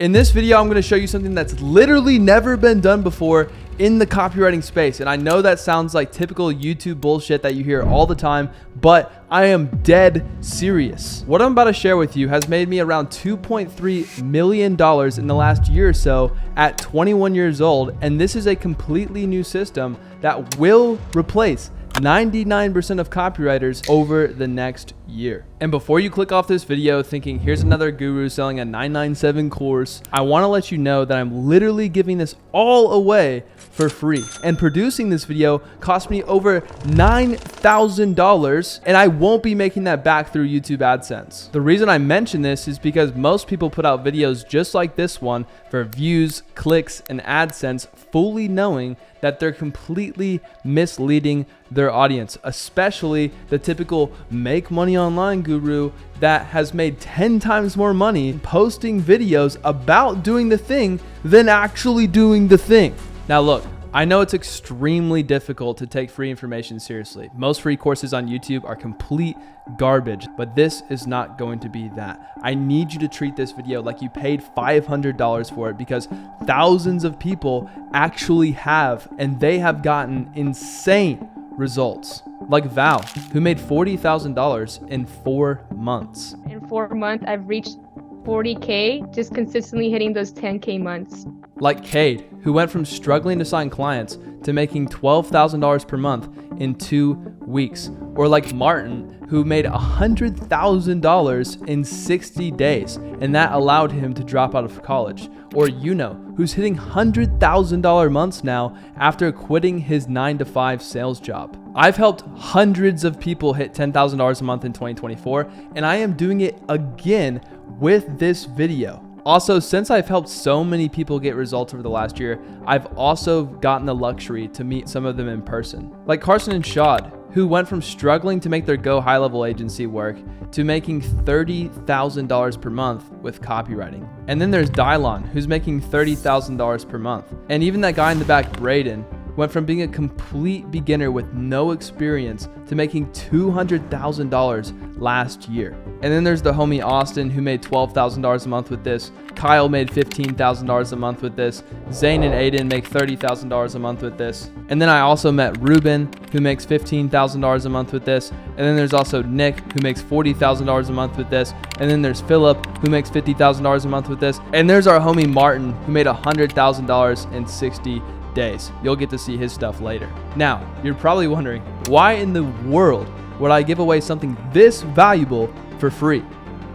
In this video, I'm going to show you something that's literally never been done before in the copywriting space. And I know that sounds like typical YouTube bullshit that you hear all the time, but I am dead serious. What I'm about to share with you has made me around $2.3 million in the last year or so at 21 years old. And this is a completely new system that will replace 99% of copywriters over the next year. And before you click off this video thinking here's another guru selling a 997 course, I want to let you know that I'm literally giving this all away for free. And producing this video cost me over $9,000, and I won't be making that back through YouTube AdSense. The reason I mention this is because most people put out videos just like this one for views, clicks, and AdSense, fully knowing that they're completely misleading their audience, especially the typical make money online guru that has made 10 times more money posting videos about doing the thing than actually doing the thing. Now look, I know it's extremely difficult to take free information seriously. Most free courses on YouTube are complete garbage, but this is not going to be that. I need you to treat this video like you paid $500 for it, because thousands of people actually have, and they have gotten insane results. Like Val, who made $40,000 in 4 months. In 4 months, I've reached 40K, just consistently hitting those 10K months. Like Kade, who went from struggling to sign clients to making $12,000 per month in 2 weeks. Or like Martin, who made $100,000 in 60 days, and that allowed him to drop out of college. Or who's hitting $100,000 months now after quitting his 9-to-5 sales job. I've helped hundreds of people hit $10,000 a month in 2024, and I am doing it again with this video. Also, since I've helped so many people get results over the last year, I've also gotten the luxury to meet some of them in person. Like Carson and Shad, who went from struggling to make their Go high-level agency work to making $30,000 per month with copywriting. And then there's Dylon, who's making $30,000 per month. And even that guy in the back, Brady, went from being a complete beginner with no experience to making $200,000 last year. And then there's the homie Austin, who made $12,000 a month with this. Kyle made $15,000 a month with this. Zane and Aiden make $30,000 a month with this. And then I also met Ruben, who makes $15,000 a month with this. And then there's also Nick, who makes $40,000 a month with this. And then there's Philip, who makes $50,000 a month with this. And there's our homie Martin, who made $100,000 in 60 days. You'll get to see his stuff later. Now, you're probably wondering, why in the world would I give away something this valuable for free?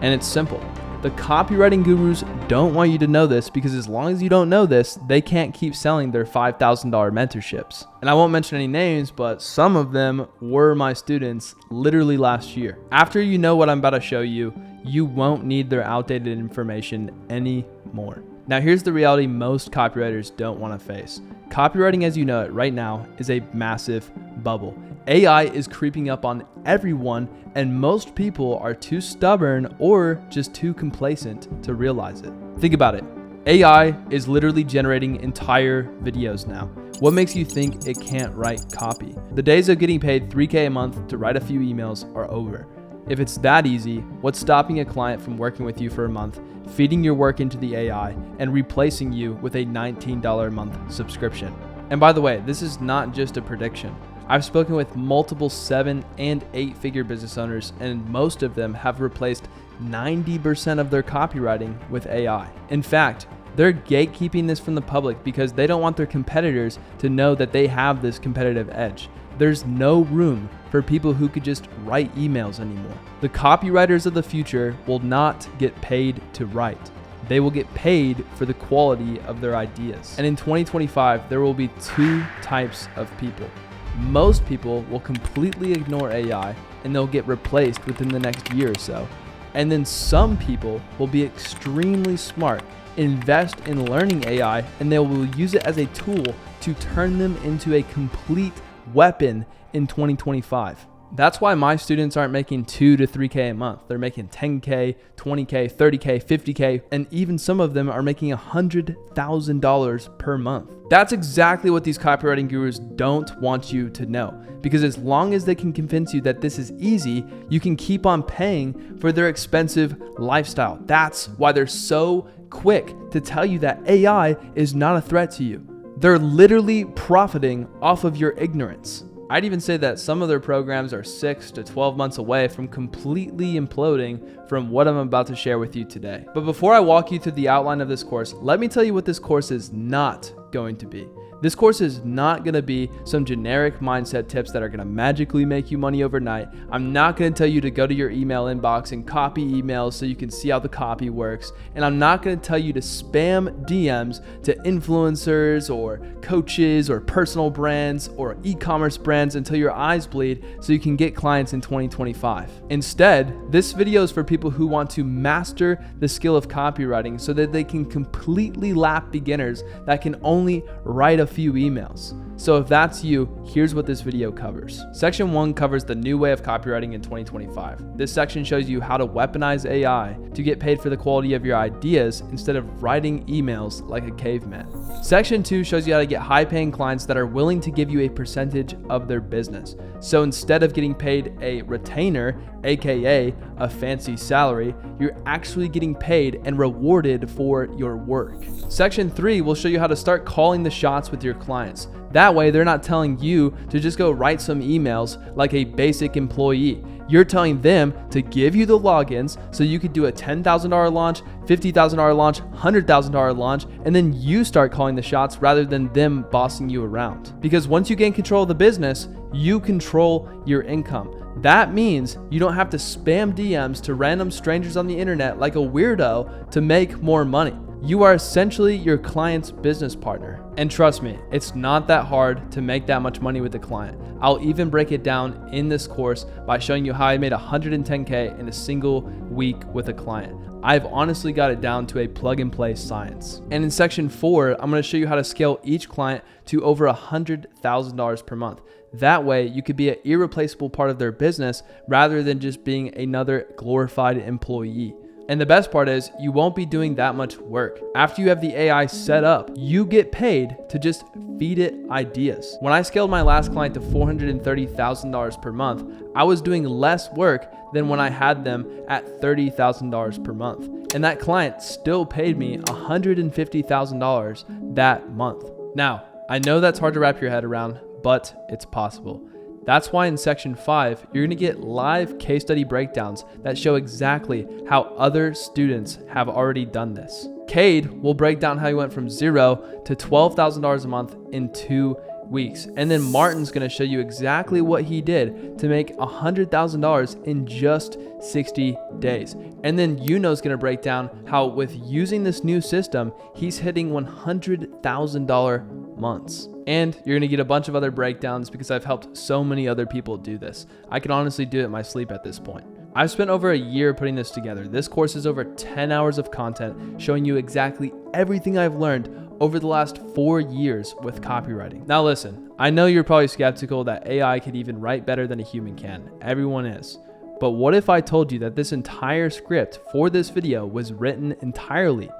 And it's simple. The copywriting gurus don't want you to know this, because as long as you don't know this, they can't keep selling their $5,000 mentorships. And I won't mention any names, but some of them were my students literally last year. After you know what I'm about to show you, you won't need their outdated information anymore. Now, here's the reality most copywriters don't want to face. Copywriting as you know it right now is a massive bubble. AI is creeping up on everyone, and most people are too stubborn or just too complacent to realize it. Think about it. AI is literally generating entire videos now. What makes you think it can't write copy? The days of getting paid $3K a month to write a few emails are over. If it's that easy, what's stopping a client from working with you for a month, feeding your work into the AI, and replacing you with a $19 a month subscription? And by the way, this is not just a prediction. I've spoken with multiple 7- and 8-figure business owners, and most of them have replaced 90% of their copywriting with AI. In fact, they're gatekeeping this from the public because they don't want their competitors to know that they have this competitive edge. There's no room for people who could just write emails anymore. The copywriters of the future will not get paid to write. They will get paid for the quality of their ideas. And in 2025, there will be 2 types of people. Most people will completely ignore AI and they'll get replaced within the next year or so. And then some people will be extremely smart, invest in learning AI, and they will use it as a tool to turn them into a complete weapon in 2025. That's why my students aren't making $2 to $3K a month. They're making $10K, $20K, $30K, $50K, and even some of them are making $100,000 per month. That's exactly what these copywriting gurus don't want you to know, because as long as they can convince you that this is easy, you can keep on paying for their expensive lifestyle. That's why they're so quick to tell you that AI is not a threat to you. They're literally profiting off of your ignorance. I'd even say that some of their programs are 6 to 12 months away from completely imploding from what I'm about to share with you today. But before I walk you through the outline of this course, let me tell you what this course is not going to be. This course is not going to be some generic mindset tips that are going to magically make you money overnight. I'm not going to tell you to go to your email inbox and copy emails so you can see how the copy works. And I'm not going to tell you to spam DMs to influencers or coaches or personal brands or e-commerce brands until your eyes bleed so you can get clients in 2025. Instead, this video is for people who want to master the skill of copywriting so that they can completely lap beginners that can only write a few emails. So if that's you, here's what this video covers. Section 1 covers the new way of copywriting in 2025. This section shows you how to weaponize AI to get paid for the quality of your ideas instead of writing emails like a caveman. Section 2 shows you how to get high-paying clients that are willing to give you a percentage of their business. So instead of getting paid a retainer, aka a fancy salary, you're actually getting paid and rewarded for your work. Section 3 will show you how to start calling the shots with your clients. That way, they're not telling you to just go write some emails like a basic employee. You're telling them to give you the logins so you could do a $10,000 launch, $50,000 launch, $100,000 launch, and then you start calling the shots rather than them bossing you around. Because once you gain control of the business, you control your income. That means you don't have to spam DMs to random strangers on the internet like a weirdo to make more money. You are essentially your client's business partner. And trust me, it's not that hard to make that much money with a client. I'll even break it down in this course by showing you how I made $110K in a single week with a client. I've honestly got it down to a plug and play science. And in section 4, I'm going to show you how to scale each client to over $100,000 per month. That way you could be an irreplaceable part of their business rather than just being another glorified employee. And the best part is you won't be doing that much work. After you have the AI set up, you get paid to just feed it ideas. When I scaled my last client to $430,000 per month, I was doing less work than when I had them at $30,000 per month. And that client still paid me $150,000 that month. Now, I know that's hard to wrap your head around, but it's possible. That's why in section 5, you're going to get live case study breakdowns that show exactly how other students have already done this. Kade will break down how he went from $0 to $12,000 a month in 2 weeks. And then Martin's going to show you exactly what he did to make $100,000 in just 60 days. And then Yuno's going to break down how with using this new system, he's hitting $100,000 months. And you're going to get a bunch of other breakdowns because I've helped so many other people do this. I can honestly do it in my sleep at this point. I've spent over a year putting this together. This course is over 10 hours of content showing you exactly everything I've learned over the last 4 years with copywriting. Now listen, I know you're probably skeptical that AI could even write better than a human can. Everyone is. But what if I told you that this entire script for this video was written entirely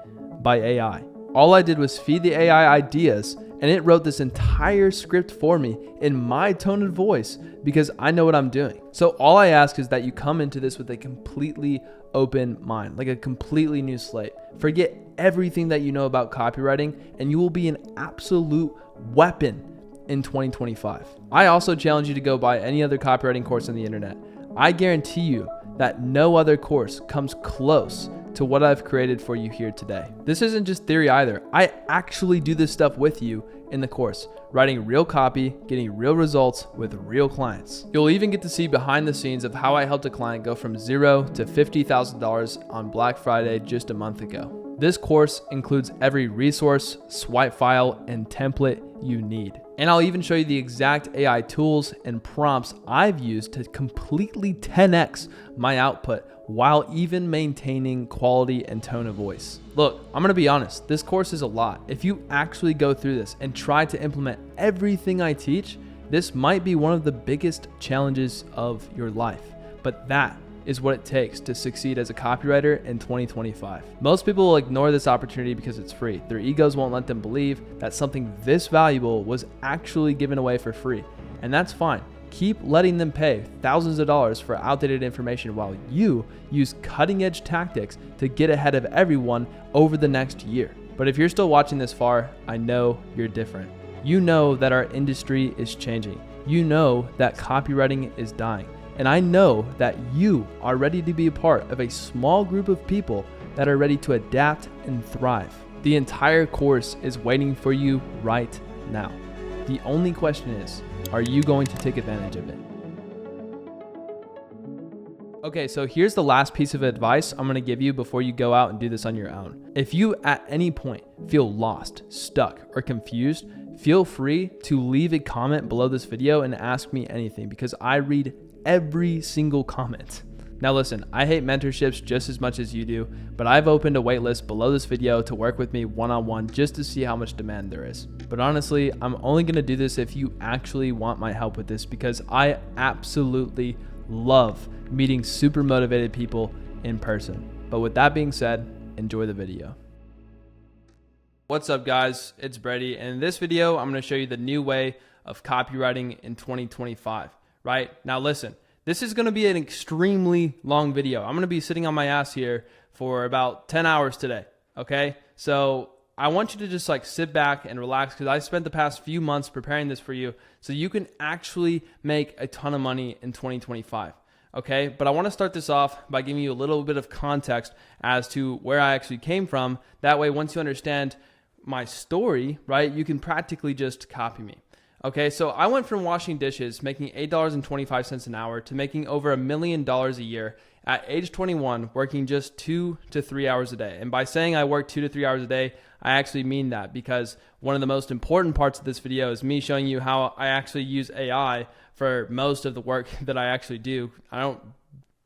by AI? All I did was feed the AI ideas and it wrote this entire script for me in my tone of voice because I know what I'm doing. So all I ask is that you come into this with a completely open mind, like a completely new slate. Forget everything that you know about copywriting and you will be an absolute weapon in 2025. I also challenge you to go buy any other copywriting course on the internet. I guarantee you that no other course comes close to what I've created for you here today. This isn't just theory either. I actually do this stuff with you in the course, writing real copy, getting real results with real clients. You'll even get to see behind the scenes of how I helped a client go from $0 to $50,000 on Black Friday just a month ago. This course includes every resource, swipe file, and template you need. And I'll even show you the exact AI tools and prompts I've used to completely 10x my output while even maintaining quality and tone of voice. Look, I'm gonna be honest, this course is a lot. If you actually go through this and try to implement everything I teach, this might be one of the biggest challenges of your life. But that is what it takes to succeed as a copywriter in 2025. Most people will ignore this opportunity because it's free. Their egos won't let them believe that something this valuable was actually given away for free. And that's fine. keep letting them pay thousands of dollars for outdated information while you use cutting edge tactics to get ahead of everyone over the next year. But if you're still watching this far, I know you're different. You know that our industry is changing. You know that copywriting is dying. And I know that you are ready to be a part of a small group of people that are ready to adapt and thrive. The entire course is waiting for you right now. The only question is, are you going to take advantage of it? Okay, so here's the last piece of advice I'm gonna give you before you go out and do this on your own. If you at any point feel lost, stuck, or confused, feel free to leave a comment below this video and ask me anything because I read every single comment. Now listen, I hate mentorships just as much as you do, but I've opened a waitlist below this video to work with me one-on-one just to see how much demand there is. But honestly, I'm only gonna do this if you actually want my help with this because I absolutely love meeting super motivated people in person. But with that being said, enjoy the video. What's up guys, it's Brady, and in this video, I'm gonna show you the new way of copywriting in 2025, right? Now listen, this is gonna be an extremely long video. I'm gonna be sitting on my ass here for about 10 hours today, okay? So I want you to just like sit back and relax because I spent the past few months preparing this for you so you can actually make a ton of money in 2025. Okay, but I want to start this off by giving you a little bit of context as to where I actually came from. That way, once you understand my story, right, you can practically just copy me. Okay, so I went from washing dishes, making $8.25 an hour to making over $1 million a year at age 21, working just 2 to 3 hours a day. And by saying I work 2 to 3 hours a day, I actually mean that because one of the most important parts of this video is me showing you how I actually use AI for most of the work that I actually do. I don't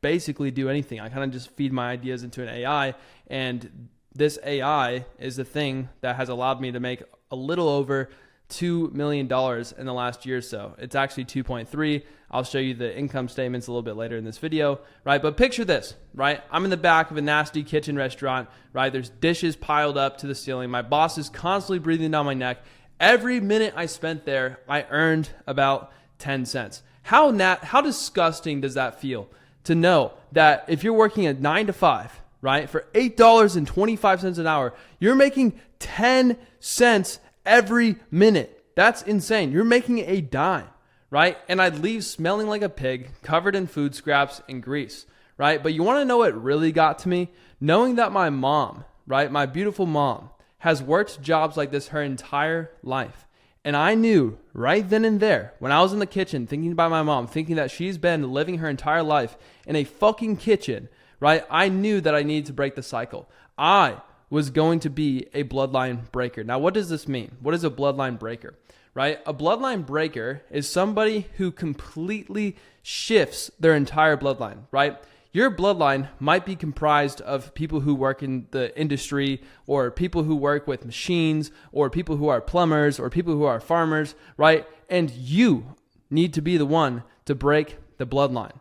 basically do anything. I kind of just feed my ideas into an AI, and this AI is the thing that has allowed me to make a little over $2 million in the last year or so. It's actually 2.3. I'll show you the income statements a little bit later in this video, right? But picture this, right? I'm in the back of a nasty kitchen restaurant, right? There's dishes piled up to the ceiling. My boss is constantly breathing down my neck. Every minute I spent there, I earned about 10 cents. How disgusting does that feel to know that if you're working at 9 to 5, right, for $8.25 an hour, you're making 10 cents every minute? That's insane. You're making a dime, right? And I'd leave smelling like a pig, covered in food scraps and grease, right? But you want to know what really got to me? Knowing that my mom, right, my beautiful mom, has worked jobs like this her entire life. And I knew right then and there, when I was in the kitchen thinking about my mom, thinking that she's been living her entire life in a fucking kitchen, right? I knew that I needed to break the cycle. I was going to be a bloodline breaker. Now, what does this mean? What is a bloodline breaker, right? A bloodline breaker is somebody who completely shifts their entire bloodline, right? Your bloodline might be comprised of people who work in the industry, or people who work with machines, or people who are plumbers, or people who are farmers, right? And you need to be the one to break the bloodline,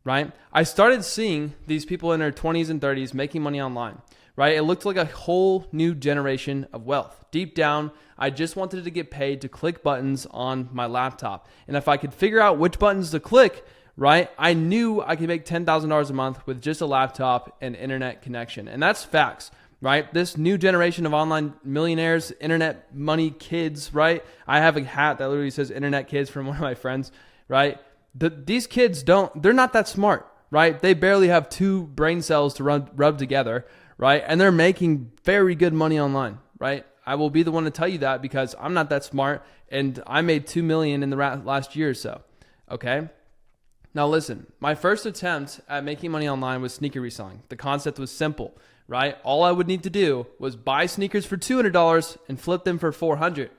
right? I started seeing these people in their 20s and 30s making money online, right? It looked like a whole new generation of wealth. Deep down, I just wanted to get paid to click buttons on my laptop. And if I could figure out which buttons to click, right, I knew I could make $10,000 a month with just a laptop and internet connection. And that's facts, right? This new generation of online millionaires, internet money kids, right? I have a hat that literally says internet kids from one of my friends, right? These kids they're not that smart, right? They barely have 2 brain cells to rub together, right? And they're making very good money online, right? I will be the one to tell you that because I'm not that smart, and I made $2 million in the last year or so, okay? Now listen, my first attempt at making money online was sneaker reselling. The concept was simple, right? All I would need to do was buy sneakers for $200 and flip them for $400,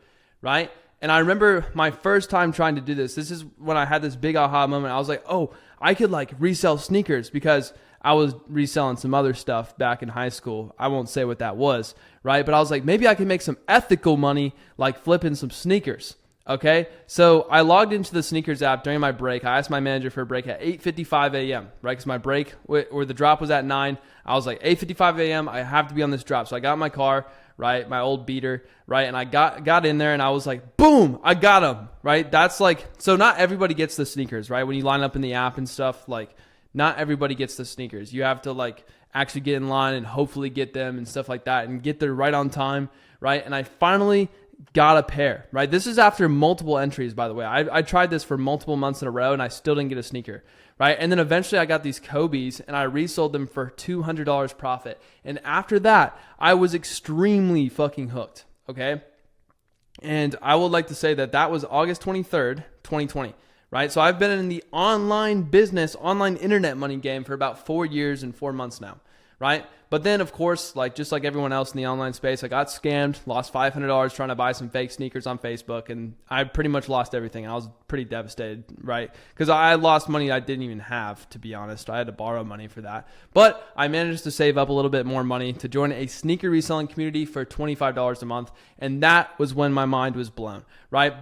right? And I remember my first time trying to do this. This is when I had this big aha moment. I was like, oh, I could like resell sneakers because I was reselling some other stuff back in high school. I won't say what that was, right? But I was like, maybe I can make some ethical money like flipping some sneakers. Okay, so I logged into the sneakers app during my break. I asked my manager for a break at 8:55 a.m., right? Because my break, where the drop was at 9, I was like, 8:55 a.m., I have to be on this drop. So I got in my car, right? My old beater, right? And I got in there and I was like, boom, I got them, right? That's like, so not everybody gets the sneakers, right? When you line up in the app and stuff, like not everybody gets the sneakers. You have to like actually get in line and hopefully get them and stuff like that and get there right on time, right? And I finally got a pair, right? This is after multiple entries, by the way. I tried this for multiple months in a row and I still didn't get a sneaker, right? And then eventually I got these Kobe's and I resold them for $200 profit. And after that, I was extremely fucking hooked, okay? And I would like to say that that was August 23rd, 2020, right? So I've been in the online business, online internet money game for about 4 years and 4 months now, right? But then, of course, like just like everyone else in the online space, I got scammed, lost $500 trying to buy some fake sneakers on Facebook, and I pretty much lost everything. I was pretty devastated, right? Because I lost money I didn't even have, to be honest. I had to borrow money for that. But I managed to save up a little bit more money to join a sneaker reselling community for $25 a month, and that was when my mind was blown, right?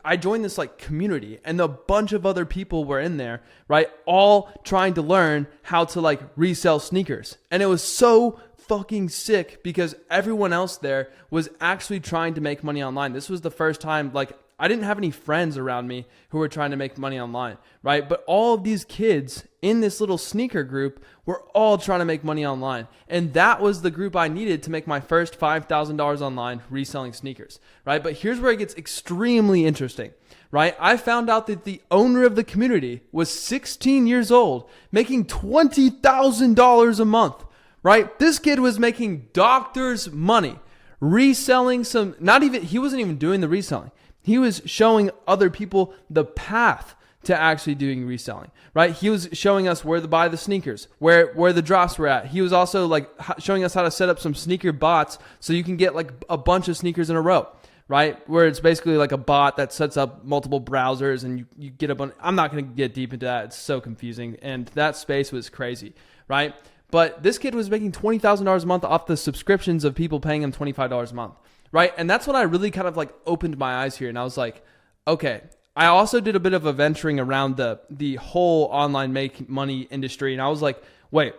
I joined this like community, and a bunch of other people were in there, right? All trying to learn how to like resell sneakers. And it was so fucking sick because everyone else there was actually trying to make money online. This was the first time, like, I didn't have any friends around me who were trying to make money online, right? But all of these kids in this little sneaker group were all trying to make money online. And that was the group I needed to make my first $5,000 online reselling sneakers, right? But here's where it gets extremely interesting, right? I found out that the owner of the community was 16 years old, making $20,000 a month, right? This kid was making doctor's money, reselling some, he wasn't even doing the reselling. He was showing other people the path to actually doing reselling, right? He was showing us where to buy the sneakers, where the drops were at. He was also like showing us how to set up some sneaker bots so you can get like a bunch of sneakers in a row, right? Where it's basically like a bot that sets up multiple browsers and you get a bunch. I'm not going to get deep into that. It's so confusing. And that space was crazy, right? But this kid was making $20,000 a month off the subscriptions of people paying him $25 a month, right? And that's when I really kind of like opened my eyes here. And I was like, okay. I also did a bit of a venturing around the whole online make money industry. And I was like, wait,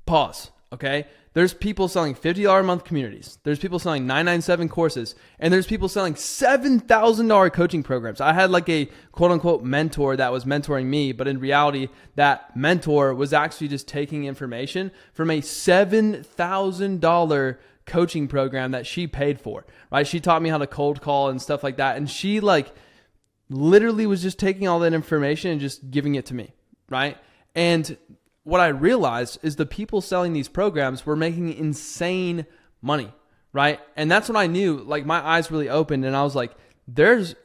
pause. Okay. There's people selling $50 a month communities. There's people selling $997 courses, and there's people selling $7,000 coaching programs. I had like a quote unquote mentor that was mentoring me, but in reality, that mentor was actually just taking information from a $7,000 coaching program that she paid for, right? She taught me how to cold call and stuff like that. And she like literally was just taking all that information and just giving it to me, right? And what I realized is the people selling these programs were making insane money, right? And that's when I knew, like, my eyes really opened and I was like, there's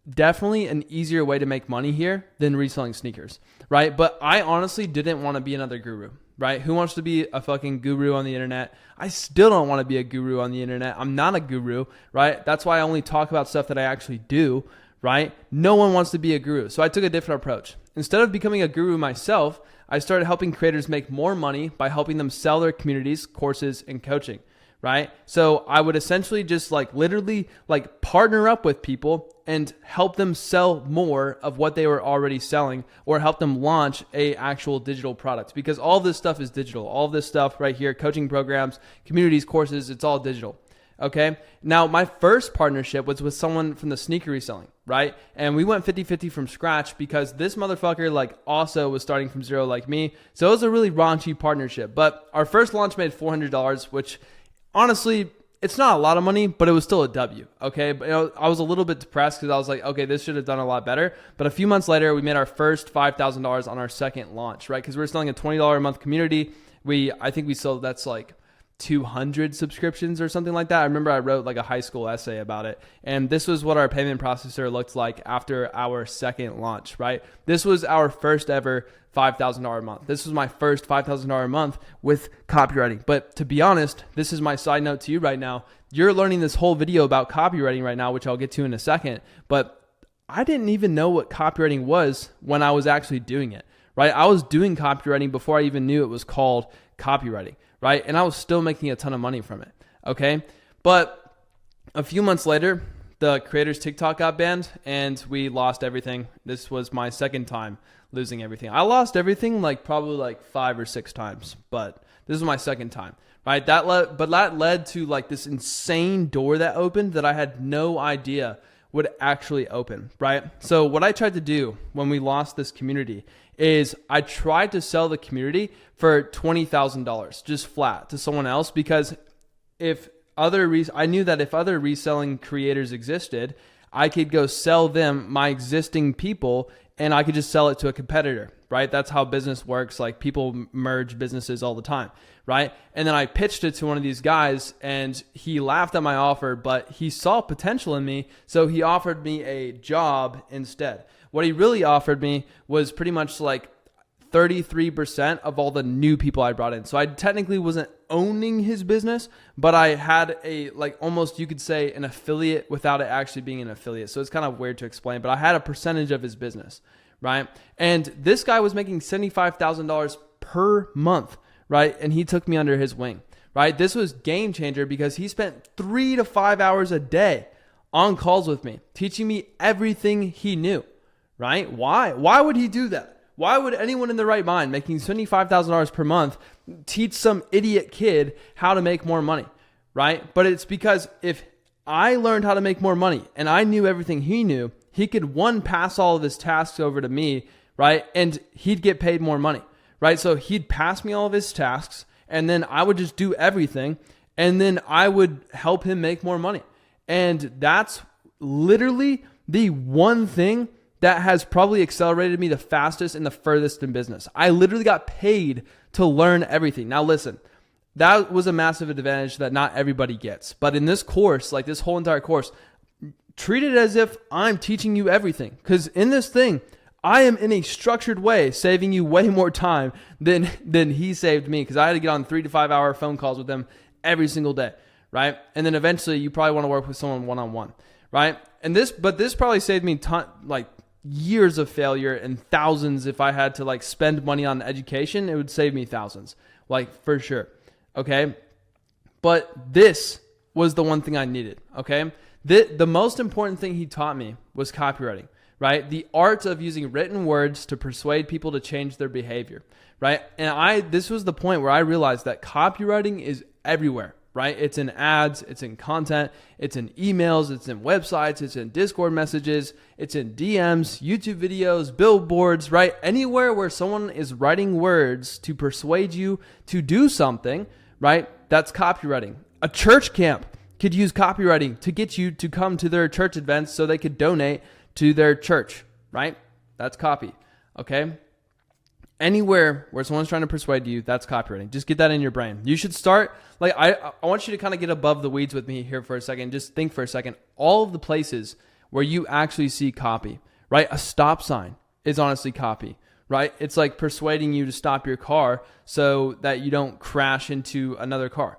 definitely an easier way to make money here than reselling sneakers, right? But I honestly didn't want to be another guru, right? Who wants to be a fucking guru on the internet? I still don't want to be a guru on the internet. I'm not a guru, right? That's why I only talk about stuff that I actually do, right? No one wants to be a guru. So I took a different approach. Instead of becoming a guru myself, I started helping creators make more money by helping them sell their communities, courses, and coaching, right? So I would essentially just like literally like partner up with people and help them sell more of what they were already selling or help them launch a actual digital product, because all this stuff is digital. All this stuff right here, coaching programs, communities, courses, it's all digital. Okay. Now my first partnership was with someone from the sneaker reselling, right? And we went 50-50 from scratch because this motherfucker like also was starting from zero like me. So it was a really raunchy partnership, but our first launch made $400, which honestly, it's not a lot of money, but it was still a W. Okay. But I was a little bit depressed because I was like, okay, this should have done a lot better. But a few months later, we made our first $5,000 on our second launch, right? Because we're selling a $20 a month community. I think we sold, that's like 200 subscriptions or something like that. I remember I wrote like a high school essay about it. And this was what our payment processor looked like after our second launch, right? This was our first ever $5,000 a month. This was my first $5,000 a month with copywriting. But to be honest, this is my side note to you right now. You're learning this whole video about copywriting right now, which I'll get to in a second. But I didn't even know what copywriting was when I was actually doing it, right? I was doing copywriting before I even knew it was called copywriting, right? And I was still making a ton of money from it, okay? But a few months later, the creator's TikTok got banned and we lost everything. This was my second time losing everything. I lost everything like probably like 5 or 6 times, but this is my second time, right? But that led to like this insane door that opened that I had no idea would actually open, right? So what I tried to do when we lost this community is I tried to sell the community for $20,000 just flat to someone else, because I knew that if other reselling creators existed, I could go sell them my existing people and I could just sell it to a competitor, right? That's how business works. Like people merge businesses all the time, right? And then I pitched it to one of these guys and he laughed at my offer, but he saw potential in me. So he offered me a job instead. What he really offered me was pretty much like 33% of all the new people I brought in. So I technically wasn't owning his business, but I had a, like, almost, you could say, an affiliate without it actually being an affiliate. So it's kind of weird to explain, but I had a percentage of his business, right? And this guy was making $75,000 per month, right? And he took me under his wing, right? This was game changer because he spent 3 to 5 hours a day on calls with me, teaching me everything he knew, right? Why? Why would he do that? Why would anyone in their right mind making $75,000 per month teach some idiot kid how to make more money, right? But it's because if I learned how to make more money and I knew everything he knew, he could, one, pass all of his tasks over to me, right? And he'd get paid more money, right? So he'd pass me all of his tasks and then I would just do everything and then I would help him make more money. And that's literally the one thing that has probably accelerated me the fastest and the furthest in business. I literally got paid to learn everything. Now listen, that was a massive advantage that not everybody gets. But in this course, like this whole entire course, treat it as if I'm teaching you everything. Because in this thing, I am in a structured way saving you way more time than he saved me, because I had to get on 3 to 5 hour phone calls with him every single day, right? And then eventually you probably want to work with someone one-on-one, right? And this probably saved me years of failure and thousands. If I had to like spend money on education, it would save me thousands, like for sure. Okay. But this was the one thing I needed. Okay. The most important thing he taught me was copywriting, right? The art of using written words to persuade people to change their behavior, right? And this was the point where I realized that copywriting is everywhere, right? It's in ads, it's in content, it's in emails, it's in websites, it's in Discord messages, it's in DMs, YouTube videos, billboards, right? Anywhere where someone is writing words to persuade you to do something, right? That's copywriting. A church camp could use copywriting to get you to come to their church events so they could donate to their church, right? That's copy, okay? Anywhere where someone's trying to persuade you, that's copywriting. Just get that in your brain. You should start, like, I want you to kind of get above the weeds with me here for a second. Just think for a second. All of the places where you actually see copy, right? A stop sign is honestly copy, right? It's like persuading you to stop your car so that you don't crash into another car.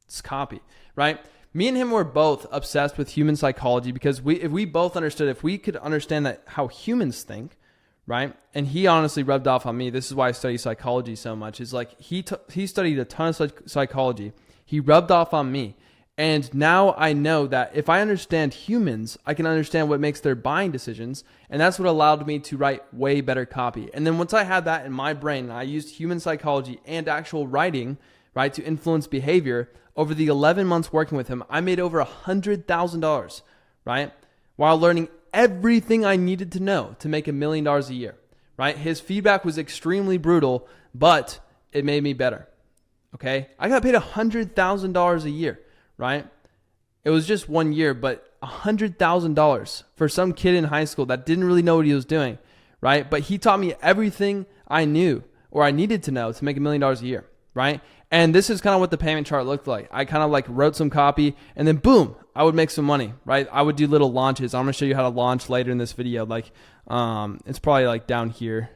It's copy, right? Me and him were both obsessed with human psychology because if we both understood, if we could understand that how humans think, right? And he honestly rubbed off on me. This is why I study psychology so much. Is like he studied a ton of psychology. He rubbed off on me. And now I know that if I understand humans, I can understand what makes their buying decisions. And that's what allowed me to write way better copy. And then once I had that in my brain, and I used human psychology and actual writing, right, to influence behavior, over the 11 months working with him, I made over $100,000, right? While learning everything I needed to know to make $1 million a year, right? His feedback was extremely brutal, but it made me better, okay? I got paid $100,000 a year, right? It was just 1 year, but $100,000 for some kid in high school that didn't really know what he was doing, right? But he taught me everything I knew or I needed to know to make $1 million a year, right? And this is kind of what the payment chart looked like. I kind of like wrote some copy and then boom, I would make some money, right? I would do little launches. I'm going to show you how to launch later in this video. Like, it's probably like down here.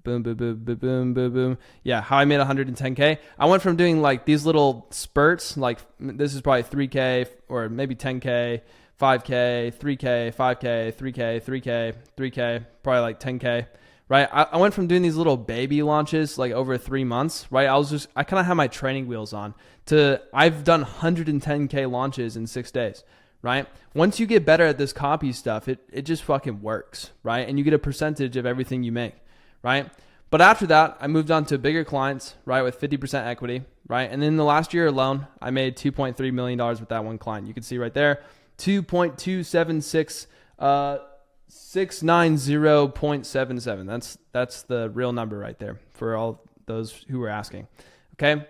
Boom, boom, boom, boom, boom, boom, boom. Yeah, how I made 110K. I went from doing like these little spurts, like this is probably 3K or maybe 10K, 5K, 3K, 5K, 3K, 3K, 3K, probably like 10K. Right, I went from doing these little baby launches like over 3 months, right? I kind of had my training wheels on to I've done 110K launches in 6 days, right? Once you get better at this copy stuff, it just fucking works, right? And you get a percentage of everything you make, right? But after that, I moved on to bigger clients, right, with 50% equity, right? And then the last year alone, I made $2.3 million with that one client. You can see right there, 2.276,690.77. That's the real number right there for all those who were asking, okay?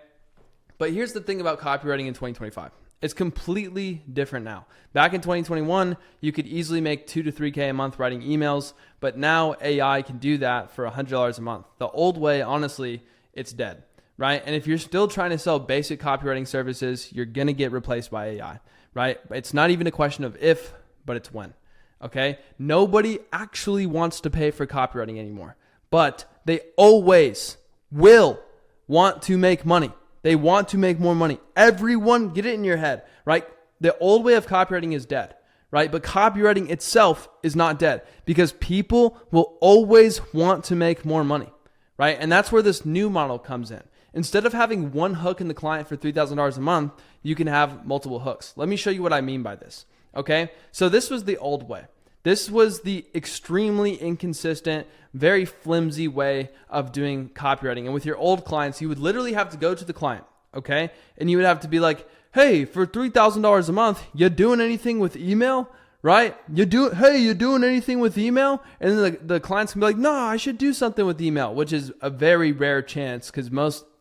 But here's the thing about copywriting in 2025. It's completely different now. Back in 2021, you could easily make $2 to $3K a month writing emails, but now AI can do that for $100 a month. The old way, honestly, it's dead, right? And if you're still trying to sell basic copywriting services, you're gonna get replaced by AI, right? It's not even a question of if, but it's when, okay? Nobody actually wants to pay for copywriting anymore, but they always will want to make money. They want to make more money. Everyone, get it in your head, right? The old way of copywriting is dead, right? But copywriting itself is not dead because people will always want to make more money, right? And that's where this new model comes in. Instead of having one hook in the client for $3,000 a month, you can have multiple hooks. Let me show you what I mean by this, okay? So this was the old way. This was the extremely inconsistent, very flimsy way of doing copywriting. And with your old clients, you would literally have to go to the client, okay? And you would have to be like, hey, for $3,000 a month, you doing anything with email, right? You doing anything with email? And then the clients can be like, no, I should do something with email, which is a very rare chance because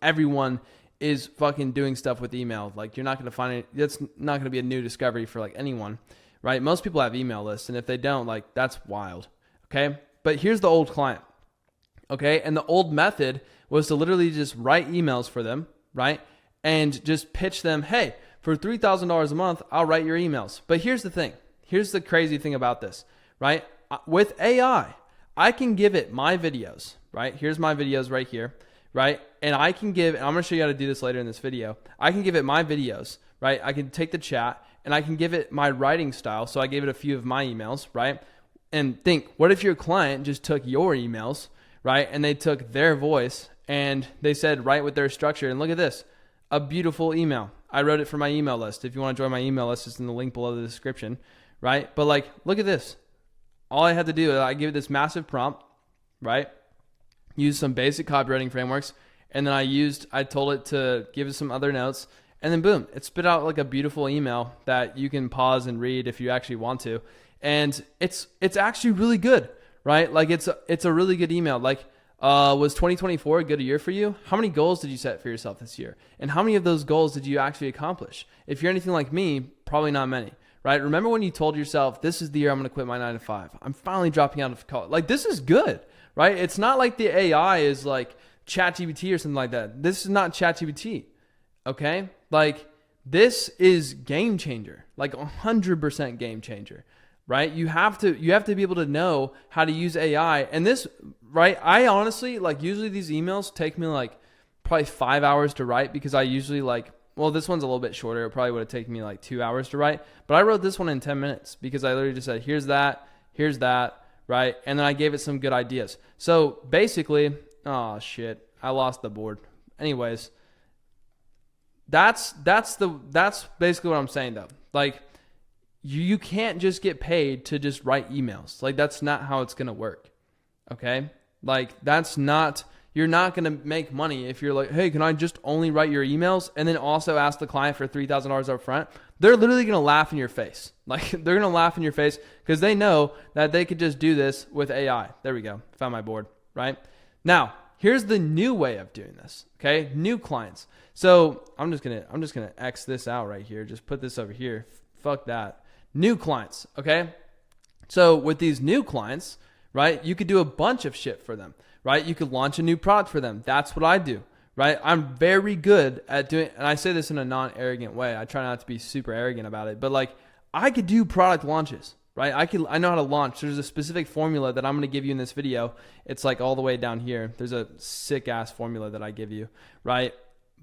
everyone is fucking doing stuff with email. Like you're not going to find it. That's not going to be a new discovery for like anyone. Right? Most people have email lists, and if they don't, like that's wild. Okay? But here's the old client. Okay? And the old method was to literally just write emails for them, right? And just pitch them, hey, for $3,000 a month, I'll write your emails. But here's the thing. Here's the crazy thing about this, right? With AI, I can give it my videos, right? Here's my videos right here, right? And I'm going to show you how to do this later in this video. I can give it my videos, right? I can take the chat and I can give it my writing style. So I gave it a few of my emails, right? And think, what if your client just took your emails, right? And they took their voice and they said, write with their structure. And look at this, a beautiful email. I wrote it for my email list. If you want to join my email list, it's in the link below the description, right? But like, look at this. All I had to do is I gave it this massive prompt, right? Use some basic copywriting frameworks. And then I told it to give it some other notes. And then boom, it spit out like a beautiful email that you can pause and read if you actually want to. And it's actually really good, right? Like it's a really good email. Like, was 2024 a good year for you? How many goals did you set for yourself this year? And how many of those goals did you actually accomplish? If you're anything like me, probably not many, right? Remember when you told yourself, this is the year I'm going to quit my 9 to 5. I'm finally dropping out of college. Like this is good, right? It's not like the AI is like ChatGPT or something like that. This is not ChatGPT. Okay? Like this is game changer, like 100% game changer, right? You have to be able to know how to use AI. And this, right? I honestly, like usually these emails take me like probably 5 hours to write because I usually this one's a little bit shorter. It probably would have taken me like 2 hours to write, but I wrote this one in 10 minutes because I literally just said, here's that, right? And then I gave it some good ideas. So basically, oh shit, I lost the board. Anyways, that's basically what I'm saying though. Like you can't just get paid to just write emails. Like that's not how it's going to work. Okay? Like you're not going to make money if you're like, hey, can I just only write your emails and then also ask the client for $3,000 up front? They're literally going to laugh in your face. Like they're going to laugh in your face because they know that they could just do this with AI. There we go. Found my board, right? Now, here's the new way of doing this. Okay? New clients. So I'm just gonna X this out right here. Just put this over here. Fuck that. New clients. Okay. So with these new clients, right, you could do a bunch of shit for them, right? You could launch a new product for them. That's what I do, right? I'm very good at doing, and I say this in a non-arrogant way. I try not to be super arrogant about it, but like I could do product launches, right? I know how to launch. There's a specific formula that I'm going to give you in this video. It's like all the way down here. There's a sick ass formula that I give you, right?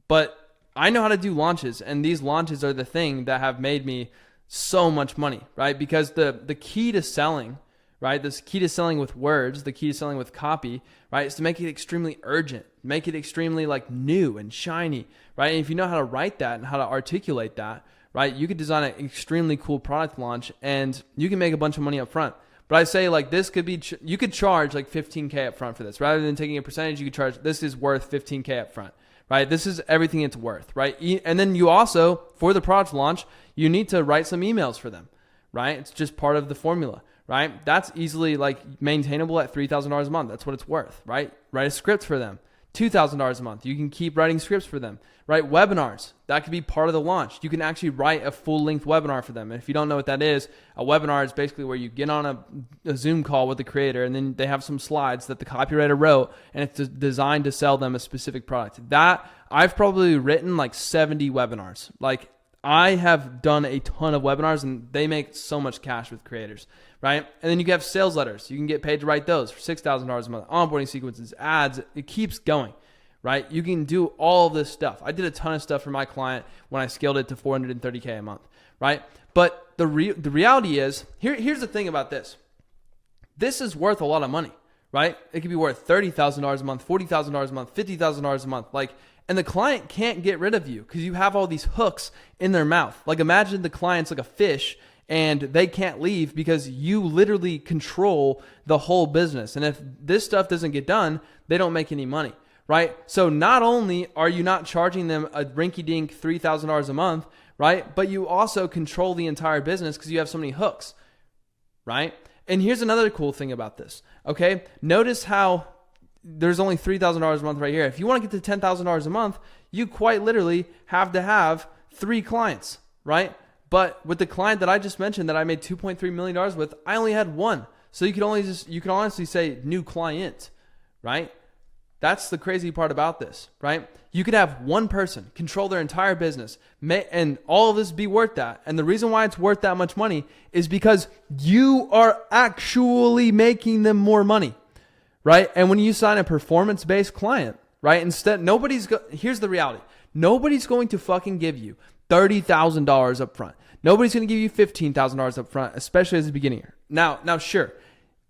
But I know how to do launches, and these launches are the thing that have made me so much money, right? Because the key to selling, right? This key to selling with words, the key to selling with copy, right? Is to make it extremely urgent, make it extremely like new and shiny, right? And if you know how to write that and how to articulate that, right? You could design an extremely cool product launch and you can make a bunch of money up front. But I say like this could be, you could charge like 15K up front for this. Rather than taking a percentage, you could charge, this is worth 15K up front, right? This is everything it's worth, right? And then you also, for the product launch, you need to write some emails for them, right? It's just part of the formula, right? That's easily like maintainable at $3,000 a month. That's what it's worth, right? Write a script for them. $2,000 a month. You can keep writing scripts for them, right? Webinars, that could be part of the launch. You can actually write a full-length webinar for them. And if you don't know what that is, a webinar is basically where you get on a Zoom call with the creator, and then they have some slides that the copywriter wrote, and it's designed to sell them a specific product. That, I've probably written like 70 webinars. Like, I have done a ton of webinars, and they make so much cash with creators, right? And then you can have sales letters. You can get paid to write those for $6,000 a month. Onboarding sequences, ads, it keeps going, right? You can do all of this stuff. I did a ton of stuff for my client when I scaled it to $430K a month, right? But the reality is, here's the thing about this. This is worth a lot of money, right? It could be worth $30,000 a month, $40,000 a month, $50,000 a month, like. And the client can't get rid of you because you have all these hooks in their mouth. Like, imagine the client's like a fish and they can't leave because you literally control the whole business. And if this stuff doesn't get done, they don't make any money, right? So not only are you not charging them a rinky-dink $3,000 a month, right? But you also control the entire business because you have so many hooks, right? And here's another cool thing about this, okay? Notice how there's only $3,000 a month right here. If you want to get to $10,000 a month, you quite literally have to have 3 clients, right? But with the client that I just mentioned that I made $2.3 million with, I only had 1. So you can honestly say new client, right? That's the crazy part about this, right? You could have one person control their entire business, and all of this be worth that. And the reason why it's worth that much money is because you are actually making them more money. Right? And when you sign a performance-based client, right? Instead, here's the reality. Nobody's going to fucking give you $30,000 up front. Nobody's going to give you $15,000 up front, especially as a beginner. Now, sure,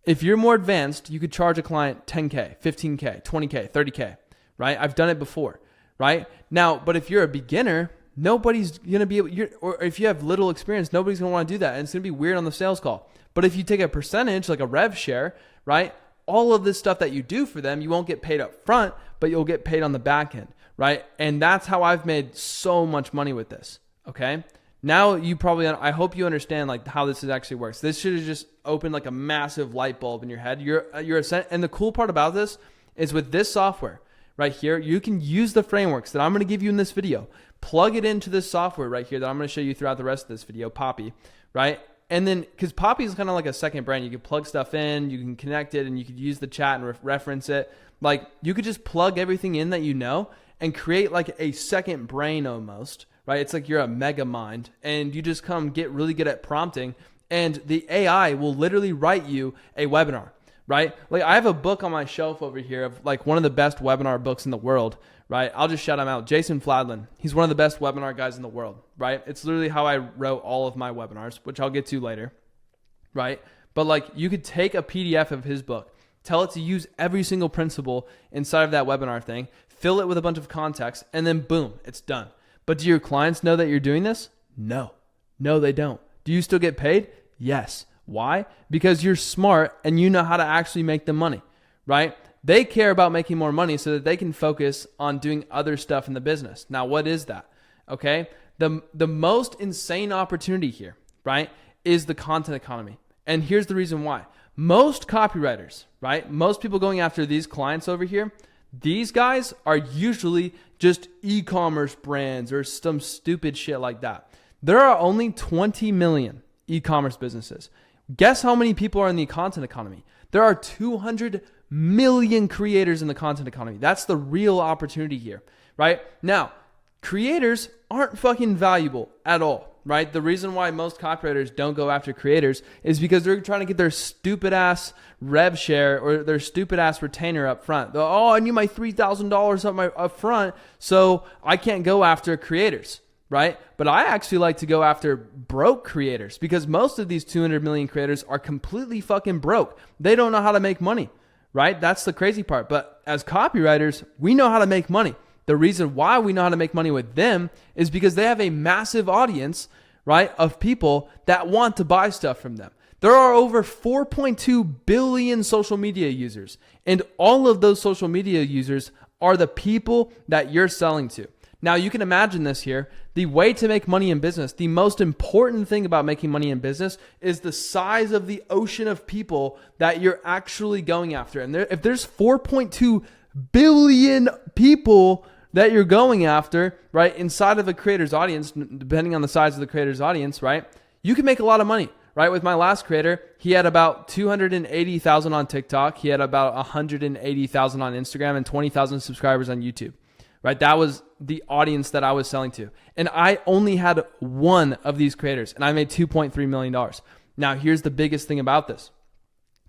if you're more advanced, you could charge a client $10K, $15K, $20K, $30K, right? I've done it before, right? Now, but if you're a beginner, nobody's going to be able, or if you have little experience, nobody's going to want to do that. And it's going to be weird on the sales call. But if you take a percentage, like a rev share, right? All of this stuff that you do for them, you won't get paid up front, but you'll get paid on the back end, right? And that's how I've made so much money with this, okay? Now I hope you understand like how this actually works. This should have just opened like a massive light bulb in your head. And the cool part about this is with this software right here, you can use the frameworks that I'm going to give you in this video, plug it into this software right here that I'm going to show you throughout the rest of this video, Poppy, right? And then, because Poppy is kind of like a second brain, you can plug stuff in, you can connect it, and you could use the chat and reference it. Like, you could just plug everything in that you know and create like a second brain almost, right? It's like you're a mega mind, and you just get really good at prompting, and the AI will literally write you a webinar, right? Like, I have a book on my shelf over here of like one of the best webinar books in the world, right? I'll just shout him out. Jason Fladlin. He's one of the best webinar guys in the world, right? It's literally how I wrote all of my webinars, which I'll get to later, right? But like, you could take a PDF of his book, tell it to use every single principle inside of that webinar thing, fill it with a bunch of context, and then boom, it's done. But do your clients know that you're doing this? No, they don't. Do you still get paid? Yes. Why? Because you're smart and you know how to actually make them money, right? They care about making more money so that they can focus on doing other stuff in the business. Now, what is that? Okay. The most insane opportunity here, right, is the content economy. And here's the reason why. Most copywriters, right, most people going after these clients over here, these guys are usually just e-commerce brands or some stupid shit like that. There are only 20 million e-commerce businesses. Guess how many people are in the content economy? There are 200 million creators in the content economy. That's the real opportunity here, right? Now, creators aren't fucking valuable at all, right? The reason why most copywriters don't go after creators is because they're trying to get their stupid ass rev share or their stupid ass retainer up front. I need my $3,000 up front, so I can't go after creators, right? But I actually like to go after broke creators because most of these 200 million creators are completely fucking broke. They don't know how to make money, right? That's the crazy part. But as copywriters, we know how to make money. The reason why we know how to make money with them is because they have a massive audience, right, of people that want to buy stuff from them. There are over 4.2 billion social media users, and all of those social media users are the people that you're selling to. Now, you can imagine this here. The way to make money in business, the most important thing about making money in business is the size of the ocean of people that you're actually going after. And if there's 4.2 billion people that you're going after, right, inside of a creator's audience, depending on the size of the creator's audience, right, you can make a lot of money. Right, with my last creator, he had about 280,000 on TikTok. He had about 180,000 on Instagram and 20,000 subscribers on YouTube. Right, that was the audience that I was selling to. And I only had one of these creators, and I made $2.3 million. Now, here's the biggest thing about this.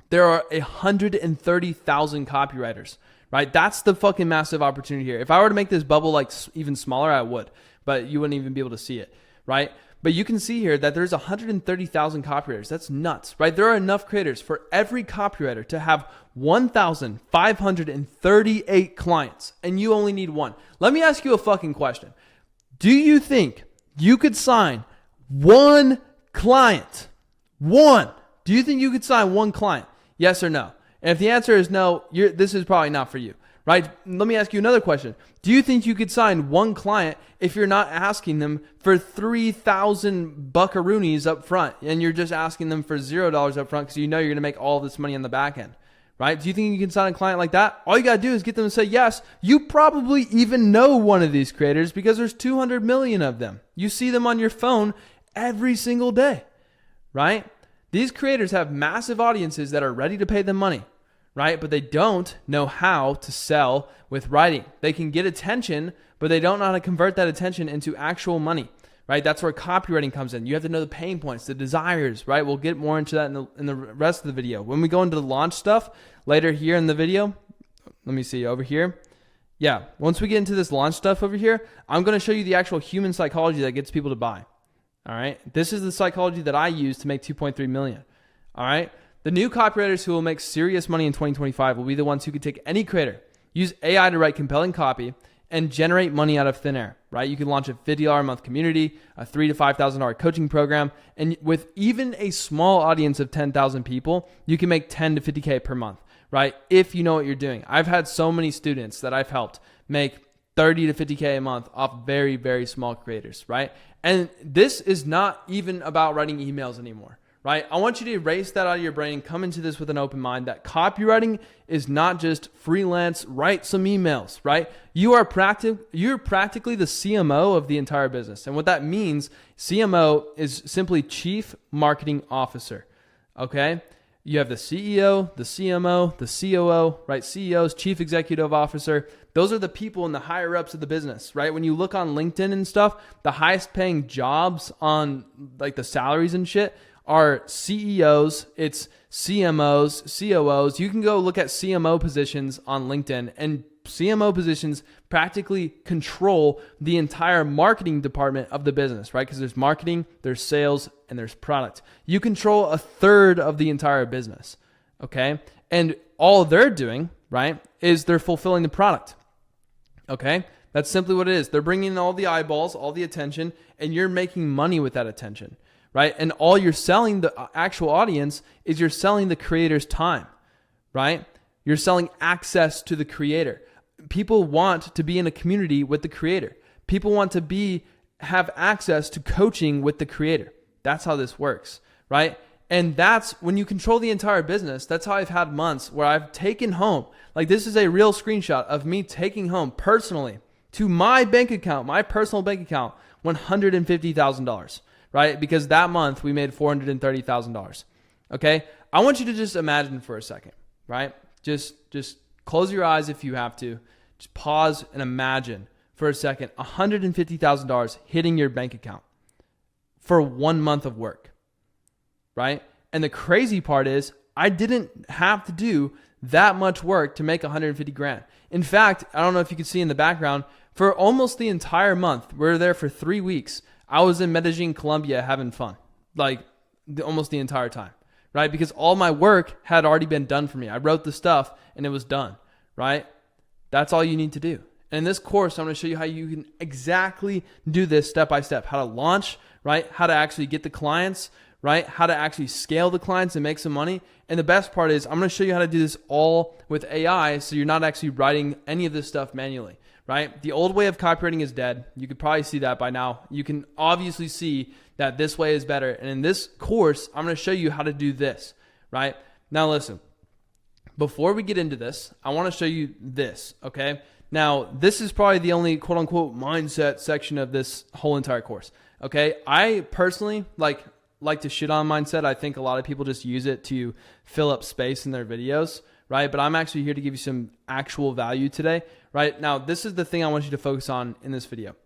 There are 130,000 copywriters, right? That's the fucking massive opportunity here. If I were to make this bubble like even smaller, I would, but you wouldn't even be able to see it, right? But you can see here that there's 130,000 copywriters. That's nuts, right? There are enough creators for every copywriter to have 1,538 clients, and you only need one. Let me ask you a fucking question. Do you think you could sign one client? One. Do you think you could sign one client? Yes or no? And if the answer is no, this is probably not for you. Right? Let me ask you another question. Do you think you could sign one client if you're not asking them for 3,000 buckaroonies up front and you're just asking them for $0 up front because you know you're going to make all this money on the back end? Right? Do you think you can sign a client like that? All you got to do is get them to say yes. You probably even know one of these creators because there's 200 million of them. You see them on your phone every single day. Right? These creators have massive audiences that are ready to pay them money. Right? But they don't know how to sell with writing. They can get attention, but they don't know how to convert that attention into actual money. Right? That's where copywriting comes in. You have to know the pain points, the desires, right? We'll get more into that in the rest of the video. When we go into the launch stuff later here in the video, let me see over here. Yeah, once we get into this launch stuff over here, I'm going to show you the actual human psychology that gets people to buy. All right? This is the psychology that I use to make 2.3 million. All right? The new copywriters who will make serious money in 2025 will be the ones who can take any creator, use AI to write compelling copy, and generate money out of thin air, right? You can launch a $50 a month community, a $3,000 to $5,000 coaching program, and with even a small audience of 10,000 people, you can make 10 to 50K per month, right? If you know what you're doing. I've had so many students that I've helped make 30 to 50K a month off very, very small creators, right? And this is not even about writing emails anymore. Right? I want you to erase that out of your brain and come into this with an open mind that copywriting is not just freelance, write some emails, right? You're practically the CMO of the entire business. And what that means, CMO is simply Chief Marketing Officer, okay? You have the CEO, the CMO, the COO, right? CEOs, Chief Executive Officer. Those are the people in the higher ups of the business, right? When you look on LinkedIn and stuff, the highest paying jobs on like the salaries and shit are CEOs, it's CMOs, COOs. You can go look at CMO positions on LinkedIn, and CMO positions practically control the entire marketing department of the business, right? Because there's marketing, there's sales, and there's product. You control a third of the entire business, okay? And all they're doing, right, is they're fulfilling the product, okay? That's simply what it is. They're bringing in all the eyeballs, all the attention, and you're making money with that attention. Right? And all you're selling the actual audience is you're selling the creator's time, right? You're selling access to the creator. People want to be in a community with the creator. People want to have access to coaching with the creator. That's how this works, right? And that's when you control the entire business. That's how I've had months where I've taken home, like this is a real screenshot of me taking home personally to my bank account, my personal bank account, $150,000. Right? Because that month we made $430,000. Okay? I want you to just imagine for a second, right? Just close your eyes if you have to. Just pause and imagine for a second $150,000 hitting your bank account for 1 month of work. Right? And the crazy part is I didn't have to do that much work to make 150 grand. In fact, I don't know if you can see in the background, for almost the entire month, we were there for 3 weeks. I was in Medellin, Colombia, having fun, like almost the entire time, right? Because all my work had already been done for me. I wrote the stuff and it was done, right? That's all you need to do. And in this course, I'm going to show you how you can exactly do this step by step, how to launch, right? How to actually get the clients, right? How to actually scale the clients and make some money. And the best part is I'm going to show you how to do this all with AI, so you're not actually writing any of this stuff manually, right? The old way of copywriting is dead. You could probably see that by now. You can obviously see that this way is better. And in this course, I'm going to show you how to do this, right? Now listen, before we get into this, I want to show you this, okay? Now, this is probably the only quote unquote mindset section of this whole entire course, okay? I personally like to shit on mindset. I think a lot of people just use it to fill up space in their videos, right? But I'm actually here to give you some actual value today, right? Now, this is the thing I want you to focus on in this video,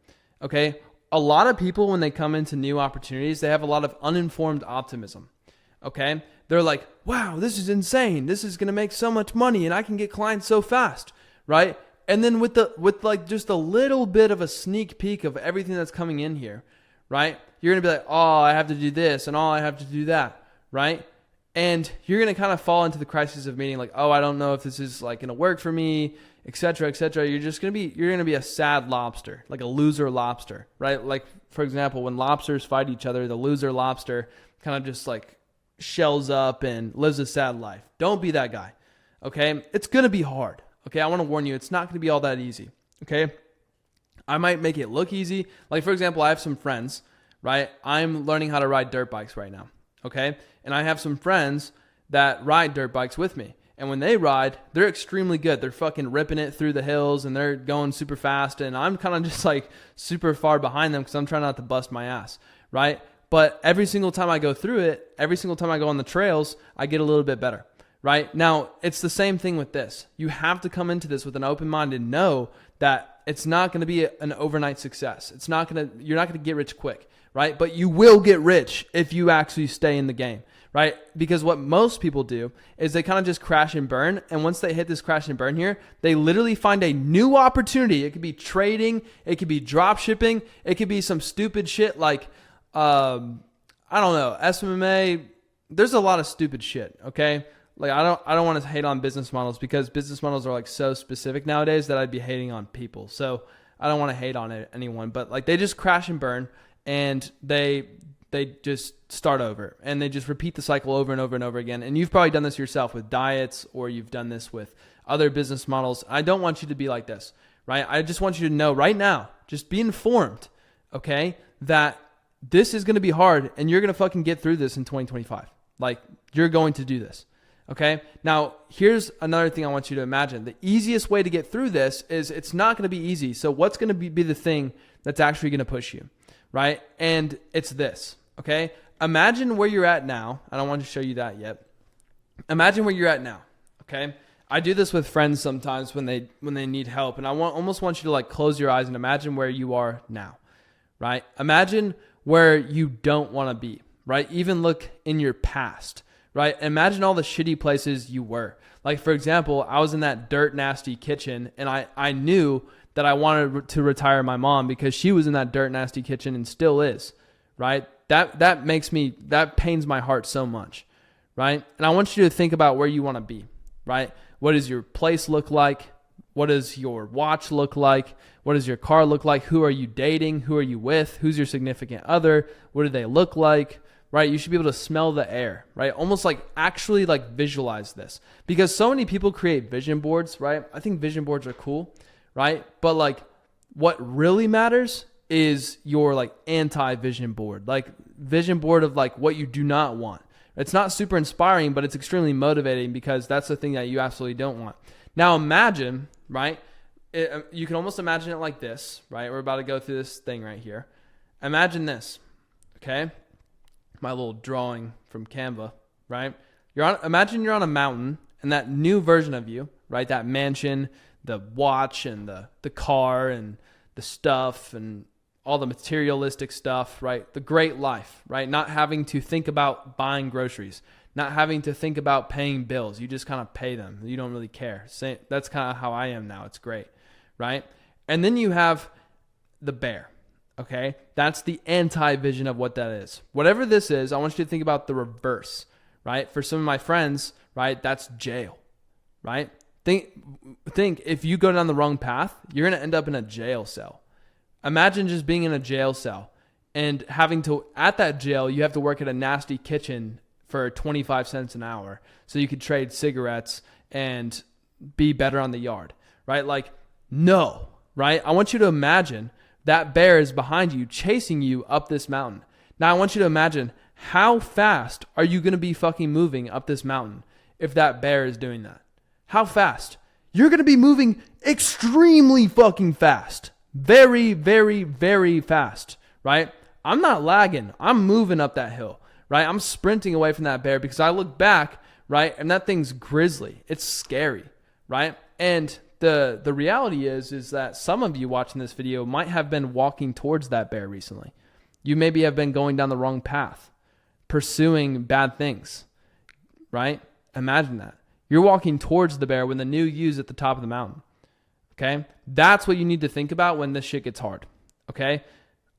okay? A lot of people, when they come into new opportunities, they have a lot of uninformed optimism, okay? They're like, wow, this is insane. This is going to make so much money and I can get clients so fast, right? And then with like just a little bit of a sneak peek of everything that's coming in here, right? You're going to be like, oh, I have to do this and oh, I have to do that, right? And you're going to kind of fall into the crisis of meaning like, oh, I don't know if this is like going to work for me, et cetera, et cetera. You're going to be a sad lobster, like a loser lobster, right? Like, for example, when lobsters fight each other, the loser lobster kind of just like shells up and lives a sad life. Don't be that guy, okay? It's going to be hard, okay? I want to warn you, it's not going to be all that easy, okay? I might make it look easy. Like, for example, I have some friends, right? I'm learning how to ride dirt bikes right now, okay? And I have some friends that ride dirt bikes with me. And when they ride, they're extremely good. They're fucking ripping it through the hills and they're going super fast. And I'm kind of just like super far behind them because I'm trying not to bust my ass, right? But every single time I go through it, every single time I go on the trails, I get a little bit better, right? Now, it's the same thing with this. You have to come into this with an open mind and know that it's not going to be an overnight success. You're not going to get rich quick, right? But you will get rich if you actually stay in the game, right? Because what most people do is they kind of just crash and burn. And once they hit this crash and burn here, they literally find a new opportunity. It could be trading. It could be drop shipping. It could be some stupid shit like, I don't know, SMMA. There's a lot of stupid shit, okay? Like I don't want to hate on business models because business models are like so specific nowadays that I'd be hating on people. So I don't want to hate on anyone, but like they just crash and burn and they just start over and they just repeat the cycle over and over and over again. And you've probably done this yourself with diets or you've done this with other business models. I don't want you to be like this, right? I just want you to know right now, just be informed, okay, that this is going to be hard and you're going to fucking get through this in 2025. Like you're going to do this. Okay. Now here's another thing I want you to imagine. The easiest way to get through this is it's not going to be easy. So what's going to be the thing that's actually going to push you, right? And it's this, okay? Imagine where you're at now. I don't want to show you that yet. Imagine where you're at now. Okay. I do this with friends sometimes when they need help. And I almost want you to like close your eyes and imagine where you are now, right? Imagine where you don't want to be, right? Even look in your past. Right? Imagine all the shitty places you were. Like, for example, I was in that dirt nasty kitchen and I knew that I wanted to retire my mom because she was in that dirt nasty kitchen and still is, right? That pains my heart so much, right? And I want you to think about where you want to be, right? What does your place look like? What does your watch look like? What does your car look like? Who are you dating? Who are you with? Who's your significant other? What do they look like? Right? You should be able to smell the air, right? Almost like actually like visualize this because so many people create vision boards, right? I think vision boards are cool, right? But like what really matters is your like anti-vision board, like vision board of like what you do not want. It's not super inspiring, but it's extremely motivating because that's the thing that you absolutely don't want. Now imagine, right? You can almost imagine it like this, right? We're about to go through this thing right here. Imagine this, okay? My little drawing from Canva, right? Imagine you're on a mountain and that new version of you, right? That mansion, the watch and the car and the stuff and all the materialistic stuff, right? The great life, right? Not having to think about buying groceries, not having to think about paying bills. You just kind of pay them. You don't really care. That's kind of how I am now. It's great, right? And then you have the bear. Okay, that's the anti-vision of what that is. Whatever this is, I want you to think about the reverse, right? For some of my friends, right, that's jail, right? Think if you go down the wrong path, you're going to end up in a jail cell. Imagine just being in a jail cell and having to, at that jail, you have to work at a nasty kitchen for 25 cents an hour so you could trade cigarettes and be better on the yard, right? Like, no, right? I want you to imagine that bear is behind you, chasing you up this mountain. Now I want you to imagine, how fast are you going to be fucking moving up this mountain if that bear is doing that? How fast? You're going to be moving extremely fucking fast. Very, very, very fast, right? I'm not lagging. I'm moving up that hill, right? I'm sprinting away from that bear because I look back, right? And that thing's grizzly. It's scary, right? And the reality is that some of you watching this video might have been walking towards that bear recently. You maybe have been going down the wrong path, pursuing bad things, right? Imagine that. You're walking towards the bear when the new you's at the top of the mountain, okay? That's what you need to think about when this shit gets hard, okay?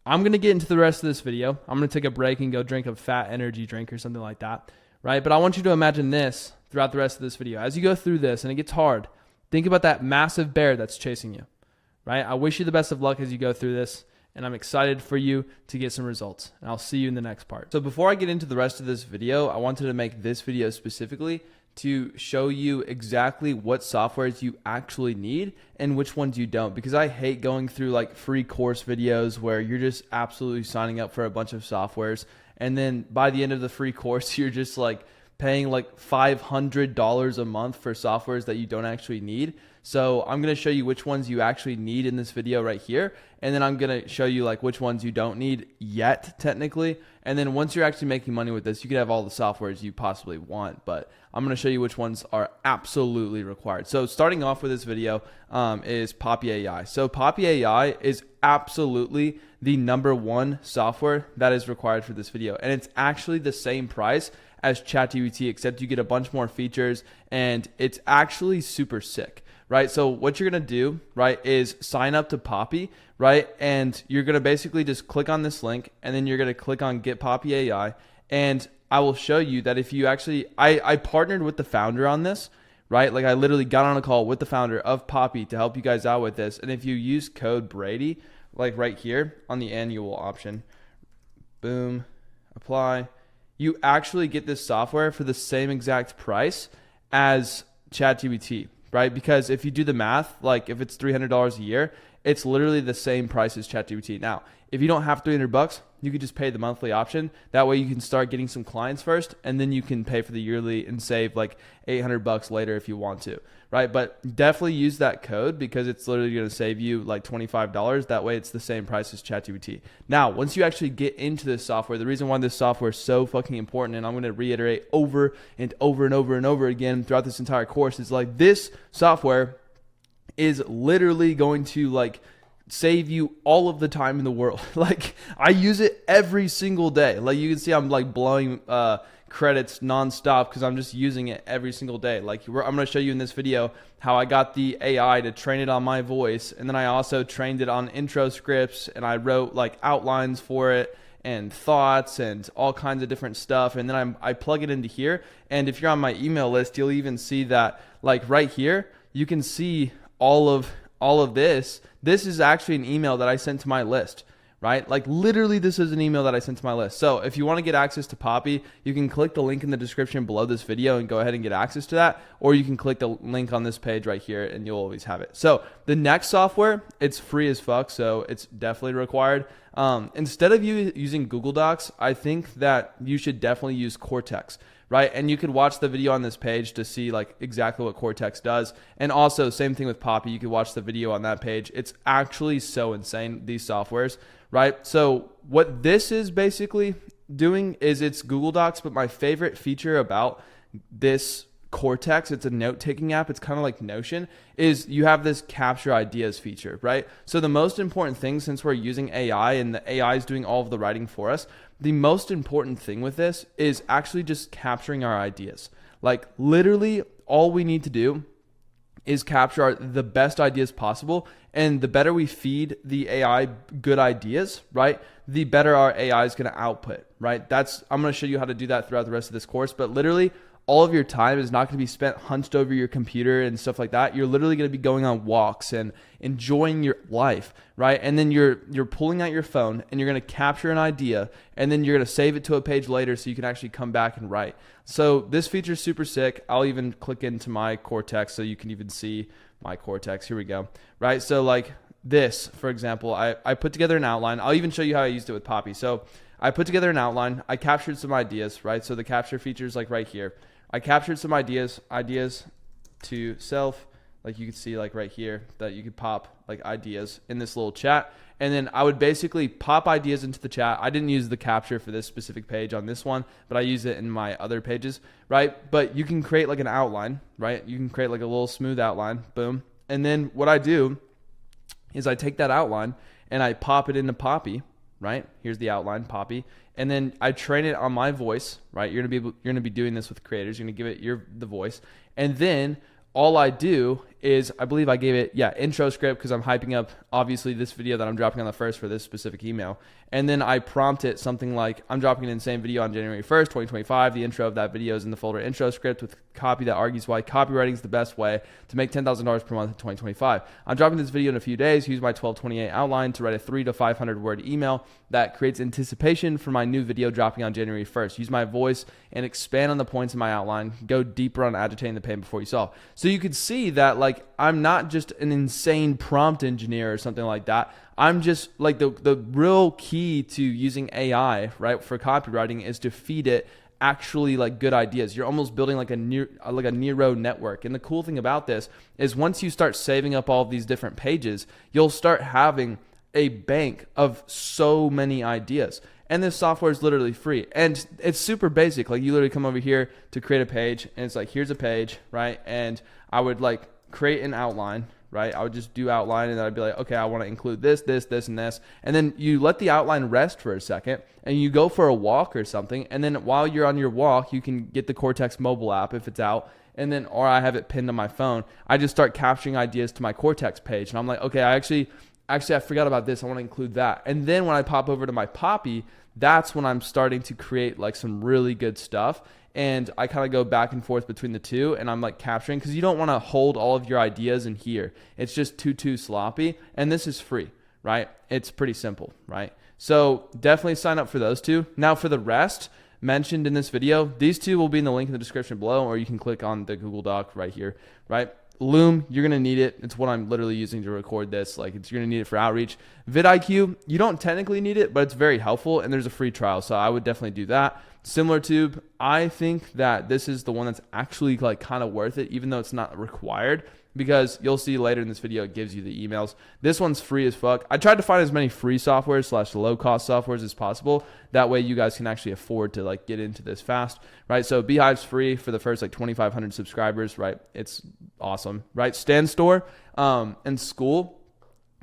I'm going to get into the rest of this video. I'm going to take a break and go drink a fat energy drink or something like that, right? But I want you to imagine this throughout the rest of this video. As you go through this and it gets hard, think about that massive bear that's chasing you, right? I wish you the best of luck as you go through this, and I'm excited for you to get some results. And I'll see you in the next part. So before I get into the rest of this video, I wanted to make this video specifically to show you exactly what softwares you actually need and which ones you don't, because I hate going through like free course videos where you're just absolutely signing up for a bunch of softwares, and then by the end of the free course you're just like paying like $500 a month for softwares that you don't actually need. So I'm going to show you which ones you actually need in this video right here. And then I'm going to show you like which ones you don't need yet technically. And then once you're actually making money with this, you can have all the softwares you possibly want, but I'm going to show you which ones are absolutely required. So starting off with this video is Poppy AI. So Poppy AI is absolutely the #1 software that is required for this video. And it's actually the same price as ChatGPT, except you get a bunch more features and it's actually super sick, right? So what you're going to do, right, is sign up to Poppy, right? And you're going to basically just click on this link, and then you're going to click on Get Poppy AI. And I will show you that if you actually, I partnered with the founder on this, right? Like I literally got on a call with the founder of Poppy to help you guys out with this. And if you use code Brady, like right here on the annual option, boom, apply, you actually get this software for the same exact price as ChatGPT, right? Because if you do the math, like if it's $300 a year, it's literally the same price as ChatGPT. Now, if you don't have $300, you could just pay the monthly option. That way you can start getting some clients first, and then you can pay for the yearly and save like $800 later if you want to, right? But definitely use that code because it's literally going to save you like $25. That way it's the same price as ChatGPT. Now, once you actually get into this software, the reason why this software is so fucking important, and I'm going to reiterate over and over and over and over again throughout this entire course, is like this software is literally going to like save you all of the time in the world. Like I use it every single day. Like you can see I'm like blowing credits nonstop because I'm just using it every single day. Like I'm going to show you in this video how I got the AI to train it on my voice, and then I also trained it on intro scripts, and I wrote like outlines for it and thoughts and all kinds of different stuff. And then I plug it into here, and if you're on my email list, you'll even see that like right here you can see all of this. This is actually an email that I sent to my list, right? Like literally this is an email that I sent to my list. So if you want to get access to Poppy, you can click the link in the description below this video and go ahead and get access to that. Or you can click the link on this page right here and you'll always have it. So the next software, it's free as fuck. So it's definitely required. Instead of you using Google Docs, I think that you should definitely use Cortex, right? And you could watch the video on this page to see like exactly what Cortex does. And also same thing with Poppy. You could watch the video on that page. It's actually so insane, these softwares, right? So what this is basically doing is it's Google Docs, but my favorite feature about this Cortex, it's a note-taking app, it's kind of like Notion, is you have this capture ideas feature, right? So the most important thing, since we're using AI and the AI is doing all of the writing for us, the most important thing with this is actually just capturing our ideas. Like literally all we need to do is capture the best ideas possible. And the better we feed the AI good ideas, right, the better our AI is going to output, right? I'm going to show you how to do that throughout the rest of this course. But literally all of your time is not going to be spent hunched over your computer and stuff like that. You're literally going to be going on walks and enjoying your life, right? And then you're pulling out your phone and you're going to capture an idea, and then you're going to save it to a page later so you can actually come back and write. So this feature is super sick. I'll even click into my Cortex so you can even see my Cortex. Here we go, right? So like this, for example, I put together an outline. I'll even show you how I used it with Poppy. So I put together an outline. I captured some ideas, right? So the capture feature is like right here. I captured some ideas to self, like you can see like right here that you could pop like ideas in this little chat. And then I would basically pop ideas into the chat. I didn't use the capture for this specific page on this one, but I use it in my other pages, right? But you can create like an outline, right? You can create like a little smooth outline, boom. And then what I do is I take that outline and I pop it into Poppy, right? Here's the outline, Poppy. And then I train it on my voice, right? You're gonna be doing this with creators. You're gonna give it the voice. And then all I do is, I believe I gave it, intro script, because I'm hyping up, obviously, this video that I'm dropping on the 1st for this specific email. And then I prompt it something like, I'm dropping an insane video on January 1st, 2025. The intro of that video is in the folder intro script with copy that argues why copywriting is the best way to make $10,000 per month in 2025. I'm dropping this video in a few days. Use my 1228 outline to write a 300 to 500 word email that creates anticipation for my new video dropping on January 1st. Use my voice and expand on the points in my outline. Go deeper on agitating the pain before you solve. So you could see that like I'm not just an insane prompt engineer or something like that. I'm just like the real key to using AI, right, for copywriting is to feed it actually like good ideas. You're almost building like a neural network. And the cool thing about this is once you start saving up all of these different pages, you'll start having a bank of so many ideas. And this software is literally free. And it's super basic. Like you literally come over here to create a page and it's like, here's a page, right? And I would like create an outline, right? I would just do outline and then I'd be like, okay, I want to include this, and this. And then you let the outline rest for a second and you go for a walk or something. And then while you're on your walk, you can get the Cortex mobile app if it's out. And then, or I have it pinned on my phone. I just start capturing ideas to my Cortex page. And I'm like, okay, actually, I forgot about this. I want to include that. And then when I pop over to my Poppy, that's when I'm starting to create like some really good stuff. And I kind of go back and forth between the two and I'm like capturing, because you don't want to hold all of your ideas in here. It's just too sloppy. And this is free, right? It's pretty simple, right? So definitely sign up for those two. Now for the rest mentioned in this video, these two will be in the link in the description below, or you can click on the Google Doc right here, right? Loom, you're going to need it. It's what I'm literally using to record this. Like you're going to need it for outreach. vidIQ, you don't technically need it, but it's very helpful and there's a free trial. So I would definitely do that. SimilarTube, I think that this is the one that's actually like kind of worth it, even though it's not required, because you'll see later in this video, it gives you the emails. This one's free as fuck. I tried to find as many free softwares / low cost softwares as possible. That way you guys can actually afford to like get into this fast, right? So Beehive's free for the first like 2,500 subscribers, right? It's awesome, right? StanStore and School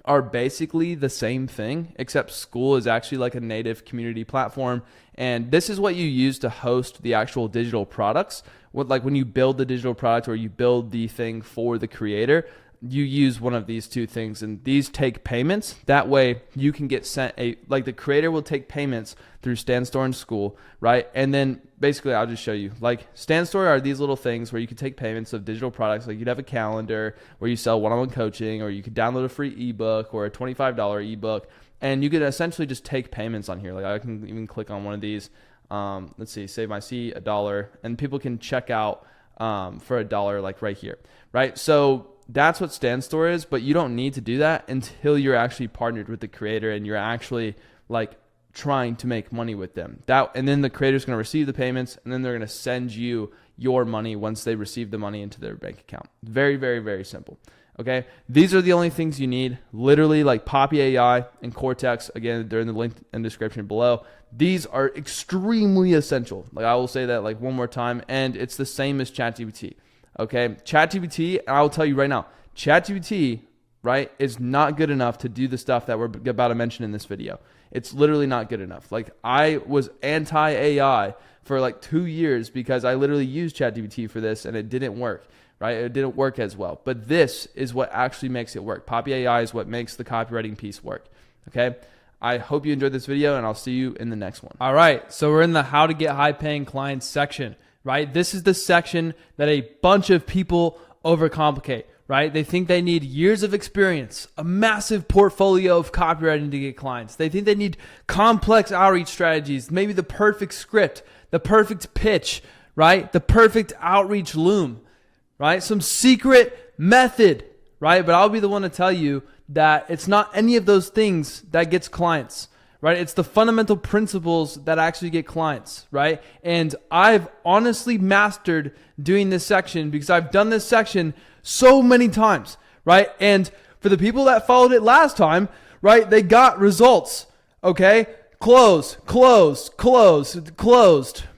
are basically the same thing, except School is actually like a native community platform. And this is what you use to host the actual digital products. Like when you build the digital product or you build the thing for the creator, you use one of these two things, and these take payments. That way you can get sent like the creator will take payments through StanStore and School, right? And then basically I'll just show you, like StanStore are these little things where you can take payments of digital products. Like you'd have a calendar where you sell one-on-one coaching, or you could download a free ebook or a $25 ebook, and you could essentially just take payments on here. Like I can even click on one of these. Let's see, save my seat, $1, and people can check out for $1 like right here, right? So that's what StanStore is, but you don't need to do that until you're actually partnered with the creator and you're actually like trying to make money with them. And then the creator's going to receive the payments, and then they're going to send you your money once they receive the money into their bank account. Very, very, very simple. Okay, these are the only things you need. Literally, like Poppy AI and Cortex. Again, they're in the link and description below. These are extremely essential. Like I will say that like one more time, and it's the same as ChatGPT. Okay, ChatGPT, I will tell you right now, ChatGPT, right, is not good enough to do the stuff that we're about to mention in this video. It's literally not good enough. Like I was anti-AI for like 2 years because I literally used ChatGPT for this and it didn't work, right? It didn't work as well. But this is what actually makes it work. Poppy AI is what makes the copywriting piece work, okay? I hope you enjoyed this video, and I'll see you in the next one. All right, so we're in the how to get high paying clients section. right? This is the section that a bunch of people overcomplicate, right? They think they need years of experience, a massive portfolio of copywriting to get clients. They think they need complex outreach strategies, maybe the perfect script, the perfect pitch, right? The perfect outreach loom, right? Some secret method, right? But I'll be the one to tell you that it's not any of those things that gets clients, right? It's the fundamental principles that actually get clients, right? And I've honestly mastered doing this section because I've done this section so many times, right? And for the people that followed it last time, right, they got results, okay? Closed,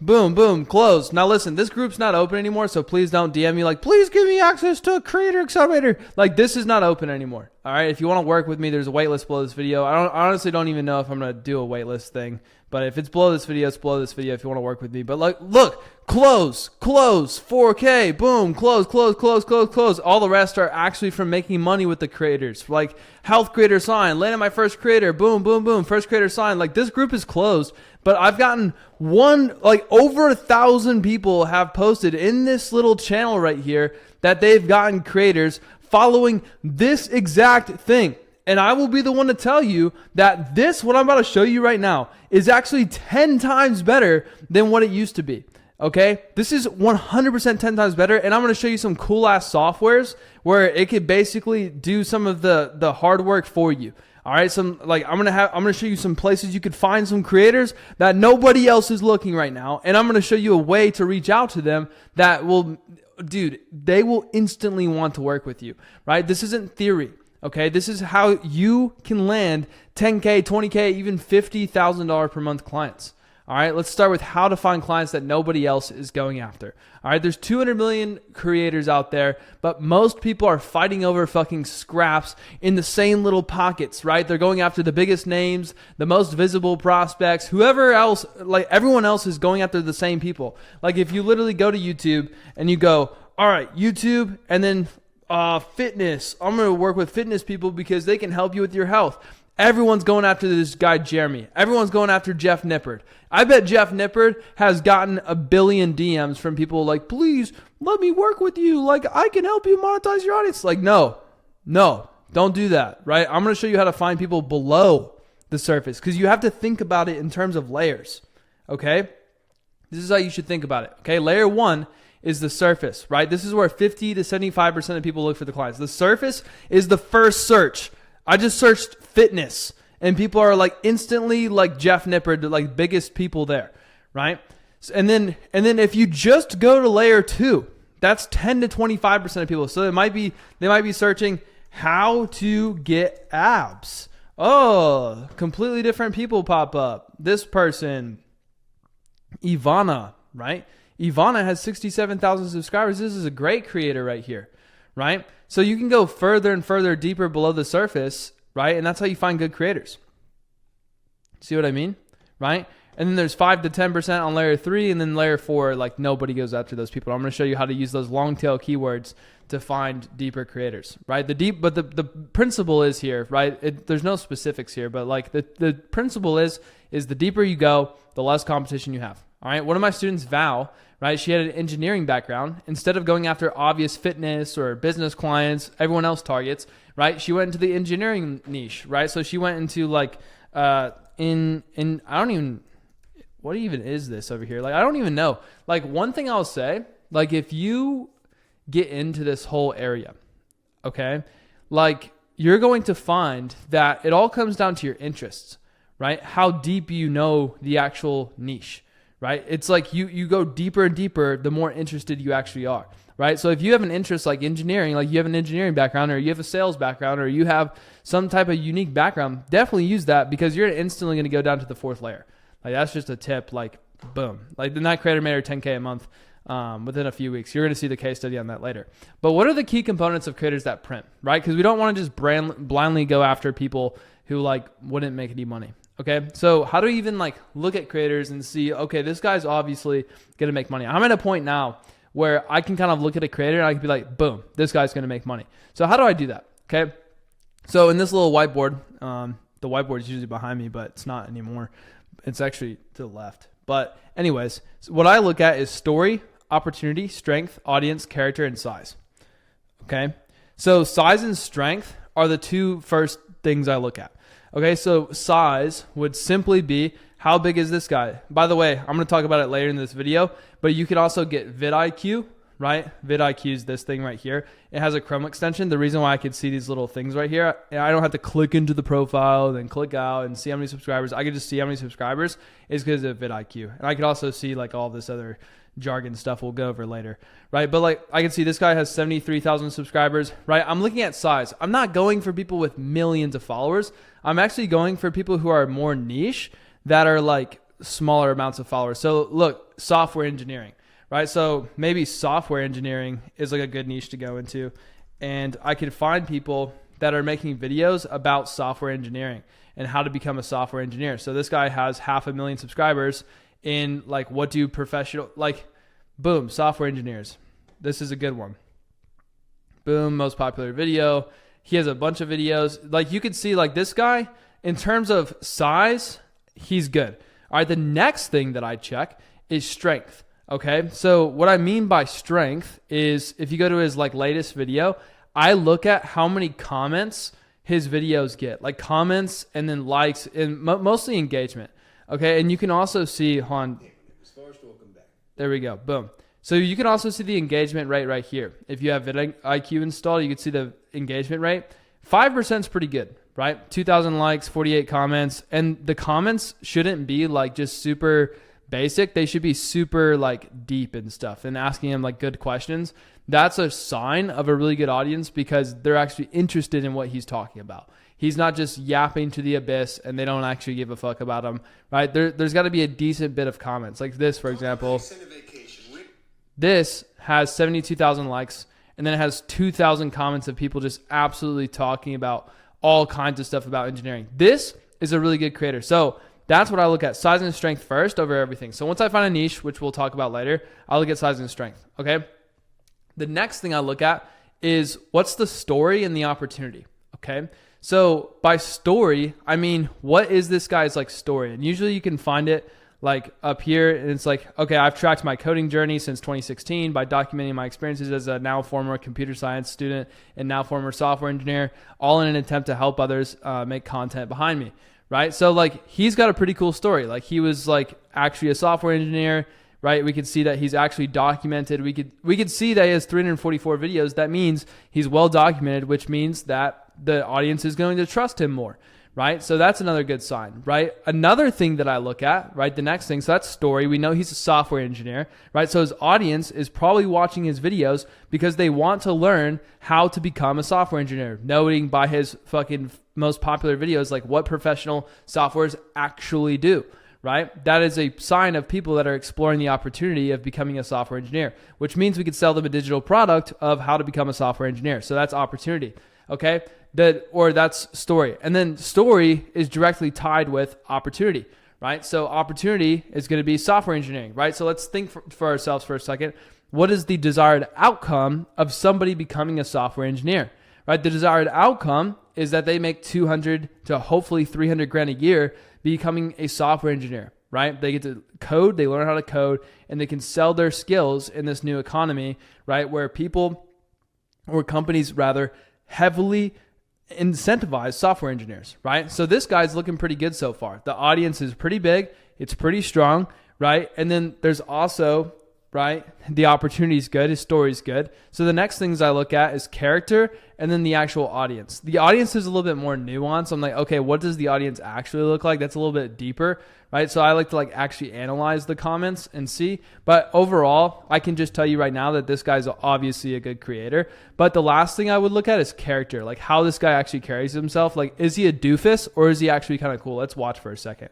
boom, boom, closed. Now listen, this group's not open anymore, so please don't DM me like, please give me access to a creator accelerator. Like, this is not open anymore, all right? If you want to work with me, there's a waitlist below this video. I honestly don't even know if I'm going to do a waitlist thing, but if it's below this video, it's below this video if you want to work with me. But like, look, close, 4K, boom, close. All the rest are actually from making money with the creators. Like health creator sign, landed my first creator, boom, first creator sign. Like this group is closed, but I've gotten over 1,000 people have posted in this little channel right here that they've gotten creators following this exact thing. And I will be the one to tell you that this, what I'm about to show you right now, is actually 10 times better than what it used to be. Okay? This is 100% 10 times better. And I'm going to show you some cool ass softwares where it could basically do some of the hard work for you. All right? I'm going to show you some places you could find some creators that nobody else is looking right now. And I'm going to show you a way to reach out to them that will, dude, they will instantly want to work with you, right? This isn't theory. Okay, this is how you can land 10K, 20K, even $50,000 per month clients. All right, let's start with how to find clients that nobody else is going after. All right, there's 200 million creators out there, but most people are fighting over fucking scraps in the same little pockets, right? They're going after the biggest names, the most visible prospects, whoever else, like everyone else is going after the same people. Like if you literally go to YouTube and you go, all right, YouTube, and then fitness. I'm going to work with fitness people because they can help you with your health. Everyone's going after this guy, Jeremy. Everyone's going after Jeff Nippard. I bet Jeff Nippard has gotten a billion DMs from people like, please let me work with you. Like I can help you monetize your audience. Like, no, don't do that. Right. I'm going to show you how to find people below the surface because you have to think about it in terms of layers. Okay. This is how you should think about it. Okay. Layer 1 is the surface, right? This is where 50 to 75% of people look for the clients. The surface is the first search. I just searched fitness and people are like instantly like Jeff Nippard, like biggest people there, right? And then if you just go to layer 2, that's 10 to 25% of people. So they might be searching how to get abs. Oh, completely different people pop up. This person, Ivana, right? Ivana has 67,000 subscribers. This is a great creator right here, right? So you can go further and further deeper below the surface, right? And that's how you find good creators. See what I mean? Right? And then there's 5 to 10% on layer 3, and then layer 4, like nobody goes after those people. I'm going to show you how to use those long tail keywords to find deeper creators, right? But the principle is here, right? There's no specifics here, but like the principle is the deeper you go, the less competition you have. All right. One of my students, Val, right? She had an engineering background. Instead of going after obvious fitness or business clients, everyone else targets, right? She went into the engineering niche, right? So she went into like, I don't even, what even is this over here? Like, I don't even know. Like one thing I'll say, like if you get into this whole area, okay, like you're going to find that it all comes down to your interests, right? How deep you know the actual niche. Right? It's like you go deeper and deeper the more interested you actually are, right? So if you have an interest like engineering, like you have an engineering background or you have a sales background or you have some type of unique background, definitely use that because you're instantly going to go down to the 4th layer. Like that's just a tip, like boom. Like the night creator made her 10K a month within a few weeks. You're going to see the case study on that later. But what are the key components of creators that print, right? Because we don't want to just blindly go after people who like wouldn't make any money. Okay, so how do we even like look at creators and see, okay, this guy's obviously going to make money. I'm at a point now where I can kind of look at a creator and I can be like, boom, this guy's going to make money. So how do I do that? Okay, so in this little whiteboard, the whiteboard is usually behind me, but it's not anymore. It's actually to the left. But anyways, so what I look at is story. opportunity, strength, audience, character, and size. Okay. So size and strength are the two first things I look at. Okay. So size would simply be, how big is this guy? By the way, I'm going to talk about it later in this video, but you could also get vidIQ, right? vidIQ is this thing right here. It has a Chrome extension. The reason why I could see these little things right here, I don't have to click into the profile, then click out and see how many subscribers. I could just see how many subscribers is because of vidIQ. And I could also see like all this other jargon stuff we'll go over later, right? But like I can see this guy has 73,000 subscribers, right? I'm looking at size. I'm not going for people with millions of followers. I'm actually going for people who are more niche that are like smaller amounts of followers. So look, software engineering, right? So maybe software engineering is like a good niche to go into. And I could find people that are making videos about software engineering and how to become a software engineer. So this guy has 500,000 subscribers in like, what do professional, like boom, software engineers. This is a good one. Boom, most popular video. He has a bunch of videos. Like you could see like this guy in terms of size, he's good. All right. The next thing that I check is strength. Okay. So what I mean by strength is if you go to his like latest video, I look at how many comments his videos get, like comments and then likes and mostly engagement. Okay. And you can also see there we go. Boom. So you can also see the engagement rate right here. If you have vidIQ installed, you can see the engagement rate. 5% is pretty good, right? 2,000 likes, 48 comments. And the comments shouldn't be like just super basic. They should be super like deep and stuff and asking him like good questions. That's a sign of a really good audience because they're actually interested in what he's talking about. He's not just yapping to the abyss and they don't actually give a fuck about him, right? There's got to be a decent bit of comments. Like this, for example. This has 72,000 likes and then it has 2,000 comments of people just absolutely talking about all kinds of stuff about engineering. This is a really good creator. So that's what I look at, size and strength first over everything. So once I find a niche, which we'll talk about later, I'll look at size and strength, okay? The next thing I look at is what's the story and the opportunity, okay? So by story, I mean, what is this guy's like story? And usually you can find it like up here and it's like, okay, I've tracked my coding journey since 2016 by documenting my experiences as a now former computer science student and now former software engineer, all in an attempt to help others make content behind me, right? So like he's got a pretty cool story. Like he was like actually a software engineer, right? We could see that he's actually documented. We could see that he has 344 videos. That means he's well documented, which means that the audience is going to trust him more, right? So that's another good sign, right? Another thing that I look at, right? The next thing, so that's story. We know he's a software engineer, right? So his audience is probably watching his videos because they want to learn how to become a software engineer, noting by his fucking most popular videos, like what professional softwares actually do, right? That is a sign of people that are exploring the opportunity of becoming a software engineer, which means we could sell them a digital product of how to become a software engineer. So that's opportunity, okay? That's story. And then story is directly tied with opportunity, right? So opportunity is going to be software engineering, right? So let's think for ourselves for a second. What is the desired outcome of somebody becoming a software engineer, right? The desired outcome is that they make 200 to hopefully 300 grand a year becoming a software engineer, right? They get to code, they learn how to code, and they can sell their skills in this new economy, right? Where people or companies rather heavily incentivize software engineers, right? So this guy's looking pretty good so far. The audience is pretty big. It's pretty strong, right? And then there's also, right, the opportunity is good. His story is good. So the next things I look at is character and then the actual audience. The audience is a little bit more nuanced. I'm like, okay, what does the audience actually look like? That's a little bit deeper, right? So I like to like actually analyze the comments and see. But overall, I can just tell you right now that this guy's obviously a good creator. But the last thing I would look at is character, like how this guy actually carries himself. Like, is he a doofus or is he actually kind of cool? Let's watch for a second.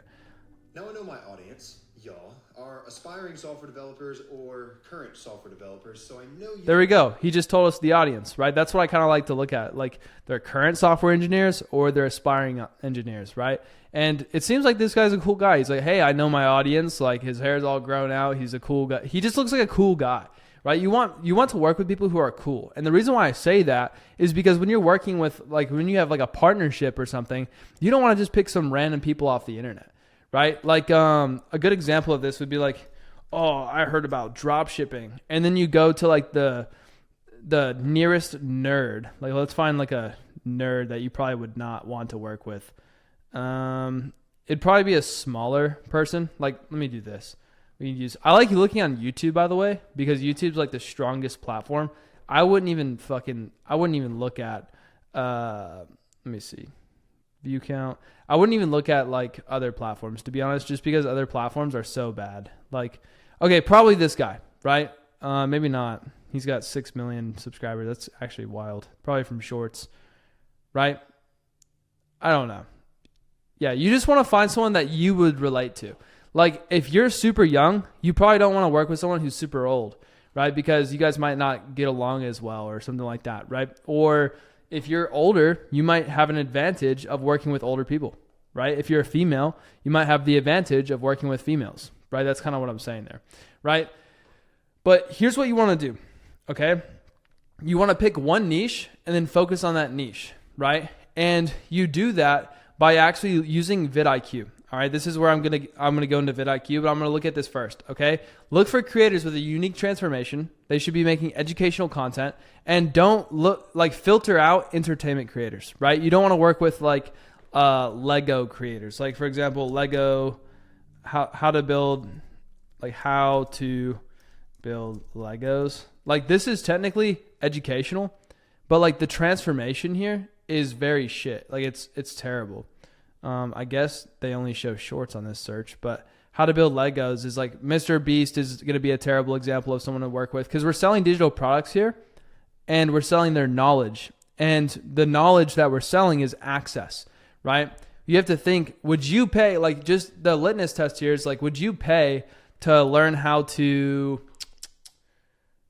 Now I know my audience, y'all, are aspiring software developers or current software developers, so I know you... There we go. He just told us the audience, right? That's what I kind of like to look at. Like, they're current software engineers or they're aspiring engineers, right? And it seems like this guy's a cool guy. He's like, hey, I know my audience. Like, his hair's all grown out. He's a cool guy. He just looks like a cool guy, right? You want to work with people who are cool. And the reason why I say that is because when you're working with, like, when you have like a partnership or something, you don't want to just pick some random people off the internet, right? Like, a good example of this would be like, oh, I heard about drop shipping. And then you go to like the nearest nerd. Like, let's find like a nerd that you probably would not want to work with. It'd probably be a smaller person. Like, let me do this. I like looking on YouTube, by the way, because YouTube's like the strongest platform. I wouldn't even look at, let me see, view count. I wouldn't even look at like other platforms, to be honest, just because other platforms are so bad. Like, okay, probably this guy, right? Maybe not. He's got 6 million subscribers. That's actually wild. Probably from shorts, right? I don't know. Yeah, you just want to find someone that you would relate to. Like, if you're super young, you probably don't want to work with someone who's super old, right? Because you guys might not get along as well or something like that, right? Or if you're older, you might have an advantage of working with older people, right? If you're a female, you might have the advantage of working with females, right? That's kind of what I'm saying there, right? But here's what you want to do, okay? You want to pick one niche and then focus on that niche, right? And you do that by actually using vidIQ. All right, this is where I'm gonna go into vidIQ, but I'm gonna look at this first. Okay, look for creators with a unique transformation. They should be making educational content, and don't filter out entertainment creators. Right? You don't want to work with like Lego creators. Like, for example, Lego, how to build Legos. Like, this is technically educational, but like the transformation here is very shit. Like, it's terrible. I guess they only show shorts on this search, but how to build Legos is like Mr. Beast is going to be a terrible example of someone to work with, because we're selling digital products here and we're selling their knowledge, and the knowledge that we're selling is access, right? You have to think, would you pay, like, just the litmus test here is like, would you pay to learn how to,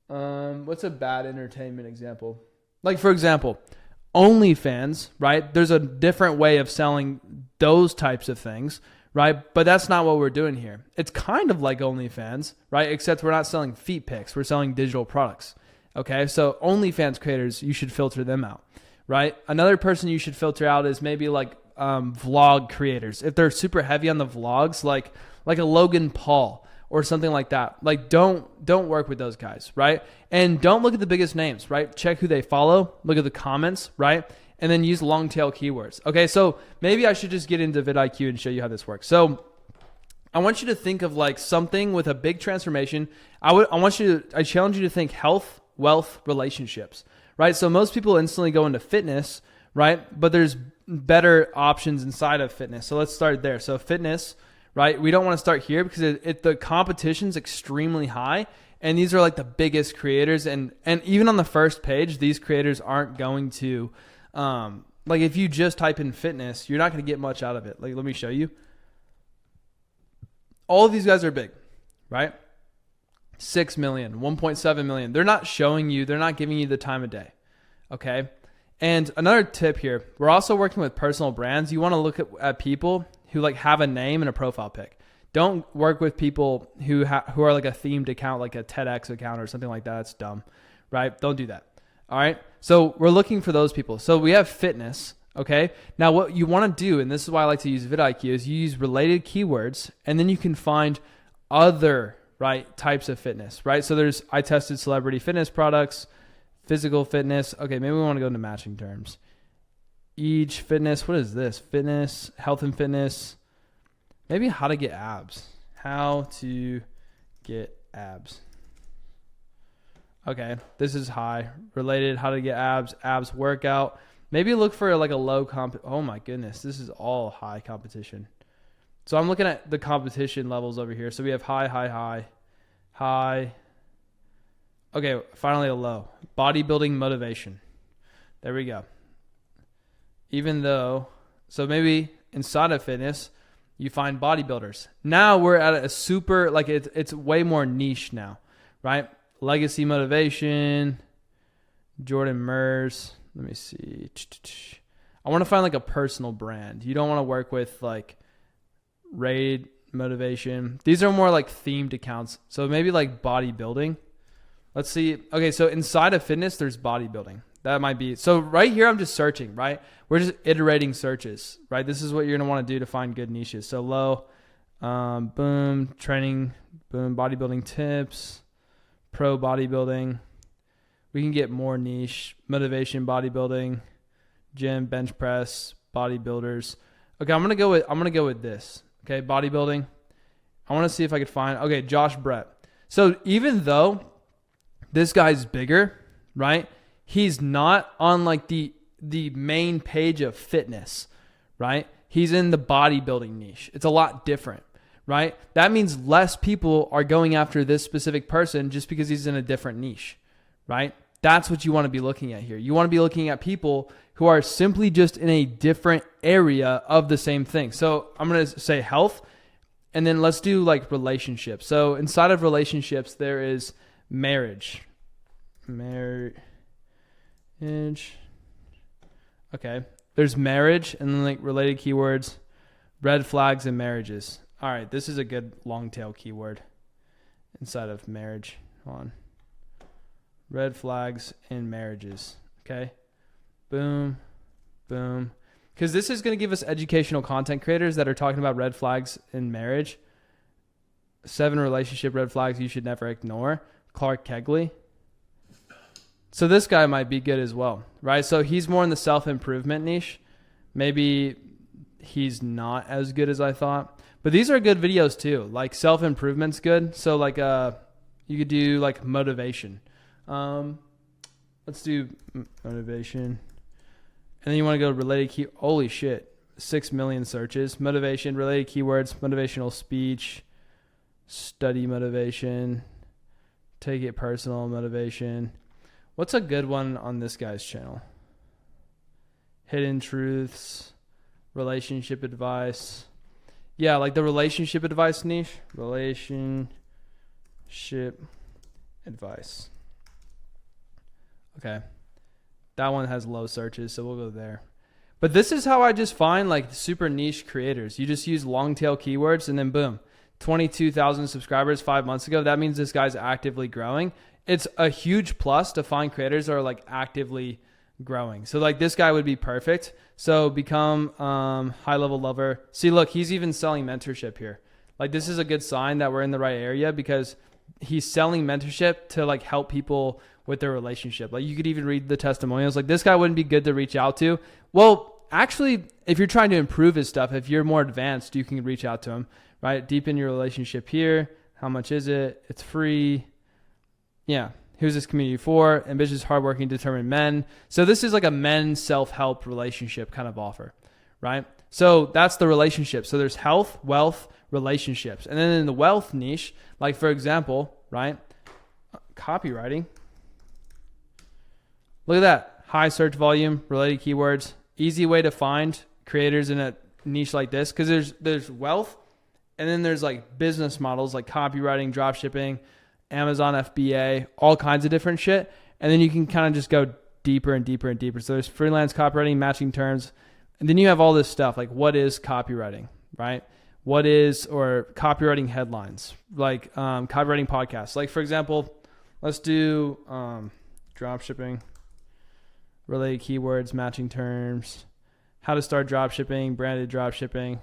what's a bad entertainment example? Like, for example, OnlyFans, right? There's a different way of selling those types of things, right? But that's not what we're doing here. It's kind of like OnlyFans, right? Except we're not selling feet pics. We're selling digital products. Okay. So OnlyFans creators, you should filter them out, right? Another person you should filter out is maybe like vlog creators. If they're super heavy on the vlogs, like a Logan Paul or something like that. Like, don't work with those guys, right? And don't look at the biggest names, right? Check who they follow, look at the comments, right? And then use long tail keywords. Okay, so maybe I should just get into vidIQ and show you how this works. So I want you to think of like something with a big transformation. I challenge you to think health, wealth, relationships, right? So most people instantly go into fitness, right? But there's better options inside of fitness. So let's start there. So fitness, right? We don't want to start here because the competition's extremely high, and these are like the biggest creators, and even on the first page, these creators aren't going to, like, if you just type in fitness, you're not going to get much out of it. Like, let me show you. All of these guys are big, right? 6 million, 1.7 million. They're not showing you, they're not giving you the time of day. Okay. And another tip here, we're also working with personal brands. You want to look at people who like have a name and a profile pic. Don't work with people who are like a themed account, like a TEDx account or something like that. That's dumb, right? Don't do that. All right. So we're looking for those people. So we have fitness. Okay. Now what you want to do, and this is why I like to use vidIQ, is you use related keywords, and then you can find other, right, types of fitness, right? So I tested celebrity fitness products, physical fitness. Okay. Maybe we want to go into matching terms. Each fitness, what is this? Fitness, health and fitness. Maybe how to get abs. How to get abs. Okay, this is high. Related, how to get abs workout. Maybe look for like a low oh my goodness, this is all high competition. So I'm looking at the competition levels over here. So we have high. Okay, finally a low. Bodybuilding motivation. There we go. So maybe inside of fitness, you find bodybuilders. Now we're at a super, like it's way more niche now, right? Legacy motivation, Jordan Murs. Let me see. I want to find like a personal brand. You don't want to work with like Raid motivation. These are more like themed accounts. So maybe like bodybuilding. Let's see. Okay, so inside of fitness, there's bodybuilding. That might be. So right here, I'm just searching, right? We're just iterating searches, right? This is what you're going to want to do to find good niches. So low, Boom, training, boom, bodybuilding tips, pro bodybuilding. We can get more niche, motivation, bodybuilding, gym, bench press, bodybuilders. Okay, I'm gonna go with this. Okay, bodybuilding. I want to see if I could find. Okay, Josh Brett. So even though this guy's bigger, right? He's not on like the main page of fitness, right? He's in the bodybuilding niche. It's a lot different, right? That means less people are going after this specific person just because he's in a different niche, right? That's what you want to be looking at here. You want to be looking at people who are simply just in a different area of the same thing. So I'm going to say health, and then let's do like relationships. So inside of relationships, there is marriage. Okay. There's marriage and then like related keywords, red flags and marriages. All right. This is a good long tail keyword inside of marriage. Hold on. Red flags and marriages. Okay. Boom. Boom. Because this is going to give us educational content creators that are talking about red flags in marriage. 7 relationship red flags you should never ignore. Clark Kegley. So this guy might be good as well, right? So he's more in the self-improvement niche. Maybe he's not as good as I thought. But these are good videos too. Like self-improvement's good. So like you could do like motivation. Let's do motivation. And then you want to go related holy shit. 6 million searches. Motivation, related keywords, motivational speech, study motivation, take it personal motivation. What's a good one on this guy's channel? Hidden truths, relationship advice. Yeah, like the relationship advice niche. Relationship advice. Okay. That one has low searches, so we'll go there. But this is how I just find like super niche creators. You just use long tail keywords and then boom, 22,000 subscribers 5 months ago. That means this guy's actively growing. It's a huge plus to find creators that are like actively growing. So like this guy would be perfect. So become high level lover. See, look, he's even selling mentorship here. Like this is a good sign that we're in the right area because he's selling mentorship to like help people with their relationship. Like you could even read the testimonials. Like this guy wouldn't be good to reach out to. Well, actually, if you're trying to improve his stuff, if you're more advanced, you can reach out to him, right? Deepen your relationship here. How much is it? It's free. Yeah. Who's this community for? Ambitious, hardworking, determined men. So this is like a men's self-help relationship kind of offer, right? So that's the relationship. So there's health, wealth, relationships. And then in the wealth niche, like for example, right? Copywriting. Look at that. High search volume, related keywords. Easy way to find creators in a niche like this because there's wealth and then there's like business models like copywriting, dropshipping, Amazon FBA, all kinds of different shit. And then you can kind of just go deeper and deeper and deeper. So there's freelance copywriting, matching terms. And then you have all this stuff like what is copywriting, right? What is, or copywriting headlines, like copywriting podcasts. Like for example, let's do dropshipping, related keywords, matching terms, how to start dropshipping, branded dropshipping.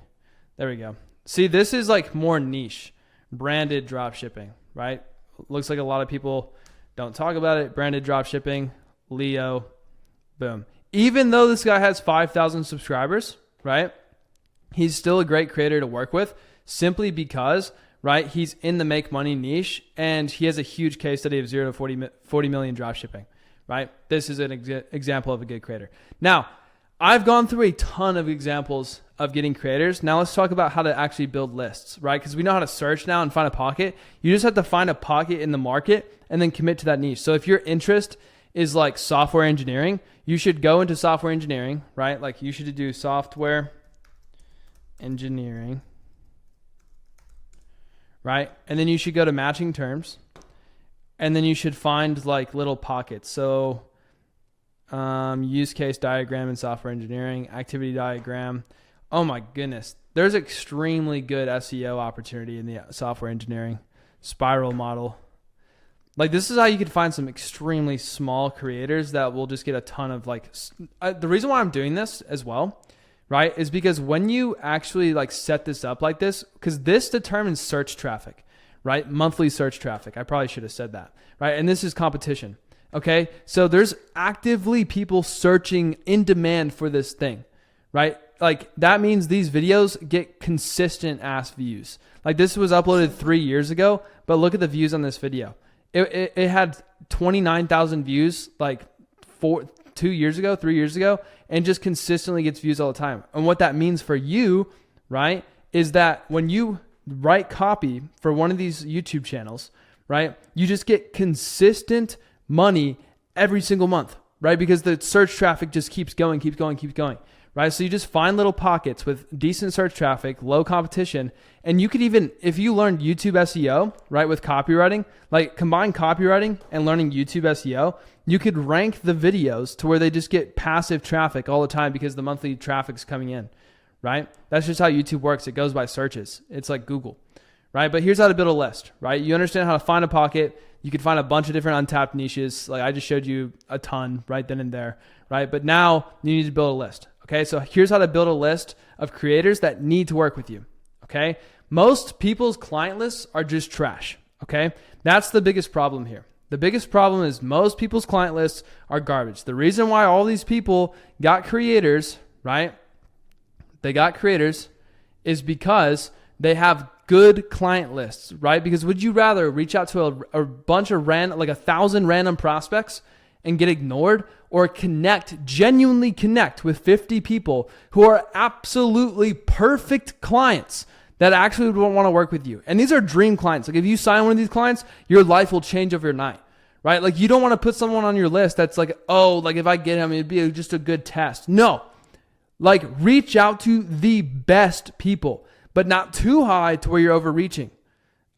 There we go. See, this is like more niche, branded dropshipping, right? Looks like a lot of people don't talk about it. Branded dropshipping, Leo, boom. Even though this guy has 5,000 subscribers, right? He's still a great creator to work with simply because, right, he's in the make money niche and he has a huge case study of 0 to 40 million dropshipping, right? This is an example of a good creator. Now, I've gone through a ton of examples of getting creators. Now let's talk about how to actually build lists, right? Because we know how to search now and find a pocket. You just have to find a pocket in the market and then commit to that niche. So if your interest is like software engineering, you should go into software engineering, right? Like you should do software engineering, right? And then you should go to matching terms and then you should find like little pockets. So use case diagram in software engineering, activity diagram. Oh my goodness. There's extremely good SEO opportunity in the software engineering spiral model. Like this is how you could find some extremely small creators that will just get a ton of like, the reason why I'm doing this as well, right, is because when you actually like set this up like this, because this determines search traffic, right? Monthly search traffic. I probably should have said that, right? And this is competition. Okay. So there's actively people searching in demand for this thing, right? Like that means these videos get consistent ass views. Like this was uploaded 3 years ago, but look at the views on this video. It had 29,000 views like 3 years ago, and just consistently gets views all the time. And what that means for you, right, is that when you write copy for one of these YouTube channels, right, you just get consistent money every single month, right? Because the search traffic just keeps going, right? So you just find little pockets with decent search traffic, low competition. And you could even, if you learned YouTube SEO, right, with copywriting, like combine copywriting and learning YouTube SEO, you could rank the videos to where they just get passive traffic all the time because the monthly traffic's coming in, right? That's just how YouTube works. It goes by searches. It's like Google, right? But here's how to build a list, right? You understand how to find a pocket. You could find a bunch of different untapped niches. Like I just showed you a ton right then and there, right? But now you need to build a list. Okay, so here's how to build a list of creators that need to work with you. Okay, most people's client lists are just trash. Okay, that's the biggest problem here. The biggest problem is most people's client lists are garbage. The reason why all these people got creators, right? They got creators is because they have good client lists, right? Because would you rather reach out to a bunch of like 1,000 random prospects and get ignored, or genuinely connect with 50 people who are absolutely perfect clients that actually would want to work with you? And these are dream clients. Like if you sign one of these clients, your life will change overnight, right? Like you don't want to put someone on your list that's like, oh, like if I get him, it'd be just a good test. No, like reach out to the best people, but not too high to where you're overreaching.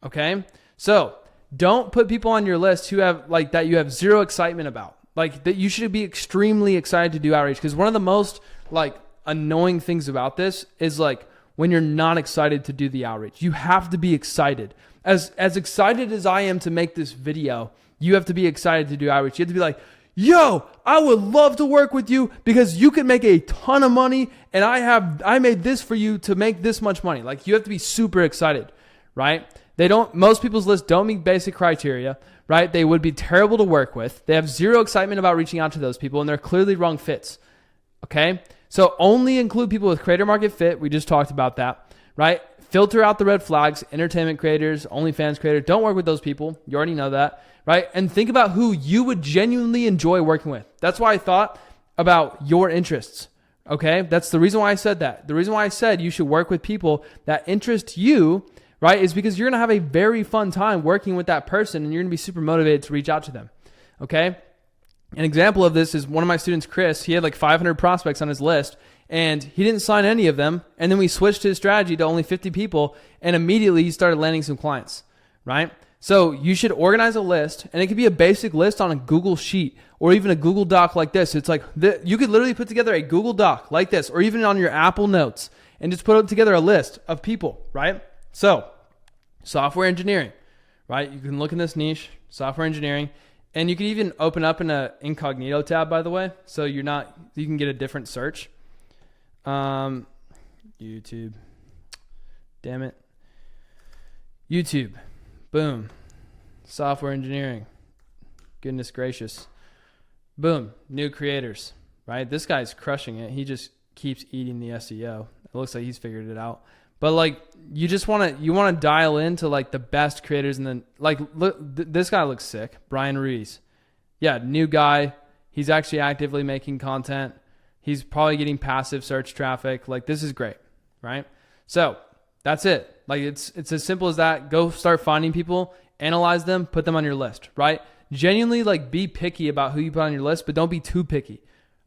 Okay. So don't put people on your list who have like that you have zero excitement about. Like that you should be extremely excited to do outreach, because one of the most like annoying things about this is like when you're not excited to do the outreach. You have to be excited. As excited as I am to make this video, you have to be excited to do outreach. You have to be like, yo, I would love to work with you because you can make a ton of money and I made this for you to make this much money. Like you have to be super excited, right? Most people's lists don't meet basic criteria, right? They would be terrible to work with. They have zero excitement about reaching out to those people, and they're clearly wrong fits. Okay? So only include people with creator market fit. We just talked about that, right? Filter out the red flags, entertainment creators, OnlyFans creators. Don't work with those people. You already know that, right? And think about who you would genuinely enjoy working with. That's why I thought about your interests. Okay? That's the reason why I said that. The reason why I said you should work with people that interest you, right, is because you're going to have a very fun time working with that person and you're going to be super motivated to reach out to them, okay? An example of this is one of my students, Chris. He had like 500 prospects on his list and he didn't sign any of them. And then we switched his strategy to only 50 people and immediately he started landing some clients, right? So you should organize a list, and it could be a basic list on a Google Sheet or even a Google Doc like this. It's like you could literally put together a Google Doc like this, or even on your Apple Notes, and just put together a list of people, right? So, software engineering, right? You can look in this niche, software engineering, and you can even open up in a incognito tab, by the way, so you can get a different search. YouTube, damn it. YouTube, boom. Software engineering, goodness gracious. Boom, new creators, right? This guy's crushing it. He just keeps eating the SEO. It looks like he's figured it out. But like you want to dial into like the best creators, and then like look, this guy looks sick. Brian Ruiz. Yeah, new guy. He's actually actively making content. He's probably getting passive search traffic. Like this is great, right? So, that's it. Like it's as simple as that. Go start finding people, analyze them, put them on your list, right? Genuinely like be picky about who you put on your list, but don't be too picky.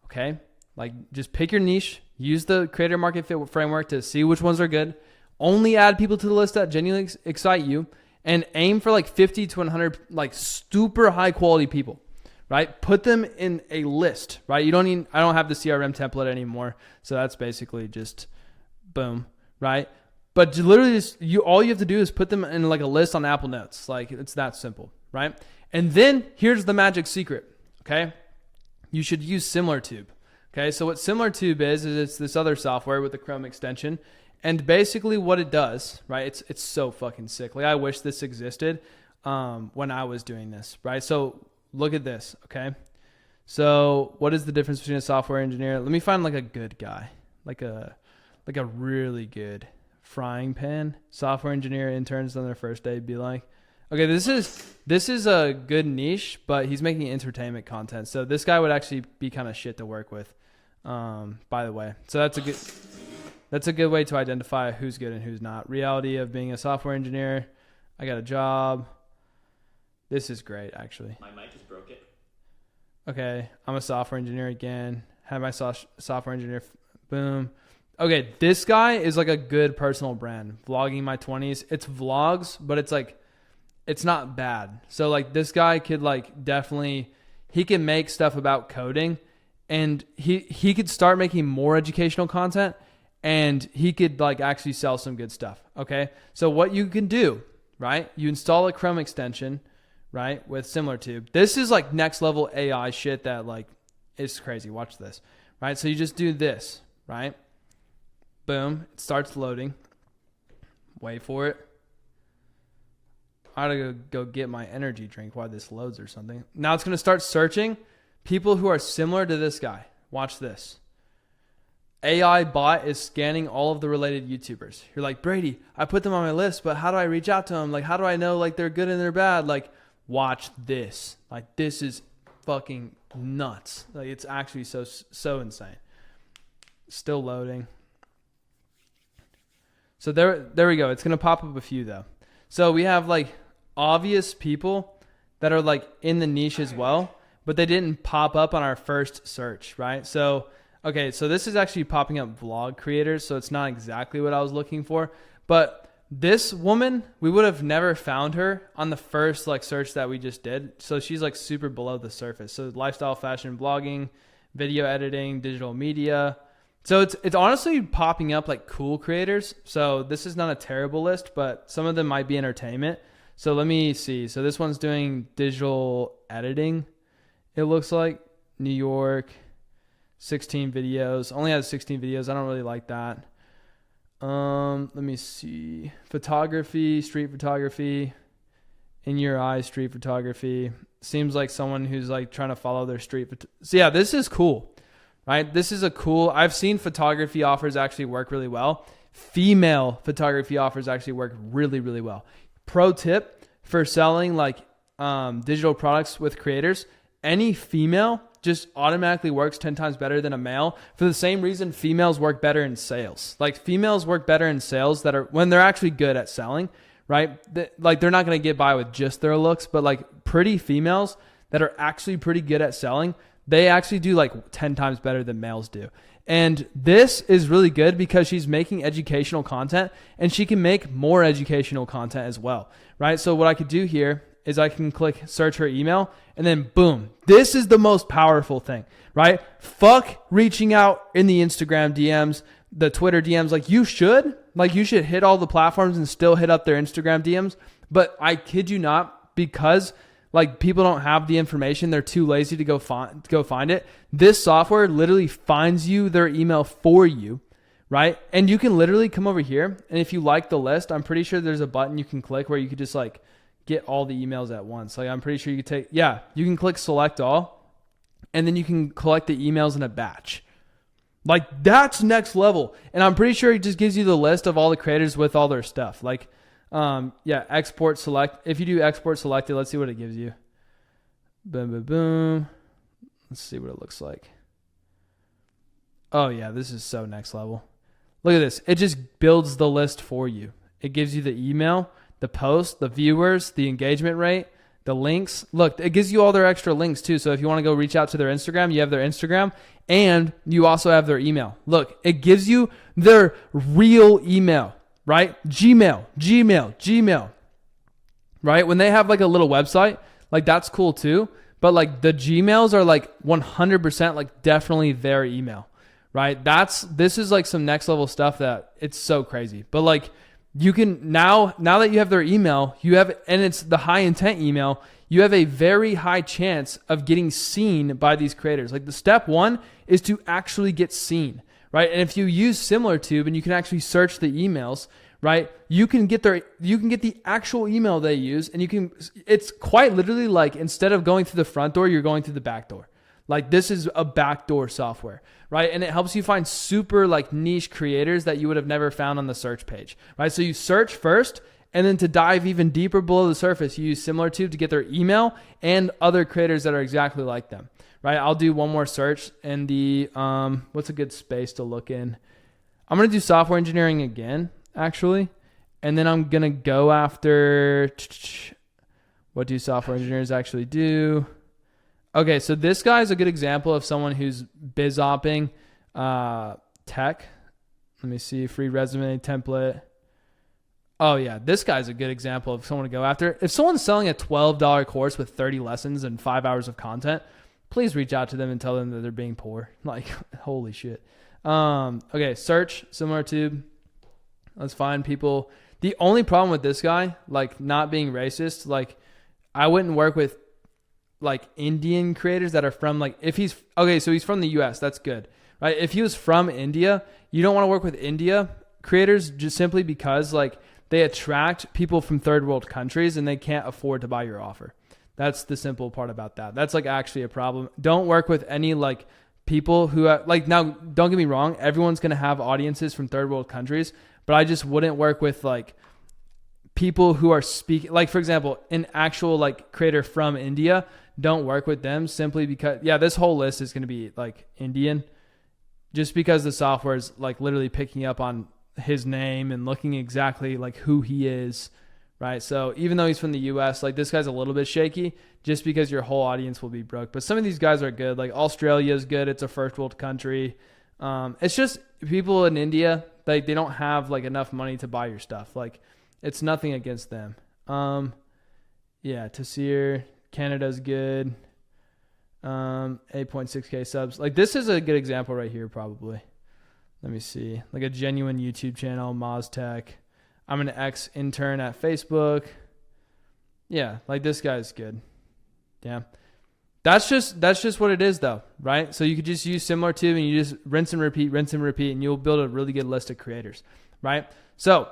Okay? Like just pick your niche. Use the creator market fit framework to see which ones are good. Only add people to the list that genuinely excite you, and aim for like 50 to 100 like super high quality people, right? Put them in a list, right? I don't have the CRM template anymore. So that's basically just boom, right? But literally all you have to do is put them in like a list on Apple Notes. Like it's that simple, right? And then here's the magic secret, okay? You should use SimilarTube. Okay, so what SimilarTube is it's this other software with the Chrome extension. And basically what it does, right, it's so fucking sick. Like I wish this existed when I was doing this, right? So look at this, okay? So what is the difference between a software engineer? Let me find like a good guy, like a really good frying pan software engineer interns on their first day be like. Okay, this is a good niche, but he's making entertainment content. So this guy would actually be kind of shit to work with, by the way. So that's a good way to identify who's good and who's not. Reality of being a software engineer. I got a job. This is great, actually. My mic just broke it. Okay, I'm a software engineer again. Have my software engineer. Boom. Okay, this guy is like a good personal brand. Vlogging my 20s. It's vlogs, but it's like, it's not bad. So like this guy could like definitely, he can make stuff about coding, and he could start making more educational content, and he could like actually sell some good stuff. Okay. So what you can do, right? You install a Chrome extension, right? With SimilarTube. This is like next level AI shit that like is crazy. Watch this, right? So you just do this, right? Boom. It starts loading. Wait for it. I gotta go get my energy drink while this loads or something. Now it's going to start searching people who are similar to this guy. Watch this. AI bot is scanning all of the related YouTubers. You're like, Brady, I put them on my list, but how do I reach out to them? Like, how do I know like they're good and they're bad? Like, watch this. Like, this is fucking nuts. Like, it's actually so insane. Still loading. So there we go. It's going to pop up a few though. So we have like obvious people that are like in the niche as well, but they didn't pop up on our first search, right? So, okay, so this is actually popping up vlog creators, so it's not exactly what I was looking for. But this woman, we would have never found her on the first like search that we just did. So she's like super below the surface. So lifestyle, fashion, blogging, video editing, digital media. So it's honestly popping up like cool creators. So this is not a terrible list, but some of them might be entertainment. So let me see. So this one's doing digital editing. It looks like New York, 16 videos. Only has 16 videos. I don't really like that. Let me see. Photography, street photography, in your eyes, street photography. Seems like someone who's like trying to follow their street. So yeah, this is cool. Right? This is a cool, I've seen photography offers actually work really well. Female photography offers actually work really, really well. Pro tip for selling like digital products with creators, any female just automatically works 10 times better than a male for the same reason females work better in sales. Like females work better in sales that are when they're actually good at selling, right? Like they're not going to get by with just their looks, but like pretty females that are actually pretty good at selling, they actually do like 10 times better than males do. And this is really good because she's making educational content and she can make more educational content as well, right? So what I could do here is I can click search her email and then boom, this is the most powerful thing, right? Fuck reaching out in the Instagram DMs, the Twitter DMs. Like you should hit all the platforms and still hit up their Instagram DMs. But I kid you not, because like people don't have the information, they're too lazy to go find it. This software literally finds you their email for you, right? And you can literally come over here, and if you like the list, I'm pretty sure there's a button you can click where you could just like get all the emails at once. Like I'm pretty sure you could you can click select all, and then you can collect the emails in a batch. Like that's next level. And I'm pretty sure it just gives you the list of all the creators with all their stuff. Like export select. If you do export selected, let's see what it gives you. Boom, boom, boom. Let's see what it looks like. Oh yeah, this is so next level. Look at this. It just builds the list for you. It gives you the email, the post, the viewers, the engagement rate, the links. Look, it gives you all their extra links too. So if you want to go reach out to their Instagram, you have their Instagram and you also have their email. Look, it gives you their real email. Right? Gmail, right? When they have like a little website, like that's cool too. But like the Gmails are like 100% like definitely their email, right? This is like some next level stuff that it's so crazy. But like you can now that you have their email, and it's the high intent email, you have a very high chance of getting seen by these creators. Like the step one is to actually get seen, right? And if you use SimilarTube and you can actually search the emails, right? You can get the actual email they use, and it's quite literally like, instead of going through the front door, you're going through the back door. Like this is a backdoor software, right? And it helps you find super like niche creators that you would have never found on the search page, right? So you search first, and then to dive even deeper below the surface, you use SimilarTube to get their email and other creators that are exactly like them, right? I'll do one more search in the, what's a good space to look in? I'm going to do software engineering again, actually. And then I'm going to go after, what do software engineers actually do? Okay, so this guy is a good example of someone who's biz-opping tech. Let me see, free resume template. Oh yeah, this guy's a good example of someone to go after. If someone's selling a $12 course with 30 lessons and 5 hours of content, please reach out to them and tell them that they're being poor. Like, holy shit. Okay, search, SimilarTube. Let's find people. The only problem with this guy, like not being racist, like I wouldn't work with like Indian creators that are from like, if he's, okay, so he's from the US, that's good, right? If he was from India, you don't want to work with India creators just simply because like they attract people from third world countries and they can't afford to buy your offer. That's the simple part about that. That's like actually a problem. Don't work with any like people who have, like, now don't get me wrong, everyone's going to have audiences from third world countries, but I just wouldn't work with like people who are speaking, like for example, an actual like creator from India. Don't work with them simply because, yeah, this whole list is going to be like Indian, just because the software is like literally picking up on his name and looking exactly like who he is, right? So even though he's from the US, like this guy's a little bit shaky just because your whole audience will be broke. But some of these guys are good. Like Australia is good. It's a first world country. It's just people in India, like they don't have like enough money to buy your stuff. Like it's nothing against them. Yeah, Tasir, Canada's good. 8.6K subs. Like this is a good example right here, probably. Let me see. Like a genuine YouTube channel, Moztech. I'm an ex-intern at Facebook. Yeah, like this guy's good. Yeah. That's just what it is though, right? So you could just use SimilarTube and you just rinse and repeat, and you'll build a really good list of creators, right? So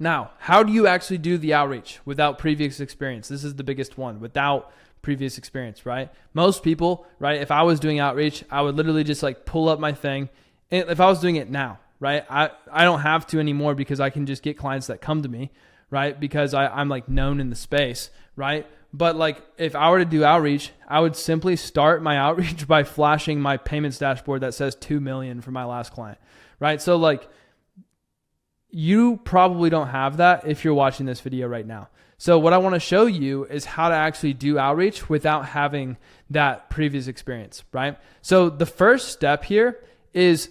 now, how do you actually do the outreach without previous experience? This is the biggest one, without previous experience, right? Most people, right, if I was doing outreach, I would literally just like pull up my thing. And if I was doing it now, right, I don't have to anymore because I can just get clients that come to me, right? Because I'm like known in the space, right? But like if I were to do outreach, I would simply start my outreach by flashing my payments dashboard that says 2 million for my last client, right? So like you probably don't have that if you're watching this video right now. So what I want to show you is how to actually do outreach without having that previous experience, right? So the first step here is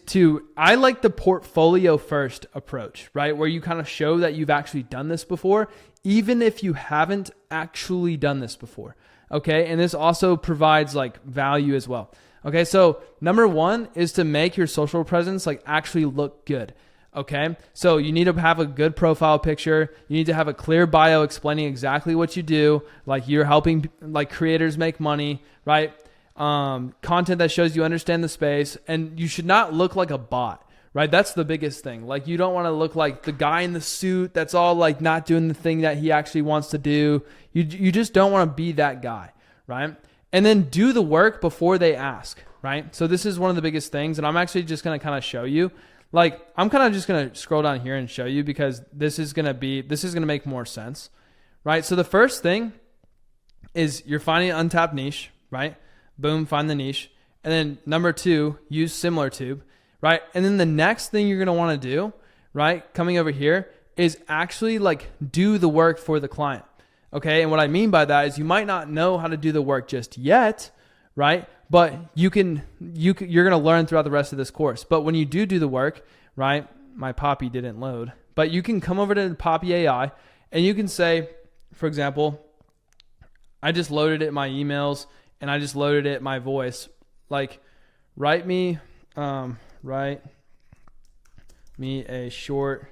I like the portfolio first approach, right? Where you kind of show that you've actually done this before, even if you haven't actually done this before. Okay. And this also provides like value as well. Okay. So number one is to make your social presence like actually look good. Okay. So you need to have a good profile picture. You need to have a clear bio explaining exactly what you do. Like you're helping like creators make money, right? Content that shows you understand the space, and you should not look like a bot, right? That's the biggest thing. Like you don't want to look like the guy in the suit that's all like not doing the thing that he actually wants to do. You just don't want to be that guy, right? And then do the work before they ask, right? So this is one of the biggest things, and I'm actually just going to kind of show you. Like I'm kind of just going to scroll down here and show you because this is going to make more sense, right? So the first thing is you're finding an untapped niche, right? Boom, find the niche. And then number two, use SimilarTube, right? And then the next thing you're going to want to do, right, coming over here, is actually like do the work for the client, okay? And what I mean by that is you might not know how to do the work just yet, right? But you're going to learn throughout the rest of this course. But when you do the work, right, my Poppy didn't load, but you can come over to Poppy AI and you can say, for example, I just loaded it my emails and I just loaded it my voice. Like write me a short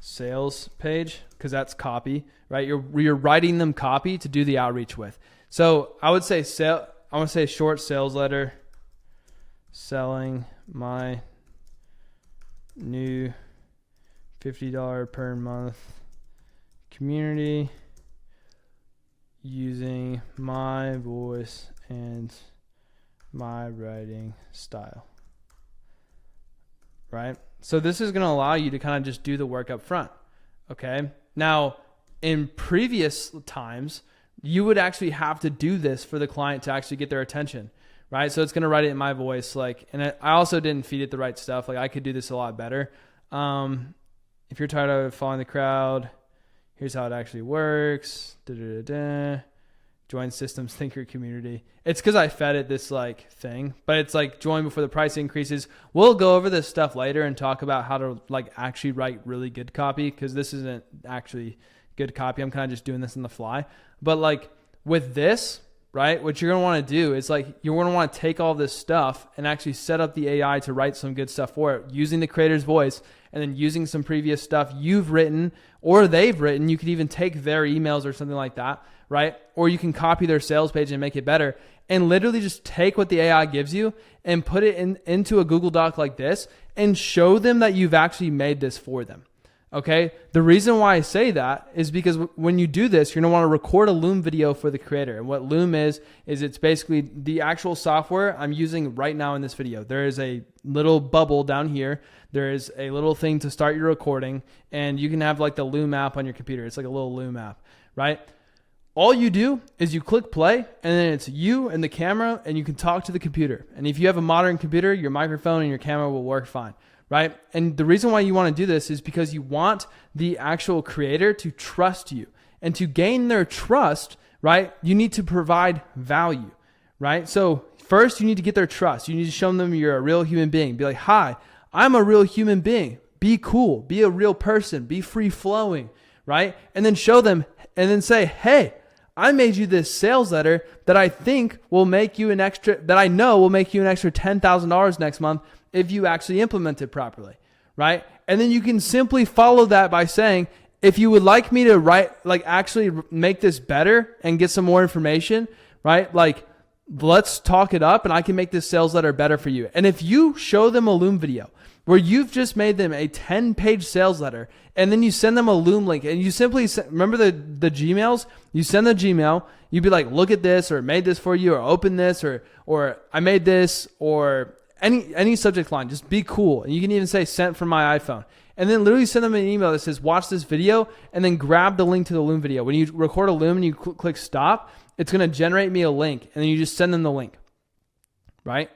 sales page, because that's copy, right? You're writing them copy to do the outreach with. So I would say I want to say short sales letter, selling my new $50 per month community using my voice and my writing style, right? So this is going to allow you to kind of just do the work up front, okay? Now, in previous times, you would actually have to do this for the client to actually get their attention, right? So it's going to write it in my voice, and I also didn't feed it the right stuff. Like, I could do this a lot better. If you're tired of following the crowd, here's how it actually works. Join systems, think your community. It's because I fed it this thing, but it's join before the price increases. We'll go over this stuff later and talk about how to actually write really good copy, because this isn't actually good copy. I'm kind of just doing this on the fly. But with this, right, what you're going to want to do is you're going to want to take all this stuff and actually set up the AI to write some good stuff for it using the creator's voice, and then using some previous stuff you've written or they've written. You could even take their emails or something like that, right? Or you can copy their sales page and make it better, and literally just take what the AI gives you and put it into a Google Doc like this and show them that you've actually made this for them. Okay. The reason why I say that is because when you do this, you're going to want to record a Loom video for the creator. And what Loom is it's basically the actual software I'm using right now in this video. There is a little bubble down here. There is a little thing to start your recording, and you can have the Loom app on your computer. It's like a little Loom app, right? All you do is you click play, and then it's you and the camera, and you can talk to the computer. And if you have a modern computer, your microphone and your camera will work fine, right? And the reason why you want to do this is because you want the actual creator to trust you. And to gain their trust, right, you need to provide value, right? So first, you need to get their trust. You need to show them you're a real human being. Be like, hi, I'm a real human being. Be cool. Be a real person. Be free-flowing, right? And then show them, and then say, hey, I made you this sales letter that I think will make you that I know will make you an extra $10,000 next month if you actually implement it properly, right? And then you can simply follow that by saying, if you would like me to actually make this better and get some more information, right? Let's talk it up and I can make this sales letter better for you. And if you show them a Loom video where you've just made them a 10-page sales letter, and then you send them a Loom link, and you simply remember the Gmails? You send the Gmail, you'd be like, look at this, or made this for you, or open this, or I made this, or any subject line. Just be cool. And you can even say sent from my iPhone. And then literally send them an email that says, watch this video, and then grab the link to the Loom video. When you record a Loom and you click stop, it's going to generate me a link, and then you just send them the link, right?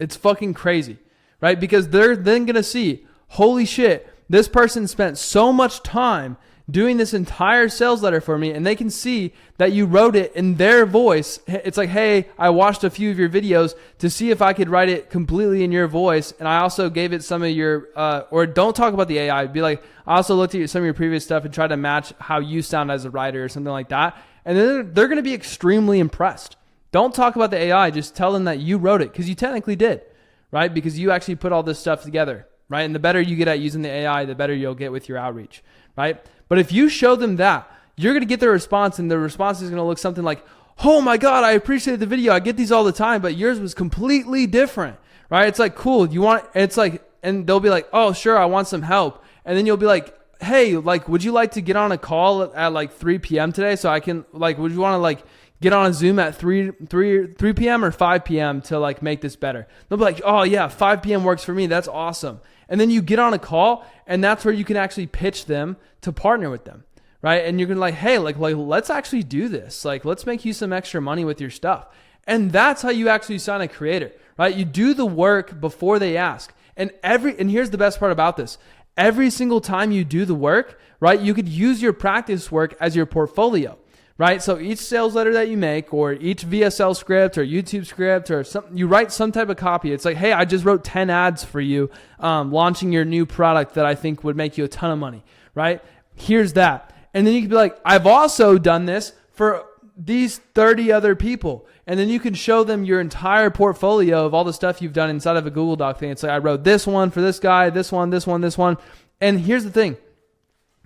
It's fucking crazy, right? Because they're then going to see, holy shit, this person spent so much time doing this entire sales letter for me, and they can see that you wrote it in their voice. It's like, hey, I watched a few of your videos to see if I could write it completely in your voice, and I also gave it some of your, or don't talk about the AI. Be like, I also looked at some of your previous stuff and tried to match how you sound as a writer or something like that. And then they're going to be extremely impressed. Don't talk about the AI. Just tell them that you wrote it, because you technically did, right? Because you actually put all this stuff together, right? And the better you get at using the AI, the better you'll get with your outreach, right? But if you show them that, you're going to get their response, and the response is going to look something like, oh my God, I appreciate the video. I get these all the time, but yours was completely different, right? It's like, cool. And they'll be like, oh, sure, I want some help. And then you'll be like, hey, would you like to get on a call at 3 p.m. today? So I can, would you want to get on a Zoom at 3 p.m. or 5 p.m. to make this better? They'll be like, oh yeah, 5 p.m. works for me. That's awesome. And then you get on a call, and that's where you can actually pitch them to partner with them, right? And you're going to hey, let's actually do this. Let's make you some extra money with your stuff. And that's how you actually sign a creator, right? You do the work before they ask. And here's the best part about this. Every single time you do the work, right, you could use your practice work as your portfolio, right? So each sales letter that you make, or each VSL script or YouTube script or something, you write some type of copy. It's like, hey, I just wrote 10 ads for you launching your new product that I think would make you a ton of money, right? Here's that. And then you can be like, I've also done this for these 30 other people. And then you can show them your entire portfolio of all the stuff you've done inside of a Google Doc thing. It's like, I wrote this one for this guy, this one, this one, this one. And here's the thing.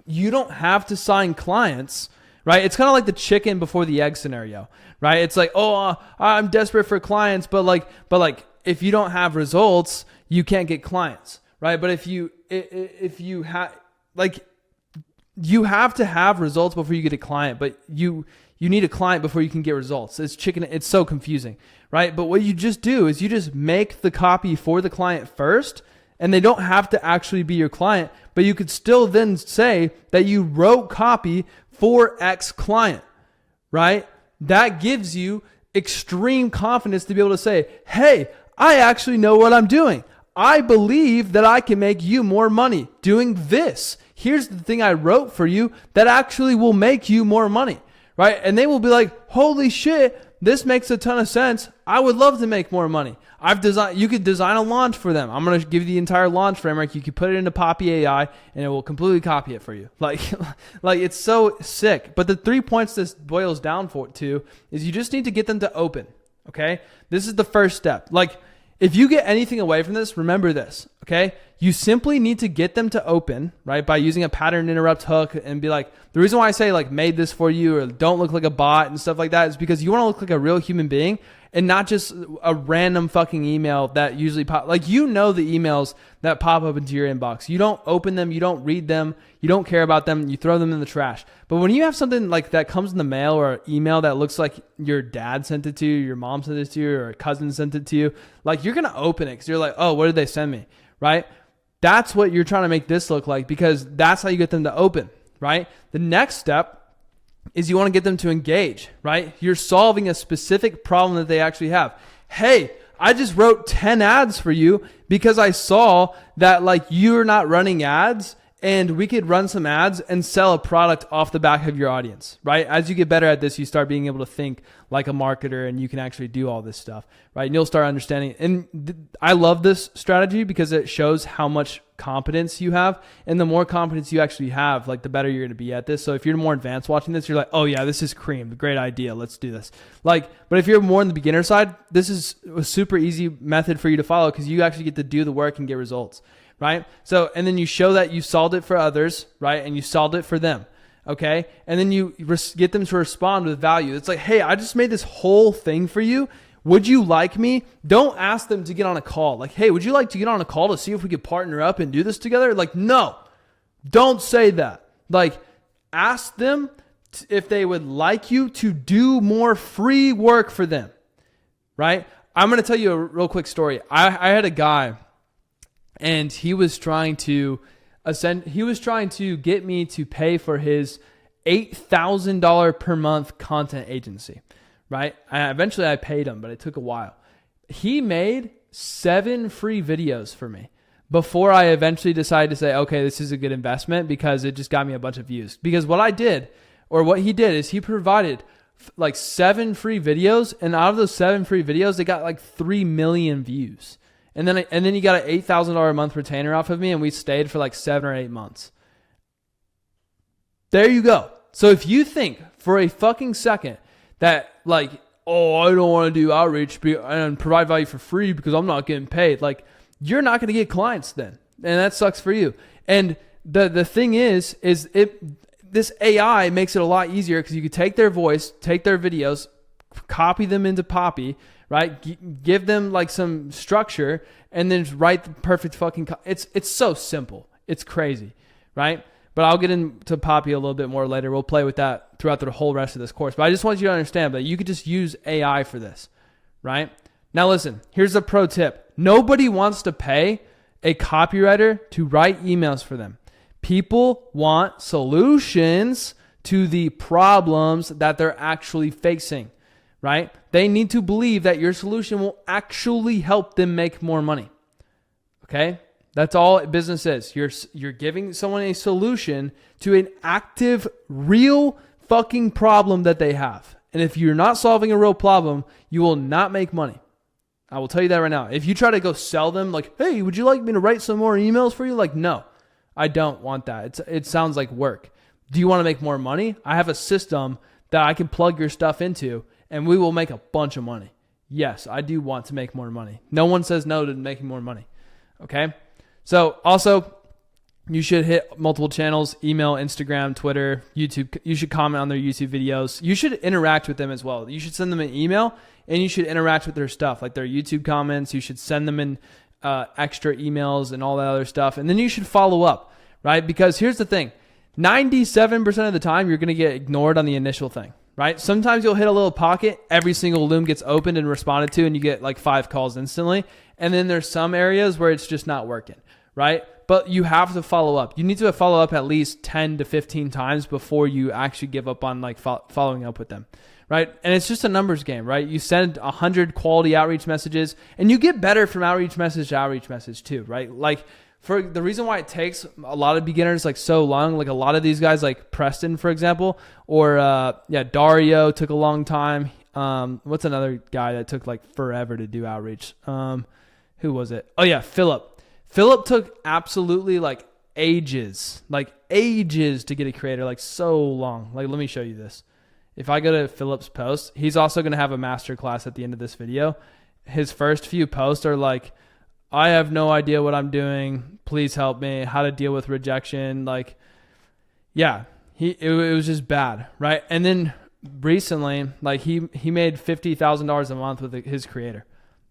You don't have to sign clients, right? It's kind of like the chicken before the egg scenario, right? It's like, oh, I'm desperate for clients, but if you don't have results, you can't get clients, right? But if you have, like, you have to have results before you get a client, but you need a client before you can get results. It's chicken. It's so confusing, right? But what you just do is you just make the copy for the client first, and they don't have to actually be your client, but you could still then say that you wrote copy for X client, right? That gives you extreme confidence to be able to say, hey, I actually know what I'm doing. I believe that I can make you more money doing this. Here's the thing I wrote for you that actually will make you more money, right? And they will be like, holy shit, this makes a ton of sense. I would love to make more money. You could design a launch for them. I'm going to give you the entire launch framework. You could put it into Poppy AI and it will completely copy it for you. Like it's so sick. But the 3 points this boils down to is you just need to get them to open. Okay. This is the first step. Like, if you get anything away from this, remember this, okay? You simply need to get them to open, right? By using a pattern interrupt hook and be like, the reason why I say like made this for you or don't look like a bot and stuff like that is because you want to look like a real human being and not just a random fucking email that usually like, the emails that pop up into your inbox. You don't open them. You don't read them. You don't care about them. You throw them in the trash. But when you have something like that comes in the mail or an email that looks like your dad sent it to you, your mom sent it to you, or a cousin sent it to you, like you're going to open it because you're like, oh, what did they send me? Right? That's what you're trying to make this look like because that's how you get them to open, right? The next step is you want to get them to engage, right? You're solving a specific problem that they actually have. Hey, I just wrote 10 ads for you because I saw that like you're not running ads and we could run some ads and sell a product off the back of your audience, right? As you get better at this, you start being able to think like a marketer and you can actually do all this stuff, right? And you'll start understanding. And I love this strategy because it shows how much competence you have. And the more competence you actually have, like the better you're going to be at this. So if you're more advanced watching this, you're like, oh yeah, this is cream. Great idea. Let's do this. Like, but if you're more on the beginner side, this is a super easy method for you to follow because you actually get to do the work and get results. Right? So, and then you show that you solved it for others, right? And you solved it for them. Okay. And then you get them to respond with value. It's like, hey, I just made this whole thing for you. Would you like me? Don't ask them to get on a call. Like, hey, would you like to get on a call to see if we could partner up and do this together? Like, no, don't say that. Like, ask them if they would like you to do more free work for them. Right? I'm going to tell you a real quick story. I had a guy, and he was trying to get me to pay for his $8,000 per month content agency, right? Eventually I paid him, but it took a while. He made 7 free videos for me before I eventually decided to say, okay, this is a good investment because it just got me a bunch of views. Because what he did is he provided like 7 free videos, and out of those 7 free videos, they got like 3 million views. And then he got an $8,000 a month retainer off of me, and we stayed for like 7 or 8 months. There you go. So if you think for a fucking second that like, oh, I don't want to do outreach and provide value for free because I'm not getting paid, like you're not going to get clients then, and that sucks for you. And the thing is this AI makes it a lot easier because you could take their voice, take their videos, copy them into Poppy, right? Give them like some structure and then just write the perfect fucking, it's so simple. It's crazy, right? But I'll get into Poppy a little bit more later. We'll play with that throughout the whole rest of this course. But I just want you to understand that you could just use AI for this, right? Now listen, here's a pro tip. Nobody wants to pay a copywriter to write emails for them. People want solutions to the problems that they're actually facing, right? They need to believe that your solution will actually help them make more money. Okay? That's all business is. You're giving someone a solution to an active, real fucking problem that they have. And if you're not solving a real problem, you will not make money. I will tell you that right now. If you try to go sell them like, hey, would you like me to write some more emails for you? Like, no, I don't want that. It sounds like work. Do you want to make more money? I have a system that I can plug your stuff into and we will make a bunch of money. Yes, I do want to make more money. No one says no to making more money. Okay? So also, You should hit multiple channels, email, Instagram, Twitter, YouTube. You should comment on their YouTube videos. You should interact with them as well. You should send them an email and you should interact with their stuff, like their YouTube comments. You should send them in extra emails and all that other stuff. And then you should follow up, right? Because here's the thing. 97% of the time, you're going to get ignored on the initial thing, right? Sometimes you'll hit a little pocket. Every single loom gets opened and responded to, and you get like 5 calls instantly. And then there's some areas where it's just not working, right? But you have to follow up. You need to follow up at least 10 to 15 times before you actually give up on like following up with them, right? And it's just a numbers game, right? You send 100 quality outreach messages and you get better from outreach message to outreach message too, right? Like for the reason why it takes a lot of beginners like so long, like a lot of these guys like Preston, for example, or Dario took a long time. What's another guy that took like forever to do outreach? Who was it? Oh yeah, Philip. Philip took absolutely like ages to get a creator, like so long. Like, let me show you this. If I go to Philip's post, he's also going to have a masterclass at the end of this video. His first few posts are like, I have no idea what I'm doing. Please help me. How to deal with rejection. Like, yeah, it was just bad, right? And then recently, like he made $50,000 a month with his creator.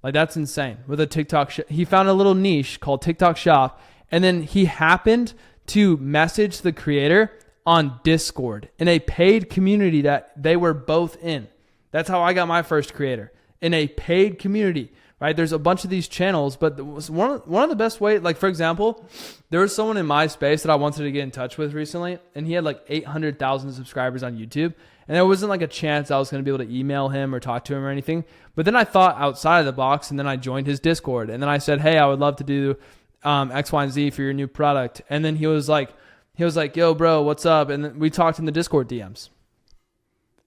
Like that's insane. With a TikTok, he found a little niche called TikTok Shop, and then he happened to message the creator on Discord in a paid community that they were both in. That's how I got my first creator, in a paid community, right? There's a bunch of these channels, but one of the best ways, like for example, there was someone in my space that I wanted to get in touch with recently, and he had like 800,000 subscribers on YouTube. And there wasn't like a chance I was going to be able to email him or talk to him or anything. But then I thought outside of the box, and then I joined his Discord. And then I said, hey, I would love to do X, Y, and Z for your new product. And then he was like, yo, bro, what's up? And then we talked in the Discord DMs.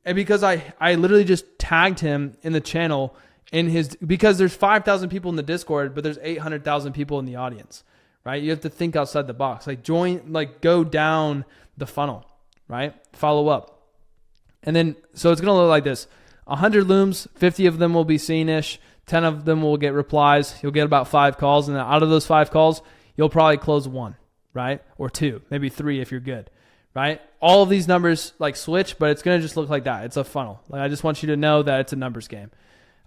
And because I literally just tagged him in the channel because there's 5,000 people in the Discord, but there's 800,000 people in the audience, right? You have to think outside the box. Go down the funnel, right? Follow up. And then, so it's going to look like this. 100 looms, 50 of them will be seen-ish. 10 of them will get replies. You'll get about 5 calls. And then out of those 5 calls, you'll probably close 1, right? Or 2, maybe 3 if you're good, right? All of these numbers like switch, but it's going to just look like that. It's a funnel. Like I just want you to know that it's a numbers game,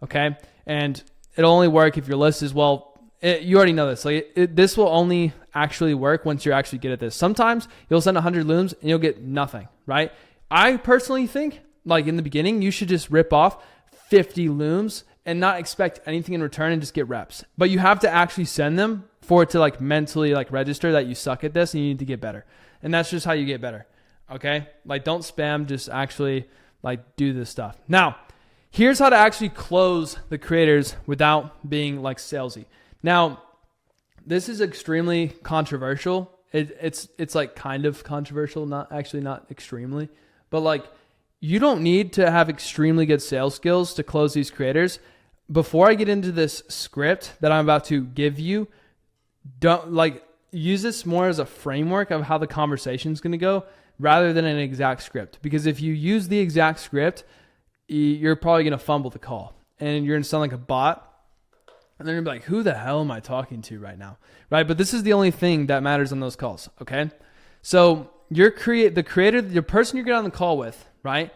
okay? And it'll only work if your list is you already know this. This will only actually work once you're actually good at this. Sometimes you'll send 100 looms and you'll get nothing, right? I personally think, like in the beginning, you should just rip off 50 looms and not expect anything in return and just get reps. But you have to actually send them for it to like mentally like register that you suck at this and you need to get better. And that's just how you get better. Okay? Like don't spam, just actually like do this stuff. Now, here's how to actually close the creators without being like salesy. Now, this is extremely controversial. It's like kind of controversial, not extremely. But like, you don't need to have extremely good sales skills to close these creators. Before I get into this script that I'm about to give you, don't use this more as a framework of how the conversation is going to go rather than an exact script. Because if you use the exact script, you're probably going to fumble the call and you're going to sound like a bot. And they're going to be like, who the hell am I talking to right now? Right? But this is the only thing that matters on those calls. Okay. So the creator, your person you're getting on the call with, right?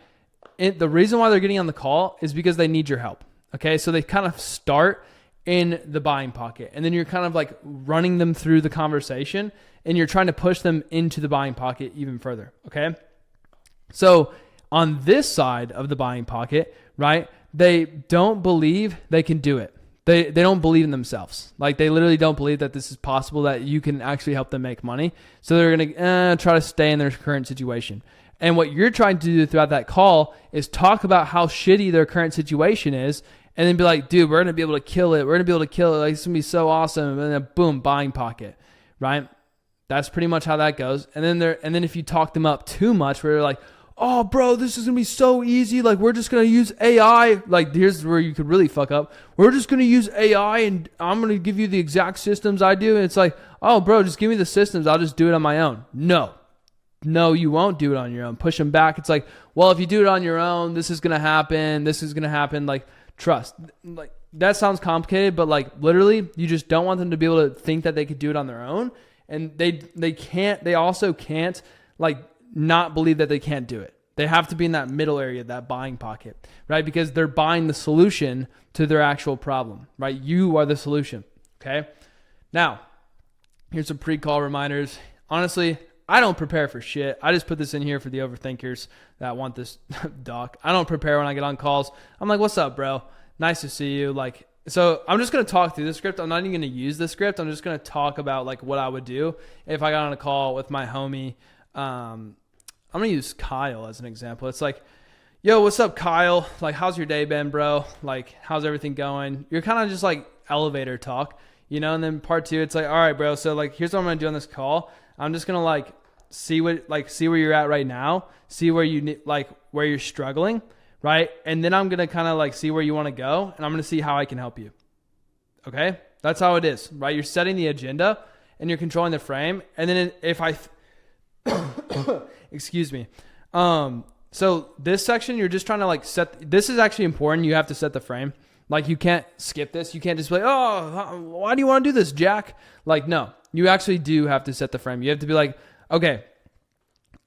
The reason why they're getting on the call is because they need your help. Okay. So they kind of start in the buying pocket and then you're kind of like running them through the conversation and you're trying to push them into the buying pocket even further. Okay. So on this side of the buying pocket, right? They don't believe they can do it. They don't believe in themselves. Like they literally don't believe that this is possible, that you can actually help them make money. So they're going to try to stay in their current situation. And what you're trying to do throughout that call is talk about how shitty their current situation is and then be like, dude, we're going to be able to kill it. We're going to be able to kill it. Like, it's going to be so awesome. And then boom, buying pocket, right? That's pretty much how that goes. And then if you talk them up too much where they're like, oh, bro, this is going to be so easy. Like, we're just going to use AI. Like, here's where you could really fuck up. We're just going to use AI and I'm going to give you the exact systems I do. And it's like, oh, bro, just give me the systems. I'll just do it on my own. No, you won't do it on your own. Push them back. It's like, well, if you do it on your own, this is going to happen. This is going to happen. Like, trust. Like, that sounds complicated, but like literally, you just don't want them to be able to think that they could do it on their own. And they also can't like not believe that they can't do it. They have to be in that middle area, that buying pocket, right? Because they're buying the solution to their actual problem, right? You are the solution, okay? Now, here's some pre-call reminders. Honestly, I don't prepare for shit. I just put this in here for the overthinkers that want this doc. I don't prepare when I get on calls. I'm like, what's up, bro? Nice to see you. Like, so I'm just going to talk through the script. I'm not even going to use the script. I'm just going to talk about like what I would do if I got on a call with my homie. I'm going to use Kyle as an example. It's like, yo, what's up, Kyle? Like, how's your day been, bro? Like, how's everything going? You're kind of just like elevator talk, you know? And then part two, it's like, all right, bro. So like, here's what I'm going to do on this call. I'm just going to like, see where you're at right now, see where you need, like where you're struggling, right? And then I'm going to kind of like see where you want to go, and I'm going to see how I can help you. Okay? That's how it is, right? You're setting the agenda and you're controlling the frame. And then excuse me. So this section, you're just trying to like this is actually important. You have to set the frame. Like you can't skip this. You can't just be like, oh, why do you want to do this, Jack? Like, no, you actually do have to set the frame. You have to be like, okay,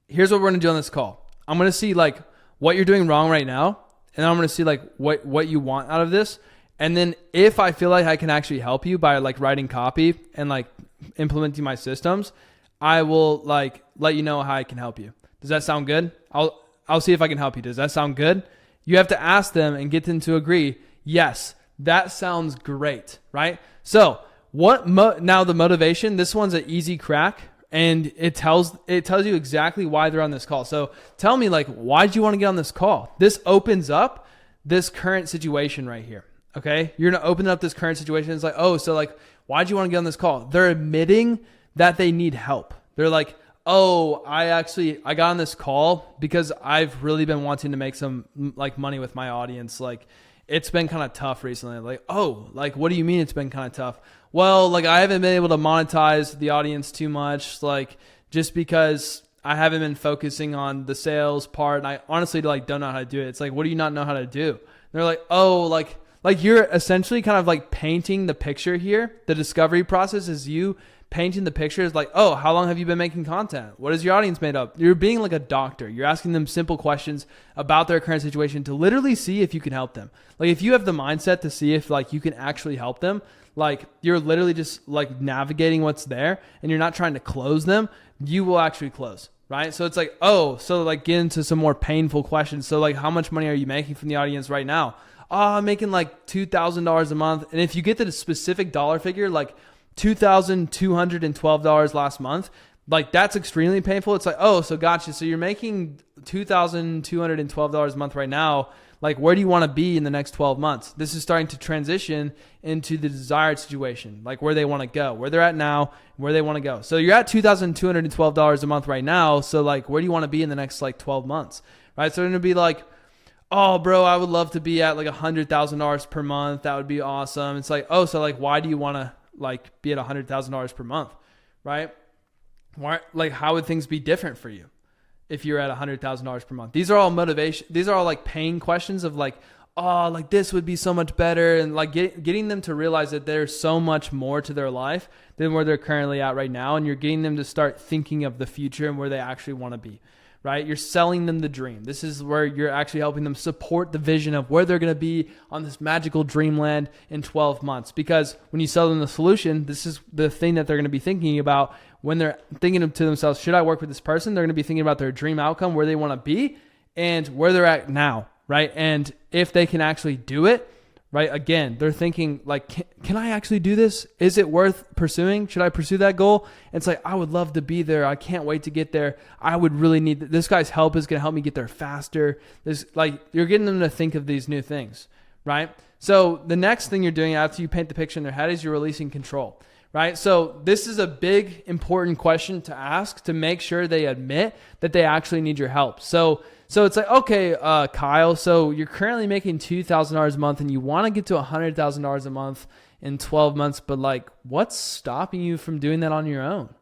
here's what we're going to do on this call. I'm going to see like what you're doing wrong right now. And I'm going to see like what you want out of this. And then if I feel like I can actually help you by like writing copy and like implementing my systems, I will like let you know how I can help you. Does that sound good? I'll see if I can help you. Does that sound good? You have to ask them and get them to agree. Yes, that sounds great, right? So now the motivation, this one's an easy crack. And it tells you exactly why they're on this call. So tell me, like, why do you want to get on this call? This opens up this current situation right here. Okay, you're gonna open up this current situation. It's like, oh, so like, why do you want to get on this call? They're admitting that they need help. They're like, oh, I got on this call because I've really been wanting to make some like money with my audience. Like, it's been kind of tough recently. Like, oh, like, what do you mean it's been kind of tough? Well, like I haven't been able to monetize the audience too much, like just because I haven't been focusing on the sales part. And I honestly like don't know how to do it. It's like, what do you not know how to do? And they're like, oh, like you're essentially kind of like painting the picture here. The discovery process is you painting the picture is like, oh, how long have you been making content? What is your audience made up? You're being like a doctor. You're asking them simple questions about their current situation to literally see if you can help them. Like if you have the mindset to see if like you can actually help them, like you're literally just like navigating what's there and you're not trying to close them, you will actually close, right? So it's like, oh, so like get into some more painful questions. So like how much money are you making from the audience right now? Oh, I'm making like $2,000 a month. And if you get to the specific dollar figure, like $2,212 last month, like that's extremely painful. It's like, oh, so gotcha. So you're making $2,212 a month right now. Like, where do you want to be in the next 12 months? This is starting to transition into the desired situation, like where they want to go, where they're at now, where they want to go. So you're at $2,212 a month right now. So like, where do you want to be in the next like 12 months, right? So they're going to be like, oh, bro, I would love to be at like $100,000 per month. That would be awesome. It's like, oh, so like, why do you want to like be at $100,000 per month, right? Why, like, how would things be different for you if you're at $100,000 per month? These are all motivation. These are all like pain questions of like, oh, like this would be so much better. And like getting them to realize that there's so much more to their life than where they're currently at right now. And you're getting them to start thinking of the future and where they actually want to be, right? You're selling them the dream. This is where you're actually helping them support the vision of where they're going to be on this magical dreamland in 12 months. Because when you sell them the solution, this is the thing that they're going to be thinking about when they're thinking to themselves, should I work with this person? They're going to be thinking about their dream outcome, where they want to be and where they're at now, right? And if they can actually do it, right? Again, they're thinking like, can I actually do this? Is it worth pursuing? Should I pursue that goal? And it's like, I would love to be there. I can't wait to get there. I would really need this guy's help is going to help me get there faster. This, like, you're getting them to think of these new things, right? So the next thing you're doing after you paint the picture in their head is you're releasing control, right? So this is a big, important question to ask to make sure they admit that they actually need your help. So it's like, okay, Kyle, so you're currently making $2,000 a month and you want to get to $100,000 a month in 12 months, but like, what's stopping you from doing that on your own?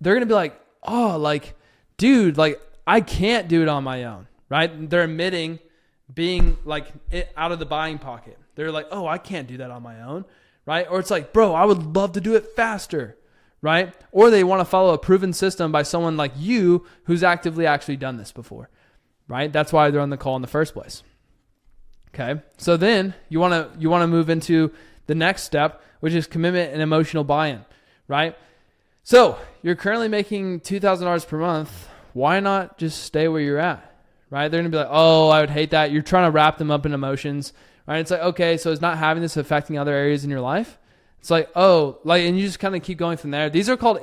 They're going to be like, oh, like, dude, like I can't do it on my own, right? They're admitting being like out of the buying pocket. They're like, oh, I can't do that on my own, right? Or it's like, bro, I would love to do it faster, right? Or they want to follow a proven system by someone like you who's actively actually done this before, right? That's why they're on the call in the first place. Okay. So then you want to move into the next step, which is commitment and emotional buy-in, right? So you're currently making $2,000 per month. Why not just stay where you're at, right? They're going to be like, oh, I would hate that. You're trying to wrap them up in emotions, right? It's like, okay, so is not having this affecting other areas in your life? It's like, oh, like, and you just kind of keep going from there. These are called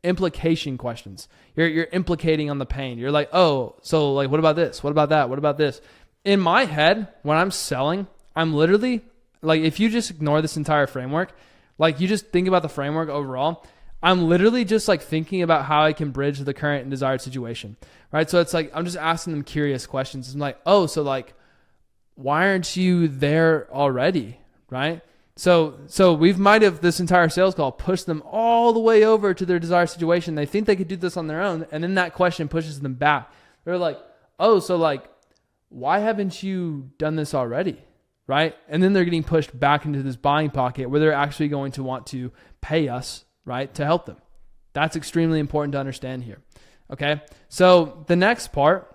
implication questions. You're implicating on the pain. You're like, oh, so like, what about this? What about that? What about this? In my head, when I'm selling, I'm literally like, if you just ignore this entire framework, like you just think about the framework overall, I'm literally just like thinking about how I can bridge the current and desired situation, right? So it's like, I'm just asking them curious questions. I'm like, oh, so like, why aren't you there already, right? So we might have this entire sales call pushed them all the way over to their desired situation. They think they could do this on their own. And then that question pushes them back. They're like, oh, so like, why haven't you done this already? Right? And then they're getting pushed back into this buying pocket where they're actually going to want to pay us, right, to help them. That's extremely important to understand here. Okay. So the next part,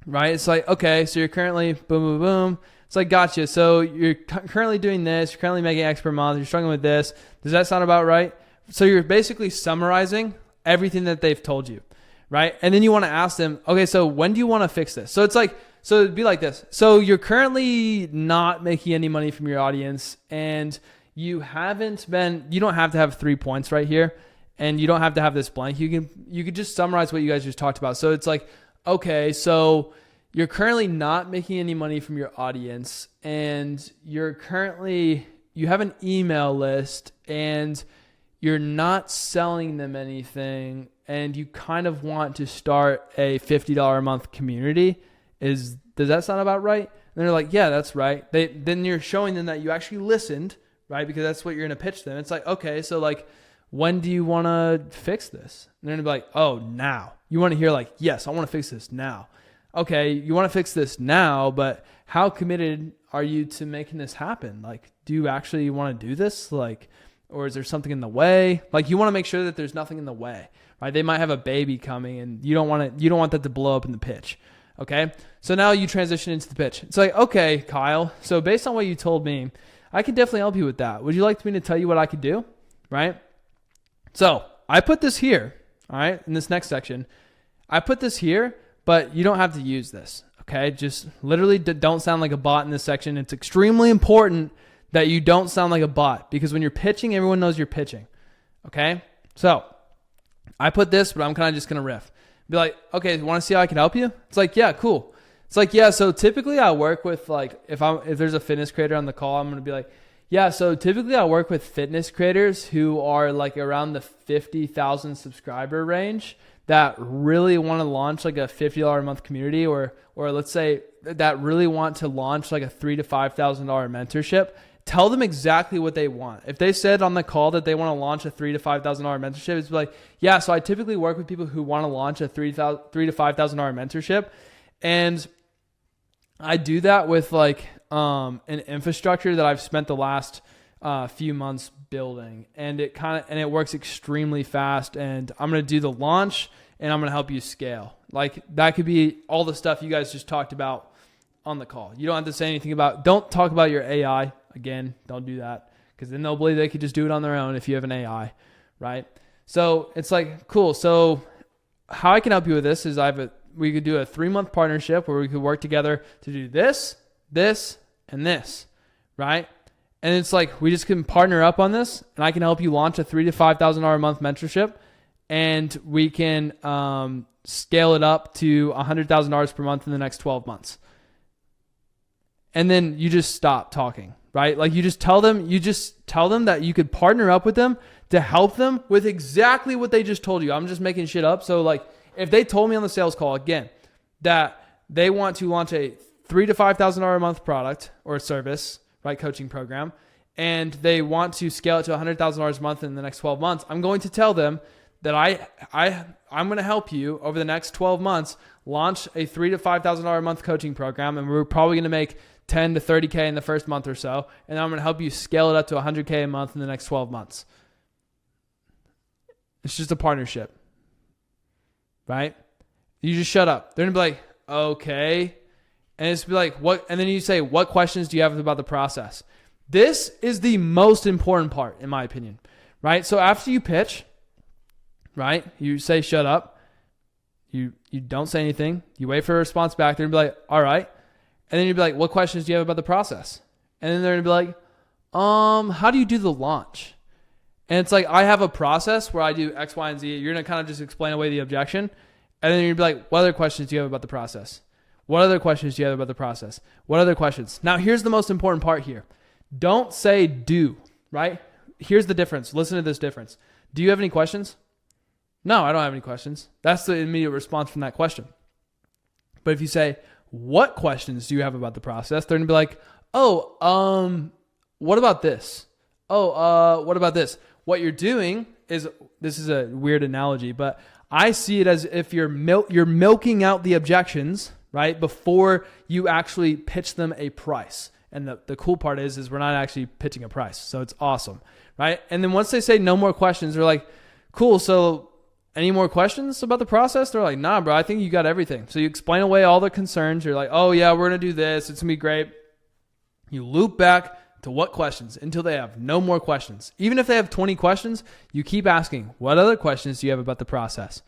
right? It's like, okay, so you're currently boom, boom, boom. It's like, gotcha. So you're currently doing this. You're currently making X per month. You're struggling with this. Does that sound about right? So you're basically summarizing everything that they've told you, right? And then you want to ask them, okay, so when do you want to fix this? So it's like, so it'd be like this. So you're currently not making any money from your audience and you don't have to have 3 points right here and you don't have to have this blank. You could just summarize what you guys just talked about. So it's like, okay, so you're currently not making any money from your audience and you have an email list and you're not selling them anything and you kind of want to start a $50 a month community. Does that sound about right? And they're like, yeah, that's right. Then you're showing them that you actually listened, right? Because that's what you're going to pitch them. It's like, okay, so like, when do you want to fix this? And they're going to be like, oh, now. You want to hear like, yes, I want to fix this now. Okay, you want to fix this now, but how committed are you to making this happen? Like, do you actually want to do this? Like, or is there something in the way? Like, you want to make sure that there's nothing in the way, right? They might have a baby coming and you don't want that to blow up in the pitch. Okay. So now you transition into the pitch. It's like, okay, Kyle, so based on what you told me, I can definitely help you with that. Would you like me to tell you what I could do? Right? So I put this here, all right, in this next section. I put this here, but you don't have to use this. Okay. Just literally don't sound like a bot in this section. It's extremely important that you don't sound like a bot because when you're pitching, everyone knows you're pitching. Okay. So I put this, but I'm kind of just going to riff. Be like, okay, you want to see how I can help you? It's like, yeah, cool. It's like, yeah, so typically I work with like, if there's a fitness creator on the call, I'm going to be like, yeah, so typically I work with fitness creators who are like around the 50,000 subscriber range that really want to launch like a $50 a month community or let's say that really want to launch like a $3,000 to $5,000 mentorship. Tell them exactly what they want. If they said on the call that they want to launch a $3,000 to $5,000 mentorship, it's like, yeah, so I typically work with people who want to launch a $3,000 to $5,000 mentorship. And I do that with like an infrastructure that I've spent the last few months building. And it works extremely fast. And I'm going to do the launch and I'm going to help you scale. Like that could be all the stuff you guys just talked about on the call. You don't have to say anything don't talk about your AI. Again, don't do that because then they'll believe they could just do it on their own if you have an AI, right? So it's like, cool. So how I can help you with this is we could do a 3-month partnership where we could work together to do this, this, and this, right? And it's like, we just can partner up on this and I can help you launch a $3,000 to $5,000 a month mentorship and we can scale it up to $100,000 per month in the next 12 months. And then you just stop talking, right? Like you just tell them that you could partner up with them to help them with exactly what they just told you. I'm just making shit up. So like if they told me on the sales call again that they want to launch a $3,000 to $5,000 a month product or service, right? Coaching program, and they want to scale it to $100,000 a month in the next 12 months, I'm going to tell them that I'm going to help you over the next 12 months launch a $3,000 to $5,000 a month coaching program, and we're probably going to make 10 to 30K in the first month or so. And I'm going to help you scale it up to 100K a month in the next 12 months. It's just a partnership, right? You just shut up. They're going to be like, okay. And it's be like, what? And then you say, what questions do you have about the process? This is the most important part, in my opinion, right? So after you pitch, right, you say, shut up. You don't say anything. You wait for a response back. They're going to be like, all right. And then you'd be like, what questions do you have about the process? And then they're going to be like, how do you do the launch? And it's like, I have a process where I do X, Y, and Z. You're going to kind of just explain away the objection. And then you'd be like, what other questions do you have about the process? What other questions do you have about the process? What other questions? Now, here's the most important part here. Don't say do, right? Here's the difference. Listen to this difference. Do you have any questions? No, I don't have any questions. That's the immediate response from that question. But if you say, what questions do you have about the process? They're going to be like, what about this? What about this? What you're doing is, this is a weird analogy, but I see it as if you're milking out the objections, right, before you actually pitch them a price. And the cool part is we're not actually pitching a price. So it's awesome, right? And then once they say no more questions, they're like, cool, so any more questions about the process? They're like, nah, bro, I think you got everything. So you explain away all the concerns. You're like, oh yeah, we're going to do this. It's going to be great. You loop back to what questions until they have no more questions. Even if they have 20 questions, you keep asking, what other questions do you have about the process,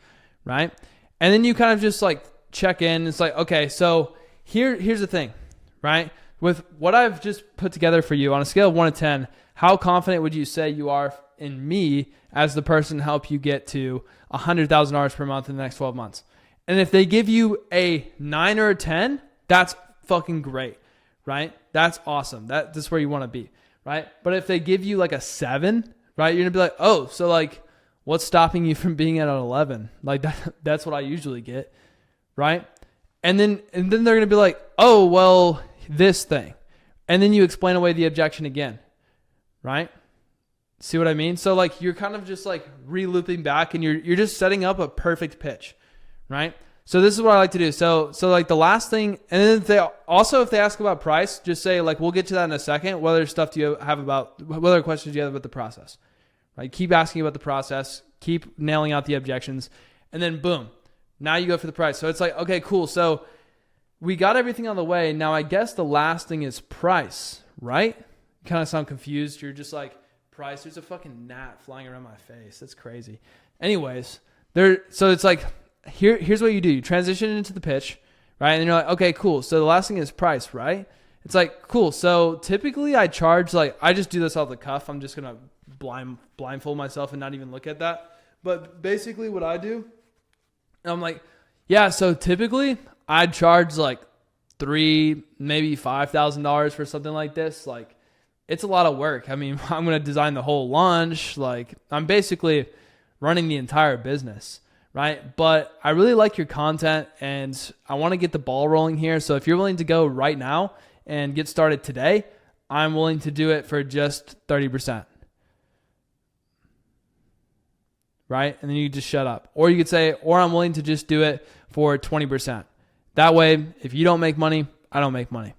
right? And then you kind of just like check in. It's like, okay, so here's the thing, right? With what I've just put together for you on a scale of 1 to 10, how confident would you say you are in me as the person to help you get to $100,000 per month in the next 12 months? And if they give you a 9 or a 10, that's fucking great, right? That's awesome. That's where you want to be, right? But if they give you like a 7, right, you're going to be like, oh, so like what's stopping you from being at an 11? Like that's what I usually get, right? And then they're going to be like, oh, well, this thing. And then you explain away the objection again, right? See what I mean? So like you're kind of just like re-looping back and you're just setting up a perfect pitch, right? So this is what I like to do. So like the last thing, and then if they ask about price, just say like, we'll get to that in a second. What other stuff do you have about, what other questions do you have about the process, right? Keep asking about the process, keep nailing out the objections, and then boom, now you go for the price. So it's like, okay, cool. So we got everything on the way. Now I guess the last thing is price, right? You kind of sound confused. You're just like, price, there's a fucking gnat flying around my face. That's crazy. Anyways, so it's like, here's what you do. You transition into the pitch, right? And then you're like, okay, cool. So the last thing is price, right? It's like, cool. So typically I charge, like, I just do this off the cuff. I'm just going to blindfold myself and not even look at that. But basically what I do, I'm like, yeah, so typically I'd charge like $3,000, maybe $5,000 for something like this. Like, it's a lot of work. I mean, I'm going to design the whole launch. Like, I'm basically running the entire business, right? But I really like your content and I want to get the ball rolling here. So if you're willing to go right now and get started today, I'm willing to do it for just 30%. Right? And then you just shut up. Or you could say, or I'm willing to just do it for 20%. That way, if you don't make money, I don't make money.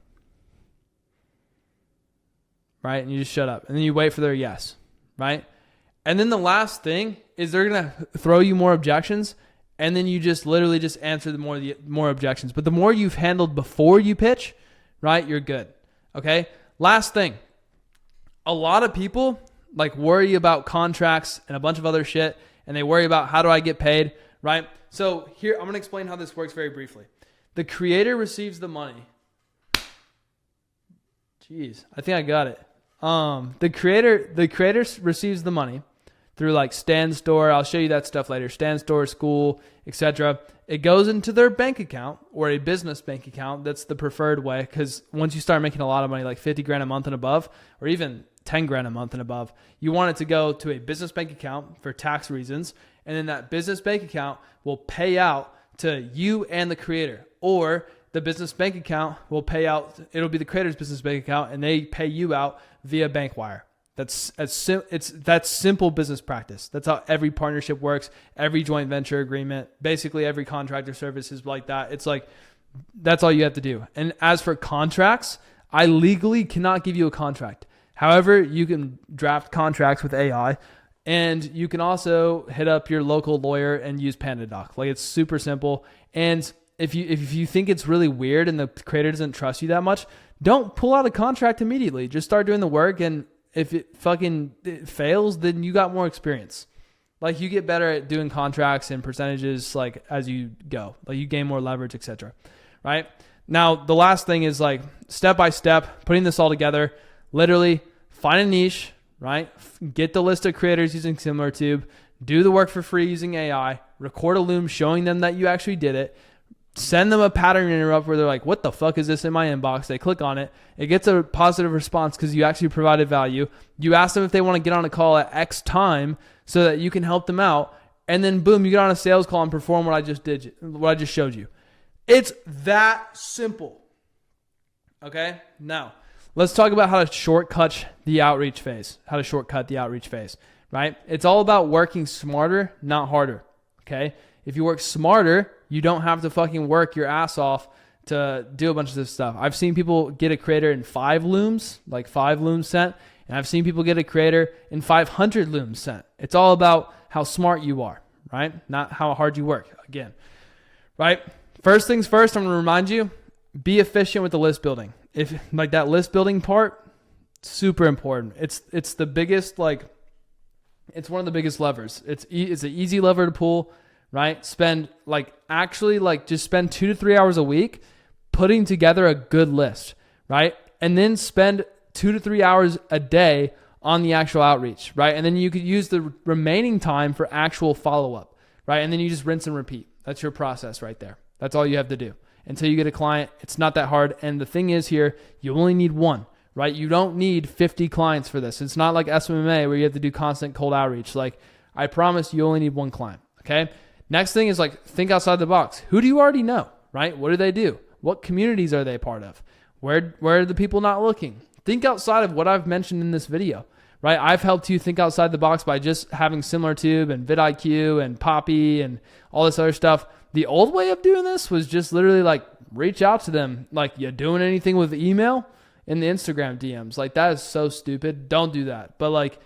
Right? And you just shut up. And then you wait for their yes. Right? And then the last thing is they're going to throw you more objections. And then you just literally just answer the more objections. But the more you've handled before you pitch, right, you're good. Okay? Last thing. A lot of people like worry about contracts and a bunch of other shit. And they worry about how do I get paid, right? So here, I'm going to explain how this works very briefly. The creator receives the money. Jeez, I think I got it. The creator receives the money through like Stand Store. I'll show you that stuff later. Stand Store, school, etc. It goes into their bank account or a business bank account. That's the preferred way because once you start making a lot of money, like 50 grand a month and above, or even 10 grand a month and above, you want it to go to a business bank account for tax reasons. And then that business bank account will pay out to you and the creator, or the business bank account will pay out. It'll be the creator's business bank account and they pay you out via bank wire. That's simple business practice. That's how every partnership works. Every joint venture agreement, basically every contract or service is like that. It's like, that's all you have to do. And as for contracts, I legally cannot give you a contract. However, you can draft contracts with AI And you can also hit up your local lawyer and use PandaDoc. Like, it's super simple. And if you think it's really weird and the creator doesn't trust you that much, don't pull out a contract immediately. Just start doing the work. And if it fails, then you got more experience. Like, you get better at doing contracts and percentages, like, as you go. Like, you gain more leverage, etc. Right? Now, the last thing is, like, step by step, putting this all together. Literally, find a niche, right? Get the list of creators using SimilarTube. Do the work for free using AI. Record a Loom showing them that you actually did it. Send them a pattern interrupt where they're like, what the fuck is this in my inbox? They click on it. It gets a positive response because you actually provided value. You ask them if they want to get on a call at X time so that you can help them out. And then boom, you get on a sales call and perform what I just showed you. It's that simple. Okay? Now, let's talk about how to shortcut the outreach phase. Right? It's all about working smarter, not harder. Okay? If you work smarter, you don't have to fucking work your ass off to do a bunch of this stuff. I've seen people get a creator in 5 looms, like 5 looms sent, and I've seen people get a creator in 500 looms sent. It's all about how smart you are, right? Not how hard you work, again, right? First things first, I'm going to remind you, be efficient with the list building. If like that list building part, super important. It's the biggest, like, it's one of the biggest levers. It's an easy lever to pull. Right? Just spend 2 to 3 hours a week putting together a good list, right? And then spend 2 to 3 hours a day on the actual outreach, right? And then you could use the remaining time for actual follow-up, right? And then you just rinse and repeat. That's your process right there. That's all you have to do. Until you get a client, it's not that hard. And the thing is here, you only need one, right? You don't need 50 clients for this. It's not like SMMA where you have to do constant cold outreach. Like, I promise you only need one client, okay? Next thing is, like, think outside the box. Who do you already know, right? What do they do? What communities are they part of? Where are the people not looking? Think outside of what I've mentioned in this video, right? I've helped you think outside the box by just having SimilarTube and vidIQ and Poppy and all this other stuff. The old way of doing this was just literally, like, reach out to them. Like, you doing anything with email in the Instagram DMs? Like, that is so stupid. Don't do that. But, like,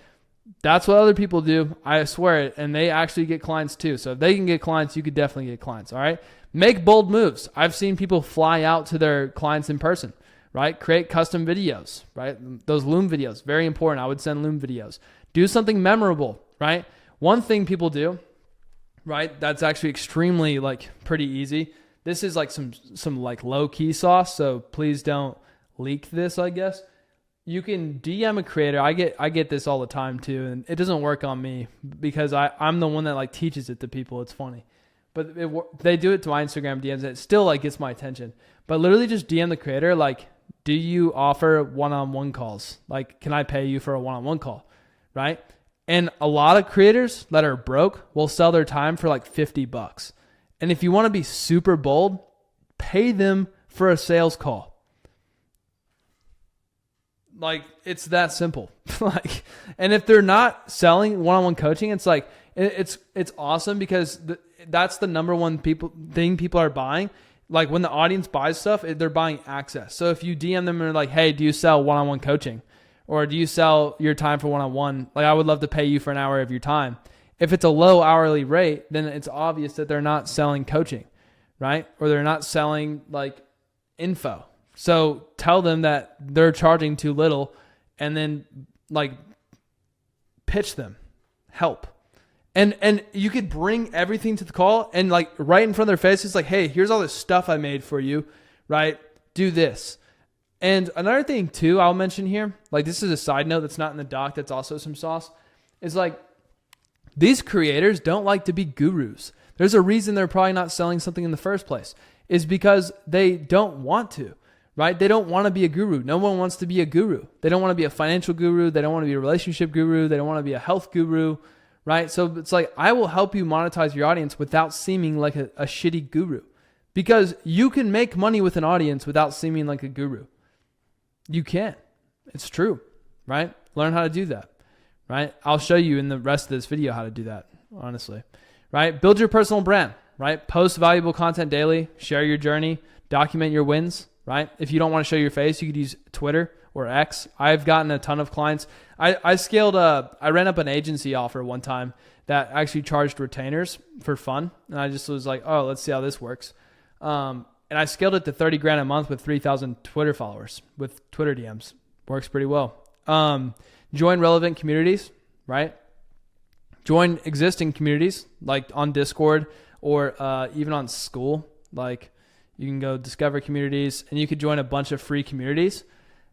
that's what other people do. I swear it. And they actually get clients too. So if they can get clients, you could definitely get clients. All right. Make bold moves. I've seen people fly out to their clients in person, right? Create custom videos, right? Those Loom videos, very important. I would send Loom videos. Do something memorable, right? One thing people do, right? That's actually extremely, like, pretty easy. This is like some like low key sauce. So please don't leak this, I guess. You can DM a creator. I get this all the time too, and it doesn't work on me because I'm the one that, like, teaches it to people. It's funny, but they do it to my Instagram DMs, and it still, like, gets my attention. But literally just DM the creator, like, do you offer one-on-one calls? Like, can I pay you for a one-on-one call, right? And a lot of creators that are broke will sell their time for like $50. And if you want to be super bold, pay them for a sales call. Like, it's that simple. Like, and if they're not selling one-on-one coaching, it's like, it's awesome because that's the number one thing people are buying. Like, when the audience buys stuff, they're buying access. So if you DM them and they're like, hey, do you sell one-on-one coaching? Or do you sell your time for one-on-one? Like, I would love to pay you for an hour of your time. If it's a low hourly rate, then it's obvious that they're not selling coaching, right? Or they're not selling, like, info. So tell them that they're charging too little, and then, like, pitch them, help. And you could bring everything to the call and, like, right in front of their face, it's like, hey, here's all this stuff I made for you, right? Do this. And another thing too, I'll mention here, like, this is a side note that's not in the doc, that's also some sauce, is like, these creators don't like to be gurus. There's a reason they're probably not selling something in the first place, is because they don't want to. Right? They don't want to be a guru. No one wants to be a guru. They don't want to be a financial guru. They don't want to be a relationship guru. They don't want to be a health guru, right? So it's like, I will help you monetize your audience without seeming like a shitty guru, because you can make money with an audience without seeming like a guru. You can. It's true, right? Learn how to do that, right? I'll show you in the rest of this video how to do that, honestly, right? Build your personal brand, right? Post valuable content daily, share your journey, document your wins. Right? If you don't want to show your face, you could use Twitter or X. I've gotten a ton of clients. I ran up an agency offer one time that actually charged retainers for fun. And I just was like, oh, let's see how this works. And I scaled it to 30 grand a month with 3,000 Twitter followers with Twitter DMs. Works pretty well. Join relevant communities, right? Join existing communities like on Discord or even on School. Like you can go discover communities and you could join a bunch of free communities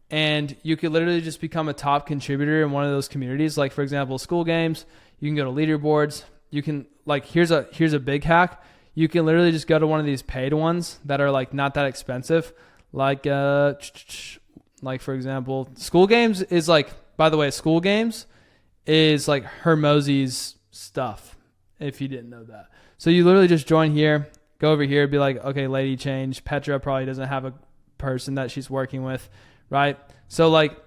and you could literally just become a top contributor in one of those communities. Like for example, School Games, you can go to leaderboards. You can like, here's a big hack. You can literally just go to one of these paid ones that are like not that expensive. Like for example, School Games is like, by the way, School Games is like Hermosi's stuff, if you didn't know that. So you literally just join here, go over here, be like, okay, lady change. Petra probably doesn't have a person that she's working with, right? So like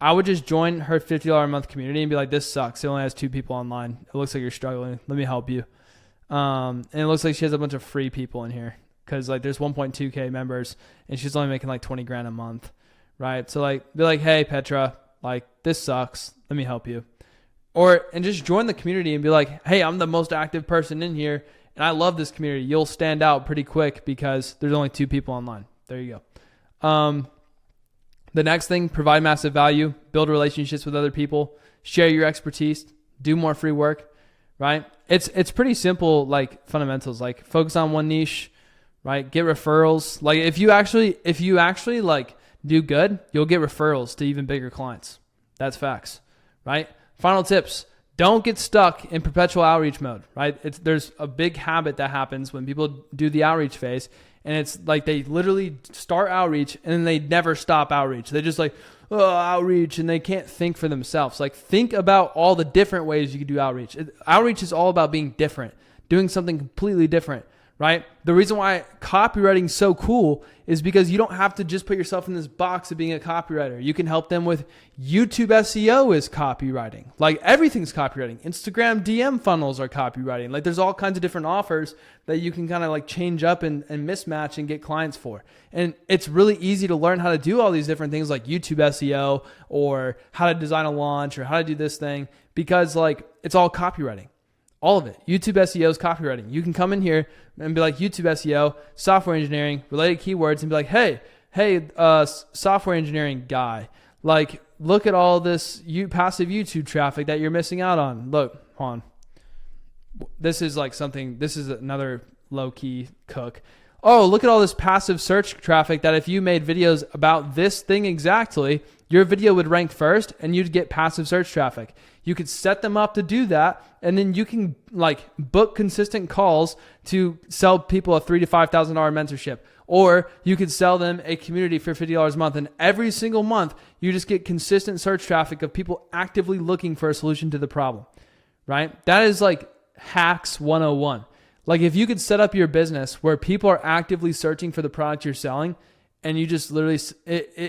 I would just join her $50 a month community and be like, this sucks. It only has 2 people online. It looks like you're struggling. Let me help you. And it looks like she has a bunch of free people in here because like there's 1.2K members and she's only making like 20 grand a month, right? So like be like, hey Petra, like this sucks. Let me help you. And just join the community and be like, hey, I'm the most active person in here and I love this community. You'll stand out pretty quick because there's only 2 people online. There you go. The next thing, provide massive value, build relationships with other people, share your expertise, do more free work, right? It's pretty simple, like fundamentals, like focus on one niche, right? Get referrals. Like if you actually like do good, you'll get referrals to even bigger clients. That's facts, right? Final tips. Don't get stuck in perpetual outreach mode, right? There's a big habit that happens when people do the outreach phase. And it's like they literally start outreach and then they never stop outreach. They just like, oh, outreach, and they can't think for themselves. Like think about all the different ways you could do outreach. Outreach is all about being different, doing something completely different, right? The reason why copywriting is so cool is because you don't have to just put yourself in this box of being a copywriter. You can help them with YouTube SEO is copywriting. Like everything's copywriting. Instagram DM funnels are copywriting. Like there's all kinds of different offers that you can kind of like change up and mismatch and get clients for. And it's really easy to learn how to do all these different things like YouTube SEO or how to design a launch or how to do this thing because like it's all copywriting. All of it. YouTube SEO is copywriting. You can come in here and be like YouTube SEO, software engineering, related keywords, and be like, hey, software engineering guy, like look at all this passive YouTube traffic that you're missing out on. Look, hold on. This is another low key cook. Oh, look at all this passive search traffic that if you made videos about this thing exactly, your video would rank first and you'd get passive search traffic. You could set them up to do that. And then you can like book consistent calls to sell people a $3,000 to $5,000 mentorship. Or you could sell them a community for $50 a month. And every single month, you just get consistent search traffic of people actively looking for a solution to the problem, right? That is like hacks 101. Like if you could set up your business where people are actively searching for the product you're selling and you just literally,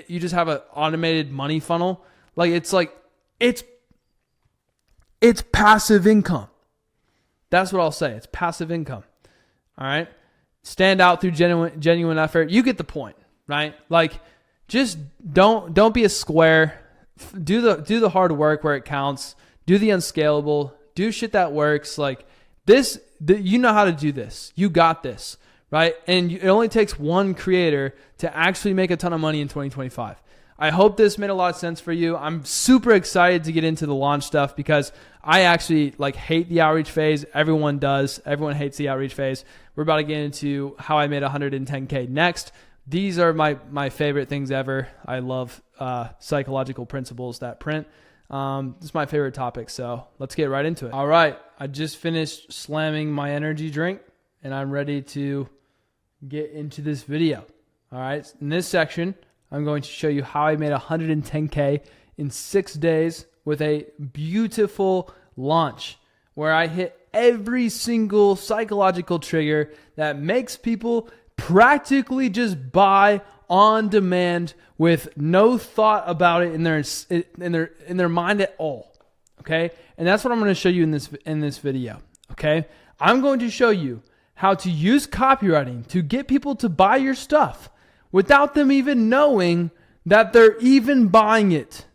you just have an automated money funnel. Like it's passive income. That's what I'll say. It's passive income. All right. Stand out through genuine effort. You get the point, right? Like just don't be a square. Do the hard work where it counts. Do the unscalable. Do shit that works. Like this, you know how to do this. You got this, right? And it only takes one creator to actually make a ton of money in 2025. I hope this made a lot of sense for you. I'm super excited to get into the launch stuff because I actually like hate the outreach phase. Everyone does. Everyone hates the outreach phase. We're about to get into how I made 110K next. These are my favorite things ever. I love psychological principles that print. This is my favorite topic, so let's get right into it. All right, I just finished slamming my energy drink, and I'm ready to get into this video. All right, in this section, I'm going to show you how I made 110K in 6 days with a beautiful launch where I hit every single psychological trigger that makes people practically just buy on demand with no thought about it in their mind at all. Okay? And that's what I'm going to show you in this video. Okay? I'm going to show you how to use copywriting to get people to buy your stuff without them even knowing that they're even buying it.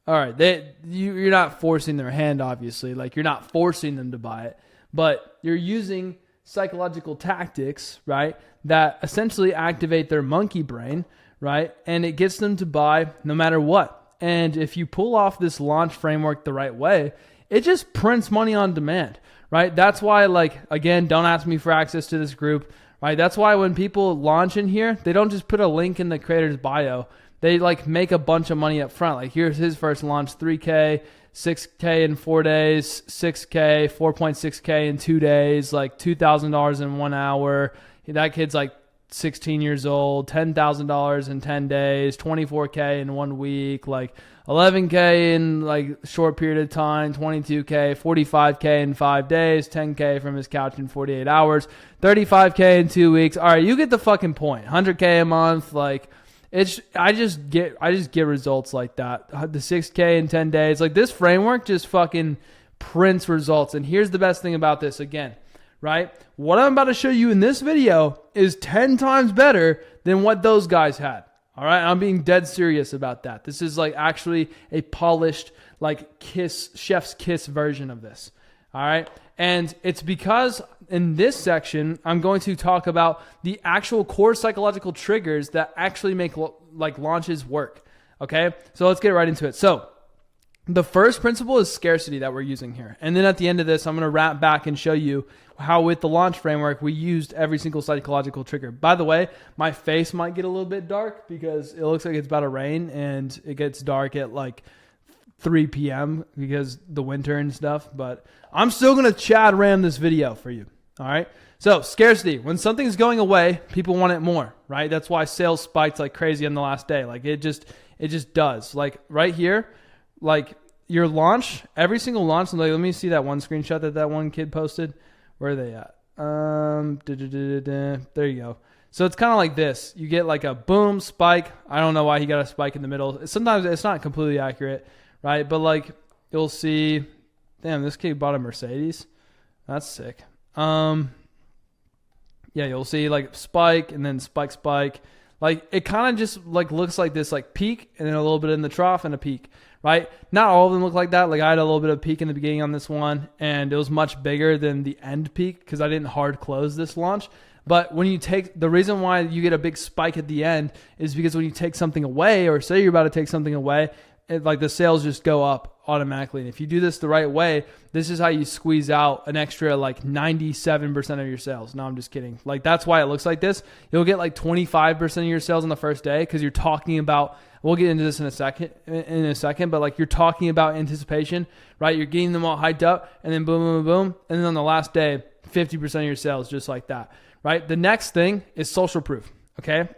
All right, you're not forcing their hand, obviously. Like, you're not forcing them to buy it, but you're using psychological tactics, right, that essentially activate their monkey brain, right, and it gets them to buy no matter what. And if you pull off this launch framework the right way, it just prints money on demand, right? That's why, like, again, don't ask me for access to this group, right? That's why when people launch in here, they don't just put a link in the creator's bio. They like make a bunch of money up front. Like, here's his first launch, 3K, 6K in 4 days, 6K, 4.6K in 2 days, like $2,000 in 1 hour. That kid's like 16 years old, $10,000 in 10 days, 24K in 1 week, like 11K in like a short period of time, 22K, 45K in 5 days, 10K from his couch in 48 hours, 35K in 2 weeks. All right, you get the fucking point. 100K a month, like, I just get results like that. The 6K in 10 days. Like, this framework just fucking prints results. And here's the best thing about this again, right? What I'm about to show you in this video is 10 times better than what those guys had. All right? I'm being dead serious about that. This is like actually a polished, like, chef's kiss version of this. All right? And it's because in this section, I'm going to talk about the actual core psychological triggers that actually make like launches work. Okay, so let's get right into it. So the first principle is scarcity that we're using here. And then at the end of this, I'm going to wrap back and show you how with the launch framework, we used every single psychological trigger. By the way, my face might get a little bit dark because it looks like it's about to rain and it gets dark at like 3 p.m. because the winter and stuff, but I'm still going to Chad ram this video for you. All right. So scarcity, when something's going away, people want it more, right? That's why sales spiked like crazy on the last day. Like, it just does. Like right here, like your launch, every single launch. Like, let me see that one screenshot that one kid posted. Where are they at? There you go. So it's kind of like this. You get like a boom spike. I don't know why he got a spike in the middle. Sometimes it's not completely accurate, right? But like, you'll see, damn, this kid bought a Mercedes. That's sick. Yeah, you'll see like spike and then spike. Like, it kind of just like looks like this, like peak and then a little bit in the trough and a peak, right? Not all of them look like that. Like, I had a little bit of peak in the beginning on this one and it was much bigger than the end peak because I didn't hard close this launch. But when you take, the reason why you get a big spike at the end is because when you take something away, or say you're about to take something away, like the sales just go up automatically. And if you do this the right way, this is how you squeeze out an extra like 97% of your sales. No, I'm just kidding. Like, that's why it looks like this. You'll get like 25% of your sales on the first day because you're talking about, we'll get into this in a second, but like, you're talking about anticipation, right? You're getting them all hyped up and then boom, boom, boom. And then on the last day, 50% of your sales, just like that, right? The next thing is social proof. Okay.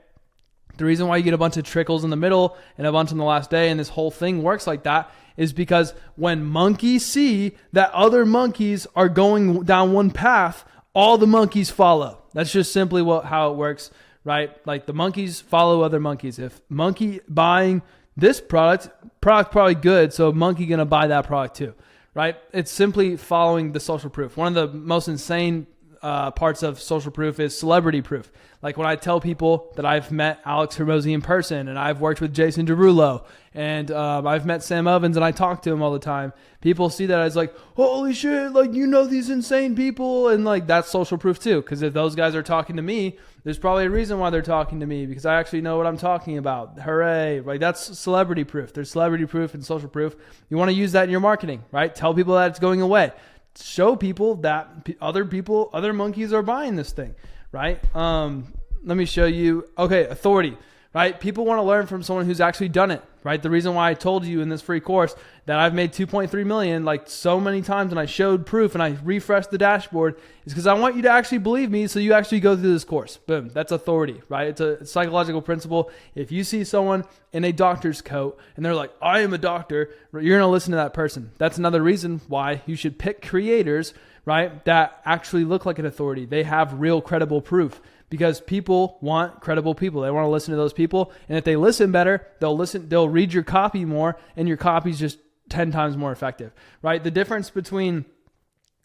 The reason why you get a bunch of trickles in the middle and a bunch on the last day and this whole thing works like that is because when monkeys see that other monkeys are going down one path, all the monkeys follow. That's just simply how it works, right? Like, the monkeys follow other monkeys. If monkey buying this product probably good, so monkey going to buy that product too, right? It's simply following the social proof. One of the most insane parts of social proof is celebrity proof. Like, when I tell people that I've met Alex Hormozi in person and I've worked with Jason Derulo and I've met Sam Ovens and I talk to him all the time, people see that as like, holy shit, like, you know, these insane people. And like, that's social proof too. Because if those guys are talking to me, there's probably a reason why they're talking to me, because I actually know what I'm talking about. Hooray. Like, that's celebrity proof. There's celebrity proof and social proof. You want to use that in your marketing, right? Tell people that it's going away. Show people that other monkeys are buying this thing, right? Let me show you. Okay, authority, right? People want to learn from someone who's actually done it, right? The reason why I told you in this free course that I've made 2.3 million like so many times and I showed proof and I refreshed the dashboard is because I want you to actually believe me, so you actually go through this course. Boom, that's authority, right? It's a psychological principle. If you see someone in a doctor's coat and they're like, I am a doctor, you're going to listen to that person. That's another reason why you should pick creators, right, that actually look like an authority. They have real credible proof. Because people want credible people. They want to listen to those people. And if they listen better, they'll read your copy more, and your copy's just 10 times more effective, right? The difference between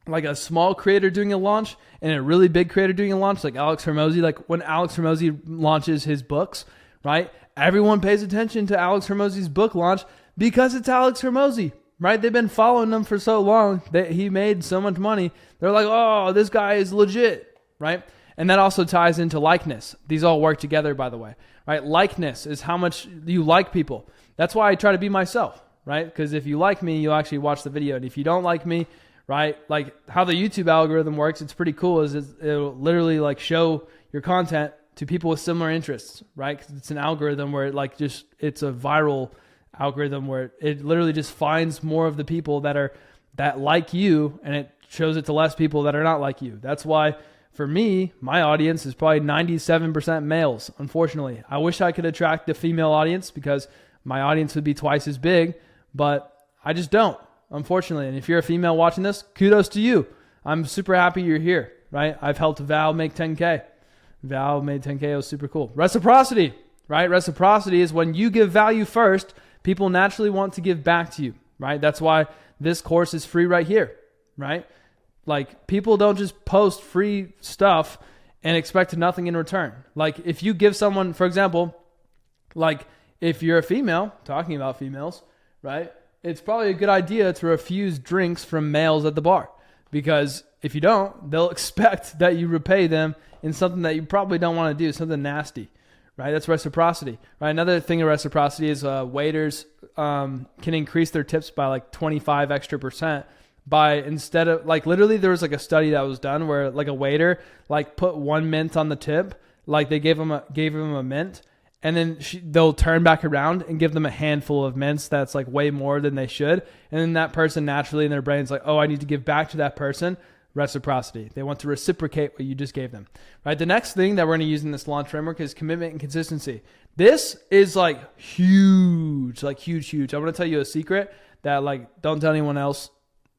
like a small creator doing a launch and a really big creator doing a launch, like Alex Hormozi, like when Alex Hormozi launches his books, right? Everyone pays attention to Alex Hormozi's book launch because it's Alex Hormozi, right? They've been following him for so long that he made so much money. They're like, oh, this guy is legit, right? And that also ties into likeness. These all work together, by the way, right? Likeness is how much you like people. That's why I try to be myself, right? Because if you like me, you'll actually watch the video. And if you don't like me, right, like how the YouTube algorithm works, it's pretty cool. It'll literally like show your content to people with similar interests, right? Because it's an algorithm where it's a viral algorithm where it literally just finds more of the people that like you, and it shows it to less people that are not like you. That's why for me, my audience is probably 97% males. Unfortunately, I wish I could attract the female audience because my audience would be twice as big, but I just don't, unfortunately. And if you're a female watching this, kudos to you. I'm super happy you're here, right? I've helped Val make 10K. Val made 10K. It was super cool. Reciprocity, right? Reciprocity is when you give value first, people naturally want to give back to you, right? That's why this course is free right here, right? Like, people don't just post free stuff and expect nothing in return. Like, if you give someone, for example, like if you're a female, talking about females, right? It's probably a good idea to refuse drinks from males at the bar, because if you don't, they'll expect that you repay them in something that you probably don't want to do, something nasty, right? That's reciprocity, right? Another thing of reciprocity is waiters can increase their tips by like 25 extra percent by, instead of like, literally there was like a study that was done where like a waiter like put 1 mint on the tip, like they gave him a mint, and then they'll turn back around and give them a handful of mints that's like way more than they should. And then that person naturally in their brain's like, oh, I need to give back to that person. Reciprocity. They want to reciprocate what you just gave them, right? The next thing that we're going to use in this launch framework is commitment and consistency. This is like huge, huge. I'm going to tell you a secret that like, don't tell anyone else,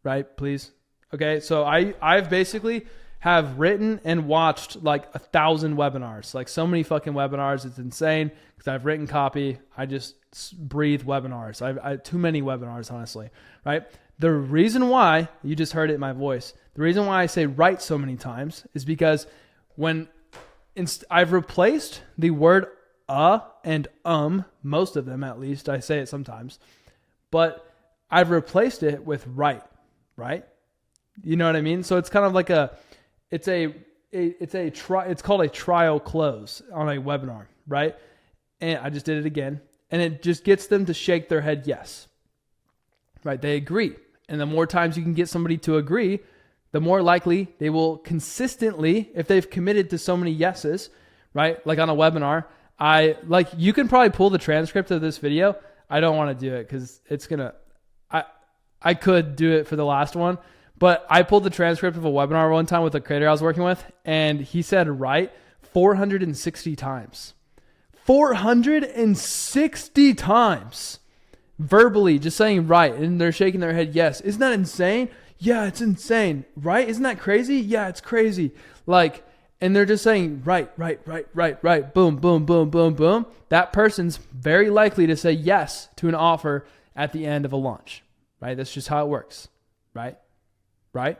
right? Please. Okay. So I've basically have written and watched like 1,000 webinars, like so many fucking webinars. It's insane because I've written copy. I just breathe webinars. I too many webinars, honestly, right? The reason why, you just heard it in my voice, the reason why I say write so many times is because when I've replaced the word and most of them at least, I say it sometimes, but I've replaced it with write, right? You know what I mean? So it's kind of like it's called a trial close on a webinar, right? And I just did it again, and it just gets them to shake their head yes, right? They agree. And the more times you can get somebody to agree, the more likely they will consistently, if they've committed to so many yeses, right? Like on a webinar, you can probably pull the transcript of this video. I don't want to do it because I could do it for the last one, but I pulled the transcript of a webinar one time with a creator I was working with, and he said right 460 times. 460 times. Verbally, just saying right, and they're shaking their head yes. Isn't that insane? Yeah, it's insane, right? Isn't that crazy? Yeah, it's crazy. Like, and they're just saying right, boom, boom, boom, boom, boom. That person's very likely to say yes to an offer at the end of a launch, right? That's just how it works, right? Right?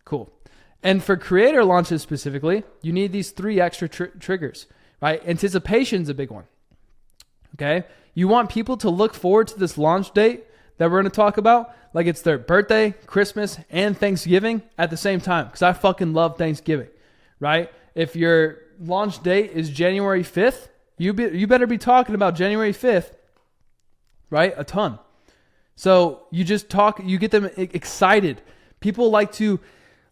Cool. And for creator launches specifically, you need these 3 extra triggers, right? Anticipation's a big one, okay? You want people to look forward to this launch date that we're going to talk about like it's their birthday, Christmas, and Thanksgiving at the same time, because I fucking love Thanksgiving, right? If your launch date is January 5th, you better be talking about January 5th, right? A ton. So you get them excited. People like to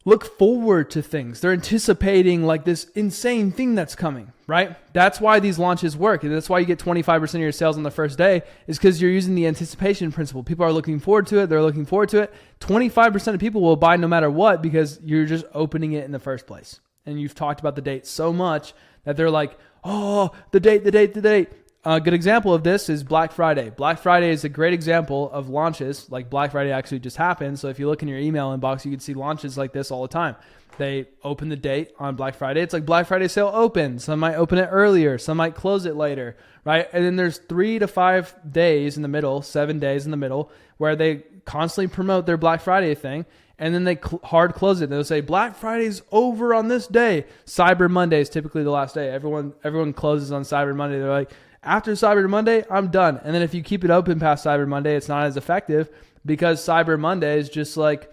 look forward to things. They're anticipating like this insane thing that's coming, right? That's why these launches work. And that's why you get 25% of your sales on the first day, is because you're using the anticipation principle. People are looking forward to it. They're looking forward to it. 25% of people will buy no matter what, because you're just opening it in the first place. And you've talked about the date so much that they're like, oh, the date. A good example of this is Black Friday. Black Friday is a great example of launches. Like, Black Friday actually just happened. So if you look in your email inbox, you can see launches like this all the time. They open the date on Black Friday. It's like Black Friday sale open. Some might open it earlier. Some might close it later, right? And then there's 3 to 5 days in the middle, 7 days in the middle, where they constantly promote their Black Friday thing. And then they hard close it. They'll say Black Friday's over on this day. Cyber Monday is typically the last day. Everyone closes on Cyber Monday. They're like, After Cyber Monday, I'm done. And then if you keep it open past Cyber Monday, it's not as effective because Cyber Monday is just like,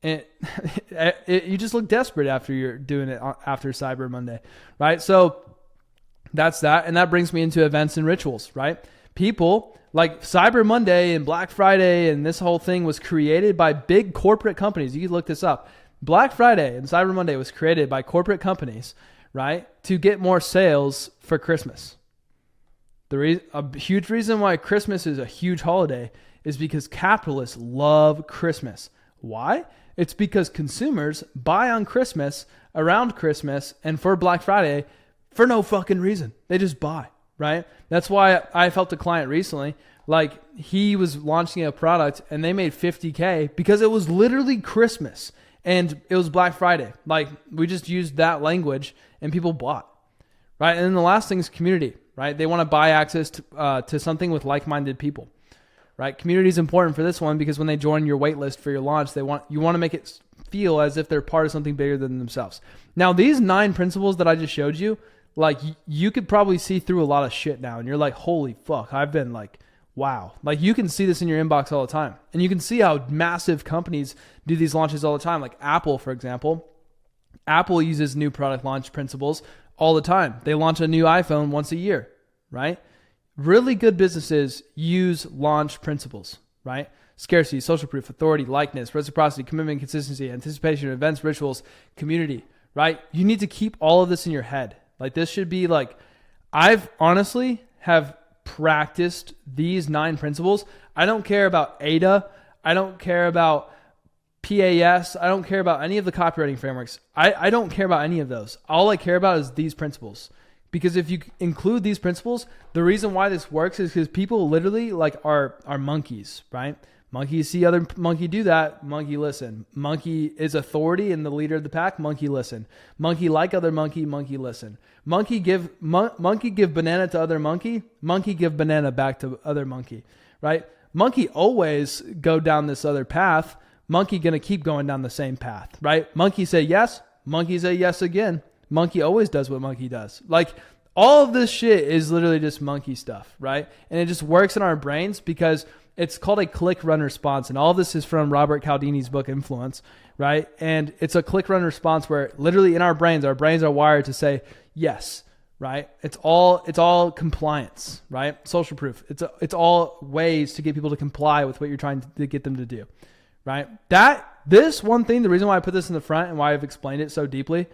you just look desperate after you're doing it after Cyber Monday, right? So that's that. And that brings me into events and rituals, right? People like Cyber Monday and Black Friday and this whole thing was created by big corporate companies. You can look this up. Black Friday and Cyber Monday was created by corporate companies, right? To get more sales for Christmas. A huge reason why Christmas is a huge holiday is because capitalists love Christmas. Why? It's because consumers buy on Christmas, around Christmas, and for Black Friday for no fucking reason. They just buy, right? That's why I felt a client recently, like he was launching a product and they made $50K because it was literally Christmas and it was Black Friday. Like we just used that language and people bought, right? And then the last thing is community, right? They want to buy access to something with like-minded people. Right? Community is important for this one because when they join your wait list for your launch, you want to make it feel as if they're part of something bigger than themselves. Now, these 9 principles that I just showed you, like you could probably see through a lot of shit now. And you're like, holy fuck, I've been like, wow. Like you can see this in your inbox all the time. And you can see how massive companies do these launches all the time. Like Apple, for example. Apple uses new product launch principles all the time. They launch a new iPhone once a year, right? Really good businesses use launch principles, right? Scarcity, social proof, authority, likeness, reciprocity, commitment, consistency, anticipation, events, rituals, community, right? You need to keep all of this in your head. Like this should be like, I've honestly have practiced these 9 principles. I don't care about ADA. I don't care about PAS. I don't care about any of the copywriting frameworks. I don't care about any of those. All I care about is these principles. Because if you include these principles, the reason why this works is because people literally like are monkeys, right? Monkeys see other monkey do that, monkey listen. Monkey is authority and the leader of the pack, monkey listen. Monkey like other monkey, monkey listen. Monkey give banana to other monkey give banana back to other monkey, right? Monkey always go down this other path, monkey gonna keep going down the same path, right? Monkey say yes, monkey say yes again. Monkey always does what monkey does. Like all of this shit is literally just monkey stuff, right? And it just works in our brains because it's called a click run response. And all of this is from Robert Cialdini's book Influence, right? And it's a click run response where literally in our brains are wired to say yes, right? It's all compliance, right? Social proof. It's all ways to get people to comply with what you're trying to get them to do, right? This one thing, the reason why I put this in the front and why I've explained it so deeply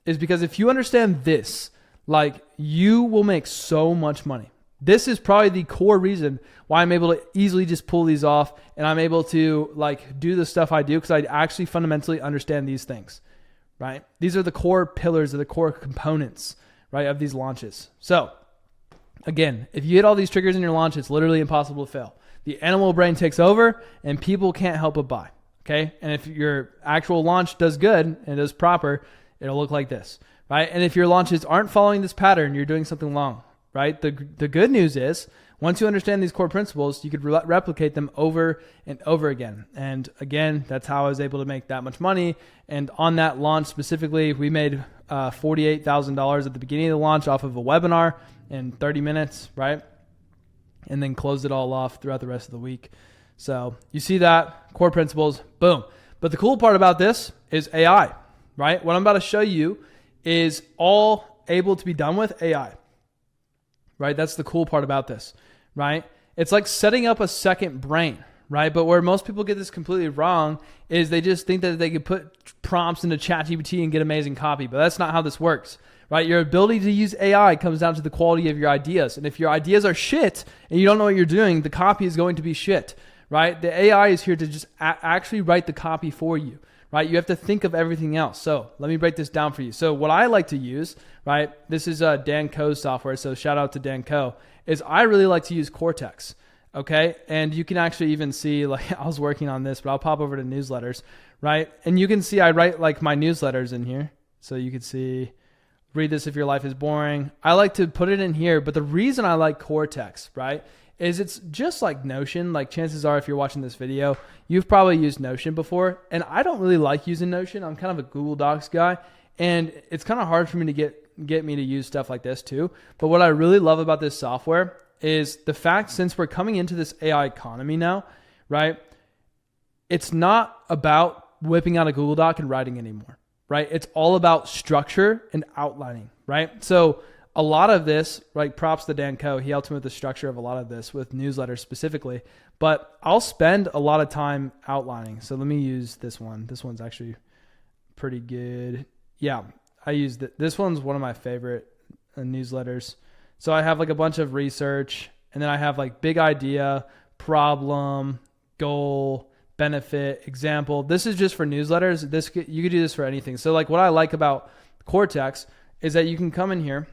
is because if you understand this, like you will make so much money. This is probably the core reason why I'm able to easily just pull these off and I'm able to like do the stuff I do because I actually fundamentally understand these things, right? These are the core pillars or the core components, right, of these launches. So again, if you hit all these triggers in your launch, it's literally impossible to fail. The animal brain takes over and people can't help but buy, okay? And if your actual launch does good and does proper, it'll look like this, right? And if your launches aren't following this pattern, you're doing something wrong, right? The good news is once you understand these core principles, you could replicate them over and over again. And again, that's how I was able to make that much money. And on that launch specifically, we made $48,000 at the beginning of the launch off of a webinar in 30 minutes, right? And then closed it all off throughout the rest of the week. So you see that, core principles, boom. But the cool part about this is AI. Right? What I'm about to show you is all able to be done with AI. Right? That's the cool part about this. Right? It's like setting up a second brain. Right? But where most people get this completely wrong is they just think that they could put prompts into ChatGPT and get amazing copy. But that's not how this works. Right? Your ability to use AI comes down to the quality of your ideas. And if your ideas are shit and you don't know what you're doing, the copy is going to be shit. Right? The AI is here to just actually write the copy for you. Right? You have to think of everything else. So let me break this down for you. So what I like to use, right? This is Dan Coe's software. So shout out to Dan Coe, is I really like to use Cortex. Okay. And you can actually even see, like I was working on this, but I'll pop over to newsletters, right? And you can see I write like my newsletters in here. So you can see, read this if your life is boring. I like to put it in here, but the reason I like Cortex, right, is it's just like Notion. Like chances are if you're watching this video, you've probably used Notion before. And I don't really like using Notion. I'm kind of a Google Docs guy. And it's kind of hard for me to get get me to use stuff like this too. But what I really love about this software is the fact, since we're coming into this AI economy now, right? It's not about whipping out a Google Doc and writing anymore, right? It's all about structure and outlining, right? So a lot of this, like props to Dan Coe, he helped me with the structure of a lot of this with newsletters specifically, but I'll spend a lot of time outlining. So let me use this one. This one's actually pretty good. Yeah, I use this one's one of my favorite newsletters. So I have like a bunch of research, and then I have like big idea, problem, goal, benefit, example. This is just for newsletters. You could do this for anything. So like what I like about Cortex is that you can come in here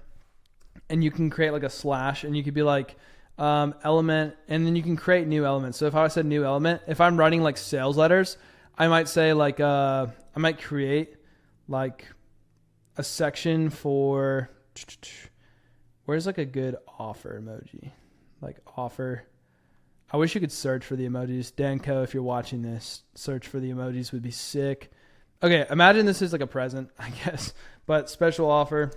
and you can create like a slash, and you could be like element, and then you can create new elements. So if I said new element, if I'm writing like sales letters, I might say like, I might create like a section for, where's like a good offer emoji? Like offer. I wish you could search for the emojis. Dan Coe, if you're watching this, search for the emojis would be sick. Okay, imagine this is like a present, I guess, but special offer.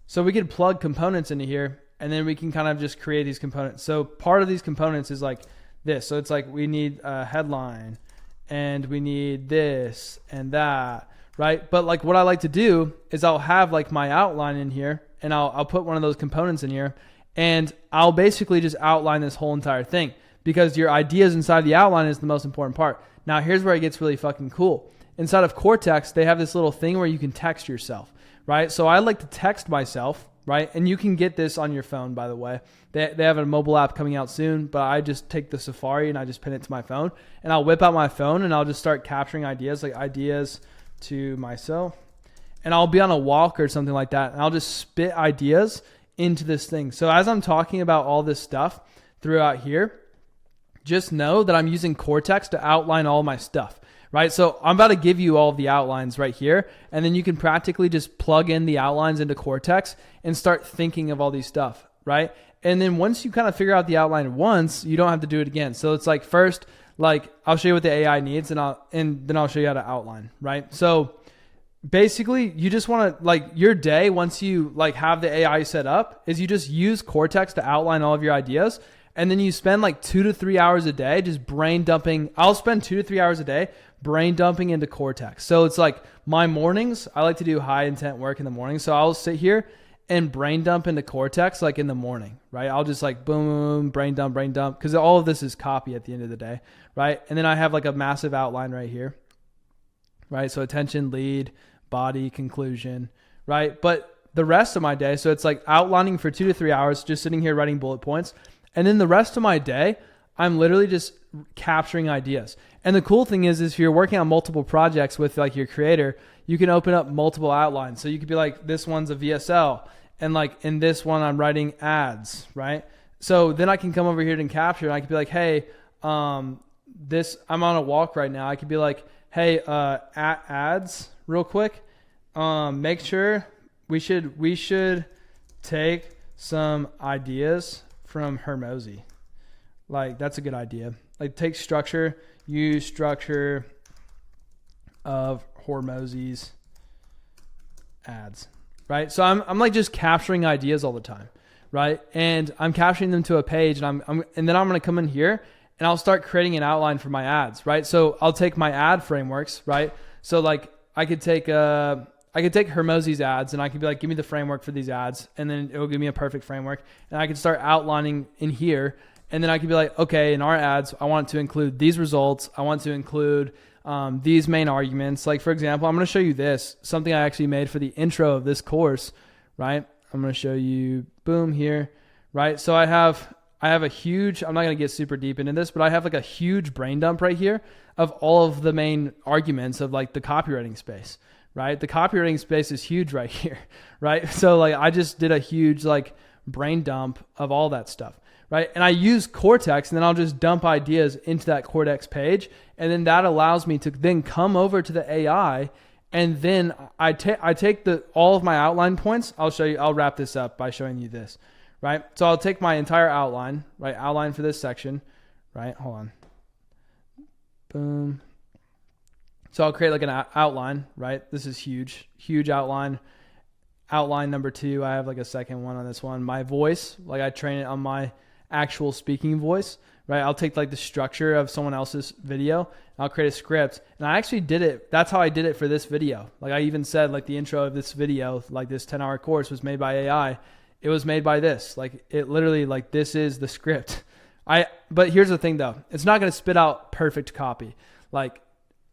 So we could plug components into here, and then we can kind of just create these components. So part of these components is like this. So it's like we need a headline, and we need this and that, right? But like what I like to do is I'll have like my outline in here, and I'll put one of those components in here, and I'll basically just outline this whole entire thing, because your ideas inside the outline is the most important part. Now here's where it gets really fucking cool. Inside of Cortex, they have this little thing where you can text yourself, right? So I like to text myself, right? And you can get this on your phone, by the way. They have a mobile app coming out soon, but I just take the Safari and I just pin it to my phone, and I'll whip out my phone and I'll just start capturing ideas, like ideas to myself. And I'll be on a walk or something like that, and I'll just spit ideas into this thing. So as I'm talking about all this stuff throughout here, just know that I'm using Cortex to outline all my stuff, right? So I'm about to give you all of the outlines right here, and then you can practically just plug in the outlines into Cortex and start thinking of all these stuff, right? And then once you kind of figure out the outline once, you don't have to do it again. So it's like first, like I'll show you what the AI needs, and then I'll show you how to outline, right? So basically, you just want to, like, your day, once you like have the AI set up, is you just use Cortex to outline all of your ideas. And then you spend like 2 to 3 hours a day just brain dumping. I'll spend 2 to 3 hours a day brain dumping into Cortex. So it's like my mornings, I like to do high intent work in the morning. So I'll sit here and brain dump into Cortex like in the morning, right? I'll just like boom, brain dump, because all of this is copy at the end of the day, right? And then I have like a massive outline right here, right? So attention, lead, body, conclusion, right? But the rest of my day, so it's like outlining for 2 to 3 hours, just sitting here writing bullet points. And then the rest of my day, I'm literally just capturing ideas. And the cool thing is if you're working on multiple projects with like your creator, you can open up multiple outlines. So you could be like, this one's a VSL, and like in this one, I'm writing ads, right? So then I can come over here and capture, and I could be like, hey, I'm on a walk right now. I could be like, hey, ads real quick. Make sure we should take some ideas from Hermosi. Like, that's a good idea. Like, take structure, use structure of Hormosi's ads, right? So I'm like just capturing ideas all the time, right? And I'm capturing them to a page, and and then I'm going to come in here and I'll start creating an outline for my ads, right? So I'll take my ad frameworks, right? So like I could take Hermosi's ads, and I could be like, give me the framework for these ads, and then it will give me a perfect framework, and I could start outlining in here. And then I could be like, okay, in our ads, I want to include these results. I want to include these main arguments. Like, for example, I'm going to show you this, something I actually made for the intro of this course, right? I'm going to show you, boom, here, right? So I have a huge, I'm not going to get super deep into this, but I have like a huge brain dump right here of all of the main arguments of like the copywriting space, right? The copywriting space is huge right here, right? So like I just did a huge like brain dump of all that stuff. Right. And I use Cortex, and then I'll just dump ideas into that Cortex page. And then that allows me to then come over to the AI. And then I take all of my outline points. I'll wrap this up by showing you this. Right. So I'll take my entire outline, right? Outline for this section. Right. Hold on. Boom. So I'll create like an outline, right? This is huge outline. outline number 2. I have like a second one on this one. My voice, like I train it on my actual speaking voice, right? I'll take like the structure of someone else's video, and I'll create a script. And I actually did it. That's how I did it for this video. Like I even said, like the intro of this video, like this 10-hour course was made by AI. It was made by this. Like it literally, like this is the script. But here's the thing though. It's not going to spit out perfect copy. Like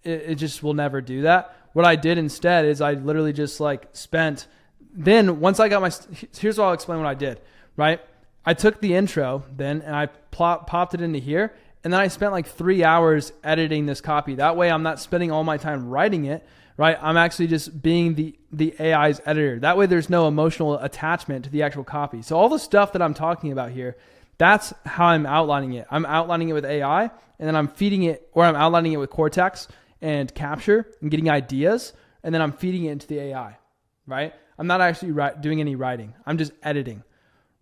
it just will never do that. What I did instead is I literally just like spent, then once I got here's what I'll explain what I did, right? I took the intro then and I popped it into here. And then I spent like 3 hours editing this copy. That way I'm not spending all my time writing it, right? I'm actually just being the AI's editor. That way there's no emotional attachment to the actual copy. So all the stuff that I'm talking about here, that's how I'm outlining it. I'm outlining it with AI, and then I'm feeding it, or I'm outlining it with Cortex and Capture and getting ideas, and then I'm feeding it into the AI, right? I'm not actually doing any writing. I'm just editing,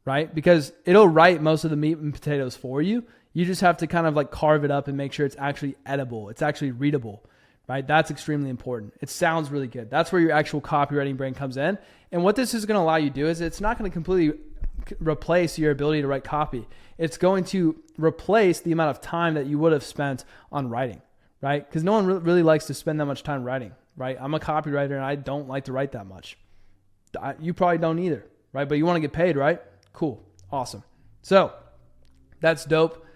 right? Because it'll write most of the meat and potatoes for you. You just have to kind of like carve it up and make sure it's actually edible. It's actually readable, right? That's extremely important. It sounds really good. That's where your actual copywriting brain comes in. And what this is going to allow you to do is it's not going to completely replace your ability to write copy. It's going to replace the amount of time that you would have spent on writing, right? Because no one really likes to spend that much time writing, right? I'm a copywriter and I don't like to write that much. You probably don't either, right? But you want to get paid, right? Cool. Awesome. So that's dope.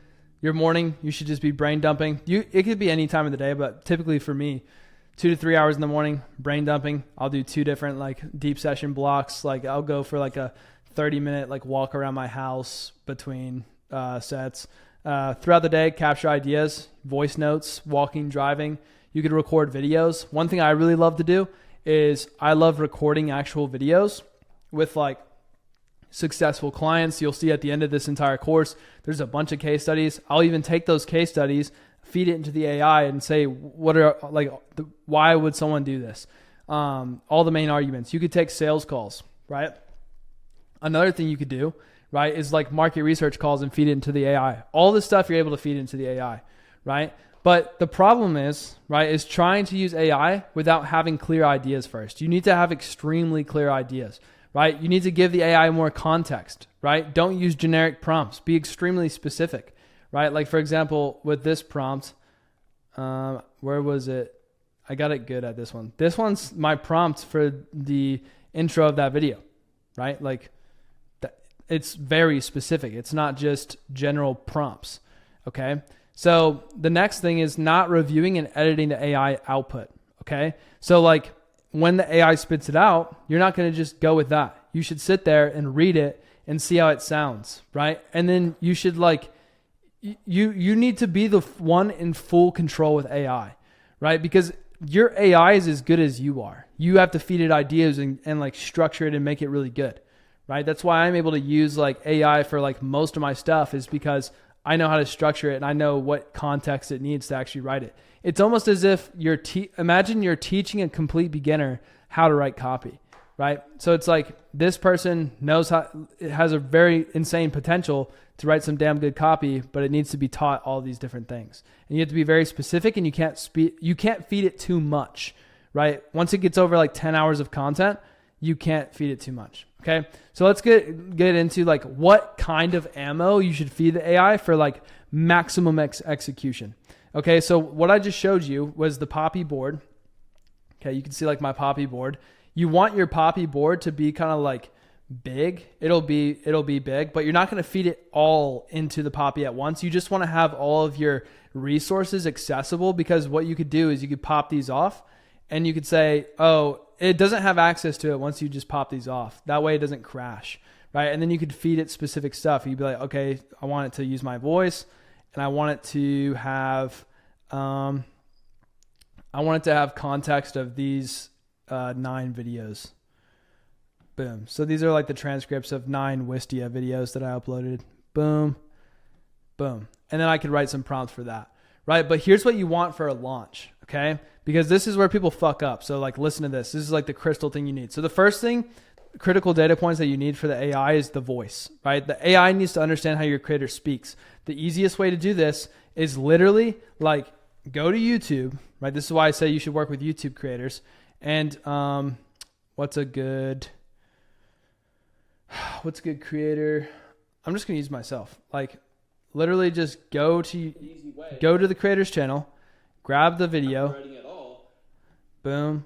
Your morning, you should just be brain dumping. It could be any time of the day, but typically for me, 2 to 3 hours in the morning, brain dumping. I'll do 2 different like deep session blocks. Like I'll go for like a 30-minute like walk around my house between sets. Throughout the day, capture ideas, voice notes, walking, driving. You could record videos. One thing I really love to do is I love recording actual videos with like successful clients. You'll see at the end of this entire course, there's a bunch of case studies. I'll even take those case studies, feed it into the AI and say, why would someone do this? All the main arguments. You could take sales calls, right? Another thing you could do, right, is like market research calls and feed it into the AI. All this stuff you're able to feed into the AI, right? But the problem is, right, is trying to use AI without having clear ideas first. You need to have extremely clear ideas, right? You need to give the AI more context, right? Don't use generic prompts. Be extremely specific, right? Like for example, with this prompt, where was it? I got it good at this one. This one's my prompt for the intro of that video, right? Like it's very specific. It's not just general prompts, okay? So the next thing is not reviewing and editing the AI output, okay? So like when the AI spits it out, you're not going to just go with that. You should sit there and read it and see how it sounds, right? And then you should like, you need to be the one in full control with AI, right? Because your AI is as good as you are. You have to feed it ideas and like structure it and make it really good, right? That's why I'm able to use like AI for like most of my stuff, is because I know how to structure it and I know what context it needs to actually write it. It's almost as if imagine you're teaching a complete beginner how to write copy, right? So it's like this person knows it has a very insane potential to write some damn good copy, but it needs to be taught all these different things. And you have to be very specific, and you can't feed it too much, right? Once it gets over like 10 hours of content, you can't feed it too much. Okay. So let's get into like what kind of ammo you should feed the AI for like maximum execution. Okay. So what I just showed you was the Poppy board. Okay. You can see like my Poppy board. You want your Poppy board to be kind of like big. It'll be big, but you're not going to feed it all into the Poppy at once. You just want to have all of your resources accessible, because what you could do is you could pop these off and you could say, oh, it doesn't have access to it once you just pop these off. That way it doesn't crash, right? And then you could feed it specific stuff. You'd be like, okay, I want it to use my voice, and I want it to have, context of these 9 videos. Boom. So these are like the transcripts of 9 Wistia videos that I uploaded. Boom, boom. And then I could write some prompts for that, right? But here's what you want for a launch, okay? Because this is where people fuck up. So like, listen to this. This is like the crystal thing you need. So the first thing, critical data points that you need for the AI is the voice, right? The AI needs to understand how your creator speaks. The easiest way to do this is literally like go to YouTube, right? This is why I say you should work with YouTube creators. And what's a good What's a good creator? I'm just going to use myself. Like literally just go to the creator's channel, grab the video, boom,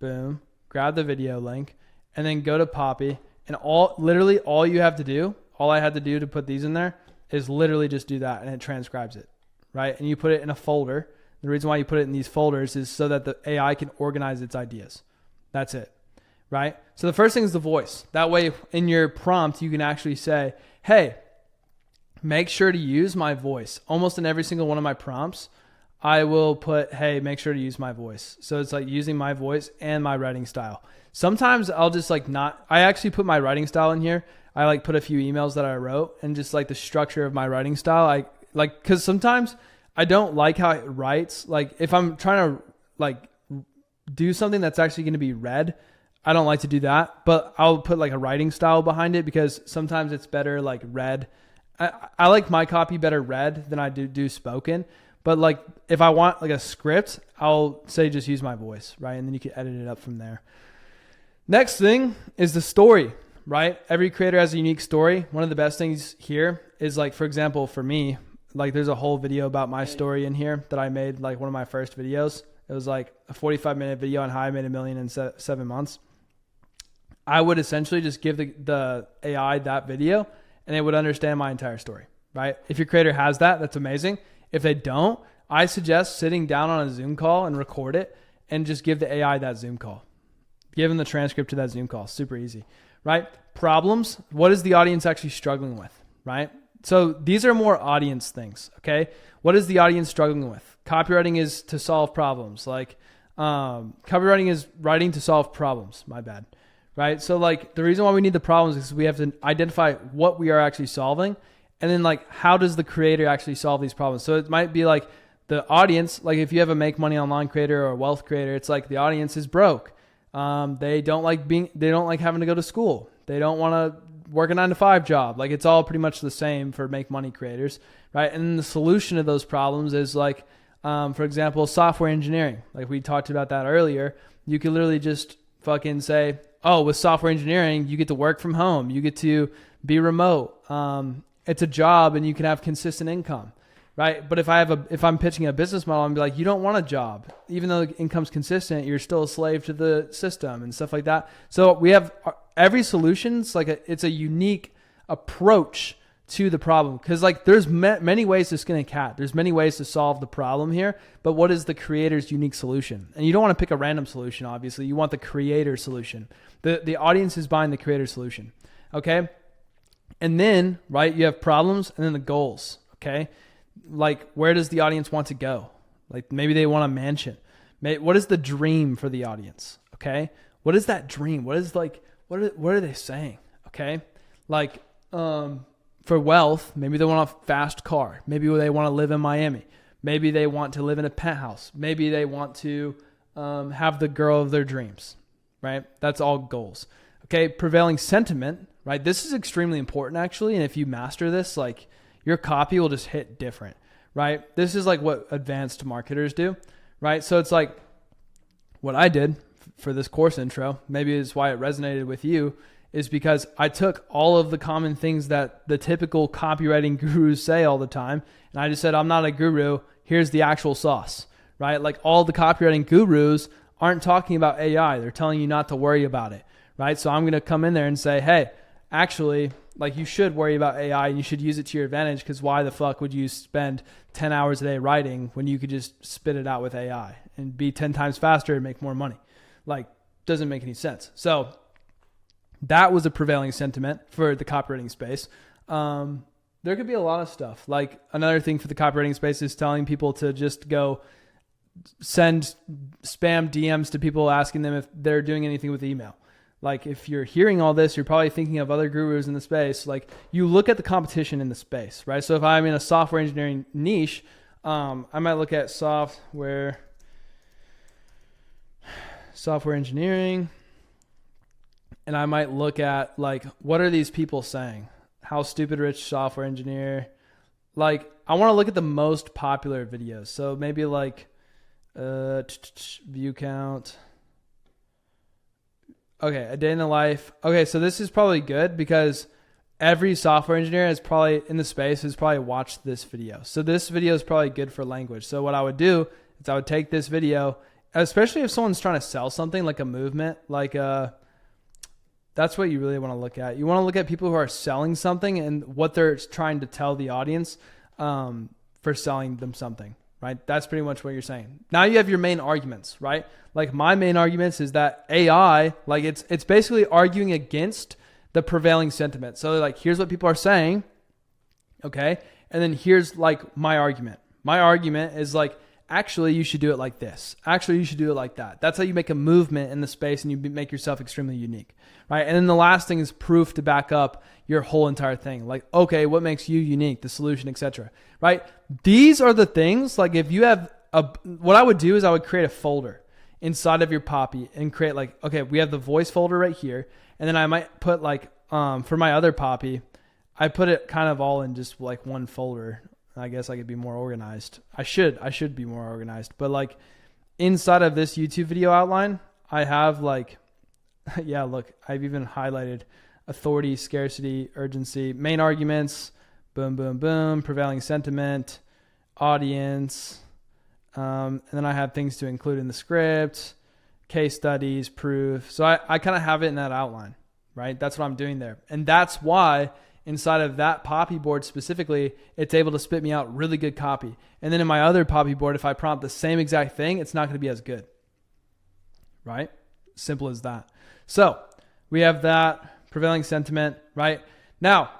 boom, grab the video link, and then go to Poppy. And literally all you have to do, all I had to do to put these in there is literally just do that, and it transcribes it, right? And you put it in a folder. The reason why you put it in these folders is so that the AI can organize its ideas. That's it, right? So the first thing is the voice. That way in your prompt, you can actually say, hey, make sure to use my voice. Almost in every single one of my prompts, I will put, hey, make sure to use my voice. So it's like using my voice and my writing style. Sometimes I'll just like I actually put my writing style in here. I like put a few emails that I wrote and just like the structure of my writing style. Cause sometimes I don't like how it writes. Like if I'm trying to like do something that's actually going to be read, I don't like to do that, but I'll put like a writing style behind it because sometimes it's better like read. I like my copy better read than I do spoken. But like if I want like a script, I'll say just use my voice, right? And then you can edit it up from there. Next thing is the story, right? Every creator has a unique story. One of the best things here is like, for example, for me, like there's a whole video about my story in here that I made, like one of my first videos. It was like a 45-minute video on how I made $1 million in 7 months. I would essentially just give the AI that video and it would understand my entire story, right? If your creator has that, that's amazing. If they don't, I suggest sitting down on a Zoom call and record it and just give the AI that Zoom call. Give them the transcript to that Zoom call. Super easy, right? Problems. What is the audience actually struggling with, right? So these are more audience things, okay? What is the audience struggling with? Copywriting is to solve problems. Like copywriting is writing to solve problems. My bad, right? So like the reason why we need the problems is we have to identify what we are actually solving. And then like, how does the creator actually solve these problems? So it might be like the audience, like if you have a make money online creator or a wealth creator, it's like the audience is broke. They don't like having to go to school. They don't want to work a 9-to-5 job. Like it's all pretty much the same for make money creators, right? And the solution to those problems is like, for example, software engineering. Like we talked about that earlier. You could literally just fucking say, oh, with software engineering, you get to work from home. You get to be remote. It's a job and you can have consistent income, right? But if I'm pitching a business model, I'm be like, you don't want a job. Even though the income's consistent, you're still a slave to the system and stuff like that. So we have every solution's like it's a unique approach to the problem. Cause like there's many ways to skin a cat. There's many ways to solve the problem here, but what is the creator's unique solution? And you don't want to pick a random solution, obviously. You want the creator solution. The audience is buying the creator solution. Okay. And then, right, you have problems and then the goals, okay? Like, where does the audience want to go? Like, maybe they want a mansion. What is the dream for the audience, okay? What is that dream? What is like, what are they saying, okay? Like, for wealth, maybe they want a fast car. Maybe they want to live in Miami. Maybe they want to live in a penthouse. Maybe they want to have the girl of their dreams, right? That's all goals. Okay, prevailing sentiment, right? This is extremely important actually. And if you master this, like your copy will just hit different, right? This is like what advanced marketers do, right? So it's like what I did for this course intro, maybe it's why it resonated with you, is because I took all of the common things that the typical copywriting gurus say all the time. And I just said, I'm not a guru. Here's the actual sauce, right? Like all the copywriting gurus aren't talking about AI. They're telling you not to worry about it. Right? So I'm going to come in there and say, hey, actually, like you should worry about AI and you should use it to your advantage because why the fuck would you spend 10 hours a day writing when you could just spit it out with AI and be 10 times faster and make more money? Like, doesn't make any sense. So that was a prevailing sentiment for the copywriting space. There could be a lot of stuff. Like another thing for the copywriting space is telling people to just go send spam DMs to people asking them if they're doing anything with email. Like if you're hearing all this, you're probably thinking of other gurus in the space. Like you look at the competition in the space, right? So if I'm in a software engineering niche, I might look at software engineering, and I might look at like, what are these people saying? How stupid rich software engineer? Like I want to look at the most popular videos. So maybe like view count. Okay, a day in the life. Okay, so this is probably good because every software engineer has probably in the space has probably watched this video. So this video is probably good for language. So what I would do is I would take this video, especially if someone's trying to sell something like a movement, that's what you really want to look at. You want to look at people who are selling something and what they're trying to tell the audience for selling them something, right? That's pretty much what you're saying. Now you have your main arguments, right? Like my main arguments is that AI, like it's basically arguing against the prevailing sentiment. So like, here's what people are saying, okay? And then here's like my argument. My argument is like, actually, you should do it like this. Actually, you should do it like that. That's how you make a movement in the space and you make yourself extremely unique, right? And then the last thing is proof to back up your whole entire thing. Like, okay, what makes you unique, the solution, etc., right? These are the things, like if you have what I would do is I would create a folder inside of your Poppy and create like, okay, we have the voice folder right here. And then I might put like, for my other Poppy, I put it kind of all in just like one folder. I guess I could be more organized. I should be more organized. But like inside of this YouTube video outline, I have like, yeah, look, I've even highlighted authority, scarcity, urgency, main arguments, boom, boom, boom, prevailing sentiment, audience. And then I have things to include in the script, case studies, proof. So I kind of have it in that outline, right? That's what I'm doing there. And that's why inside of that Poppy board specifically, it's able to spit me out really good copy. And then in my other Poppy board, if I prompt the same exact thing, it's not going to be as good, right? Simple as that. So we have that prevailing sentiment, right? Now,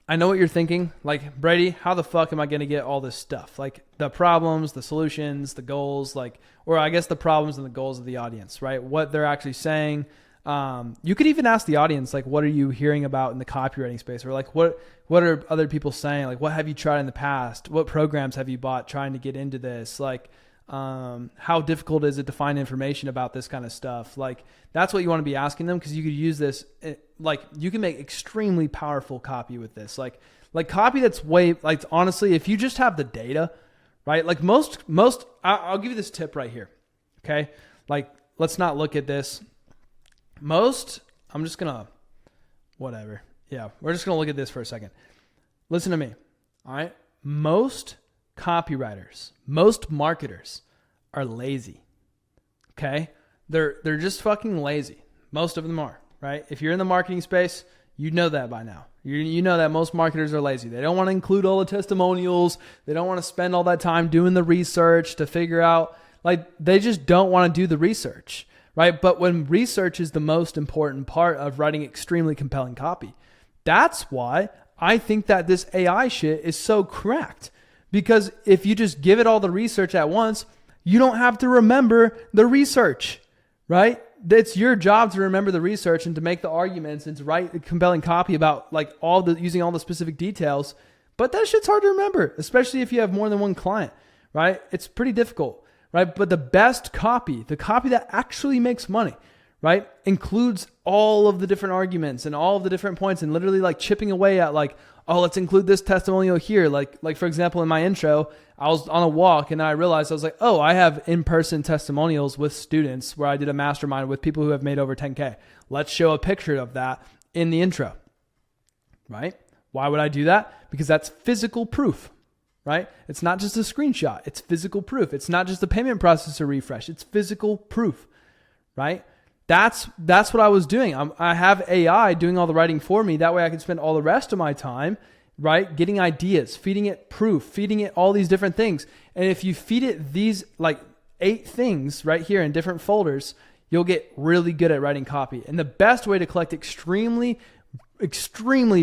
I know what you're thinking. Like, Brady, how the fuck am I going to get all this stuff? Like the problems, the solutions, the goals, like, or I guess the problems and the goals of the audience, right? What they're actually saying. You could even ask the audience, like, what are you hearing about in the copywriting space? Or like, what are other people saying? Like, what have you tried in the past? What programs have you bought trying to get into this? Like, how difficult is it to find information about this kind of stuff? Like, that's what you want to be asking them, because you could use this, like, you can make extremely powerful copy with this. Like copy that's way, like, honestly, if you just have the data, right? Like I'll give you this tip right here. Okay. Like, let's not look at this. I'm just going to, whatever. Yeah, we're just going to look at this for a second. Listen to me, all right? Most copywriters, most marketers are lazy, okay? They're just fucking lazy. Most of them are, right? If you're in the marketing space, you know that by now. You know that most marketers are lazy. They don't want to include all the testimonials. They don't want to spend all that time doing the research to figure out, like, they just don't want to do the research. Right? But when research is the most important part of writing extremely compelling copy, that's why I think that this AI shit is so cracked. Because if you just give it all the research at once, you don't have to remember the research, right? It's your job to remember the research and to make the arguments and to write compelling copy about like using all the specific details. But that shit's hard to remember, especially if you have more than one client, right? It's pretty difficult. Right? But the best copy, the copy that actually makes money, right, includes all of the different arguments and all of the different points and literally like chipping away at like, oh, let's include this testimonial here. Like for example, in my intro, I was on a walk and I realized I was like, oh, I have in-person testimonials with students where I did a mastermind with people who have made over 10K. Let's show a picture of that in the intro, right? Why would I do that? Because that's physical proof. Right? It's not just a screenshot. It's physical proof. It's not just a payment processor refresh. It's physical proof, right? That's what I was doing. I have AI doing all the writing for me. That way I can spend all the rest of my time, right, getting ideas, feeding it proof, feeding it all these different things. And if you feed it these like 8 things right here in different folders, you'll get really good at writing copy. And the best way to collect extremely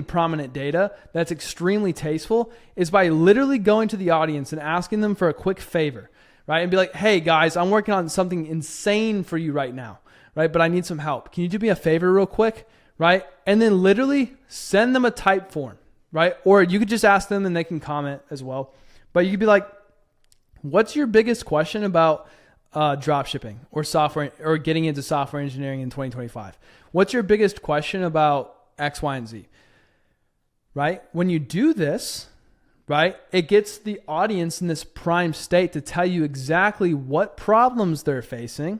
prominent data that's extremely tasteful is by literally going to the audience and asking them for a quick favor, right? And be like, hey guys, I'm working on something insane for you right now, right? But I need some help. Can you do me a favor real quick, right? And then literally send them a type form, right? Or you could just ask them and they can comment as well. But you could be like, what's your biggest question about drop shipping or software or getting into software engineering in 2025? What's your biggest question about X, Y, and Z, right? When you do this, right, it gets the audience in this prime state to tell you exactly what problems they're facing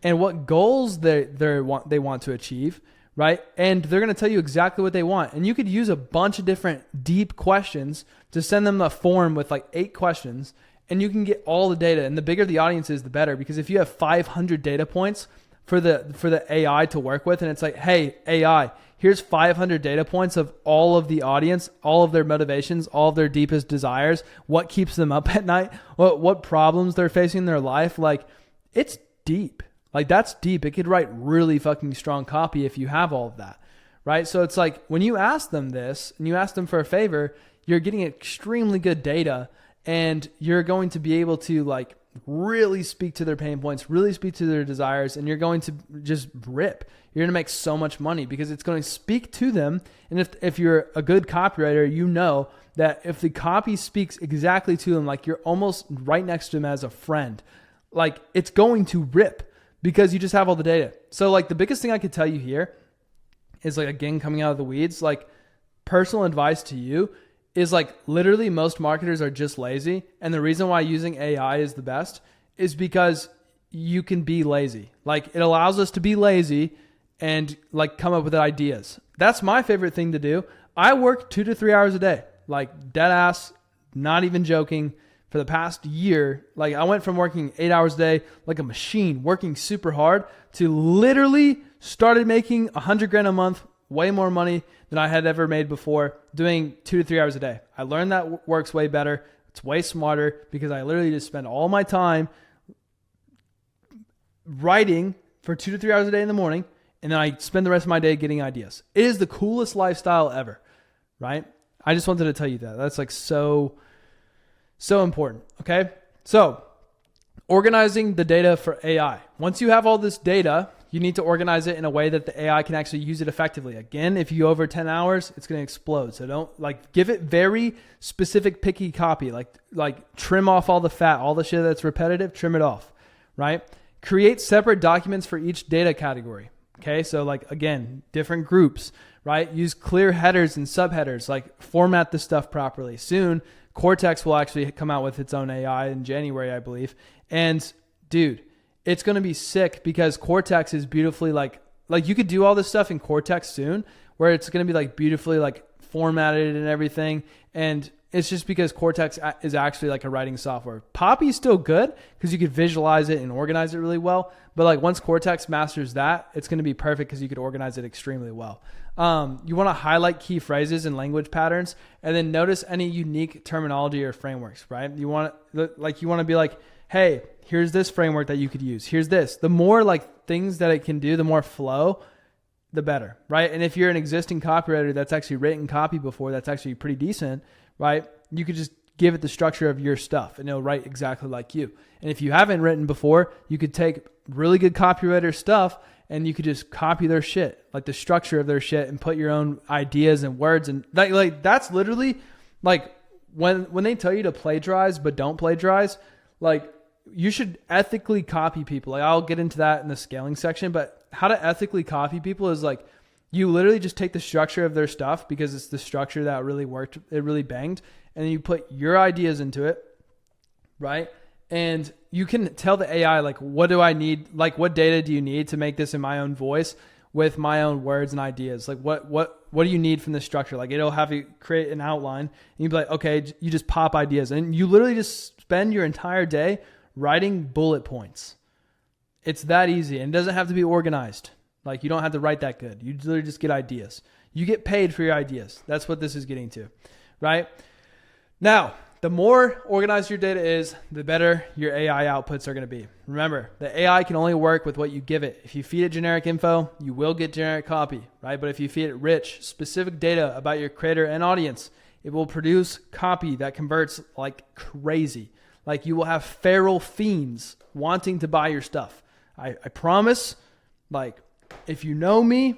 and what goals they want to achieve, right? And they're going to tell you exactly what they want. And you could use a bunch of different deep questions to send them a form with like 8 questions, and you can get all the data. And the bigger the audience is, the better, because if you have 500 data points for the AI to work with, and it's like, hey, AI, here's 500 data points of all of the audience, all of their motivations, all of their deepest desires, what keeps them up at night, what problems they're facing in their life. Like, it's deep. Like, that's deep. It could write really fucking strong copy if you have all of that, right? So it's like, when you ask them this and you ask them for a favor, you're getting extremely good data, and you're going to be able to like really speak to their pain points, really speak to their desires, and you're going to just rip. You're going to make so much money because it's going to speak to them. And if you're a good copywriter, you know that if the copy speaks exactly to them, like you're almost right next to them as a friend, like it's going to rip because you just have all the data. So like the biggest thing I could tell you here is, like, again, coming out of the weeds, like personal advice to you is like, literally most marketers are just lazy. And the reason why using AI is the best is because you can be lazy. Like, it allows us to be lazy and like come up with ideas. That's my favorite thing to do. I work 2 to 3 hours a day, like dead ass, not even joking. For the past year, like I went from working 8 hours a day, like a machine, working super hard, to literally started making $100,000 a month, way more money than I had ever made before, doing 2 to 3 hours a day. I learned that works way better. It's way smarter because I literally just spend all my time writing for 2 to 3 hours a day in the morning, and then I spend the rest of my day getting ideas. It is the coolest lifestyle ever, right? I just wanted to tell you that. That's like so important. Okay. So organizing the data for AI. Once you have all this data, you need to organize it in a way that the AI can actually use it effectively. Again, if you go over 10 hours, it's going to explode. So don't like give it very specific, picky copy, like trim off all the fat, all the shit that's repetitive, trim it off, right? Create separate documents for each data category. Okay. So like, again, different groups, right? Use clear headers and subheaders, like format the stuff properly. Soon, Cortex will actually come out with its own AI in January, I believe. And dude, it's going to be sick because Cortex is beautifully like you could do all this stuff in Cortex soon, where it's going to be like beautifully like formatted and everything. And it's just because Cortex is actually like a writing software. Poppy is still good because you could visualize it and organize it really well. But like once Cortex masters that, it's going to be perfect because you could organize it extremely well. You want to highlight key phrases and language patterns, and then notice any unique terminology or frameworks, right? You want to be like, hey, here's this framework that you could use. Here's this. The more like things that it can do, the more flow, the better, right? And if you're an existing copywriter that's actually written copy before, that's actually pretty decent, right? You could just give it the structure of your stuff and it'll write exactly like you. And if you haven't written before, you could take really good copywriter stuff and you could just copy their shit, like the structure of their shit, and put your own ideas and words. And like that's literally like when they tell you to plagiarize but don't plagiarize, like you should ethically copy people. Like I'll get into that in the scaling section, but how to ethically copy people is like you literally just take the structure of their stuff because it's the structure that really worked, it really banged, and then you put your ideas into it, right? And you can tell the AI, like, what do I need? Like, what data do you need to make this in my own voice with my own words and ideas? Like, what do you need from this structure? Like, it'll have you create an outline and you'd be like, okay, you just pop ideas. And you literally just spend your entire day writing bullet points. It's that easy. And it doesn't have to be organized. Like, you don't have to write that good. You literally just get ideas. You get paid for your ideas. That's what this is getting to, right? Now, the more organized your data is, the better your AI outputs are going to be. Remember, the AI can only work with what you give it. If you feed it generic info, you will get generic copy, right? But if you feed it rich, specific data about your creator and audience, it will produce copy that converts like crazy. Like you will have feral fiends wanting to buy your stuff. I promise, like if you know me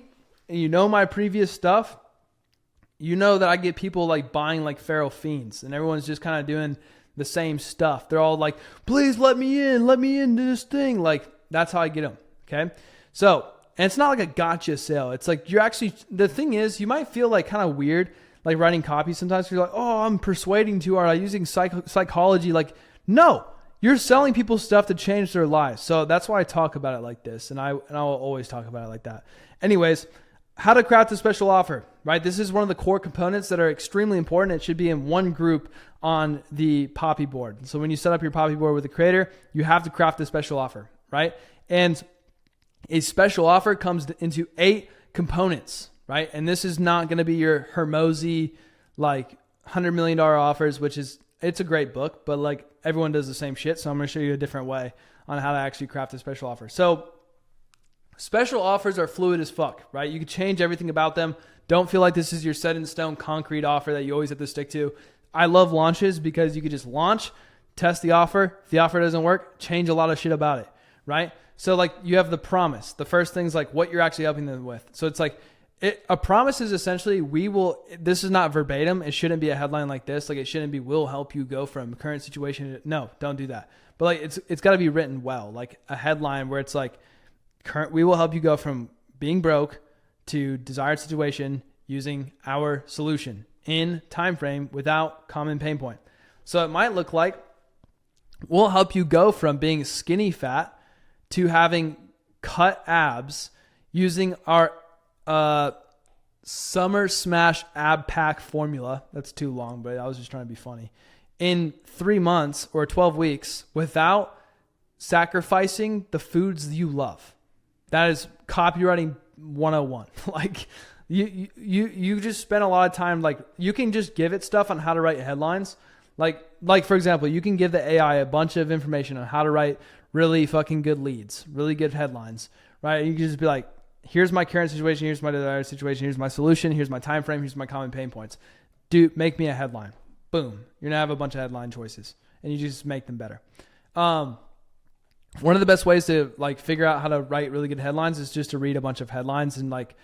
and you know my previous stuff, you know that I get people like buying like feral fiends and everyone's just kind of doing the same stuff. They're all like, please let me into this thing. Like that's how I get them. Okay. So, and it's not like a gotcha sale. It's like you're actually, the thing is you might feel like kind of weird, like writing copy sometimes. You're like, oh, I'm persuading too hard. I'm using psychology. Like, no, you're selling people stuff to change their lives. So that's why I talk about it like this. And I will always talk about it like that. Anyways, how to craft a special offer, right? This is one of the core components that are extremely important. It should be in one group on the Poppy board. So when you set up your Poppy board with a creator, you have to craft a special offer, right? And a special offer comes into 8 components, right? And this is not going to be your Hermosi, like $100 million offers, which is, it's a great book, but like everyone does the same shit. So I'm going to show you a different way on how to actually craft a special offer. So special offers are fluid as fuck, right? You can change everything about them. Don't feel like this is your set in stone concrete offer that you always have to stick to. I love launches because you could just launch, test the offer. If the offer doesn't work, change a lot of shit about it, right? So like you have the promise. The first thing's like what you're actually helping them with. So it's like a promise is essentially this is not verbatim. It shouldn't be a headline like this. Like it shouldn't be, we'll help you go from current situation. No, don't do that. But like it's got to be written well, like a headline where it's like, we will help you go from being broke to desired situation using our solution in time frame without common pain point. So it might look like we'll help you go from being skinny fat to having cut abs using our Summer Smash Ab Pack formula. That's too long, but I was just trying to be funny. In 3 months or 12 weeks without sacrificing the foods you love. That is copywriting 101. Like you just spend a lot of time, like you can just give it stuff on how to write headlines. Like for example, you can give the AI a bunch of information on how to write really fucking good leads, really good headlines, right? You can just be like, here's my current situation, here's my desired situation, here's my solution, here's my time frame, here's my common pain points. Make me a headline. Boom. You're gonna have a bunch of headline choices and you just make them better. One of the best ways to like figure out how to write really good headlines is just to read a bunch of headlines. And like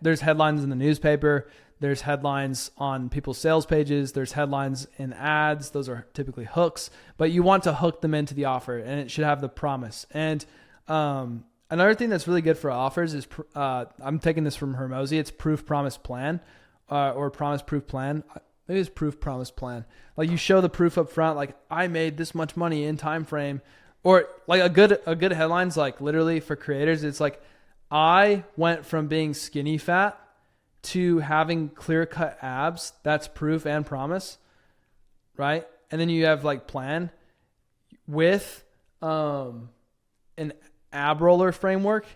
there's headlines in the newspaper, there's headlines on people's sales pages, there's headlines in ads. Those are typically hooks, but you want to hook them into the offer and it should have the promise. And another thing that's really good for offers is I'm taking this from Hermosi. It's proof, promise, plan, or promise, proof, plan. Maybe it's proof, promise, plan. Like you show the proof up front, like I made this much money in time frame. Or like a good headline's like literally for creators, it's like I went from being skinny fat to having clear cut abs. That's proof and promise, right? And then you have like plan with an ab roller framework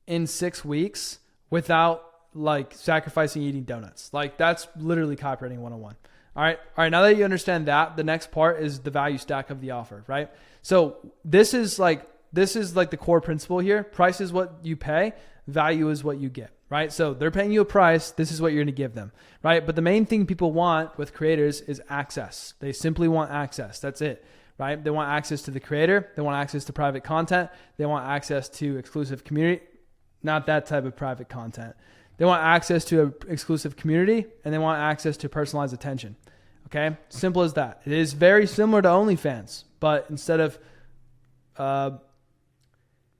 in 6 weeks without like sacrificing eating donuts. Like that's literally copywriting 101. All right. Now that you understand that, the next part is the value stack of the offer, right? So this is like the core principle here. Price is what you pay. Value is what you get, right? So they're paying you a price. This is what you're going to give them, right? But the main thing people want with creators is access. They simply want access. That's it, right? They want access to the creator. They want access to private content. They want access to exclusive community, not that type of private content. They want access to an exclusive community and they want access to personalized attention. Okay. Simple as that. It is very similar to OnlyFans, but instead of the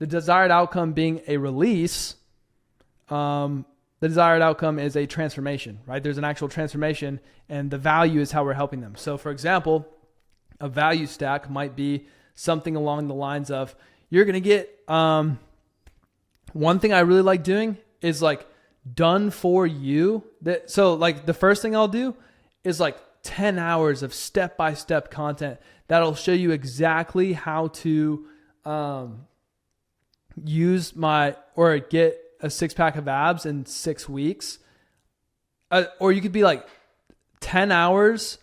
desired outcome being a release, the desired outcome is a transformation, right? There's an actual transformation and the value is how we're helping them. So for example, a value stack might be something along the lines of you're going to get, one thing I really like doing is like done for you. So like the first thing I'll do is like 10 hours of step-by-step content that'll show you exactly how to get a 6-pack of abs in 6 weeks. Or you could be like 10 hours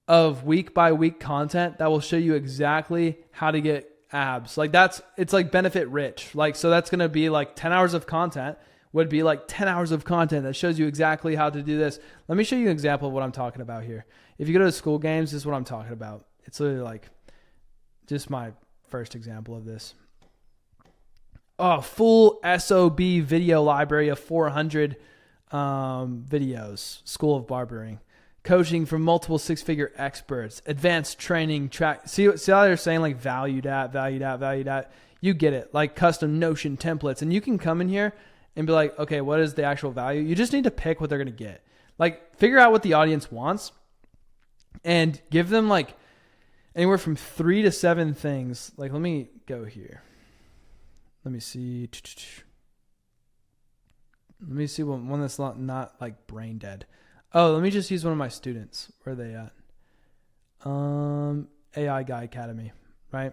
of week-by-week content that will show you exactly how to get abs. Like it's like benefit rich. Like, so that's going to be like 10 hours of content would be like 10 hours of content that shows you exactly how to do this. Let me show you an example of what I'm talking about here. If you go to the school games, this is what I'm talking about. It's literally like just my first example of this. Oh, full SOB video library of 400 videos. School of Barbering. Coaching from multiple 6-figure experts. Advanced training track. See how they're saying like valued at. You get it. Like custom Notion templates. And you can come in here and be like, okay, what is the actual value? You just need to pick what they're going to get. Like figure out what the audience wants and give them like, anywhere from 3 to 7 things. Like, let me go here. Let me see. Let me see one that's not like brain dead. Oh, let me just use one of my students. Where are they at? AI Guy Academy, right?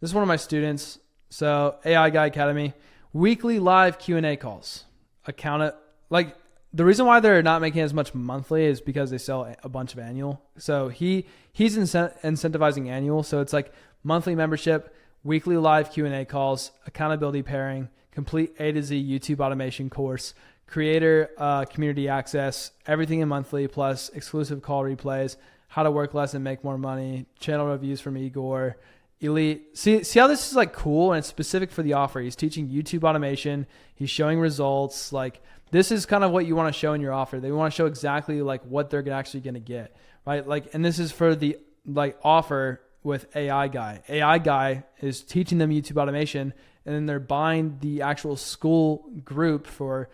This is one of my students. So AI Guy Academy, weekly live Q&A calls. Like the reason why they're not making as much monthly is because they sell a bunch of annual. So he's incentivizing annual. So it's like monthly membership, weekly live Q&A calls, accountability pairing, complete A to Z YouTube automation course, creator community access, everything in monthly, plus exclusive call replays, how to work less and make more money, channel reviews from Igor, elite. See how this is like cool and it's specific for the offer. He's teaching YouTube automation. He's showing results. Like this is kind of what you want to show in your offer. They want to show exactly like what they're actually going to get, right? Like, and this is for the like offer with AI Guy. AI Guy is teaching them YouTube automation, and then they're buying the actual school group for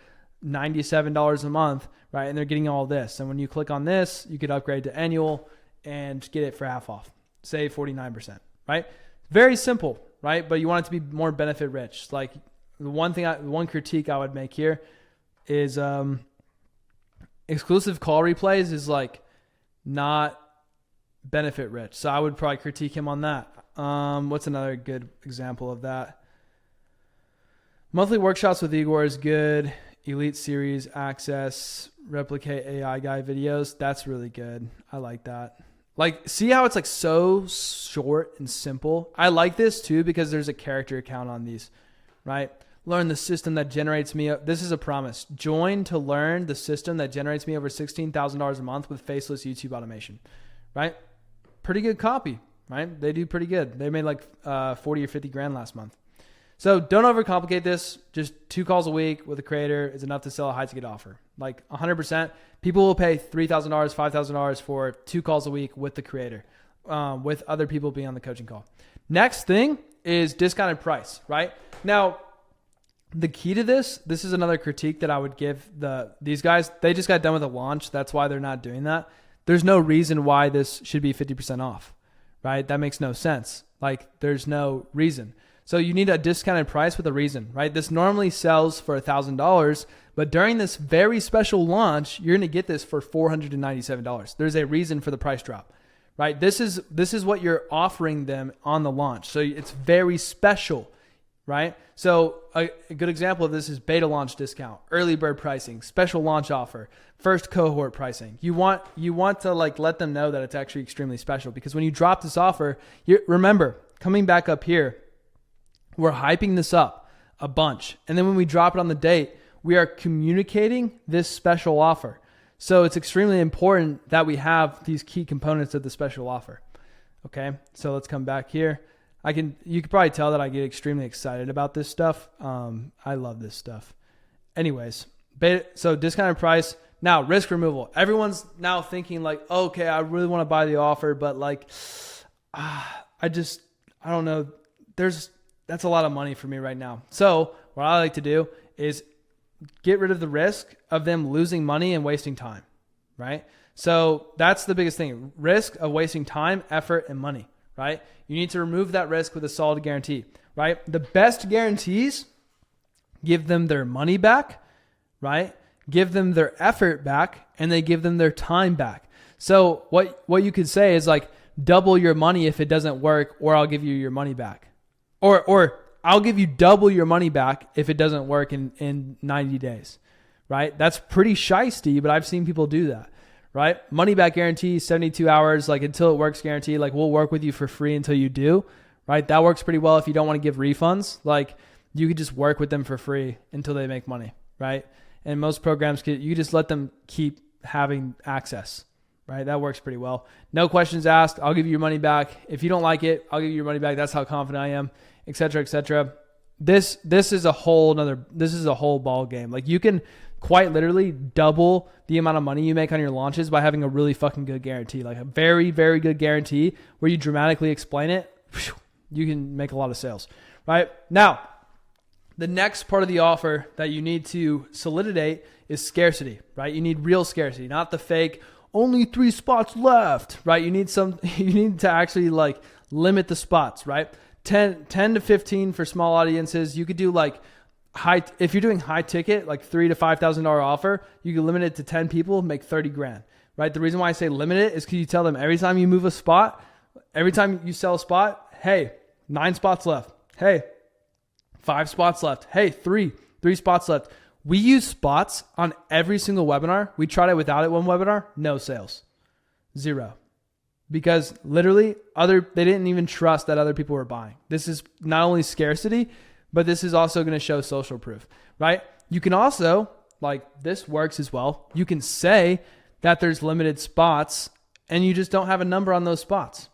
$97 a month, right? And they're getting all this. And when you click on this, you could upgrade to annual and get it for half off, say 49%, right? Very simple, right? But you want it to be more benefit rich. Like the one critique I would make here is exclusive call replays is like not benefit rich. So I would probably critique him on that. What's another good example of that? Monthly workshops with Igor is good. Elite series access, replicate AI Guy videos. That's really good. I like that. Like, see how it's like so short and simple? I like this too because there's a character account on these, right? Learn the system that generates me. This is a promise. Join to learn the system that generates me over $16,000 a month with faceless YouTube automation, right? Pretty good copy, right? They do pretty good. They made like 40 or 50 grand last month. So don't overcomplicate this. Just 2 calls a week with a creator is enough to sell a high ticket offer. Like 100%. People will pay $3,000, $5,000 for 2 calls a week with the creator, with other people being on the coaching call. Next thing is discounted price, right? Now, the key to this is another critique that I would give these guys. They just got done with a launch. That's why they're not doing that. There's no reason why this should be 50% off, right? That makes no sense. Like there's no reason. So you need a discounted price with a reason, right? This normally sells for $1,000, but during this very special launch, you're going to get this for $497. There's a reason for the price drop, right? This is what you're offering them on the launch. So it's very special, right? So a good example of this is beta launch discount, early bird pricing, special launch offer, first cohort pricing. You want to like let them know that it's actually extremely special, because when you drop this offer, remember, coming back up here, we're hyping this up a bunch. And then when we drop it on the date, we are communicating this special offer. So it's extremely important that we have these key components of the special offer. Okay. So let's come back here. You could probably tell that I get extremely excited about this stuff. I love this stuff. Anyways, so discounted price. Now risk removal. Everyone's now thinking like, okay, I really want to buy the offer, but like, I don't know. That's a lot of money for me right now. So what I like to do is get rid of the risk of them losing money and wasting time, right? So that's the biggest thing. Risk of wasting time, effort, and money, right? You need to remove that risk with a solid guarantee, right? The best guarantees give them their money back, right? Give them their effort back, and they give them their time back. So what you could say is like, double your money if it doesn't work, or I'll give you your money back. Or I'll give you double your money back if it doesn't work in 90 days, right? That's pretty shiesty, but I've seen people do that, right? Money back guarantee, 72 hours, like until it works guarantee, like we'll work with you for free until you do, right? That works pretty well if you don't want to give refunds. Like you could just work with them for free until they make money, right? And most programs, you just let them keep having access, right? That works pretty well. No questions asked. I'll give you your money back. If you don't like it, I'll give you your money back. That's how confident I am, et cetera, et cetera. This is a whole ball game. Like you can quite literally double the amount of money you make on your launches by having a really fucking good guarantee, like a very, very good guarantee where you dramatically explain it. You can make a lot of sales, right? Now, the next part of the offer that you need to solidify is scarcity, right? You need real scarcity, not the fake, only 3 spots left, right? You need to actually like limit the spots, right? 10 to 15 for small audiences. You could do like if you're doing high ticket, like $3,000 to $5,000 offer, you can limit it to 10 people, make 30 grand, right? The reason why I say limit it is because you tell them every time you move a spot, every time you sell a spot, hey, 9 spots left. Hey, 5 spots left. Hey, 3 spots left. We use spots on every single webinar. We tried it without it one webinar, no sales, 0. Because literally they didn't even trust that other people were buying. This is not only scarcity, but this is also going to show social proof, right? You can also, like this works as well. You can say that there's limited spots and you just don't have a number on those spots.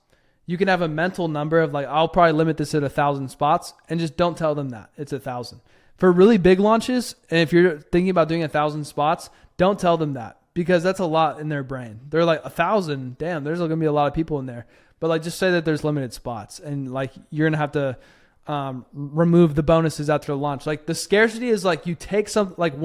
You can have a mental number of like, I'll probably limit this at 1,000 spots and just don't tell them that it's 1,000. For really big launches, and if you're thinking about doing 1,000 spots, don't tell them that. Because that's a lot in their brain. They're like 1,000, damn, there's going to be a lot of people in there. But like, just say that there's limited spots and like, you're going to have to remove the bonuses after the launch. Like the scarcity is like you take something, like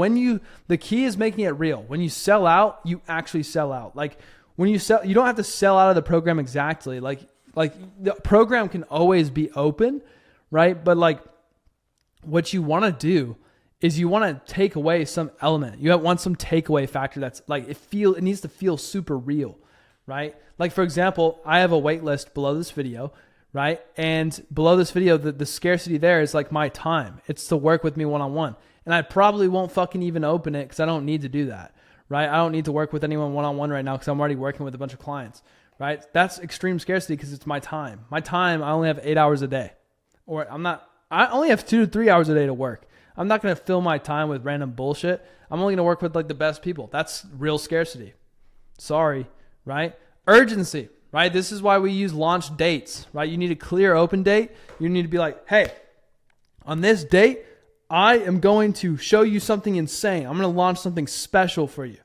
the key is making it real. When you sell out, you actually sell out. Like when you sell, you don't have to sell out of the program exactly. Like the program can always be open, right? But like what you want to do is you want to take away some element. You want some takeaway factor that's like, it needs to feel super real, right? Like for example, I have a wait list below this video, right? And below this video, the scarcity there is like my time. It's to work with me one-on-one. And I probably won't fucking even open it because I don't need to do that, right? I don't need to work with anyone one-on-one right now because I'm already working with a bunch of clients, right? That's extreme scarcity because it's my time. My time, I only have 8 hours a day. I only have 2 to 3 hours a day to work. I'm not going to fill my time with random bullshit. I'm only going to work with like the best people. That's real scarcity. Sorry, right? Urgency, right? This is why we use launch dates, right? You need a clear open date. You need to be like, hey, on this date, I am going to show you something insane. I'm going to launch something special for you.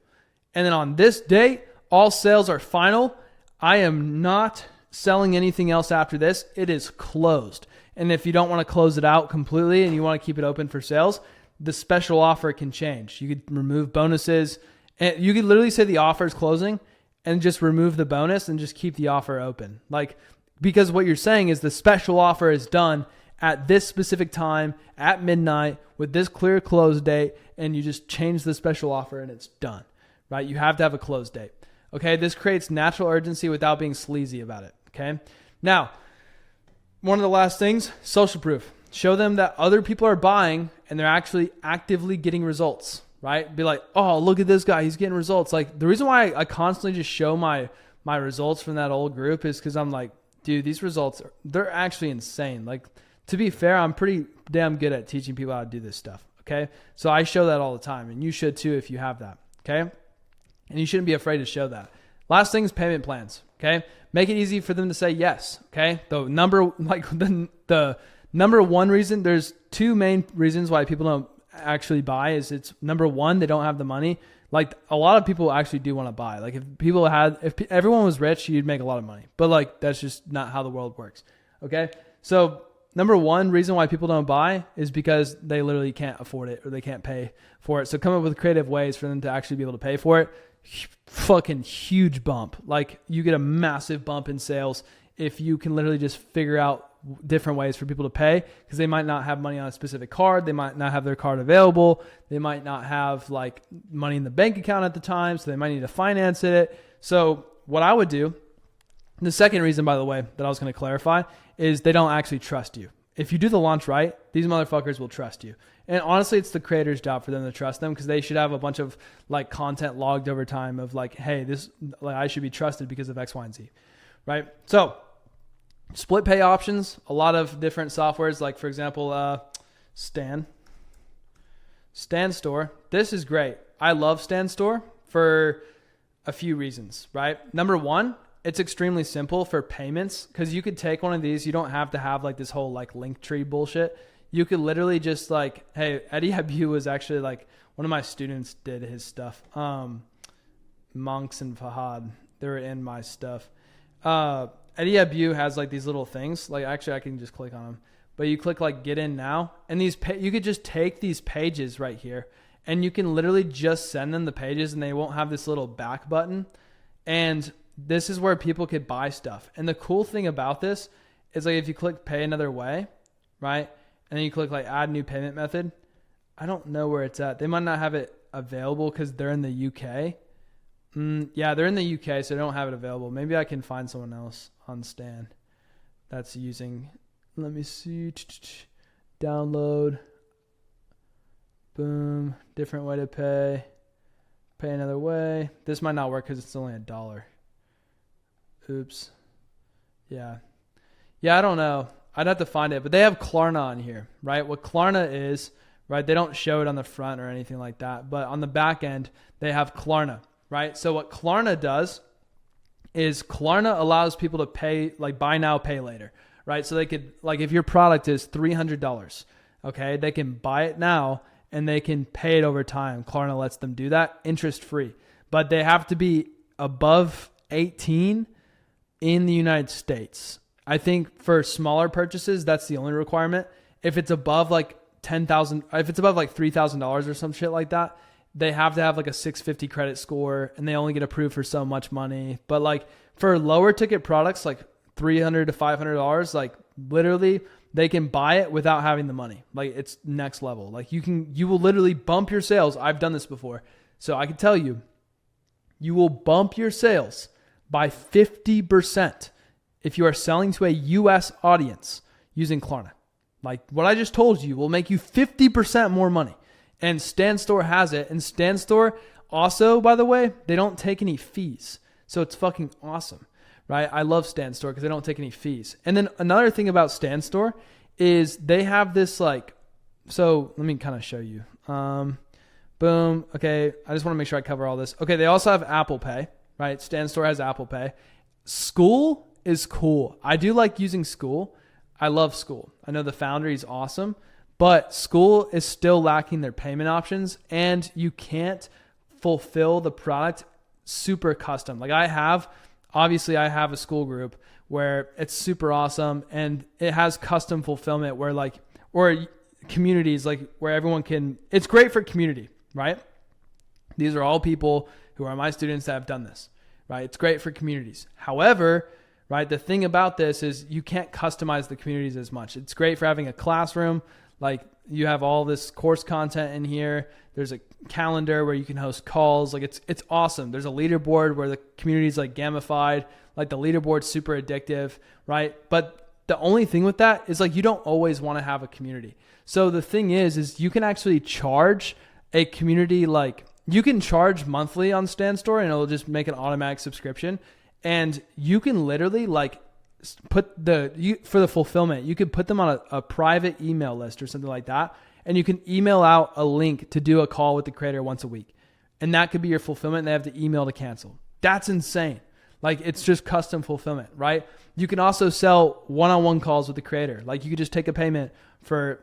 And then on this date, all sales are final. I am not selling anything else after this. It is closed. And if you don't want to close it out completely and you want to keep it open for sales, the special offer can change. You could remove bonuses and you could literally say the offer is closing and just remove the bonus and just keep the offer open. Like, because what you're saying is the special offer is done at this specific time at midnight with this clear close date, and you just change the special offer and it's done, right? You have to have a close date. Okay. This creates natural urgency without being sleazy about it. Okay. Now, one of the last things, social proof. Show them that other people are buying and they're actually actively getting results, right? Be like, oh, look at this guy. He's getting results. Like the reason why I constantly just show my results from that old group is because I'm like, dude, these results, they're actually insane. Like to be fair, I'm pretty damn good at teaching people how to do this stuff. Okay. So I show that all the time and you should too if you have that. Okay. And you shouldn't be afraid to show that. Last thing is payment plans. Okay. Make it easy for them to say yes. Okay. The number one reason, there's 2 main reasons why people don't actually buy is it's number 1, they don't have the money. Like a lot of people actually do want to buy. Like if everyone was rich, you'd make a lot of money, but like, that's just not how the world works. Okay. So number 1 reason why people don't buy is because they literally can't afford it or they can't pay for it. So come up with creative ways for them to actually be able to pay for it. Fucking huge bump. Like you get a massive bump in sales if you can literally just figure out different ways for people to pay, because they might not have money on a specific card. They might not have their card available. They might not have like money in the bank account at the time. So they might need to finance it. So what I would do, the second reason, by the way, that I was going to clarify is they don't actually trust you. If you do the launch right, these motherfuckers will trust you. And honestly, it's the creator's job for them to trust them because they should have a bunch of like content logged over time of like, hey, this, like I should be trusted because of X, Y, and Z, right? So split pay options, a lot of different softwares, like for example, Stan Store. This is great. I love Stan Store for a few reasons, right? Number 1, it's extremely simple for payments because you could take one of these. You don't have to have like this whole like link tree bullshit. You could literally just like, hey, Eddie Abu was actually like one of my students did his stuff. Monks and Fahad, they were in my stuff. Eddie Abu has like these little things. Like actually I can just click on them, but you click like get in now. And you could just take these pages right here and you can literally just send them the pages and they won't have this little back button. And this is where people could buy stuff. And the cool thing about this is like if you click pay another way, right? And then you click like add new payment method. I don't know where it's at. They might not have it available because they're in the UK. Yeah, they're in the UK, so they don't have it available. Maybe I can find someone else on Stan that's using, let me see, download, boom, different way to pay another way. This might not work because it's only $1. Oops. Yeah, I don't know. I'd have to find it, but they have Klarna on here, right? What Klarna is, right? They don't show it on the front or anything like that, but on the back end, they have Klarna, right? So what Klarna does is Klarna allows people to pay, like buy now, pay later, right? So they could, like if your product is $300, okay, they can buy it now and they can pay it over time. Klarna lets them do that interest free, but they have to be above 18 in the United States. I think for smaller purchases, that's the only requirement. If it's above like $10,000, if it's above like $3,000 or some shit like that, they have to have like a 650 credit score and they only get approved for so much money. But like for lower ticket products, like $300 to $500, like literally they can buy it without having the money. Like it's next level. Like you will literally bump your sales. I've done this before. So I can tell you, you will bump your sales by 50% if you are selling to a US audience using Klarna. Like what I just told you will make you 50% more money. And Stan Store has it. And Stan Store also, by the way, they don't take any fees. So it's fucking awesome, right? I love Stan Store because they don't take any fees. And then another thing about Stan Store is they have this like, so let me kind of show you. Boom. Okay. I just want to make sure I cover all this. Okay. They also have Apple Pay, right? Stan Store has Apple Pay. School is cool. I do like using School. I love School. I know the founder, he's awesome, but School is still lacking their payment options and you can't fulfill the product super custom. Like I have a School group where it's super awesome and it has custom fulfillment where like, or communities like where everyone can, it's great for community, right? These are all people who are my students that have done this, right? It's great for communities. However, right, the thing about this is you can't customize the communities as much. It's great for having a classroom. Like you have all this course content in here. There's a calendar where you can host calls. Like it's awesome. There's a leaderboard where the community is like gamified. Like the leaderboard's super addictive, right? But the only thing with that is like you don't always want to have a community. So the thing is you can actually charge a community, like you can charge monthly on Stan Store and it'll just make an automatic subscription. And you can literally like put for the fulfillment, you could put them on a private email list or something like that. And you can email out a link to do a call with the creator once a week. And that could be your fulfillment. And they have to email to cancel. That's insane. Like it's just custom fulfillment, right? You can also sell one-on-one calls with the creator. Like you could just take a payment for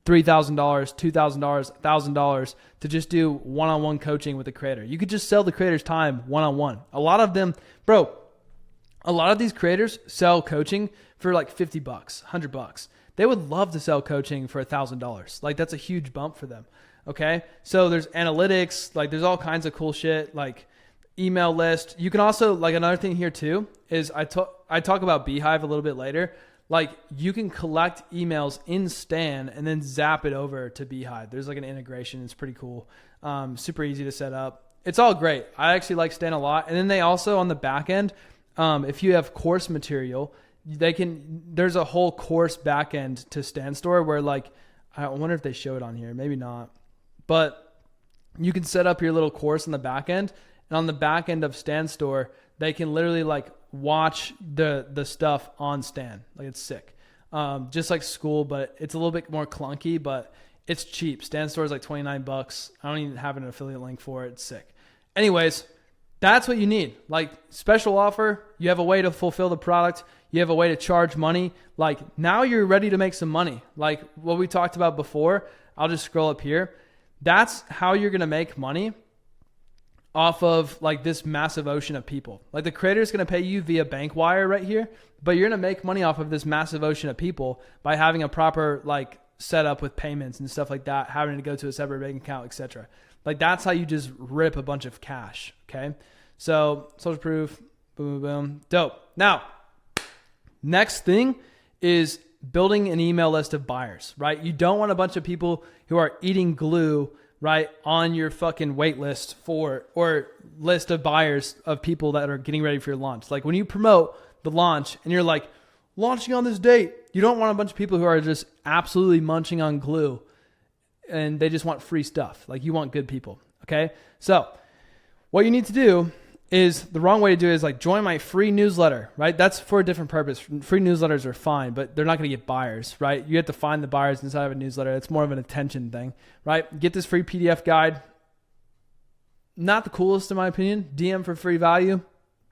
$3,000, $2,000, $1,000 to just do one-on-one coaching with the creator. You could just sell the creator's time one-on-one. A lot of them, bro, a lot of these creators sell coaching for like $50, $100. They would love to sell coaching for $1,000. Like that's a huge bump for them. Okay. So there's analytics, like there's all kinds of cool shit, like email list. You can also, like another thing here too, is I talk about Beehive a little bit later. Like you can collect emails in Stan and then zap it over to Beehive. There's like an integration. It's pretty cool. Super easy to set up. It's all great. I actually like Stan a lot. And then they also on the back end, if you have course material, there's a whole course back end to Stan Store where like, I wonder if they show it on here. Maybe not. But you can set up your little course on the back end. And on the back end of Stan Store, they can literally like watch the stuff on Stan. Like it's sick. Just like School, but it's a little bit more clunky, but it's cheap. Stan Store is like $29. I don't even have an affiliate link for it. It's sick. Anyways, that's what you need. Like special offer. You have a way to fulfill the product. You have a way to charge money. Like now you're ready to make some money. Like what we talked about before. I'll just scroll up here. That's how you're going to make money off of like this massive ocean of people. Like the creator is going to pay you via bank wire right here, but you're going to make money off of this massive ocean of people by having a proper like setup with payments and stuff like that, having to go to a separate bank account, etc. Like that's how you just rip a bunch of cash. Okay. So social proof, boom, boom, boom. Dope. Now, next thing is building an email list of buyers, right? You don't want a bunch of people who are eating glue, right, on your fucking wait list or list of buyers of people that are getting ready for your launch. Like when you promote the launch and you're like, launching on this date, you don't want a bunch of people who are just absolutely munching on glue and they just want free stuff. Like you want good people, okay? So what you need to do is, the wrong way to do it is like join my free newsletter, right? That's for a different purpose. Free newsletters are fine, but they're not going to get buyers, right? You have to find the buyers inside of a newsletter. It's more of an attention thing, right? Get this free PDF guide. Not the coolest in my opinion. DM for free value,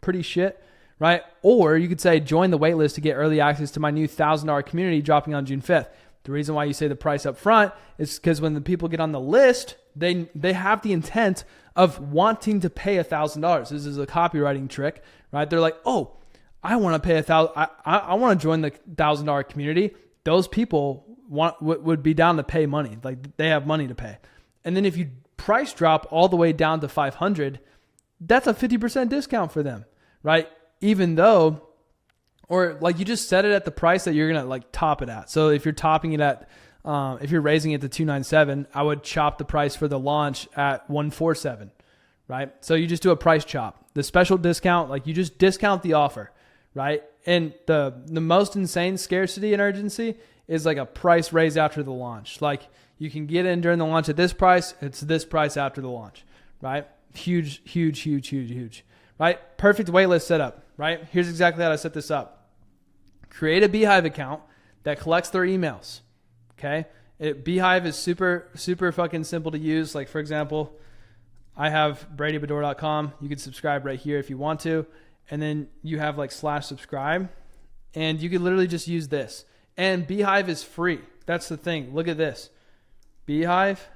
pretty shit, right? Or you could say join the waitlist to get early access to my new $1,000 community dropping on June 5th. The reason why you say the price up front is because when the people get on the list, they have the intent of wanting to pay $1,000. This is a copywriting trick, right? They're like, oh, I want to pay $1,000. I want to join the $1,000 community. Those people would be down to pay money. Like they have money to pay. And then if you price drop all the way down to 500, that's a 50% discount for them, right? Even though, or like you just set it at the price that you're going to like top it at. So if you're topping it at, if you're raising it to 297, I would chop the price for the launch at 147, right? So you just do a price chop. The special discount, like you just discount the offer, right? And the most insane scarcity and urgency is like a price raise after the launch. Like you can get in during the launch at this price. It's this price after the launch, right? Huge, huge, huge, huge, huge, right? Perfect waitlist setup, right? Here's exactly how to set this up. Create a Beehive account that collects their emails. Okay. Beehive is super, super fucking simple to use. Like for example, I have BradyBadour.com. You can subscribe right here if you want to. And then you have like /subscribe and you could literally just use this. And Beehive is free. That's the thing. Look at this. Beehive,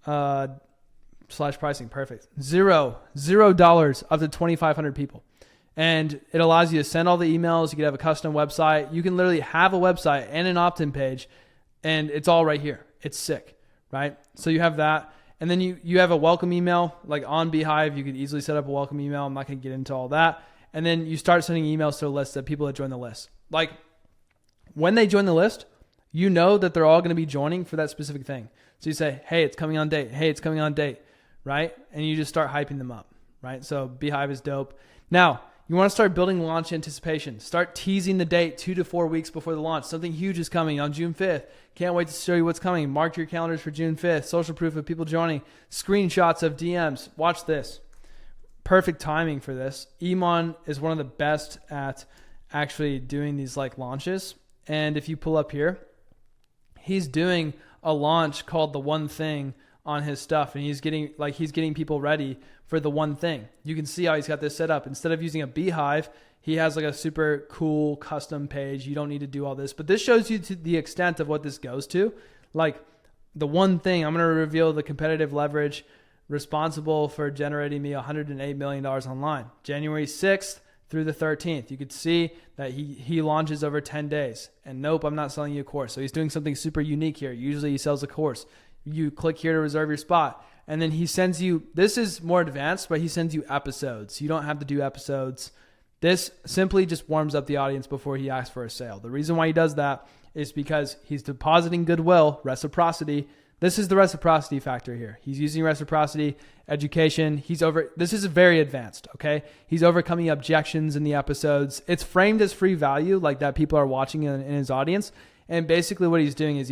/pricing. Perfect. $0 up to 2,500 people. And it allows you to send all the emails. You can have a custom website. You can literally have a website and an opt-in page. And it's all right here. It's sick, right? So you have that. And then you have a welcome email, like on Beehive. You could easily set up a welcome email. I'm not going to get into all that. And then you start sending emails to the list of people that join the list. Like when they join the list, you know that they're all going to be joining for that specific thing. So you say, hey, it's coming on date. Hey, it's coming on date, right? And you just start hyping them up, right? So Beehive is dope. Now, you want to start building launch anticipation. Start teasing the date 2 to 4 weeks before the launch. Something huge is coming on June 5th. Can't wait to show you what's coming. Mark your calendars for June 5th. Social proof of people joining. Screenshots of DMs. Watch this. Perfect timing for this. Iman is one of the best at actually doing these like launches. And if you pull up here, he's doing a launch called The One Thing on his stuff. And he's getting people ready for the one thing. You can see how he's got this set up. Instead of using a Beehive, he has like a super cool custom page. You don't need to do all this, but this shows you to the extent of what this goes to. Like the one thing, I'm going to reveal the competitive leverage responsible for generating me $108 million online. January 6th through the 13th. You could see that he launches over 10 days. And nope, I'm not selling you a course. So he's doing something super unique here. Usually he sells a course. You click here to reserve your spot. And then he sends you, this is more advanced, but he sends you episodes. You don't have to do episodes. This simply just warms up the audience before he asks for a sale. The reason why he does that is because he's depositing goodwill, reciprocity. This is the reciprocity factor here. He's using reciprocity, education. This is very advanced, okay? He's overcoming objections in the episodes. It's framed as free value, like that people are watching in his audience. And basically what he's doing is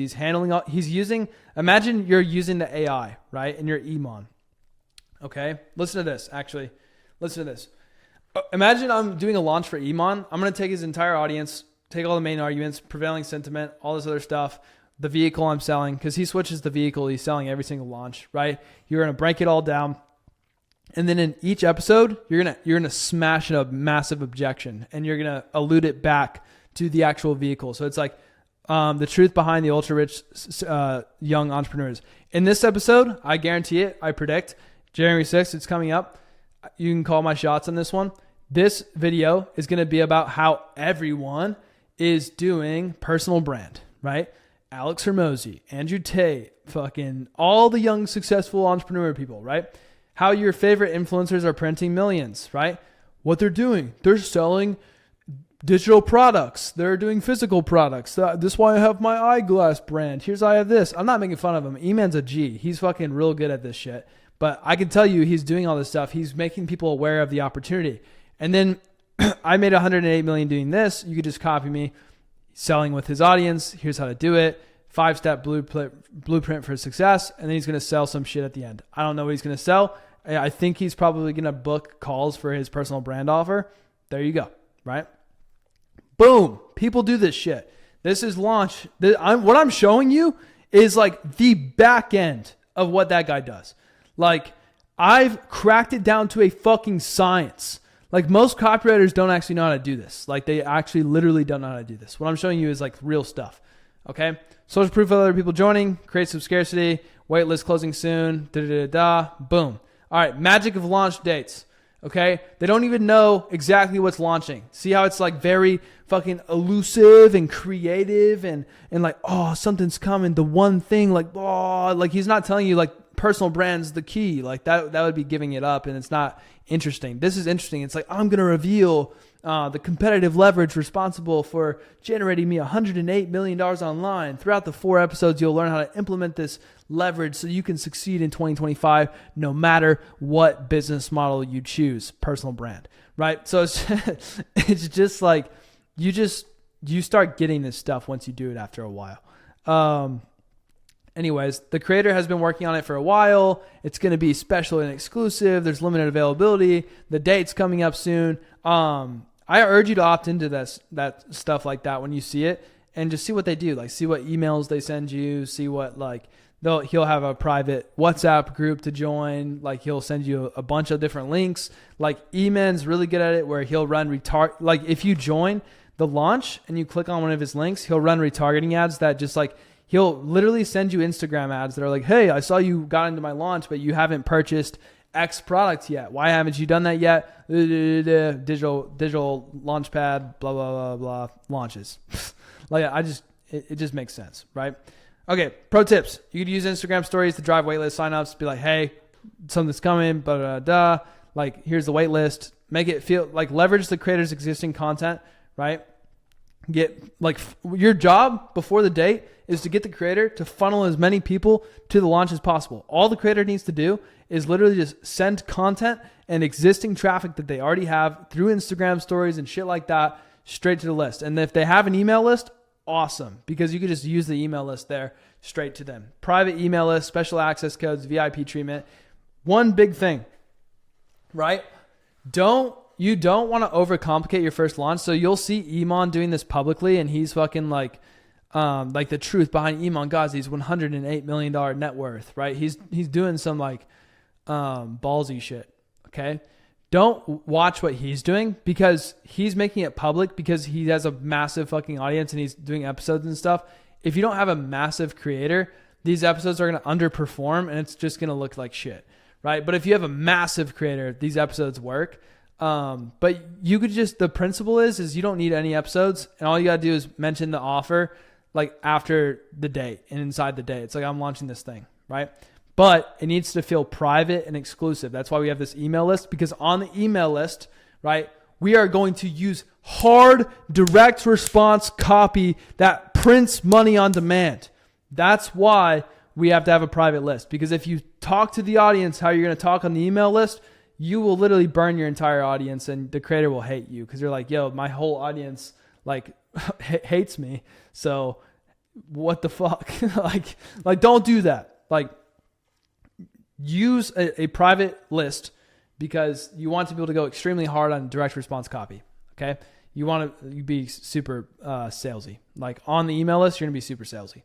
imagine you're using the AI, right? And you're Iman. Okay. Listen to this, actually. Listen to this. Imagine I'm doing a launch for Iman. I'm going to take his entire audience, take all the main arguments, prevailing sentiment, all this other stuff, the vehicle I'm selling, because he switches the vehicle he's selling every single launch, right? You're going to break it all down. And then in each episode, you're going to smash a massive objection and you're going to allude it back to the actual vehicle. So it's like, the truth behind the ultra rich young entrepreneurs. In this episode, I guarantee it, I predict, January 6th, it's coming up. You can call my shots on this one. This video is going to be about how everyone is doing personal brand, right? Alex Hormozy, Andrew Tate, fucking all the young successful entrepreneur people, right? how your favorite influencers are printing millions, right? What they're doing, they're selling digital products. They're doing physical products. This is why I have my eyeglass brand. Here's I have this. I'm not making fun of him. E-Man's a G. He's fucking real good at this shit. But I can tell you he's doing all this stuff. He's making people aware of the opportunity. And then I made $108 million doing this. You could just copy me. Selling with his audience. Here's how to do it. 5-step blueprint for success. And then he's going to sell some shit at the end. I don't know what he's going to sell. I think he's probably going to book calls for his personal brand offer. There you go. Right? Boom. People do this shit. This is launch. What I'm showing you is like the back end of what that guy does. Like, I've cracked it down to a fucking science. Like, most copywriters don't actually know how to do this. Like, they actually literally don't know how to do this. What I'm showing you is like real stuff. Okay? Social proof of other people joining, create some scarcity, waitlist closing soon, boom. All right, magic of launch dates. Okay? They don't even know exactly what's launching. See how it's like very fucking elusive and creative and like, oh, something's coming. The one thing, like, oh, like he's not telling you like personal brand's the key. Like that would be giving it up and it's not interesting. This is interesting. It's like, I'm going to reveal the competitive leverage responsible for generating me $108 million online. Throughout the 4 episodes, you'll learn how to implement this leverage so you can succeed in 2025 no matter what business model you choose. Personal brand, right? So it's just like you start getting this stuff once you do it after a while. Anyways, the creator has been working on it for a while. It's going to be special and exclusive. There's limited availability. The date's coming up soon. I urge you to opt into that stuff like that when you see it and just see what they do. Like, see what emails they send you. See what, like, he'll have a private WhatsApp group to join. Like, he'll send you a bunch of different links. Like, E-Man's really good at it where he'll run like, if you join the launch and you click on one of his links, he'll run retargeting ads that just like, he'll literally send you Instagram ads that are like, hey, I saw you got into my launch, but you haven't purchased X product yet. Why haven't you done that yet? Digital launch pad, blah, blah, blah, blah, launches. Like, it just makes sense, right? Okay, pro tips. You could use Instagram stories to drive waitlist signups. Be like, hey, something's coming, like, here's the waitlist. Make it feel like leverage the creator's existing content, right? Get like your job before the date is to get the creator to funnel as many people to the launch as possible. All the creator needs to do is literally just send content and existing traffic that they already have through Instagram stories and shit like that straight to the list. And if they have an email list, awesome, because you could just use the email list there straight to them. Private email list, special access codes, VIP treatment. One big thing, right? You don't want to overcomplicate your first launch. So you'll see Iman doing this publicly and he's fucking like the truth behind Iman Ghazi's $108 million net worth, right? He's doing some like ballsy shit. Okay. Don't watch what he's doing because he's making it public because he has a massive fucking audience and he's doing episodes and stuff. If you don't have a massive creator, these episodes are going to underperform and it's just going to look like shit, right? But if you have a massive creator, these episodes work. But you could just, the principle is you don't need any episodes and all you got to do is mention the offer like after the date and inside the day. It's like, I'm launching this thing, right? But it needs to feel private and exclusive. That's why we have this email list, because on the email list, right, we are going to use hard direct response copy that prints money on demand. That's why we have to have a private list, because if you talk to the audience how you're going to talk on the email list, you will literally burn your entire audience and the creator will hate you because you're like, yo, my whole audience like hates me. So what the fuck? like don't do that. Like, use a private list because you want to be able to go extremely hard on direct response copy. Okay. You want to be super salesy. Like on the email list, you're going to be super salesy.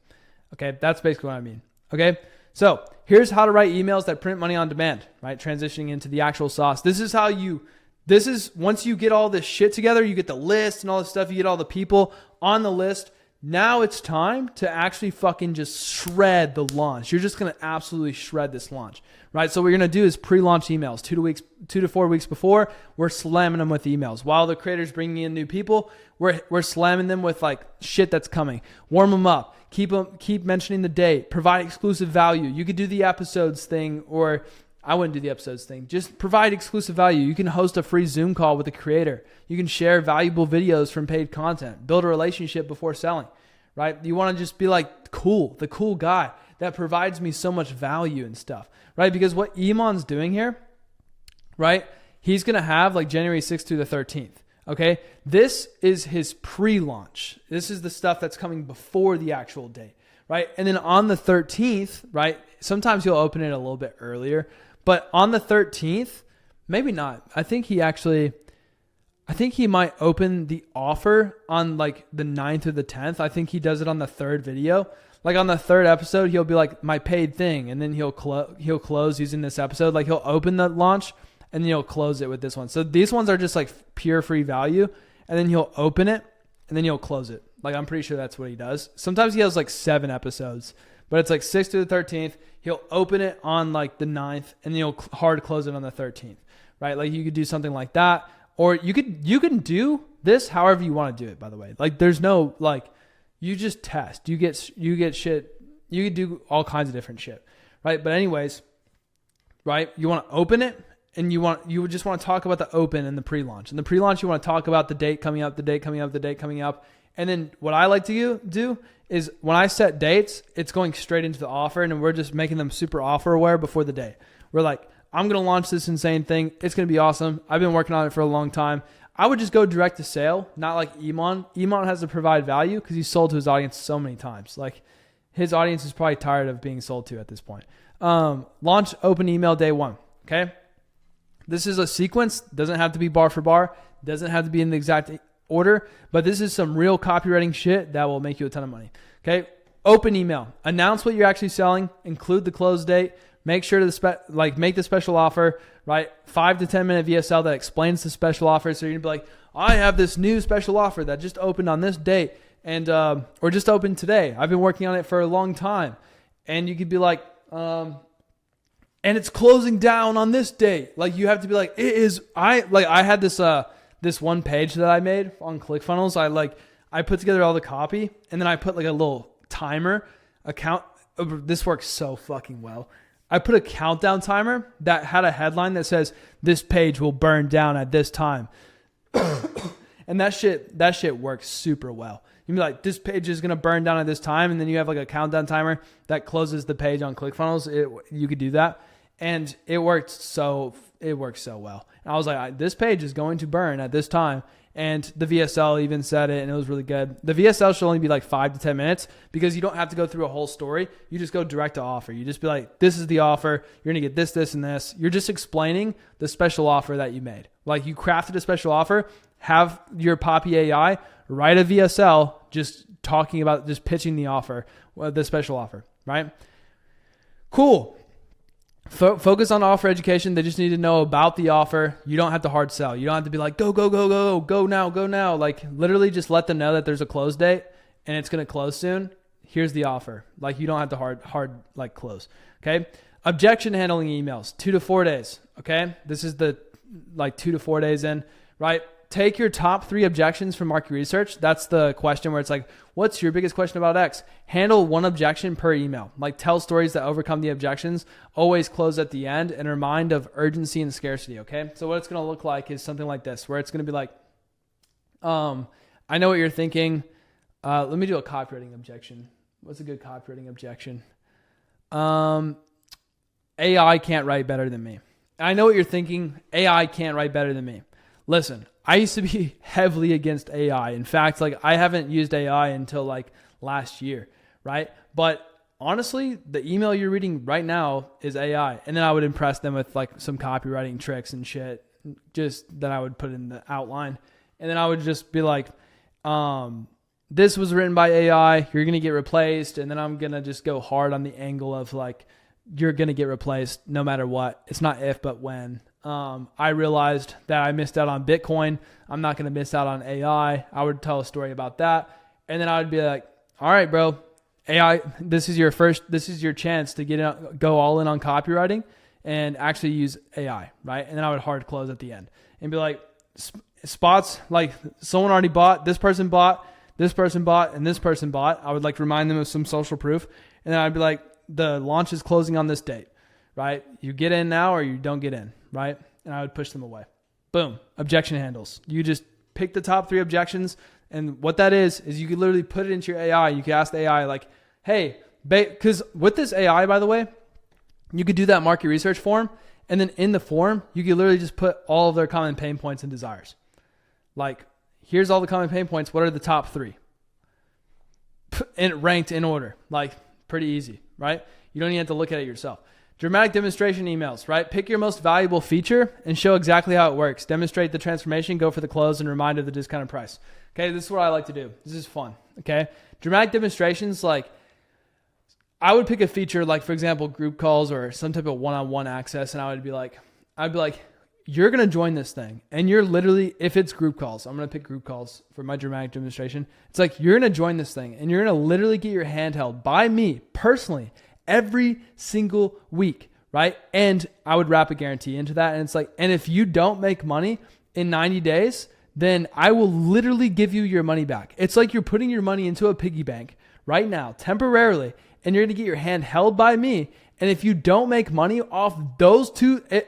Okay. That's basically what I mean. Okay. So here's how to write emails that print money on demand, right? Transitioning into the actual sauce. This is once you get all this shit together, you get the list and all this stuff, you get all the people on the list. Now it's time to actually fucking just shred the launch. You're just going to absolutely shred this launch, right? So what you're going to do is pre-launch emails 2 to 4 weeks before. We're slamming them with emails. While the creator's bringing in new people, we're slamming them with like shit that's coming. Warm them up. Keep mentioning the date. Provide exclusive value. You could do the episodes thing or I wouldn't do the episodes thing. Just provide exclusive value. You can host a free Zoom call with a creator. You can share valuable videos from paid content. Build a relationship before selling, right? You want to just be like the cool guy that provides me so much value and stuff, right? Because what Iman's doing here, right? He's going to have like January 6th through the 13th. Okay. This is his pre-launch. This is the stuff that's coming before the actual date, right? And then on the 13th, right? Sometimes he'll open it a little bit earlier, but on the 13th, maybe not. I think he might open the offer on like the 9th or the 10th. I think he does it on the third video. Like on the third episode, he'll be like my paid thing. And then he'll close using this episode. Like he'll open the launch and then he'll close it with this one. So these ones are just like pure free value. And then he'll open it and then he'll close it. Like I'm pretty sure that's what he does. Sometimes he has like 7 episodes, but it's like 6th to the 13th. He'll open it on like the 9th and then he'll hard close it on the 13th, right? Like you could do something like that. Or you can do this however you want to do it, by the way. Like there's no, like, you just test. You get shit. You could do all kinds of different shit, right? But anyways, right? You want to open it and you just want to talk about the open and the pre-launch. And the pre-launch, you want to talk about the date coming up. And then what I like to do is when I set dates, it's going straight into the offer and we're just making them super offer aware before the date. We're like, I'm going to launch this insane thing. It's going to be awesome. I've been working on it for a long time. I would just go direct to sale, not like Iman. Iman has to provide value because he's sold to his audience so many times. Like his audience is probably tired of being sold to at this point. Launch open email day 1. Okay. This is a sequence. Doesn't have to be bar for bar. Doesn't have to be in the exact order, but this is some real copywriting shit that will make you a ton of money. Okay. Open email. Announce what you're actually selling. Include the close date. Make sure to make the special offer, right? 5 to 10 minute VSL that explains the special offer. So you're gonna be like, I have this new special offer that just opened on this date and, or just opened today. I've been working on it for a long time. And you could be like, and it's closing down on this date. Like you have to be like, I had this one page that I made on ClickFunnels. I put together all the copy and then I put like a little timer account. This works so fucking well. I put a countdown timer that had a headline that says, this page will burn down at this time. And that shit works super well. You'd be like, this page is going to burn down at this time. And then you have like a countdown timer that closes the page on ClickFunnels. You could do that. And it worked so well. And I was like, this page is going to burn at this time. And the VSL even said it and it was really good. The VSL should only be like 5 to 10 minutes because you don't have to go through a whole story. You just go direct to offer. You just be like, this is the offer. You're going to get this, this, and this. You're just explaining the special offer that you made. Like you crafted a special offer, have your Poppy AI write a VSL just talking about, just pitching the offer, the special offer, right? Cool. Focus on offer education. They just need to know about the offer. You don't have to hard sell. You don't have to be like, go now. Like literally just let them know that there's a close date and it's going to close soon. Here's the offer. Like you don't have to hard like close. Okay. Objection handling emails, 2 to 4 days. Okay. This is the like 2 to 4 days in, right? Take your top 3 objections from market research. That's the question where it's like, what's your biggest question about X? Handle 1 objection per email. Like tell stories that overcome the objections. Always close at the end and remind of urgency and scarcity. Okay. So what it's going to look like is something like this, where it's going to be like, I know what you're thinking. Let me do a copywriting objection. What's a good copywriting objection? AI can't write better than me. I know what you're thinking. AI can't write better than me. Listen, I used to be heavily against AI. In fact, like I haven't used AI until like last year, right? But honestly, the email you're reading right now is AI. And then I would impress them with like some copywriting tricks and shit, just that I would put in the outline. And then I would just be like, this was written by AI. You're going to get replaced. And then I'm going to just go hard on the angle of like, you're going to get replaced no matter what. It's not if, but when. I realized that I missed out on Bitcoin. I'm not going to miss out on AI. I would tell a story about that. And then I would be like, all right, bro, AI, this is your chance to go all in on copywriting and actually use AI, right? And then I would hard close at the end and be like, spots, like someone already bought, this person bought, this person bought, and this person bought. I would like remind them of some social proof. And then I'd be like, the launch is closing on this date, right? You get in now or you don't get in, right? And I would push them away. Boom. Objection handles. You just pick the top 3 objections. And what that is you could literally put it into your AI. You could ask the AI like, hey, because with this AI, by the way, you could do that market research form. And then in the form, you could literally just put all of their common pain points and desires. Like, here's all the common pain points. What are the top 3? And ranked in order. Like, pretty easy, right? You don't even have to look at it yourself. Dramatic demonstration emails, right? Pick your most valuable feature and show exactly how it works. Demonstrate the transformation, go for the close, and remind of the discounted price. Okay, this is what I like to do. This is fun, okay? Dramatic demonstrations, like, I would pick a feature like, for example, group calls or some type of one-on-one access, and I'd be like, you're going to join this thing. And you're literally, if it's group calls, I'm going to pick group calls for my dramatic demonstration. It's like, you're going to join this thing and you're going to literally get your hand held by me personally every single week, right? And I would wrap a guarantee into that. And it's like, and if you don't make money in 90 days, then I will literally give you your money back. It's like you're putting your money into a piggy bank right now, temporarily, and you're going to get your hand held by me. And if you don't make money off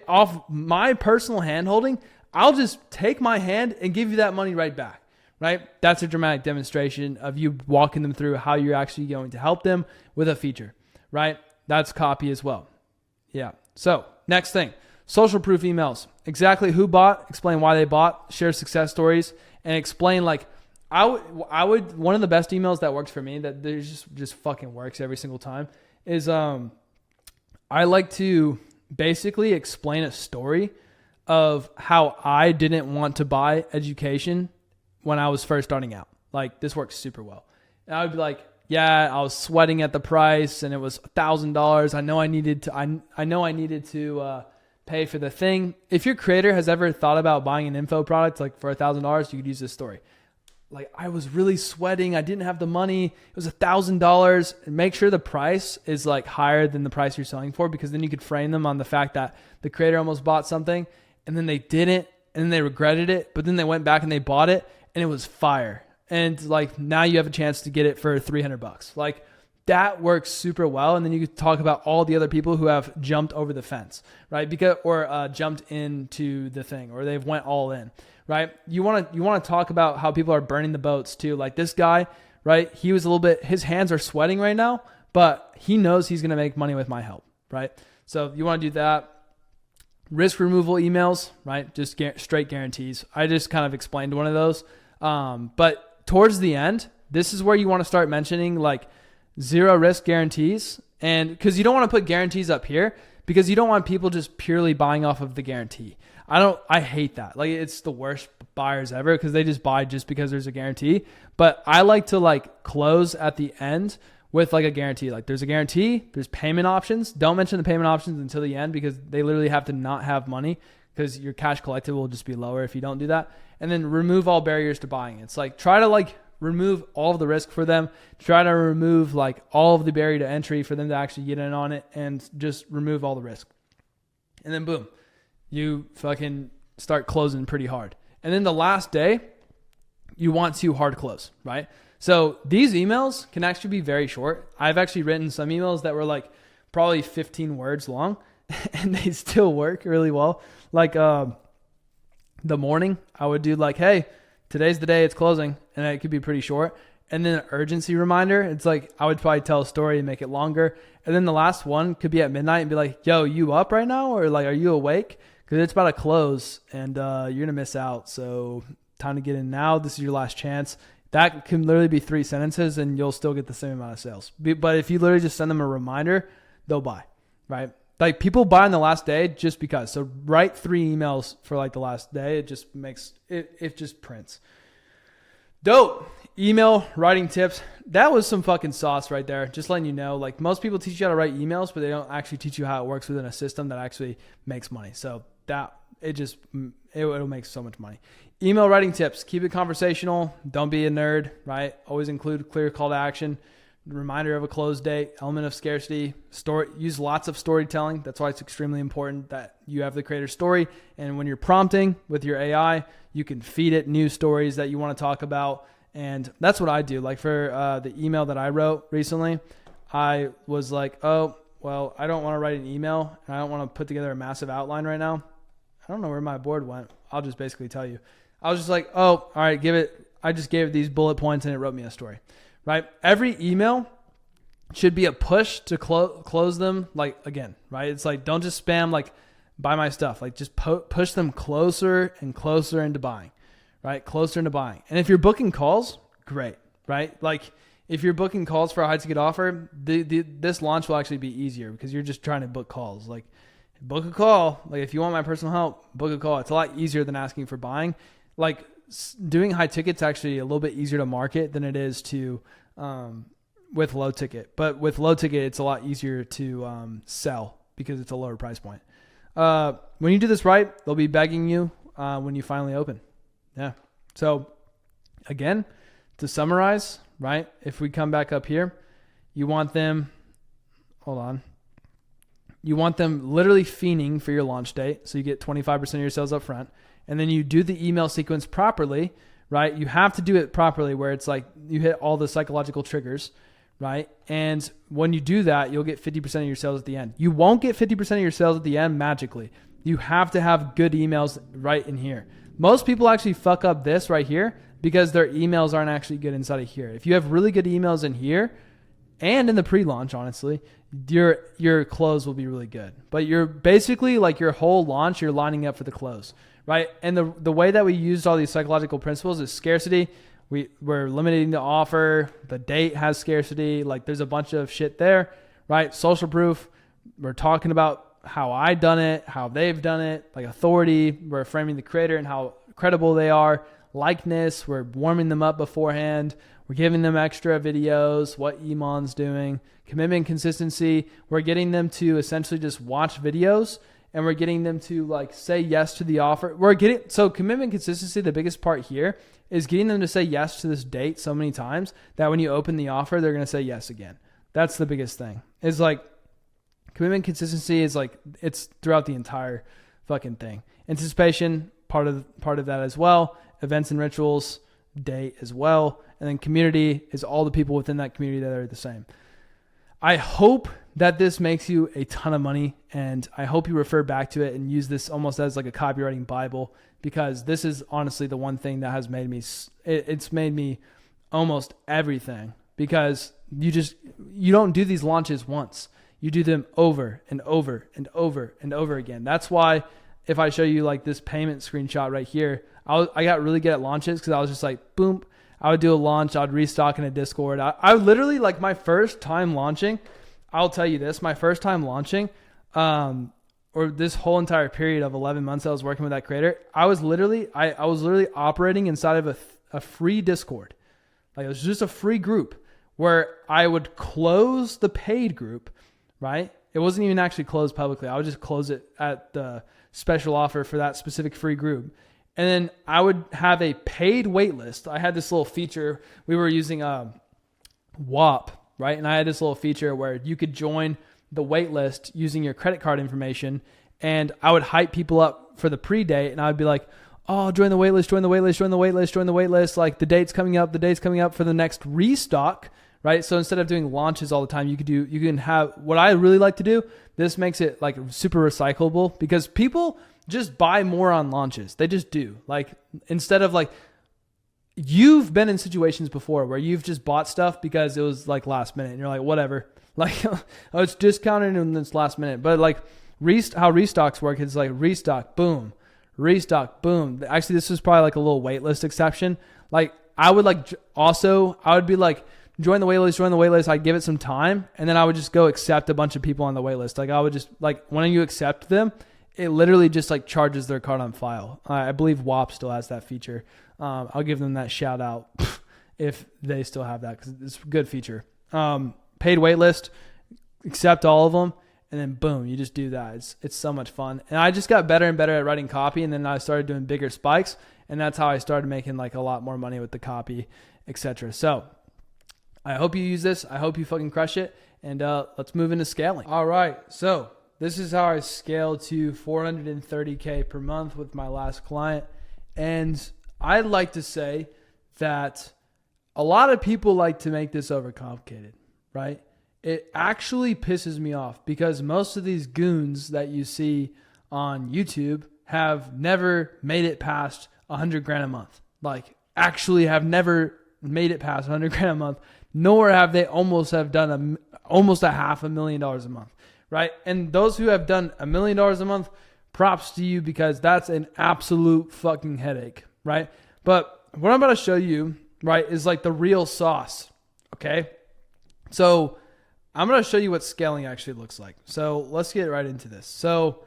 off my personal hand holding, I'll just take my hand and give you that money right back, right? That's a dramatic demonstration of you walking them through how you're actually going to help them with a feature, right? That's copy as well. Yeah. So next thing, social proof emails. Exactly who bought, explain why they bought, share success stories, and explain like, I would one of the best emails that works for me that there's just fucking works every single time is, I like to basically explain a story of how I didn't want to buy education when I was first starting out. Like, this works super well. And I would be like, yeah, I was sweating at the price and it was $1,000. I know I needed to pay for the thing. If your creator has ever thought about buying an info product like for $1,000, you could use this story. Like, I was really sweating. I didn't have the money. It was $1,000. And make sure the price is like higher than the price you're selling for, because then you could frame them on the fact that the creator almost bought something and then they didn't, and then they regretted it, but then they went back and they bought it and it was fire. And like, now you have a chance to get it for $300. Like, that works super well. And then you could talk about all the other people who have jumped over the fence, right? Or jumped into the thing, or they've went all in. Right? You want to talk about how people are burning the boats too. Like this guy, right? He was his hands are sweating right now, but he knows he's going to make money with my help, right? So you want to do that. Risk removal emails, right? Just straight guarantees. I just kind of explained one of those. But towards the end, this is where you want to start mentioning like 0 risk guarantees. And because you don't want to put guarantees up here, because you don't want people just purely buying off of the guarantee. I hate that. Like, it's the worst buyers ever because they just buy just because there's a guarantee. But I like to like close at the end with like a guarantee. Like, there's a guarantee, there's payment options. Don't mention the payment options until the end, because they literally have to not have money, because your cash collected will just be lower if you don't do that. And then remove all barriers to buying. It's like, try to like remove all of the risk for them. Try to remove like all of the barrier to entry for them to actually get in on it, and just remove all the risk. And then boom, you fucking start closing pretty hard. And then the last day, you want to hard close, right? So these emails can actually be very short. I've actually written some emails that were like probably 15 words long, and they still work really well. Like the morning, I would do like, hey, today's the day it's closing, and it could be pretty short. And then an urgency reminder. It's like, I would probably tell a story and make it longer. And then the last one could be at midnight and be like, yo, you up right now? Or like, are you awake? Because it's about to close and you're going to miss out. So time to get in now. This is your last chance. That can literally be 3 sentences and you'll still get the same amount of sales. But if you literally just send them a reminder, they'll buy, right? Like, people buy on the last day just because. So write 3 emails for like the last day. It just makes it just prints. Dope. Email writing tips. That was some fucking sauce right there. Just letting you know, like, most people teach you how to write emails, but they don't actually teach you how it works within a system that actually makes money. So it'll make so much money. Email writing tips. Keep it conversational. Don't be a nerd, right? Always include clear call to action, reminder of a close date, element of scarcity, use lots of storytelling. That's why it's extremely important that you have the creator story. And when you're prompting with your AI, you can feed it new stories that you want to talk about. And that's what I do. Like for the email that I wrote recently, I was like, oh, well, I don't want to write an email and I don't want to put together a massive outline right now. I don't know where my board went. I'll just basically tell you. I was just like, oh, all right, I just gave it these bullet points and it wrote me a story, right? Every email should be a push to close them. Like, again, right? It's like, don't just spam like buy my stuff. Like just push them closer and closer into buying, right? Closer into buying. And if you're booking calls, great, right? Like if you're booking calls for a high ticket offer, this launch will actually be easier because you're just trying to book calls. Like book a call. Like if you want my personal help, book a call. It's a lot easier than asking for buying. Like doing high ticket's actually a little bit easier to market than it is to, with low ticket, but with low ticket, it's a lot easier to, sell because it's a lower price point. When you do this right, they'll be begging you, when you finally open. Yeah. So again, to summarize, right? If we come back up here, you want them literally fiending for your launch date. So you get 25% of your sales up front. And then you do the email sequence properly, right? You have to do it properly where it's like you hit all the psychological triggers, right? And when you do that, you'll get 50% of your sales at the end. You won't get 50% of your sales at the end magically. You have to have good emails right in here. Most people actually fuck up this right here because their emails aren't actually good inside of here. If you have really good emails in here and in the pre-launch, honestly, your close will be really good. But you're basically like your whole launch, you're lining up for the close, right? And the way that we used all these psychological principles is scarcity. We're limiting the offer. The date has scarcity. Like there's a bunch of shit there, right? Social proof. We're talking about how I done it, how they've done it, like authority. We're framing the creator and how credible they are. Likeness. We're warming them up beforehand. We're giving them extra videos, what Iman's doing. Commitment consistency. We're getting them to essentially just watch videos and we're getting them to like say yes to the offer. So commitment consistency, the biggest part here is getting them to say yes to this date so many times that when you open the offer, they're going to say yes again. That's the biggest thing. It's like commitment consistency is like, it's throughout the entire fucking thing. Anticipation, part of that as well. Events and rituals, date as well. And then community is all the people within that community that are the same. I hope that this makes you a ton of money, and I hope you refer back to it and use this almost as like a copywriting Bible, because this is honestly the one thing that has made me, it's made me almost everything, because you don't do these launches once. You do them over and over and over and over again. That's why if I show you like this payment screenshot right here, I got really good at launches because I was just like, boom, I would do a launch. I'd restock in a Discord. I literally like my first time launching. I'll tell you this, my first time launching, or this whole entire period of 11 months I was working with that creator, I was literally operating inside of a free Discord. Like it was just a free group where I would close the paid group, right? It wasn't even actually closed publicly. I would just close it at the special offer for that specific free group. And then I would have a paid wait list. I had this little feature. We were using WAP, right? And I had this little feature where you could join the wait list using your credit card information. And I would hype people up for the pre-date. And I would be like, oh, join the wait list, join the wait list, join the wait list, join the wait list. Like the date's coming up for the next restock, right? So instead of doing launches all the time, you can have what I really like to do. This makes it like super recyclable because people just buy more on launches. They just do. Like instead of like, you've been in situations before where you've just bought stuff because it was like last minute and you're like, whatever, like, oh, it's discounted in this last minute. But like how restocks work, it's like restock, boom, restock, boom. Actually, this is probably like a little wait list exception. Like I would be like, join the wait list. I'd give it some time. And then I would just go accept a bunch of people on the wait list. Like I would just like, when you accept them, it literally just like charges their card on file. I believe WAP still has that feature. I'll give them that shout out if they still have that because it's a good feature. Paid wait list, accept all of them, and then boom, you just do that. It's so much fun. And I just got better and better at writing copy, and then I started doing bigger spikes, and that's how I started making like a lot more money with the copy, etc. So I hope you use this. I hope you fucking crush it. And let's move into scaling. All right, so this is how I scaled to $430K per month with my last client. And I'd like to say that a lot of people like to make this overcomplicated, right? it actually pisses me off because most of these goons that you see on YouTube have never made it past 100 grand a month. Like actually have never made it past 100 grand a month, nor have they almost done almost a $500,000 a month, right? And those who have done $1 million a month, props to you because that's an absolute fucking headache, right? But what I'm about to show you, right, is like the real sauce, okay? So I'm going to show you what scaling actually looks like. So let's get right into this. So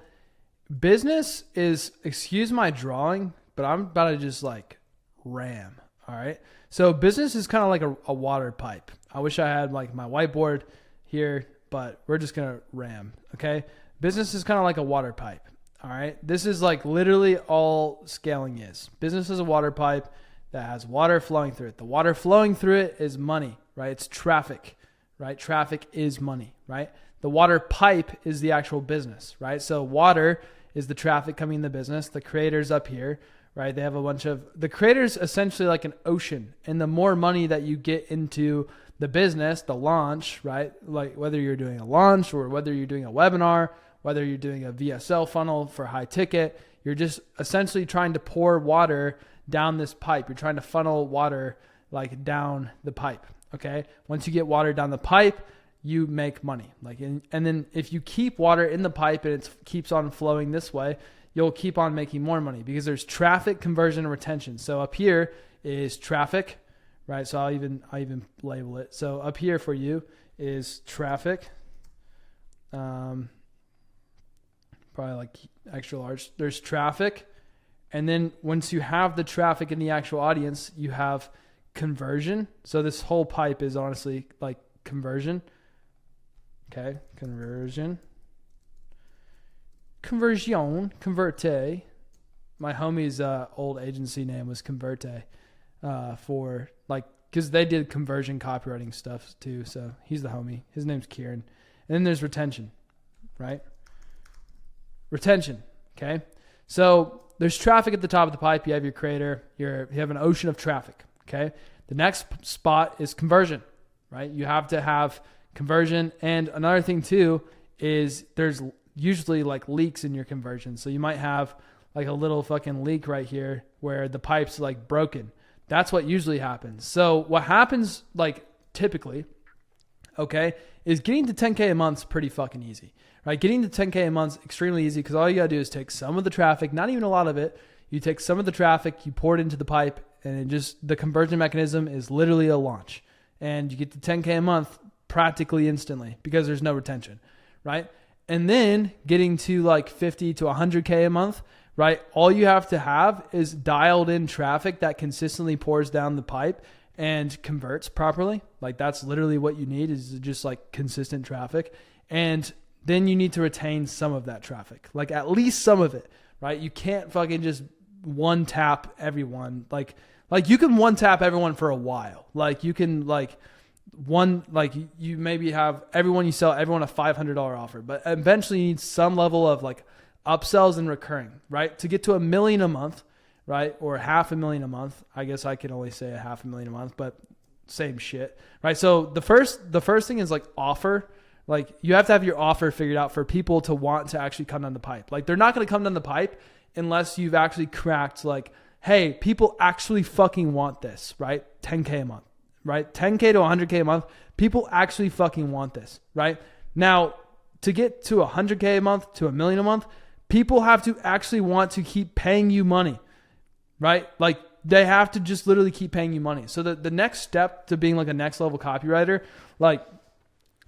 business is, excuse my drawing, but I'm about to just like ram, all right? So business is kind of like a water pipe. I wish I had like my whiteboard here, but we're just going to ram, okay? Business is kind of like a water pipe. All right. This is like literally all scaling is. Business is a water pipe that has water flowing through it. The water flowing through it is money, right? It's traffic, right? Traffic is money, right? The water pipe is the actual business, right? So water is the traffic coming in the business. The creators up here, right? They have a bunch of, the creators essentially like an ocean. And the more money that you get into the business, the launch, right? Like whether you're doing a launch or whether you're doing a webinar, whether you're doing a VSL funnel for high ticket, you're just essentially trying to pour water down this pipe. You're trying to funnel water like down the pipe. Okay. Once you get water down the pipe, you make money. Like, and then if you keep water in the pipe and it keeps on flowing this way, you'll keep on making more money because there's traffic, conversion, and retention. So up here is traffic, right? So I'll even label it. So up here for you is traffic. Probably like extra large. There's traffic. And then once you have the traffic in the actual audience, you have conversion. So this whole pipe is honestly like conversion. Okay. Conversion. Converte. My homie's old agency name was Converte for like, because they did conversion copywriting stuff too. So he's the homie. His name's Kieran. And then there's retention, right? Retention. Okay. So there's traffic at the top of the pipe. You have your creator, you have an ocean of traffic. Okay. The next spot is conversion, right? You have to have conversion. And another thing too, is there's usually like leaks in your conversion. So you might have like a little fucking leak right here where the pipe's like broken. That's what usually happens. So what happens like typically, okay, is getting to 10K a month is pretty fucking easy, right? Getting to 10K a month is extremely easy because all you gotta do is take some of the traffic, not even a lot of it. You take some of the traffic, you pour it into the pipe, and it just, the conversion mechanism is literally a launch. And you get to 10K a month practically instantly because there's no retention, right? And then getting to like 50 to 100K a month, right? All you have to have is dialed in traffic that consistently pours down the pipe and converts properly. Like that's literally what you need, is just like consistent traffic. And then you need to retain some of that traffic, like at least some of it, right? You can't fucking just one tap everyone. Like you can one tap everyone for a while. Like you can you maybe have everyone you sell, everyone a $500 offer, but eventually you need some level of like upsells and recurring, right? To get to $1 million a month, right? Or $500,000 a month. I guess I can only say $500,000 a month, but same shit, right? So the first thing is like offer. Like you have to have your offer figured out for people to want to actually come down the pipe. Like they're not going to come down the pipe unless you've actually cracked like, hey, people actually fucking want this, right? 10K a month, right? 10K to 100K a month. People actually fucking want this, right? Now to get to 100K a month to $1 million a month, people have to actually want to keep paying you money, right? Like they have to just literally keep paying you money. So the next step to being like a next level copywriter, like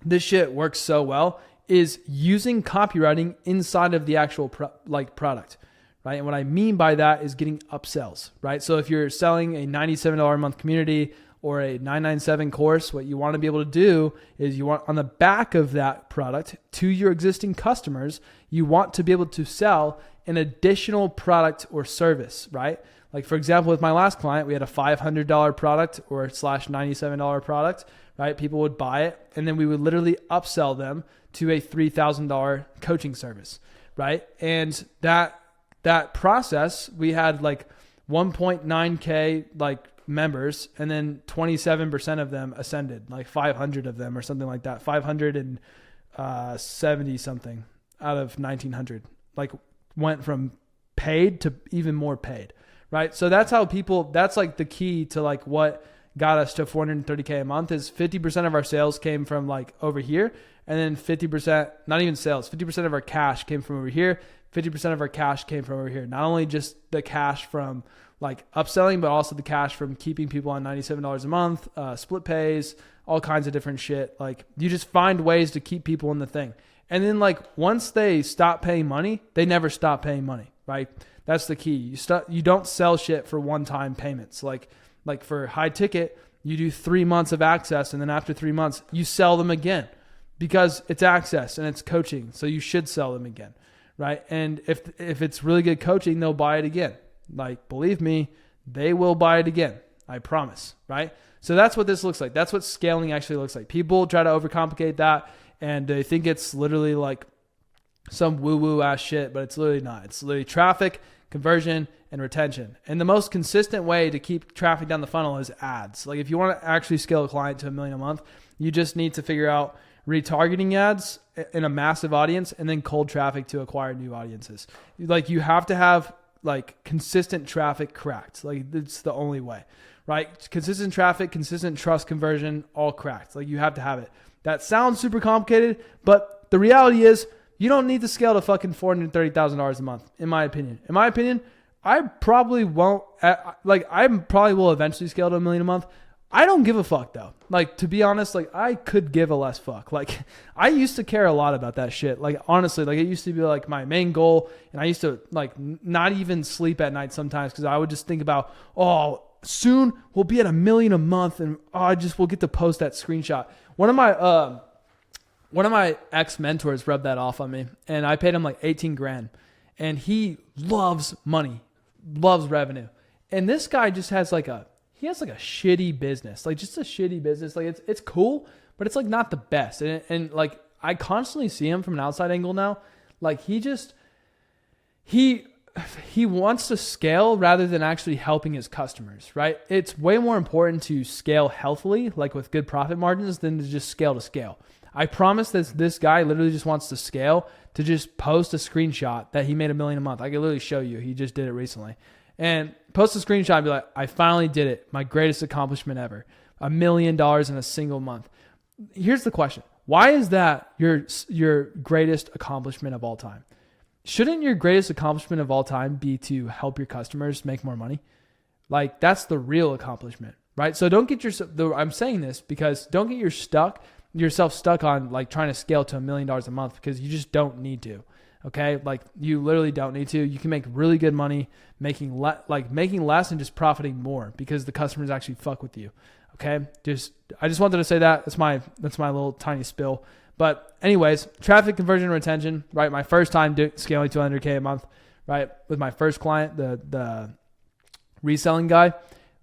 this shit works so well, is using copywriting inside of the actual product, right? And what I mean by that is getting upsells, right? So if you're selling a $97 a month community or a $997 course, what you want to be able to do is you want on the back of that product to your existing customers, you want to be able to sell an additional product or service, right? Like for example, with my last client, we had a $500 product or /$97 product, right? People would buy it and then we would literally upsell them to a $3,000 coaching service, right? And that process, we had like 1.9K like members, and then 27% of them ascended, like 500 of them or something like that. 570 something out of 1900, like went from paid to even more paid, right? So that's how that's like the key to like what got us to 430K a month is 50% of our sales came from like over here. And then 50%, not even sales, 50% of our cash came from over here. 50% of our cash came from over here. Not only just the cash from like upselling, but also the cash from keeping people on $97 a month, split pays, all kinds of different shit. Like you just find ways to keep people in the thing. And then like once they stop paying money, they never stop paying money, right? That's the key. You don't sell shit for one-time payments. Like for high ticket, you do 3 months of access, and then after 3 months, you sell them again because it's access and it's coaching. So you should sell them again, right? And if it's really good coaching, they'll buy it again. Like, believe me, they will buy it again. I promise, right? So that's what this looks like. That's what scaling actually looks like. People try to overcomplicate that, and they think it's literally like some woo-woo ass shit, but it's literally not. It's literally traffic, conversion, and retention. And the most consistent way to keep traffic down the funnel is ads. Like if you want to actually scale a client to $1 million a month, you just need to figure out retargeting ads in a massive audience and then cold traffic to acquire new audiences. Like you have to have like consistent traffic cracked. Like it's the only way, right? Consistent traffic, consistent trust conversion, all cracked. Like you have to have it. That sounds super complicated, but the reality is you don't need to scale to fucking $430,000 a month, in my opinion. In my opinion, I probably won't, like I probably will eventually scale to $1 million a month. I don't give a fuck though. Like to be honest, like I could give a less fuck. Like I used to care a lot about that shit. Like honestly, like it used to be like my main goal, and I used to like not even sleep at night sometimes because I would just think about, oh, soon we'll be at $1 million a month, and we'll get to post that screenshot. One of my ex mentors rubbed that off on me, and I paid him like 18 grand, and he loves money, loves revenue. And this guy just has like a shitty business, like just a shitty business. Like it's cool, but it's like not the best. And like I constantly see him from an outside angle now. Like he wants to scale rather than actually helping his customers, right? It's way more important to scale healthily, like with good profit margins, than to just scale to scale. I promise that this guy literally just wants to scale to just post a screenshot that he made $1 million a month. I can literally show you. He just did it recently. And post a screenshot and be like, I finally did it. My greatest accomplishment ever. $1 million in a single month. Here's the question. Why is that your greatest accomplishment of all time? Shouldn't your greatest accomplishment of all time be to help your customers make more money? Like that's the real accomplishment, right? So don't get yourself, I'm saying this because don't get yourself stuck on like trying to scale to $1 million a month, because you just don't need to. Okay. Like you literally don't need to. You can make really good money making less and just profiting more because the customers actually fuck with you. Okay. I just wanted to say that. That's my little tiny spill. But anyways, traffic, conversion, retention, right? My first time scaling to 100K a month, right? With my first client, the reselling guy,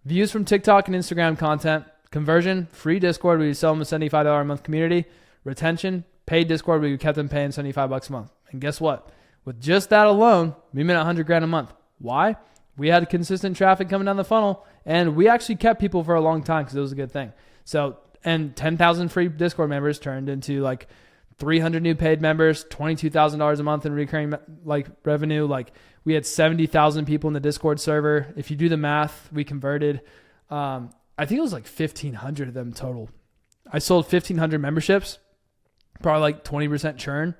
views from TikTok and Instagram content, conversion, free Discord, we sell them a $75 a month community, retention, paid Discord, we kept them paying $75 a month. And guess what? With just that alone, we made $100,000 a month. Why? We had consistent traffic coming down the funnel, and we actually kept people for a long time because it was a good thing. So, and 10,000 free Discord members turned into like 300 new paid members, $22,000 a month in recurring like revenue. Like we had 70,000 people in the Discord server. If you do the math, we converted, I think it was like 1,500 of them total. I sold 1,500 memberships, probably like 20% churn,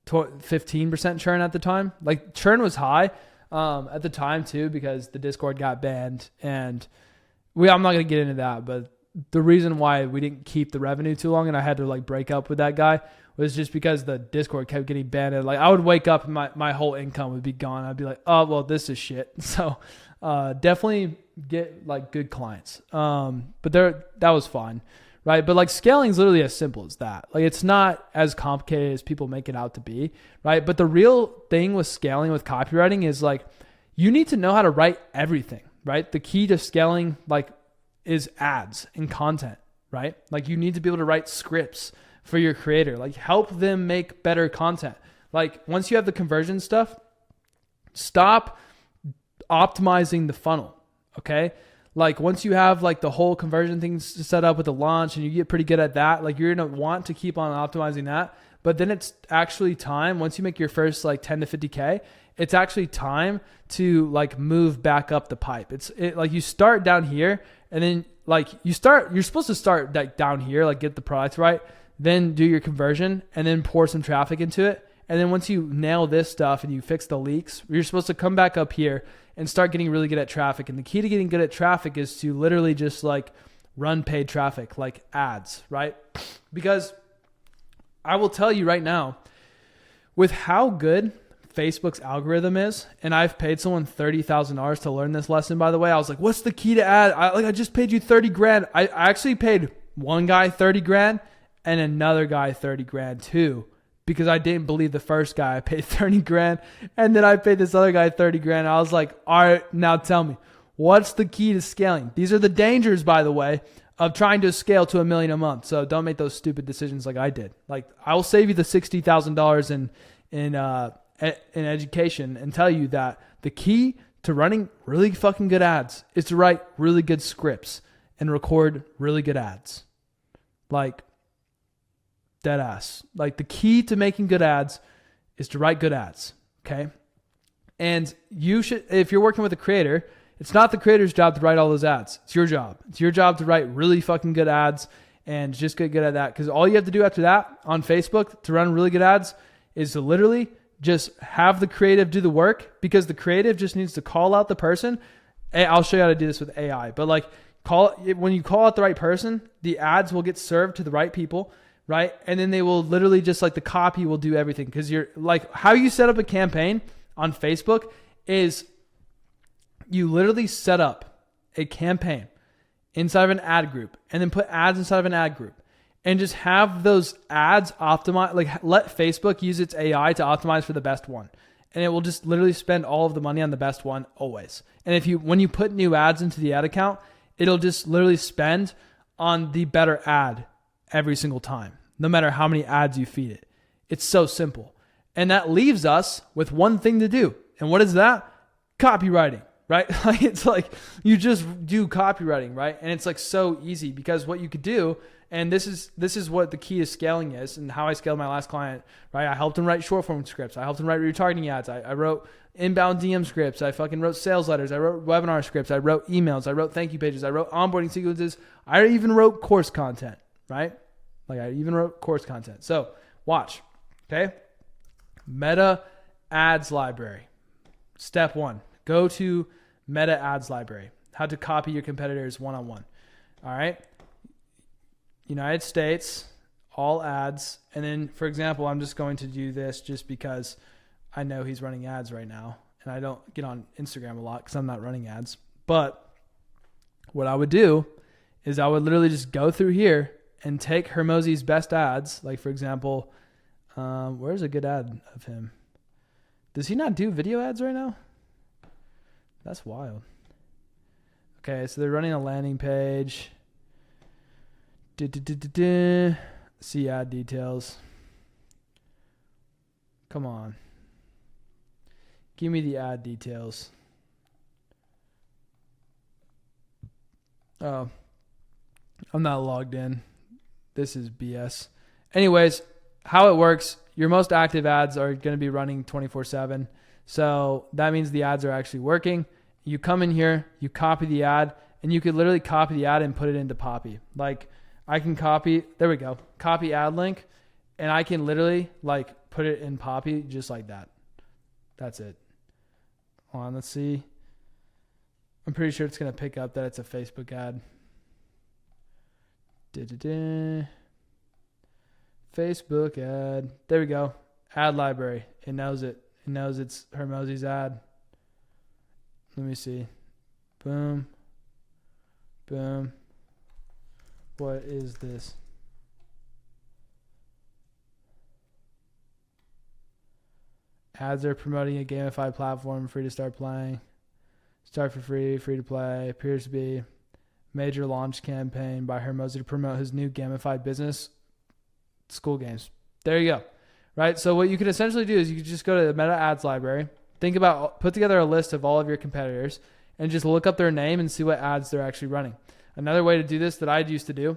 15% churn at the time. Like churn was high at the time too, because the Discord got banned, and I'm not going to get into that, but the reason why we didn't keep the revenue too long and I had to like break up with that guy was just because the Discord kept getting banned. And like I would wake up and my whole income would be gone. I'd be like, oh, well, this is shit. So definitely get like good clients. But that was fun, right? But like scaling is literally as simple as that. Like it's not as complicated as people make it out to be, right? But the real thing with scaling with copywriting is like you need to know how to write everything, right? The key to scaling like is ads and content, right? Like you need to be able to write scripts for your creator, like help them make better content. Like once you have the conversion stuff, stop optimizing the funnel. Okay. like once you have like the whole conversion things set up with the launch and you get pretty good at that, like you're going to want to keep on optimizing that. But then it's actually time, once you make your first like 10 to 50K, it's actually time to like move back up the pipe. Like you start down here and then like you're supposed to start like down here, like get the product right, then do your conversion and then pour some traffic into it. And then once you nail this stuff and you fix the leaks, you're supposed to come back up here and start getting really good at traffic. And the key to getting good at traffic is to literally just like run paid traffic, like ads, right? Because I will tell you right now, with how good Facebook's algorithm is, and I've paid someone $30,000 to learn this lesson, by the way. I was like, what's the key to ad? I just paid you 30 grand. I actually paid one guy 30 grand and another guy 30 grand too, because I didn't believe the first guy. I paid 30 grand and then I paid this other guy 30 grand. I was like, all right, now tell me, what's the key to scaling? These are the dangers, by the way, of trying to scale to $1 million a month. So don't make those stupid decisions like I did. Like I will save you the $60,000 in education and tell you that the key to running really fucking good ads is to write really good scripts and record really good ads. Like dead ass. Like the key to making good ads is to write good ads. Okay. And you should, if you're working with a creator, it's not the creator's job to write all those ads. It's your job. It's your job to write really fucking good ads and just get good at that. Because all you have to do after that on Facebook to run really good ads is to literally just have the creative do the work, because the creative just needs to call out the person. I'll show you how to do this with AI, but like when you call out the right person, the ads will get served to the right people, right? And then they will literally just like the copy will do everything. Because you're like, how you set up a campaign on Facebook is you literally set up a campaign inside of an ad group and then put ads inside of an ad group and just have those ads optimize, like let Facebook use its AI to optimize for the best one. And it will just literally spend all of the money on the best one always. And when you put new ads into the ad account, it'll just literally spend on the better ad every single time, no matter how many ads you feed it. It's so simple. And that leaves us with one thing to do. And what is that? Copywriting, right? Like it's like you just do copywriting, right? And it's like so easy, because what you could do, and this is what the key to scaling is, and how I scaled my last client, right? I helped him write short form scripts. I helped him write retargeting ads. I wrote inbound DM scripts. I fucking wrote sales letters. I wrote webinar scripts. I wrote emails. I wrote thank you pages. I wrote onboarding sequences. I even wrote course content, right? Like I even wrote course content. So watch, okay? Meta Ads Library. Step 1, go to Meta Ads Library. How to copy your competitors one-on-one. All right. United States, all ads. And then, for example, I'm just going to do this just because I know he's running ads right now. And I don't get on Instagram a lot because I'm not running ads. But what I would do is I would literally just go through here and take Hermosi's best ads. Like, for example, where's a good ad of him? Does he not do video ads right now? That's wild. Okay, so they're running a landing page. See ad details. Come on. Give me the ad details. Oh, I'm not logged in. This is BS. Anyways, how it works, your most active ads are going to be running 24/7. So that means the ads are actually working. You come in here, you copy the ad, and you could literally copy the ad and put it into Poppy. Like I can copy, there we go, copy ad link, and I can literally like put it in Poppy just like that. That's it. Hold on, let's see. I'm pretty sure it's going to pick up that it's a Facebook ad. Facebook ad. There we go. Ad library. It knows it. It knows it's Hermosi's ad. Let me see. Boom. Boom. What is this? Ads are promoting a gamified platform, free to start playing. Start for free, free to play. Appears to be major launch campaign by Hermosi to promote his new gamified business, school games. There you go. Right? So what you could essentially do is you could just go to the Meta Ads Library, put together a list of all of your competitors, and just look up their name and see what ads they're actually running. Another way to do this that I used to do,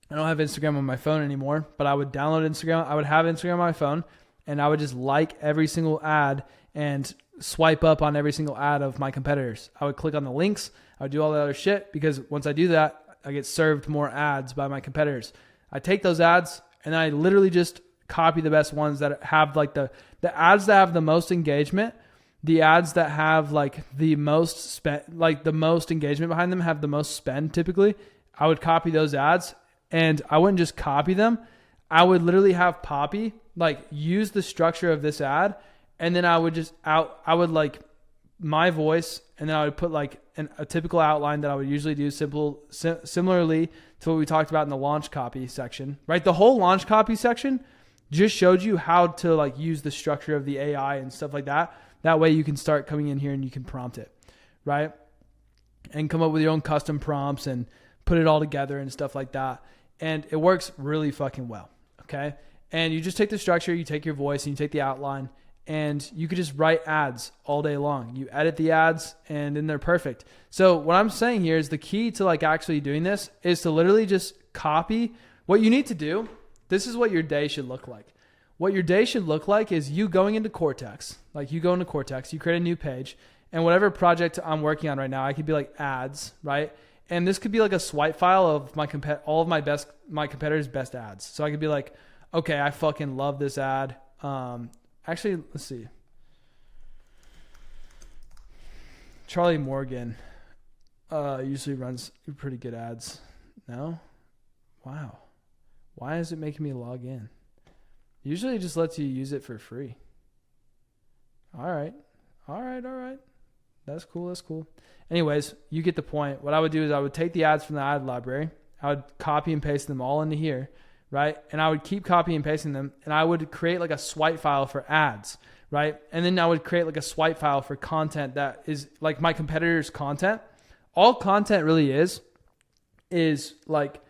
I don't have Instagram on my phone anymore, but I would download Instagram. I would have Instagram on my phone, and I would just like every single ad and swipe up on every single ad of my competitors. I would click on the links. I would do all that other shit, because once I do that, I get served more ads by my competitors. I take those ads and I literally just copy the best ones that have like the ads that have the most engagement, the ads that have like the most spend, like the most engagement behind them, have the most spend typically. I would copy those ads, and I wouldn't just copy them. I would literally have Poppy like use the structure of this ad, and then I would like my voice, and then I would put like a typical outline that I would usually do similarly to what we talked about in the launch copy section, right? The whole launch copy section just showed you how to like use the structure of the AI and stuff like that. That way you can start coming in here and you can prompt it, right? And come up with your own custom prompts and put it all together and stuff like that. And it works really fucking well, okay? And you just take the structure, you take your voice, and you take the outline, and you could just write ads all day long. You edit the ads, and then they're perfect. So what I'm saying here is the key to like actually doing this is to literally just copy what you need to do. This is what your day should look like. What your day should look like is you going into Cortex. Like you go into Cortex, you create a new page, and whatever project I'm working on right now, I could be like ads, right? And this could be like a swipe file of all of my competitors' best ads. So I could be like, okay, I fucking love this ad. Actually, let's see. Charlie Morgan usually runs pretty good ads. No? Wow. Why is it making me log in? Usually it just lets you use it for free. All right. That's cool. Anyways, you get the point. What I would do is I would take the ads from the ad library. I would copy and paste them all into here, right? And I would keep copying and pasting them, and I would create like a swipe file for ads, right? And then I would create like a swipe file for content that is like my competitors' content. All content really is like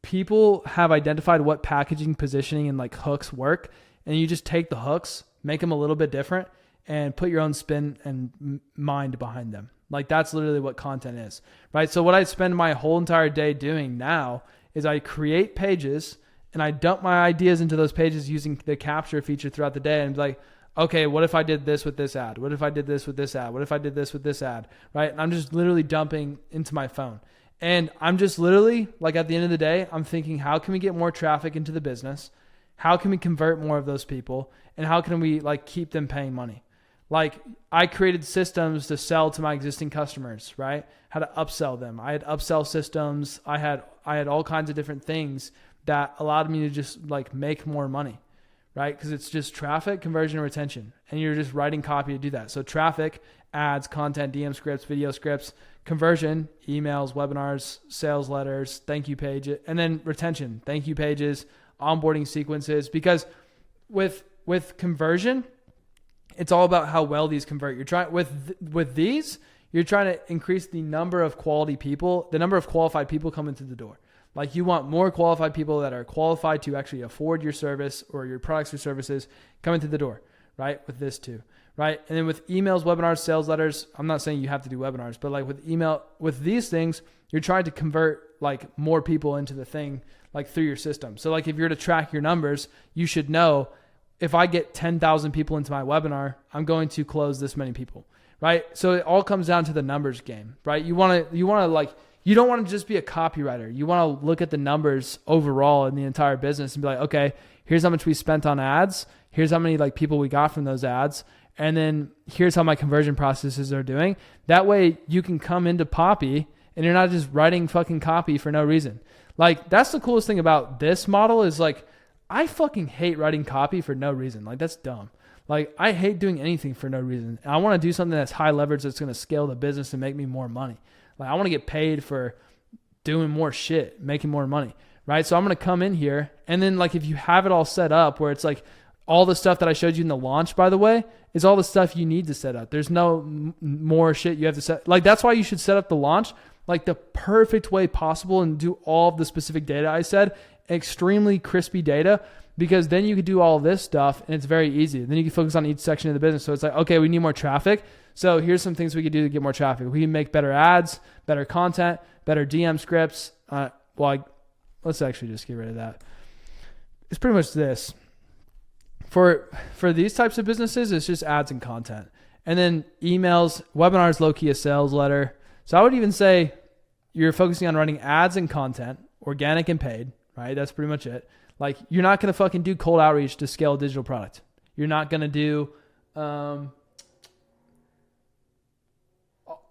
people have identified what packaging, positioning, and like hooks work, and you just take the hooks, make them a little bit different, and put your own spin and mind behind them. Like that's literally what content is, right? So what I spend my whole entire day doing now is I create pages and I dump my ideas into those pages using the capture feature throughout the day, and be like, okay, what if I did this with this ad? What if I did this with this ad? What if I did this with this ad, right? And I'm just literally dumping into my phone. And I'm just literally like at the end of the day, I'm thinking, how can we get more traffic into the business? How can we convert more of those people? And how can we like keep them paying money? Like I created systems to sell to my existing customers, right? How to upsell them. I had upsell systems. I had all kinds of different things that allowed me to just like make more money, right? Because it's just traffic, conversion, and retention. And you're just writing copy to do that. So traffic, ads, content, DM scripts, video scripts, conversion, emails, webinars, sales letters, thank you pages, and then retention, thank you pages, onboarding sequences. Because with conversion, it's all about how well these convert. You're trying with these, you're trying to increase the number of quality people, the number of qualified people coming through the door. Like you want more qualified people that are qualified to actually afford your service or your products or services coming through the door, right? With this too, right? And then with emails, webinars, sales letters, I'm not saying you have to do webinars, but like with email, with these things, you're trying to convert like more people into the thing, like through your system. So like if you're to track your numbers, you should know if I get 10,000 people into my webinar, I'm going to close this many people, right? So it all comes down to the numbers game, right? You want to like, you don't want to just be a copywriter. You want to look at the numbers overall in the entire business and be like, okay, here's how much we spent on ads. Here's how many like people we got from those ads. And then here's how my conversion processes are doing. That way you can come into Poppy and you're not just writing fucking copy for no reason. Like that's the coolest thing about this model is like, I fucking hate writing copy for no reason. Like that's dumb. Like I hate doing anything for no reason. And I want to do something that's high leverage that's going to scale the business and make me more money. Like I want to get paid for doing more shit, making more money, right? So I'm going to come in here and then like if you have it all set up where it's like all the stuff that I showed you in the launch, by the way, is all the stuff you need to set up. There's no more shit you have to set. Like that's why you should set up the launch like the perfect way possible and do all of the specific data I said, extremely crispy data. because then you could do all this stuff and it's very easy. Then you can focus on each section of the business. So it's like, okay, we need more traffic. So here's some things we could do to get more traffic. We can make better ads, better content, better DM scripts. Let's actually just get rid of that. It's pretty much this. For these types of businesses, it's just ads and content. And then emails, webinars, low-key a sales letter. So I would even say you're focusing on running ads and content, organic and paid, right? That's pretty much it. Like, you're not going to fucking do cold outreach to scale a digital product. You're not going to do,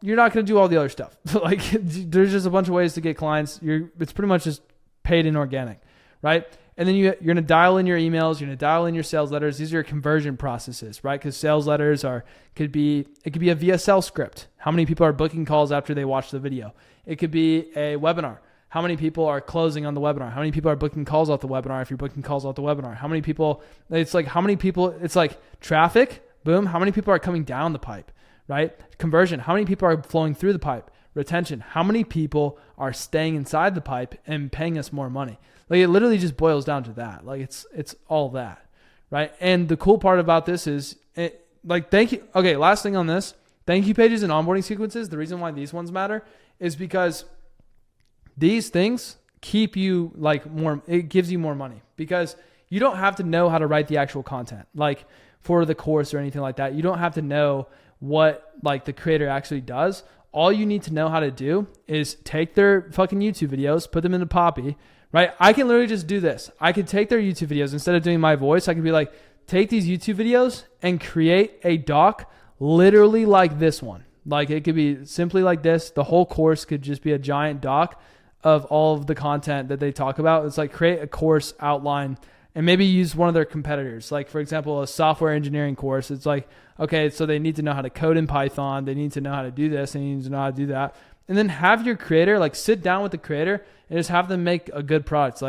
you're not going to do all the other stuff. Like, there's just a bunch of ways to get clients. It's pretty much just paid and organic, right? And then you're going to dial in your emails. You're going to dial in your sales letters. These are your conversion processes, right? Because sales letters could be a VSL script. How many people are booking calls after they watch the video? It could be a webinar. How many people are closing on the webinar? How many people are booking calls off the webinar if you're booking calls off the webinar? It's like traffic, boom. How many people are coming down the pipe, right? Conversion. How many people are flowing through the pipe? Retention. How many people are staying inside the pipe and paying us more money? Like, it literally just boils down to that. Like, it's all that, right? And the cool part about this is, thank you. Okay, last thing on this, thank you pages and onboarding sequences. The reason why these ones matter is because these things keep you it gives you more money, because you don't have to know how to write the actual content, like for the course or anything like that. You don't have to know what the creator actually does. All you need to know how to do is take their fucking YouTube videos, put them into Poppy, right? I can literally just do this. I could take their YouTube videos. Instead of doing my voice, I could be like, take these YouTube videos and create a doc literally like this one. Like, it could be simply like this. The whole course could just be a giant doc of all of the content that they talk about. It's like, create a course outline and maybe use one of their competitors. Like, for example, a software engineering course. It's like, okay, so they need to know how to code in Python. They need to know how to do this. They need to know how to do that. And then have your creator, sit down with the creator and just have them make a good product.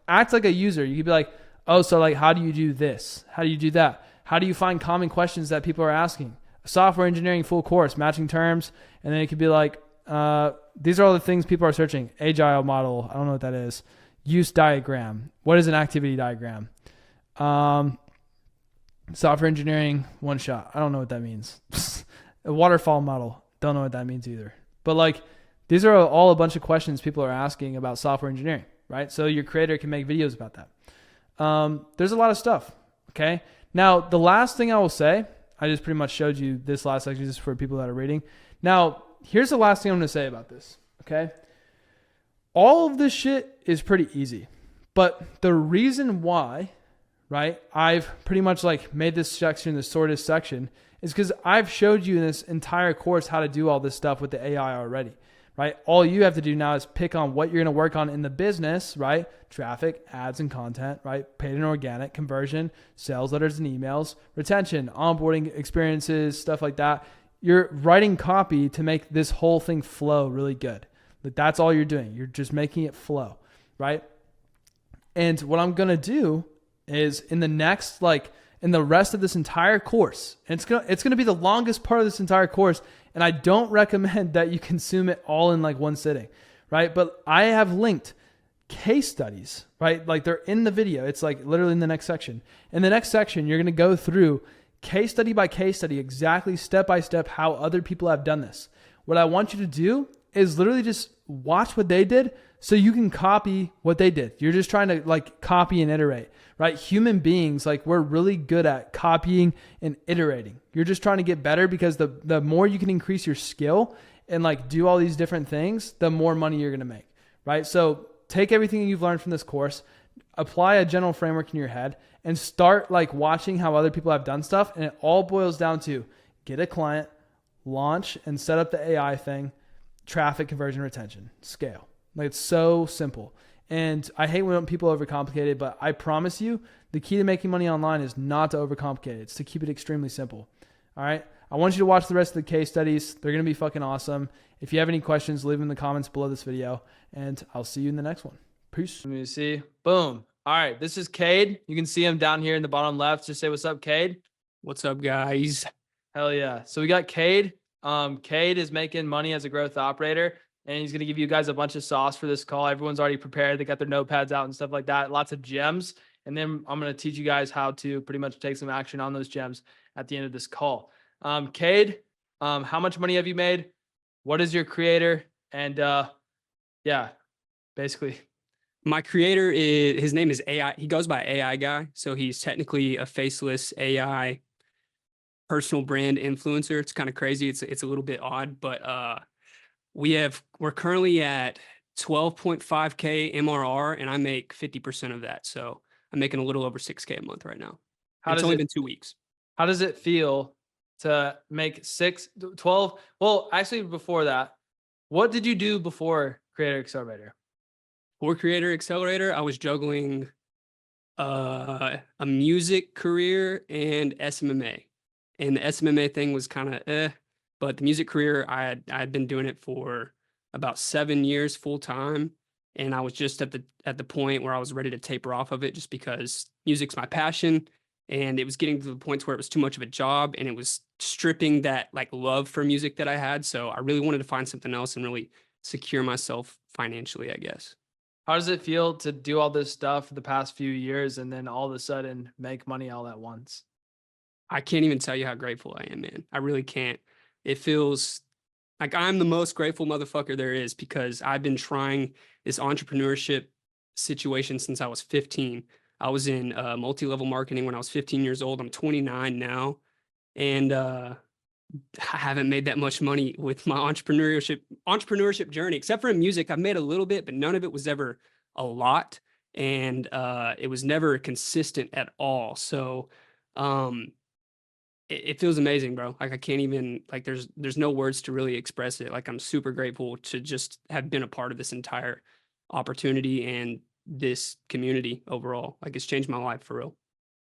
Act like a user. You could be like, how do you do this? How do you do that? How do you find common questions that people are asking? A software engineering full course, matching terms. And then it could be like, these are all the things people are searching. Agile model. I don't know what that is. Use diagram. What is an activity diagram? Software engineering, one shot. I don't know what that means. A waterfall model. Don't know what that means either. But these are all a bunch of questions people are asking about software engineering, right? So your creator can make videos about that. There's a lot of stuff. Okay. Now, the last thing I will say, I just pretty much showed you this last section just for people that are reading. Now, here's the last thing I'm going to say about this. Okay. All of this shit is pretty easy, but the reason why, right, I've pretty much made this section the shortest section is because I've showed you in this entire course how to do all this stuff with the AI already, right? All you have to do now is pick on what you're going to work on in the business, right? Traffic, ads and content, right? Paid and organic, conversion, sales letters and emails, retention, onboarding experiences, stuff like that. You're writing copy to make this whole thing flow really good. That's all you're doing. You're just making it flow, right? And what I'm going to do is in the next, in the rest of this entire course, and it's gonna be the longest part of this entire course, and I don't recommend that you consume it all in one sitting, right? But I have linked case studies, right? They're in the video. It's literally in the next section. In the next section, you're gonna go through case study by case study, exactly step by step how other people have done this. What I want you to do is literally just watch what they did so you can copy what they did. You're just trying to copy and iterate, right? Human beings, we're really good at copying and iterating. You're just trying to get better because the more you can increase your skill and do all these different things, the more money you're going to make, right? So take everything you've learned from this course, apply a general framework in your head and start watching how other people have done stuff. And it all boils down to get a client, launch and set up the AI thing, traffic, conversion, retention, scale. It's so simple. And I hate when people overcomplicate it, but I promise you the key to making money online is not to overcomplicate it. It's to keep it extremely simple. All right. I want you to watch the rest of the case studies. They're going to be fucking awesome. If you have any questions, leave them in the comments below this video and I'll see you in the next one. Peace. Let me see. Boom. All right. This is Kade. You can see him down here in the bottom left. Just say, what's up, Kade? What's up, guys? Hell yeah. So we got Kade. Kade is making money as a growth operator. and he's going to give you guys a bunch of sauce for this call. Everyone's already prepared. They got their notepads out and stuff like that. Lots of gems. And then I'm going to teach you guys how to pretty much take some action on those gems at the end of this call. Kade, how much money have you made? What is your creator? And yeah, basically. My creator his name is AI. He goes by AI Guy. So he's technically a faceless AI personal brand influencer. It's kind of crazy. It's a little bit odd, but we're currently at 12.5K MRR, and I make 50% of that. So I'm making a little over 6K a month right now. It's only been 2 weeks. How does it feel to make 12? Well, actually, before that, what did you do before Creator Accelerator? For Creator Accelerator, I was juggling a music career and SMMA. And the SMMA thing was kind of but the music career, I had been doing it for about 7 years full time. And I was just at the point where I was ready to taper off of it, just because music's my passion. And it was getting to the point where it was too much of a job, and it was stripping that like love for music that I had. So I really wanted to find something else and really secure myself financially, I guess. How does it feel to do all this stuff for the past few years and then all of a sudden make money all at once? I can't even tell you how grateful I am, man. I really can't. It feels like I'm the most grateful motherfucker there is, because I've been trying this entrepreneurship situation since I was 15. I was in multi-level marketing when I was 15 years old. I'm 29 now, and I haven't made that much money with my entrepreneurship journey, except for in music. I've made a little bit, but none of it was ever a lot, and it was never consistent at all. So it feels amazing, bro. Like I can't even, like there's no words to really express it. Like I'm super grateful to just have been a part of this entire opportunity and this community overall. Like it's changed my life for real.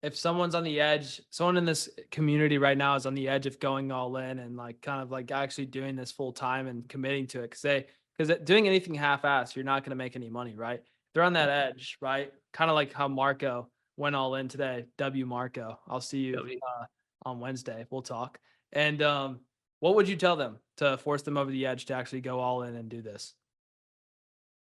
If someone's on the edge, someone in this community right now is on the edge of going all in and like kind of like actually doing this full time and committing to it, because doing anything half-assed, you're not going to make any money, right? They're on that edge, right? Kind of like how Marco went all in today. W Marco. I'll see you on Wednesday. We'll talk. And what would you tell them to force them over the edge to actually go all in and do this?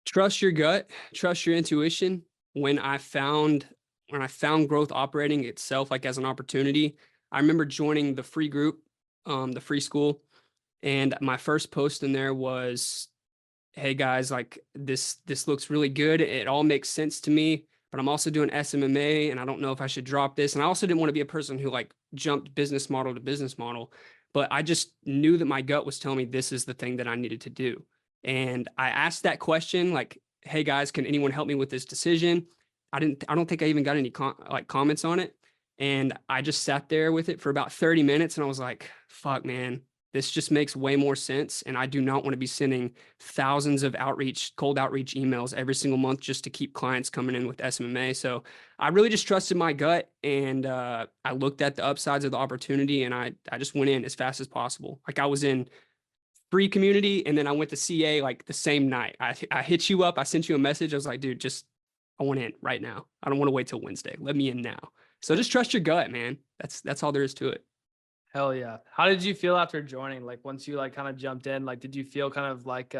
Trust your gut, trust your intuition. When I found growth operating itself, like as an opportunity, I remember joining the free group, the free school. And my first post in there was, hey guys, like this looks really good. It all makes sense to me, but I'm also doing SMMA and I don't know if I should drop this. And I also didn't want to be a person who like jumped business model to business model, but I just knew that my gut was telling me this is the thing that I needed to do. And I asked that question, like, hey guys, can anyone help me with this decision? I don't think I even got any comments on it. And I just sat there with it for about 30 minutes and I was like, fuck, man, this just makes way more sense. And I do not want to be sending thousands of cold outreach emails every single month just to keep clients coming in with SMMA. So I really just trusted my gut, and I looked at the upsides of the opportunity, and I just went in as fast as possible. Like I was in free community, and then I went to CA like the same night. I hit you up. I sent you a message. I was like, dude, I want in right now. I don't want to wait till Wednesday. Let me in now. So just trust your gut, man. That's all there is to it. Hell yeah. How did you feel after joining? Like once you like kind of jumped in, like, did you feel kind of like,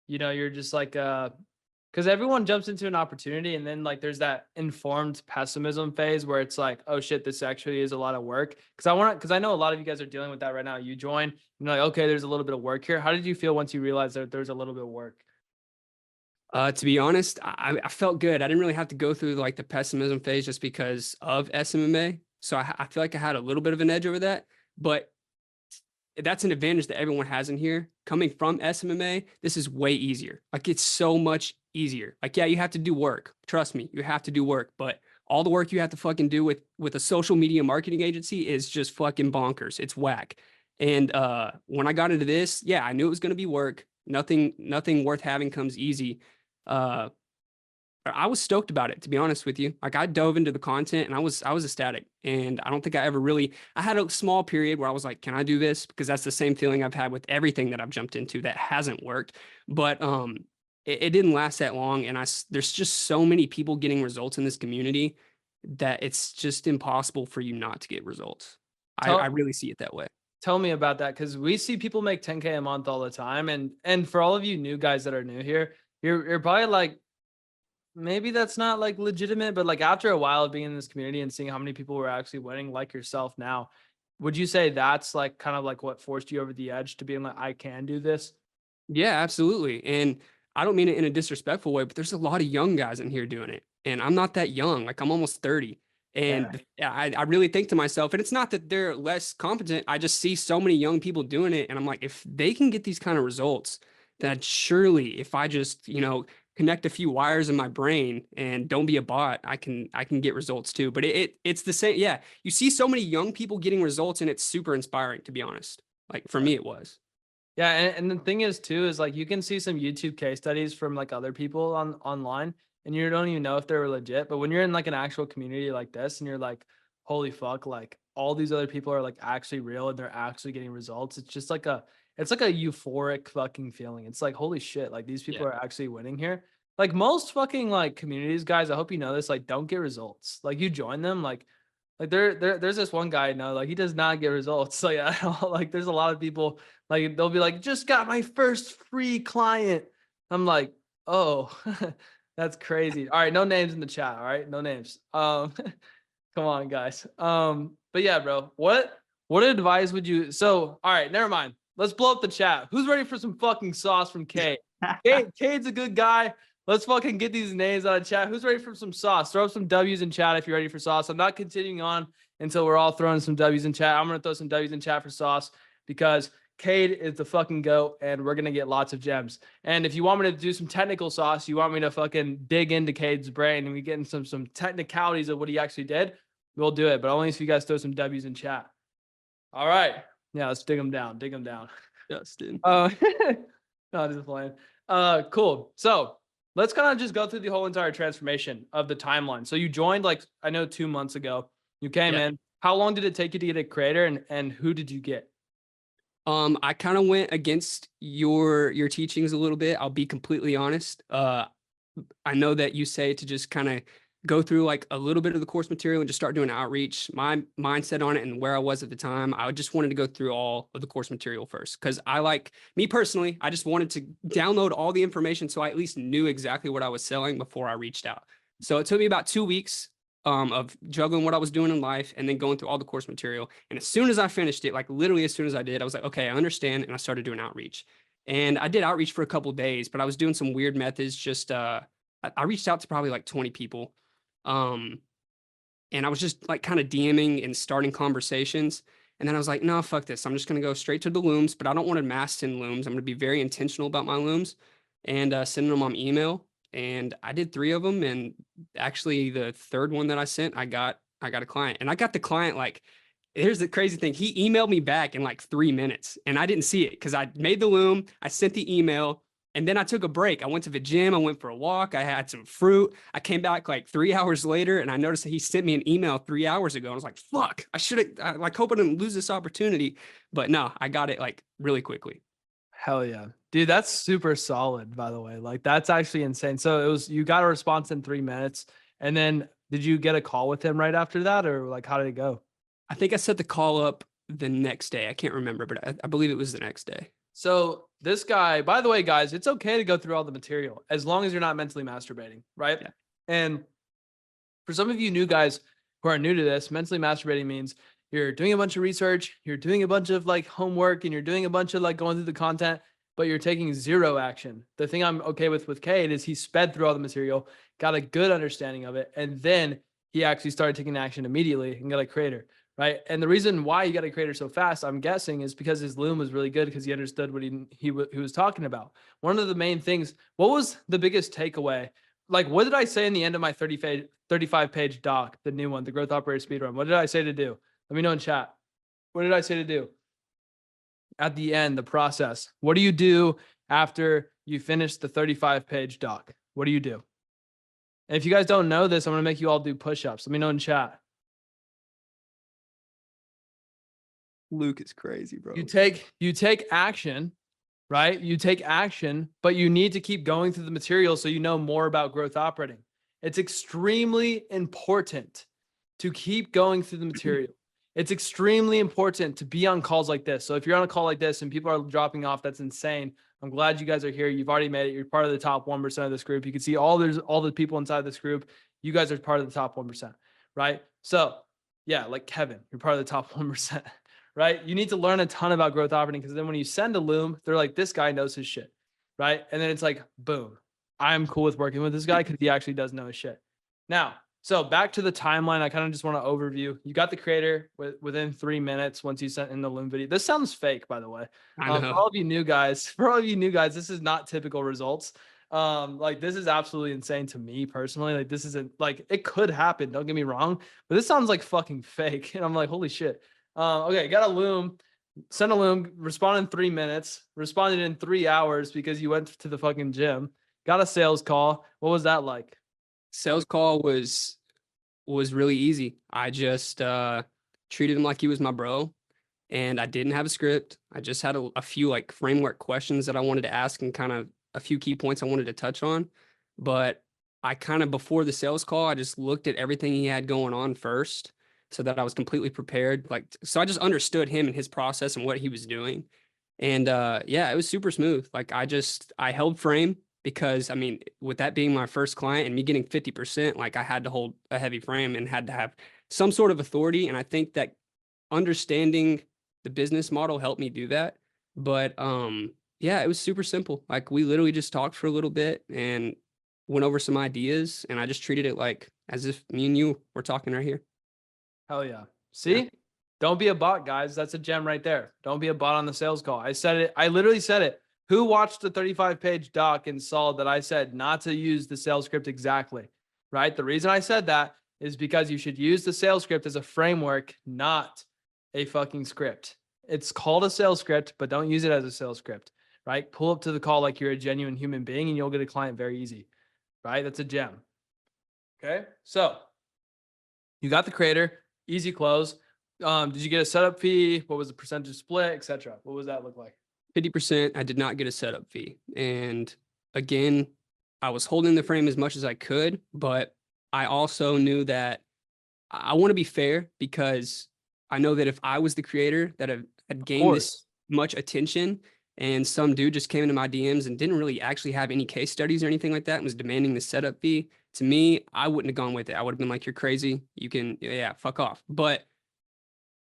you're just like, because everyone jumps into an opportunity and then like there's that informed pessimism phase where it's like, oh shit, this actually is a lot of work. Because I know a lot of you guys are dealing with that right now. You join, you're like, okay, there's a little bit of work here. How did you feel once you realized that there's a little bit of work? To be honest, I felt good. I didn't really have to go through like the pessimism phase just because of SMMA. So I feel like I had a little bit of an edge over that, but that's an advantage that everyone has in here. Coming from SMMA, this is way easier. Like it's so much easier. Like, yeah, you have to do work. Trust me, you have to do work, but all the work you have to fucking do with a social media marketing agency is just fucking bonkers. It's whack. And when I got into this, yeah, I knew it was going to be work. Nothing worth having comes easy. I was stoked about it, to be honest with you. Like I dove into the content and I was ecstatic. And I don't think I had a small period where I was like, can I do this? Because that's the same feeling I've had with everything that I've jumped into that hasn't worked. But it didn't last that long. And there's just so many people getting results in this community that it's just impossible for you not to get results. I really see it that way. Tell me about that, because we see people make 10K a month all the time. And for all of you new guys that are new here, you're probably like, maybe that's not like legitimate, but like after a while of being in this community and seeing how many people were actually winning like yourself now, would you say that's like kind of like what forced you over the edge to being like, I can do this? Yeah, absolutely. And I don't mean it in a disrespectful way, but there's a lot of young guys in here doing it. And I'm not that young. Like I'm almost 30. And I really think to myself, and it's not that they're less competent. I just see so many young people doing it. And I'm like, if they can get these kind of results, then surely if I just, connect a few wires in my brain and don't be a bot, I can get results too. But it's the same. Yeah. You see so many young people getting results and it's super inspiring, to be honest. Like for me, it was. Yeah, and the thing is too is like you can see some YouTube case studies from like other people online, and you don't even know if they're legit. But when you're in like an actual community like this, and you're like, holy fuck, like all these other people are like actually real and they're actually getting results. It's just like it's like a euphoric fucking feeling. It's like, holy shit, like these people are actually winning here. Like most fucking like communities, guys, I hope you know this, like don't get results. Like you join them, like there's this one guy I know, like he does not get results. Like I don't, like there's a lot of people like they'll be like, just got my first free client. I'm like, oh, that's crazy. All right, no names in the chat. All right, no names. Come on, guys. But yeah, bro, what advice would you? So, all right, never mind. Let's blow up the chat. Who's ready for some fucking sauce from Kade? Kade's a good guy. Let's fucking get these names out of chat. Who's ready for some sauce? Throw up some W's in chat if you're ready for sauce. I'm not continuing on until we're all throwing some W's in chat. I'm going to throw some W's in chat for sauce because Kade is the fucking GOAT and we're going to get lots of gems. And if you want me to do some technical sauce, you want me to fucking dig into Kade's brain and we get in some technicalities of what he actually did, we'll do it. But only if you guys throw some W's in chat. All right. Yeah, let's dig them down. Dig them down. Justin. No, just playing. Cool. So let's kind of just go through the whole entire transformation of the timeline. So you joined like, I know 2 months ago, you came in. How long did it take you to get a creator and who did you get? I kind of went against your teachings a little bit. I'll be completely honest. I know that you say to just kind of go through like a little bit of the course material and just start doing outreach. My mindset on it and where I was at the time, I just wanted to go through all of the course material first. Cause me personally, I just wanted to download all the information so I at least knew exactly what I was selling before I reached out. So it took me about 2 weeks of juggling what I was doing in life and then going through all the course material. And as soon as I finished it, like literally as soon as I did, I was like, okay, I understand. And I started doing outreach. And I did outreach for a couple of days, but I was doing some weird methods. Just I reached out to probably like 20 people. And I was just like kind of DMing and starting conversations. And then I was like, no, fuck this. I'm just going to go straight to the looms, but I don't want to mass send looms. I'm going to be very intentional about my looms and sending them on email. And I did 3 of them. And actually the third one that I sent, I got a client, and I got the client. Like, here's the crazy thing. He emailed me back in like 3 minutes and I didn't see it because I made the loom. I sent the email. And then I took a break. I went to the gym. I went for a walk. I had some fruit. I came back like 3 hours later and I noticed that he sent me an email 3 hours ago. I was like, fuck, I should have, like, hope I didn't lose this opportunity. But no, I got it like really quickly. Hell yeah. Dude, that's super solid, by the way. Like, that's actually insane. So you got a response in 3 minutes. And then did you get a call with him right after that? Or like, how did it go? I think I set the call up the next day. I can't remember, but I believe it was the next day. So this guy, by the way, guys, it's okay to go through all the material as long as you're not mentally masturbating, right? Yeah. And for some of you new guys who are new to this, mentally masturbating means you're doing a bunch of research, you're doing a bunch of like homework, and you're doing a bunch of like going through the content, but you're taking zero action. The thing I'm okay with Kade is he sped through all the material, got a good understanding of it, and then he actually started taking action immediately and got a creator. Right. And the reason why he got a creator so fast, I'm guessing, is because his loom was really good because he understood what he was talking about. One of the main things, what was the biggest takeaway? Like, what did I say in the end of my 35-page doc, the new one, the Growth Operator Speedrun? What did I say to do? Let me know in chat. What did I say to do? At the end, the process. What do you do after you finish the 35-page doc? What do you do? And if you guys don't know this, I'm going to make you all do push-ups. Let me know in chat. Luke is crazy, bro. You take action, right? You take action, but you need to keep going through the material so you know more about growth operating. It's extremely important to keep going through the material. It's extremely important to be on calls like this. So if you're on a call like this and people are dropping off, that's insane. I'm glad you guys are here. You've already made it. You're part of the top 1% of this group. You can see all the people inside this group. You guys are part of the top 1%, right? So yeah, like Kevin, you're part of the top 1%, right? You need to learn a ton about growth operating, because then when you send a loom, they're like, this guy knows his shit, right? And then it's like, boom, I'm cool with working with this guy because he actually does know his shit. Now, so back to the timeline, I kind of just want to overview. You got the creator within 3 minutes once you sent in the loom video. This sounds fake, by the way. I know. For all of you new guys, this is not typical results. Like this is absolutely insane to me personally. Like this isn't like, it could happen, don't get me wrong, but this sounds like fucking fake. And I'm like, holy shit. Okay, got a loom, sent a loom, responded in 3 minutes, responded in 3 hours because you went to the fucking gym, got a sales call. What was that like? Sales call was really easy. I just treated him like he was my bro, and I didn't have a script. I just had a few like framework questions that I wanted to ask and kind of a few key points I wanted to touch on. But I kind of, before the sales call, I just looked at everything he had going on first so that I was completely prepared. Like, so I just understood him and his process and what he was doing. And yeah, it was super smooth. Like I held frame, because I mean, with that being my first client and me getting 50%, like I had to hold a heavy frame and had to have some sort of authority. And I think that understanding the business model helped me do that. But yeah, it was super simple. Like we literally just talked for a little bit and went over some ideas, and I just treated it like as if me and you were talking right here. Hell yeah. See? Yeah. Don't be a bot, guys. That's a gem right there. Don't be a bot on the sales call. I said it. I literally said it. Who watched the 35-page doc and saw that I said not to use the sales script exactly, right? The reason I said that is because you should use the sales script as a framework, not a fucking script. It's called a sales script, but don't use it as a sales script, right? Pull up to the call like you're a genuine human being and you'll get a client very easy, right? That's a gem. Okay. So you got the creator, easy close. Did you get a setup fee? What was the percentage split, etc.? What was that look like? 50%, I did not get a setup fee. And again, I was holding the frame as much as I could, but I also knew that I want to be fair, because I know that if I was the creator that had gained this much attention and some dude just came into my DMs and didn't really actually have any case studies or anything like that and was demanding the setup fee, to me, I wouldn't have gone with it. I would have been like, you're crazy. You can, yeah, fuck off. But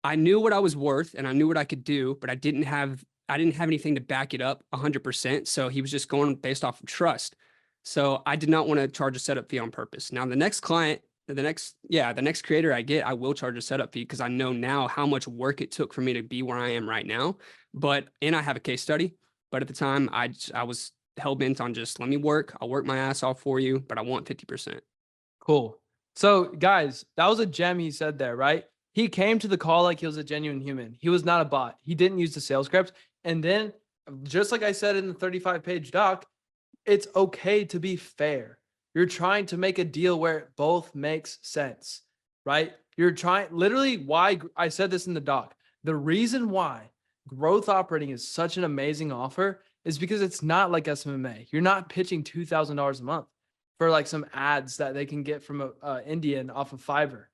I knew what I was worth and I knew what I could do, but I didn't have anything to back it up 100%. So he was just going based off of trust. So I did not want to charge a setup fee on purpose. Now, the next client, the next creator I get, I will charge a setup fee, because I know now how much work it took for me to be where I am right now. And I have a case study, but at the time I was hell bent on just let me work. I'll work my ass off for you, but I want 50%. Cool. So guys, that was a gem he said there, right? He came to the call like he was a genuine human. He was not a bot. He didn't use the sales script. And then, just like I said in the 35-page doc, it's okay to be fair. You're trying to make a deal where it both makes sense, right? You're trying, literally, why I said this in the doc. The reason why growth operating is such an amazing offer is because it's not like SMMA. You're not pitching $2,000 a month for like some ads that they can get from a Indian off of Fiverr,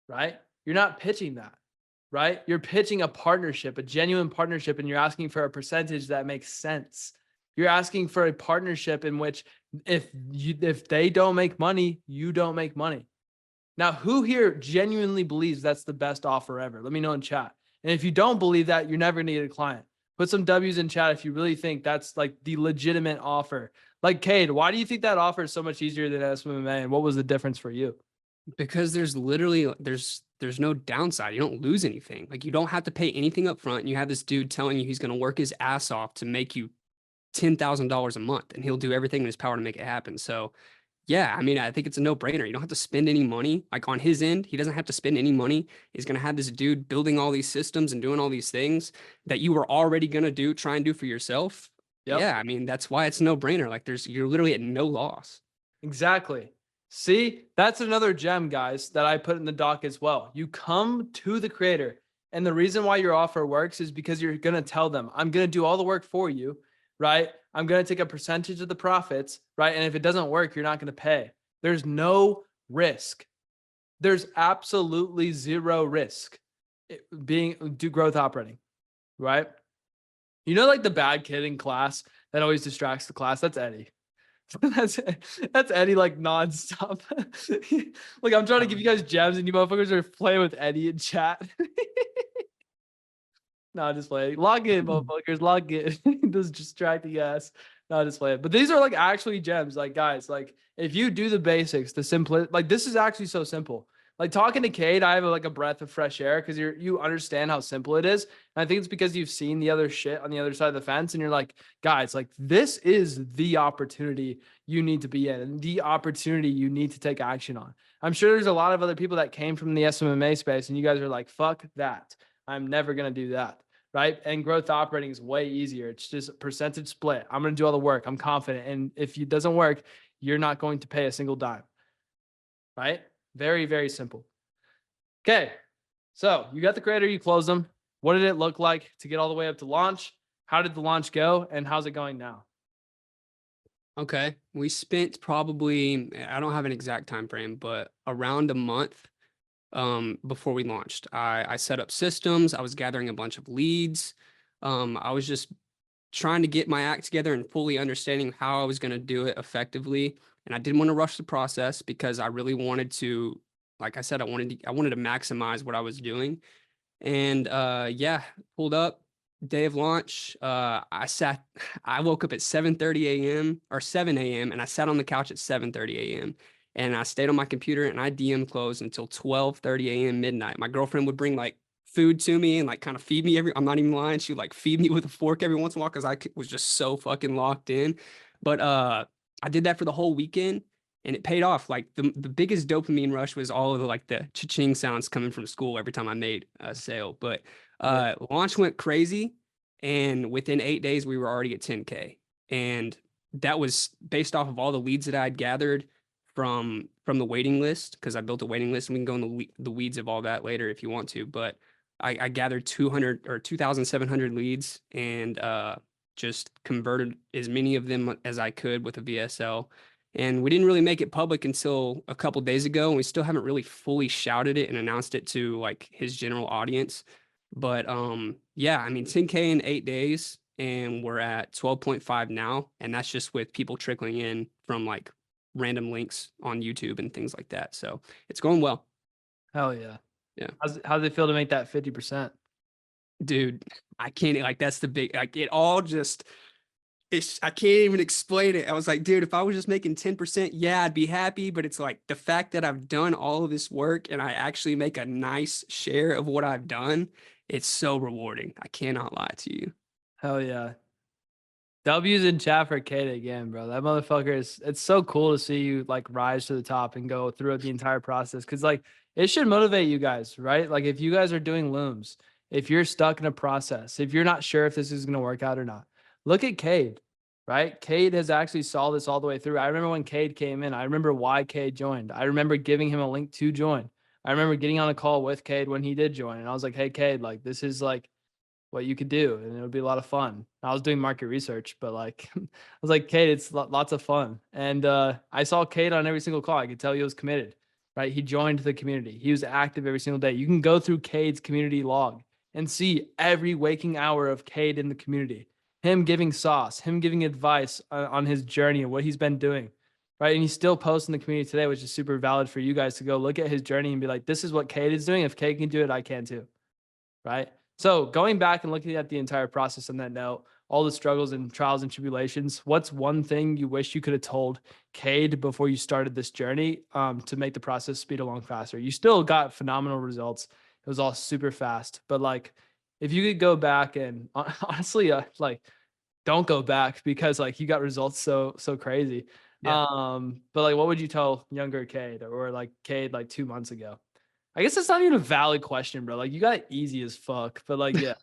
right? You're not pitching that, right? You're pitching a partnership, a genuine partnership, and you're asking for a percentage that makes sense. You're asking for a partnership in which if they don't make money, you don't make money. Now, who here genuinely believes that's the best offer ever? Let me know in chat. And if you don't believe that, you're never going to get a client. Put some W's in chat if you really think that's like the legitimate offer. Like Kade, why do you think that offer is so much easier than SMMA? And what was the difference for you? Because there's literally, there's no downside. You don't lose anything. Like, you don't have to pay anything up front. You have this dude telling you he's going to work his ass off to make you $10,000 a month, and he'll do everything in his power to make it happen. So yeah, I mean, I think it's a no-brainer. You don't have to spend any money. Like, on his end, he doesn't have to spend any money. He's going to have this dude building all these systems and doing all these things that you were already going to try and do for yourself. Yep. Yeah, I mean, that's why it's a no-brainer. Like, you're literally at no loss. Exactly. See, that's another gem, guys, that I put in the doc as well. You come to the creator, and the reason why your offer works is because you're going to tell them, I'm going to do all the work for you, right? I'm going to take a percentage of the profits, right? And if it doesn't work, you're not going to pay. There's no risk. There's absolutely zero risk. do growth operating, right? You know, like the bad kid in class that always distracts the class. That's Eddie. that's Eddie, like nonstop. Like I'm trying to give you guys gems, and you motherfuckers are playing with Eddie in chat. No, just playing. Log in, motherfuckers. Log in. This distracting ass. No, just playing. But these are like actually gems. Like, guys, like if you do the basics, the simple, like this is actually so simple. Like talking to Kade, I have like a breath of fresh air because you understand how simple it is. And I think it's because you've seen the other shit on the other side of the fence, and you're like, guys, like this is the opportunity you need to be in, and the opportunity you need to take action on. I'm sure there's a lot of other people that came from the SMMA space, and you guys are like, fuck that. I'm never going to do that. Right. And growth operating is way easier. It's just a percentage split. I'm going to do all the work. I'm confident. And if it doesn't work, you're not going to pay a single dime. Right. Very, very simple. Okay. So you got the creator, you close them. What did it look like to get all the way up to launch? How did the launch go? And how's it going now? Okay. We spent probably, I don't have an exact time frame, but around a month before we launched. I set up systems. I was gathering a bunch of leads. I was just trying to get my act together and fully understanding how I was going to do it effectively. And I didn't want to rush the process because I really wanted to, like I said, I wanted to maximize what I was doing. And yeah, pulled up day of launch. I woke up at 7:30 a.m. or 7 a.m. and I sat on the couch at 7:30 a.m. and I stayed on my computer and I DM closed until 12:30 a.m. midnight. My girlfriend would bring like food to me and like kind of feed me I'm not even lying. She would like feed me with a fork every once in a while because I was just so fucking locked in. But I did that for the whole weekend and it paid off. Like the biggest dopamine rush was all of the like the cha-ching sounds coming from school every time I made a sale. But launch went crazy, and within 8 days we were already at 10K, and that was based off of all the leads that I'd gathered from the waiting list, because I built a waiting list, and we can go in the weeds of all that later if you want to. But I gathered 200 or 2,700 leads and just converted as many of them as I could with a VSL. And we didn't really make it public until a couple days ago, and we still haven't really fully shouted it and announced it to like his general audience. But yeah, I mean, 10K in 8 days, and we're at 12.5 now, and that's just with people trickling in from like random links on YouTube and things like that. So it's going well. Hell yeah. Yeah. How's it feel to make that 50%? Dude, I can't, like, that's the big, like, it all just, I can't even explain it. I was like, dude, if I was just making 10%, yeah, I'd be happy. But it's like the fact that I've done all of this work and I actually make a nice share of what I've done, it's so rewarding. I cannot lie to you. Hell yeah. W's in chat for Kade again, bro. That motherfucker it's so cool to see you like rise to the top and go through the entire process. Cause like it should motivate you guys, right? Like if you guys are doing looms, if you're stuck in a process, if you're not sure if this is going to work out or not, look at Kade, right? Kade has actually saw this all the way through. I remember when Kade came in, I remember why Kade joined. I remember giving him a link to join. I remember getting on a call with Kade when he did join. And I was like, hey, Kade, like this is like what you could do, and it would be a lot of fun. I was doing market research, but like I was like, Kade, it's lots of fun. And I saw Kade on every single call. I could tell he was committed, right? He joined the community. He was active every single day. You can go through Kade's community log and see every waking hour of Kade in the community, him giving sauce, him giving advice on his journey and what he's been doing, right? And he's still posting in the community today, which is super valid for you guys to go look at his journey and be like, this is what Kade is doing. If Kade can do it, I can too, right? So going back and looking at the entire process on that note, all the struggles and trials and tribulations, what's one thing you wish you could have told Kade before you started this journey to make the process speed along faster? You still got phenomenal results. It was all super fast, but like, if you could go back and honestly, like, don't go back because like you got results so crazy. Yeah. But like, what would you tell younger Kade or like Kade like 2 months ago? I guess it's not even a valid question, bro. Like you got it easy as fuck, but like, yeah.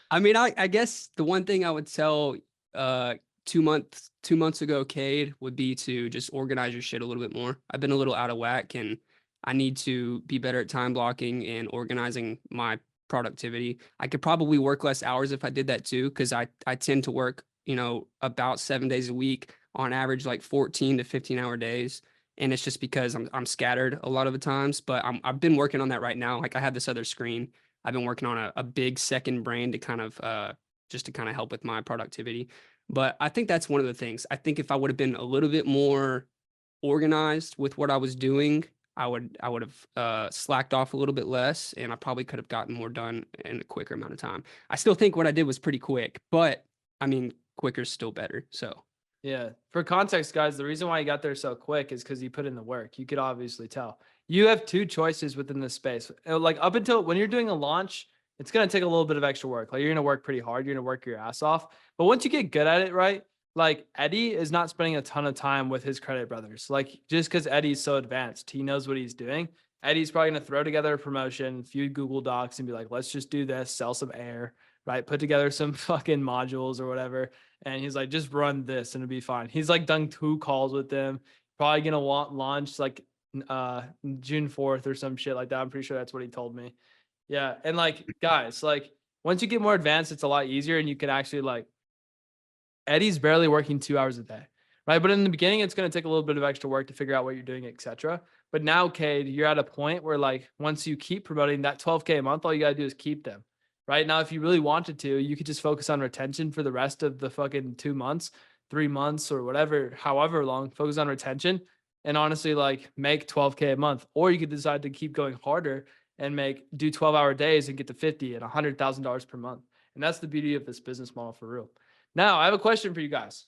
I mean, I guess the one thing I would tell 2 months ago, Kade, would be to just organize your shit a little bit more. I've been a little out of whack, and I need to be better at time blocking and organizing my productivity. I could probably work less hours if I did that too, because I tend to work, about 7 days a week on average, like 14 to 15 hour days. And it's just because I'm scattered a lot of the times, but I've been working on that right now. Like I have this other screen. I've been working on a big second brain to kind of just to kind of help with my productivity. But I think that's one of the things. I think if I would have been a little bit more organized with what I was doing, I would have slacked off a little bit less, and I probably could have gotten more done in a quicker amount of time. I still think what I did was pretty quick, but I mean, quicker is still better. So Yeah. For context, guys, the reason why you got there so quick is because you put in the work. You could obviously tell. You have two choices within this space. Like up until when you're doing a launch, it's going to take a little bit of extra work. Like you're going to work pretty hard. You're going to work your ass off. But once you get good at it, right? Like Eddie is not spending a ton of time with his credit brothers. Like just because Eddie's so advanced, he knows what he's doing. Eddie's probably going to throw together a promotion, a few Google Docs and be like, let's just do this, sell some air, right? Put together some fucking modules or whatever. And he's like, just run this and it'll be fine. He's like done 2 calls with them. Probably going to want launch like June 4th or some shit like that. I'm pretty sure that's what he told me. Yeah. And like, guys, like once you get more advanced, it's a lot easier and you can actually like, Eddie's barely working 2 hours a day, right? But in the beginning, it's going to take a little bit of extra work to figure out what you're doing, etc. But now, Kade, you're at a point where like, once you keep promoting that 12K a month, all you got to do is keep them. Right now, if you really wanted to, you could just focus on retention for the rest of the fucking 2 months, 3 months, or whatever, however long, focus on retention and honestly like make 12K a month. Or you could decide to keep going harder and do 12-hour days and get to 50 and $100,000 per month. And that's the beauty of this business model for real. Now, I have a question for you guys.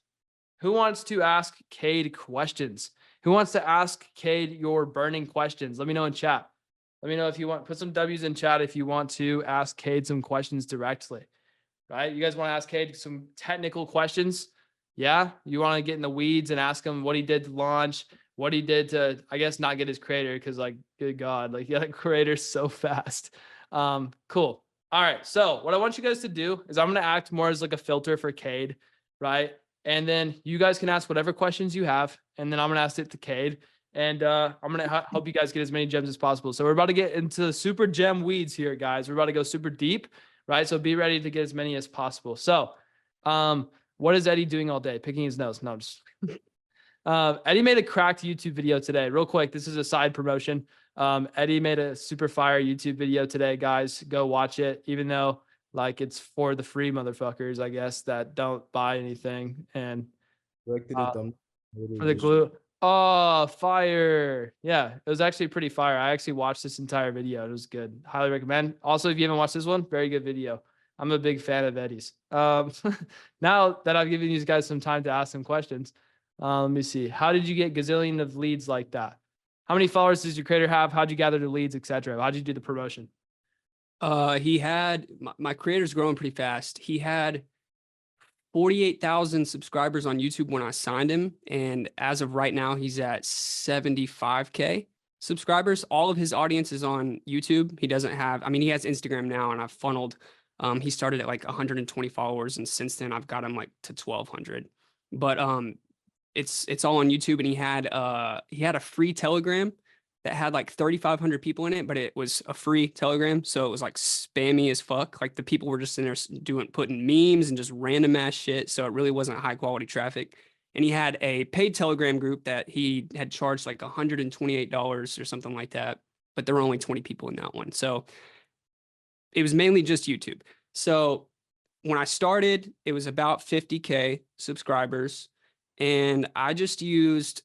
Who wants to ask Kade questions? Who wants to ask Kade your burning questions? Let me know in chat. Let me know if you want, put some W's in chat if you want to ask Kade some questions directly, right? You guys want to ask Kade some technical questions? Yeah. You want to get in the weeds and ask him what he did to launch, what he did to, I guess, not get his creator. Cause like, good God, like you got a creator so fast. Cool. All right. So what I want you guys to do is I'm going to act more as like a filter for Kade, right? And then you guys can ask whatever questions you have. And then I'm going to ask it to Kade. And I'm going to help you guys get as many gems as possible. So we're about to get into the super gem weeds here, guys. We're about to go super deep, right? So be ready to get as many as possible. So what is Eddie doing all day? Picking his nose. No, I'm just Eddie made a cracked YouTube video today. Real quick, this is a side promotion. Eddie made a super fire YouTube video today, guys. Go watch it, even though like it's for the free motherfuckers, I guess, that don't buy anything. And for the glue. Oh, fire. Yeah, it was actually pretty fire. I actually watched this entire video. It was good. Highly recommend. Also, if you haven't watched this one, very good video. I'm a big fan of Eddie's. Now that I've given you guys some time to ask some questions, let me see. How did you get gazillion of leads like that? How many followers does your creator have? How'd you gather the leads, etc.? How'd you do the promotion? He had my creator's growing pretty fast. He had 48,000 subscribers on YouTube when I signed him. And as of right now, he's at 75K subscribers. All of his audience is on YouTube. He doesn't have, I mean, he has Instagram now and I've funneled. He started at like 120 followers. And since then I've got him like to 1,200, but, it's all on YouTube. And he had a free Telegram that had like 3,500 people in it, but it was a free Telegram. So it was like spammy as fuck. Like the people were just in there putting memes and just random ass shit. So it really wasn't high quality traffic. And he had a paid Telegram group that he had charged like $128 or something like that. But there were only 20 people in that one. So it was mainly just YouTube. So when I started, it was about 50K subscribers. And I just used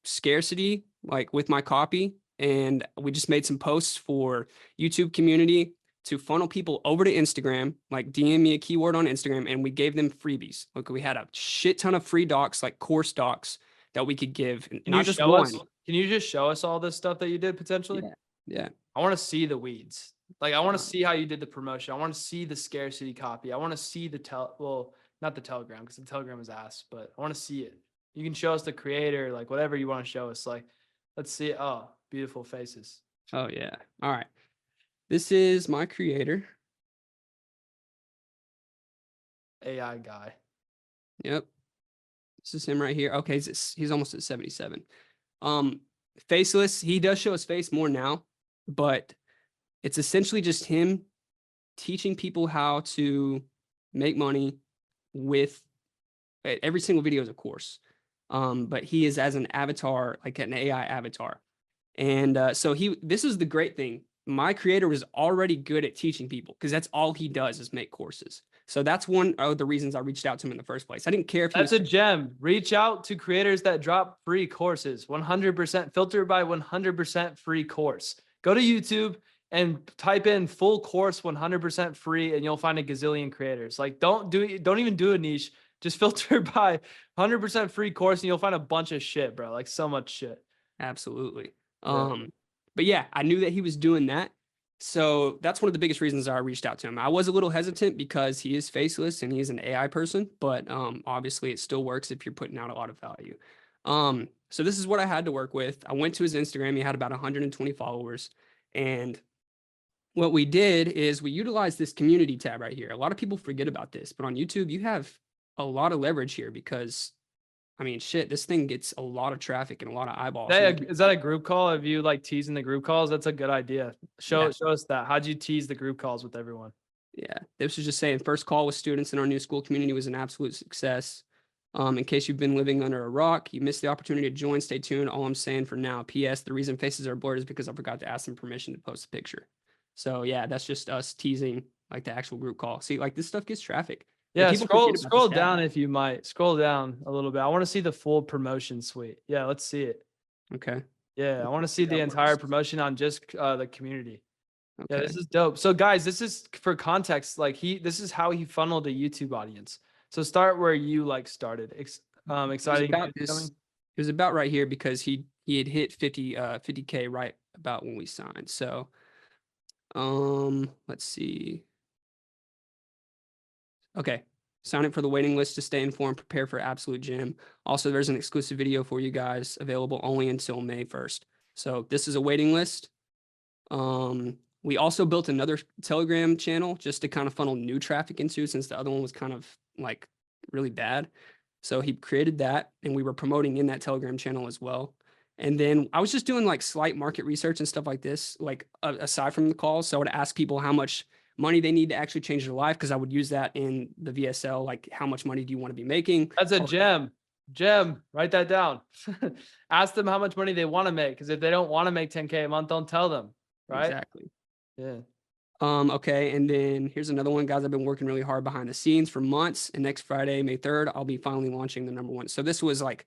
scarcity like with my copy, and we just made some posts for YouTube community to funnel people over to Instagram, like DM me a keyword on Instagram, and we gave them freebies. Like we had a shit ton of free docs, like course docs that we could give, and not just one. Can you just show us all this stuff that you did potentially? Yeah. I want to see the weeds. Like I want to see how you did the promotion. I want to see the scarcity copy. I want to see the not the Telegram, because the Telegram is ass, but I want to see it. You can show us the creator, like whatever you want to show us. Like, let's see. Oh, beautiful faces. Oh yeah. All right. This is my creator. AI guy. Yep. This is him right here. Okay. He's almost at 77. Faceless. He does show his face more now, but it's essentially just him teaching people how to make money with every single video is a course. But he is as an avatar, like an AI avatar. And so this is the great thing. My creator was already good at teaching people because that's all he does is make courses. So that's one of the reasons I reached out to him in the first place. I didn't care if he That's was a gem. Reach out to creators that drop free courses. 100% filtered by 100% free course. Go to YouTube and type in full course 100% free and you'll find a gazillion creators. Like don't even do a niche. Just filter by 100% free course and you'll find a bunch of shit, bro. Like so much shit. Absolutely. Yeah. But yeah, I knew that he was doing that. So that's one of the biggest reasons I reached out to him. I was a little hesitant because he is faceless and he's an AI person, but obviously it still works if you're putting out a lot of value. So this is what I had to work with. I went to his Instagram. He had about 120 followers. And what we did is we utilized this community tab right here. A lot of people forget about this, but on YouTube, you have a lot of leverage here because I mean, shit, this thing gets a lot of traffic and a lot of eyeballs. Is that a group call? If you like teasing the group calls, that's a good idea. Show us that. How'd you tease the group calls with everyone? Yeah, this was just saying first call with students in our new school community was an absolute success. In case you've been living under a rock, you missed the opportunity to join, stay tuned. All I'm saying for now, PS, the reason faces are blurred is because I forgot to ask them permission to post a picture. So yeah, that's just us teasing like the actual group call. See, like this stuff gets traffic. Yeah, scroll down if you might. Scroll down a little bit. I want to see the full promotion suite. Yeah, let's see it. Okay. Yeah, I want to see the entire promotion on just the community. Okay. Yeah, this is dope. So guys, this is for context. Like this is how he funneled a YouTube audience. So start where you like started. Exciting. It was about right here because he had hit 50K right about when we signed. So let's see. Okay. Sign up for the waiting list to stay informed, prepare for absolute gym. Also, there's an exclusive video for you guys available only until May 1st. So this is a waiting list. We also built another Telegram channel just to kind of funnel new traffic into since the other one was kind of like really bad. So he created that and we were promoting in that Telegram channel as well. And then I was just doing like slight market research and stuff like this, like aside from the calls. So I would ask people how much money they need to actually change their life because I would use that in the VSL, like how much money do you want to be making? That's a gem. Write that down. Ask them how much money they want to make because if they don't want to make 10K a month, don't tell them. Right? Exactly. Yeah. Okay, and then here's another one, guys. I've been working really hard behind the scenes for months, and next Friday, May 3rd, I'll be finally launching the #1. So this was like,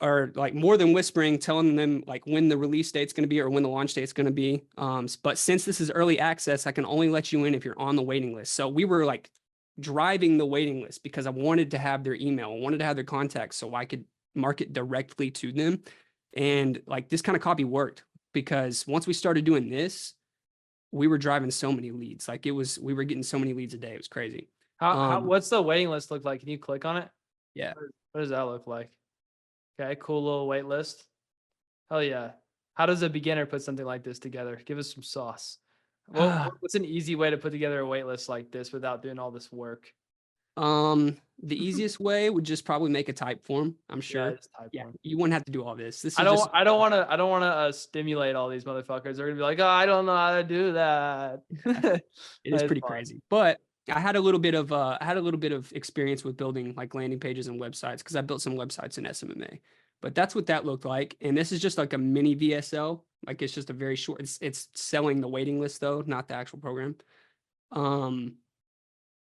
or like more than whispering, telling them like when the release date's going to be or when the launch date's going to be. But since this is early access, I can only let you in if you're on the waiting list. So we were like driving the waiting list because I wanted to have their email, I wanted to have their contacts so I could market directly to them. And like this kind of copy worked because once we started doing this, we were driving so many leads. Like we were getting so many leads a day. It was crazy. What's the waiting list look like? Can you click on it? Yeah. What does that look like? Okay, cool little wait list. Hell yeah. How does a beginner put something like this together? Give us some sauce. Well, what's an easy way to put together a wait list like this without doing all this work? The easiest way would just probably make a type form. I'm sure. Yeah, you wouldn't have to do all this. I don't want to stimulate all these motherfuckers. They're gonna be like, oh, I don't know how to do that. It is pretty crazy, but I had a little bit of experience with building like landing pages and websites because I built some websites in SMMA. But that's what that looked like, and this is just like a mini VSL. Like it's just a very short. It's selling the waiting list though, not the actual program.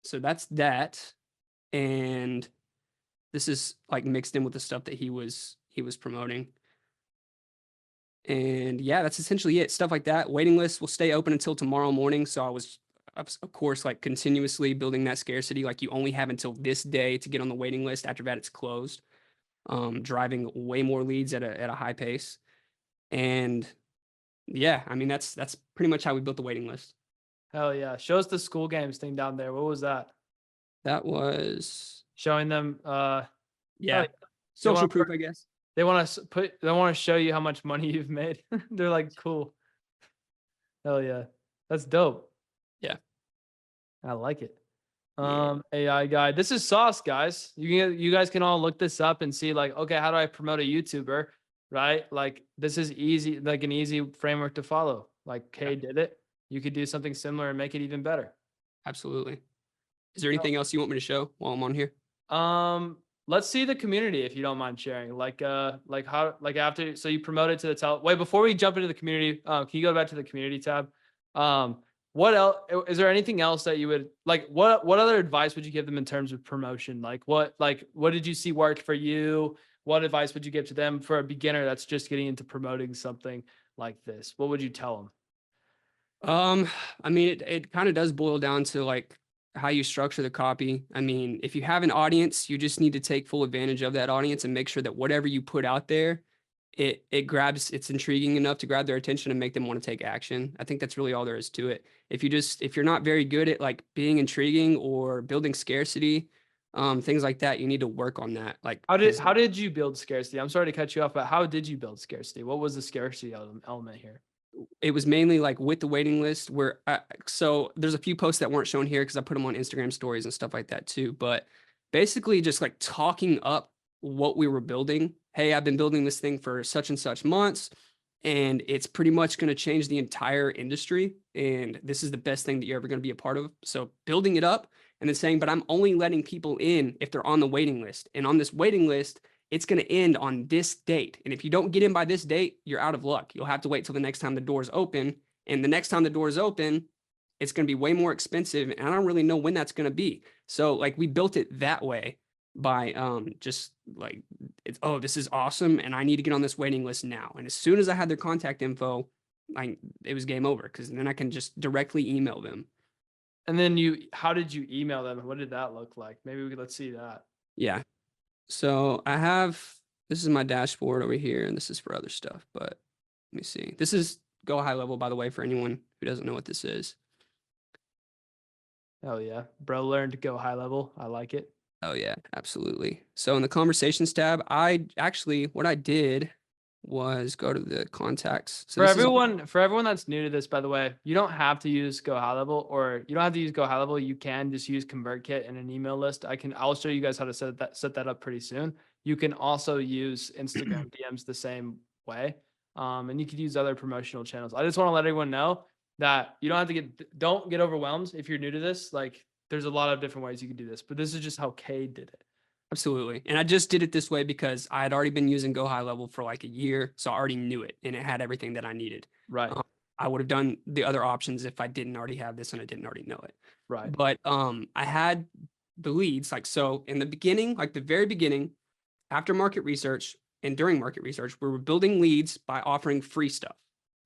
So that's that. And this is like mixed in with the stuff that he was promoting. And yeah, that's essentially it. Stuff like that. Waiting list will stay open until tomorrow morning. So I was, of course, like continuously building that scarcity. Like you only have until this day to get on the waiting list. After that, it's closed. Driving way more leads at a high pace. And yeah, I mean, that's pretty much how we built the waiting list. Hell yeah. Show us the school games thing down there. What was that? That was showing them yeah. Social proof, I guess. They want to show you how much money you've made. They're like, cool. Hell yeah. That's dope. Yeah. I like it. AI guide. This is sauce, guys. You guys can all look this up and see like, okay, how do I promote a YouTuber? Right? Like this is easy, like an easy framework to follow. Like Kade did it. You could do something similar and make it even better. Absolutely. Is there anything else you want me to show while I'm on here? let's see the community if you don't mind sharing. Like how, like after, so you promoted to the wait, before we jump into the community, can you go back to the community tab? What else, is there anything else that you would like, what other advice would you give them in terms of promotion? What did you see worked for you? What advice would you give to them for a beginner that's just getting into promoting something like this? What would you tell them? I mean, it kind of does boil down to like how you structure the copy. I mean, if you have an audience, you just need to take full advantage of that audience and make sure that whatever you put out there, it's intriguing enough to grab their attention and make them want to take action. I think that's really all there is to it. If you're not very good at like being intriguing or building scarcity, things like that, you need to work on that. Like How did you build scarcity? I'm sorry to cut you off, but how did you build scarcity? What was the scarcity element here? it was mainly like with the waiting list where so there's a few posts that weren't shown here because I put them on Instagram stories and stuff like that too. But basically just like talking up what we were building. Hey, I've been building this thing for such and such months, and it's pretty much going to change the entire industry. And this is the best thing that you're ever going to be a part of. So building it up and then saying, but I'm only letting people in if they're on the waiting list. And on this waiting list, it's going to end on this date. And if you don't get in by this date, you're out of luck. You'll have to wait till the next time the doors open. And the next time the doors open, it's going to be way more expensive. And I don't really know when that's going to be. So like we built it that way by just like, oh, this is awesome. And I need to get on this waiting list now. And as soon as I had their contact info, it was game over because then I can just directly email them. And then how did you email them? What did that look like? Maybe let's see that. Yeah. So this is my dashboard over here, and this is for other stuff, but let me see. This is Go High Level, by the way, for anyone who doesn't know what this is. Oh yeah. Bro learned to go high level. I like it. Oh yeah, absolutely. So in the conversations tab, what I did was go to the contacts. So for everyone that's new to this, by the way, you don't have to use Go High Level, or you don't have to use Go High Level. You can just use ConvertKit and an email list. I'll show you guys how to set that up pretty soon. You can also use Instagram DMs the same way. And you could use other promotional channels. I just want to let everyone know that you don't have to don't get overwhelmed if you're new to this. Like there's a lot of different ways you can do this, but this is just how Kade did it. Absolutely. And I just did it this way because I had already been using Go High Level for like a year. So I already knew it and it had everything that I needed. Right. I would have done the other options if I didn't already have this and I didn't already know it. Right. But I had the leads, like, so in the beginning, like the very beginning, after market research and during market research, we were building leads by offering free stuff.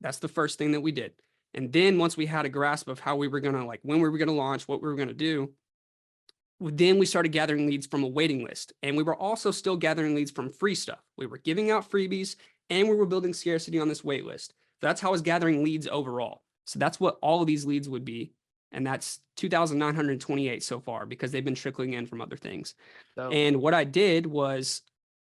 That's the first thing that we did. And then once we had a grasp of how we were going to, like, when we were going to launch, what we were going to do, then we started gathering leads from a waiting list. And we were also still gathering leads from free stuff. We were giving out freebies and we were building scarcity on this wait list. So that's how I was gathering leads overall. So that's what all of these leads would be. And that's 2,928 so far because they've been trickling in from other things. So, and what I did was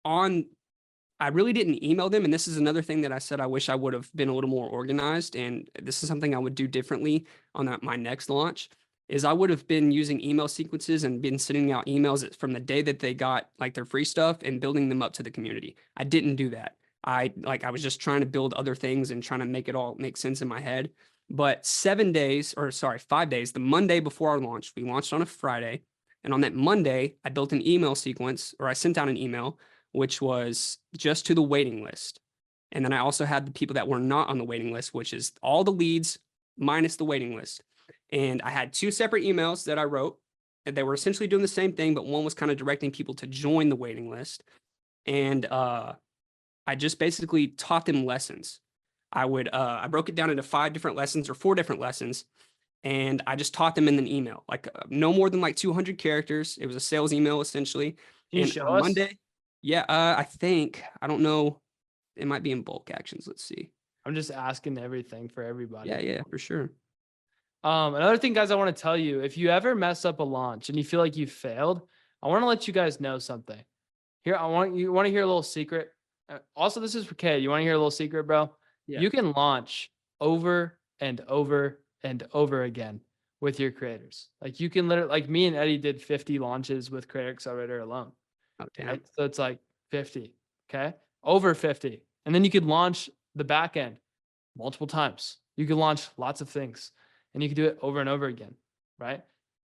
I really didn't email them. And this is another thing that I said I wish I would have been a little more organized. And this is something I would do differently on my next launch. Is I would have been using email sequences and been sending out emails from the day that they got like their free stuff and building them up to the community. I didn't do that. I was just trying to build other things and trying to make it all make sense in my head. But 5 days, the Monday before our launch, we launched on a Friday. And on that Monday, I built an email sequence, or I sent out an email, which was just to the waiting list. And then I also had the people that were not on the waiting list, which is all the leads minus the waiting list. And I had 2 separate emails that I wrote, and they were essentially doing the same thing, but one was kind of directing people to join the waiting list. And I just basically taught them lessons. I broke it down into 5 different lessons or 4 different lessons, and I just taught them in an email, like no more than like 200 characters. It was a sales email essentially. Can you show us? Monday, yeah, I don't know. It might be in bulk actions. Let's see. I'm just asking everything for everybody. Yeah, for sure. Another thing, guys, I want to tell you, if you ever mess up a launch and you feel like you failed, I want to let you guys know something. Here, you want to hear a little secret. Also, this is for Kade. You want to hear a little secret, bro? Yeah. You can launch over and over and over again with your creators. Like you can literally, like me and Eddie did 50 launches with Creator Accelerator alone. Oh, damn. Right? So it's like 50, okay? Over 50. And then you could launch the back end multiple times. You could launch lots of things. And you can do it over and over again, right?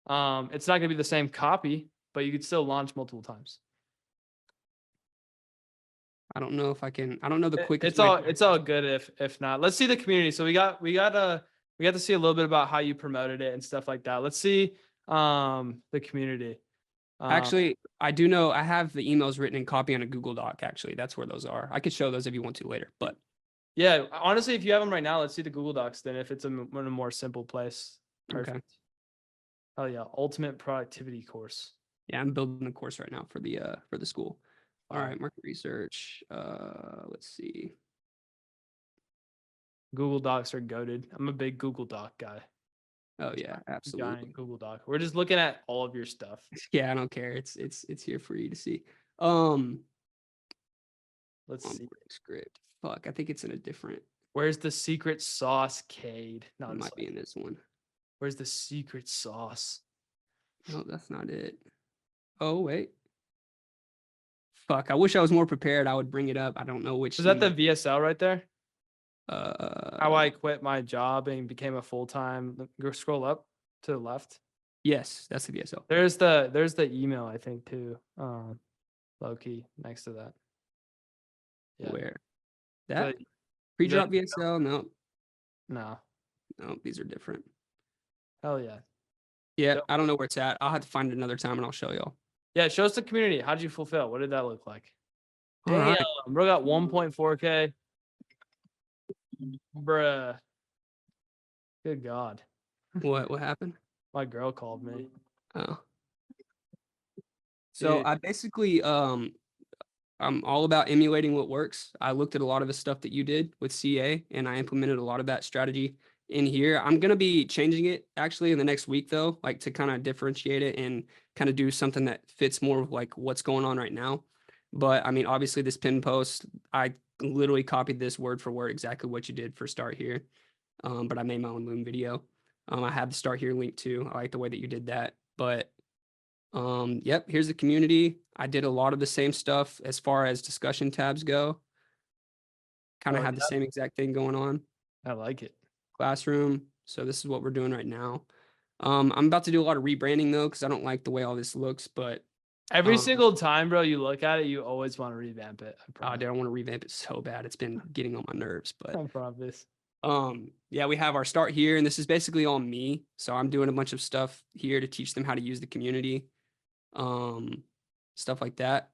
It's not going to be the same copy, but you could still launch multiple times. I don't know if I can. I don't know the quickest. It's all good if not. Let's see the community. So we got to see a little bit about how you promoted it and stuff like that. Let's see the community. Actually, I do know I have the emails written in copy on a Google Doc. Actually, that's where those are. I could show those if you want to later. But yeah, honestly, if you have them right now, let's see the Google Docs. Then if it's in a more simple place, perfect. Okay. Oh yeah, ultimate productivity course. Yeah, I'm building a course right now for the school. All right, market research. Let's see. Google Docs are goated. I'm a big Google Doc guy. Oh yeah, absolutely. Giant Google Doc. We're just looking at all of your stuff. Yeah, I don't care. It's here for you to see. Let's see. Script. Fuck, I think it's in a different. Where's the secret sauce, Kade? No, it might be in this one. Where's the secret sauce? No, that's not it. Oh wait. Fuck, I wish I was more prepared. I would bring it up. I don't know which. Is that the VSL right there? How I quit my job and became a full-time. Go scroll up to the left. Yes, that's the VSL. There's the email, I think, too. Low key next to that. Yeah. Where? That pre-drop VSL? No, these are different. Hell yeah. Yeah, I don't know where it's at. I'll have to find it another time and I'll show y'all. Yeah, show us the community. How'd you fulfill? What did that look like? Damn, right. Bro got 1.4K. Bruh. Good God. What happened? My girl called me. Oh. So I basically I'm all about emulating what works. I looked at a lot of the stuff that you did with CA and I implemented a lot of that strategy in here. I'm going to be changing it actually in the next week though, like to kind of differentiate it and kind of do something that fits more of like what's going on right now. But I mean, obviously this pin post, I literally copied this word for word, exactly what you did for Start Here. But I made my own Loom video. I have the Start Here link too. I like the way that you did that, but yep, here's the community. I did a lot of the same stuff as far as discussion tabs go. Kind of had the same exact thing going on. I like it. Classroom. So this is what we're doing right now. I'm about to do a lot of rebranding though, because I don't like the way all this looks, but every single time, bro, you look at it, you always want to revamp it. I don't want to revamp it so bad. It's been getting on my nerves, but I promise. Yeah, we have our Start Here, and this is basically all me. So I'm doing a bunch of stuff here to teach them how to use the community, stuff like that.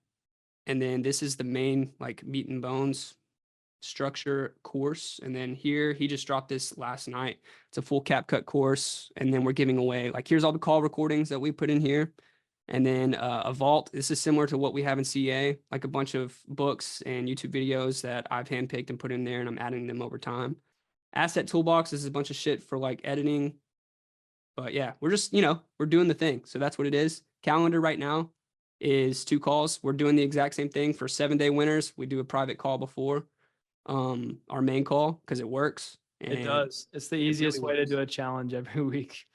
And then this is the main like meat and bones structure course. And then here, he just dropped this last night. It's a full CapCut course. And then we're giving away, like, here's all the call recordings that we put in here. And then a vault. This is similar to what we have in CA, like a bunch of books and YouTube videos that I've handpicked and put in there, and I'm adding them over time. Asset toolbox is a bunch of shit for like editing. But yeah, we're just, we're doing the thing. So that's what it is. Calendar right now is 2 calls. We're doing the exact same thing for 7-day winners. We do a private call before our main call because it works. And it does. It's the easiest way to do a challenge every week.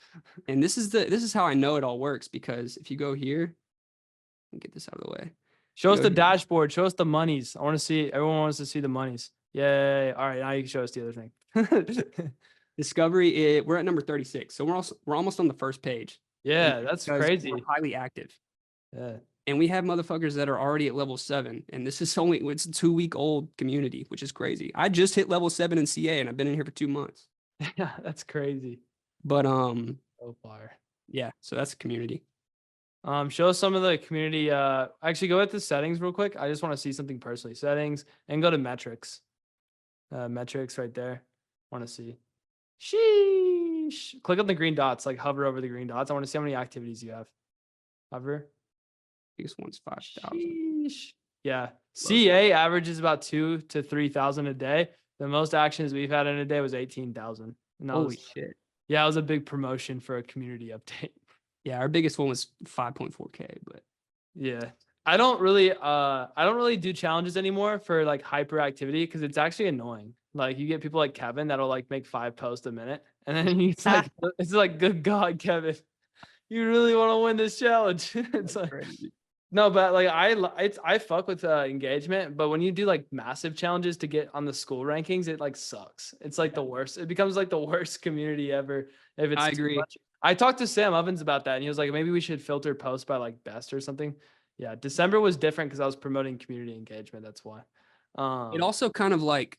And this is how I know it all works, because if you go here, and get this out of the way. Show us the dashboard. Show us the monies. I want to see. Everyone wants to see the monies. Yay! All right, now you can show us the other thing. Discovery. We're at number 36, so we're almost on the first page. Yeah, that's crazy. We're highly active. Yeah. And we have motherfuckers that are already at level 7. And this is it's a 2-week-old community, which is crazy. I just hit level 7 in CA and I've been in here for 2 months. Yeah, that's crazy. But so far. Yeah, so that's a community. Show us some of the community. Actually go into settings real quick. I just want to see something personally. Settings and go to metrics. Metrics right there. Want to see. Sheesh. Click on the green dots, like hover over the green dots. I want to see how many activities you have. Hover. Biggest one's 5,000. Yeah. CA averages about 2,000 to 3,000 a day. The most actions we've had in a day was 18,000. Holy shit. Yeah, it was a big promotion for a community update. Yeah, our biggest one was 5.4K, but yeah. I don't really do challenges anymore for like hyperactivity because it's actually annoying. Like you get people like Kevin that'll like make 5 posts a minute, and then it's like, good God, Kevin, you really want to win this challenge? It's like crazy. No, but like I fuck with engagement, but when you do like massive challenges to get on the school rankings, it like sucks. It's like the worst. It becomes like the worst community ever. If it's I agree. I talked to Sam Ovens about that, and he was like, maybe we should filter posts by like best or something. Yeah, December was different because I was promoting community engagement. That's why. It also kind of like,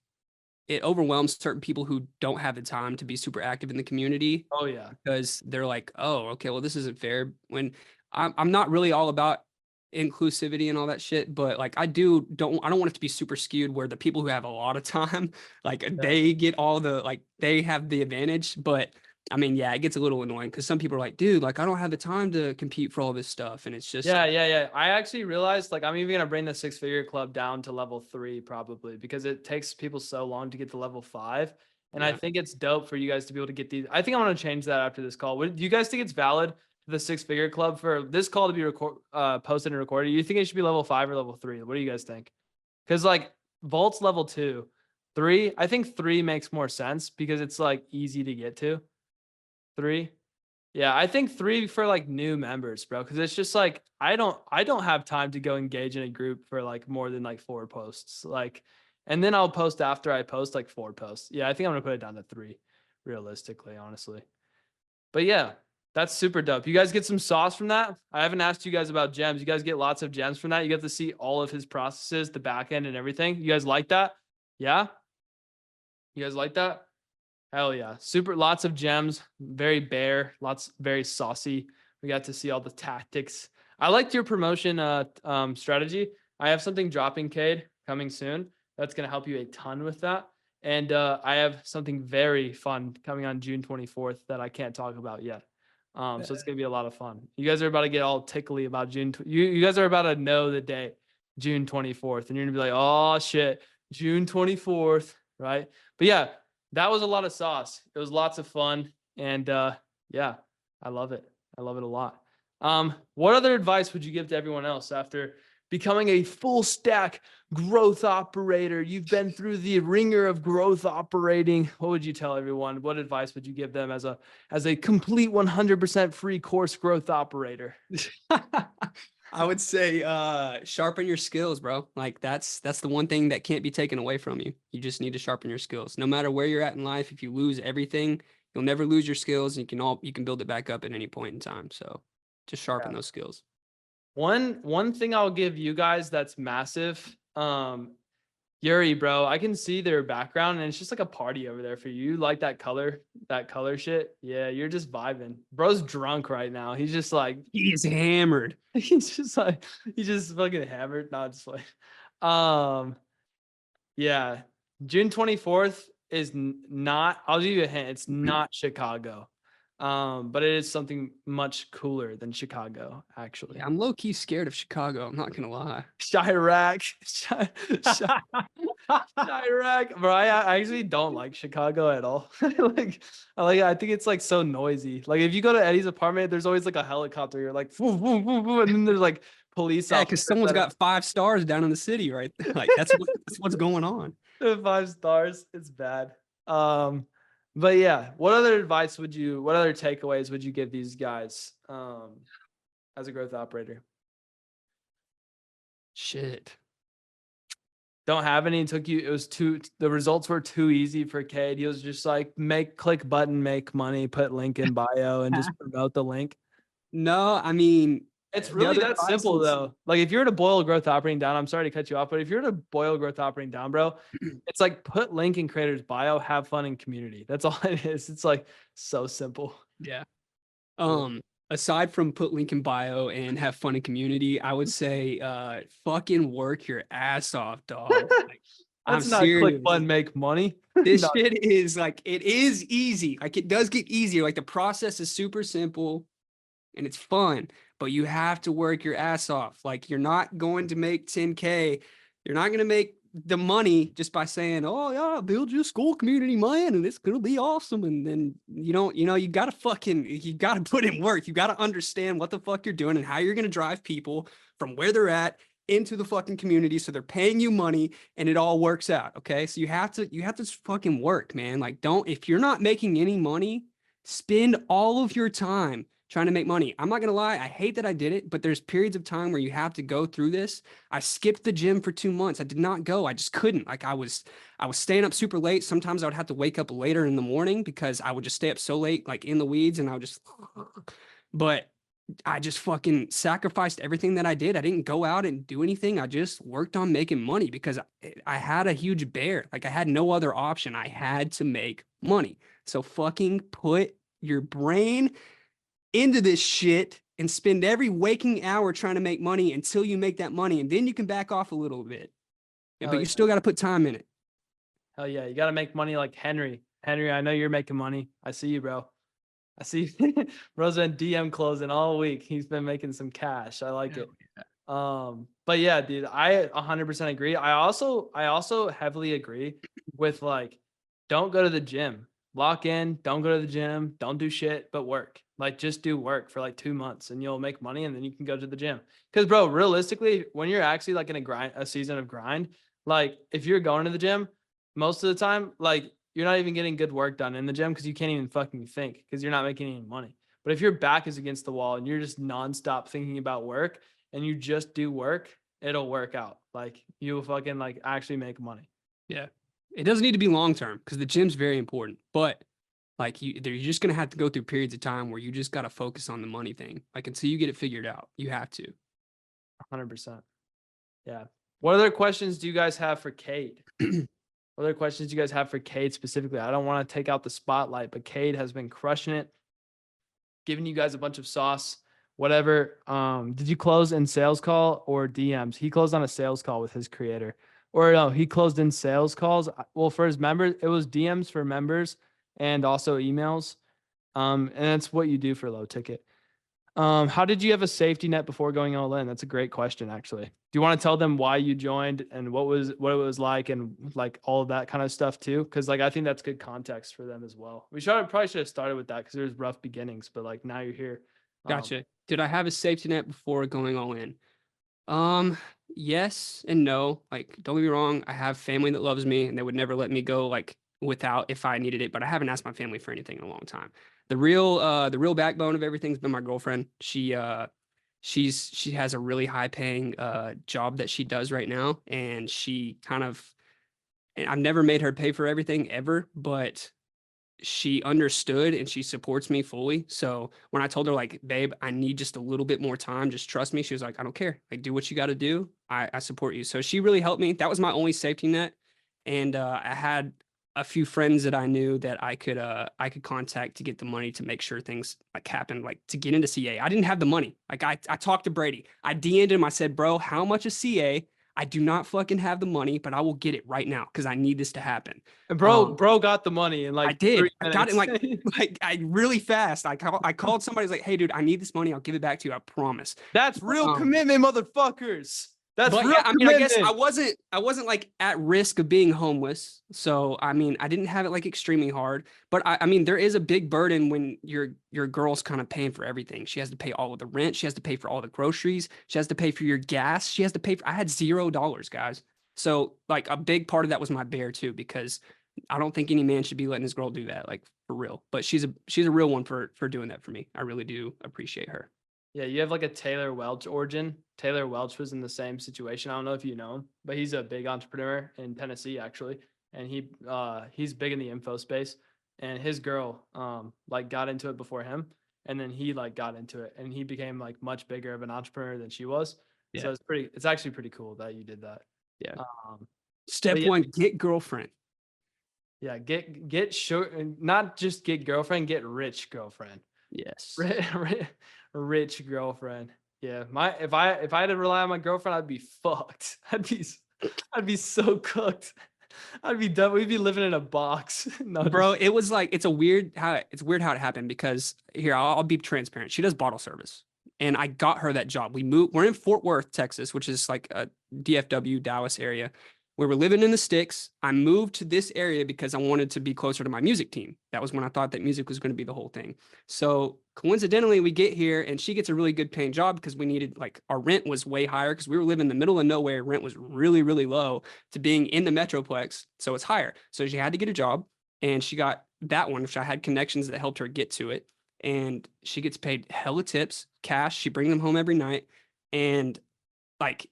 it overwhelms certain people who don't have the time to be super active in the community. Oh yeah. Because they're like, oh, okay, well, this isn't fair. When I'm not really all about inclusivity and all that shit, but like I don't want it to be super skewed where the people who have a lot of time, like they get all the, like they have the advantage. But I mean, yeah, it gets a little annoying because some people are like, dude, like I don't have the time to compete for all this stuff. And it's just, Yeah. I actually realized like I'm even gonna bring the 6-figure club down to level 3 probably because it takes people so long to get to level 5. And I Yeah. think it's dope for you guys to be able to get these. I think I'm gonna change that after this call. Do you guys think it's valid for the 6-figure club for this call to be posted and recorded? You think it should be level 5 or level 3? What do you guys think? Because like Volt's level 2, 3. I think 3 makes more sense because it's like easy to get to. 3. Yeah, I think 3 for like new members, bro. Cause it's just like I don't have time to go engage in a group for like more than like 4 posts. Like, and then I'll post after I post like 4 posts. Yeah, I think I'm gonna put it down to 3, realistically, honestly. But yeah, that's super dope. You guys get some sauce from that? I haven't asked you guys about gems. You guys get lots of gems from that. You get to see all of his processes, the back end and everything. You guys like that? Yeah? You guys like that? Hell yeah. Super, lots of gems, very bare, lots, very saucy. We got to see all the tactics. I liked your promotion strategy. I have something dropping, Kade, coming soon. That's going to help you a ton with that. And I have something very fun coming on June 24th that I can't talk about yet. So it's going to be a lot of fun. You guys are about to get all tickly about June. You guys are about to know the day, June 24th. And you're going to be like, oh shit, June 24th, right? But yeah, that was a lot of sauce. It was lots of fun. And yeah, I love it. I love it a lot. What other advice would you give to everyone else after becoming a full stack growth operator? You've been through the ringer of growth operating. What would you tell everyone? What advice would you give them as a complete 100% free course growth operator? I would say sharpen your skills, bro. Like that's the one thing that can't be taken away from you. You just need to sharpen your skills. No matter where you're at in life, if you lose everything, you'll never lose your skills, and you can build it back up at any point in time. So just sharpen those skills. One thing I'll give you guys that's massive. Yuri, bro, I can see their background and it's just like a party over there for you. You like that color shit? Yeah, you're just vibing. Bro's drunk right now. He's just like, He's hammered. he's just fucking hammered. No, just like, yeah, June 24th is not, I'll give you a hint. It's not Chicago. But it is something much cooler than Chicago, actually. Yeah, I'm low key scared of Chicago. I'm not gonna lie. Chirac, Chirac, bro. I actually don't like Chicago at all. I think it's like so noisy. Like if you go to Eddie's apartment, there's always like a helicopter. You're like, woo, woo, woo, woo, and then there's like police. Yeah, because someone's got 5 stars down in the city, right? Like that's what's going on. 5 stars. It's bad. But yeah, what other takeaways would you give these guys as a growth operator? Shit. Don't have any. The results were too easy for Kade. He was just like, click button, make money, put link in bio and just promote the link. No, I mean, it's really that simple though. Like if you were to boil growth operating down, I'm sorry to cut you off, but if you're to boil growth operating down, bro, it's like put link in creator's bio, have fun in community. That's all it is. It's like so simple. Yeah. Aside from put link in bio and have fun in community, I would say fucking work your ass off, dog. Like, That's not click button, make money. This shit is like, it is easy. Like it does get easier. Like the process is super simple and it's fun, but you have to work your ass off. Like you're not going to make 10K. You're not going to make the money just by saying, oh yeah, build your school community, man, and it's going to be awesome. And then, you got to put in work. You got to understand what the fuck you're doing and how you're going to drive people from where they're at into the fucking community. So they're paying you money and it all works out. Okay. So you have to fucking work, man. Like if you're not making any money, spend all of your time trying to make money. I'm not going to lie. I hate that I did it, but there's periods of time where you have to go through this. I skipped the gym for 2 months. I did not go. I just couldn't. Like I was staying up super late. Sometimes I would have to wake up later in the morning because I would just stay up so late, like in the weeds, and I would just, but I just fucking sacrificed everything that I did. I didn't go out and do anything. I just worked on making money because I had a huge bear. Like I had no other option. I had to make money. So fucking put your brain into this shit and spend every waking hour trying to make money until you make that money. And then you can back off a little bit. Hell But you yeah. still got to put time in it. Hell yeah. You got to make money like Henry. Henry, I know you're making money. I see you, bro. I see bro's been DM closing all week. He's been making some cash. I like it. But yeah, dude, I 100% agree. I also heavily agree with like, don't go to the gym. Lock in, don't go to the gym, don't do shit, but work. Like just do work for like 2 months and you'll make money and then you can go to the gym. Cause bro, realistically, when you're actually like in a season of grind, like if you're going to the gym, most of the time, like you're not even getting good work done in the gym because you can't even fucking think because you're not making any money. But if your back is against the wall and you're just nonstop thinking about work and you just do work, it'll work out. Like you'll fucking like actually make money. Yeah. It doesn't need to be long term because the gym's very important. But like you're just gonna have to go through periods of time where you just gotta focus on the money thing. Like until you get it figured out, you have to. 100%. Yeah. What other questions do you guys have for Kade? What other questions do you guys have for Kade specifically? I don't want to take out the spotlight, but Kade has been crushing it, giving you guys a bunch of sauce, whatever. Did you close in sales call or DMs? He closed on a sales call with his creator. Or no, he closed in sales calls. Well, for his members, it was DMs for members and also emails. And that's what you do for low ticket. How did you have a safety net before going all in? That's a great question, actually. Do you want to tell them why you joined and what it was like and like all of that kind of stuff too? Because like I think that's good context for them as well. We probably should have started with that because there's rough beginnings, but like now you're here. Gotcha. Did I have a safety net before going all in? Yes and no. Like, don't get me wrong, I have family that loves me and they would never let me go like without if I needed it, but I haven't asked my family for anything in a long time. The real backbone of everything's been my girlfriend. She has a really high paying job that she does right now, and she kind of, and I've never made her pay for everything ever, but she understood and she supports me fully. So when I told her like, babe, I need just a little bit more time, just trust me. She was like, I don't care. Like, do what you got to do. I support you. So she really helped me. That was my only safety net. And I had a few friends that I knew that I could contact to get the money to make sure things like happened, like to get into CA. I didn't have the money. Like I talked to Brady. I DM'd him. I said, bro, how much is CA? I do not fucking have the money, but I will get it right now because I need this to happen. And bro got the money in like I did. 3 I got it in minutes. like I really fast. I called somebody. Was like, hey, dude, I need this money. I'll give it back to you. I promise. That's real commitment, motherfuckers. That's But real yeah, I mean, I guess commitment. I wasn't like at risk of being homeless. So I mean, I didn't have it like extremely hard. But I mean, there is a big burden when your girl's kind of paying for everything. She has to pay all of the rent. She has to pay for all the groceries. She has to pay for your gas. She has to pay for. I had $0, guys. So like a big part of that was my bear too, because I don't think any man should be letting his girl do that, like for real. But she's a real one for doing that for me. I really do appreciate her. Yeah, you have like a Taylor Welch origin. Taylor Welch was in the same situation. I don't know if you know him, but he's a big entrepreneur in Tennessee actually, and he's big in the info space. And his girl like got into it before him, and then he like got into it, and he became like much bigger of an entrepreneur than she was. Yeah. So it's actually pretty cool that you did that. Yeah. Step one, get girlfriend. Yeah, get short, not just get girlfriend, get rich girlfriend. Yes. Rich girlfriend. Yeah, if I had to rely on my girlfriend, I'd be fucked. I'd be so cooked. I'd be done. We'd be living in a box. No, bro, it was like it's weird how it happened because here I'll be transparent. She does bottle service, and I got her that job. We're in Fort Worth, Texas, which is like a DFW Dallas area. We were living in the sticks. I moved to this area because I wanted to be closer to my music team. That was when I thought that music was going to be the whole thing. So coincidentally, we get here and she gets a really good paying job because we needed, like, our rent was way higher because we were living in the middle of nowhere. Rent was really, really low to being in the Metroplex. So it's higher. So she had to get a job and she got that one, which I had connections that helped her get to it. And she gets paid hella tips, cash. She brings them home every night. And like,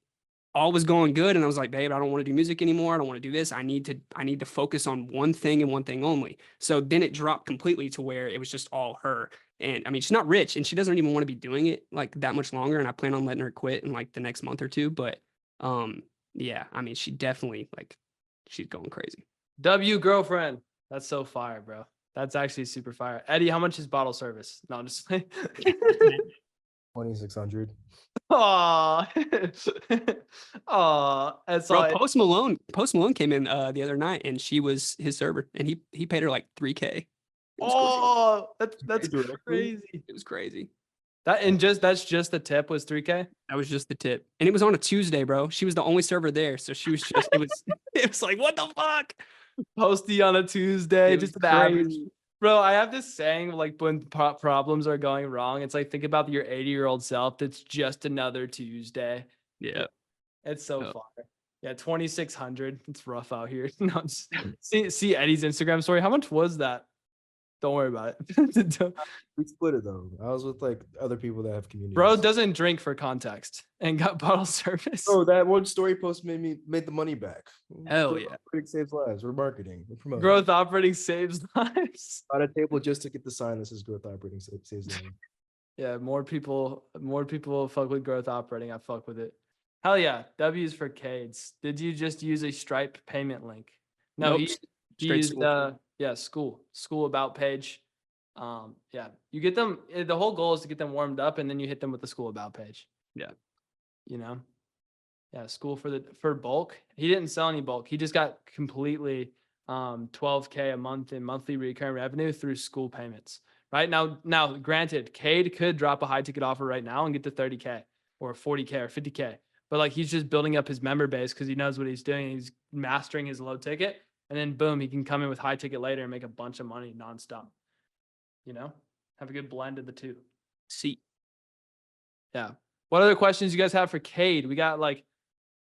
all was going good. And I was like, babe, I don't want to do music anymore. I don't want to do this. I need to focus on one thing and one thing only. So then it dropped completely to where it was just all her. And I mean, she's not rich and she doesn't even want to be doing it like that much longer. And I plan on letting her quit in like the next month or two. But yeah, I mean, she definitely like, she's going crazy. W girlfriend. That's so fire, bro. That's actually super fire. Eddie, how much is bottle service? No, I'm just playing. 2,600. Aw. Aw. That's Bro, all. Post Malone came in the other night and she was his server and he paid her like $3,000. It was Oh, that's Directly? crazy. It was crazy. That's just the tip was 3K. That was just the tip. And it was on a Tuesday, bro. She was the only server there. So she was just, it was like, what the fuck? Posty on a Tuesday, It just was the average. crazy. Bro, I have this saying like when problems are going wrong, it's like think about your 80-year-old self. That's just another Tuesday. Yeah. It's so Oh. far. Yeah, 2,600. It's rough out here. No, just see Eddie's Instagram story. How much was that? Don't worry about it. We split it though. I was with like other people that have communities. Bro doesn't drink for context and got bottle service. Oh, that one story post made the money back. Hell Growth yeah. Operating saves lives. We're marketing. We're promoting. Growth operating saves lives. On a table just to get the sign that says growth operating saves lives. Yeah, more people fuck with growth operating. I fuck with it. Hell yeah. W's for Kades. Did you just use a Stripe payment link? No, Nope, he straight used school. school about page. Yeah, you get them. The whole goal is to get them warmed up, and then you hit them with the school about page. Yeah. You know, yeah, school for bulk. He didn't sell any bulk. He just got completely $12K a month in monthly recurring revenue through school payments. Right now, granted, Kade could drop a high ticket offer right now and get to 30K or 40K or 50K. But like he's just building up his member base because he knows what he's doing. He's mastering his low ticket. And then boom, he can come in with high ticket later and make a bunch of money nonstop. You know, have a good blend of the two. See. Yeah. What other questions you guys have for Kade? We got like,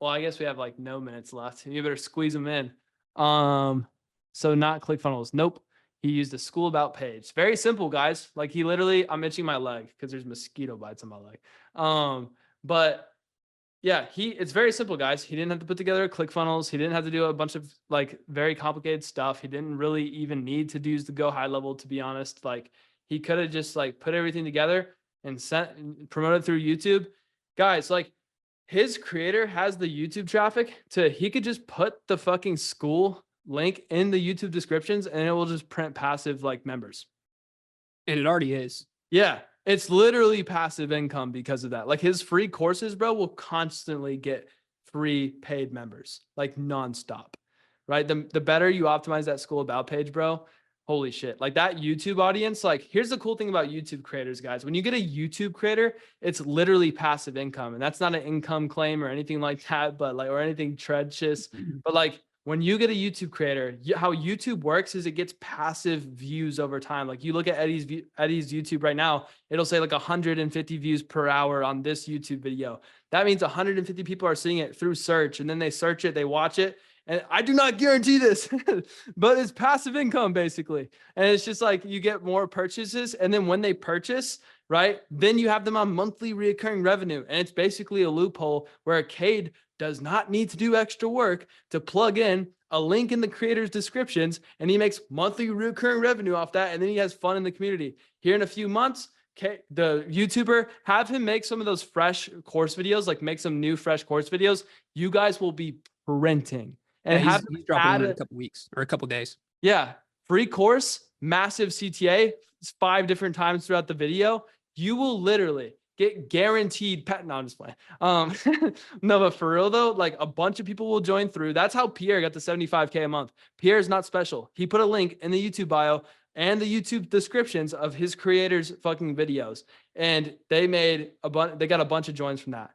well, I guess we have like no minutes left. You better squeeze them in. So not ClickFunnels. Nope. He used a school about page. Very simple, guys. Like he literally, I'm itching my leg because there's mosquito bites on my leg. But yeah, it's very simple, guys. He didn't have to put together ClickFunnels. He didn't have to do a bunch of like very complicated stuff. He didn't really even need to use the Go High level, to be honest. Like he could have just like put everything together and promoted through YouTube. Guys, like his creator has the YouTube traffic he could just put the fucking school link in the YouTube descriptions and it will just print passive like members. And it already is. Yeah. It's literally passive income because of that. Like his free courses, bro, will constantly get free paid members, like nonstop, right? The better you optimize that school about page, bro, holy shit. Like that YouTube audience, like here's the cool thing about YouTube creators, guys. When you get a YouTube creator, it's literally passive income. And that's not an income claim or anything like that, but like, or anything treacherous, but like, when you get a YouTube creator, how YouTube works is it gets passive views over time. Like you look at Eddie's YouTube right now, it'll say like 150 views per hour on this YouTube video. That means 150 people are seeing it through search and then they search it, they watch it. And I do not guarantee this, but it's passive income basically. And it's just like you get more purchases. And then when they purchase, right, then you have them on monthly recurring revenue. And it's basically a loophole where a Kade does not need to do extra work to plug in a link in the creator's descriptions and he makes monthly recurring revenue off that. And then he has fun in the community. Here in a few months, the YouTuber, have him make some of those fresh course videos, like make some new fresh course videos. You guys will be printing. And Yeah, have he's dropping one in a couple weeks or a couple days. Yeah. Free course, massive CTA, 5 different times throughout the video. You will literally get guaranteed no, I'm just playing. No, but for real though, like a bunch of people will join through. That's how Pierre got the 75K a month. Pierre is not special. He put a link in the YouTube bio and the YouTube descriptions of his creators' fucking videos. And they got a bunch of joins from that,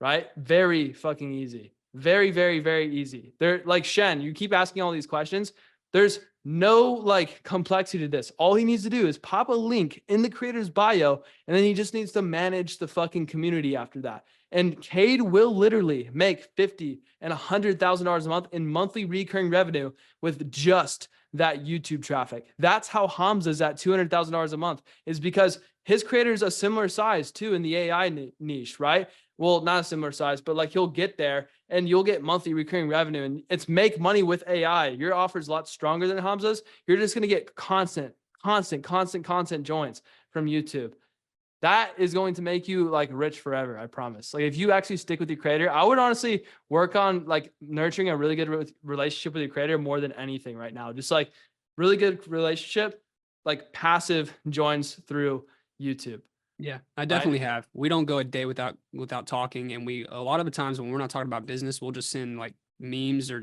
right? Very fucking easy. Very, very, very easy. They're like, Shen, you keep asking all these questions. There's no like complexity to this. All he needs to do is pop a link in the creator's bio, and then he just needs to manage the fucking community after that. And Kade will literally make $50,000 and $100,000 a month in monthly recurring revenue with just that YouTube traffic. That's how Hamza's at $200,000 a month, is because his creator is a similar size too in the AI niche, right? well, not a similar size, but like you'll get there and you'll get monthly recurring revenue, and it's make money with AI. Your offer is a lot stronger than Hamza's. You're just going to get constant joins from YouTube. That is going to make you like rich forever. I promise. Like if you actually stick with your creator, I would honestly work on like nurturing a really good relationship with your creator more than anything right now. Just like really good relationship, like passive joins through YouTube. Yeah, I definitely have. We don't go a day without talking, and we a lot of the times when we're not talking about business, we'll just send like memes or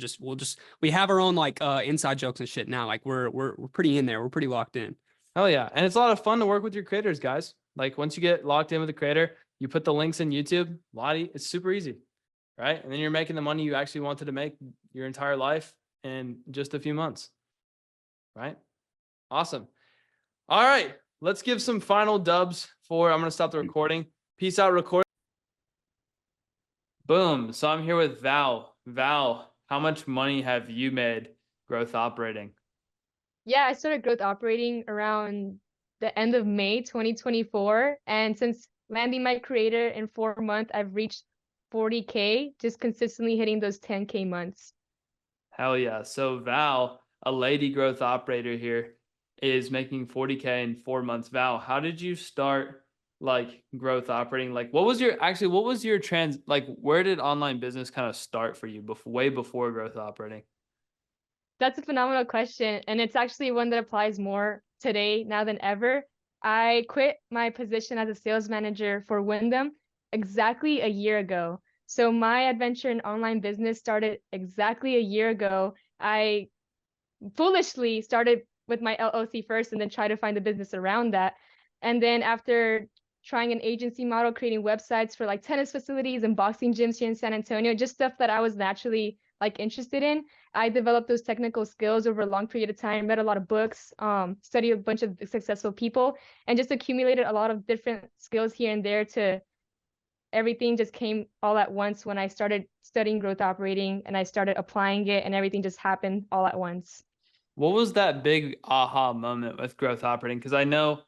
we have our own like inside jokes and shit now. Like we're pretty in there. We're pretty locked in. Hell yeah. And it's a lot of fun to work with your creators, guys. Like once you get locked in with the creator, you put the links in YouTube, it's super easy, right? And then you're making the money you actually wanted to make your entire life in just a few months, right? Awesome. All right, let's give some final dubs I'm going to stop the recording. Peace out, record. Boom. So I'm here with Val. Val, how much money have you made growth operating? Yeah, I started growth operating around the end of May 2024. And since landing my creator in 4 months, I've reached 40K, just consistently hitting those 10K months. Hell yeah. So Val, a lady growth operator here, is making 40K in 4 months. Val, how did you start like growth operating? Like what was your where did online business kind of start for you way before growth operating? That's a phenomenal question. And it's actually one that applies more today now than ever. I quit my position as a sales manager for Wyndham exactly a year ago. So my adventure in online business started exactly a year ago. I foolishly started with my LLC first and then try to find a business around that. And then after trying an agency model, creating websites for like tennis facilities and boxing gyms here in San Antonio, just stuff that I was naturally like interested in. I developed those technical skills over a long period of time, read a lot of books, studied a bunch of successful people, and just accumulated a lot of different skills here and there to everything just came all at once when I started studying growth operating and I started applying it, and everything just happened all at once. What was that big aha moment with growth operating? Because I know,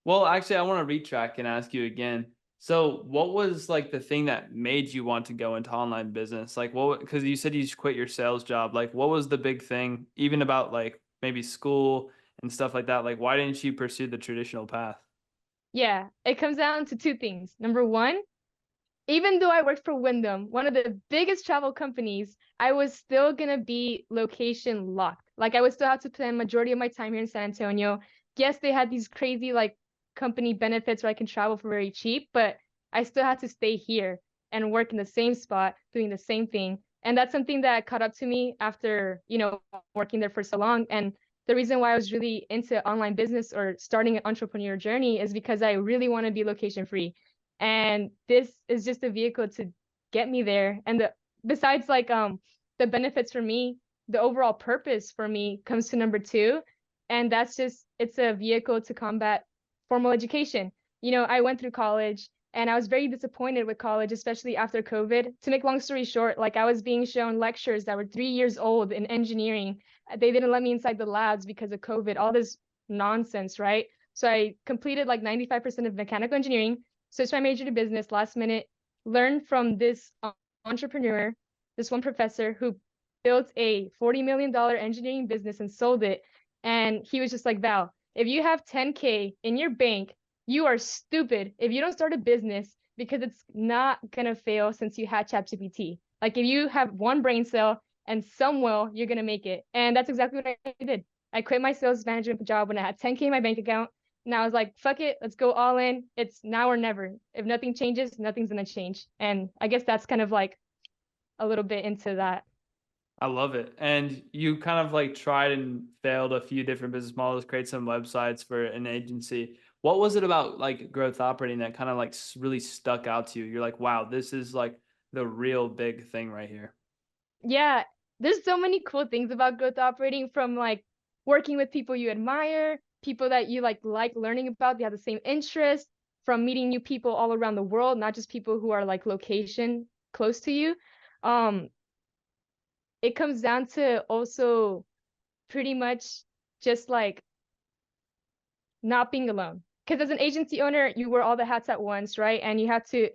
well, actually, I want to retrack and ask you again. So what was like the thing that made you want to go into online business? Like because you said you quit your sales job. Like what was the big thing, even about like maybe school and stuff like that? Like why didn't you pursue the traditional path? Yeah, it comes down to two things. Number one, even though I worked for Wyndham, one of the biggest travel companies, I was still gonna be location locked. Like I would still have to spend majority of my time here in San Antonio. Yes, they had these crazy like company benefits where I can travel for very cheap, but I still had to stay here and work in the same spot, doing the same thing. And that's something that caught up to me after, working there for so long. And the reason why I was really into online business or starting an entrepreneur journey is because I really want to be location free. And this is just a vehicle to get me there. And besides like the benefits for me, the overall purpose for me comes to number two. And that's just, it's a vehicle to combat formal education. I went through college and I was very disappointed with college, especially after COVID. To make long story short, like I was being shown lectures that were 3 years old in engineering. They didn't let me inside the labs because of COVID, all this nonsense, right? So I completed like 95% of mechanical engineering, switched my major to business last minute, learned from this entrepreneur, this one professor who built a $40 million engineering business and sold it. And he was just like, Val, if you have 10K in your bank, you are stupid if you don't start a business, because it's not going to fail since you had ChatGPT. Like if you have one brain cell and some will, you're going to make it. And that's exactly what I did. I quit my sales management job when I had 10K in my bank account. And I was like, fuck it, let's go all in. It's now or never. If nothing changes, nothing's going to change. And I guess that's kind of like a little bit into that. I love it. And you kind of like tried and failed a few different business models, create some websites for an agency. What was it about like growth operating that kind of like really stuck out to you? You're like, wow, this is like the real big thing right here. Yeah, there's so many cool things about growth operating, from like working with people you admire, people that you like learning about, they have the same interests, from meeting new people all around the world, not just people who are like location close to you. It comes down to also pretty much just like not being alone. Because as an agency owner, you wear all the hats at once, right? And you have to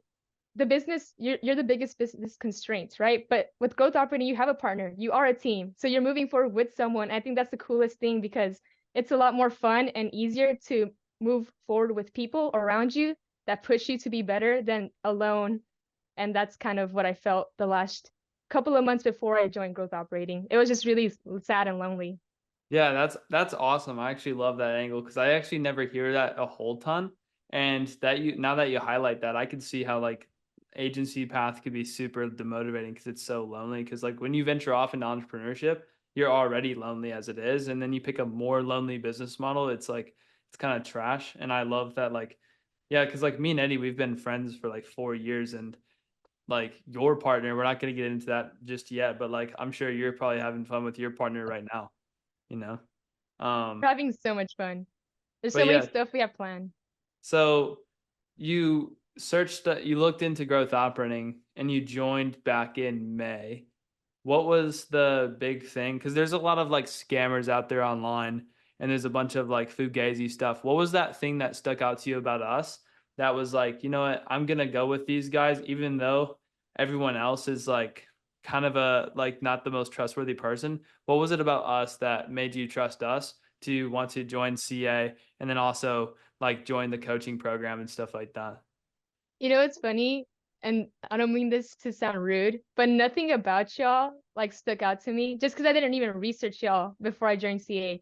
the business, you're the biggest business constraints, right? But with growth operating, you have a partner, you are a team. So you're moving forward with someone. I think that's the coolest thing because it's a lot more fun and easier to move forward with people around you that push you to be better than alone. And that's kind of what I felt the last couple of months before I joined growth operating. It was just really sad and lonely. Yeah, that's awesome. I actually love that angle because I actually never hear that a whole ton. And that you now that you highlight that, I can see how like agency path could be super demotivating because it's so lonely. Because like when you venture off into entrepreneurship, you're already lonely as it is, and then you pick a more lonely business model. It's like it's kind of trash. And I love that like, yeah, because like me and Eddie, we've been friends for like 4 years, and like your partner, we're not going to get into that just yet, but like I'm sure you're probably having fun with your partner right now, you know. We're having so much fun. There's But so many yeah, stuff we have planned. so you you looked into growth operating and you joined back in May. What was the big thing? Because there's a lot of like scammers out there online, and there's a bunch of like fugazi stuff. What was that thing that stuck out to you about us that was like, you know what, I'm gonna go with these guys, even though everyone else is like kind of a like not the most trustworthy person? What was it about us that made you trust us to want to join CA and then also like join the coaching program and stuff like that? You know, it's funny, and I don't mean this to sound rude, but nothing about y'all like stuck out to me just because I didn't even research y'all before I joined CA.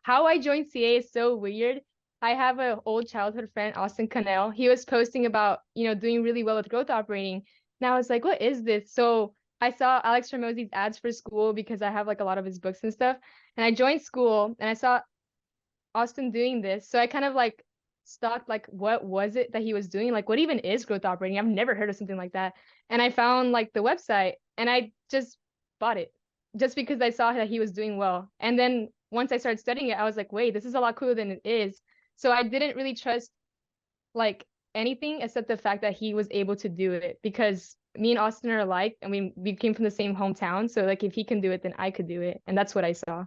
How I joined CA is so weird. I have an old childhood friend, Austin Connell. He was posting about, doing really well with growth operating. And I was like, what is this? So I saw Alex Hormozi's ads for school because I have like a lot of his books and stuff. And I joined school and I saw Austin doing this. So I kind of like stalked like what was it that he was doing? Like what even is growth operating? I've never heard of something like that. And I found like the website and I just bought it just because I saw that he was doing well. And then once I started studying it, I was like, wait, this is a lot cooler than it is. So I didn't really trust like anything except the fact that he was able to do it because me and Austin are alike. I mean, we came from the same hometown. So like if he can do it, then I could do it. And that's what I saw.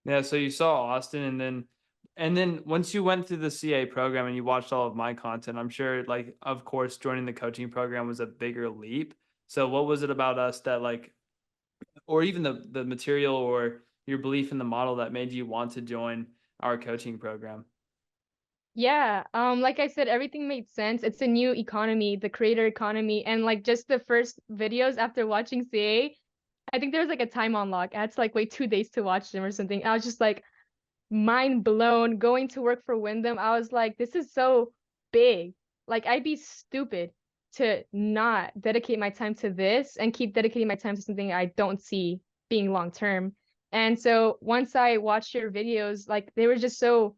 Yeah, so you saw Austin, and then once you went through the CA program and you watched all of my content, I'm sure like of course joining the coaching program was a bigger leap. So what was it about us that like, or even the material or your belief in the model that made you want to join our coaching program? Yeah, like I said, everything made sense. It's a new economy, the creator economy, and like just the first videos after watching CA, I think there was like a time unlock. I had to like wait 2 days to watch them or something. I was just like mind blown. Going to work for Wyndham, I was like, this is so big. Like I'd be stupid to not dedicate my time to this and keep dedicating my time to something I don't see being long term. And so once I watched your videos, like they were just so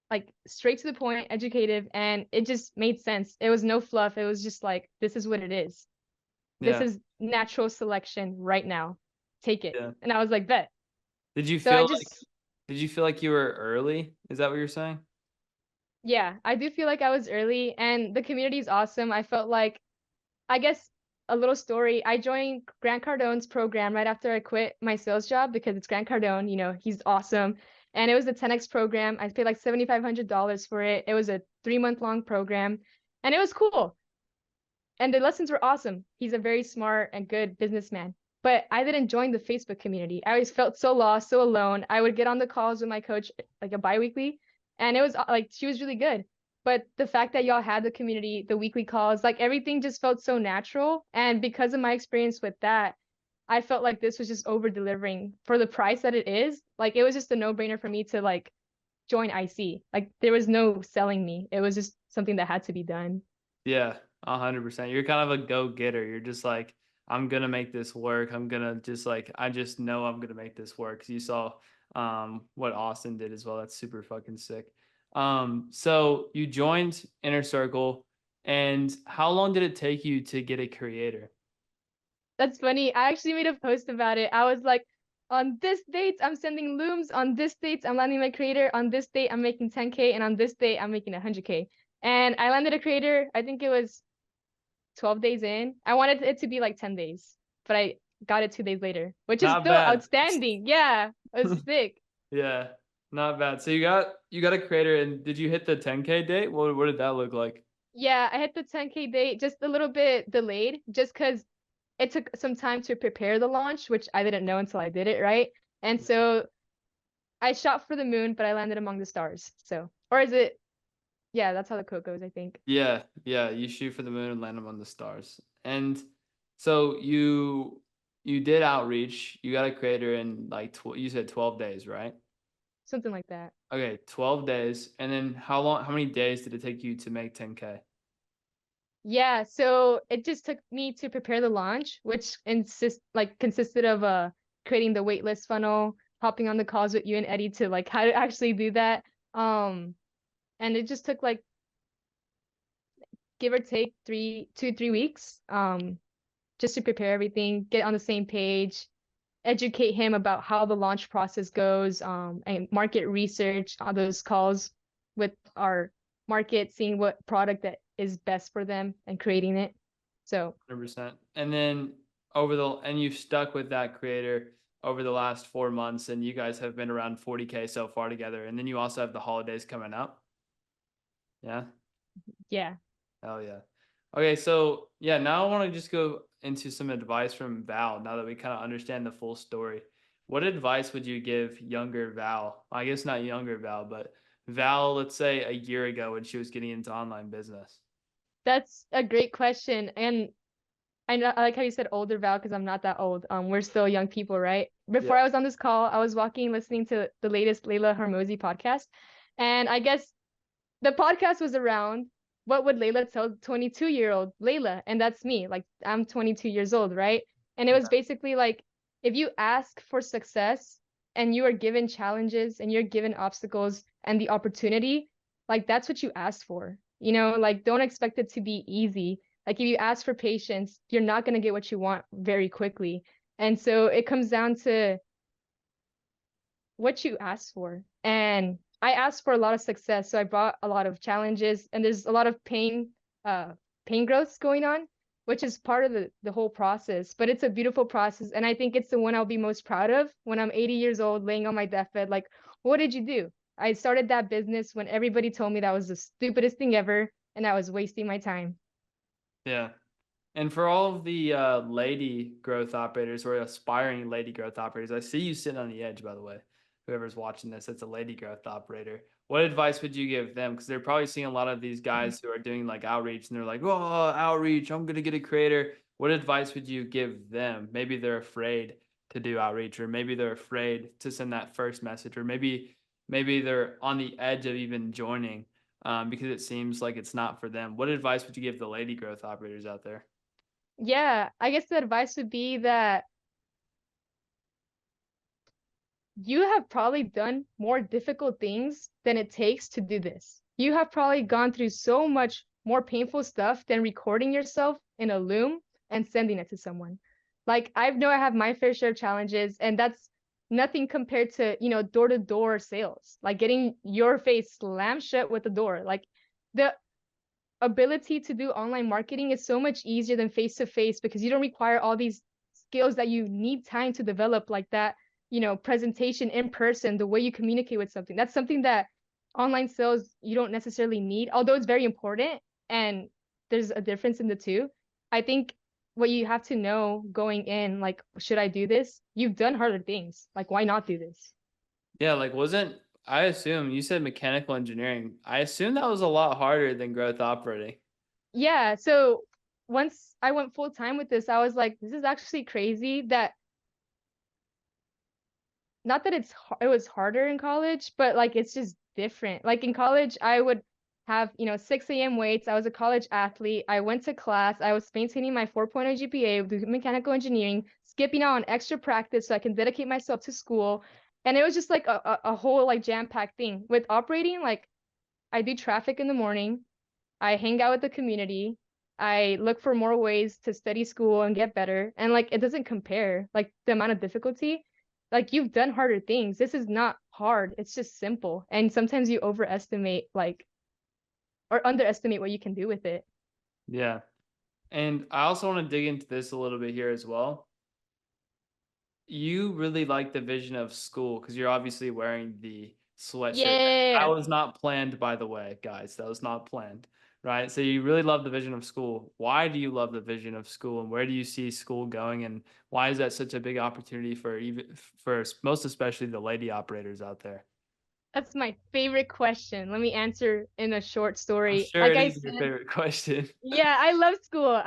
like straight to the point, educative, and it just made sense. It was no fluff. It was just like, this is what it is. This Yeah. is natural selection right now. Take it. Yeah. And I was like, bet. Did you So I feel like just, did you feel like you were early? Is that what you're saying? yeah, I do feel like I was early and the community is awesome. I felt like, I guess a little story. I joined Grant Cardone's program right after I quit my sales job because it's Grant Cardone, he's awesome. And it was the 10X program. I paid like $7,500 for it. It was a 3-month long program and it was cool. And the lessons were awesome. He's a very smart and good businessman. But I didn't join the Facebook community. I always felt so lost, so alone. I would get on the calls with my coach like a biweekly, and it was like she was really good. But the fact that y'all had the community, the weekly calls, like everything just felt so natural. And because of my experience with that, I felt like this was just over delivering for the price that it is. Like it was just a no-brainer for me to like join IC. Like there was no selling me. It was just something that had to be done. Yeah, 100%. You're kind of a go-getter. You're just like, I'm gonna make this work. I'm gonna just like, I just know I'm gonna make this work. 'Cause you saw what Austin did as well. That's super fucking sick. So you joined Inner Circle, and how long did it take you to get a creator? That's funny. I actually made a post about it. I was like, on this date, I'm sending looms. On this date, I'm landing my creator. On this date, I'm making 10K. And on this date, I'm making 100K. And I landed a creator. I think it was 12 days in. I wanted it to be like 10 days, but I got it 2 days later, which is Not still bad. outstanding. Yeah, it was sick. Yeah, not bad. So you got a creator, and did you hit the 10K date? What did that look like? Yeah, I hit the 10K date just a little bit delayed just because it took some time to prepare the launch, which I didn't know until I did it, right? And so I shot for the moon, but I landed among the stars. So, or is it? Yeah, that's how the quote goes, I think. Yeah, yeah. You shoot for the moon and land on the stars. And so you did outreach. You got a creator in like you said 12 days, right? Something like that. Okay, 12 days. And then how many days did it take you to make 10K? Yeah, so it just took me to prepare the launch, which consisted of creating the waitlist funnel, hopping on the calls with you and Eddie to like how to actually do that. And it just took like give or take 2-3 weeks. Just to prepare everything, get on the same page, educate him about how the launch process goes, and market research on those calls with our market, seeing what product that is best for them and creating it. So 100%. And then and you've stuck with that creator over the last 4 months, and you guys have been around 40K so far together. And then you also have the holidays coming up. Yeah. yeah. Hell yeah. Okay, so yeah, now I want to just go into some advice from Val now that we kind of understand the full story. What advice would you give younger Val? I guess not younger Val, but Val, let's say a year ago when she was getting into online business. That's a great question. And I like how you said older Val because I'm not that old. We're still young people, right? Before Yeah. I was on this call, I was walking, listening to the latest Layla Harmozy podcast. And I guess the podcast was around what would Layla tell 22-year-old Layla? And that's me. Like I'm 22 years old, right? And it was basically like if you ask for success and you are given challenges and you're given obstacles and the opportunity, like that's what you asked for. You know, like don't expect it to be easy. Like if you ask for patience, you're not going to get what you want very quickly. And so it comes down to what you asked for. And I asked for a lot of success, so I brought a lot of challenges, and there's a lot of pain growths going on, which is part of the whole process. But it's a beautiful process, and I think it's the one I'll be most proud of when I'm 80 years old, laying on my deathbed. Like, what did you do? I started that business when everybody told me that was the stupidest thing ever, and I was wasting my time. Yeah. And for all of the lady growth operators or aspiring lady growth operators, I see you sitting on the edge, by the way. Whoever's watching this, it's a lady growth operator. What advice would you give them? Because they're probably seeing a lot of these guys who are doing like outreach and they're like, oh, outreach, I'm going to get a creator. What advice would you give them? Maybe they're afraid to do outreach, or maybe they're afraid to send that first message, or maybe they're on the edge of even joining because it seems like it's not for them. What advice would you give the lady growth operators out there? Yeah, I guess the advice would be that you have probably done more difficult things than it takes to do this. You have probably gone through so much more painful stuff than recording yourself in a loom and sending it to someone. Like I know I have my fair share of challenges, and that's nothing compared to, you know, door-to-door sales, like getting your face slammed shut with the door. Like the ability to do online marketing is so much easier than face-to-face because you don't require all these skills that you need time to develop, like that, you know, presentation in person, the way you communicate with something. That's something that online sales you don't necessarily need, although it's very important and there's a difference in the two. I think what you have to know going in, like, should I do this? You've done harder things. Like, why not do this? Yeah, like I assume you said mechanical engineering. I assume that was a lot harder than growth operating. Yeah. So once I went full time with this, I was like, this is actually crazy that not that it was harder in college, but like it's just different. Like in college, I would have, you know, 6 a.m. waits. I was a college athlete. I went to class. I was maintaining my 4.0 GPA, doing mechanical engineering, skipping out on extra practice so I can dedicate myself to school. And it was just like a whole like jam-packed thing. With operating, like I do traffic in the morning. I hang out with the community. I look for more ways to study school and get better. And like it doesn't compare, like the amount of difficulty. Like you've done harder things. This is not hard. It's just simple. And sometimes you overestimate like or underestimate what you can do with it. Yeah. And I also want to dig into this a little bit here as well. You really like the vision of school because you're obviously wearing the sweatshirt. That Yeah. was not planned, by the way, guys. That was not planned, right? So you really love the vision of school. Why do you love the vision of school, and where do you see school going, and why is that such a big opportunity for most especially the lady operators out there? That's my favorite question. Let me answer in a short I'm story. sure Like it I is your said, favorite question. yeah, I love school.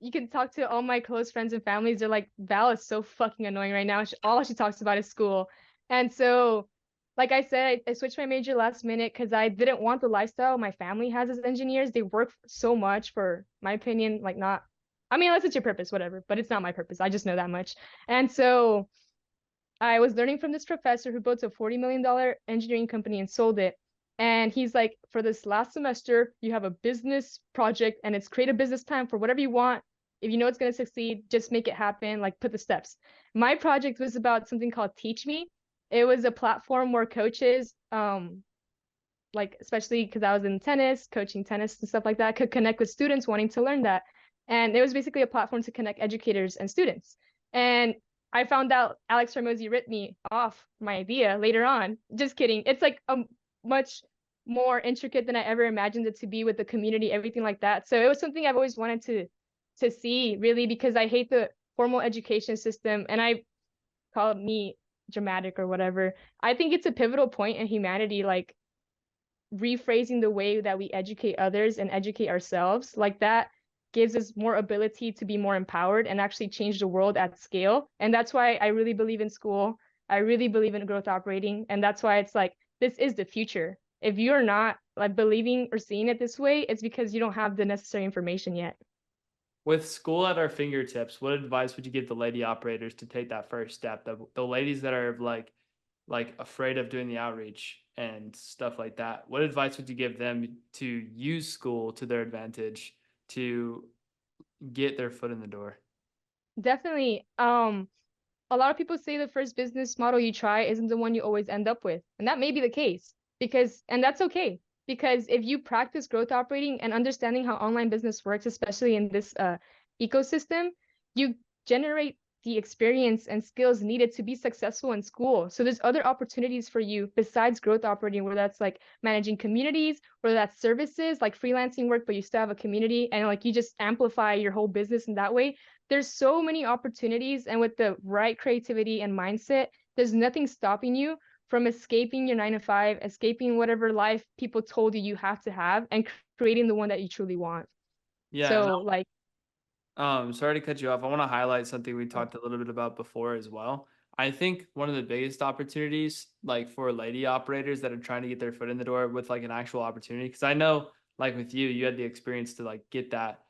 You can talk to all my close friends and families. They're like, Val is so fucking annoying right now. All she talks about is school. And so, like I said, I switched my major last minute because I didn't want the lifestyle my family has as engineers. They work so much for my opinion, like not, I mean, unless it's your purpose, whatever, but it's not my purpose. I just know that much. And so I was learning from this professor who built a $40 million engineering company and sold it. And he's like, for this last semester, you have a business project and it's create a business plan for whatever you want. If you know it's going to succeed, just make it happen, like put the steps. My project was about something called Teach Me. It was a platform where coaches, like especially because I was in tennis, coaching tennis and stuff like that, could connect with students wanting to learn that. And it was basically a platform to connect educators and students. And I found out Alex Hormozy ripped me off my idea later on. Just kidding. It's like a much more intricate than I ever imagined it to be with the community, everything like that. So it was something I've always wanted to see really because I hate the formal education system and I call me dramatic or whatever. I think it's a pivotal point in humanity, like rephrasing the way that we educate others and educate ourselves like that gives us more ability to be more empowered and actually change the world at scale. And that's why I really believe in school. I really believe in growth operating. And that's why it's like, this is the future. If you're not like believing or seeing it this way, it's because you don't have the necessary information yet. With school at our fingertips, what advice would you give the lady operators to take that first step? The ladies that are like afraid of doing the outreach and stuff like that. What advice would you give them to use school to their advantage to get their foot in the door? Definitely. A lot of people say the first business model you try isn't the one you always end up with. And that may be the case and that's okay. Because if you practice growth operating and understanding how online business works, especially in this ecosystem, you generate the experience and skills needed to be successful in school. So there's other opportunities for you besides growth operating, where that's like managing communities, whether that's services like freelancing work, but you still have a community and like you just amplify your whole business in that way. There's so many opportunities, and with the right creativity and mindset, there's nothing stopping you from escaping your 9 to 5, escaping whatever life people told you have to have, and creating the one that you truly want. Yeah, So like, sorry to cut you off. I want to highlight something we talked a little bit about before as well. I think one of the biggest opportunities, like for lady operators that are trying to get their foot in the door with like an actual opportunity, because I know, like with you, you had the experience to like get that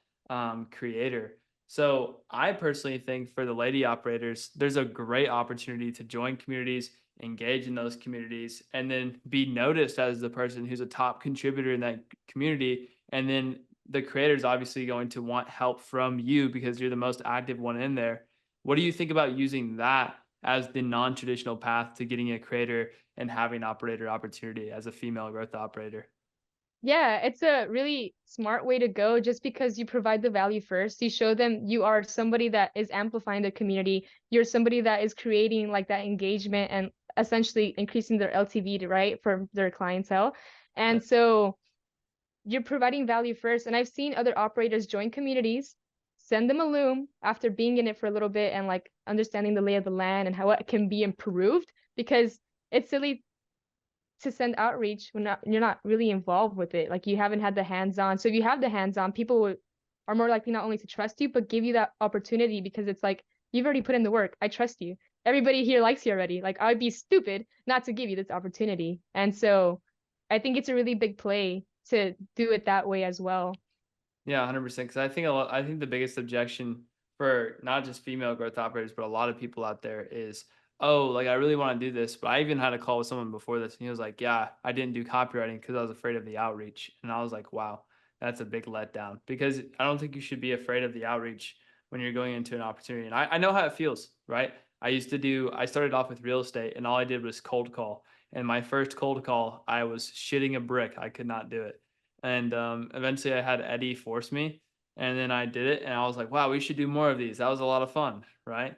creator. So I personally think for the lady operators, there's a great opportunity to join communities, engage in those communities, and then be noticed as the person who's a top contributor in that community, and then the creator is obviously going to want help from you because you're the most active one in there. What do you think about using that as the non-traditional path to getting a creator and having operator opportunity as a female growth operator? yeah, it's a really smart way to go just because you provide the value first. You show them you are somebody that is amplifying the community. You're somebody that is creating like that engagement and essentially increasing their LTV, right, for their clientele. Yeah. And so you're providing value first. And I've seen other operators join communities, send them a loom after being in it for a little bit and like understanding the lay of the land and how it can be improved, because it's silly to send outreach when you're not really involved with it. Like you haven't had the hands-on. So if you have the hands-on, people are more likely not only to trust you, but give you that opportunity because it's like, you've already put in the work. I trust you. Everybody here likes you already. Like I'd be stupid not to give you this opportunity. And so I think it's a really big play to do it that way as well. Yeah, 100%. Because I think the biggest objection for not just female growth operators, but a lot of people out there is, oh, like I really want to do this. But I even had a call with someone before this, and he was like, yeah, I didn't do copywriting because I was afraid of the outreach. And I was like, wow, that's a big letdown, because I don't think you should be afraid of the outreach when you're going into an opportunity. And I know how it feels, right? I started off with real estate, and all I did was cold call. And my first cold call, I was shitting a brick. I could not do it. And eventually I had Eddie force me, and then I did it, and I was like, wow, we should do more of these. That was a lot of fun, right?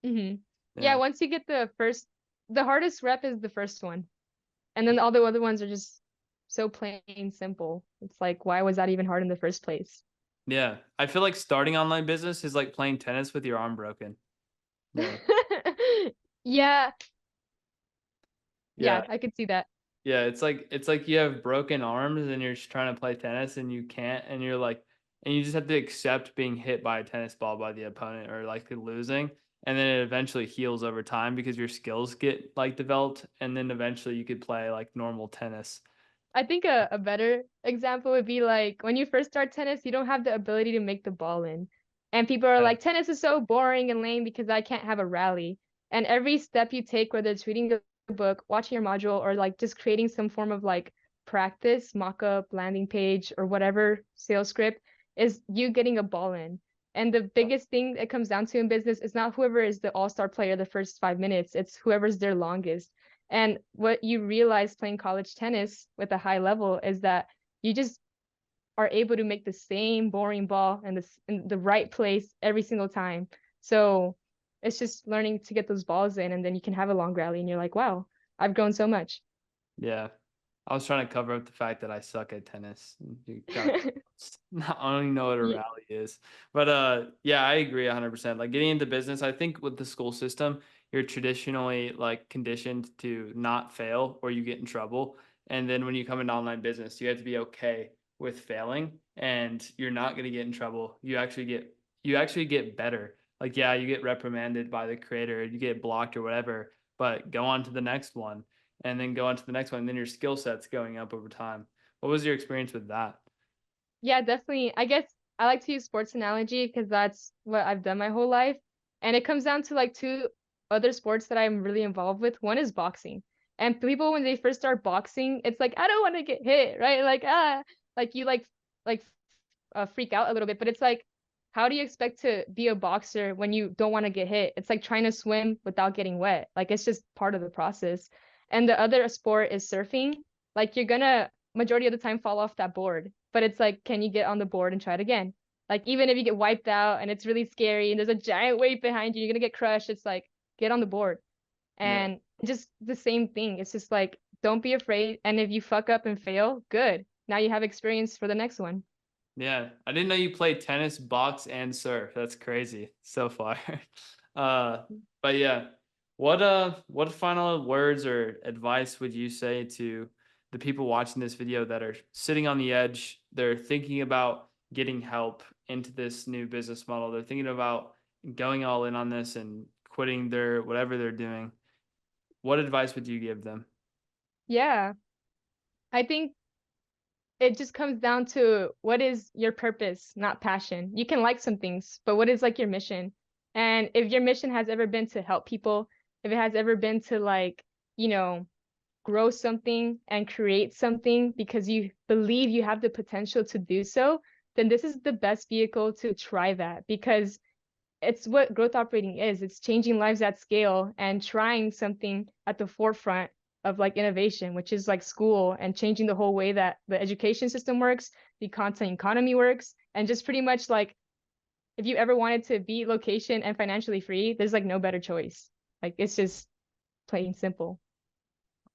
Mm-hmm. Yeah, Yeah. once you get the first the hardest rep is the first one. And then all the other ones are just so plain simple. It's like, why was that even hard in the first place? Yeah. I feel like starting online business is like playing tennis with your arm broken. Yeah. Yeah, Yeah. I could see that. Yeah, it's like you have broken arms and you're just trying to play tennis and you can't, and you're like, and you just have to accept being hit by a tennis ball by the opponent or like losing, and then it eventually heals over time because your skills get like developed, and then eventually you could play like normal tennis. I think a better example would be like when you first start tennis, you don't have the ability to make the ball in. And people are Yeah. like, tennis is so boring and lame because I can't have a rally. And every step you take, whether it's reading a book, watching your module, or like just creating some form of like practice, mock-up, landing page, or whatever sales script, is you getting a ball in. And the biggest thing it comes down to in business is not whoever is the all-star player the first 5 minutes, it's whoever's there longest. And what you realize playing college tennis with a high level is that you just are able to make the same boring ball in the right place every single time. So it's just learning to get those balls in, and then you can have a long rally, and you're like, wow, I've grown so much. Yeah. I was trying to cover up the fact that I suck at tennis. You gotta, I don't even know what a Ye- rally is. But yeah, I agree 100%. Like getting into business, I think with the school system, you're traditionally like conditioned to not fail or you get in trouble. And then when you come into online business, you have to be okay with failing and you're not going to get in trouble. You actually get better. Like yeah, you get reprimanded by the creator, you get blocked or whatever, but go on to the next one and then go on to the next one. And then your skill set's going up over time. What was your experience with that? Yeah, definitely. I guess I like to use sports analogy because that's what I've done my whole life. And it comes down to like two other sports that I'm really involved with. One is boxing. And people when they first start boxing, it's like, I don't want to get hit, right? Like you like freak out a little bit, but it's like, how do you expect to be a boxer when you don't want to get hit? It's like trying to swim without getting wet. Like it's just part of the process. And the other sport is surfing. Like you're gonna majority of the time fall off that board, but it's like, can you get on the board and try it again? Like even if you get wiped out and it's really scary and there's a giant wave behind you, you're gonna get crushed. It's like, get on the board. Yeah. And just the same thing. It's just like, don't be afraid. And if you fuck up and fail, good. Now you have experience for the next one. Yeah. I didn't know you played tennis, box, and surf. That's crazy so far. uh, but yeah. What final words or advice would you say to the people watching this video that are sitting on the edge? They're thinking about getting help into this new business model. They're thinking about going all in on this and quitting their whatever they're doing. What advice would you give them? Yeah. I think it just comes down to what is your purpose, not passion. You can like some things, but what is like your mission? And if your mission has ever been to help people, if it has ever been to like, you know, grow something and create something because you believe you have the potential to do so, then this is the best vehicle to try that because it's what growth operating is. It's changing lives at scale and trying something at the forefront of like innovation, which is like school and changing the whole way that the education system works, the content economy works, and just pretty much like if you ever wanted to be location and financially free, there's like no better choice. Like it's just plain simple.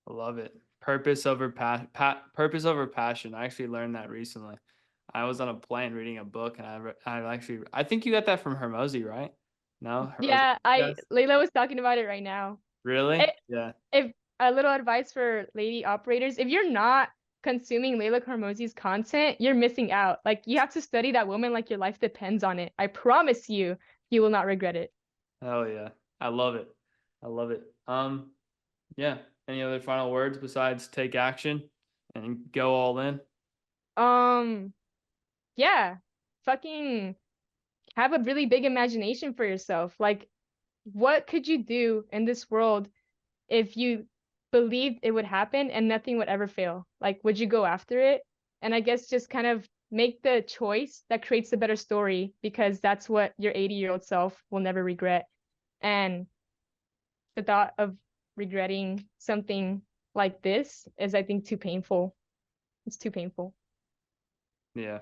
I love it. Purpose over passion. I actually learned that recently. I was on a plane reading a book, and I think you got that from Hermosi, right? No, Hermosi. Yeah, I Yes. Layla was talking about it right now. Really? It, Yeah. if a little advice for lady operators, if you're not consuming Layla Carmosi's content, you're missing out. Like you have to study that woman like your life depends on it. I promise you, you will not regret it. Hell yeah. I love it. I love it. Yeah. Any other final words besides take action and go all in? Um, yeah, fucking have a really big imagination for yourself. Like, what could you do in this world if you believed it would happen and nothing would ever fail? Like, would you go after it? And I guess just kind of make the choice that creates a better story because that's what your 80-year-old self will never regret. And the thought of regretting something like this is, I think, too painful. It's too painful. Yeah.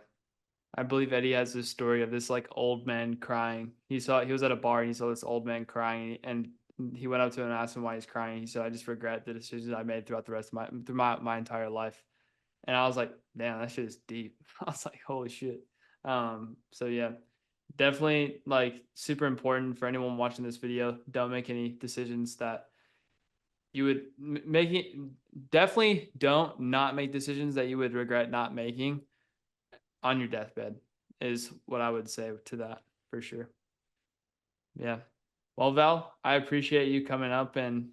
I believe Eddie has this story of this like old man crying. He was at a bar and he saw this old man crying, and he went up to him and asked him why he's crying. He said, I just regret the decisions I made throughout the rest of my entire life. And I was like, damn, that shit is deep. I was like, holy shit. So yeah, definitely like super important for anyone watching this video. Don't make any decisions that you would definitely don't not make decisions that you would regret not making on your deathbed is what I would say to that for sure. Yeah. Well, Val, I appreciate you coming up and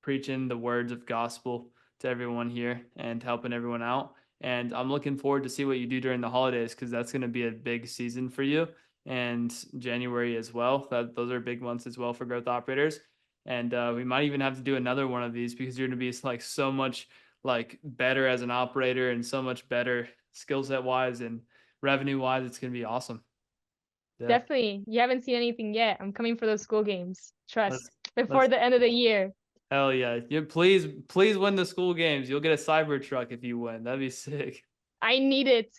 preaching the words of gospel to everyone here and helping everyone out. And I'm looking forward to see what you do during the holidays, because that's going to be a big season for you, and January as well. Those are big months as well for growth operators. And we might even have to do another one of these, because you're going to be like so much like better as an operator and so much better skill set wise and revenue wise. It's going to be awesome. Yeah. Definitely. You haven't seen anything yet. I'm coming for those school games. Trust. Before let's- the end of the year. Hell yeah. Please win the school games. You'll get a cyber truck if you win. That'd be sick. I need it.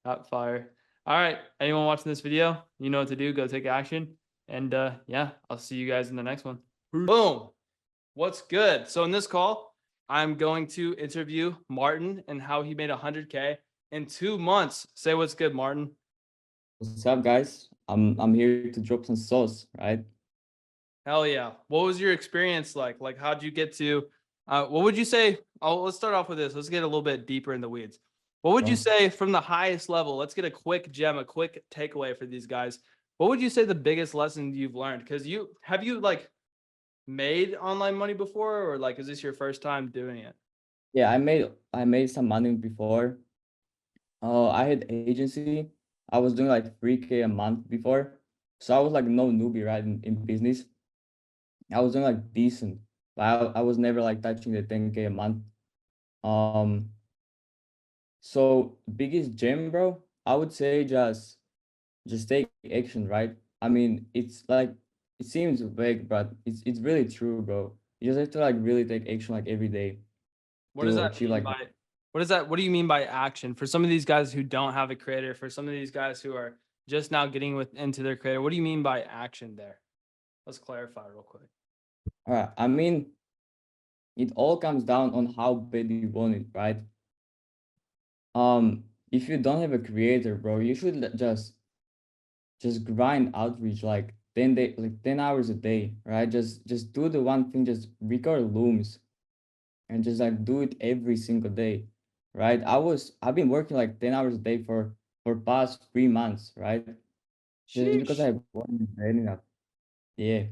Hot fire. All right. Anyone watching this video, you know what to do. Go take action. And yeah, I'll see you guys in the next one. Boom. What's good? So in this call, I'm going to interview Martin and how he made 100K in 2 months. Say what's good, Martin. What's up, guys? I'm here to drop some sauce, right? Hell yeah. What was your experience like? Like, how'd you get to, what would you say? Oh, let's start off with this. Let's get a little bit deeper in the weeds. What would you say from the highest level? Let's get a quick gem, a quick takeaway for these guys. What would you say the biggest lesson you've learned? Because have you like made online money before, or like, is this your first time doing it? Yeah, I made some money before. I had agency. I was doing like 3K a month before. So I was like no newbie, right, in business. I was doing like decent, but I was never like touching the 10K a month. So biggest gem, bro, I would say just take action, right? I mean, it's like, it seems vague, but it's really true, bro. You just have to like really take action like every day. What does to that achieve mean like what do you mean by action? For some of these guys who don't have a creator, for some of these guys who are just now getting into their creator, what do you mean by action there? Let's clarify real quick. All right. I mean, it all comes down on how bad you want it, right? If you don't have a creator, bro, you should just grind outreach like 10 hours a day, right? Just do the one thing, just record looms and just like do it every single day, right? I've been working like 10 hours a day for past 3 months, right? Just because I wasn't enough. Yeah.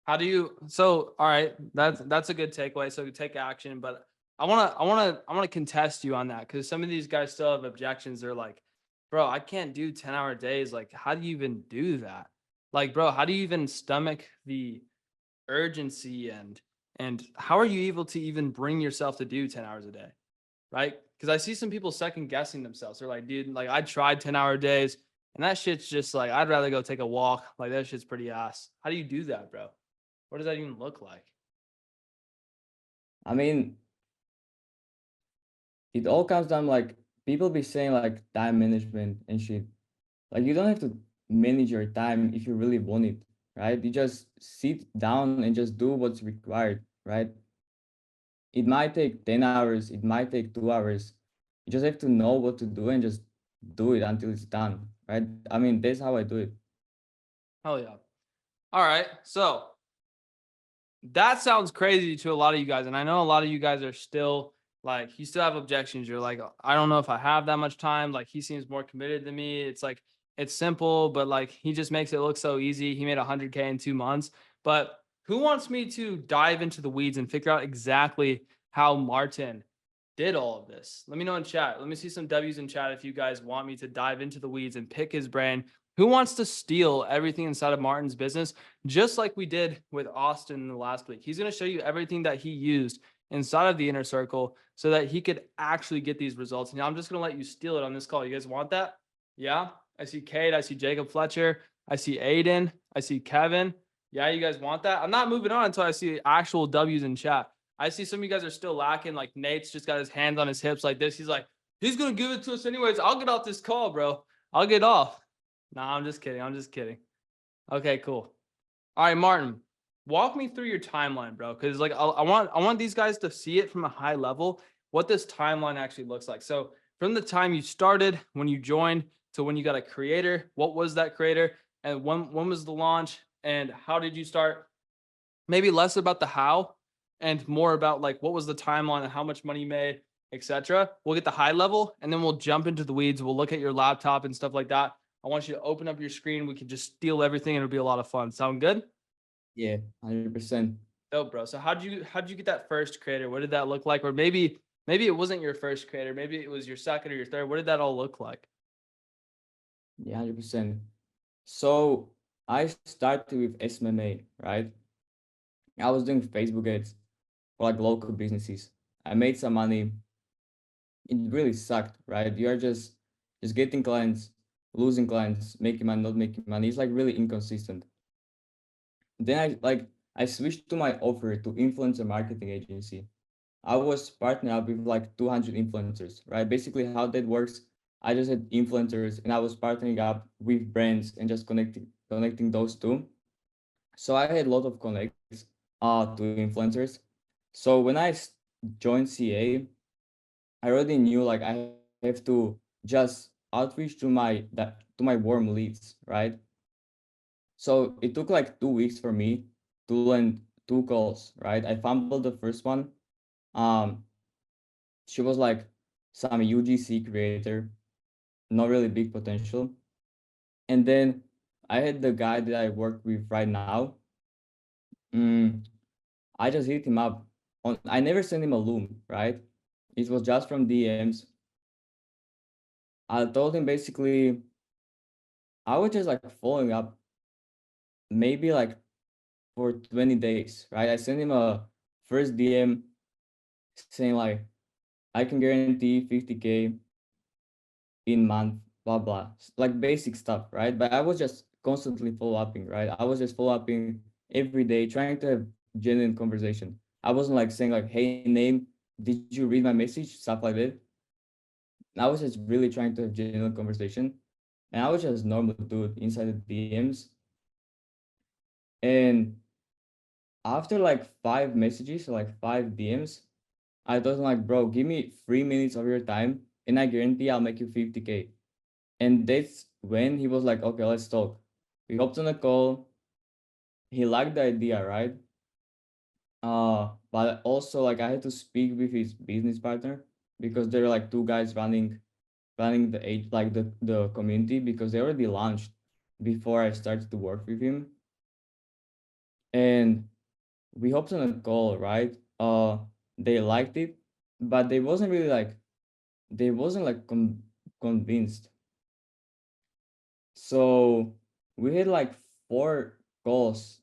How do you, so, all right, that's a good takeaway. So take action, but I want to contest you on that, because some of these guys still have objections. They're like, bro, I can't do 10-hour days. Like, how do you even do that? Like, bro, how do you even stomach the urgency and how are you able to even bring yourself to do 10 hours a day? Right? Because I see some people second guessing themselves. They're like, dude, like I tried 10-hour days and that shit's just like, I'd rather go take a walk. Like that shit's pretty ass. How do you do that, bro? What does that even look like? I mean, it all comes down like people be saying like time management and shit. Like you don't have to manage your time if you really want it, right? You just sit down and just do what's required, right? It might take 10 hours, it might take 2 hours. You just have to know what to do and just do it until it's done, right? I mean, that's how I do it. Hell yeah. All right. So that sounds crazy to a lot of you guys. And I know a lot of you guys are still like, you still have objections. You're like, I don't know if I have that much time. Like he seems more committed than me. It's like, it's simple, but like he just makes it look so easy. He made 100K in 2 months. But who wants me to dive into the weeds and figure out exactly how Martin did all of this? Let me know in chat. Let me see some W's in chat if you guys want me to dive into the weeds and pick his brain. Who wants to steal everything inside of Martin's business, just like we did with Austin in the last week? He's going to show you everything that he used inside of the inner circle so that he could actually get these results. And I'm just going to let you steal it on this call. You guys want that? Yeah. I see Kade. I see Jacob Fletcher. I see Aiden. I see Kevin. Yeah, you guys want that? I'm not moving on until I see actual W's in chat. I see some of you guys are still lacking. Like Nate's just got his hands on his hips like this. He's like, he's going to give it to us anyways. I'll get off this call, bro. I'll get off. Nah, I'm just kidding. I'm just kidding. Okay, cool. All right, Martin, walk me through your timeline, bro. Because like I want these guys to see it from a high level, what this timeline actually looks like. So from the time you started, when you joined, to when you got a creator, what was that creator, and when was the launch, and how did you start? Maybe less about the how and more about like what was the timeline and how much money you made, etc. We'll get the high level and then we'll jump into the weeds. We'll look at your laptop and stuff like that. I want you to open up your screen. We can just steal everything and it'll be a lot of fun. Sound good? Yeah, 100%. Dope, bro. So how'd you get that first creator? What did that look like? Or maybe it wasn't your first creator. Maybe it was your second or your third. What did that all look like? Yeah, 100%. So I started with SMMA, right? I was doing Facebook ads for like local businesses. I made some money. It really sucked, right? You're just getting clients, losing clients, making money, not making money. It's like really inconsistent. Then I switched to my offer to influencer marketing agency. I was partnered up with like 200 influencers, right? Basically, how that works, I just had influencers and I was partnering up with brands and just connecting those two. So I had a lot of connects to influencers. So when joined CA, I already knew like I have to just outreach to my warm leads, right? So it took like 2 weeks for me to land 2 calls, right? I fumbled the first one. Um, she was like some UGC creator, not really big potential. And then I had the guy that I work with right now. Mm, I just hit him up I never sent him a loom, right? It was just from DMs. I told him basically I was just like following up maybe like for 20 days, right? I sent him a first DM saying like I can guarantee 50K in month, blah blah. Like basic stuff, right? But I was just constantly follow upping, right? I was just follow upping every day, trying to have genuine conversation. I wasn't like saying like, hey name, did you read my message? Stuff like that. I was just really trying to have genuine conversation. And I was just normal dude inside the DMs. And after like 5 messages, like 5 DMs, I told him like, bro, give me 3 minutes of your time and I guarantee I'll make you 50K. And that's when he was like, okay, let's talk. We hopped on a call. He liked the idea, right? But also like I had to speak with his business partner because there are like two guys running the age like the community because they already launched before I started to work with him. And we hopped on a call, right? They liked it, but they wasn't like convinced. So we had like 4 calls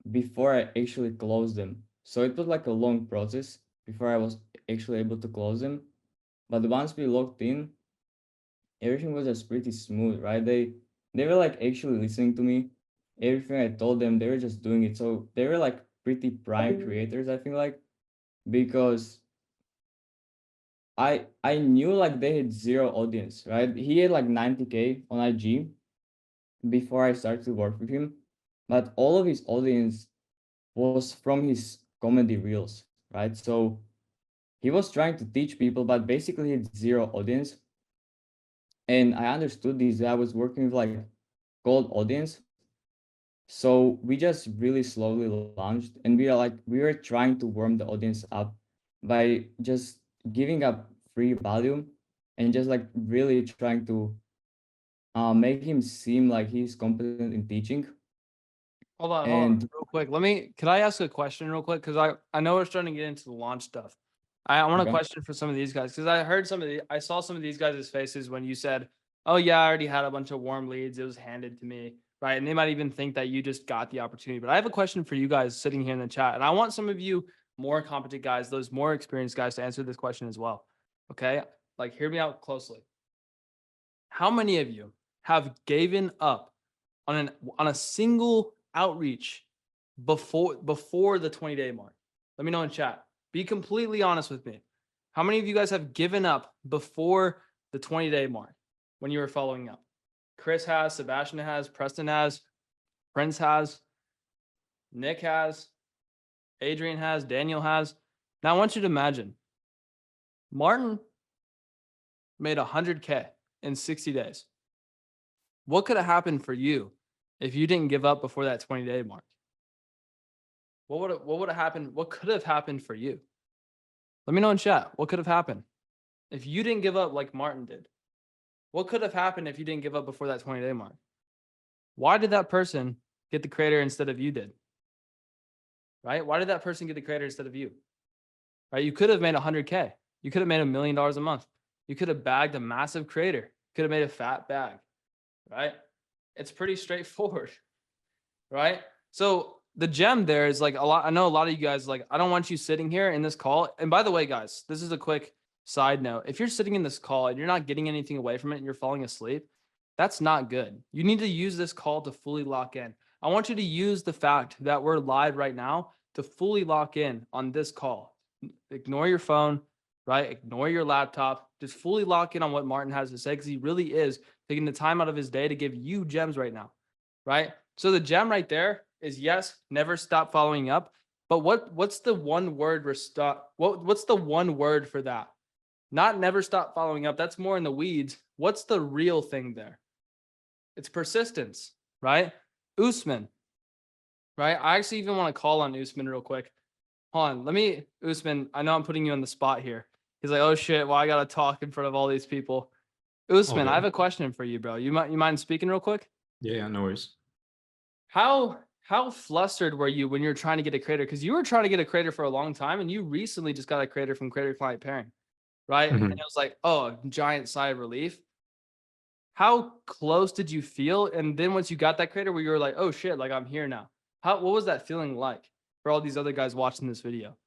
before I actually closed them. So it was like a long process before I was actually able to close them. But once we logged in, everything was just pretty smooth, right? They were like actually listening to me. Everything I told them, they were just doing it. So they were like pretty prime creators, I think like, because I knew like they had zero audience, right? He had like 90K on IG before I started to work with him, but all of his audience was from his comedy reels, right? So he was trying to teach people, but basically he had zero audience. And I understood this. I was working with like cold audience. So we just really slowly launched and we were trying to warm the audience up by just giving up free value and just like really trying to make him seem like he's competent in teaching. Hold on, And real quick. Could I ask a question real quick? Because I know we're starting to get into the launch stuff. I want a okay. question for some of these guys because I saw some of these guys' faces when you said, "Oh yeah, I already had a bunch of warm leads. It was handed to me." Right. And they might even think that you just got the opportunity. But I have a question for you guys sitting here in the chat. And I want some of you more competent guys, those more experienced guys to answer this question as well. Okay. Like, hear me out closely. How many of you have given up on a single outreach before the 20-day mark? Let me know in chat. Be completely honest with me. How many of you guys have given up before the 20-day mark when you were following up? Chris has, Sebastian has, Preston has, Prince has. Nick has, Adrian has, Daniel has. Now I want you to imagine Martin made 100K in 60 days. What could have happened for you if you didn't give up before that 20-day mark? What would have happened? What could have happened for you? Let me know in chat. What could have happened if you didn't give up like Martin did? What could have happened if you didn't give up before that 20-day mark? Why did that person get the creator instead of you did? Right? Why did that person get the creator instead of you? Right? You could have made 100K. You could have made $1 million a month. You could have bagged a massive creator. You could have made a fat bag. Right? It's pretty straightforward. Right? So the gem there is like a lot. I know a lot of you guys like, I don't want you sitting here in this call. And by the way, guys, this is a quick side note. If you're sitting in this call and you're not getting anything away from it and you're falling asleep, that's not good. You need to use this call to fully lock in. I want you to use the fact that we're live right now to fully lock in on this call. Ignore your phone, right? Ignore your laptop. Just fully lock in on what Martin has to say, because he really is taking the time out of his day to give you gems right now, right? So the gem right there is, yes, never stop following up. But what's the one word what's the one word for that? Not never stop following up. That's more in the weeds. What's the real thing there? It's persistence, right? Usman, right? I actually even want to call on Usman real quick. Hold on, Usman, I know I'm putting you on the spot here. He's like, oh shit, well, I got to talk in front of all these people. Usman, I have a question for you, bro. You mind speaking real quick? Yeah, no worries. How flustered were you when you were trying to get a creator? Because you were trying to get a creator for a long time, and you recently just got a creator from creator client pairing, right? Mhm. And it was like, oh, giant sigh of relief. How close did you feel? And then once you got that creator where you were like, oh shit, like I'm here now. What was that feeling like for all these other guys watching this video?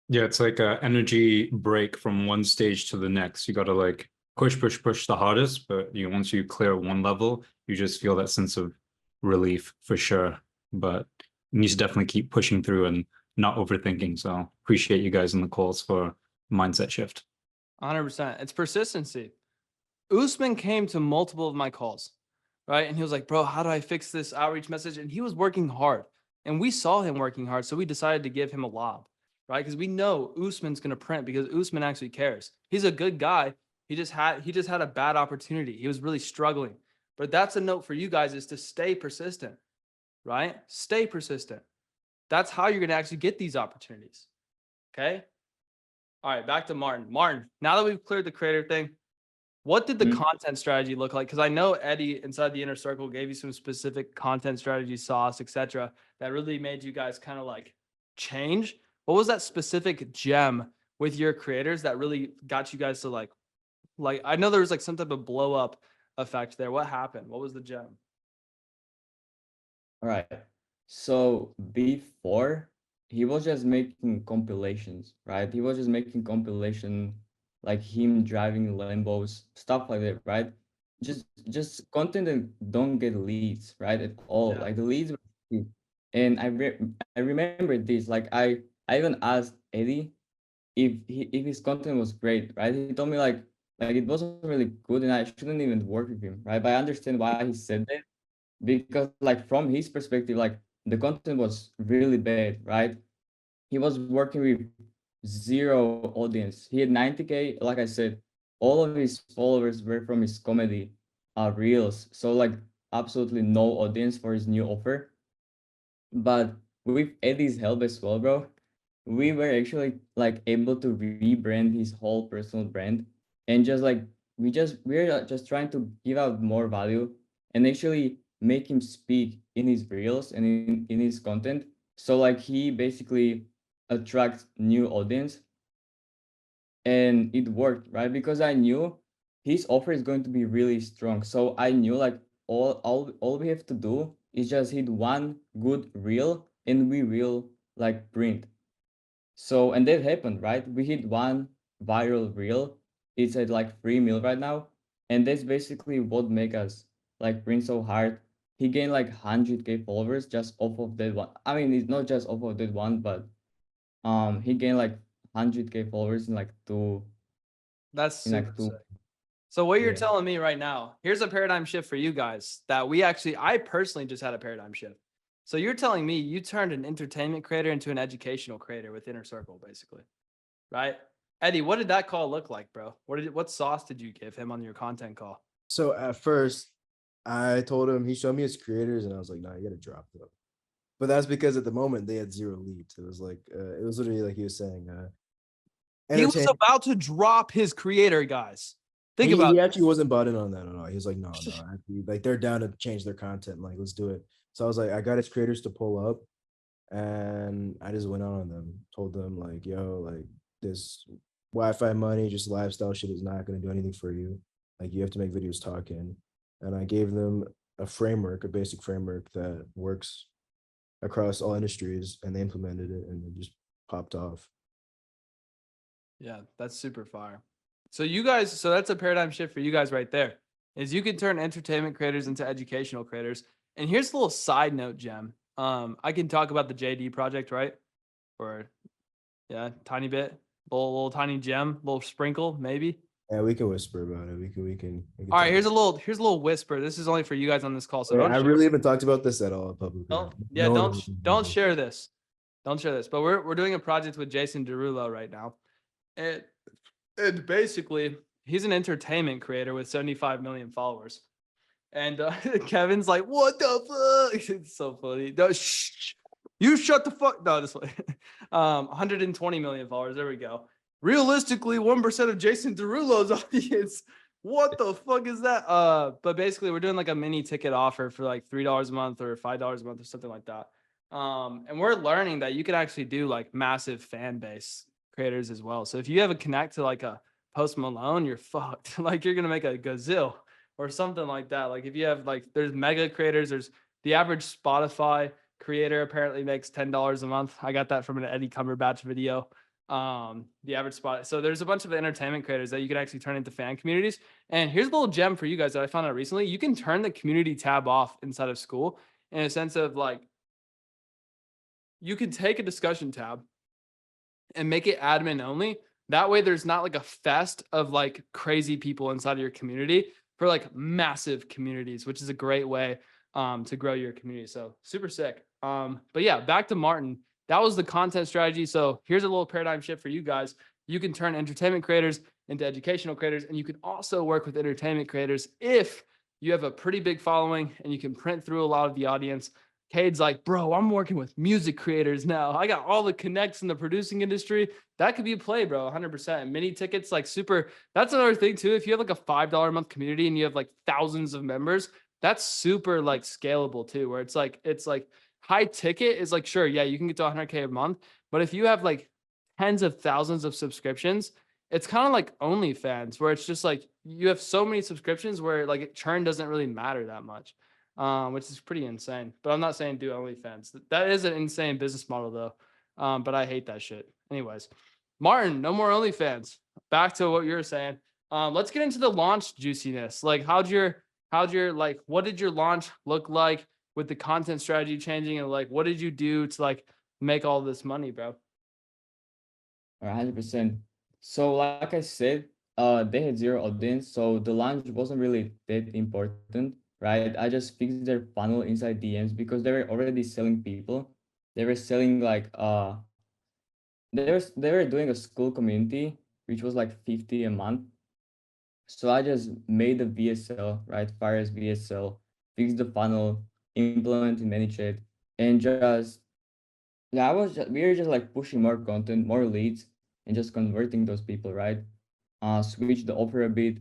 Yeah, it's like an energy break from one stage to the next. You got to like push the hardest, but once you clear one level, you just feel that sense of relief for sure. But you need to definitely keep pushing through and not overthinking. So appreciate you guys in the calls for mindset shift. 100%. It's persistency. Usman came to multiple of my calls, right? And he was like, bro, how do I fix this outreach message? And he was working hard. And we saw him working hard. So we decided to give him a lob, right? Because we know Usman's going to print, because Usman actually cares. He's a good guy. He just had a bad opportunity. He was really struggling. But that's a note for you guys, is to stay persistent, right? Stay persistent. That's how you're going to actually get these opportunities. Okay. All right. Back to Martin. Martin, now that we've cleared the creator thing, what did the content strategy look like? Because I know Eddie inside the inner circle gave you some specific content strategy sauce, etc., that really made you guys kind of like change. What was that specific gem with your creators that really got you guys to like I know there was like some type of blow up effect there. What happened? What was the gem? All right. So before, he was just making compilations, right? He was just making compilation, like him driving Lambos, stuff like that, right? Just content that don't get leads, right? At all. Yeah. Like the leads were few. And I remember this. Like I even asked Eddie if his content was great, right? He told me like it wasn't really good and I shouldn't even work with him, right? But I understand why he said that, because like from his perspective, like the content was really bad, right? He was working with zero audience. He had 90K. Like I said, all of his followers were from his comedy reels. So like absolutely no audience for his new offer. But with Eddie's help as well, bro, we were actually like able to rebrand his whole personal brand, and just like we're just trying to give out more value and actually make him speak in his reels and in his content. So like he basically attracts new audience, and it worked, right? Because I knew his offer is going to be really strong. So I knew like all we have to do is just hit one good reel and we will like print. So and that happened, right? We hit one viral reel. It's at like 3 mil right now. And that's basically what make us like print so hard. He gained like 100K followers just off of that one. I mean, it's not just off of that one, but he gained like 100K followers in like two. That's In super like two. sick. So what you're Yeah. telling me right now, here's a paradigm shift for you guys that I personally just had a paradigm shift. So you're telling me you turned an entertainment creator into an educational creator with Inner Circle, basically, right? Eddie, what did that call look like, bro? What sauce did you give him on your content call? So at first, I told him, he showed me his creators, and I was like, nah, you gotta drop them. But that's because at the moment they had 0 leads. It was like, it was literally like he was saying, He was entertain. about to drop his creator, guys. Think He about actually wasn't bought in on that at all. He was like, no, actually, like they're down to change their content. Like, let's do it. So I was like, I got his creators to pull up, and I just went on them, told them like, yo, like this Wi-Fi money, just lifestyle shit is not gonna do anything for you. Like you have to make videos talking. And I gave them a framework, a basic framework that works across all industries, and they implemented it, and it just popped off. Yeah, that's super fire. So you guys, so that's a paradigm shift for you guys right there, is you can turn entertainment creators into educational creators. And here's a little side note, Gem. I can talk about the JD project, right? Or yeah, tiny bit, little tiny gem, little sprinkle, maybe. Yeah, we can whisper about it. We can All right, talk. here's a little whisper. This is only for you guys on this call, so Wait, don't I share. really haven't talked about this at all publicly. Don't share this. Don't share this. But we're doing a project with Jason Derulo right now. And basically, he's an entertainment creator with 75 million followers. And Kevin's like, what the fuck? It's so funny. No, shh, you shut the fuck. No, this way. 120 million followers. There we go. Realistically, 1% of Jason Derulo's audience. What the fuck is that? But basically, we're doing like a mini ticket offer for like $3 a month or $5 a month or something like that. And we're learning that you can actually do like massive fan base creators as well. So if you have a connect to like a Post Malone, you're fucked. Like you're gonna make a gazille or something like that. Like if you have like, there's mega creators. There's the average Spotify creator apparently makes $10 a month. I got that from an Eddie Cumberbatch video. The average spot. So there's a bunch of entertainment creators that you can actually turn into fan communities. And here's a little gem for you guys that I found out recently. You can turn the community tab off inside of school in a sense of like, you can take a discussion tab and make it admin only. That way there's not like a fest of like crazy people inside of your community for like massive communities, which is a great way to grow your community. So super sick. But yeah, back to Martin. That was the content strategy. So here's a little paradigm shift for you guys. You can turn entertainment creators into educational creators, and you can also work with entertainment creators if you have a pretty big following and you can print through a lot of the audience. Kade's like, bro, I'm working with music creators now. I got all the connects in the producing industry. That could be a play, bro, 100%. And mini tickets, like super. That's another thing too. If you have like a $5 a month community and you have like thousands of members, that's super like scalable too, where it's like high ticket is like, sure, yeah, you can get to 100K a month. But if you have like tens of thousands of subscriptions, it's kind of like OnlyFans, where it's just like you have so many subscriptions where like churn doesn't really matter that much. Which is pretty insane. But I'm not saying do OnlyFans. That is an insane business model though. But I hate that shit. Anyways, Martin, no more OnlyFans. Back to what you were saying. Let's get into the launch juiciness. Like, what did your launch look like with the content strategy changing, and like, what did you do to like make all this money, bro? 100%. So like I said, they had 0 audience, so the launch wasn't really that important, right? I just fixed their funnel inside DMs because they were already selling people. They were selling like they were doing a school community, which was like 50 a month. So I just made the VSL, right? Fires VSL, fixed the funnel, implemented ManyChat, and just yeah, we were just like pushing more content, more leads, and just converting those people, right? Switch the offer a bit,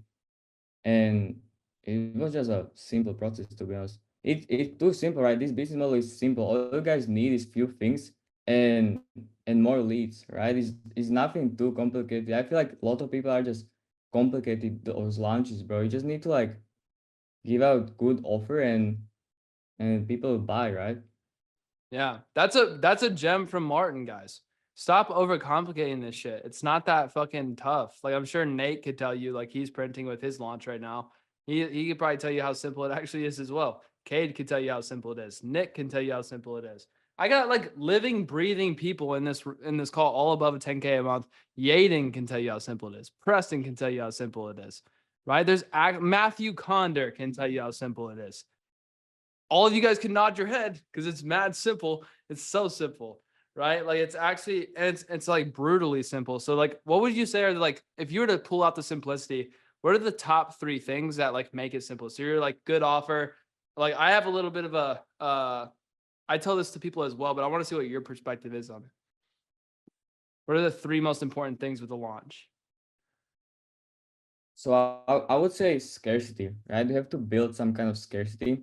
and it was just a simple process, to be honest. It's too simple, right? This business model is simple. All you guys need is few things and more leads, right? It's nothing too complicated. I feel like a lot of people are just complicated those launches, bro. You just need to like give out good offer and people buy, right? Yeah, that's a gem from Martin, guys. Stop overcomplicating this shit. It's not that fucking tough. Like I'm sure Nate could tell you, like he's printing with his launch right now. He could probably tell you how simple it actually is as well. Cade could tell you how simple it is. Nick can tell you how simple it is. I got like living, breathing people in this call, all above a 10K a month. Yaden can tell you how simple it is. Preston can tell you how simple it is. Right? There's Matthew Conder can tell you how simple it is. all of you guys can nod your head because it's mad simple. It's so simple, right? Like it's actually, and it's like brutally simple. So like, what would you say are like, if you were to pull out the simplicity, what are the top 3 things that like make it simple? So you're like good offer. Like I have a little bit of I tell this to people as well, but I want to see what your perspective is on it. What are the 3 most important things with the launch? So I would say scarcity, right? You have to build some kind of scarcity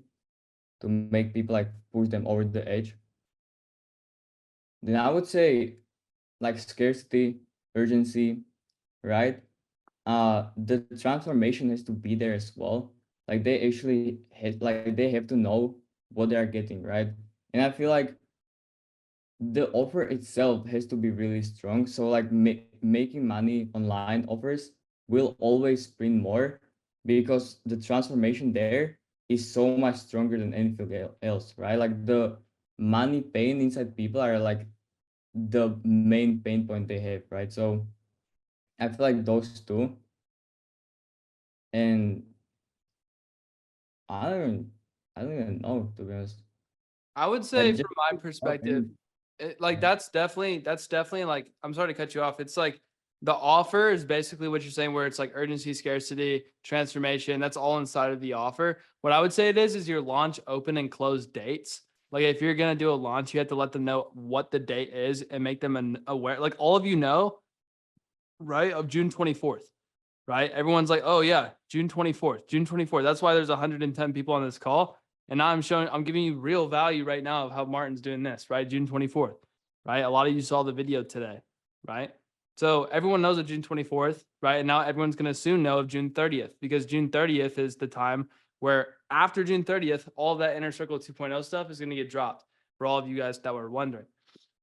to make people like push them over the edge. Then I would say like scarcity, urgency, right? The transformation has to be there as well. Like they actually like they have to know what they are getting, right? And I feel like the offer itself has to be really strong. So like making money online offers will always bring more because the transformation there is so much stronger than anything else, right? Like the money pain inside people are like the main pain point they have, right? So I feel like those two. And I don't I don't even know, to be honest. I would Like say just from my perspective, like Yeah. that's definitely like, I'm sorry to cut you off. It's like the offer is basically what you're saying, where it's like urgency, scarcity, transformation. That's all inside of the offer. What I would say it is your launch open and close dates. Like if you're going to do a launch, you have to let them know what the date is and make them aware. Like all of you know, right, of June 24th, right? Everyone's like, oh yeah, June 24th, June 24th. That's why there's 110 people on this call. And now I'm giving you real value right now of how Martin's doing this, right? June 24th, right? A lot of you saw the video today, right? So everyone knows of June 24th, right? And now everyone's going to soon know of June 30th because June 30th is the time where after June 30th, all of that Inner Circle 2.0 stuff is going to get dropped for all of you guys that were wondering,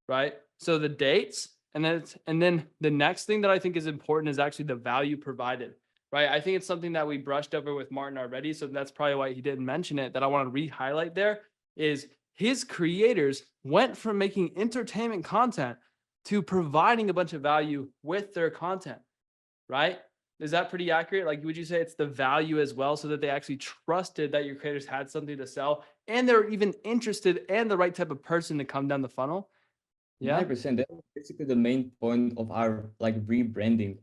right? So the dates, and then the next thing that I think is important is actually the value provided, right? I think it's something that we brushed over with Martin already, so that's probably why he didn't mention it, that I want to re-highlight there is his creators went from making entertainment content to providing a bunch of value with their content, right? Is that pretty accurate? Like, would you say it's the value as well, so that they actually trusted that your creators had something to sell and they're even interested and the right type of person to come down the funnel? Yeah. 100%. That's basically the main point of our like rebranding,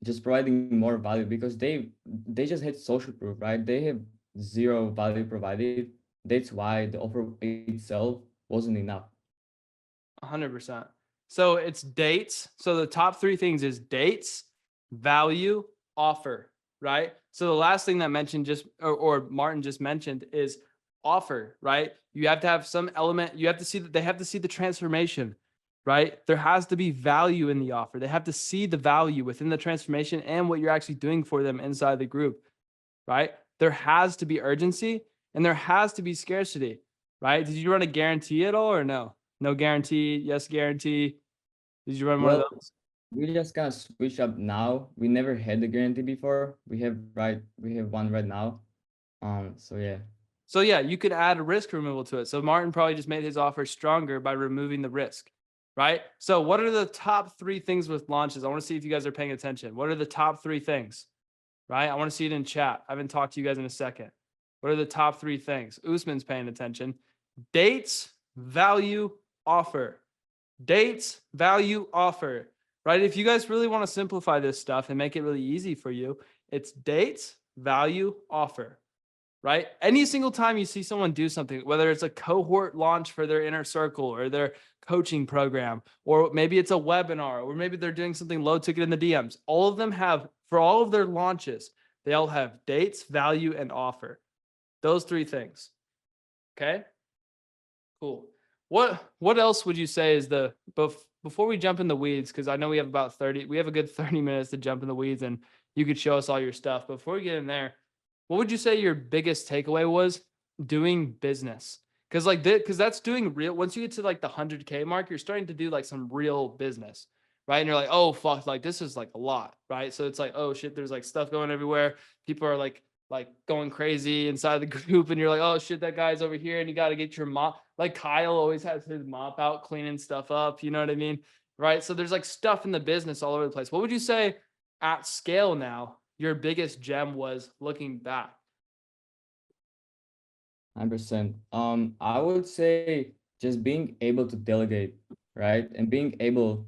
just providing more value because they just had social proof, right? They have zero value provided. That's why the offer itself wasn't enough. 100%. So it's dates. So the top 3 things is dates, value, offer, right? So the last thing that mentioned or Martin just mentioned is offer, right? You have to have some element. You have to see that they have to see the transformation, right? There has to be value in the offer. They have to see the value within the transformation and what you're actually doing for them inside the group, right? There has to be urgency and there has to be scarcity, right? Did you run a guarantee at all or no? No guarantee, yes guarantee. Did you run one of Well, those? we just kind of switch up now. We never had the guarantee before. We have one right now. So yeah. So yeah, you could add a risk removal to it. So Martin probably just made his offer stronger by removing the risk, right? So what are the top 3 things with launches? I want to see if you guys are paying attention. What are the top 3 things, right? I want to see it in chat. I haven't talked to you guys in a second. What are the top 3 things? Usman's paying attention. Dates, value, offer. Dates, value, offer, right? If you guys really want to simplify this stuff and make it really easy for you, it's dates, value, offer, right? Any single time you see someone do something, whether it's a cohort launch for their Inner Circle or their coaching program, or maybe it's a webinar, or maybe they're doing something low ticket in the DMs, all of them have, for all of their launches, they all have dates, value, and offer. Those 3 things. Okay, cool. What else would you say is before we jump in the weeds, because I know we have a good 30 minutes to jump in the weeds and you could show us all your stuff. Before we get in there, what would you say your biggest takeaway was doing business? Because that's doing real. Once you get to like the 100K mark, you're starting to do like some real business, right? And you're like, oh fuck, like this is like a lot, right? So it's like, oh shit, there's like stuff going everywhere. People are like going crazy inside the group, and you're like, oh shit, that guy's over here, and you got to get your mop. Like Kyle always has his mop out, cleaning stuff up. You know what I mean, right? So there's like stuff in the business all over the place. What would you say at scale now your biggest gem was looking back? 100%. I would say just being able to delegate, right? And being able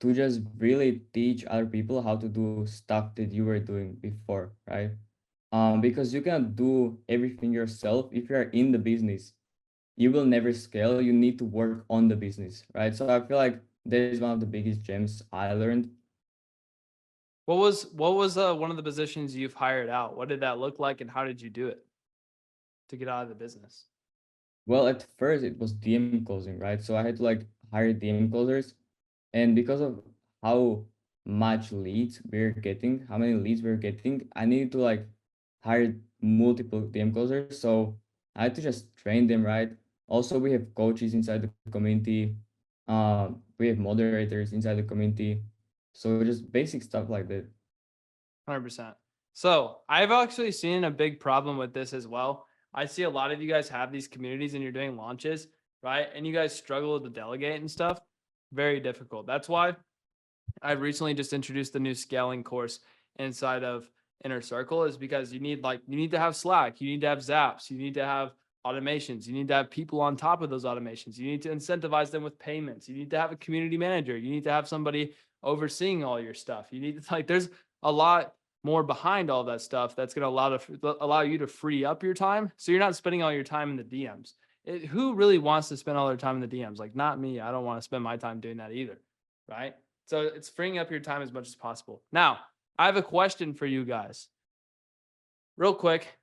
to just really teach other people how to do stuff that you were doing before, right? Because you cannot do everything yourself if you're in the business. You will never scale. You need to work on the business, right? So I feel like that is one of the biggest gems I learned. What was one of the positions you've hired out? What did that look like, and how did you do it to get out of the business? Well, at first it was DM closing, right? So I had to like hire DM closers, and because of how much leads we're getting, how many leads we're getting, I needed to like hire multiple DM closers. So I had to just train them, right? Also, we have coaches inside the community. We have moderators inside the community. So just basic stuff like that. 100%. So I've actually seen a big problem with this as well. I see a lot of you guys have these communities and you're doing launches, right? And you guys struggle to delegate and stuff. Very difficult. That's why I recently just introduced the new scaling course inside of Inner Circle, is because you need to have Slack, you need to have Zaps, you need to have automations, you need to have people on top of those automations, you need to incentivize them with payments, you need to have a community manager, you need to have somebody overseeing all your stuff. You need to, there's a lot more behind all that stuff that's going to allow you to free up your time, so you're not spending all your time in the DMs. Who really wants to spend all their time in the DMs? Like, not me. I don't want to spend my time doing that either, right? So it's freeing up your time as much as possible. Now, I have a question for you guys. Real quick.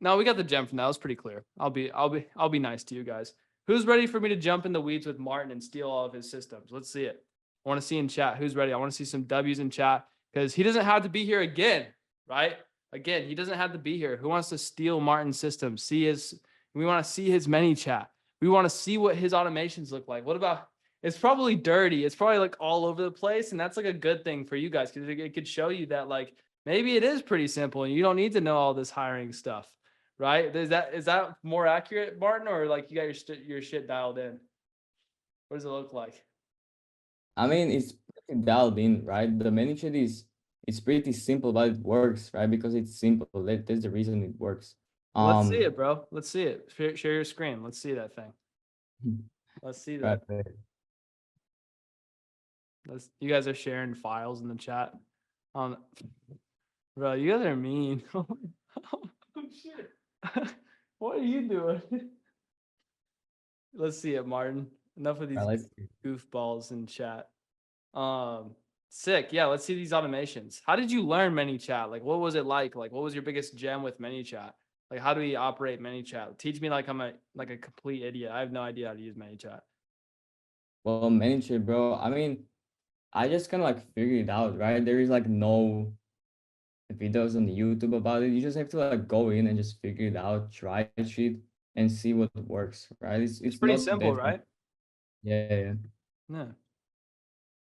No, we got the gem from that. It was pretty clear. I'll be nice to you guys. Who's ready for me to jump in the weeds with Martin and steal all of his systems? Let's see it. I want to see in chat. Who's ready? I want to see some W's in chat, because he doesn't have to be here again, right? Again, he doesn't have to be here. Who wants to steal Martin's systems? We want to see his ManyChat. We want to see what his automations look like. What about, it's probably dirty. It's probably like all over the place. And that's like a good thing for you guys, because it could show you that like maybe it is pretty simple and you don't need to know all this hiring stuff, right? Is that more accurate, Martin, or like you got your shit dialed in? What does it look like? I mean, it's pretty dialed in, right? The ManyChat it's pretty simple, but it works, right? Because it's simple. That's the reason it works. Let's see it, bro. Let's see it. Share your screen. Let's see that thing. Let's see that. Right. You guys are sharing files in the chat. Bro, you guys are mean. Oh shit. What are you doing? Let's see it, Martin. Enough of these goofballs in chat. Sick. Yeah, let's see these automations. How did you learn ManyChat? Like, what was it like? Like, what was your biggest gem with ManyChat? Like, how do we operate ManyChat? Teach me like I'm a complete idiot. I have no idea how to use ManyChat. Well, ManyChat, bro. I mean, I just kind of like figured it out, right? There is like no videos on YouTube about it. You just have to like go in and just figure it out, try shit, and see what works, right? It's pretty not simple, that right? Yeah. Yeah.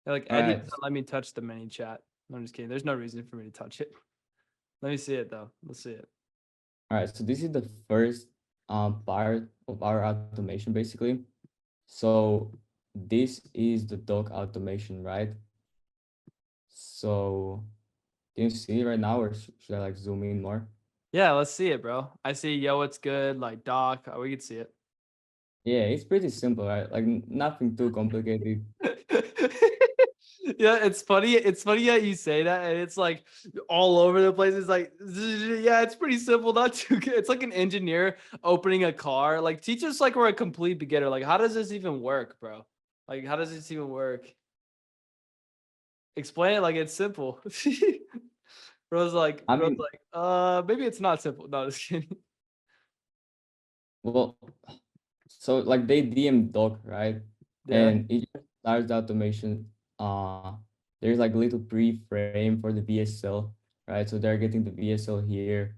Like, Eddie doesn't let me touch the ManyChat. No, I'm just kidding. There's no reason for me to touch it. Let me see it though. Let's see it. All right, so this is the first part of our automation, basically. So this is the doc automation, right? So can you see it right now, or should I like zoom in more? Yeah, let's see it, bro. I see, yo, it's good, like doc. We can see it. Yeah, it's pretty simple, right? Like nothing too complicated. Yeah, it's funny. It's funny that you say that, and it's like all over the place. It's like, yeah, it's pretty simple, not too good. It's like an engineer opening a car. Like, teach us like we're a complete beginner. Like, how does this even work, bro? Like, how does this even work? Explain it like it's simple. Bro's like, maybe it's not simple. No, just kidding. Well, so like they DM doc, right? Yeah. And it just starts the automation. There's like a little pre-frame for the VSL, right? So they're getting the VSL here.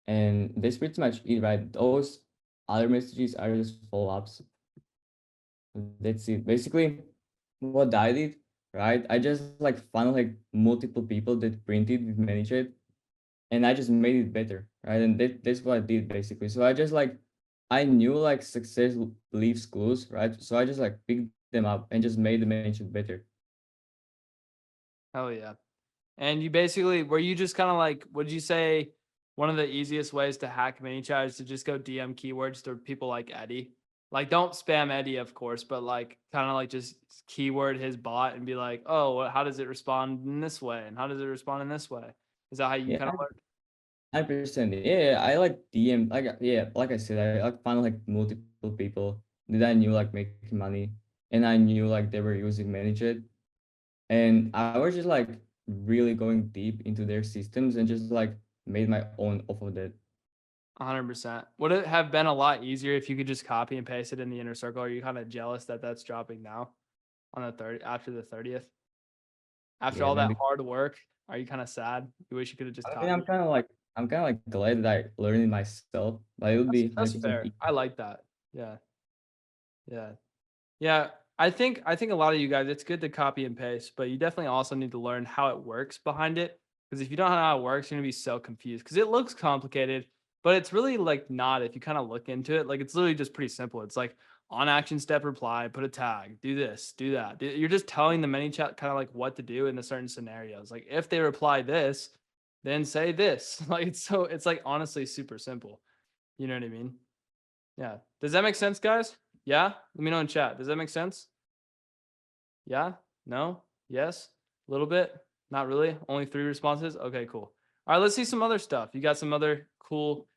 And that's pretty much it, right? Those other messages are just follow-ups. That's it. Basically, what I did, right? I just like found like multiple people that printed with ManyChat, and I just made it better, right? And that's what I did basically. So I just like, I knew like success leaves clues, right? So I just like picked them up and just made the ManyChat better. Hell yeah. And you basically, were you just kind of like, would you say one of the easiest ways to hack ManyChat is to just go DM keywords to people like Eddie. Like, don't spam Eddie, of course, but like kind of like just keyword his bot and be like, oh, how does it respond in this way? And how does it respond in this way? Is that how you Yeah, kind of learn? 100%. Yeah, I like DM, like, yeah, like I said, I like found like multiple people that I knew like making money, and I knew like they were using ManyChat, and I was just like really going deep into their systems and just like made my own off of that. 100%. Would it have been a lot easier if you could just copy and paste it in the inner circle? Are you kind of jealous that that's dropping now on the 30th, after the 30th? After Yeah, all that maybe. hard work, are you kind of sad? You wish you could have just I mean, copied? I'm kind of like glad that I learned it myself, but it would be That's 100% fair. I like that. Yeah. Yeah. Yeah. I think a lot of you guys, it's good to copy and paste, but you definitely also need to learn how it works behind it. Because if you don't know how it works, you're gonna be so confused. Because it looks complicated, but it's really like not if you kind of look into it. Like it's literally just pretty simple. It's like on action step reply, put a tag, do this, do that. You're just telling the ManyChat kind of like what to do in the certain scenarios. Like if they reply this, then say this. Like it's like honestly super simple. You know what I mean? Yeah. Does that make sense, guys? Yeah? Let me know in chat. Does that make sense? Yeah? No? Yes? A little bit? Not really? Only 3 responses? Okay, cool. All right, let's see some other stuff. You got some other cool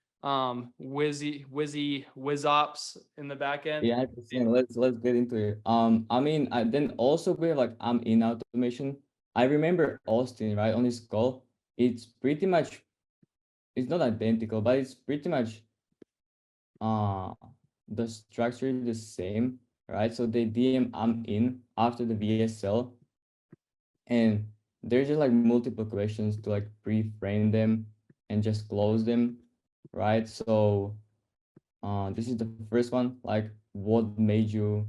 whiz ops in the back end? Yeah, 100%. Let's get into it. I mean, I then also with like I'm in automation. I remember Austin, right, on his call. It's pretty much, it's not identical, but it's pretty much uh the structure is the same, right? So they DM I'm in after the VSL, and there's just like multiple questions to like pre-frame them and just close them, right? So this is the first one, like what made you,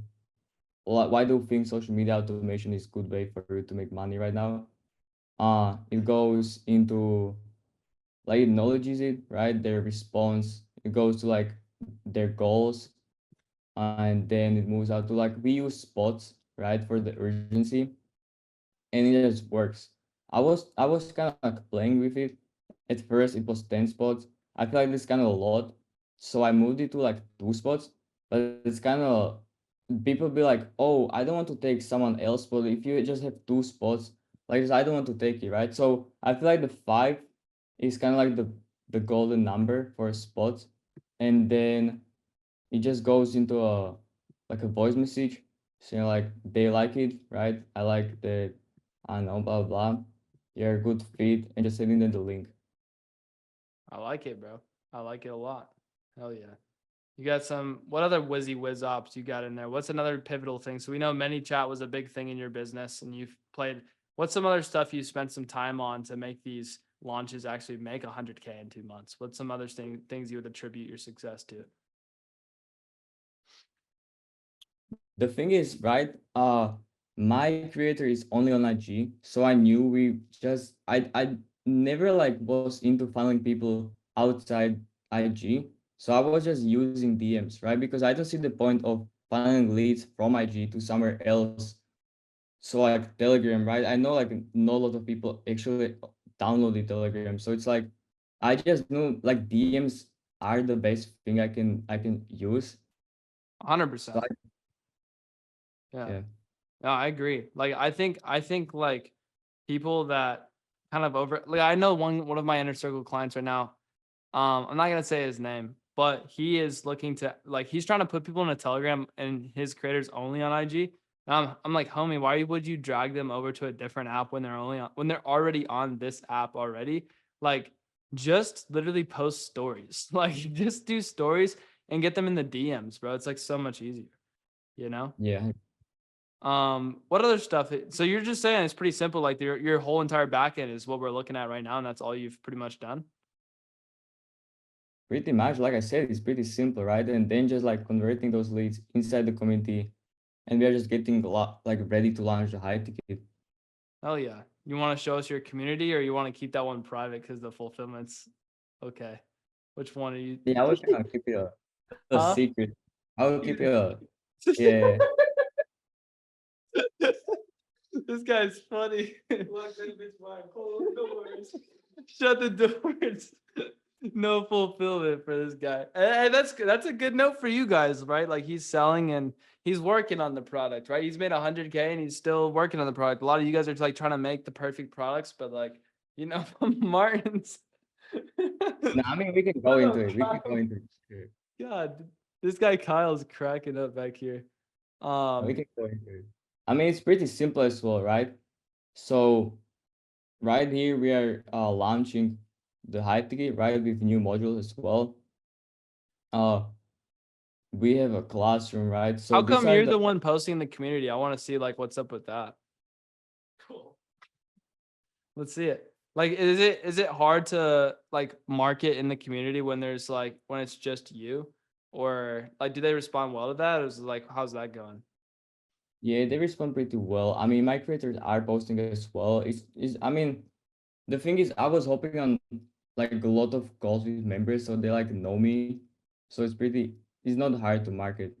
why do you think social media automation is good way for you to make money right now? It goes into like it acknowledges it, right? Their response. It goes to like their goals, and then it moves out to like we use spots, right, for the urgency, and it just works. I was kind of like playing with it. At first, it was 10 spots. I feel like this kind of a lot, so I moved it to like 2 spots. But it's kind of, people be like, "Oh, I don't want to take someone else spot. If you just have 2 spots, like this, I don't want to take it, right?" So I feel like the 5 is kind of like the golden number for spots, and then it just goes into a like a voice message saying like they like it, right? I like the, I don't know, blah blah blah. You're a good fit, and just sending them the link. I like it, bro. I like it a lot. Hell yeah. You got some, what other whiz ops you got in there? What's another pivotal thing? So we know ManyChat was a big thing in your business and you've played, what's some other stuff you spent some time on to make these launches actually make 100K in 2 months? What's some other things you would attribute your success to? The thing is, right? My creator is only on IG, so I knew we just I never like was into following people outside IG. So I was just using DMs, right? Because I don't see the point of funneling leads from IG to somewhere else. So like Telegram, right? I know like not a lot of people actually downloaded Telegram. So it's like I just know like DMs are the best thing I can use. So 100%. Yeah. yeah. No, I agree. Like I think like people that kind of over, like I know one of my inner circle clients right now. I'm not gonna say his name, but he is looking to, like, he's trying to put people in a Telegram and his creators only on IG. And I'm like, homie, why would you drag them over to a different app when when they're already on this app already? Like, just literally post stories. Like, just do stories and get them in the DMs, bro. It's like so much easier, you know? Yeah. What other stuff? So you're just saying it's pretty simple. Like your whole entire backend is what we're looking at right now, and that's all you've pretty much done. Pretty much, like I said, it's pretty simple, right? And then just like converting those leads inside the community, and we are just getting a lot like ready to launch the high ticket. Hell yeah. You want to show us your community or you want to keep that one private because the fulfillment's okay? Which one are you? Yeah, I was gonna keep it a Huh? secret. I will keep it a, yeah. This guy's funny. Shut the doors. No fulfillment for this guy. And that's a good note for you guys, right? Like he's selling and he's working on the product, right? He's made 100K and he's still working on the product. A lot of you guys are like trying to make the perfect products, but like, you know, Martin's. No, I mean we can go into it. We can go into it. Sure. God, this guy Kyle's cracking up back here. We can go into it. I mean it's pretty simple as well, right? So right here we are launching the high ticket, right, with new modules as well. We have a classroom, right? So How these come are you're the one posting in the community? I want to see like what's up with that. Cool. Let's see it. Like, is it hard to like market in the community when there's like when it's just you, or like do they respond well to that, or is it like how's that going? Yeah, they respond pretty well. I mean, my creators are posting as well. It's I mean, the thing is, I was hoping on like a lot of calls with members, so they like know me. So it's not hard to market.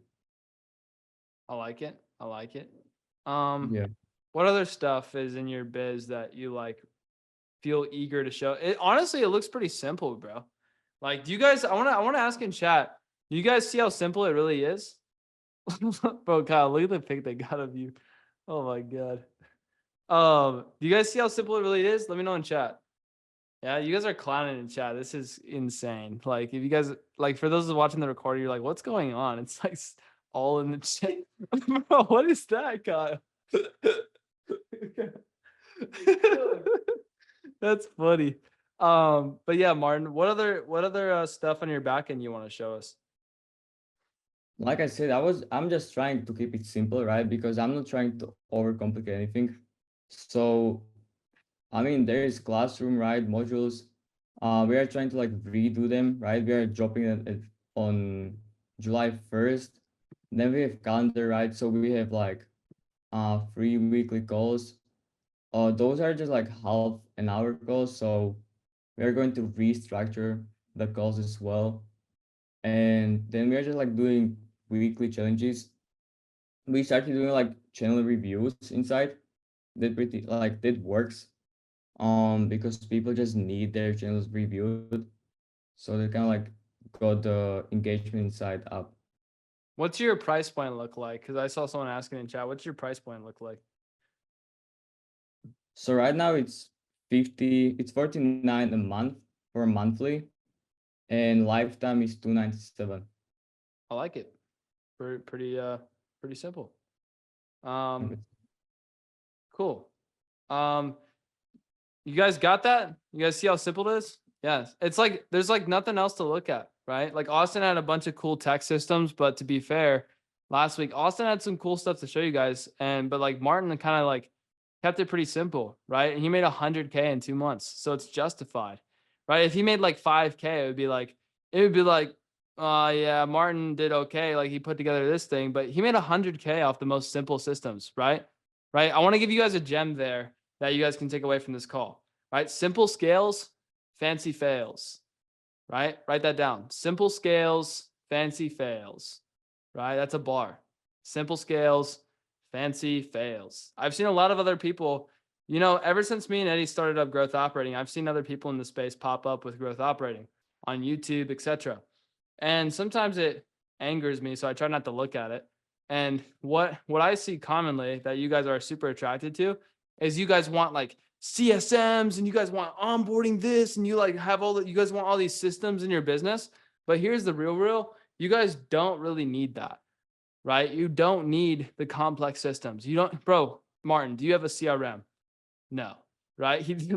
I like it. I like it. Yeah. What other stuff is in your biz that you like feel eager to show? It honestly, it looks pretty simple, bro. Like, do you guys? I want to ask in chat. Do you guys see how simple it really is? Bro, Kyle, look at the pic they got of you. Oh my god. Do you guys see how simple it really is? Let me know in chat. Yeah, you guys are clowning in chat. This is insane. Like, if you guys like, for those watching the recording, you're like, what's going on? It's like all in the chat. Bro, what is that, Kyle? That's funny. But yeah, Martin, what other stuff on your back end you want to show us? Like I said, I'm just trying to keep it simple, right? Because I'm not trying to overcomplicate anything. So, I mean, there is classroom, right? Modules. We are trying to like redo them, right? We are dropping it on July 1st. Then we have calendar, right? So we have like free weekly calls. Those are just like half an hour calls. So we're going to restructure the calls as well. And then we're just like doing weekly challenges. We started doing like channel reviews inside. That works. Because people just need their channels reviewed. So they kind of like got the engagement inside up. What's your price point look like? Because I saw someone asking in chat, what's your price point look like? So right now it's 49 a month for monthly, and lifetime is 297. I like it. Pretty simple. Cool. You guys got that? You guys see how simple it is? Yes. It's like there's like nothing else to look at, right? Like Austin had a bunch of cool tech systems, but to be fair, last week Austin had some cool stuff to show you guys, but like Martin kind of like kept it pretty simple, right? And he made 100K in 2 months, so it's justified, right? If he made like 5K, it would be like, yeah, Martin did okay, like he put together this thing, but he made 100K off the most simple systems, right? Right? I want to give you guys a gem there that you guys can take away from this call, right? Simple scales, fancy fails, right? Write that down. Simple scales, fancy fails, right? That's a bar. Simple scales, fancy fails. I've seen a lot of other people, you know, ever since me and Eddie started up Growth Operating, I've seen other people in the space pop up with Growth Operating on YouTube, etc. And sometimes it angers me, so I try not to look at it. And what I see commonly that you guys are super attracted to is you guys want like CSMs and you guys want onboarding this and you like have you guys want all these systems in your business. But here's the real, you guys don't really need that, right? You don't need the complex systems. You don't, bro, Martin, do you have a CRM? No, right? He doesn't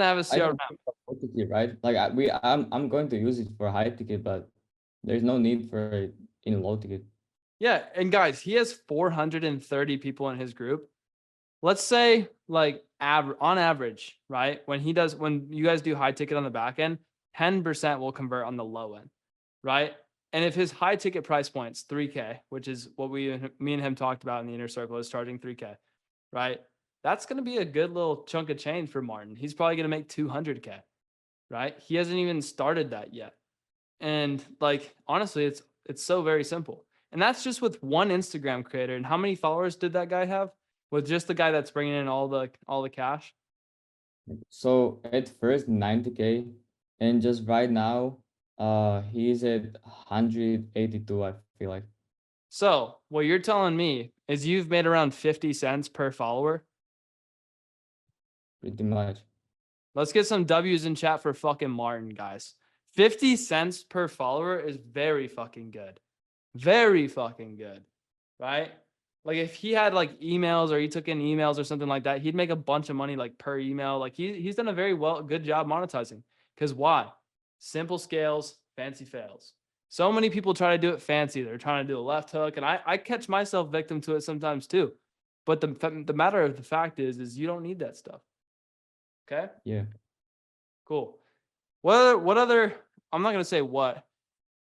have a CRM. Right? Like I'm going to use it for high ticket, but there's no need for it in low ticket. Yeah, and guys, he has 430 people in his group. Let's say like on average, right? When you guys do high ticket on the back end, 10% will convert on the low end, right? And if his high ticket price point's 3K, which is what me and him talked about in the inner circle, is charging 3K, right? That's going to be a good little chunk of change for Martin. He's probably going to make 200K, right? He hasn't even started that yet. And like, honestly, it's so very simple. And that's just with one Instagram creator. And how many followers did that guy have? With just the guy that's bringing in all the cash? So at first 90K, And just right now, he's at 182, I feel like. So what you're telling me is you've made around 50 cents per follower. Pretty much. Let's get some W's in chat for fucking Martin, guys. 50 cents per follower is very fucking good. Very fucking good. Right? Like if he had like emails or he took in emails or something like that, he'd make a bunch of money like per email. Like he's done a very good job monetizing. Because why? Simple scales, fancy fails. So many people try to do it fancy. They're trying to do a left hook. And I catch myself victim to it sometimes too. But the matter of the fact is you don't need that stuff. Okay? Yeah. Cool. What other, I'm not going to say what.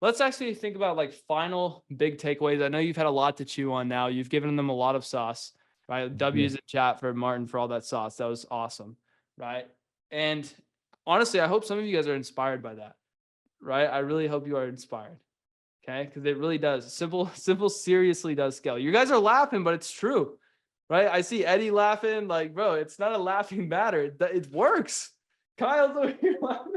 Let's actually think about like final big takeaways. I know you've had a lot to chew on now. You've given them a lot of sauce, right? W's in chat for Martin for all that sauce. That was awesome, right? And honestly, I hope some of you guys are inspired by that, right? I really hope you are inspired, okay? Because it really does. Simple seriously does scale. You guys are laughing, but it's true, right? I see Eddie laughing. Like, bro, it's not a laughing matter. It works. Kyle's over here laughing.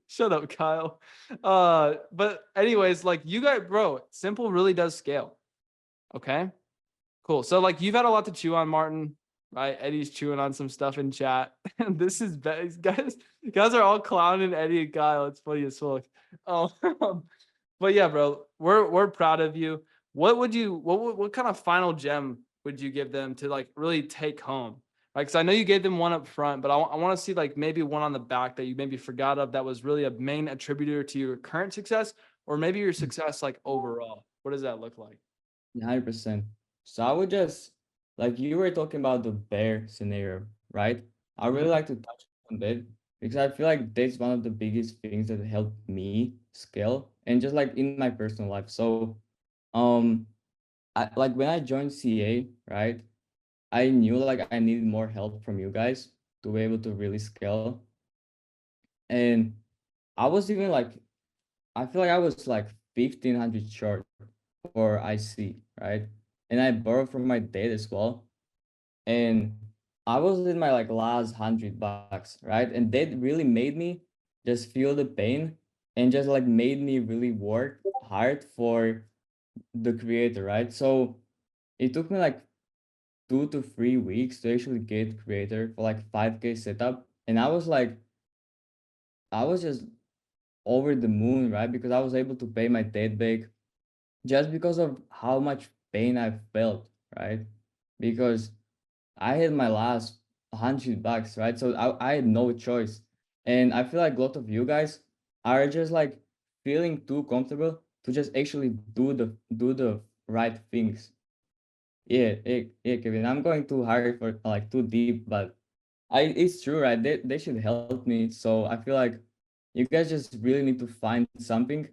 Shut up, Kyle. But anyways, like you guys, bro, simple really does scale. Okay, cool. So like you've had a lot to chew on, Martin, right? Eddie's chewing on some stuff in chat. This is guys are all clowning Eddie and Kyle. It's funny as fuck. But yeah, bro, we're proud of you. What kind of final gem would you give them to like really take home? Like, cause I know you gave them one up front, but I want to see like maybe one on the back that you maybe forgot of that was really a main attributor to your current success, or maybe your success like overall. What does that look like? 100%. So I would just, like you were talking about the bear scenario, right? I really like to touch on that because I feel like that's one of the biggest things that helped me scale and just like in my personal life. So, like when I joined CA, right? I knew like I needed more help from you guys to be able to really scale. And I was even like, I feel like I was like 1,500 short for IC, right? And I borrowed from my dad as well. And I was in my like last $100, right? And that really made me just feel the pain and just like made me really work hard for the creator, right? So it took me like 2 to 3 weeks to actually get creator for like 5K setup. And I was like, I was just over the moon, right? Because I was able to pay my dad back just because of how much pain I felt, right? Because I had my last $100, right? So I had no choice. And I feel like a lot of you guys are just like feeling too comfortable to just actually do the right things. Yeah, Kevin. I'm going too hard for like too deep, but it's true, right? They should help me. So I feel like you guys just really need to find something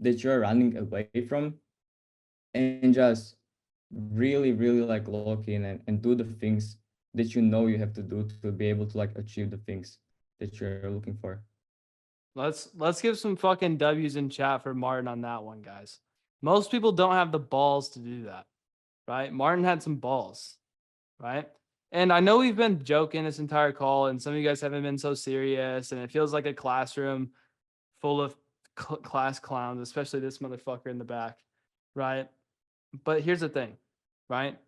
that you're running away from and just really, really like lock in and do the things that you know you have to do to be able to like achieve the things that you're looking for. Let's give some fucking W's in chat for Martin on that one, guys. Most people don't have the balls to do that, right? Martin had some balls, right? And I know we've been joking this entire call, and some of you guys haven't been so serious, and it feels like a classroom full of class clowns, especially this motherfucker in the back, right? But here's the thing, right?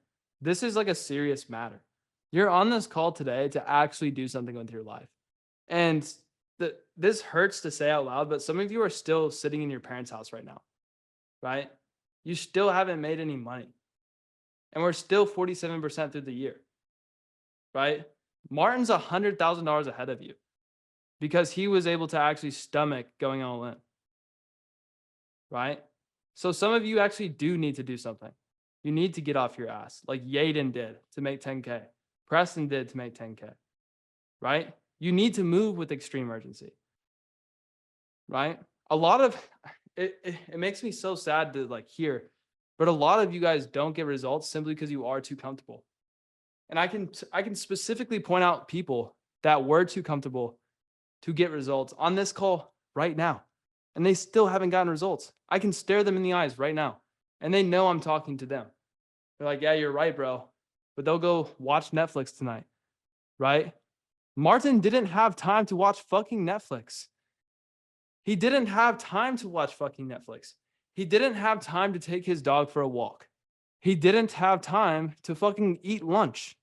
This is like a serious matter. You're on this call today to actually do something with your life. And this hurts to say out loud, but some of you are still sitting in your parents' house right now, right? You still haven't made any money. And we're still 47% through the year, right? Martin's $100,000 ahead of you because he was able to actually stomach going all in, right? So some of you actually do need to do something. You need to get off your ass like Yaden did to make 10K. Preston did to make 10K, right? You need to move with extreme urgency, right? A lot of it makes me so sad to like hear, but a lot of you guys don't get results simply because you are too comfortable. And I can specifically point out people that were too comfortable to get results on this call right now, and they still haven't gotten results. I can stare them in the eyes right now, and they know I'm talking to them. They're like, yeah, you're right, bro. But they'll go watch Netflix tonight, right? Martin didn't have time to watch fucking Netflix. He didn't have time to watch fucking Netflix. He didn't have time to take his dog for a walk. He didn't have time to fucking eat lunch.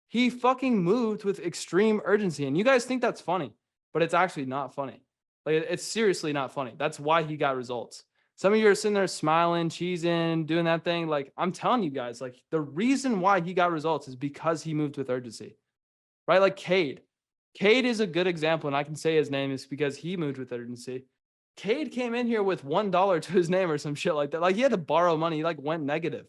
He fucking moved with extreme urgency. And you guys think that's funny, but it's actually not funny. Like, it's seriously not funny. That's why he got results. Some of you are sitting there smiling, cheesing, doing that thing. Like, I'm telling you guys, like, the reason why he got results is because he moved with urgency, right? Like Kade. Kade is a good example, and I can say his name is because he moved with urgency. Kade came in here with $1 to his name or some shit like that. Like, he had to borrow money. He like went negative,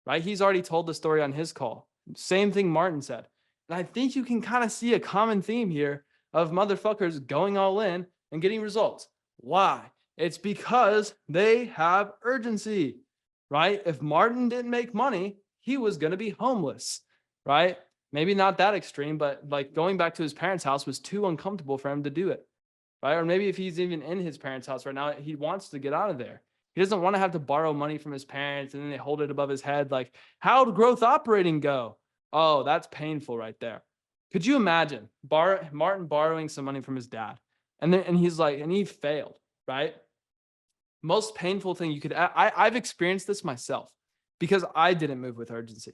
right? He's already told the story on his call. Same thing Martin said. And I think you can kind of see a common theme here of motherfuckers going all in and getting results. Why? It's because they have urgency, right? If Martin didn't make money, he was going to be homeless, right? Maybe not that extreme, but like going back to his parents' house was too uncomfortable for him to do it, right? Or maybe if he's even in his parents' house right now, he wants to get out of there. He doesn't want to have to borrow money from his parents and then they hold it above his head. Like, how'd growth operating go? Oh, that's painful right there. Could you imagine Martin borrowing some money from his dad? And he's like, and he failed, right? Most painful thing you could, I've experienced this myself because I didn't move with urgency,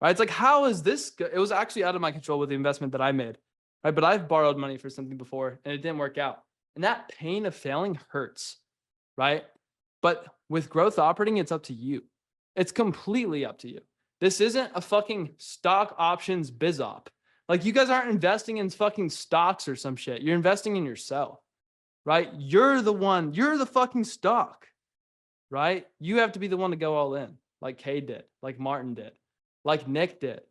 right? It's like, how is this? It was actually out of my control with the investment that I made, right? But I've borrowed money for something before and it didn't work out. And that pain of failing hurts, right? But with growth operating, it's up to you. It's completely up to you. This isn't a fucking stock options biz op. Like, you guys aren't investing in fucking stocks or some shit. You're investing in yourself, right? You're the fucking stock, right? You have to be the one to go all in, like Kade did, like Martin did, like Nick did,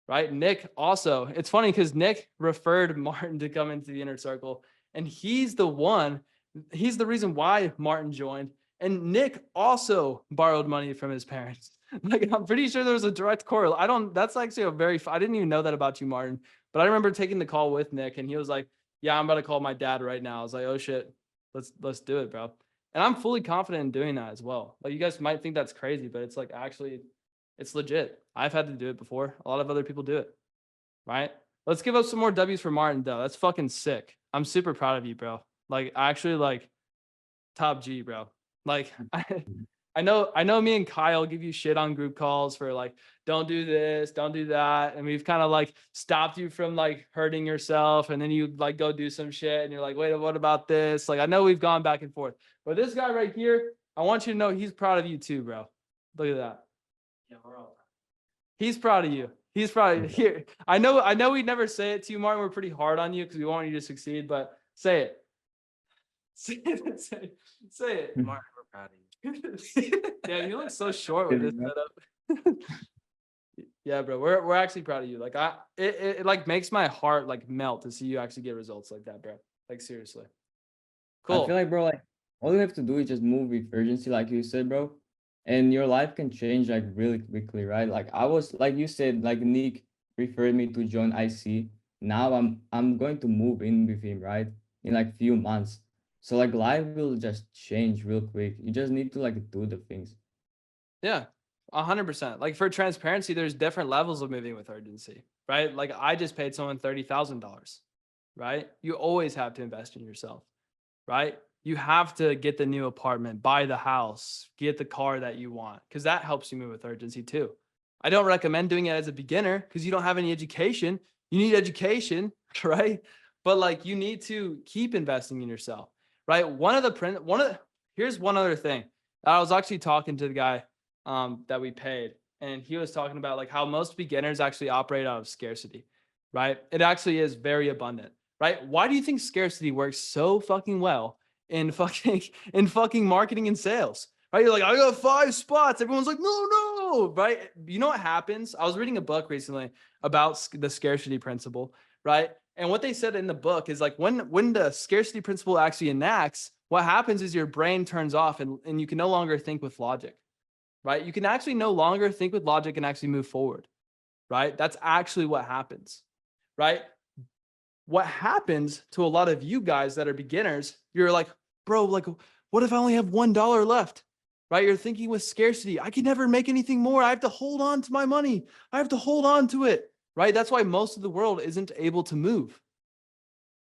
right? Nick also, it's funny because Nick referred Martin to come into the inner circle, and he's the reason why Martin joined. And Nick also borrowed money from his parents. Like, I'm pretty sure there was a direct correlation. That's actually I didn't even know that about you, Martin, but I remember taking the call with Nick and he was like, yeah, I'm about to call my dad right now. I was like, oh shit, let's do it, bro. And I'm fully confident in doing that as well. Like, you guys might think that's crazy, but it's like, actually, it's legit. I've had to do it before. A lot of other people do it, right? Let's give up some more W's for Martin though. That's fucking sick. I'm super proud of you, bro. Like, actually, like, top G, bro. Like, I know me and Kyle give you shit on group calls for like, don't do this, don't do that. And we've kind of like stopped you from like hurting yourself. And then you like go do some shit and you're like, wait, what about this? Like, I know we've gone back and forth, but this guy right here, I want you to know he's proud of you too, bro. Look at that. Yeah, we're all. He's proud of you. He's proud of you. Here, I know we never say it to you, Martin. We're pretty hard on you because we want you to succeed, but say it. Say it. Martin, we're proud of you. Yeah, you look so short with this setup. Yeah, bro, we're actually proud of you. Like, it like makes my heart like melt to see you actually get results like that, bro. Like, seriously. Cool. I feel like, bro, like all you have to do is just move with urgency, like you said, bro, and your life can change like really quickly, right? Like, I was, like you said, like Nick referred me to join IC. Now I'm going to move in with him, right? In like few months. So like life will just change real quick. You just need to like do the things. Yeah, 100%. Like, for transparency, there's different levels of moving with urgency, right? Like, I just paid someone $30,000, right? You always have to invest in yourself, right? You have to get the new apartment, buy the house, get the car that you want, because that helps you move with urgency too. I don't recommend doing it as a beginner because you don't have any education. You need education, right? But like, you need to keep investing in yourself. Right. Here's one other thing. I was actually talking to the guy that we paid, and he was talking about like how most beginners actually operate out of scarcity. Right. It actually is very abundant. Right. Why do you think scarcity works so fucking well in fucking marketing and sales? Right. You're like, I got 5 spots. Everyone's like, no. Right. You know what happens? I was reading a book recently about the scarcity principle. Right. And what they said in the book is like, when the scarcity principle actually enacts, what happens is your brain turns off and you can no longer think with logic, right? You can actually no longer think with logic and actually move forward, right? That's actually what happens, right? What happens to a lot of you guys that are beginners, you're like, bro, like, what if I only have $1 left, right? You're thinking with scarcity, I can never make anything more. I have to hold on to my money. I have to hold on to it, right? That's why most of the world isn't able to move,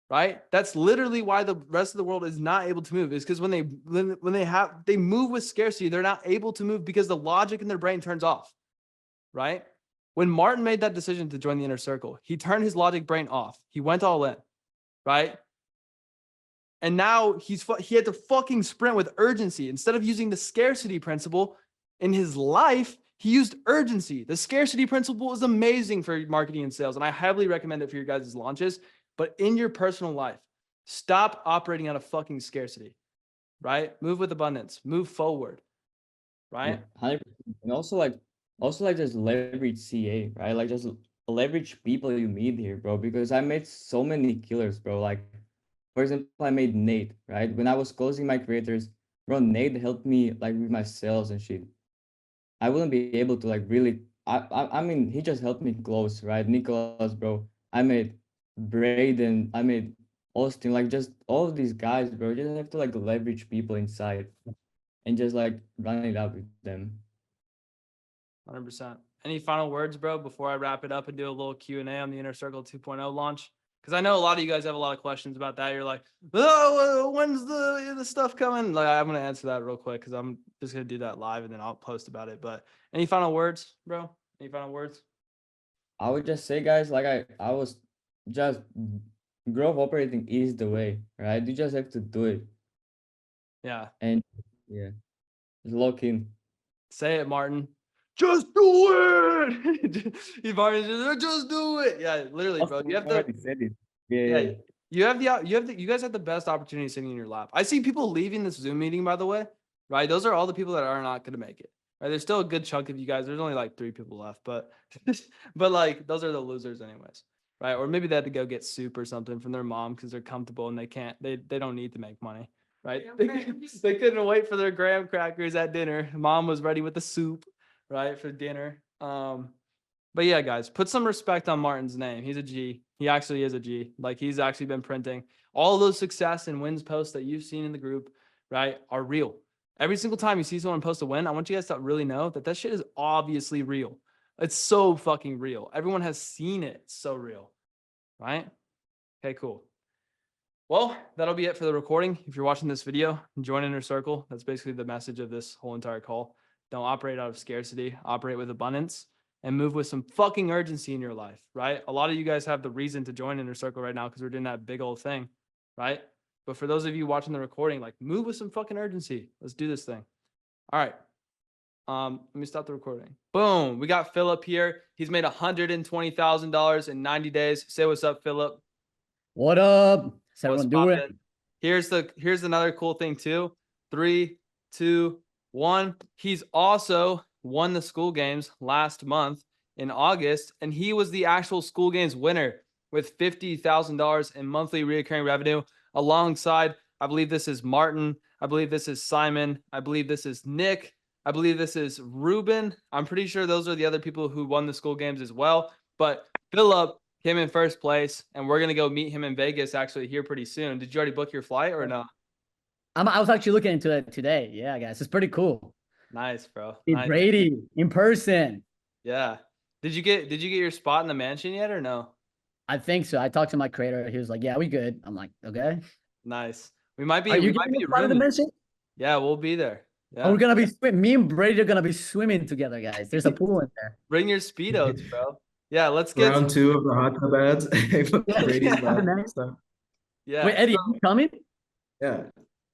right? That's literally why the rest of the world is not able to move, is because when they move with scarcity, they're not able to move because the logic in their brain turns off, right? When Martin made that decision to join the inner circle, he turned his logic brain off. He went all in, right? And now he had to fucking sprint with urgency. Instead of using the scarcity principle in his life, he used urgency. The scarcity principle is amazing for marketing and sales, and I heavily recommend it for your guys' launches. But in your personal life, stop operating out of fucking scarcity, right? Move with abundance, move forward, right? 100%. And also like just leverage CA, right? Like just leverage people you meet here, bro. Because I met so many killers, bro. Like, for example, I made Nate, right? When I was closing my creators, bro, Nate helped me like with my sales and shit. I wouldn't be able to like really. I mean, he just helped me close, right? Nicholas, bro. I made Braden. I made Austin. Like just all of these guys, bro. You just have to like leverage people inside and just like run it up with them. 100%. Any final words, bro, before I wrap it up and do a little Q&A on the Inner Circle 2.0 launch? Because I know a lot of you guys have a lot of questions about that. You're like, oh, when's the stuff coming? Like, I'm going to answer that real quick because I'm just going to do that live and then I'll post about it. But any final words, bro? Any final words? I would just say, guys, like I was just growth operating is the way, right? You just have to do it. Yeah. And yeah, just lock in. Say it, Martin. Just do it. Martin, just do it. Yeah, literally, bro. You have to. Said it. Yeah. You guys have the best opportunity sitting in your lap. I see people leaving this Zoom meeting, by the way, right? Those are all the people that are not going to make it. Right? There's still a good chunk of you guys. There's only like 3 people left, but like those are the losers anyways, right? Or maybe they had to go get soup or something from their mom because they're comfortable and they don't need to make money, right? They couldn't wait for their graham crackers at dinner. Mom was ready with the soup, right, for dinner. But yeah, guys, put some respect on Martin's name. He's a G. He actually is a G. Like he's actually been printing. All those success and wins posts that you've seen in the group, right, are real. Every single time you see someone post a win, I want you guys to really know that shit is obviously real. It's so fucking real. Everyone has seen it. It's so real, right? Okay, cool. Well, that'll be it for the recording. If you're watching this video, join Inner Circle. That's basically the message of this whole entire call. Don't operate out of scarcity. Operate with abundance and move with some fucking urgency in your life, right? A lot of you guys have the reason to join Inner Circle right now because we're doing that big old thing, right? But for those of you watching the recording, like move with some fucking urgency. Let's do this thing. All right. Let me stop the recording. Boom. We got Philip here. He's made $120,000 in 90 days. Say what's up, Philip. What up? What's What's everyone doing? poppin'? Here's another cool thing too. 3, 2, 1. He's also won the school games last month in August, and he was the actual school games winner with $50,000 in monthly recurring revenue alongside, I believe this is Martin. I believe this is Simon. I believe this is Nick. I believe this is Ruben. I'm pretty sure those are the other people who won the school games as well. But Philip came in first place, and we're going to go meet him in Vegas actually here pretty soon. Did you already book your flight or no? I was actually looking into it today. Yeah, guys, it's pretty cool. Nice, bro. See Nice. Brady in person. Yeah. Did you get your spot in the mansion yet or no? I think so. I talked to my creator. He was like, "Yeah, we good." I'm like, "Okay." Nice. We might be. Are you we might getting be a spot in the roomies. mansion? Yeah, we'll be there. Yeah. Oh, we're gonna be me and Brady are gonna be swimming together, guys. There's a pool in there. Bring your speedos, bro. Yeah, let's get Round 2 of the hot tub ads. Brady's Yeah. last stuff. Yeah. Wait, Eddie, are you coming? Yeah.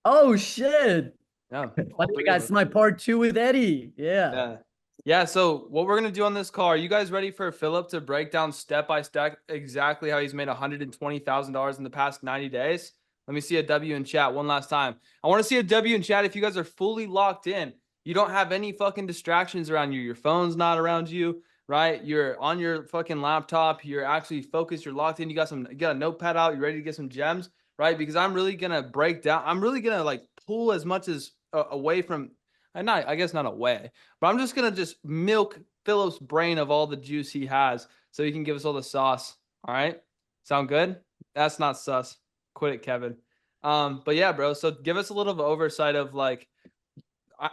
Oh shit! Yeah. By the way, guys, it's my part 2 with Eddie. Yeah. Yeah. So what we're gonna do on this call? Are you guys ready for Philip to break down step by step exactly how he's made $120,000 in the past 90 days? Let me see a W in chat one last time. I want to see a W in chat if you guys are fully locked in. You don't have any fucking distractions around you. Your phone's not around you, right? You're on your fucking laptop. You're actually focused. You're locked in. You got a notepad out. You're ready to get some gems, right? Because I'm really gonna break down. I'm really gonna like pull as much as away from, and not, I guess not away, but I'm just gonna just milk Philip's brain of all the juice he has, so he can give us all the sauce. All right, sound good? That's not sus. Quit it, Kevin. But yeah, bro. So give us a little oversight of like,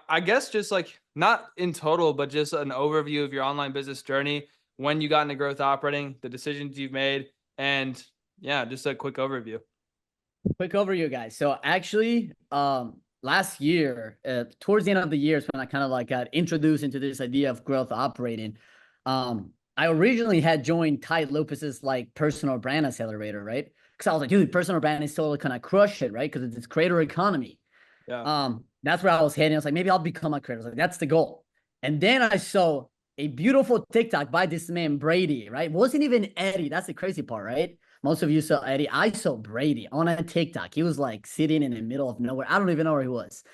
I guess just like not in total, but just an overview of your online business journey. when you got into growth operating, the decisions you've made, and yeah, just a quick overview. Quick overview, guys. So actually, last year, towards the end of the year is when I kind of like got introduced into this idea of growth operating. I originally had joined Ty Lopez's like personal brand accelerator, right? Because I was like, dude, personal brand is totally kind of crush it, right? Because it's creator economy. Yeah. That's where I was heading. I was like, maybe I'll become a creator. I was like, that's the goal. And then I saw a beautiful TikTok by this man, Brady, right? Wasn't even Eddie. That's the crazy part, right? Most of you saw Eddie. I saw Brady on a TikTok. He was like sitting in the middle of nowhere. I don't even know where he was.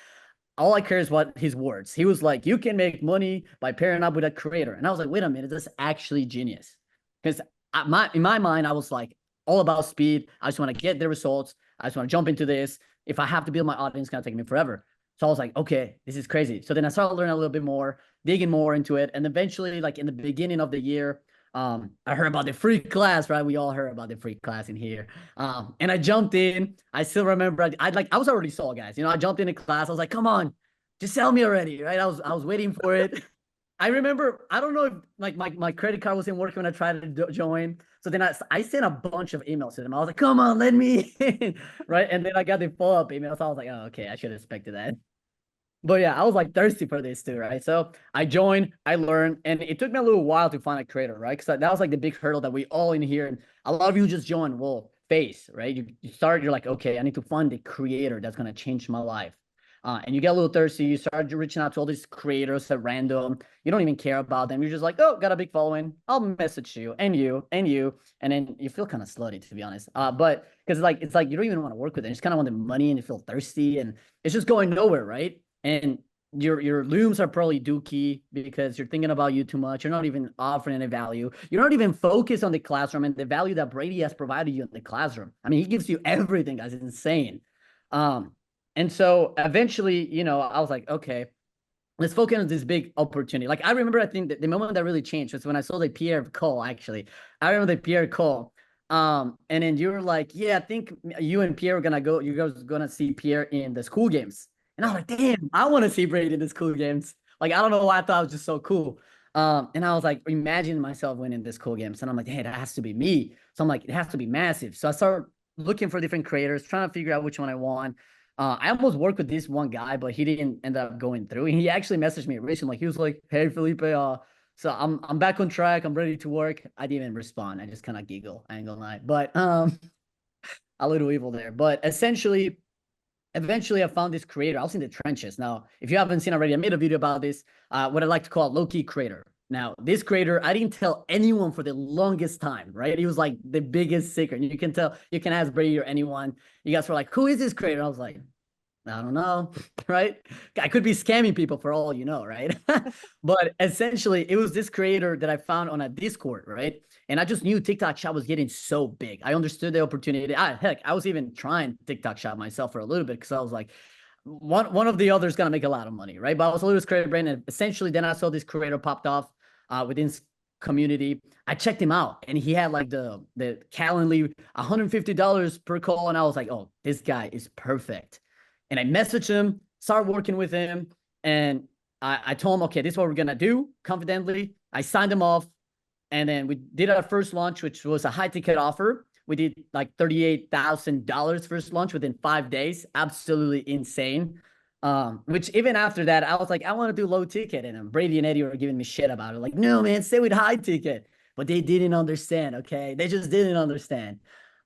All I care is what his words. He was like, you can make money by pairing up with a creator. And I was like, wait a minute, that's actually genius. Because in my mind, I was like, all about speed. I just want to get the results. I just want to jump into this. If I have to build my audience, it's going to take me forever. So I was like, okay, this is crazy. So then I started learning a little bit more, digging more into it. And eventually, like in the beginning of the year, I heard about the free class, right? We all heard about the free class in here. And I jumped in. I still remember I was already sold, guys. You know, I jumped into class. I was like, come on, just sell me already, right? I was waiting for it. I remember, I don't know if like my credit card wasn't working when I tried to join. So then I sent a bunch of emails to them. I was like, come on, let me in, right? And then I got the follow-up email. So I was like, oh, okay, I should have expected that. But yeah, I was like thirsty for this too, right? So I joined, I learned, and it took me a little while to find a creator, right? Because that was like the big hurdle that we all in here, and a lot of you just joined, well, face, right? You start, you're like, okay, I need to find a creator that's going to change my life. And you get a little thirsty. You start reaching out to all these creators at random. You don't even care about them. You're just like, oh, got a big following. I'll message you and you and you. And then you feel kind of slutty, to be honest. But because it's like you don't even want to work with it. You just kind of want the money and you feel thirsty and it's just going nowhere, right? And your looms are probably dookie because you're thinking about you too much. You're not even offering any value. You're not even focused on the classroom and the value that Brady has provided you in the classroom. I mean, he gives you everything, guys. It's insane. And so eventually, you know, I was like, okay, let's focus on this big opportunity. Like I remember, I think that the moment that really changed was when I saw the Pierre call, actually. I remember the Pierre call. And then you were like, yeah, I think you and Pierre are gonna go, you guys are gonna see Pierre in the school games. And I was like, damn, I want to see Brady in the school games. Like, I don't know why I thought it was just so cool. And I was like, imagining myself winning the school games. And I'm like, hey, that has to be me. So I'm like, it has to be massive. So I started looking for different creators, trying to figure out which one I want. I almost worked with this one guy, but he didn't end up going through. And he actually messaged me recently. He was like, hey, Felipe, so I'm back on track. I'm ready to work. I didn't even respond. I just kind of giggle. I ain't gonna lie. But a little evil there. But essentially, eventually I found this creator. I was in the trenches. Now, if you haven't seen already, I made a video about this, what I like to call low-key creator. Now, this creator, I didn't tell anyone for the longest time, right? He was like the biggest secret. You can tell, you can ask Brady or anyone. You guys were like, who is this creator? I was like, I don't know, right? I could be scamming people for all you know, right? But essentially, it was this creator that I found on a Discord, right? And I just knew TikTok Shop was getting so big. I understood the opportunity. Heck, I was even trying TikTok Shop myself for a little bit because I was like, one of the others gonna make a lot of money, right? But I was a little creator brand, and essentially, then I saw this creator popped off within community. I checked him out, and he had like the Calendly $150 per call, and I was like, oh, this guy is perfect. And I messaged him, started working with him, and I told him, okay, this is what we're gonna do confidently. I signed him off, and then we did our first launch, which was a high ticket offer. We did like $38,000 first launch within 5 days. Absolutely insane. Which even after that, I was like, I want to do low ticket. And Brady and Eddie were giving me shit about it. Like, no, man, stay with high ticket. But they didn't understand, okay? They just didn't understand.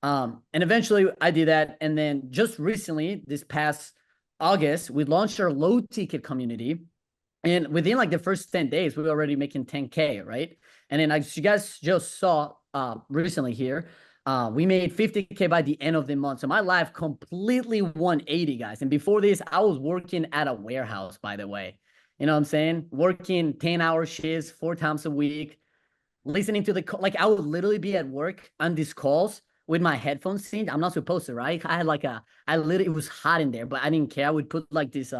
And eventually I did that. And then just recently, this past August, we launched our low ticket community. And within like the first 10 days, we were already making 10K, right? And then as you guys just saw recently here, we made 50K by the end of the month. So my life completely 180, guys. And before this, I was working at a warehouse, by the way. You know what I'm saying? Working 10-hour shifts 4 times a week, listening to like I would literally be at work on these calls with my headphones in. I'm not supposed to, right? I had like it was hot in there, but I didn't care. I would put like this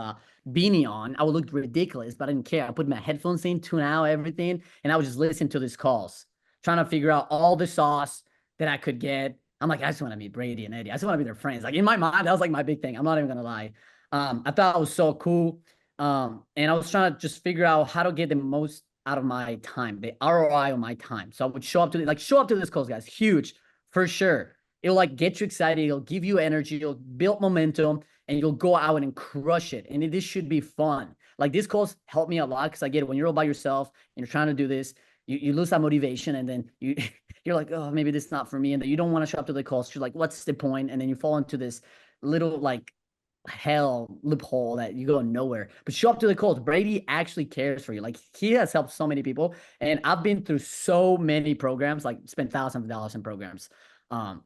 beanie on. I would look ridiculous, but I didn't care. I put my headphones in, tune out everything, and I would just listen to these calls, trying to figure out all the sauce that I could get. I'm like, I just want to meet Brady and Eddie. I just want to be their friends. Like in my mind, that was like my big thing. I'm not even gonna lie. I thought it was so cool. And I was trying to just figure out how to get the most out of my time, the ROI on my time. So I would show up to this calls, guys. Huge for sure. It'll like get you excited. It'll give you energy. It'll build momentum, and you'll go out and crush it. And this should be fun. Like these calls help me a lot because I get it when you're all by yourself and you're trying to do this, you lose that motivation, and then you're like, oh, maybe this is not for me, and then you don't want to show up to the calls. You're like, what's the point? And then you fall into this little like hell loophole that you go nowhere. But show up to the calls. Brady actually cares for you. Like he has helped so many people, and I've been through so many programs, like spent thousands of dollars in programs, for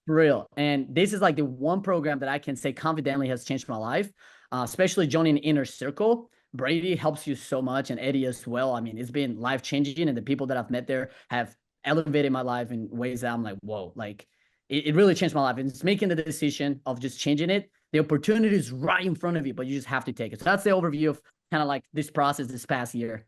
real. And this is like the one program that I can say confidently has changed my life, especially joining Inner Circle. Brady helps you so much, and Eddie as well. I mean, it's been life changing, and the people that I've met there have elevated my life in ways that I'm like, whoa, like it really changed my life. And it's making the decision of just changing it. The opportunity is right in front of you, but you just have to take it. So that's the overview of kind of like this process this past year.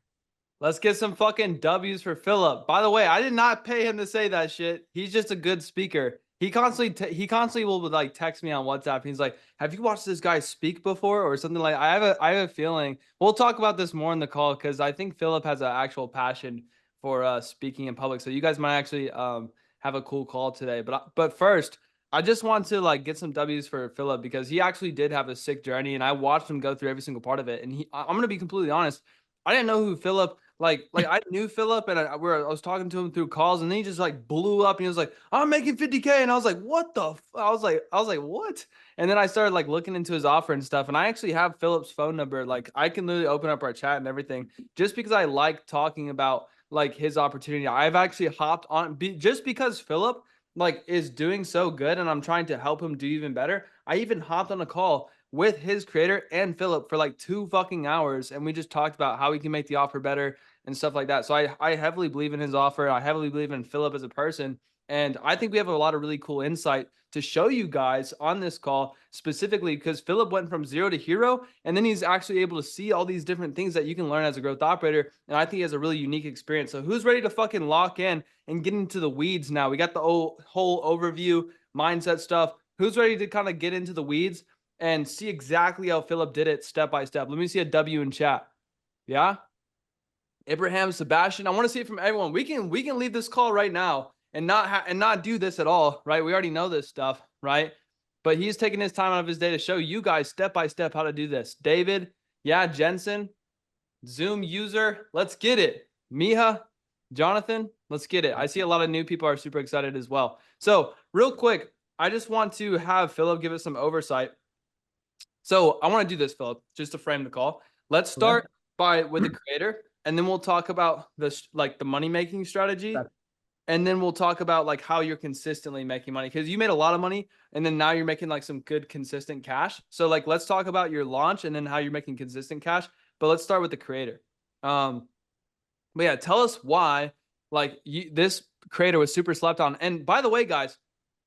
Let's get some fucking W's for Philip. By the way, I did not pay him to say that shit. He's just a good speaker. He constantly will like text me on WhatsApp. He's like, "Have you watched this guy speak before?" or something like. I have a feeling we'll talk about this more in the call because I think Philip has an actual passion for speaking in public. So you guys might actually have a cool call today. But first, I just want to like get some W's for Philip because he actually did have a sick journey, and I watched him go through every single part of it. And I'm gonna be completely honest. I didn't know who Philip. Like I knew Philip, and I was talking to him through calls, and then he just like blew up, and he was like, "I'm making 50K," and I was like, "What the?" I was like, "What?" And then I started like looking into his offer and stuff, and I actually have Philip's phone number. Like I can literally open up our chat and everything, just because I like talking about like his opportunity. I've actually hopped on just because Philip like is doing so good, and I'm trying to help him do even better. I even hopped on a call with his creator and Philip for like 2 fucking hours, and we just talked about how we can make the offer better and stuff like that. So I heavily believe in his offer. I heavily believe in Philip as a person. And I think we have a lot of really cool insight to show you guys on this call, specifically because Philip went from 0 to hero, and then he's actually able to see all these different things that you can learn as a growth operator. And I think he has a really unique experience. So who's ready to fucking lock in and get into the weeds now? We got the whole overview, mindset stuff. Who's ready to kind of get into the weeds and see exactly how Philip did it step by step? Let me see a W in chat. Yeah? Abraham, Sebastian, I want to see it from everyone. We can leave this call right now and not do this at all, right? We already know this stuff, right? But he's taking his time out of his day to show you guys step by step how to do this. David, yeah, Jensen, Zoom user, let's get it. Miha, Jonathan, let's get it. I see a lot of new people are super excited as well. So real quick, I just want to have Philip give us some oversight. So I want to do this, Philip, just to frame the call. Let's start with the creator. And then we'll talk about this, like the money making strategy. And then we'll talk about like how you're consistently making money, because you made a lot of money and then now you're making like some good consistent cash. So like, let's talk about your launch and then how you're making consistent cash. But let's start with the creator. But yeah, tell us why like this creator was super slept on. And by the way, guys,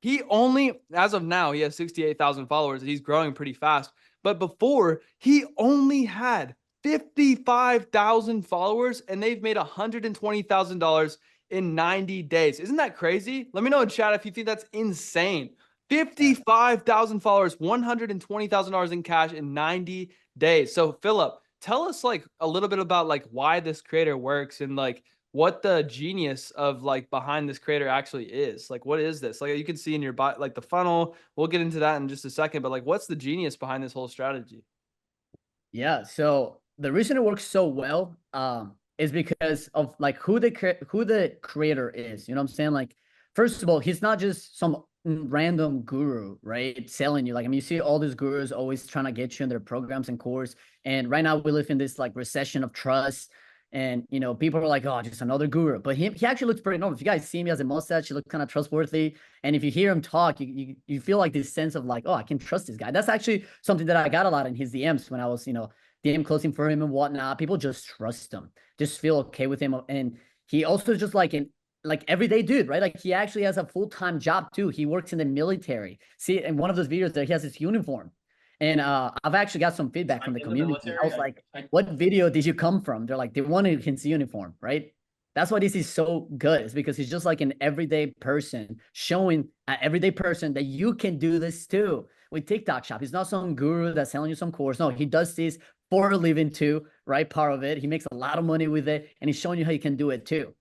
he only, as of now, he has 68,000 followers. He's growing pretty fast. But before, he only had 55,000 followers, and they've made $120,000 in 90 days. Isn't that crazy? Let me know in chat if you think that's insane. 55,000 followers, $120,000 in cash in 90 days. So Philip, tell us like a little bit about like why this creator works and like what the genius of like behind this creator actually is. Like, what is this? Like you can see in your like the funnel. We'll get into that in just a second, but like what's the genius behind this whole strategy? Yeah, so the reason it works so well is because of like who the creator is. You know what I'm saying? Like, first of all, he's not just some random guru, right? Selling you. Like, I mean, you see all these gurus always trying to get you in their programs and course. And right now we live in this like recession of trust. And, you know, people are like, oh, just another guru. But he actually looks pretty normal. If you guys see him, he has a mustache, he looks kind of trustworthy. And if you hear him talk, you feel like this sense of like, oh, I can trust this guy. That's actually something that I got a lot in his DMs when I was, you know, DM closing for him and whatnot. People just trust him, just feel okay with him. And he also is just like an everyday dude, right? Like he actually has a full-time job too. He works in the military. See, in one of those videos there, he has his uniform. And I've actually got some feedback from the community. I was like, what video did you come from? They're like, they wanted his uniform, right? That's why this is so good. It's because he's just like an everyday person, showing an everyday person that you can do this too with TikTok shop. He's not some guru that's selling you some course. No, he does this for a living too, right? Part of it. He makes a lot of money with it, and he's showing you how you can do it too.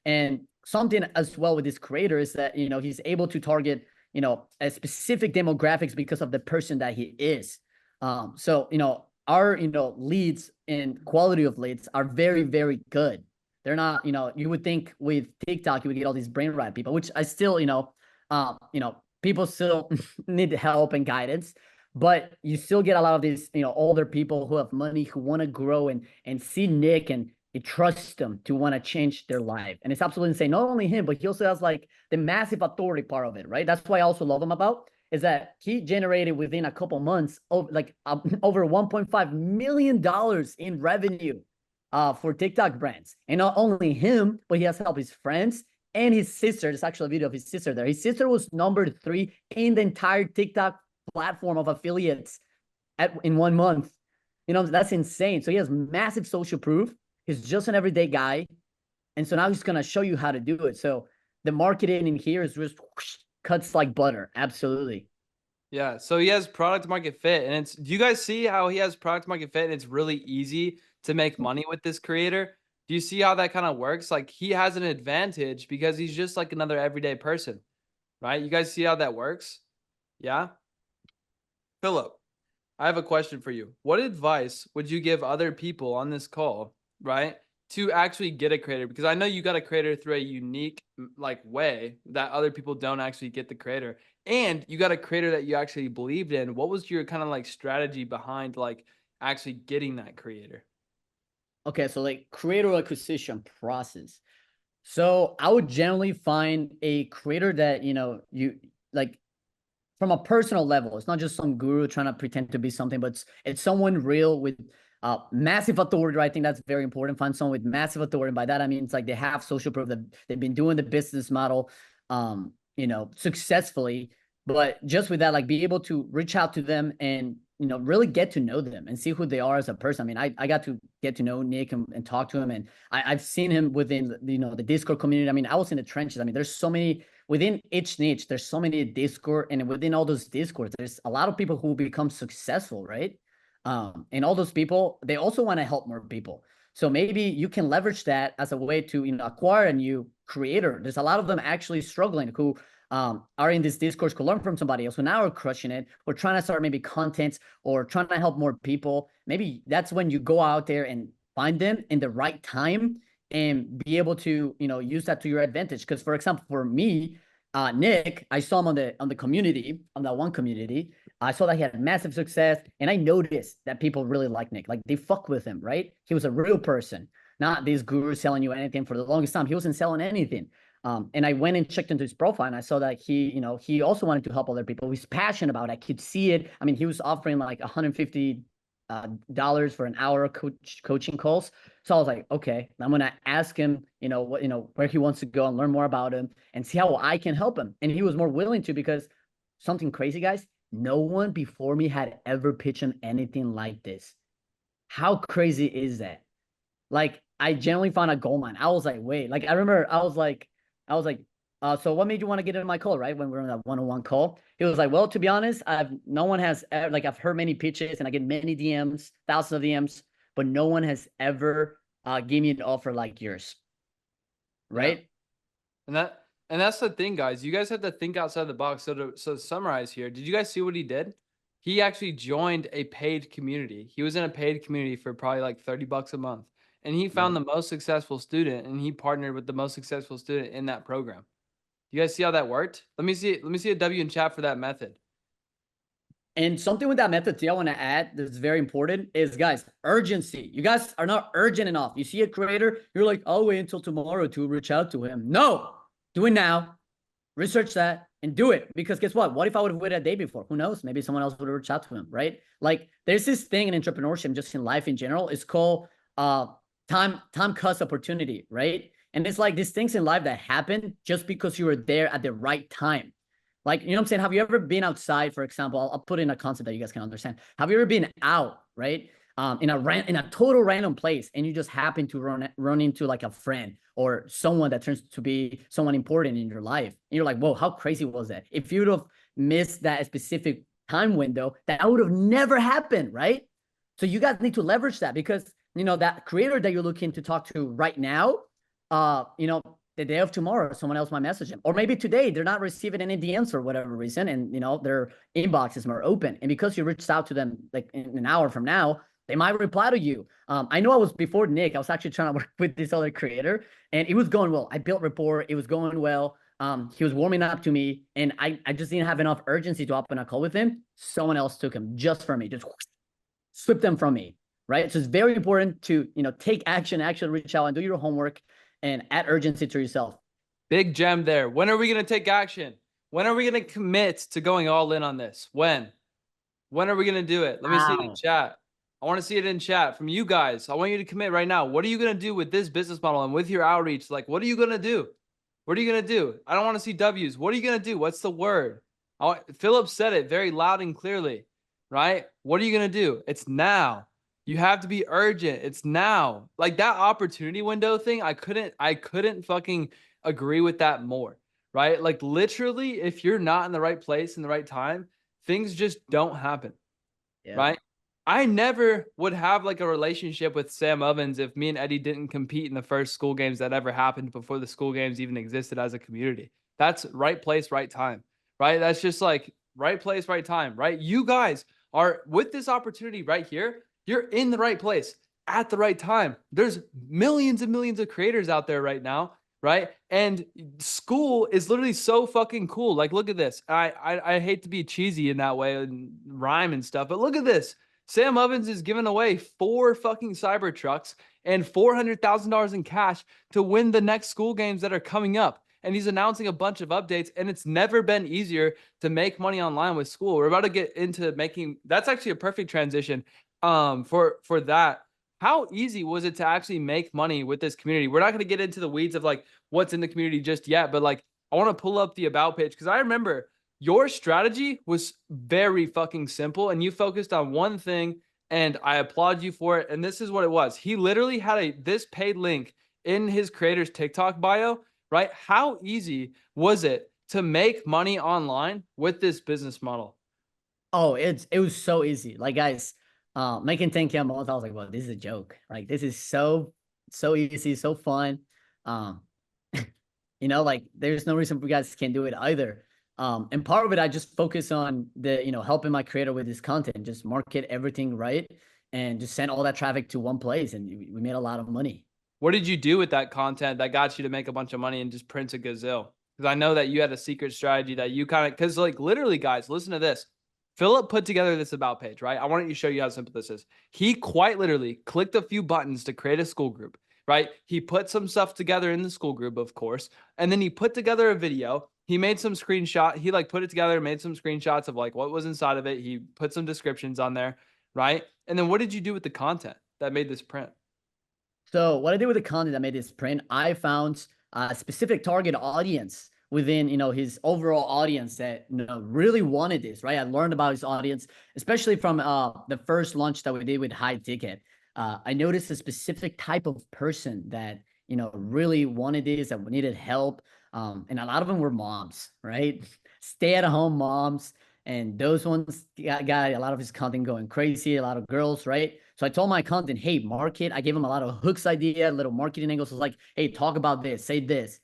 And something as well with this creator is that, you know, he's able to target, you know, a specific demographics because of the person that he is. So, you know, our, you know, leads and quality of leads are very, very good. They're not, you know, you would think with TikTok, you would get all these brain rot people, which I still, you know, people still need help and guidance, but you still get a lot of these, you know, older people who have money, who want to grow and see Nick and trust them to want to change their life. And it's absolutely insane. Not only him, but he also has like the massive authority part of it, right? That's why I also love him about is that he generated within a couple months over $1.5 million in revenue for TikTok brands. And not only him, but he has helped his friends and his sister. There's actually a video of his sister there. His sister was number 3 in the entire TikTok platform of affiliates in 1 month. You know, that's insane. So he has massive social proof. He's just an everyday guy. And so now he's going to show you how to do it. So the marketing in here is just whoosh, cuts like butter. Absolutely. Yeah. So he has product market fit. And do you guys see how he has product market fit? And it's really easy to make money with this creator. Do you see how that kind of works? Like he has an advantage because he's just like another everyday person, right? You guys see how that works? Yeah. Philip, I have a question for you. What advice would you give other people on this call, right, to actually get a creator? Because I know you got a creator through a unique like way that other people don't actually get the creator, and you got a creator that you actually believed in. What was your kind of like strategy behind like actually getting that creator? Okay, so like creator acquisition process. So I would generally find a creator that, you know, you like from a personal level. It's not just some guru trying to pretend to be something, but it's someone real with massive authority. I think that's very important. Find someone with massive authority. By that I mean it's like they have social proof, that they've been doing the business model, you know, successfully. But just with that, like be able to reach out to them and, you know, really get to know them and see who they are as a person. I mean, I got to get to know Nick and talk to him, and I've seen him within, you know, the Discord community. I mean, I was in the trenches. I mean, there's so many within each niche. There's so many Discord, and within all those Discords, there's a lot of people who become successful, right? And all those people, they also want to help more people. So maybe you can leverage that as a way to, you know, acquire a new creator. There's a lot of them actually struggling who are in this Discourse, could learn from somebody else who now are crushing it, or trying to start maybe content or trying to help more people. Maybe that's when you go out there and find them in the right time and be able to, you know, use that to your advantage. Because for example, for me, Nick, I saw him on the community, on that one community. I saw that he had massive success, and I noticed that people really like Nick. Like they fuck with him, right? He was a real person, not these gurus selling you anything. For the longest time, he wasn't selling anything. And I went and checked into his profile, and I saw that he, you know, he also wanted to help other people. He's passionate about it. I could see it. I mean, he was offering like $150 for an hour coaching calls. So I was like, okay, I'm gonna ask him, you know, what, you know, where he wants to go and learn more about him and see how I can help him. And he was more willing to, because something crazy, guys, no one before me had ever pitched him anything like this. How crazy is that? Like, I generally found a gold mine. I was like, wait, like I remember I was like, so what made you want to get into my call, right? When we were on that one-on-one call, he was like, well, to be honest, no one has ever, like, I've heard many pitches and I get many DMs, thousands of DMs, but no one has ever gave me an offer like yours. Right. Yeah. And that's the thing, guys. You guys have to think outside the box. So to summarize here, did you guys see what he did? He actually joined a paid community. He was in a paid community for probably like $30 a month. And he found the most successful student, and he partnered with the most successful student in that program. You guys see how that worked? Let me see a W in chat for that method. And something with that method too, I want to add that's very important is, guys, urgency. You guys are not urgent enough. You see a creator, you're like, I'll wait until tomorrow to reach out to him. No, do it now. Research that and do it. Because guess what? What if I would have waited a day before? Who knows? Maybe someone else would have reached out to him, right? Like there's this thing in entrepreneurship, just in life in general, it's called time cost opportunity, right? And it's like these things in life that happen just because you were there at the right time. Like, you know what I'm saying? Have you ever been outside, for example? I'll put in a concept that you guys can understand. Have you ever been out, right? In a total random place, and you just happen to run into like a friend or someone that turns to be someone important in your life. And you're like, whoa, how crazy was that? If you would have missed that specific time window, that would have never happened, right? So you guys need to leverage that, because that creator that you're looking to talk to right now, the day of tomorrow, someone else might message them, or maybe today they're not receiving any DMs for whatever reason, and their inbox is more open. And because you reached out to them like in an hour from now, they might reply to you. I know before Nick, I was actually trying to work with this other creator, and it was going well. I built rapport. It was going well. He was warming up to me, and I just didn't have enough urgency to open a call with him. Someone else took him just for me, just sweep them from me, right? So it's very important to, take action, actually reach out and do your homework and add urgency to yourself. Big gem there. When are we going to take action? When are we going to commit to going all in on this? When are we going to do it? Let me see it in chat. I want to see it in chat from you guys. I want you to commit right now. What are you going to do with this business model and with your outreach? Like, what are you going to do? What are you going to do? I don't want to see W's. What are you going to do? What's the word? Philip said it very loud and clearly, right? What are you going to do? It's now. You have to be urgent. It's now. Like that opportunity window thing, I couldn't fucking agree with that more, right? Like literally, if you're not in the right place in the right time, things just don't happen, right? I never would have like a relationship with Sam Ovens if me and Eddie didn't compete in the first school games that ever happened before the school games even existed as a community. That's right place, right time, right? That's just like right place, right time, right? You guys are with this opportunity right here. You're in the right place at the right time. There's millions and millions of creators out there right now, right? And school is literally so fucking cool. Like, look at this. I hate to be cheesy in that way and rhyme and stuff, but look at this. Sam Ovens is giving away 4 fucking Cybertrucks and $400,000 in cash to win the next school games that are coming up. And he's announcing a bunch of updates, and it's never been easier to make money online with school. We're about to get into making, that's actually a perfect transition for that. How easy was it to actually make money with this community? We're not going to get into the weeds of like what's in the community just yet, but like I want to pull up the about page because I remember your strategy was very fucking simple and you focused on one thing, and I applaud you for it. And this is what it was. He literally had this paid link in his creator's TikTok bio, right? How easy was it to make money online with this business model? Oh, it was so easy. Like, guys, making 10K a month, I was like, well, this is a joke. Like, this is so easy, so fun. Like there's no reason for you guys can't do it either. And part of it, I just focus on the, helping my creator with his content, just market everything right, and just send all that traffic to one place. And we made a lot of money. What did you do with that content that got you to make a bunch of money and just print a gazille? Because I know that you had a secret strategy that you kind of, because like literally guys, listen to this. Philip put together this about page, right? I wanted to show you how simple this is. He quite literally clicked a few buttons to create a school group, right? He put some stuff together in the school group, of course. And then he put together a video. He made some screenshot. He like put it together, made some screenshots of like what was inside of it. He put some descriptions on there, right? And then what did you do with the content that made this print? So what I did with the content that made this print, I found a specific target audience within, his overall audience that, really wanted this, right? I learned about his audience, especially from the first launch that we did with High Ticket. I noticed a specific type of person that, really wanted this, that needed help. And a lot of them were moms, right? Stay-at-home moms. And those ones got a lot of his content going crazy, a lot of girls, right? So I told my content, hey, market. I gave him a lot of hooks idea, little marketing angles. So I was like, hey, talk about this, say this,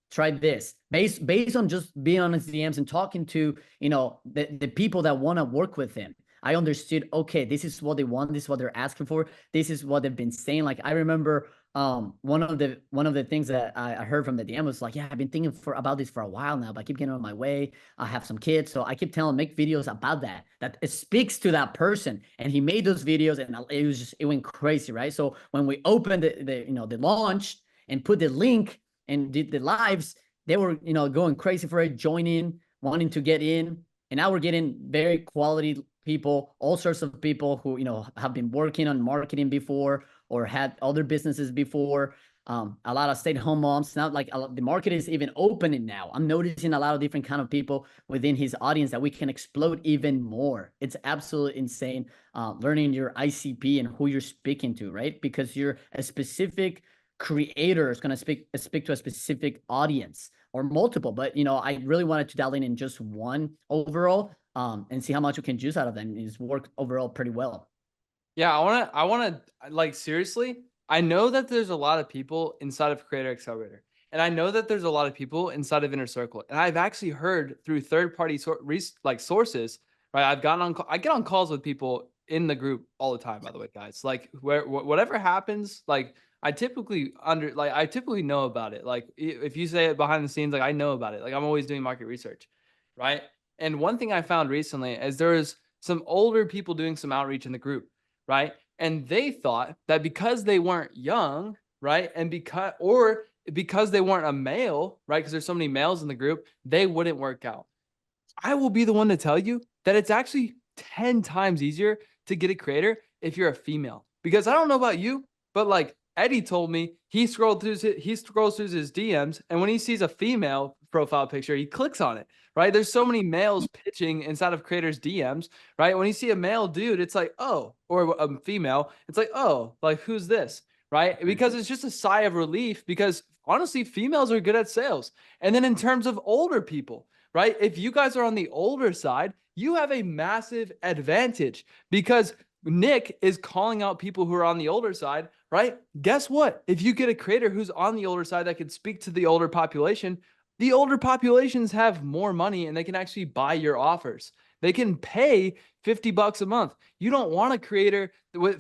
try this. Based on just being on his DMs and talking to, the people that want to work with him. I understood, okay, this is what they want. This is what they're asking for. This is what they've been saying. Like, I remember one of the things that I heard from the DM was like, yeah, I've been thinking about this for a while now, but I keep getting on my way. I have some kids. So I keep telling him, make videos about that it speaks to that person. And he made those videos and it went crazy, right? So when we opened the launch and put the link and did the lives, they were, going crazy for it, joining, wanting to get in. And now we're getting very quality people, all sorts of people who, have been working on marketing before or had other businesses before. A lot of stay-at-home moms. Now, like the market is even opening now. I'm noticing a lot of different kind of people within his audience that we can explode even more. It's absolutely insane. Learning your ICP and who you're speaking to, right? Because you're a specific creator is going to speak to a specific audience or multiple. But, I really wanted to dial in just one overall and see how much we can juice out of them. It's worked overall pretty well. Yeah, I wanna like seriously, I know that there's a lot of people inside of Creator Accelerator. And I know that there's a lot of people inside of Inner Circle. And I've actually heard through third-party like sources, right? I get on calls with people in the group all the time, by the way, guys. Like whatever happens, like I typically know about it. Like if you say it behind the scenes, like I know about it. Like I'm always doing market research, right? And one thing I found recently is there was some older people doing some outreach in the group, right? And they thought that because they weren't young, right? And because they weren't a male, right? Because there's so many males in the group, they wouldn't work out. I will be the one to tell you that it's actually 10 times easier to get a creator if you're a female. Because I don't know about you, but like Eddie told me, he scrolled through his DMs, and when he sees a female profile picture, he clicks on it, right? There's so many males pitching inside of creators' DMs, right? When you see a male dude, it's like, oh, or a female, it's like, oh, like who's this, right? Because it's just a sigh of relief because honestly, females are good at sales. And then in terms of older people, right? If you guys are on the older side, you have a massive advantage because Nick is calling out people who are on the older side, right? Guess what? If you get a creator who's on the older side that can speak to the older population, the older populations have more money and they can actually buy your offers. They can pay $50 a month. You don't want a creator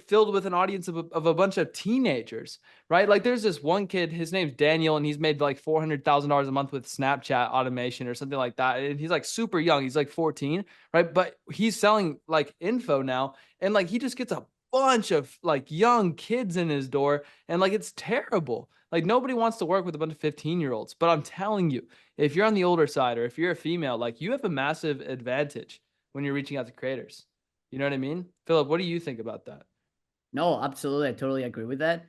filled with an audience of a bunch of teenagers, right? Like there's this one kid, his name's Daniel, and he's made like $400,000 a month with Snapchat automation or something like that. And he's like super young. He's like 14, right? But he's selling like info now. And like he just gets a bunch of like young kids in his door. And like it's terrible. Like nobody wants to work with a bunch of 15-year-olds. But I'm telling you, if you're on the older side or if you're a female, like you have a massive advantage when you're reaching out to creators. You know what I mean? Philip, what do you think about that? No, absolutely. I totally agree with that.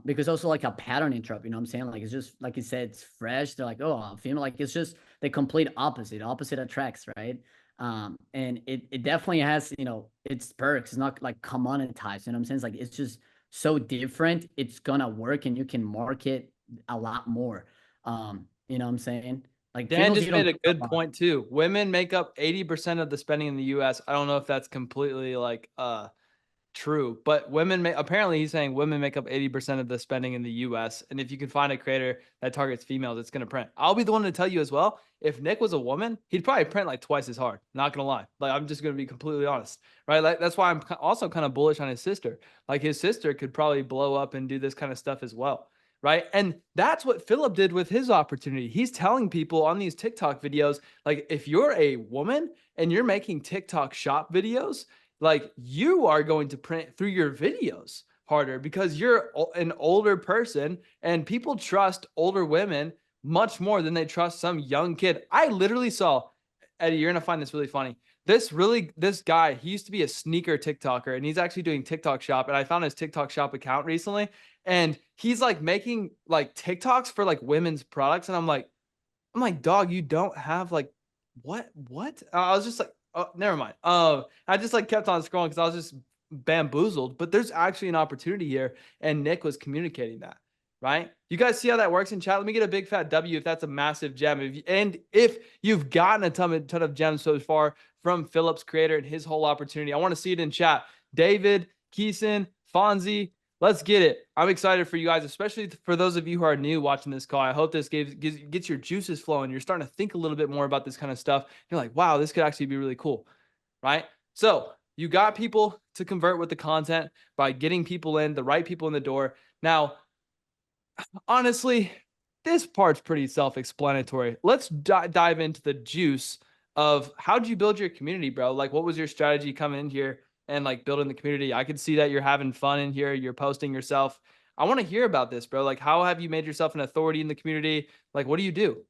Because also like a pattern interrupt, you know what I'm saying? Like it's just like you said, it's fresh. They're like, oh, I'm female. Like it's just the complete opposite. Opposite attracts, right? And it definitely has, you know, its perks. It's not like commoditized. You know what I'm saying? It's like it's just so different. It's gonna work and you can market a lot more. You know what I'm saying? Like Dan females, just you don't made a think good about. point too. Women make up 80% of the spending in the US. I don't know if that's completely like true, but apparently he's saying women make up 80% of the spending in the US. And if you can find a creator that targets females, it's going to print. I'll be the one to tell you as well. If Nick was a woman, he'd probably print like twice as hard. Not going to lie. Like, I'm just going to be completely honest, right? Like, that's why I'm also kind of bullish on his sister. Like, his sister could probably blow up and do this kind of stuff as well, right? And that's what Philip did with his opportunity. He's telling people on these TikTok videos, like, if you're a woman and you're making TikTok shop videos, like you are going to print through your videos harder because you're an older person and people trust older women much more than they trust some young kid. I literally saw, Eddie, you're going to find this really funny. This guy, he used to be a sneaker TikToker and he's actually doing TikTok shop. And I found his TikTok shop account recently and he's like making like TikToks for like women's products. And I'm like, dog, you don't have like, what? I was just like, oh, never mind. I just like kept on scrolling because I was just bamboozled. But there's actually an opportunity here, and Nick was communicating that, right? You guys see how that works in chat? Let me get a big fat W if that's a massive gem. If you've gotten a ton of gems so far from Philip's creator and his whole opportunity, I want to see it in chat. David, Keeson, Fonzie, let's get it. I'm excited for you guys, especially for those of you who are new watching this call. I hope this gets your juices flowing. You're starting to think a little bit more about this kind of stuff. You're like, wow, this could actually be really cool, right? So you got people to convert with the content by getting people in, the right people in the door. Now, honestly, this part's pretty self-explanatory. Let's dive into the juice of how'd you build your community, bro? Like, what was your strategy coming in here and like building the community? I could see that you're having fun in here. You're posting yourself. I want to hear about this, bro. Like, how have you made yourself an authority in the community? Like, what do you do?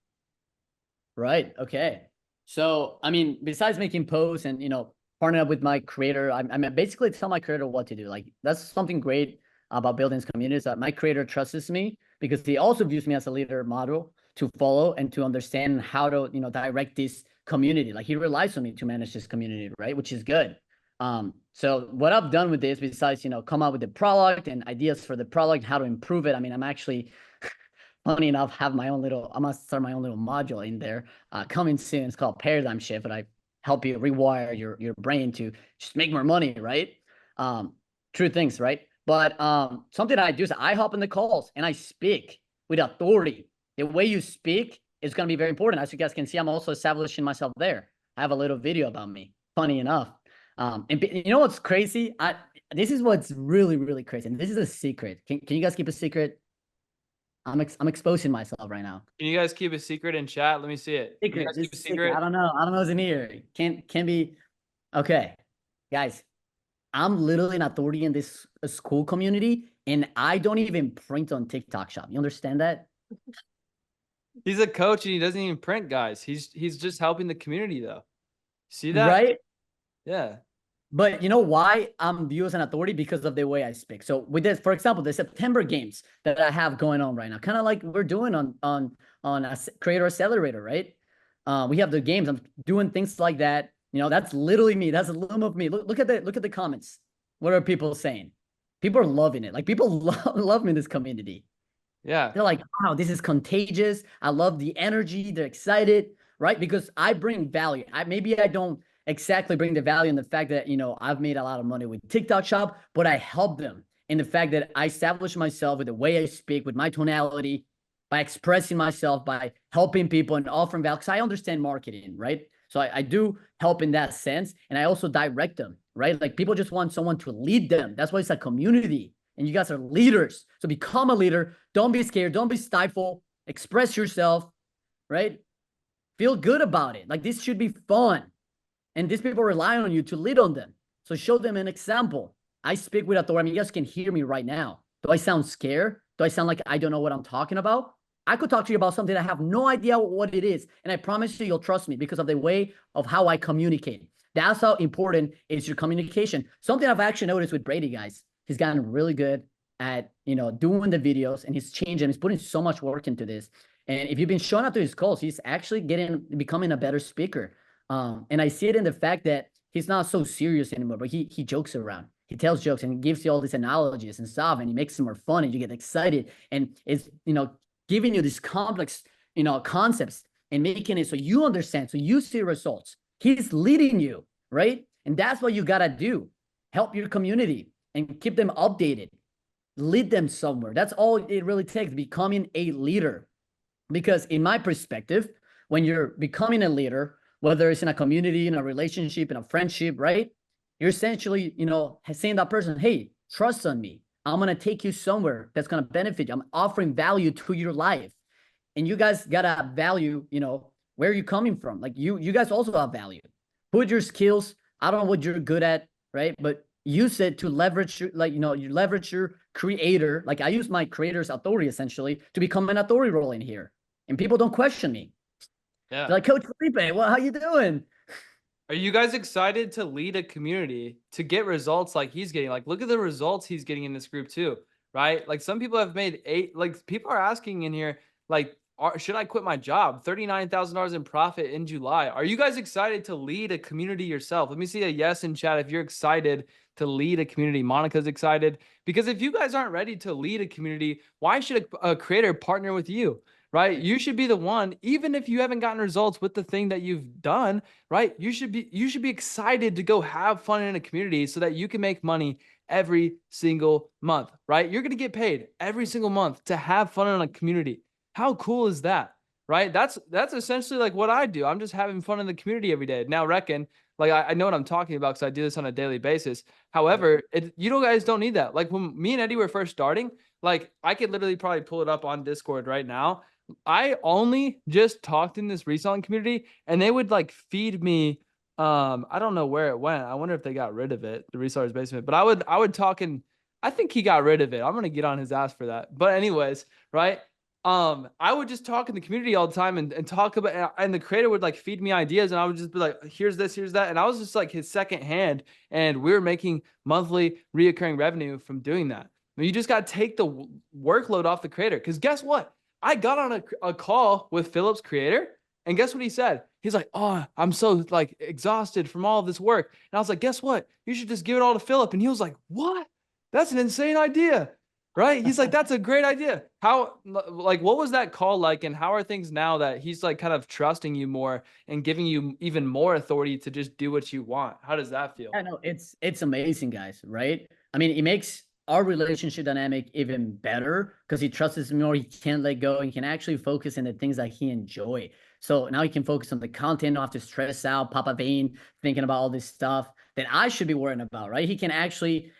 Right. Okay. So, I mean, besides making posts and, you know, partnering up with my creator, I mean, basically tell my creator what to do. Like, that's something great about building this community is that my creator trusts me because he also views me as a leader model to follow and to understand how to, you know, direct this community. Like, he relies on me to manage this community, right? Which is good. So what I've done with this, besides, you know, come up with the product and ideas for the product, how to improve it. I mean, I'm actually funny enough, have my own little, I must start my own little module in there coming soon. It's called Paradigm Shift, and I help you rewire your brain to just make more money, right? true things, right? But something I do is I hop in the calls and I speak with authority. The way you speak is going to be very important. As you guys can see, I'm also establishing myself there. I have a little video about me, funny enough. And you know what's crazy? This is what's really, really crazy. And this is a secret. Can you guys keep a secret? I'm exposing myself right now. Can you guys keep a secret in chat? Let me see it. Can you Secret. guys This keep a is secret. secret? I don't know. I don't know what's in here. Can be. Okay, guys. I'm literally an authority in this school community, and I don't even print on TikTok Shop. You understand that? He's a coach and he doesn't even print, guys. He's just helping the community though. See that? Right? Yeah. But you know why I'm viewed as an authority? Because of the way I speak. So with this, for example, the September games that I have going on right now, kind of like we're doing on a Creator Accelerator, right? We have the games. I'm doing things like that. You know, that's literally me. That's a loom of me. Look at the comments. What are people saying? People are loving it. Like people love me in this community. Yeah. They're like, wow, this is contagious. I love the energy. They're excited, right? Because I bring value. Maybe I don't exactly bring the value in the fact that, you know, I've made a lot of money with TikTok Shop, but I help them in the fact that I establish myself with the way I speak, with my tonality, by expressing myself, by helping people and offering value. Because I understand marketing, right? So I do help in that sense. And I also direct them, right? Like people just want someone to lead them. That's why it's a community. And you guys are leaders. So become a leader. Don't be scared. Don't be stifled. Express yourself, right? Feel good about it. Like this should be fun. And these people rely on you to lead on them. So show them an example. I speak with authority. I mean, you guys can hear me right now. Do I sound scared? Do I sound like I don't know what I'm talking about? I could talk to you about something I have no idea what it is. And I promise you, you'll trust me because of the way of how I communicate. That's how important is your communication. Something I've actually noticed with Brady, guys. He's gotten really good at, you know, doing the videos, and he's changing. He's putting so much work into this. And if you've been showing up to his calls, he's actually becoming a better speaker. And I see it in the fact that he's not so serious anymore, but he jokes around. He tells jokes and he gives you all these analogies and stuff, and he makes it more fun, and you get excited. And it's, you know, giving you these complex, you know, concepts and making it so you understand, so you see results. He's leading you, right? And that's what you gotta do. Help your community and keep them updated. Lead them somewhere. That's all it really takes, becoming a leader. Because in my perspective, when you're becoming a leader, whether it's in a community, in a relationship, in a friendship, right? You're essentially, you know, saying to that person, hey, trust on me. I'm going to take you somewhere that's going to benefit you. I'm offering value to your life. And you guys got to value, you know, where you're coming from. Like you guys also have value. Put your skills. I don't know what you're good at, right? But use it to leverage, like, you know, you leverage your creator. Like I use my creator's authority essentially to become an authority role in here. And people don't question me. Yeah. They're like, Coach Felipe, well, how you doing? Are you guys excited to lead a community to get results like he's getting? Like, look at the results he's getting in this group too, right? Like some people have made people are asking in here, like, should I quit my job? $39,000 in profit in July. Are you guys excited to lead a community yourself? Let me see a yes in chat if you're excited to lead a community. Monica's excited, because if you guys aren't ready to lead a community, why should a creator partner with you? Right? You should be the one, even if you haven't gotten results with the thing that you've done, right? You should be excited to go have fun in a community so that you can make money every single month, right? You're going to get paid every single month to have fun in a community. How cool is that? Right? That's essentially like what I do. I'm just having fun in the community every day. Now, reckon, like I know what I'm talking about because I do this on a daily basis. However, you guys don't need that. Like when me and Eddie were first starting, like I could literally probably pull it up on Discord right now. I only just talked in this reselling community, and they would like feed me. I don't know where it went. I wonder if they got rid of it, the reseller's basement. But I would talk, and I think he got rid of it. I'm gonna get on his ass for that. But anyways, right? I would just talk in the community all the time and talk about, and the creator would like feed me ideas, and I would just be like, here's this, here's that. And I was just like his second hand, and we were making monthly reoccurring revenue from doing that. I mean, you just got to take the workload off the creator. Because guess what? I got on a call with Philip's creator, and guess what he said? He's like, oh, I'm so like exhausted from all of this work. And I was like, guess what? You should just give it all to Philip. And he was like, what? That's an insane idea. Right? He's like, that's a great idea. How, like, what was that call like? And how are things now that he's like kind of trusting you more and giving you even more authority to just do what you want? How does that feel? Yeah, no, it's amazing, guys, right? I mean, it makes our relationship dynamic even better because he trusts me more. He can't let go and can actually focus on the things that he enjoy. So now he can focus on the content, not have to stress out, pop a vein, thinking about all this stuff that I should be worrying about, right? He can actually,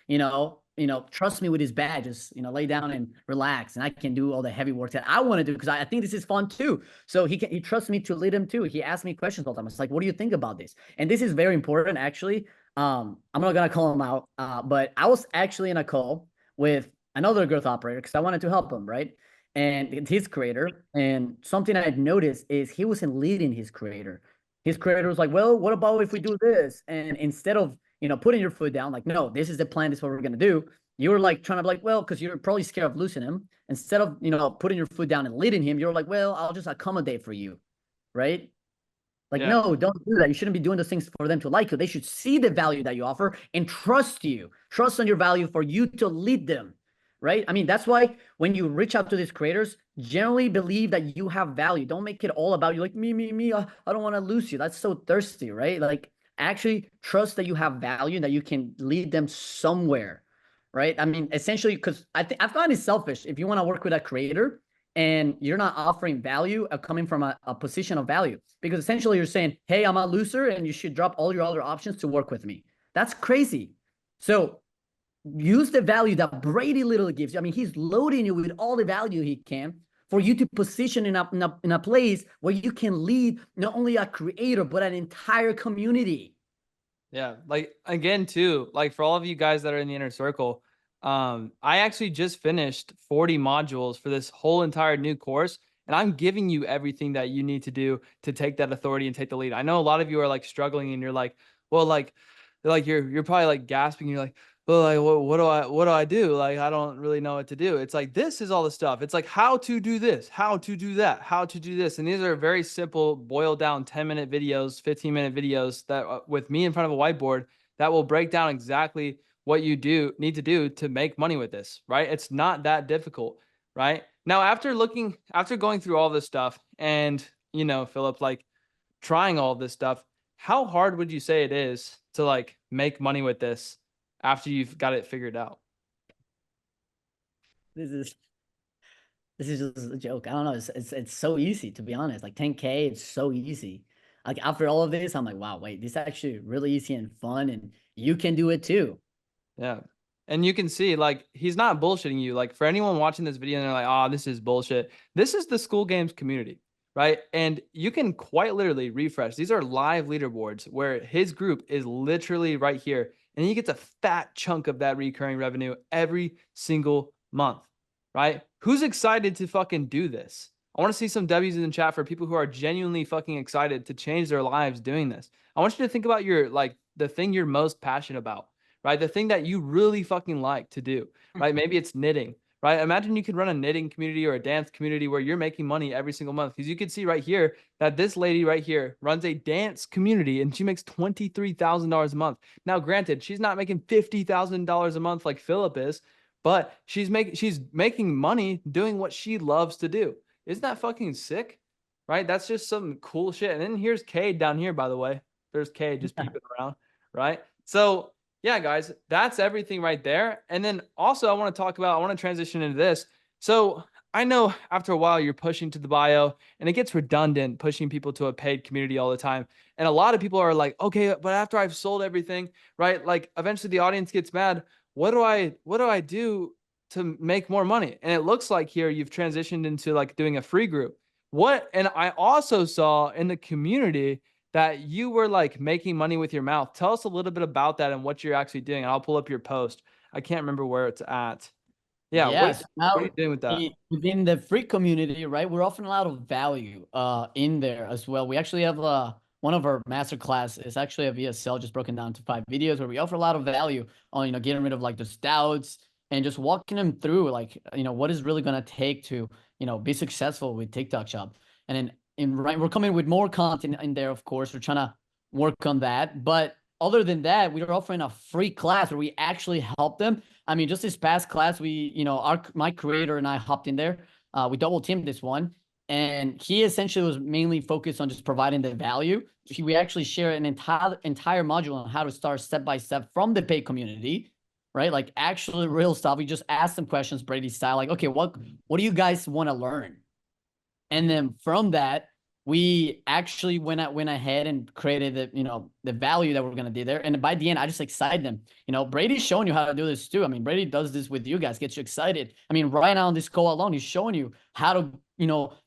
trust me with his bag, just, lay down and relax. And I can do all the heavy work that I want to do because I think this is fun too. So he trusts me to lead him too. He asks me questions all the time. It's like, what do you think about this? And this is very important, actually. I'm not gonna call him out, but I was actually in a call with another growth operator because I wanted to help him, right? And his creator. And something I had noticed is he wasn't leading his creator. His creator was like, well, what about if we do this? And instead of, putting your foot down, like, no, this is the plan, this is what we're gonna do. You were like trying to be like, well, because you're probably scared of losing him. Instead of, putting your foot down and leading him, you're like, well, I'll just accommodate for you, right? Like, Yeah. no, don't do that. You shouldn't be doing those things for them to like you. They should see the value that you offer and trust you. Trust on your value for you to lead them, right? I mean, that's why when you reach out to these creators, generally believe that you have value. Don't make it all about you, like, me. I don't want to lose you. That's so thirsty, right? Like, actually trust that you have value and that you can lead them somewhere, right? I mean, essentially, because I find it selfish. If you want to work with a creator and you're not offering value coming from a position of value, because essentially you're saying, hey, I'm a loser and you should drop all your other options to work with me. That's crazy. So use the value that Brady literally gives you. I mean, he's loading you with all the value he can for you to position in a place where you can lead not only a creator, but an entire community. Yeah, like again too, like for all of you guys that are in the inner circle, I actually just finished 40 modules for this whole entire new course, and I'm giving you everything that you need to do to take that authority and take the lead. I know a lot of you are like struggling and you're like, well, like you're probably like gasping, you're like, well, like what do I do? Like I don't really know what to do. It's like this is all the stuff. It's like how to do this, how to do that, how to do this. And these are very simple, boiled down 10-minute videos, 15-minute videos that with me in front of a whiteboard that will break down exactly what you need to do to make money with this, right? It's not that difficult, right? Now, after going through all this stuff and, Philip, like trying all this stuff, how hard would you say it is to like make money with this after you've got it figured out? This is just a joke. I don't know. It's so easy, to be honest. Like 10K, it's so easy. Like after all of this, I'm like, wow, wait, this is actually really easy and fun, and you can do it too. Yeah. And you can see, like, he's not bullshitting you. Like, for anyone watching this video and they're like, oh, this is bullshit. This is the School Games community, right? And you can quite literally refresh. These are live leaderboards where his group is literally right here. And he gets a fat chunk of that recurring revenue every single month, right? Who's excited to fucking do this? I want to see some W's in the chat for people who are genuinely fucking excited to change their lives doing this. I want you to think about the thing you're most passionate about, right? The thing that you really fucking like to do, right? Maybe it's knitting, right? Imagine you could run a knitting community or a dance community where you're making money every single month. Because you can see right here that this lady right here runs a dance community and she makes $23,000 a month. Now, granted, she's not making $50,000 a month like Philip is, but she's making money doing what she loves to do. Isn't that fucking sick? Right? That's just some cool shit. And then here's Kade down here, by the way. There's Kade just peeping around, right? So yeah, guys, that's everything right there. And then also I want to transition into this. So I know after a while you're pushing to the bio and it gets redundant pushing people to a paid community all the time. And a lot of people are like, okay, but after I've sold everything, right? Like eventually the audience gets mad. What do I do to make more money? And it looks like here you've transitioned into like doing a free group. And I also saw in the community that you were like making money with your mouth. Tell us a little bit about that and what you're actually doing. And I'll pull up your post. I can't remember where it's at. Yeah. Yes. What are you doing with that? Within the free community, right? We're offering a lot of value in there as well. We actually have one of our masterclass is actually a VSL just broken down to 5 videos where we offer a lot of value on, getting rid of like the doubts and just walking them through like, what is really going to take to, be successful with TikTok Shop. And then we're coming with more content in there, of course. We're trying to work on that. But other than that, we are offering a free class where we actually help them. I mean, just this past class, my creator and I hopped in there. We double teamed this one. And he essentially was mainly focused on just providing the value. We actually share an entire module on how to start step by step from the paid community, right? Like actually real stuff. We just ask them questions, Brady style, like, okay, what do you guys want to learn? And then from that, we actually went ahead and created the value that we're gonna do there. And by the end, I just excited them. Brady's showing you how to do this too. I mean, Brady does this with you guys, gets you excited. I mean, right now on this call alone, he's showing you how to,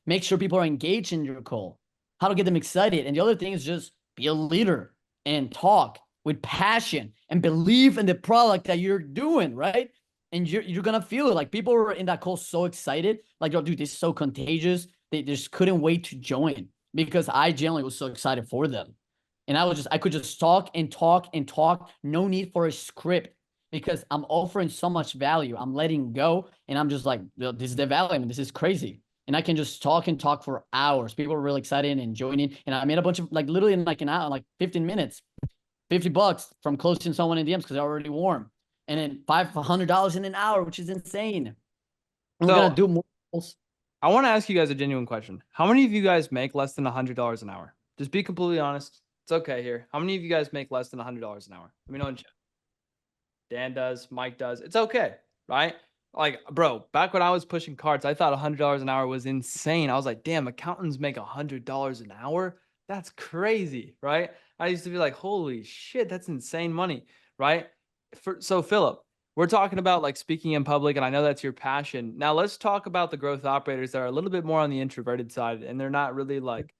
make sure people are engaged in your call, how to get them excited. And the other thing is just be a leader and talk with passion and believe in the product that you're doing, right? And you're gonna feel it. Like people were in that call so excited, like, yo, dude, this is so contagious. They just couldn't wait to join because I genuinely was so excited for them. And I could just talk and talk and talk. No need for a script because I'm offering so much value. I'm letting go and I'm just like, this is the value. I mean, this is crazy. And I can just talk and talk for hours. People are really excited and joining. And I made a bunch of, like, literally in like an hour, like 15 minutes, $50 from closing someone in DMs because they're already warm. And then $500 in an hour, which is insane. And we're going to do more. I want to ask you guys a genuine question. How many of you guys make less than $100 an hour? Just be completely honest. It's okay here. How many of you guys make less than $100 an hour? Let me know in chat. Dan does. Mike does. It's okay, right? Like, bro, back when I was pushing carts, I thought $100 an hour was insane. I was like, damn, accountants make $100 an hour? That's crazy, right? I used to be like, holy shit, that's insane money, right? So, Philip, we're talking about like speaking in public, and I know that's your passion. Now let's talk about the growth operators that are a little bit more on the introverted side, and they're not really like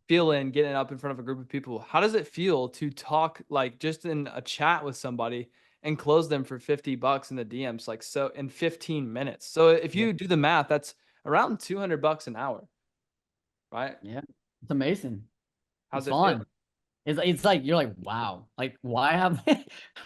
feeling getting up in front of a group of people. How does it feel to talk like just in a chat with somebody and close them for $50 in the DMs, like so in 15 minutes? So if you do the math, that's around $200 an hour, right? Yeah, it's amazing. How's It's it fun. feel? It's like you're like, wow, like why have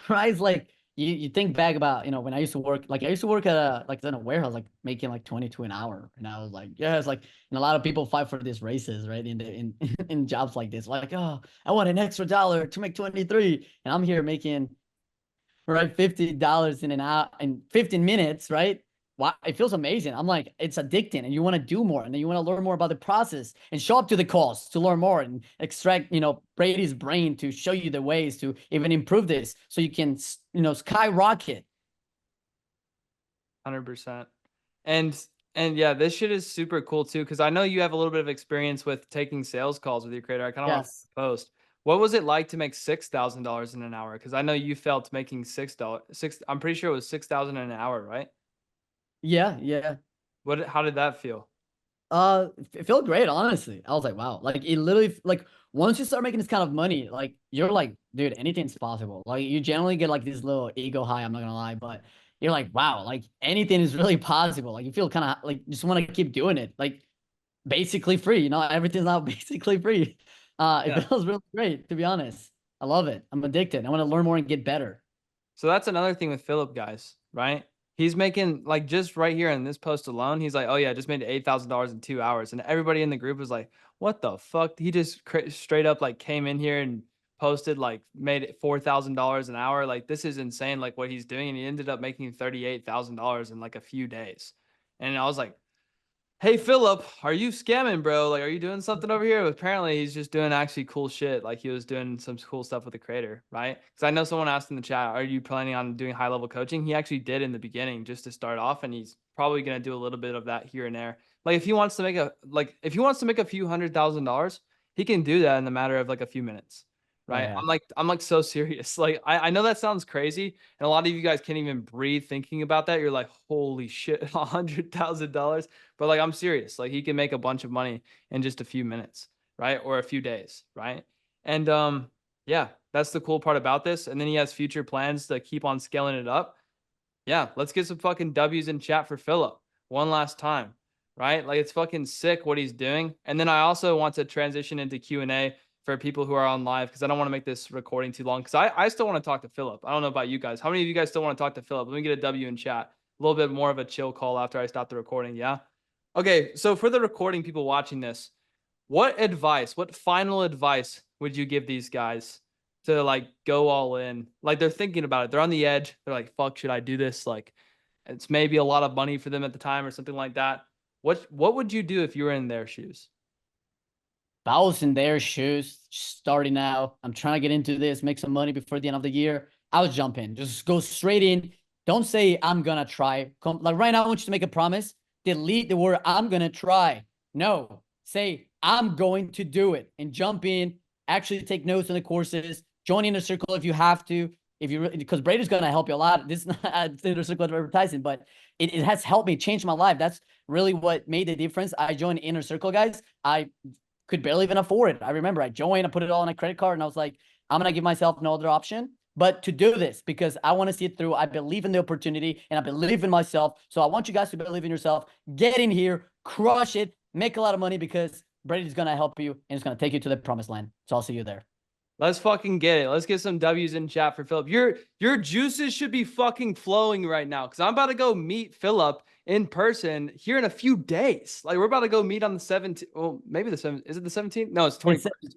right? It's like you think back about when I used to work, like I used to work at in a warehouse, like making like 22 an hour, and I was like, yeah, it's like, and a lot of people fight for these races, right? In jobs like this, like, oh, I want an extra dollar to make 23, and I'm here making right $50 in an hour in 15 minutes, right? Wow, it feels amazing. I'm like, it's addicting, and you want to do more, and then you want to learn more about the process and show up to the calls to learn more and extract, Brady's brain to show you the ways to even improve this so you can, skyrocket. 100%. And yeah, this shit is super cool too, because I know you have a little bit of experience with taking sales calls with your creator. I kind of want to post. What was it like to make $6,000 in an hour? Because I know you felt making $6. I'm pretty sure it was $6,000 in an hour, right? Yeah. How did that feel? It felt great, honestly. I was like, wow, like it literally, like once you start making this kind of money, like you're like, dude, anything's possible. Like you generally get like this little ego high, I'm not gonna lie, but you're like, wow, like anything is really possible. Like you feel kind of like just want to keep doing it. Like basically free, everything's now basically free. It feels really great, to be honest. I love it. I'm addicted. I want to learn more and get better. So that's another thing with Philip, guys, right? He's making, like, just right here in this post alone, he's like, oh yeah, just made $8,000 in 2 hours. And everybody in the group was like, what the fuck? He just straight up like came in here and posted, like, made $4,000 an hour. Like, this is insane, like what he's doing. And he ended up making $38,000 in like a few days. And I was like, hey, Philip, are you scamming, bro? Like, are you doing something over here? But apparently he's just doing actually cool shit. Like he was doing some cool stuff with the creator, right? Because I know someone asked in the chat, are you planning on doing high level coaching? He actually did in the beginning just to start off. And he's probably going to do a little bit of that here and there. Like if he wants to make a few $100,000, he can do that in the matter of like a few minutes. Right. Yeah. I'm like so serious. Like I know that sounds crazy. And a lot of you guys can't even breathe thinking about that. You're like, holy shit, $100,000. But like, I'm serious. Like he can make a bunch of money in just a few minutes, right? Or a few days, right? And yeah, that's the cool part about this. And then he has future plans to keep on scaling it up. Yeah, let's get some fucking W's in chat for Philip one last time, right? Like it's fucking sick what he's doing. And then I also want to transition into Q&A for people who are on live because I don't want to make this recording too long because I still want to talk to Philip. I don't know about you guys. How many of you guys still want to talk to Philip? Let me get a W in chat. A little bit more of a chill call after I stop the recording, yeah? Okay, so for the recording people watching this, what final advice would you give these guys to like go all in? Like they're thinking about it. They're on the edge. They're like, fuck, should I do this? Like it's maybe a lot of money for them at the time or something like that. What would you do if you were in their shoes? If I was in their shoes, starting out, I'm trying to get into this, make some money before the end of the year, I would jump in, just go straight in, Don't say I'm gonna try. Like right now, I want you to make a promise. Delete the word I'm gonna try. No, say I'm going to do it and jump in. Actually, take notes on the courses. Join Inner Circle if you have to. If you because Brady's gonna help you a lot. This is not Inner Circle advertising, but it has helped me change my life. That's really what made the difference. I joined Inner Circle, guys. I could barely even afford it. I remember I joined, I put it all on a credit card, and I was like, I'm gonna give myself no other option but to do this because I want to see it through. I believe in the opportunity and I believe in myself. So I want you guys to believe in yourself. Get in here, crush it, make a lot of money because Brady's gonna help you and it's gonna take you to the promised land. So I'll see you there. Let's fucking get it. Let's get some W's in chat for Philip. Your juices should be fucking flowing right now because I'm about to go meet Philip in person here in a few days. Like we're about to go meet on the 17th. Well, maybe the 7th. Is it the 17th? No, it's 21st. It's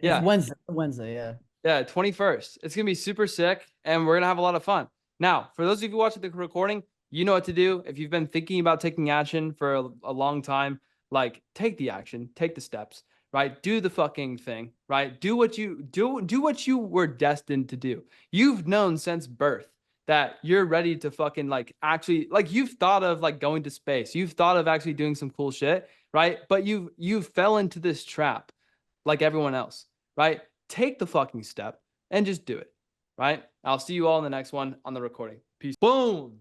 Yeah. Wednesday, yeah. Yeah, 21st. It's going to be super sick, and we're going to have a lot of fun. Now, for those of you watching the recording, you know what to do. If you've been thinking about taking action for a long time, like take the action, take the steps, right? Do the fucking thing, right? Do what you were destined to do. You've known since birth that you're ready to fucking like actually like you've thought of like going to space. You've thought of actually doing some cool shit, right? But you fell into this trap like everyone else, right? Take the fucking step and just do it, right? I'll see you all in the next one on the recording. Peace. Boom.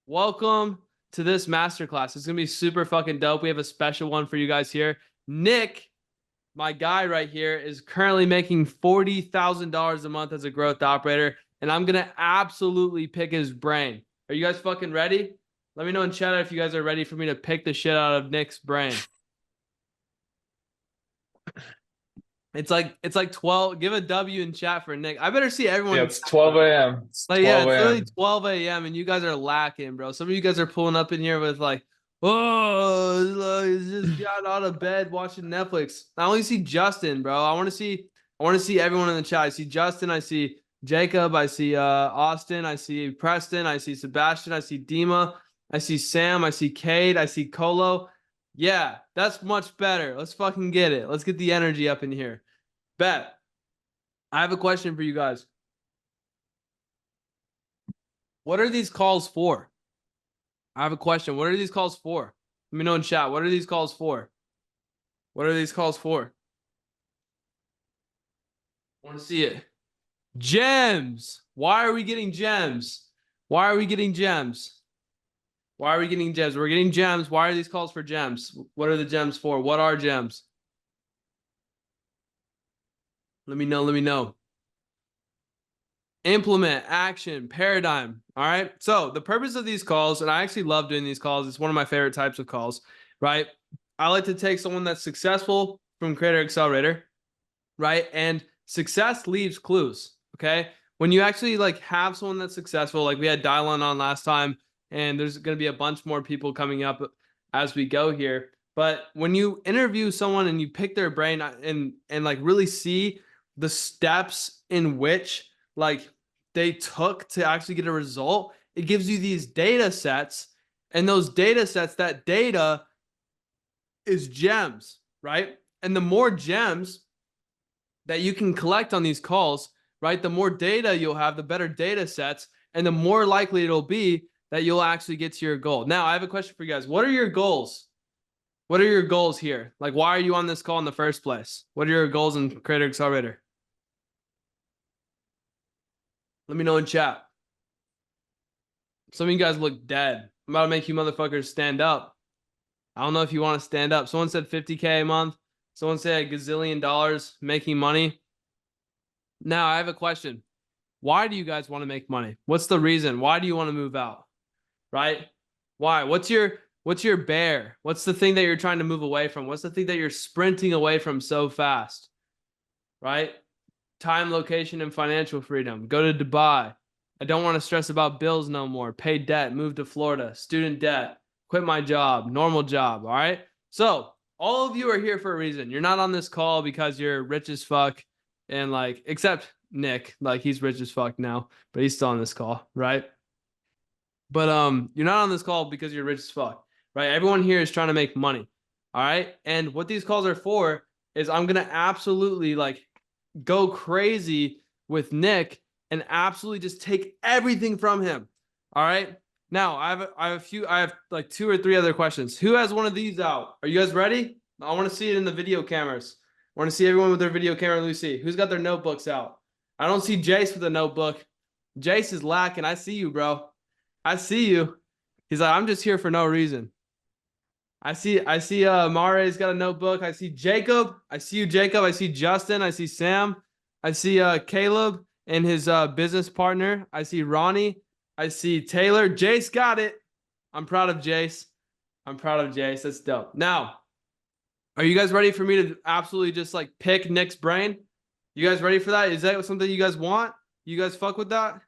Welcome to this masterclass. It's going to be super fucking dope. We have a special one for you guys here. Nick, my guy right here, is currently making $40,000 a month as a growth operator, and I'm going to absolutely pick his brain. Are you guys fucking ready? Let me know in chat if you guys are ready for me to pick the shit out of Nick's brain. It's like 12. Give a W in chat for Nick. I better see everyone. Yeah, it's 12 a.m. It's Like, yeah, 12 it's literally a.m. 12 a.m. and you guys are lacking, bro. Some of you guys are pulling up in here with like, oh, just got out of bed watching Netflix. I only see Justin, bro. I want to see everyone in the chat. I see Justin. I see Jacob. I see Austin. I see Preston. I see Sebastian. I see Dima. I see Sam. I see Kade. I see Colo. Yeah, that's much better. Let's fucking get it. Let's get the energy up in here. Bet. I have a question for you guys. What are these calls for? I have a question. What are these calls for? Let me know in chat. What are these calls for? What are these calls for? I want to see it. Gems. Why are we getting gems? Why are we getting gems? Why are we getting gems? We're getting gems. Why are these calls for gems? What are the gems for? What are gems? Let me know. Let me know. Implement, action, paradigm. All right. So the purpose of these calls, and I actually love doing these calls. It's one of my favorite types of calls, right? I like to take someone that's successful from Creator Accelerator, right? And success leaves clues. Okay. When you actually like have someone that's successful, like we had Dylon on last time, and there's going to be a bunch more people coming up as we go here. But when you interview someone and you pick their brain and like really see the steps in which like they took to actually get a result, it gives you these data sets, and those data sets, that data is gems, right? And the more gems that you can collect on these calls, right? The more data you'll have, the better data sets, and the more likely it'll be that you'll actually get to your goal. Now, I have a question for you guys. What are your goals? What are your goals here? Like, why are you on this call in the first place? What are your goals in Creator Accelerator? Let me know in chat. Some of you guys look dead. I'm about to make you motherfuckers stand up. I don't know if you want to stand up. Someone said 50K a month. Someone said $1 gazillion making money. Now, I have a question. Why do you guys want to make money? What's the reason? Why do you want to move out? Right? Why? What's your bear? What's the thing that you're trying to move away from? What's the thing that you're sprinting away from so fast? Right? Time, location, and financial freedom. Go to Dubai. I don't want to stress about bills no more. Pay debt. Move to Florida. Student debt. Quit my job. Normal job. All right? So all of you are here for a reason. You're not on this call because you're rich as fuck. And like, except Nick, like he's rich as fuck now, but he's still on this call, right? But you're not on this call because you're rich as fuck, right? Everyone here is trying to make money. All right? And what these calls are for is I'm going to absolutely like go crazy with Nick and absolutely just take everything from him. All right. Now I have like 2 or 3 other questions. Who has one of these out? Are you guys ready? I want to see it in the video cameras. I want to see everyone with their video camera. Let me see. Who's got their notebooks out? I don't see Jace with a notebook. Jace is lacking. I see you, bro. I see you. He's like, I'm just here for no reason. I see Mare's got a notebook. I see Jacob. I see you, Jacob. I see Justin. I see Sam. I see Caleb and his business partner. I see Ronnie. I see Taylor. Jace got it. I'm proud of Jace. That's dope. Now, are you guys ready for me to absolutely just like pick Nick's brain? You guys ready for that? Is that something you guys want? You guys fuck with that?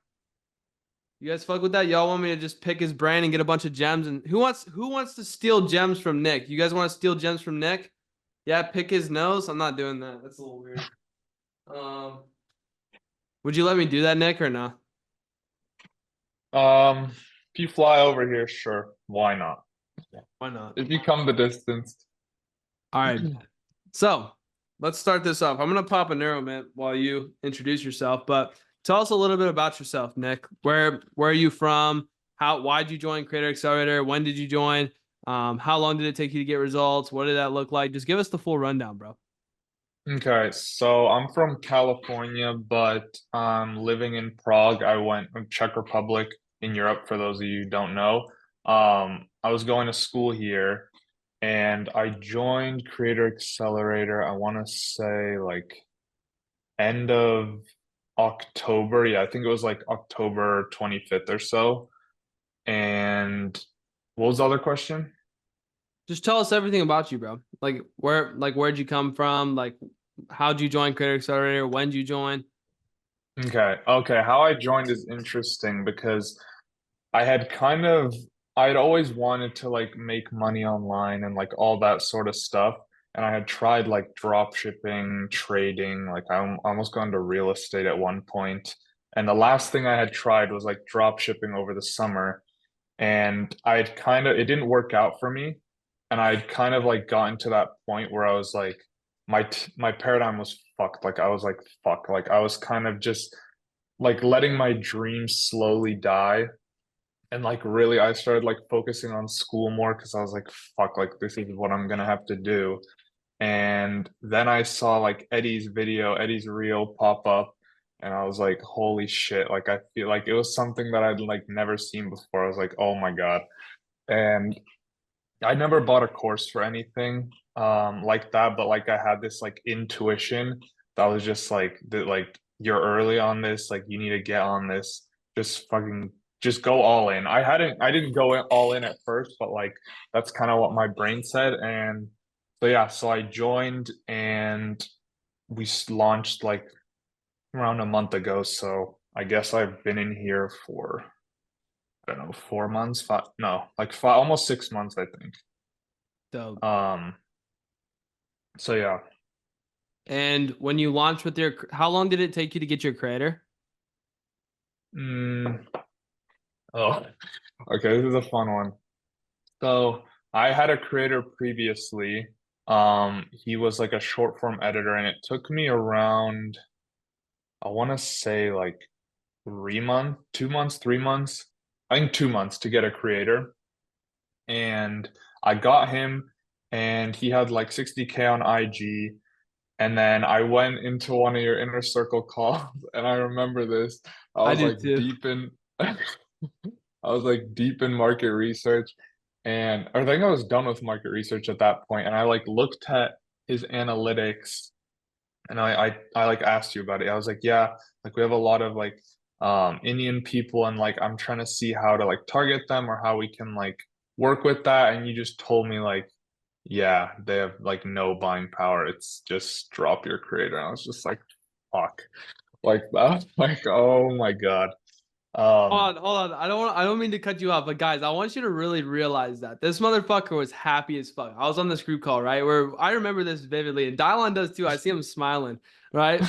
Y'all want me to just pick his brain and get a bunch of gems? And who wants to steal gems from Nick? You guys want to steal gems from Nick? Yeah, pick his nose. I'm not doing that. That's a little weird. Would you let me do that, Nick, or no? If you fly over here, sure. Why not? Why not? If you come the distance. All right. So let's start this off. I'm gonna pop a neuromint while you introduce yourself, but tell us a little bit about yourself, Nick. Where are you from? Why'd you join Creator Accelerator? When did you join? How long did it take you to get results? What did that look like? Just give us the full rundown, bro. Okay, so I'm from California, but I'm living in Prague. I went to Czech Republic in Europe, for those of you who don't know. I was going to school here, and I joined Creator Accelerator, I want to say like end of October. Yeah, I think it was like October 25th or so. And what was the other question? Just tell us everything about you, bro. Where'd you come from? Like, how'd you join Creator Accelerator? When'd you join? Okay. How I joined is interesting because I'd always wanted to like make money online and like all that sort of stuff. And I had tried like drop shipping, trading, like I almost got into real estate at one point. And the last thing I had tried was like drop shipping over the summer. And it didn't work out for me. And I'd kind of like gotten to that point where I was like, my paradigm was fucked. Like I was like, fuck. Like I was kind of just like letting my dreams slowly die. And like really I started like focusing on school more because I was like, fuck, like this is what I'm gonna have to do. And then I saw like Eddie's reel pop up, and I was like, holy shit, like I feel like it was something that I'd like never seen before. I was like, oh my God. And I never bought a course for anything like that, but like I had this like intuition that was just like that, like you're early on this, like you need to get on this, just go all in. I didn't go all in at first, but like that's kind of what my brain said. And so yeah, so I joined and we launched like around a month ago. So I guess I've been in here for I don't know, 4 months, almost 6 months, I think. Dope. So yeah. And when you launched with how long did it take you to get your creator? Oh, okay, this is a fun one. So I had a creator previously. He was like a short form editor, and it took me around, I want to say like 2 months, 3 months. I think 2 months to get a creator. And I got him, and he had like 60K on IG. And then I went into one of your inner circle calls, and I remember this. I was like deep in I was like deep in market research, and I think I was done with market research at that point. And I like looked at his analytics, and I like asked you about it. I was like, yeah, like we have a lot of like Indian people, and like I'm trying to see how to like target them or how we can like work with that. And you just told me like, yeah, they have like no buying power. It's just drop your creator. And I was just like, fuck, like that. Like, oh my God. Hold on. I don't mean to cut you off, but guys, I want you to really realize that this motherfucker was happy as fuck. I was on this group call, right? Where I remember this vividly, and Dylon does too. I see him smiling, right?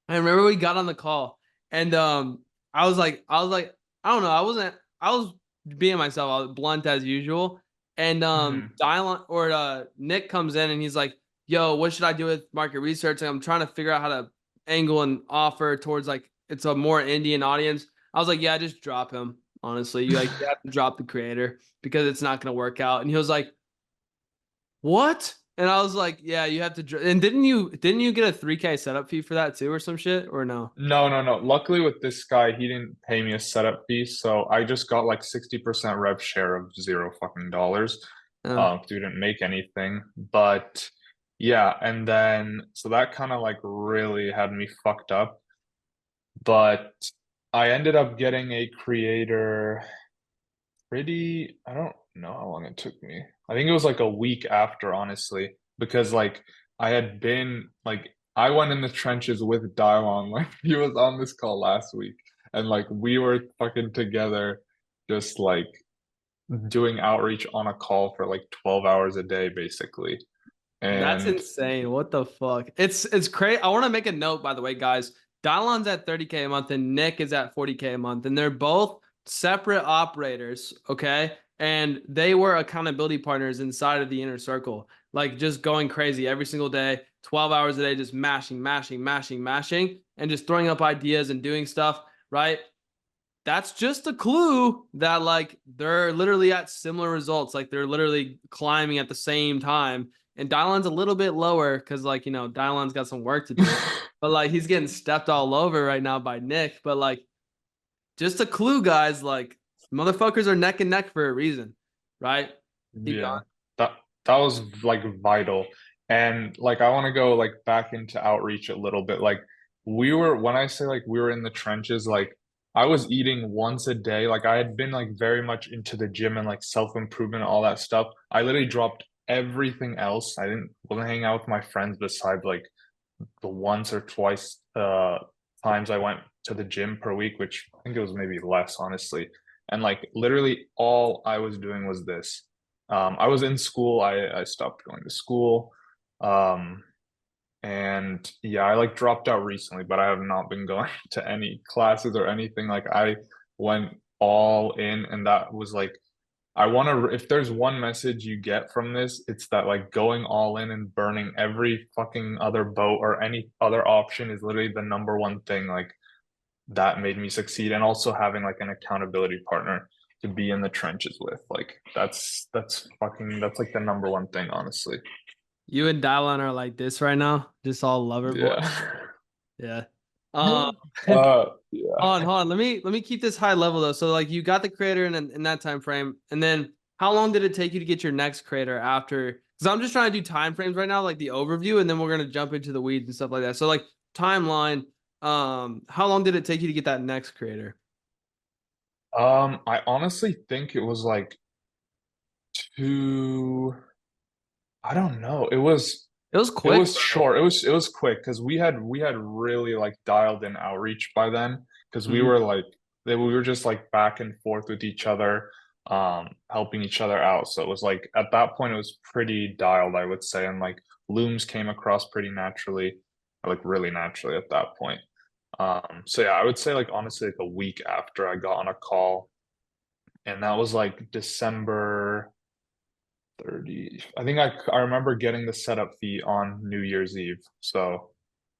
I remember we got on the call, and I was like, I don't know, I was being myself. I was blunt as usual. And Dylon or Nick comes in, and he's like, yo, what should I do with market research? And I'm trying to figure out how to angle and offer towards like it's a more Indian audience. I was like, yeah, just drop him. honestly. You like you have to drop the creator because it's not going to work out. And he was like, what? And I was like, yeah, you have to. And didn't you get a 3K setup fee for that too, or some shit, or no? No. Luckily with this guy, he didn't pay me a setup fee, so I just got like 60% rev share of $0 fucking dollars. We didn't make anything, but yeah, and then so that kind of like really had me fucked up. But I ended up getting a creator I don't know how long it took me. I think it was like a week after, honestly, because like I had been like I went in the trenches with Dylon, like he was on this call last week, and like we were fucking together, just like doing outreach on a call for like 12 hours a day, basically. That's And insane. What the fuck? It's crazy. I want to make a note, by the way, guys. Dylon's at 30K a month and Nick is at 40K a month, and they're both separate operators, okay? And they were accountability partners inside of the inner circle, like just going crazy every single day, 12 hours a day, just mashing, and just throwing up ideas and doing stuff, right? That's just a clue that like they're literally at similar results, like they're literally climbing at the same time. And Dylon's a little bit lower because, like, you know, Dylon's got some work to do. But, like, he's getting stepped all over right now by Nick. But, like, just a clue, guys. Like, motherfuckers are neck and neck for a reason, right? Keep yeah, going. that was like vital. And like I want to go like back into outreach a little bit. Like when I say like we were in the trenches, like I was eating once a day. Like I had been like very much into the gym and like self-improvement and all that stuff. I literally dropped everything else. Wasn't hanging out with my friends besides like the once or twice times I went to the gym per week, which I think it was maybe less, honestly. And like literally all I was doing was this. I was in school. I stopped going to school. And yeah, I like dropped out recently, but I have not been going to any classes or anything. Like I went all in, and that was like I want to, if there's one message you get from this, it's that like going all in and burning every fucking other boat or any other option is literally the number one thing like that made me succeed. And also having like an accountability partner to be in the trenches with. Like that's like the number one thing, honestly. You and Dylon are like this right now. Just all lover boy. Yeah. Yeah. Yeah. Hold on. Let me keep this high level though. So like you got the creator in that time frame, and then how long did it take you to get your next creator after? Because I'm just trying to do time frames right now, like the overview, and then we're gonna jump into the weeds and stuff like that. So like timeline, how long did it take you to get that next creator? I honestly think it was like two, I don't know. It was quick. It was short. It was quick because we had really like dialed in outreach by then because we were like we were just like back and forth with each other, helping each other out. So it was like at that point it was pretty dialed, I would say, and like looms came across pretty naturally, like really naturally at that point. So yeah, I would say like honestly like a week after I got on a call, and that was like December 30. I think I remember getting the setup fee on New Year's Eve. So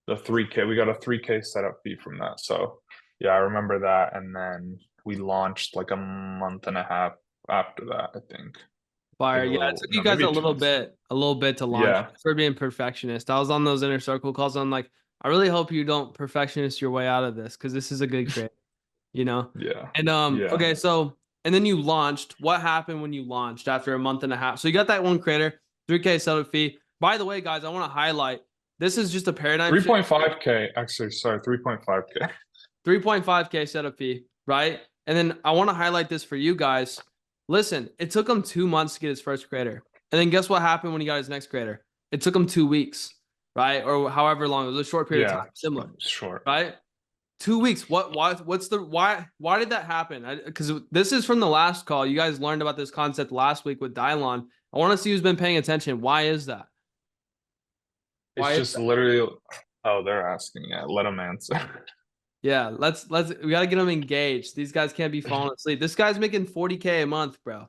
the 3K, we got a 3K setup fee from that. So yeah, I remember that. And then we launched like a month and a half after that, I think. Fire. Maybe a Yeah, it little, took no, you guys maybe a 2 months. little bit to launch. Yeah. For being perfectionist. I was on those inner circle calls. I'm like, I really hope you don't perfectionist your way out of this because this is a good creator, you know? Yeah. And Yeah. okay, so and then you launched. What happened when you launched after a month and a half? So you got that one creator, 3K setup fee. By the way, guys, I want to highlight this is just a paradigm shift. 3.5K, actually, sorry, 3.5K. 3.5K setup fee, right? And then I want to highlight this for you guys. Listen, it took him 2 months to get his first creator. And then guess what happened when he got his next creator? It took him 2 weeks, right? Or however long. It was a short period of time. Similar. Short. Right? 2 weeks. Why did that happen? Because this is from the last call. You guys learned about this concept last week with Dylon. I want to see who's been paying attention. Why is that? It's just literally, oh, they're asking. Yeah, let them answer. Yeah, we gotta get them engaged. These guys can't be falling asleep. This guy's making 40K a month, bro.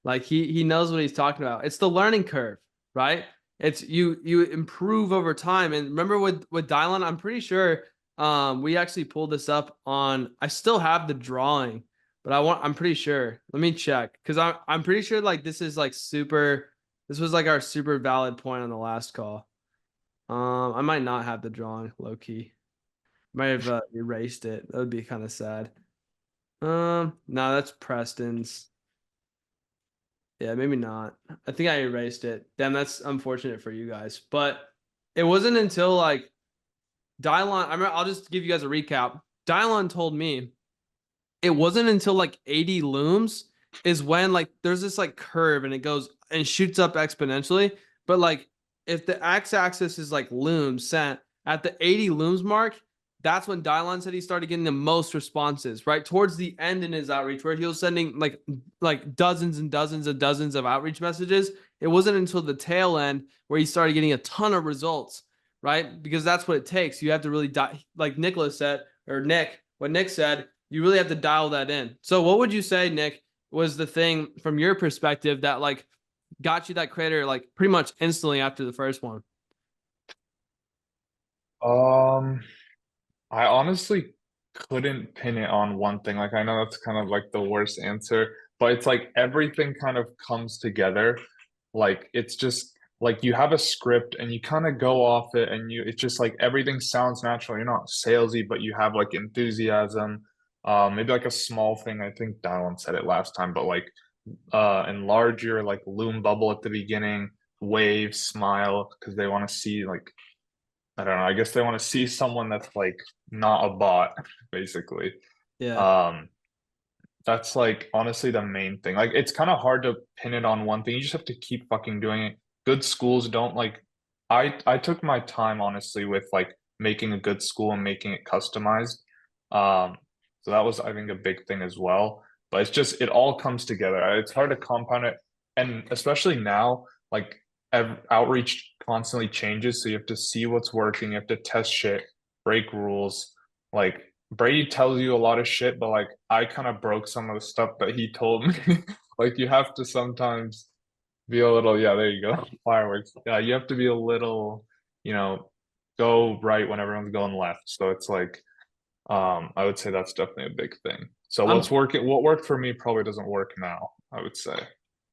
Like he knows what he's talking about. It's the learning curve, right? It's you improve over time. And remember with Dylon, I'm pretty sure we actually pulled this up on, I still have the drawing but I'm pretty sure. Let me check because I'm pretty sure like this is like super. This was like our super valid point on the last call. I might not have the drawing low key. Might have erased it. That would be kind of sad. No, that's Preston's. Yeah, maybe not. I think I erased it. Damn, that's unfortunate for you guys. But it wasn't until like Dylon. I remember. I'll just give you guys a recap. Dylon told me it wasn't until like 80 looms is when like there's this like curve and it goes and shoots up exponentially. But like if the x-axis is like looms sent at the 80 looms mark, that's when Dylon said he started getting the most responses, right? Towards the end in his outreach, where he was sending like dozens and dozens and dozens of outreach messages. It wasn't until the tail end where he started getting a ton of results, right? Because that's what it takes. You have to really like Nicholas said, or Nick, what Nick said, you really have to dial that in. So what would you say, Nick, was the thing from your perspective that like got you that creator like pretty much instantly after the first one? I honestly couldn't pin it on one thing. Like, I know that's kind of like the worst answer, but it's like everything kind of comes together. Like, it's just like you have a script and you kind of go off it, and it's just like everything sounds natural. You're not salesy, but you have like enthusiasm. Maybe like a small thing. I think Dylon said it last time, but like enlarge your like loom bubble at the beginning, wave, smile, because they want to see like, I don't know, I guess they want to see someone that's like not a bot, basically. Yeah. That's like honestly the main thing. Like, it's kind of hard to pin it on one thing. You just have to keep fucking doing it. Good schools don't like, I took my time honestly with like making a good school and making it customized. So that was, I think, a big thing as well. But it's just, it all comes together. It's hard to compound it, and especially now, like outreach constantly changes, so you have to see what's working. You have to test shit, break rules. Like, Brady tells you a lot of shit, but like I kind of broke some of the stuff that he told me. Like, you have to sometimes be a little, yeah, there you go. Fireworks. Yeah, you have to be a little, you know, go right when everyone's going left. So it's like, I would say that's definitely a big thing. So what worked for me probably doesn't work now, I would say.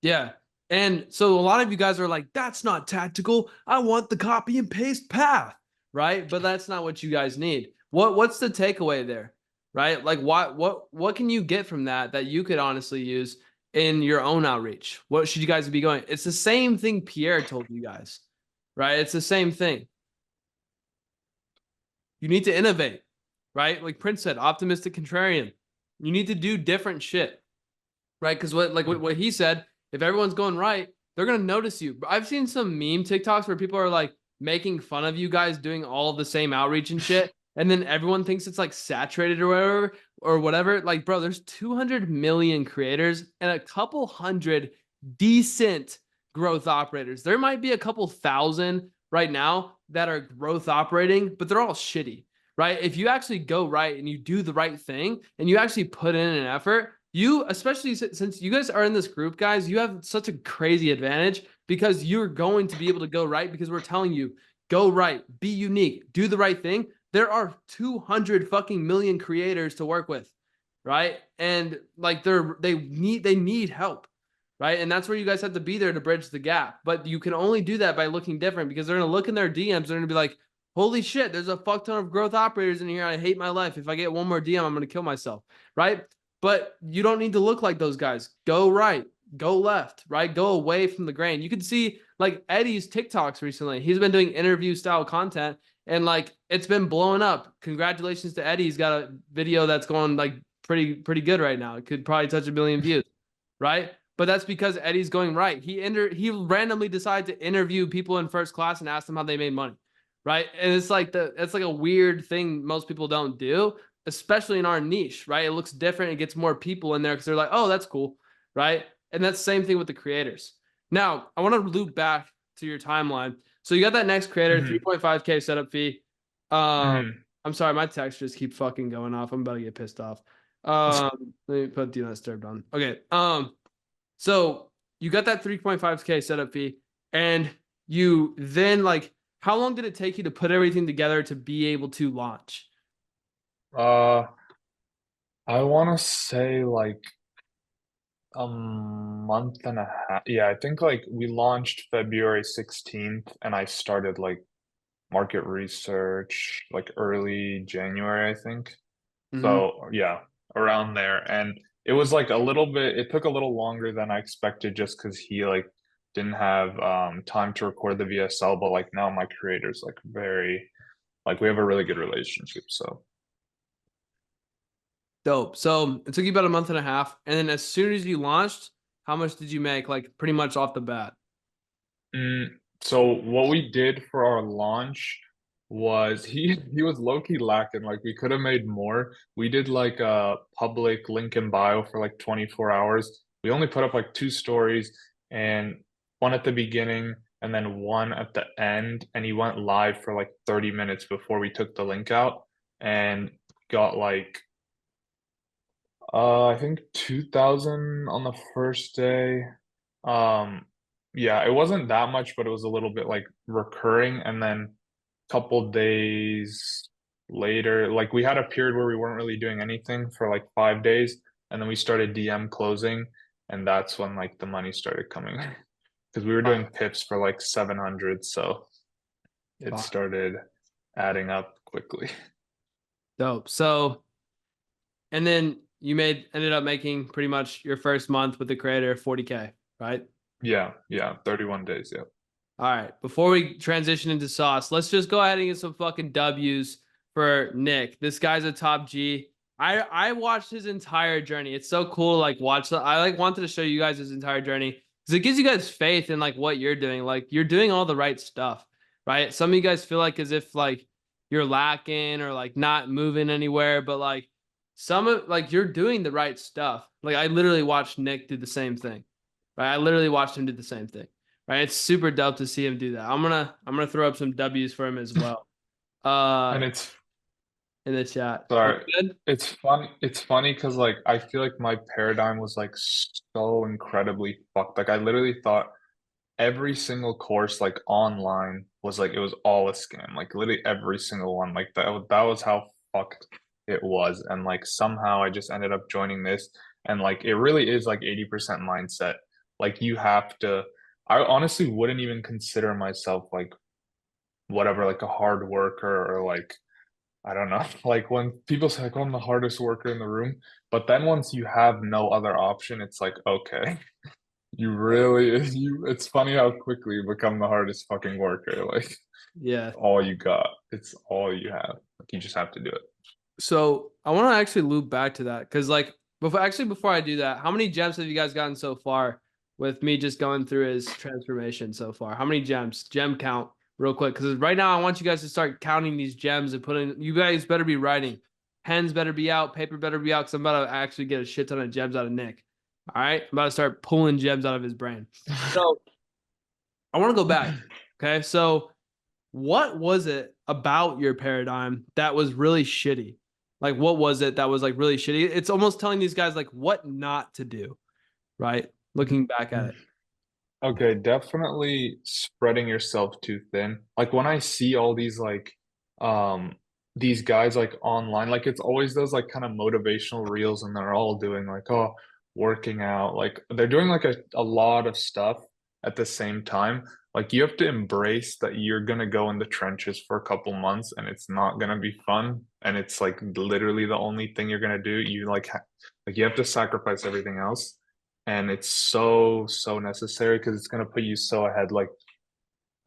Yeah. And so a lot of you guys are like, that's not tactical. I want the copy and paste path, right? But that's not what you guys need. What's the takeaway there, right? Like what can you get from that you could honestly use in your own outreach? What should you guys be going? It's the same thing Pierre told you guys, right? It's the same thing. You need to innovate, right? Like Prince said, optimistic contrarian. You need to do different shit, right? Because what he said, if everyone's going right, they're gonna notice you. I've seen some meme TikToks where people are like making fun of you guys doing all the same outreach and shit, and then everyone thinks it's like saturated or whatever. Like, bro, there's 200 million creators and a couple hundred decent growth operators. There might be a couple thousand right now that are growth operating, but they're all shitty, right? If you actually go right and you do the right thing and you actually put in an effort, you, especially since you guys are in this group, guys, you have such a crazy advantage because you're going to be able to go right because we're telling you, go right, be unique, do the right thing. There are 200 fucking million creators to work with, right? And like they need help, right? And that's where you guys have to be there to bridge the gap. But you can only do that by looking different because they're going to look in their DMs. They're going to be like, holy shit, there's a fuck ton of growth operators in here. I hate my life. If I get one more DM, I'm going to kill myself, right? But you don't need to look like those guys. Go right, go left, right? Go away from the grain. You can see like Eddie's TikToks recently. He's been doing interview style content and like it's been blowing up. Congratulations to Eddie. He's got a video that's going like pretty good right now. It could probably touch 1 million views, right? But that's because Eddie's going right. He randomly decided to interview people in first class and ask them how they made money, right? And it's like a weird thing most people don't do, especially in our niche, right? It looks different. It gets more people in there because they're like, oh, that's cool, right? And that's the same thing with the creators. Now, I want to loop back to your timeline. So you got that next creator, 3.5K setup fee. I'm sorry, my texts just keep fucking going off. I'm about to get pissed off. Let me put do not disturb on. Okay. So you got that 3.5K setup fee, and you then like, how long did it take you to put everything together to be able to launch? I want to say like a month and a half. Yeah, I think like we launched February 16th and I started like market research like early January, I think. Mhm. So yeah, around there. And it was like a little bit, it took a little longer than I expected just because he like didn't have time to record the VSL, but like now my creator's like very like we have a really good relationship. So Dope. So it took you about a month and a half, and then as soon as you launched, how much did you make? Like pretty much off the bat. mm, so what we did for our launch was he was low-key lacking. Like we could have made more. We did like a public link in bio for like 24 hours. We only put up like two stories and one at the beginning and then one at the end. And he went live for like 30 minutes before we took the link out and got like I think 2000 on the first day. Um, yeah, it wasn't that much, but it was a little bit like recurring. And then a couple days later, like we had a period where we weren't really doing anything for like 5 days, and then we started DM closing, and that's when like the money started coming because we were doing pips for like 700, so it Fine. started adding up quickly. Dope. So, and then you ended up making pretty much your first month with the creator 40K, right? Yeah, 31 days, yeah. All right. Before we transition into sauce, let's just go ahead and get some fucking W's for Nick. This guy's a top G. I watched his entire journey. It's so cool to like watch I like wanted to show you guys his entire journey because it gives you guys faith in like what you're doing. Like you're doing all the right stuff, right? Some of you guys feel like as if like you're lacking or like not moving anywhere, but like some of like you're doing the right stuff. Like I literally watched Nick do the same thing. Right? I literally watched him do the same thing. Right? It's super dope to see him do that. I'm gonna throw up some W's for him as well. And it's In the chat. Oh, sorry. good? It's funny because like I feel like my paradigm was like so incredibly fucked. Like I literally thought every single course like online was like it was all a scam. Like literally every single one. Like that was how fucked it was. And like somehow I just ended up joining this. And like it really is like 80% mindset. Like you have to I honestly wouldn't even consider myself like whatever, like a hard worker or like I don't know. Like when people say like, oh, I'm the hardest worker in the room, but then once you have no other option, it's like, okay, you really you it's funny how quickly you become the hardest fucking worker. Like Yeah. all you got. It's all you have. Like you just have to do it. So I want to actually loop back to that because like before I do that, how many gems have you guys gotten so far with me just going through his transformation so far? How many gems? Gem count real quick because right now I want you guys to start counting these gems and putting. You guys better be writing. Pens better be out. Paper better be out because I'm about to actually get a shit ton of gems out of Nick. All right, I'm about to start pulling gems out of his brain. So I want to go back. Okay, so what was it about your paradigm that was really shitty? Like, what was it that was like really shitty? It's almost telling these guys like what not to do, right? Looking back at it. Okay, definitely spreading yourself too thin. Like when I see all um these guys like online, like it's always those like kind of motivational reels and they're all doing like, oh, working out. Like they're doing like a lot of stuff at the same time. Like you have to embrace that you're gonna go in the trenches for a couple months and it's not gonna be fun. And it's like literally the only thing you're gonna do. You like you have to sacrifice everything else and it's so necessary because it's going to put you so ahead. Like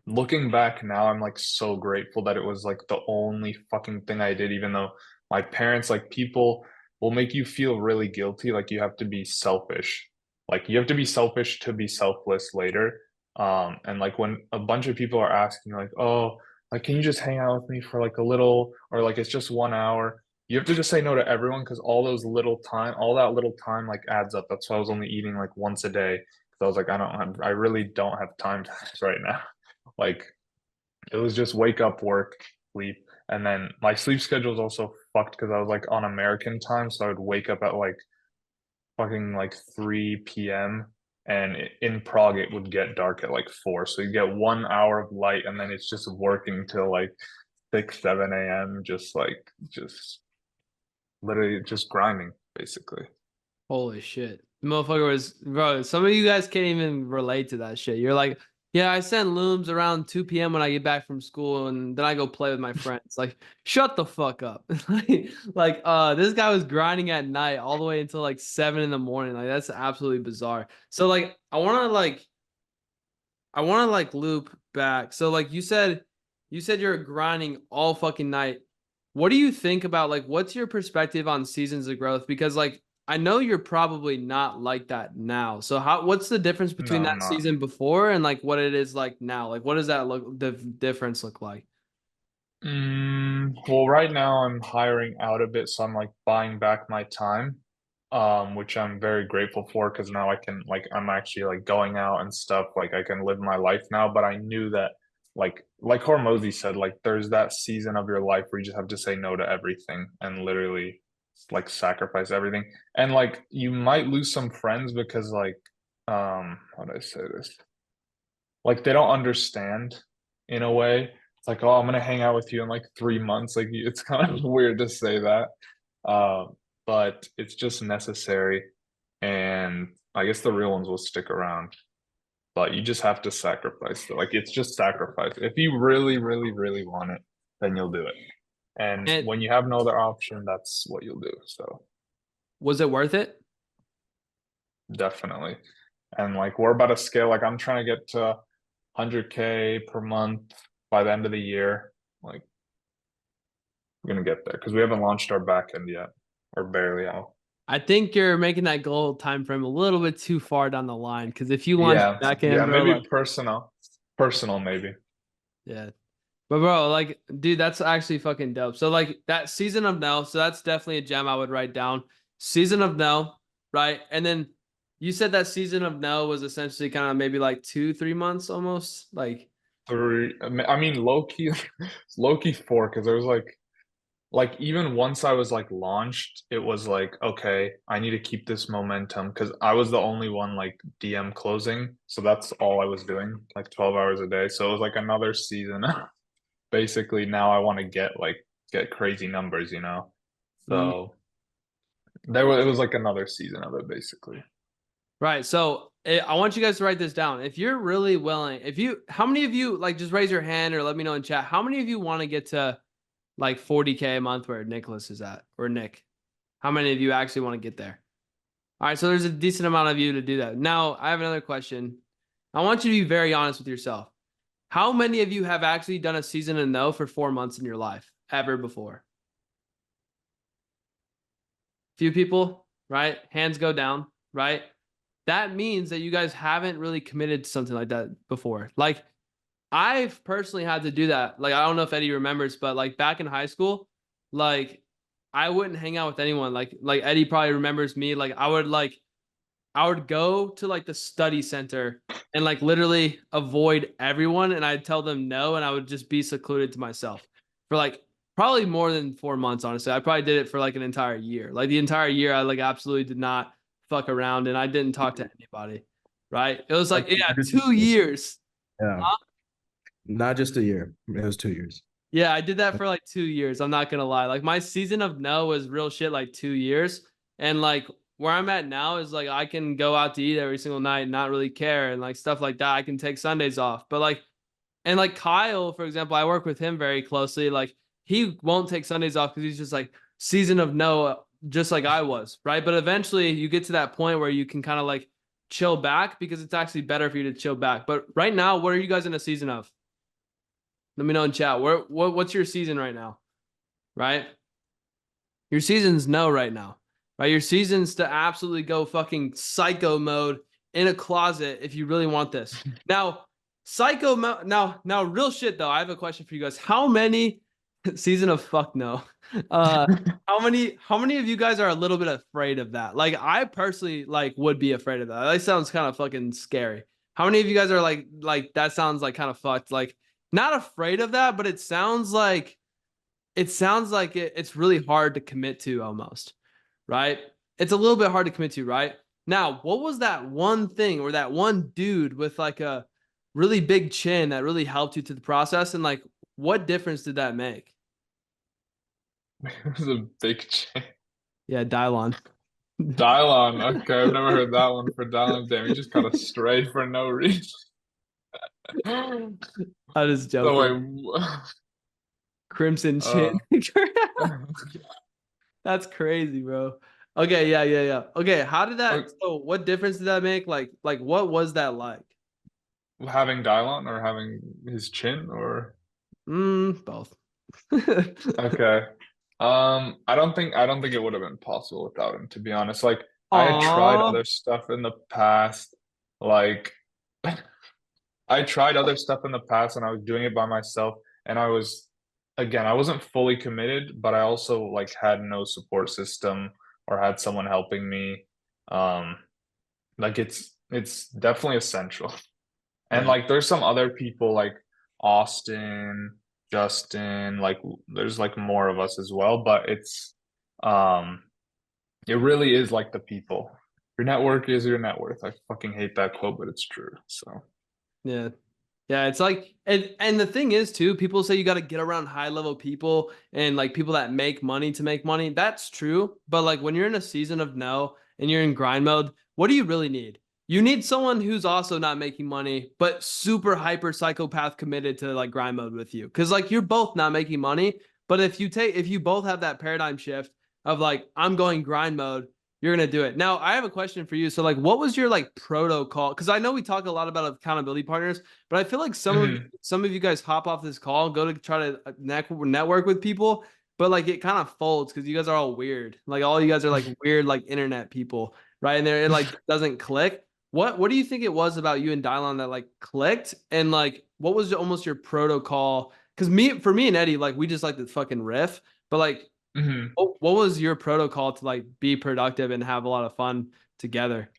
looking back now, I'm like so grateful that it was like the only fucking thing I did, even though my parents, like people will make you feel really guilty, like you have to be selfish, like you have to be selfish to be selfless later. And like when a bunch of people are asking like, oh, like can you just hang out with me for like a little, or like it's just 1 hour, you have to just say no to everyone because all that little time like adds up. That's why I was only eating like once a day because I was like, I really don't have time for this right now. Like it was just wake up, work, sleep. And then my sleep schedule is also fucked because I was like on American time. So I would wake up at like fucking like 3 p.m. And in Prague, it would get dark at like 4. So you get 1 hour of light and then it's just working till like 6, 7 a.m. Just literally just grinding. basically. Holy shit. The motherfucker was, bro, some of you guys can't even relate to that shit. You're like, yeah, I send looms around 2 p.m. when I get back from school and then I go play with my friends. Like, shut the fuck up. This guy was grinding at night all the way until like 7 in the morning. Like, that's absolutely bizarre. So like, I want to like loop back. So like you said you're grinding all fucking night. What do you think about like what's your perspective on seasons of growth? Because like I know you're probably not like that now. So what's the difference between No, that I'm not. season before and like what it is like now? Like what does that the difference look like? Well, right now I'm hiring out a bit, so I'm like buying back my time, which I'm very grateful for because now I can like I'm actually like going out and stuff. Like I can live my life now. But I knew that like Hormozy said, like there's that season of your life where you just have to say no to everything and literally like sacrifice everything. And like you might lose some friends because like how do I say this? Like they don't understand in a way. It's like, oh, I'm gonna hang out with you in like 3 months. Like it's kind of weird to say that. Uh, but it's just necessary. And I guess the real ones will stick around. But you just have to sacrifice it. Like it's just sacrifice. If you really, really, really want it, then you'll do it. And And when you have no other option, that's what you'll do. So was it worth it? definitely. And like we're about to scale, like I'm trying to get to 100K per month by the end of the year. Like we're gonna get there because we haven't launched our back end yet, or barely out. I think you're making that goal time frame a little bit too far down the line because if you launch Yeah, back yeah, end, bro, maybe like, personal, maybe. yeah. But bro, like, dude, that's actually fucking dope. So like that season of no, so that's definitely a gem I would write down. Season of no, right? And then you said that season of no was essentially kind of maybe like 2-3 months almost. Like, Three, I mean, low key four, because there was like even once I was like launched, it was like, okay, I need to keep this momentum because I was the only one like DM closing. So that's all I was doing, like 12 hours a day. So it was like another season. Basically, now I want to get crazy numbers, you know. So it was like another season of it, basically. right. So I want you guys to write this down. If you're really willing, how many of you like just raise your hand or let me know in chat, how many of you want to get to like 40K a month where Nicholas is at or Nick? How many of you actually want to get there? All right. So there's a decent amount of you to do that. Now I have another question. I want you to be very honest with yourself. How many of you have actually done a season of no for 4 months in your life ever before? Few people, right? Hands go down, right? That means that you guys haven't really committed to something like that before. Like I've personally had to do that. Like I don't know if Eddie remembers, but like back in high school, like I wouldn't hang out with anyone. Like Eddie probably remembers me. Like I would go to like the study center and like literally avoid everyone and I'd tell them no and I would just be secluded to myself for like probably more than 4 months, honestly. I probably did it for like an entire year. Like the entire year I like absolutely did not fuck around and I didn't talk to anybody. Right? It was like, yeah, 2 years. Yeah. Not just a year. It was 2 years. Yeah, I did that for like 2 years. I'm not gonna lie. Like my season of no was real shit like 2 years. And like where I'm at now is like I can go out to eat every single night and not really care and like stuff like that. I can take Sundays off. But like and like Kyle, for example, I work with him very closely. Like he won't take Sundays off because he's just like season of no, just like I was, right? But eventually you get to that point where you can kind of like chill back because it's actually better for you to chill back. But right now, what are you guys in a season of? Let me know in chat. What's your season right now? Right? Your season's no right now. Right? Your season's to absolutely go fucking psycho mode in a closet if you really want this. Now, psycho mode. Now, real shit though. I have a question for you guys. How many season of fuck no? How many of you guys are a little bit afraid of that? Like, I personally like would be afraid of that. That sounds kind of fucking scary. How many of you guys are like that sounds like kind of fucked? Like, not afraid of that, but it sounds like it's really hard to commit to almost, right? It's a little bit hard to commit to, right? Now, what was that one thing or that one dude with like a really big chin that really helped you to the process? And like, what difference did that make? It was a big change. Yeah, Dylon. Dylon. Okay, I've never heard that one for Dylon. Damn, he just got a stray for no reason. I'm just So joking. wait, Crimson uh, Chin. That's crazy, bro. Okay, yeah. Okay, how did that? So, what difference did that make? What was that like? having Dylon or having his chin or Both. okay. I don't think it would have been possible without him, to be honest. Like I had tried Aw. other stuff in the past. Like I tried other stuff in the past and I was doing it by myself and I was again, I wasn't fully committed, but I also like had no support system or had someone helping me. Um like it's definitely essential. And Yeah. like there's some other people like Austin, Justin, like there's like more of us as well, but um it really is like the people. Your network is your net worth. I fucking hate that quote, but it's true. So Yeah. Yeah, it's like and the thing is too, people say you got to get around high level people and like people that make money to make money. That's true, but like when you're in a season of no and you're in grind mode, what do you really need? You need someone who's also not making money but super hyper psychopath committed to like grind mode with you. Cuz like you're both not making money, but if you both have that paradigm shift of like I'm going grind mode, you're gonna do it. Now, I have a question for you. So, like, what was your like protocol? Because I know we talk a lot about accountability partners, but I feel like mhm. some of you guys hop off this call, go to try to network with people, but like it kind of folds because you guys are all weird. Like all you guys are like weird like internet people, right? And there it like doesn't click. What do you think it was about you and Dylon that like clicked? And like what was almost your protocol? Because me and Eddie, like we just like to fucking riff, but like Mhm. what was your protocol to like be productive and have a lot of fun together?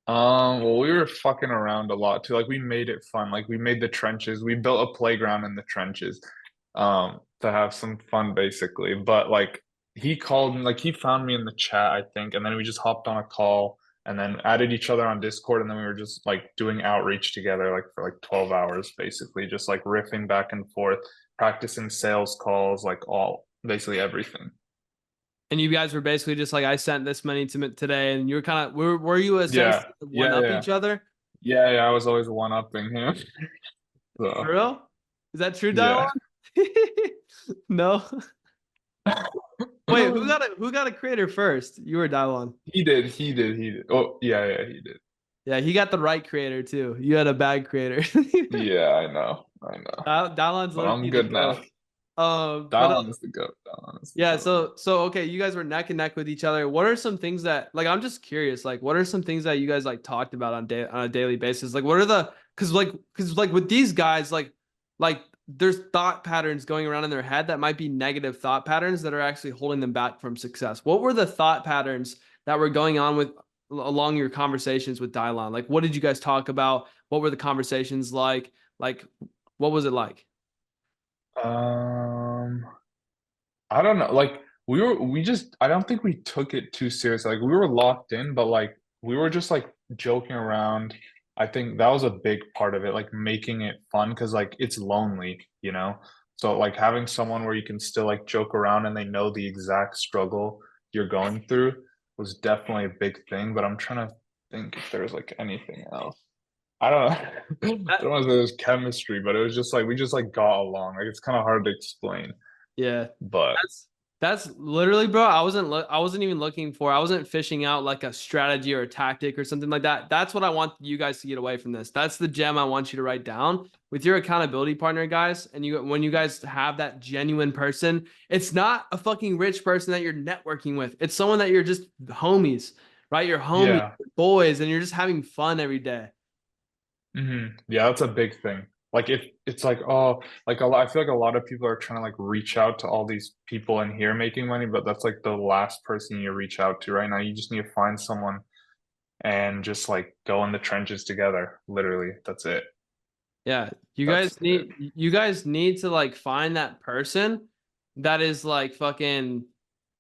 Well, we were fucking around a lot too. Like we made it fun. Like we made the trenches. We built a playground in the trenches, to have some fun basically. But like he called me, like he found me in the chat, I think, and then we just hopped on a call and then added each other on Discord, and then we were just like doing outreach together, like for like 12 hours basically, just like riffing back and forth, practicing sales calls, like all basically everything. And you guys were basically just like, I sent this money to today, and you were kind of were you Yeah, essentially one yeah, up yeah, each other? yeah. I was always one upping him. For So real? Is that true, Dylon? yeah. No. Wait, who got a creator first? You or Dylon? He did. Oh, yeah, he did. Yeah, he got the right creator too. You had a bad creator. Yeah, I know. Dylon's But low I'm key the good now. goat. But Dylon is the goat. Dylon is the yeah, goat. so okay, you guys were neck and neck with each other. What are some things that like I'm just curious, like what are some things that you guys like talked about on a daily basis? Like what are the cuz like with these guys like there's thought patterns going around in their head that might be negative thought patterns that are actually holding them back from success. What were the thought patterns that were going on with along your conversations with Dylon? Like what did you guys talk about? What were the conversations like? Like what was it like? Um, I don't know. Like we just I don't think we took it too seriously. Like we were locked in, but like we were just like joking around. I think that was a big part of it, like making it fun because like it's lonely, you know? So like having someone where you can still like joke around and they know the exact struggle you're going through was definitely a big thing, but I'm trying to think if there's like anything else. I don't know. I don't want to say there's chemistry, but it was just like we just like got along. Like it's kind of hard to explain, Yeah. but That's literally, bro. I wasn't even looking for. I wasn't fishing out like a strategy or a tactic or something like that. That's what I want you guys to get away from this. That's the gem I want you to write down with your accountability partner, guys. And you when you guys have that genuine person, it's not a fucking rich person that you're networking with. It's someone that you're just homies, right? You're homies, yeah. boys, and you're just having fun every day. Yeah, that's a big thing. Like if it's like, oh, like a lot, I feel like a lot of people are trying to like reach out to all these people in here making money, but that's like the last person you reach out to right now. You just need to find someone and just like go in the trenches together. Literally, that's it. Yeah, That's it. you guys need to like find that person that is like fucking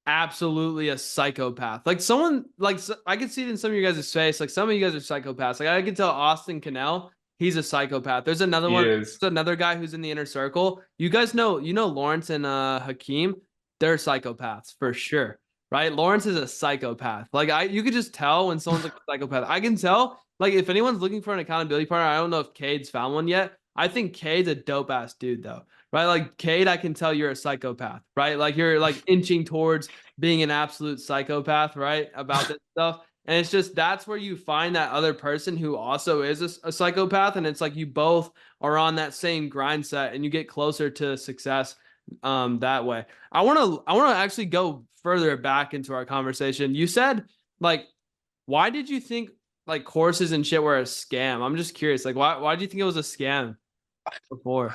absolutely a psychopath. Like someone like I could see it in some of you guys' face. Like some of you guys are psychopaths. Like I can tell Austin Cannell, he's a psychopath. There's another He one, is. there's another guy who's in the inner circle. You guys know, you know Lawrence and Hakeem, they're psychopaths for sure. right? Lawrence is a psychopath. Like you could just tell when someone's like a psychopath. I can tell. Like if anyone's looking for an accountability partner, I don't know if Kade's found one yet. I think Kade's a dope ass dude though, right? Like Kade, I can tell you're a psychopath, right? Like you're like inching towards being an absolute psychopath, right? About this stuff. And it's just that's where you find that other person who also is a psychopath. And it's like you both are on that same grind set and you get closer to success that way. I want to actually go further back into our conversation. You said like why did you think like courses and shit were a scam? I'm just curious. Like why did you think it was a scam before?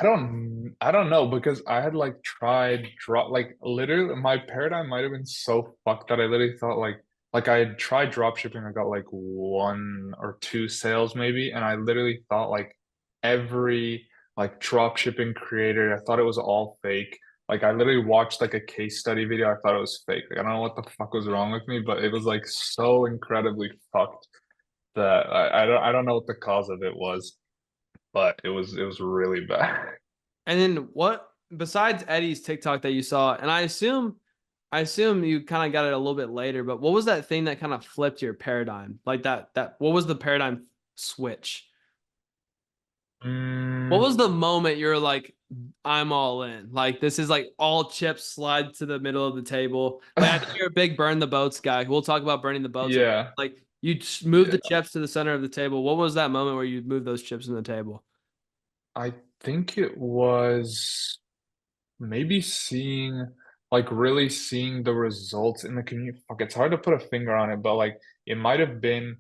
I don't know because I had like tried like literally my paradigm might have been so fucked that I literally thought like I had tried drop shipping. I got like 1 or 2 sales maybe, and I literally thought like every like drop shipping creator, I thought it was all fake. Like I literally watched like a case study video. I thought it was fake. Like I don't know what the fuck was wrong with me, but it was like so incredibly fucked that I don't know what the cause of it was, but it was really bad. And then what besides Eddie's TikTok that you saw, and I assume you kind of got it a little bit later, but what was that thing that kind of flipped your paradigm? Like that what was the paradigm switch? What was the moment you're like, I'm all in? Like this is like all chips slide to the middle of the table. Like I think you're a big burn the boats guy. We'll talk about burning the boats. Yeah. Like you move the Yeah. chips to the center of the table. What was that moment where you moved those chips in the table? I think it was maybe seeing like really seeing the results in the community. Fuck, it's hard to put a finger on it, but like it might have been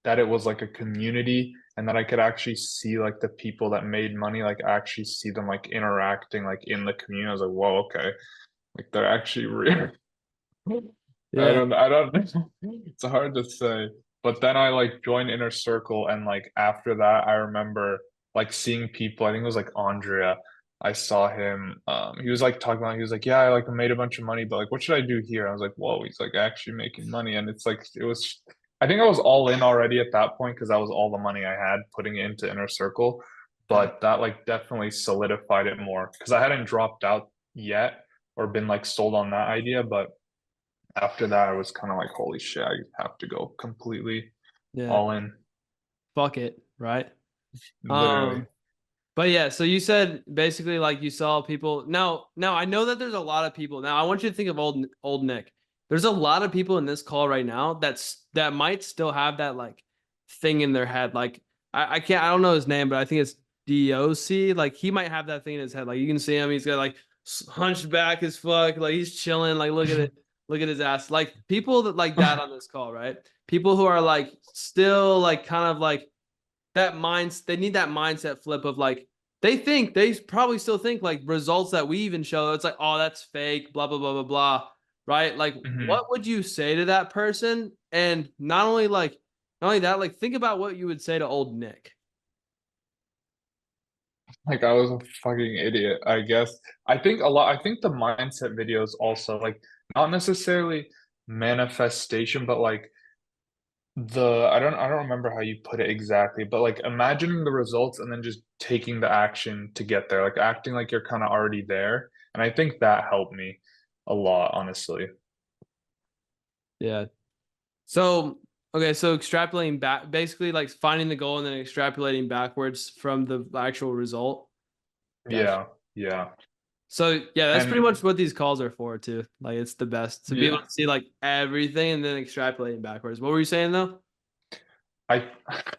that it was like a community and that I could actually see like the people that made money, like actually see them like interacting like in the community. I was like, whoa, okay. Like they're actually real. Yeah. I don't it's hard to say. But then I like joined Inner Circle and like after that I remember like seeing people, I think it was like Andrea. I saw him, he was like talking about, he was like, yeah, I like made a bunch of money, but like what should I do here? I was like, whoa, he's like actually making money. And it's like it was I think I was all in already at that point because that was all the money I had putting it into Inner Circle. But that like definitely solidified it more because I hadn't dropped out yet or been like sold on that idea, but after that, I was kind of like, holy shit, I have to go completely Yeah. all in, Fuck it, right? literally. But yeah, so you said basically like you saw people. Now I know that there's a lot of people. Now I want you to think of old Nick. There's a lot of people in this call right now that might still have that like thing in their head. Like I don't know his name, but I think it's DOC. Like he might have that thing in his head. Like you can see him, he's got like hunched back as fuck. Like he's chilling. Like look at it, look at his ass. Like people that like that on this call, right? People who are like still like kind of like that minds they need that mindset flip of like they probably still think like results that we even show it's like, oh, that's fake, blah blah blah blah blah, right? Like Mhm. what would you say to that person? And not only that, like think about what you would say to old Nick. Like I was a fucking idiot, I guess. I think the mindset videos also like not necessarily manifestation, but like I don't remember how you put it exactly, but like imagining the results and then just taking the action to get there, like acting like you're kind of already there. And I think that helped me a lot, honestly. Yeah. So okay, so extrapolating back, basically like finding the goal and then extrapolating backwards from the actual result. Gotcha. Yeah, yeah. So yeah, that's pretty And much what these calls are for too. Like it's the best to be able yeah, to see like everything and then extrapolating backwards. What were you saying though? I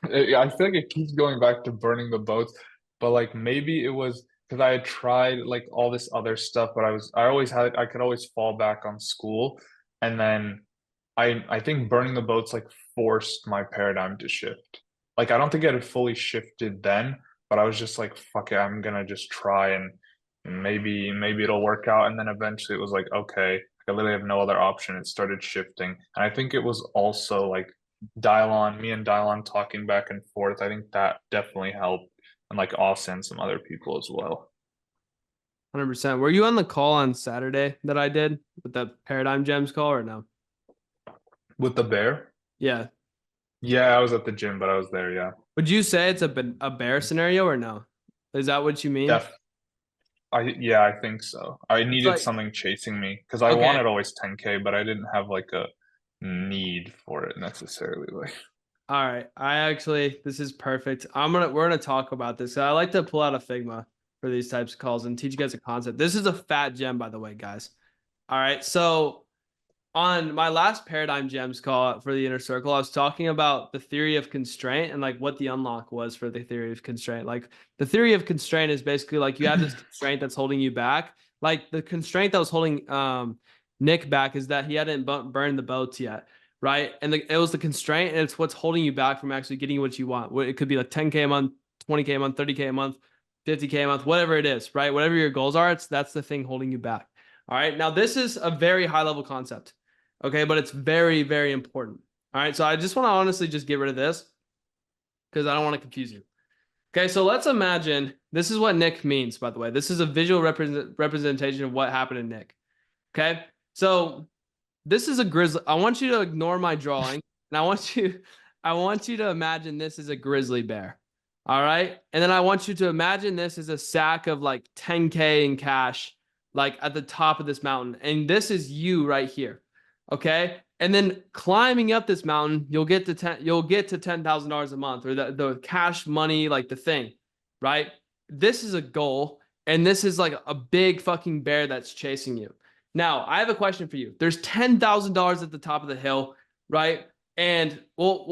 I feel like it keeps going back to burning the boats, but like maybe it was because I had tried like all this other stuff, but I could always fall back on school, and then I think burning the boats like forced my paradigm to shift. Like I don't think it had fully shifted then, but I was just like, fuck it, I'm gonna just try and maybe it'll work out. And then eventually it was like, okay, I literally have no other option. It started shifting. And I think it was also like me and Dylon talking back and forth. I think that definitely helped. And like Austin and some other people as well. 100%. Were you on the call on Saturday that I did with the Paradigm Gems call or no? With the bear? Yeah. Yeah, I was at the gym, but I was there, yeah. Would you say it's a bear scenario or no? Is that what you mean? Def I think so. I needed like- something chasing me because I Okay. wanted always 10K, but I didn't have like a need for it necessarily. Like, All right. This is perfect. We're gonna talk about this. I like to pull out a Figma for these types of calls and teach you guys a concept. This is a fat gem, by the way, guys. All right. So on my last Paradigm Gems call for the inner circle, I was talking about the theory of constraint and like what the unlock was for the theory of constraint. Like the theory of constraint is basically like you have this constraint that's holding you back. Like the constraint that was holding Nick back is that he hadn't burned the boats yet, right? And it was the constraint, and it's what's holding you back from actually getting what you want. It could be like 10K a month, 20K a month, 30K a month, 50K a month, whatever it is, right? Whatever your goals are, that's the thing holding you back. All right. Now this is a very high level concept. Okay, but it's very, very important. All right, so I just want to honestly just get rid of this because I don't want to confuse you. Okay, so let's imagine this is what Nick means, by the way. This is a visual representation of what happened to Nick. Okay, so this is a grizzly. I want you to ignore my drawing, and I want you to imagine this is a grizzly bear. All right, and then I want you to imagine this as a sack of like 10K in cash, like at the top of this mountain, and this is you right here. Okay. And then climbing up this mountain, you'll get to $10,000 a month, or the cash money, like the thing, right? This is a goal. And this is like a big fucking bear that's chasing you. Now, I have a question for you. There's $10,000 at the top of the hill, right? And we'll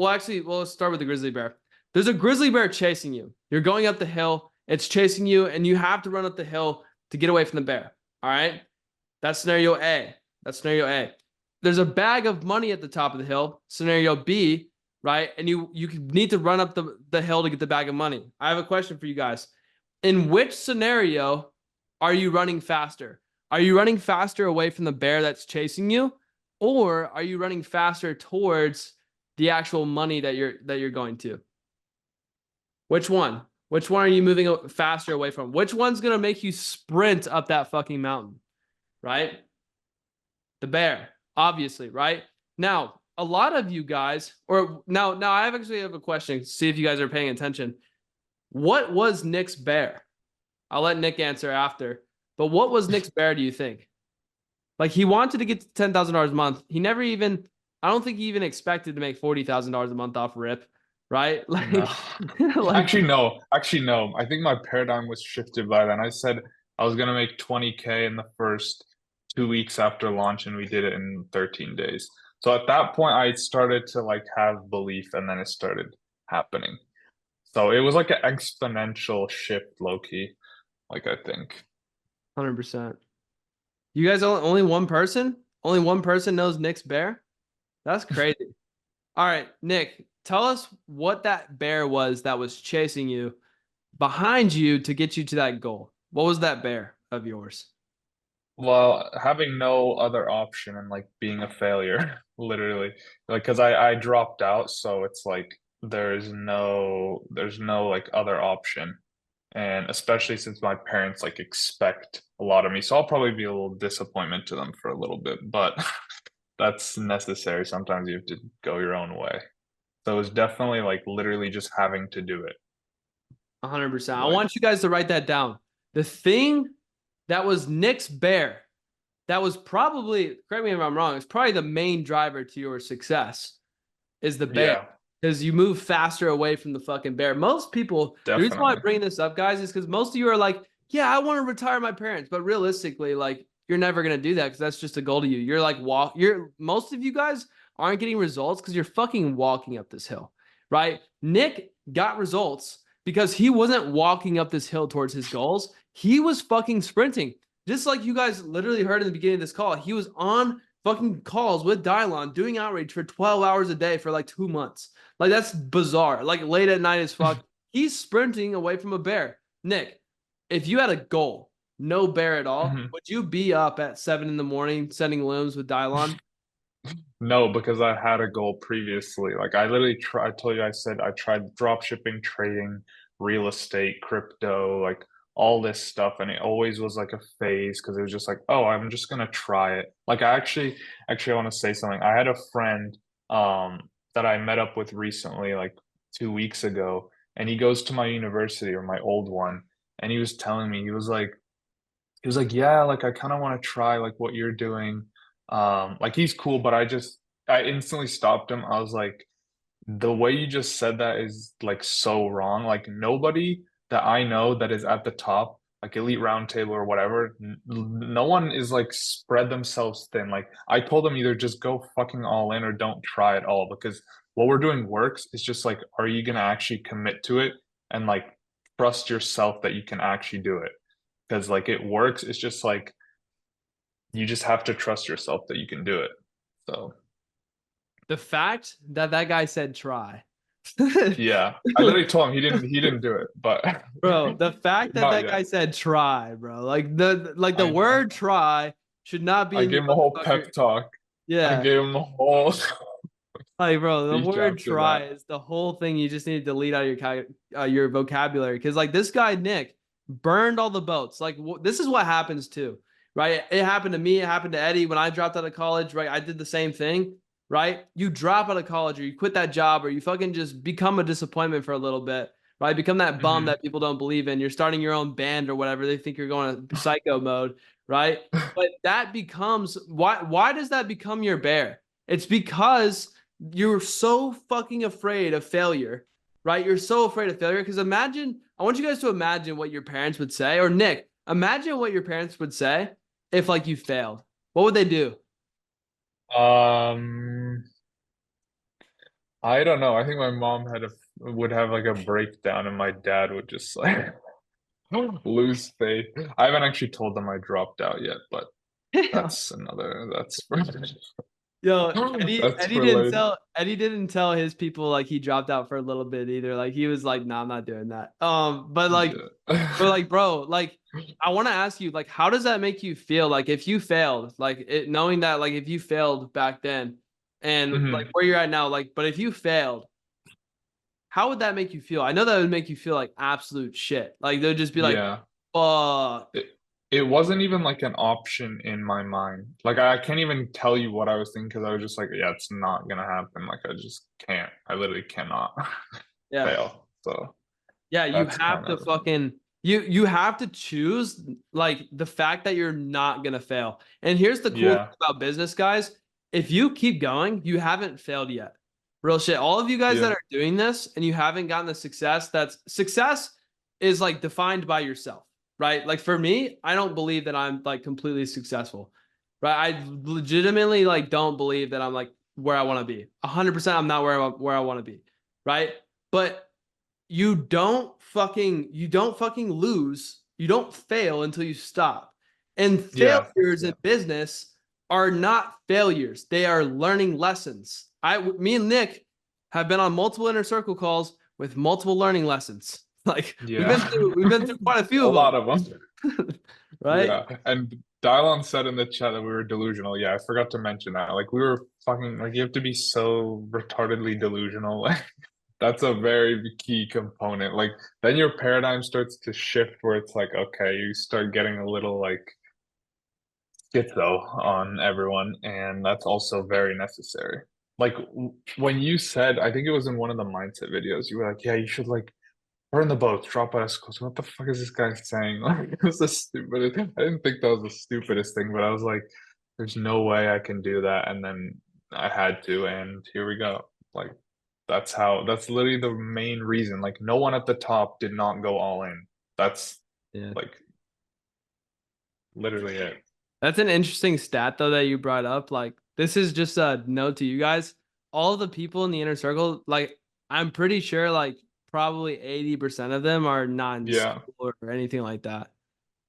start with the grizzly bear. There's a grizzly bear chasing you. You're going up the hill. It's chasing you, and you have to run up the hill to get away from the bear. All right. That's scenario A. There's a bag of money at the top of the hill, scenario B, right? And you need to run up the hill to get the bag of money. I have a question for you guys. In which scenario are you running faster? Are you running faster away from the bear that's chasing you? Or are you running faster towards the actual money that you're going to? Which one? Which one are you moving faster away from? Which one's going to make you sprint up that fucking mountain, right? The bear. Obviously, right? Now, a lot of you guys, or now I actually have a question. See if you guys are paying attention. What was Nick's bear? I'll let Nick answer after. But what was Nick's bear, do you think? Like, he wanted to get to $10,000 a month. He never even, I don't think he even expected to make $40,000 a month off rip, right? Like, no. like, Actually, no. I think my paradigm was shifted by then. I said I was gonna make 20K in the first 2 weeks after launch, and we did it in 13 days. So at that point, I started to like have belief, and then it started happening. So it was like an exponential shift, low key. Like, I think. 100%. You guys only one person? Only one person knows Nick's bear? That's crazy. All right, Nick, tell us what that bear was that was chasing you behind you to get you to that goal. What was that bear of yours? Well, having no other option and like being a failure, literally, like, because I dropped out, so it's like there's no like other option, and especially since my parents like expect a lot of me, so I'll probably be a little disappointment to them for a little bit, but that's necessary. Sometimes you have to go your own way. So it's definitely like literally just having to do it. 100%. I Like, want you guys to write that down. The thing that was Nick's bear, that was probably, correct me if I'm wrong, it's probably the main driver to your success is the bear. yeah, Because you move faster away from the fucking bear. Most people, the reason why I definitely. bring this up, guys, is because most of you are like, yeah, I want to retire my parents. But realistically, like, you're never going to do that because that's just a goal to you. You're like, most of you guys aren't getting results because you're fucking walking up this hill, right? Nick got results because he wasn't walking up this hill towards his goals. He was fucking sprinting. Just like you guys literally heard in the beginning of this call, he was on fucking calls with Dylon doing outreach for 12 hours a day for like 2 months. Like, that's bizarre. Like, late at night as fuck. He's sprinting away from a bear. Nick, if you had a goal, no bear at all, would you be up at 7 in the morning sending looms with Dylon? No, because I had a goal previously. Like, I literally I told you, I said I tried drop shipping, trading, real estate, crypto, like all this stuff, and it always was like a phase because it was just like, oh, I'm just gonna try it. Like, I want to say something. I had a friend that I met up with recently, like 2 weeks ago, and he goes to my university, or my old one, and he was telling me, he was like, he was like, yeah, like I kind of want to try like what you're doing. Like he's cool, but I instantly stopped him. I was like, the way you just said that is like so wrong. Like nobody that I know that is at the top, like Elite Roundtable or whatever, no one is like spread themselves thin. Like I told them either just go fucking all in or don't try at all, because what we're doing works. It's just like, are you gonna actually commit to it and like trust yourself that you can actually do it? Because like it works. It's just like you just have to trust yourself that you can do it. So The fact that that guy said try. yeah, I literally told him he didn't do it, but Bro, the fact that not that yet. guy said try, bro. Like the I know. word try should not be I in your gave him a whole motherfucker. pep talk. I Yeah. gave him a whole Like, bro, the speech word after try that. is the whole thing you just need to delete out of your vocabulary. Because, like, this guy, Nick, burned all the boats. Like, this is what happens too, right? It happened to me. It happened to Eddie when I dropped out of college, right? I did the same thing, right? You drop out of college or you quit that job or you fucking just become a disappointment for a little bit, right? Become that bum that people don't believe in. You're starting your own band or whatever. They think you're going to psycho mode, right? But that becomes, why does that become your bear? It's because you're so fucking afraid of failure, right? You're so afraid of failure because I want you guys to imagine what your parents would say, or Nick, imagine what your parents would say if like you failed. What would they do? Um, I don't know. I think my mom would have like a breakdown, and my dad would just like lose faith. I haven't actually told them I dropped out yet, but that's for Yo, that's for later. Eddie didn't tell his people like he dropped out for a little bit either. Like he was like, "Nah, I'm not doing that." Yeah. Bro, like I want to ask you, like, how does that make you feel? Like if you failed, like knowing that, like if you failed back then, and like Mhm. where you're at now, like, but if you failed, how would that make you feel? I know that would make you feel like absolute shit. Like they'd just be like, Yeah. "Fuck." It wasn't even like an option in my mind. Like I can't even tell you what I was thinking because I was just like, yeah, it's not gonna happen. Like I just can't. I literally cannot Yeah. fail. So Yeah, you that's have kind to of fucking you have to choose like the fact that you're not gonna fail. And here's the cool thing yeah, about business, guys. If you keep going, you haven't failed yet. Real shit. All of you guys that yeah, are doing this and you haven't gotten the success is like defined by yourself, right? Like for me, I don't believe that I'm like completely successful, right? I legitimately like don't believe that I'm like where I want to be. 100% I'm not where I want to be, right? But you don't fucking lose. You don't fail until you stop. And yeah, failures in business are not failures. They are learning lessons. Me and Nick have been on multiple inner circle calls with multiple learning lessons. Like yeah. we've been through quite a few A of lot of them. them. Right? Yeah. And Dylon said in the chat that we were delusional. Yeah, I forgot to mention that. Like we were fucking like you have to be so retardedly delusional. Like that's a very key component. Like then your paradigm starts to shift where it's like, okay, you start getting a little like schizo on everyone, and that's also very necessary. Like when you said, I think it was in one of the mindset videos, you were like, yeah, you should like burn the boats, drop out of school. So what the fuck is this guy saying? Like, it was the stupidest. I didn't think that was the stupidest thing, but I was like, there's no way I can do that. And then I had to, and here we go. Like, that's literally the main reason. Like, no one at the top did not go all in. That's Yeah. like literally it. That's an interesting stat though that you brought up. Like this is just a note to you guys. All the people in the inner circle, like I'm pretty sure like probably 80% of them are not in Yeah, school or anything like that.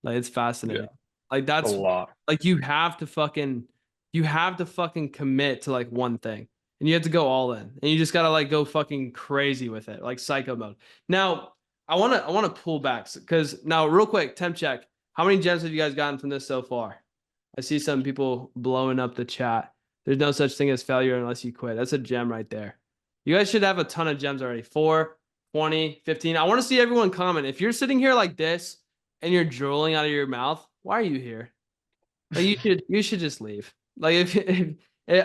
Like it's fascinating. yeah, Like a that's lot. like you have to fucking commit to like one thing. And you have to go all in. And you just gotta like go fucking crazy with it, like psycho mode. Now, I wanna pull back because now real quick, temp check. How many gems have you guys gotten from this so far? I see some people blowing up the chat. There's no such thing as failure unless you quit. That's a gem right there. You guys should have a ton of gems already. 4, 20, 15. I want to see everyone comment. If you're sitting here like this and you're drooling out of your mouth, why are you here? Like you should just leave. Like if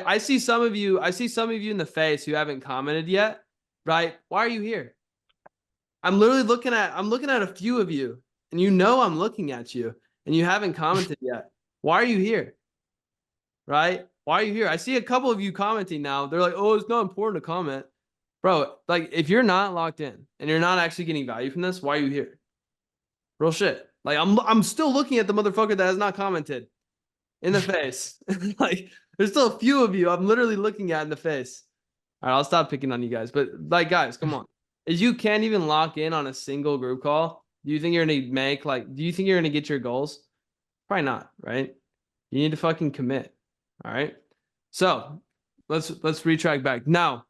I see some of you in the face who haven't commented yet, right? Why are you here? I'm looking at a few of you, and you know I'm looking at you, and you haven't commented yet, why are you here? Right? Why are you here? I see a couple of you commenting now. They're like, oh, it's not important to comment. Bro, like if you're not locked in and you're not actually getting value from this, why are you here? Real shit. Like I'm still looking at the motherfucker that has not commented in the face. Like there's still a few of you I'm literally looking at in the face. All right, I'll stop picking on you guys. But like guys, come on. If you can't even lock in on a single group call, do you think you're gonna do you think you're gonna get your goals? Probably not, right? You need to fucking commit. All right. So let's retrack back. Now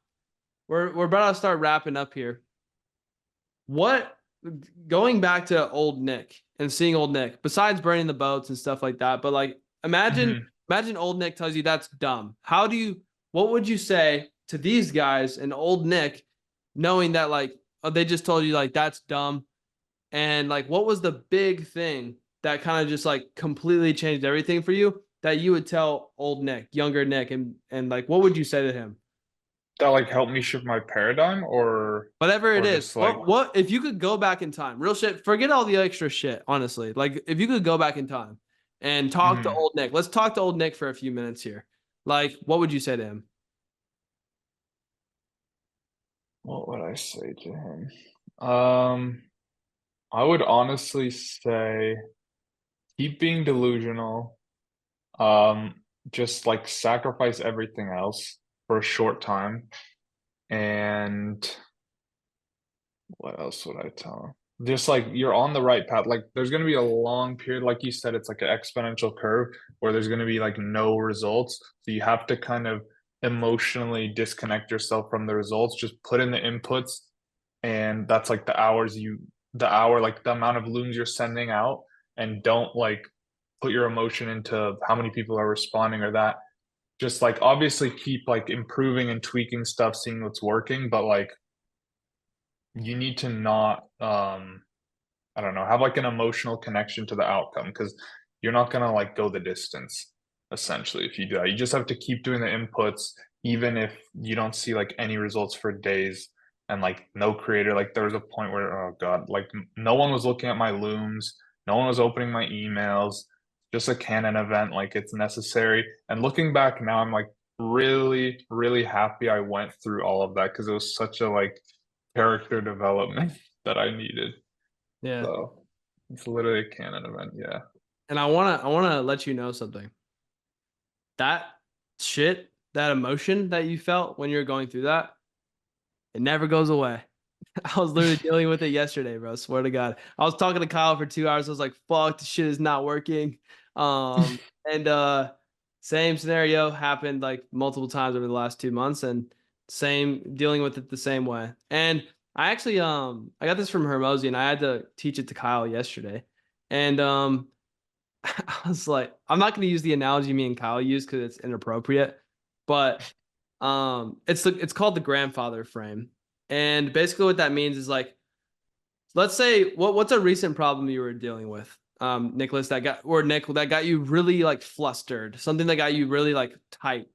we're about to start wrapping up here. What going back to old Nick and seeing old Nick, besides burning the boats and stuff like that, but like imagine old Nick tells you that's dumb. What would you say to these guys and old Nick, knowing that like they just told you like that's dumb, and like what was the big thing that kind of just like completely changed everything for you that you would tell old Nick, younger Nick, and like what would you say to him? That like helped me shift my paradigm, or Whatever it or is. just like What if you could go back in time? Real shit. Forget all the extra shit, honestly. Like if you could go back in time and talk to old Nick. Let's talk to old Nick for a few minutes here. Like, what would you say to him? what would I say to him? I would honestly say keep being delusional. Just like sacrifice everything else for a short time. And what else would I tell him? Just like you're on the right path. Like there's going to be a long period, like you said, it's like an exponential curve where there's going to be like no results. So you have to kind of emotionally disconnect yourself from the results. Just put in the inputs, and that's like like the amount of looms you're sending out, and don't like put your emotion into how many people are responding or that. Just like obviously keep like improving and tweaking stuff, seeing what's working, but like you need to not I don't know, have like an emotional connection to the outcome, because you're not gonna like go the distance essentially if you do that. You just have to keep doing the inputs even if you don't see like any results for days, and like no creator. Like there was a point where, oh god, like no one was looking at my looms, no one was opening my emails, just a Canon event, like it's necessary. And looking back now, I'm like really, really happy I went through all of that, because it was such a like character development that I needed. Yeah. So it's literally a Canon event, yeah. And I wanna let you know something. That shit, that emotion that you felt when you were going through that, it never goes away. I was literally dealing with it yesterday, bro. Swear to God. I was talking to Kyle for 2 hours. I was like, fuck, this shit is not working. And same scenario happened like multiple times over the last 2 months, and same dealing with it the same way. And I actually I got this from Hermosi, and I had to teach it to Kyle yesterday. And I was like, I'm not gonna use the analogy me and Kyle use because it's inappropriate, but it's called the grandfather frame. And basically what that means is like, let's say what's a recent problem you were dealing with, Nicholas, that got you really like flustered, something that got you really like tight.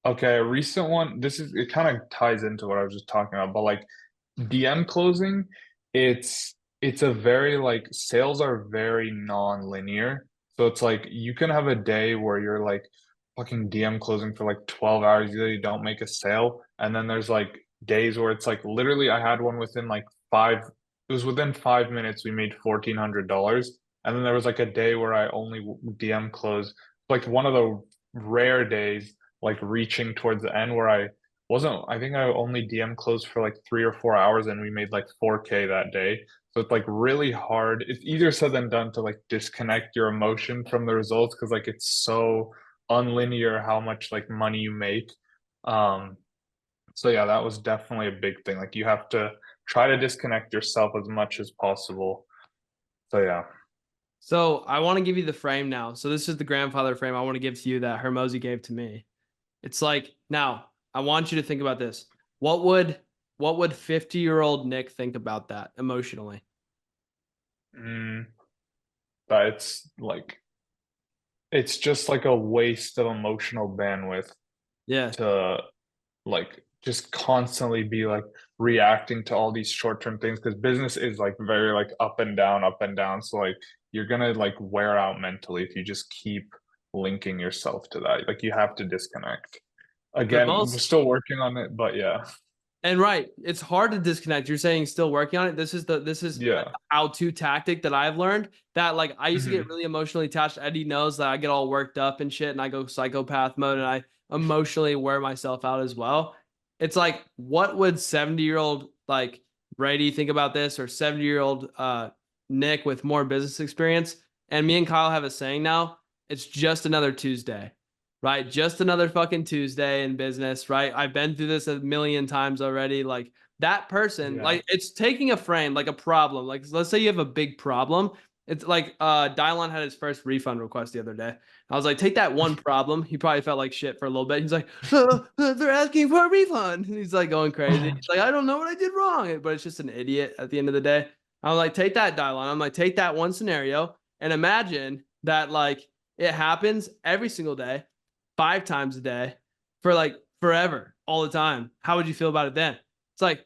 Okay, a recent one. It kind of ties into what I was just talking about, but like DM closing, it's a very like sales are very non-linear. So it's like you can have a day where you're like fucking DM closing for like 12 hours, you don't make a sale. And then there's like days where it's like literally I had one within like it was within 5 minutes we made $1,400. And then there was like a day where I only DM closed, like one of the rare days, like reaching towards the end, where I think I only DM closed for like 3 or 4 hours and we made like 4K that day. So it's like really hard. It's easier said than done to like disconnect your emotion from the results, because like it's so unlinear how much like money you make. So yeah, that was definitely a big thing. Like you have to try to disconnect yourself as much as possible. So yeah. So I want to give you the frame now. So this is the grandfather frame I want to give to you that Hermosi gave to me. It's like, now I want you to think about this. What would 50-year-old Nick think about that emotionally? That it's just like a waste of emotional bandwidth Yeah. to like just constantly be like reacting to all these short-term things, because business is like very like up and down, up and down. So like you're gonna like wear out mentally if you just keep linking yourself to that. Like you have to disconnect. The Again, we're most still working on it, but yeah. And right, it's hard to disconnect. You're saying still working on it. This is a Yeah. how-to tactic that I've learned, that like I used to get Mhm. really emotionally attached. Eddie knows that I get all worked up and shit, and I go psychopath mode, and I emotionally wear myself out as well. It's like, what would 70-year-old like Brady think about this, or 70-year-old Nick with more business experience? And me and Kyle have a saying now. It's just another Tuesday. Right? Just another fucking Tuesday in business, right? I've been through this a million times already. Like that person, Yeah. like it's taking a frame, like a problem. Like let's say you have a big problem. It's like Dylon had his first refund request the other day. I was like, take that one problem. He probably felt like shit for a little bit. He's like, they're asking for a refund. And he's like going crazy. He's like, I don't know what I did wrong. But it's just an idiot at the end of the day. I'm like, take that, Dylon. I'm like, take that one scenario and imagine that like it happens every single day, 5 times a day, for like forever, all the time. How would you feel about it then? It's like,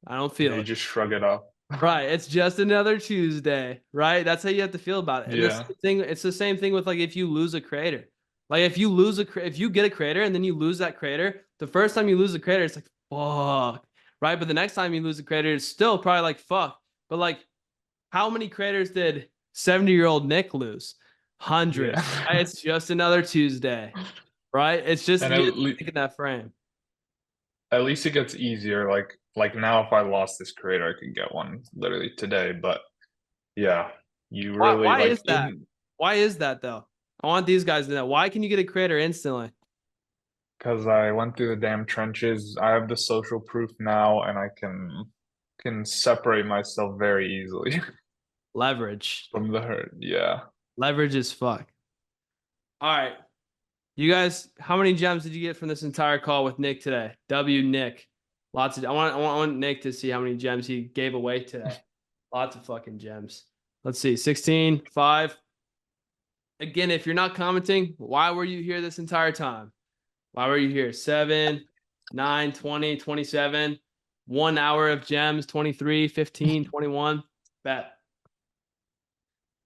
I don't feel You it. just shrug it off. Right. It's just another Tuesday, right? That's how you have to feel about it. And Yeah. it's the same thing with like if you lose a creator. Like if you get a creator and then you lose that creator, the first time you lose a creator, it's like, fuck. Right. But the next time you lose a creator, it's still probably like, fuck. But like, how many creators did 70-year-old Nick lose? Hundreds. Yeah. Right? It's just another Tuesday. Right? It's just And you in that frame. at least it gets easier. Like now, if I lost this creator, I could get one literally today. But yeah, you really Why like is that? Why is that though? I want these guys to know. Why can you get a creator instantly? because I went through the damn trenches. I have the social proof now, and I can separate myself very easily Leverage. from the hurt. Yeah. Leverage is fuck. All right. You guys, how many gems did you get from this entire call with Nick today? W Nick. Lots of I want Nick to see how many gems he gave away today. Lots of fucking gems. Let's see. 16, 5. Again, if you're not commenting, why were you here this entire time? Why were you here? 7, 9, 20, 27. 1 hour of gems, 23, 15, 21. Bet.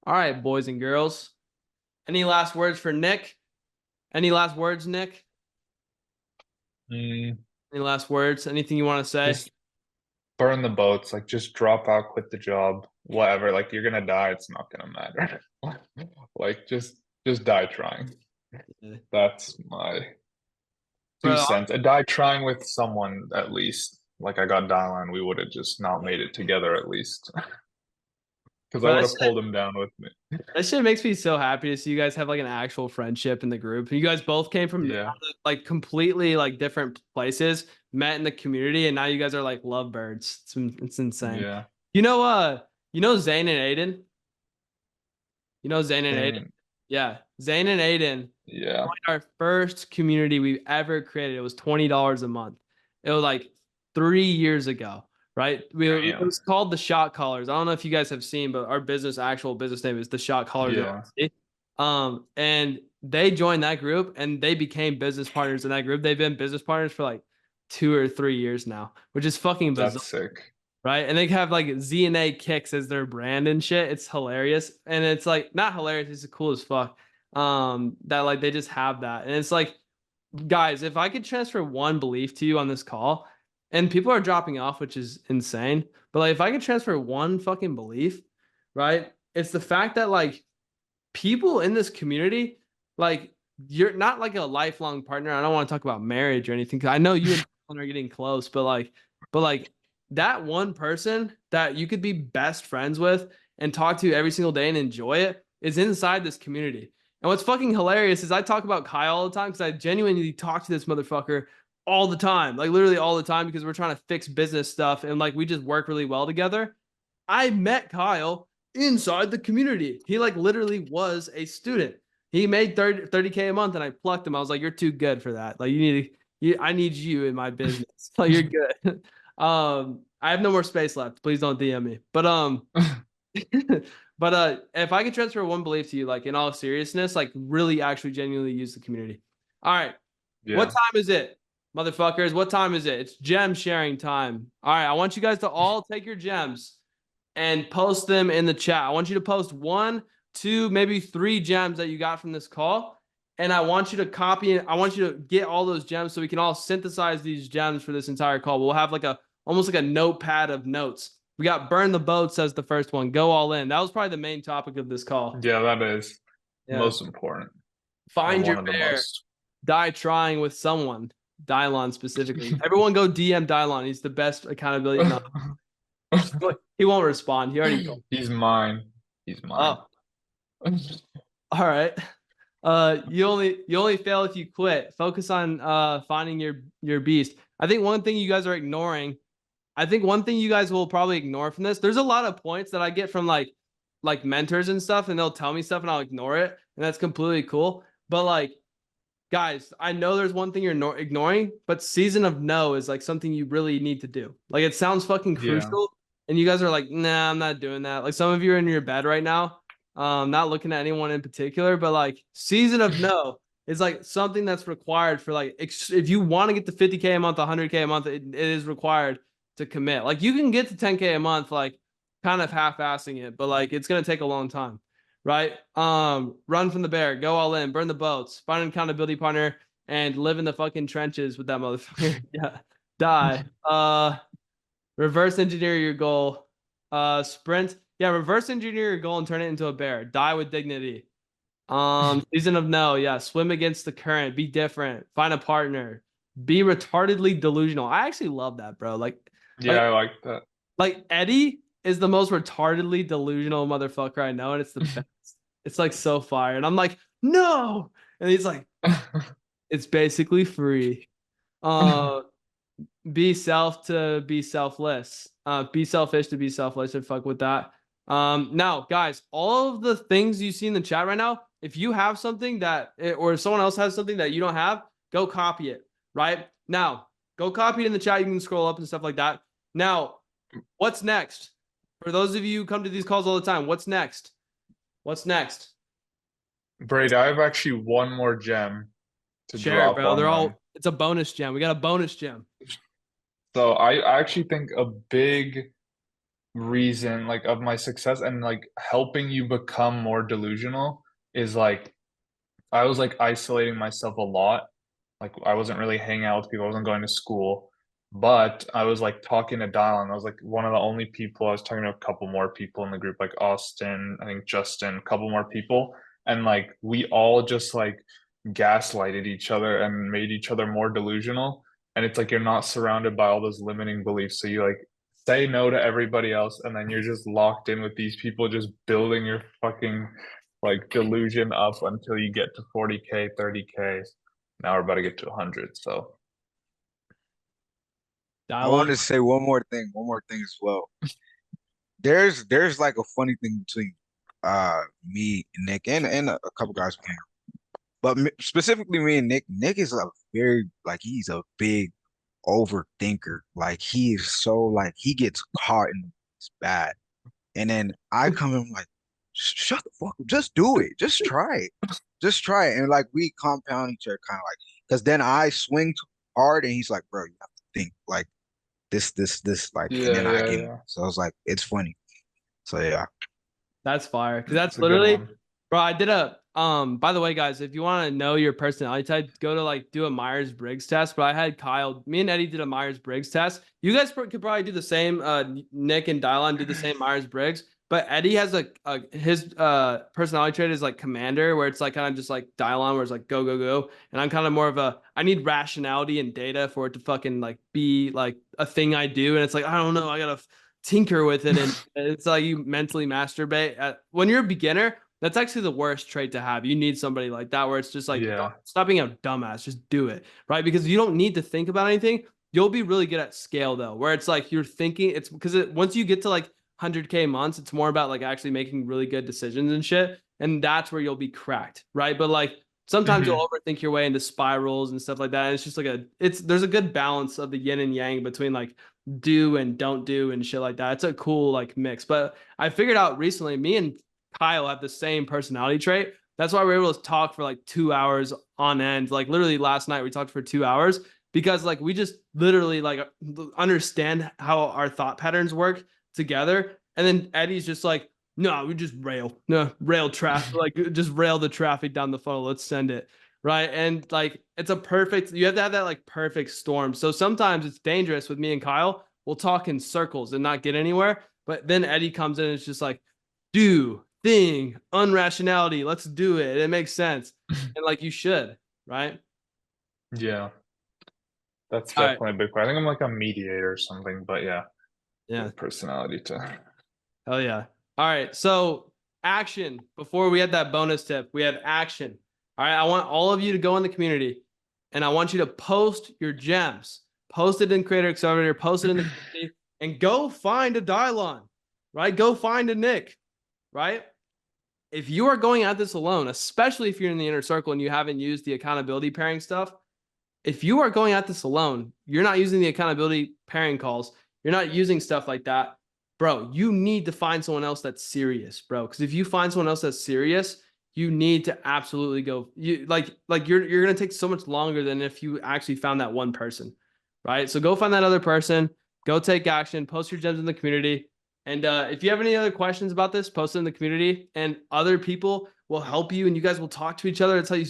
All right, boys and girls. Any last words for Nick? Any last words, Nick? Mm, Any last words? Anything you want to say? just burn the boats. Like just drop out, quit the job, whatever. Like you're gonna die. It's not gonna matter. Like just die trying. Yeah. That's my Bro, 2 cents. I die trying with someone at least. Like I got Dylon, we would have just not made it together at least. Because I bro, would have pulled him down with me. that shit makes me so happy to see you guys have like an actual friendship in the group. You guys both came from Yeah. like completely like different places, met in the community, and now you guys are like lovebirds. It's insane. Yeah. You know Zane and Aiden? You know Zane and Aiden? Yeah. Zane and Aiden Yeah. joined our first community we ever created. It was $20 a month. It was like 3 years ago, right? It Damn. was called the Shot Callers. I don't know if you guys have seen, but our actual business name is the Shot Callers Yeah. LLC. And they joined that group and they became business partners in that group. They've been business partners for like 2 or 3 years now, which is fucking bizarre. That's sick. Right. And they have like Z&A Kicks as their brand and shit. It's hilarious. And it's like not hilarious, it's cool as fuck. That like they just have that. And it's like, guys, if I could transfer one belief to you on this call, and people are dropping off, which is insane, but like if I could transfer one fucking belief, right? It's the fact that like people in this community, like you're not like a lifelong partner. I don't want to talk about marriage or anything, 'cause I know you and Dylan are getting close, but like that one person that you could be best friends with and talk to every single day and enjoy it is inside this community. And what's fucking hilarious is I talk about Kyle all the time because I genuinely talk to this motherfucker all the time, like literally all the time, because we're trying to fix business stuff and like we just work really well together. I met Kyle inside the community. He like literally was a student. He made 30K a month and I plucked him. I was like, you're too good for that. Like I need you in my business. Like you're good. I have no more space left. Please don't DM me. But if I could transfer one belief to you, like in all seriousness, like really actually genuinely use the community. All right. Yeah. What time is it? Motherfuckers, what time is it? It's gem sharing time. All right, I want you guys to all take your gems and post them in the chat. I want you to post 1, 2, maybe 3 gems that you got from this call. And I want you to copy it. I want you to get all those gems so we can all synthesize these gems for this entire call. We'll have like almost like a notepad of notes. We got burn the boats as the first one. Go all in. That was probably the main topic of this call. Yeah, that is most important. Find your one of the bear. most. Die trying with someone. Dylon specifically. Everyone go DM Dylon. He's the best accountability. No. He won't respond. He already told me. He's mine. He's mine. Oh. All right. You only fail if you quit. Focus on finding your beast. I think one thing you guys are ignoring. I think one thing you guys will probably ignore from this. There's a lot of points that I get from like mentors and stuff, and they'll tell me stuff and I'll ignore it, and that's completely cool. But like, guys, I know there's one thing you're ignoring, but season of no is like something you really need to do. Like, it sounds fucking crucial, and you guys are like, nah, I'm not doing that. Like, some of you are in your bed right now, not looking at anyone in particular, but like, season of no is like something that's required for like, if you want to get to 50K a month, 100K a month, it is required to commit. Like, you can get to 10K a month, like kind of half-assing it, but like, it's going to take a long time. Right? Run from the bear, go all in, burn the boats, find an accountability partner, and live in the fucking trenches with that motherfucker. Yeah. Die. Reverse engineer your goal. Sprint. Yeah, reverse engineer your goal and turn it into a bear. Die with dignity. Season of no. Yeah. Swim against the current. Be different. Find a partner. Be retardedly delusional. I actually love that, bro. I like that. Like, Eddie is the most retardedly delusional motherfucker I know, and it's the best. It's like so fire. And I'm like, no. And he's like, it's basically free. Be self to be selfless. Be selfish to be selfless, and fuck with that. Now, guys, all of the things you see in the chat right now, if you have something or if someone else has something that you don't have, go copy it. Right now, go copy it in the chat. You can scroll up and stuff like that. Now, what's next? For those of you who come to these calls all the time, what's next? What's next? Brady, I have actually one more gem to Share, drop bro. on them. It's a bonus gem. We got a bonus gem. So I actually think a big reason like of my success and like helping you become more delusional is like I was like isolating myself a lot. Like, I wasn't really hanging out with people. I wasn't going to school. But I was like talking to Dylon. I was like one of the only people. I was talking to a couple more people in the group, like Austin, I think Justin, a couple more people. And like we all just like gaslighted each other and made each other more delusional. And it's like you're not surrounded by all those limiting beliefs. So you like say no to everybody else, and then you're just locked in with these people, just building your fucking like delusion up until you get to 40K, 30K. Now we're about to get to 100. So I wanted to say one more thing as well. There's like a funny thing between me, Nick, and a couple guys from here. But specifically me and Nick. Nick is a very he's a big overthinker. Like, he is so like he gets caught in it's bad. And then I come in like, shut the fuck up, just do it. Just try it. Just try it. And like we compound each other kind of like, because then I swing too hard and he's like, bro, you have to think like this, like, and then I get it. So I was like, it's funny. So yeah. That's fire. Because that's literally, bro, I did by the way, guys, if you want to know your personality type, go to like do a Myers-Briggs test. But I had me and Eddie did a Myers-Briggs test. You guys could probably do the same. Nick and Dylon did the same Myers-Briggs. But Eddie has his personality trait is like commander, where it's like kind of just like Dylon, where it's like go, go, go. And I'm kind of more of I need rationality and data for it to fucking like be like a thing I do. And it's like, I don't know, I gotta tinker with it. And it's like you mentally masturbate. When you're a beginner, that's actually the worst trait to have. You need somebody like that, where it's just like, stop being a dumbass, just do it, right? Because you don't need to think about anything. You'll be really good at scale though, where it's like you're thinking. It's because once you get to like 100K months, it's more about like actually making really good decisions and shit. And that's where you'll be cracked, right? But like sometimes you'll overthink your way into spirals and stuff like that. And it's just like there's a good balance of the yin and yang between like do and don't do and shit like that. It's a cool like mix. But I figured out recently, me and Kyle have the same personality trait. That's why we're able to talk for like 2 hours on end. Like literally last night we talked for 2 hours. because like we just literally like understand how our thought patterns work together. And then Eddie's just like, no, we just rail traffic, like just rail the traffic down the funnel. Let's send it. Right. And like, it's a perfect, you have to have that like perfect storm. So sometimes it's dangerous with me and Kyle. We'll talk in circles and not get anywhere. But then Eddie comes in and it's just like, do, thing, unrationality. Let's do it. It makes sense. And like, you should, right? Yeah. That's All right. definitely a big part. I think I'm like a mediator or something, but yeah. Yeah. Personality to. Oh yeah. All right. So action. Before we had that bonus tip, we have action. All right. I want all of you to go in the community and I want you to post your gems. Post it in Creator Accelerator, post it in the community, and go find a Dylon, right? Go find a Nick, right? If you are going at this alone, especially if you're in the inner circle and you haven't used the accountability pairing stuff, if you are going at this alone, you're not using the accountability pairing calls, you're not using stuff like that, bro, you need to find someone else that's serious, bro. Because if you find someone else that's serious, you need to absolutely go. You're gonna take so much longer than if you actually found that one person, right? So go find that other person, go take action, post your gems in the community. And if you have any other questions about this, post it in the community and other people will help you and you guys will talk to each other. It's how you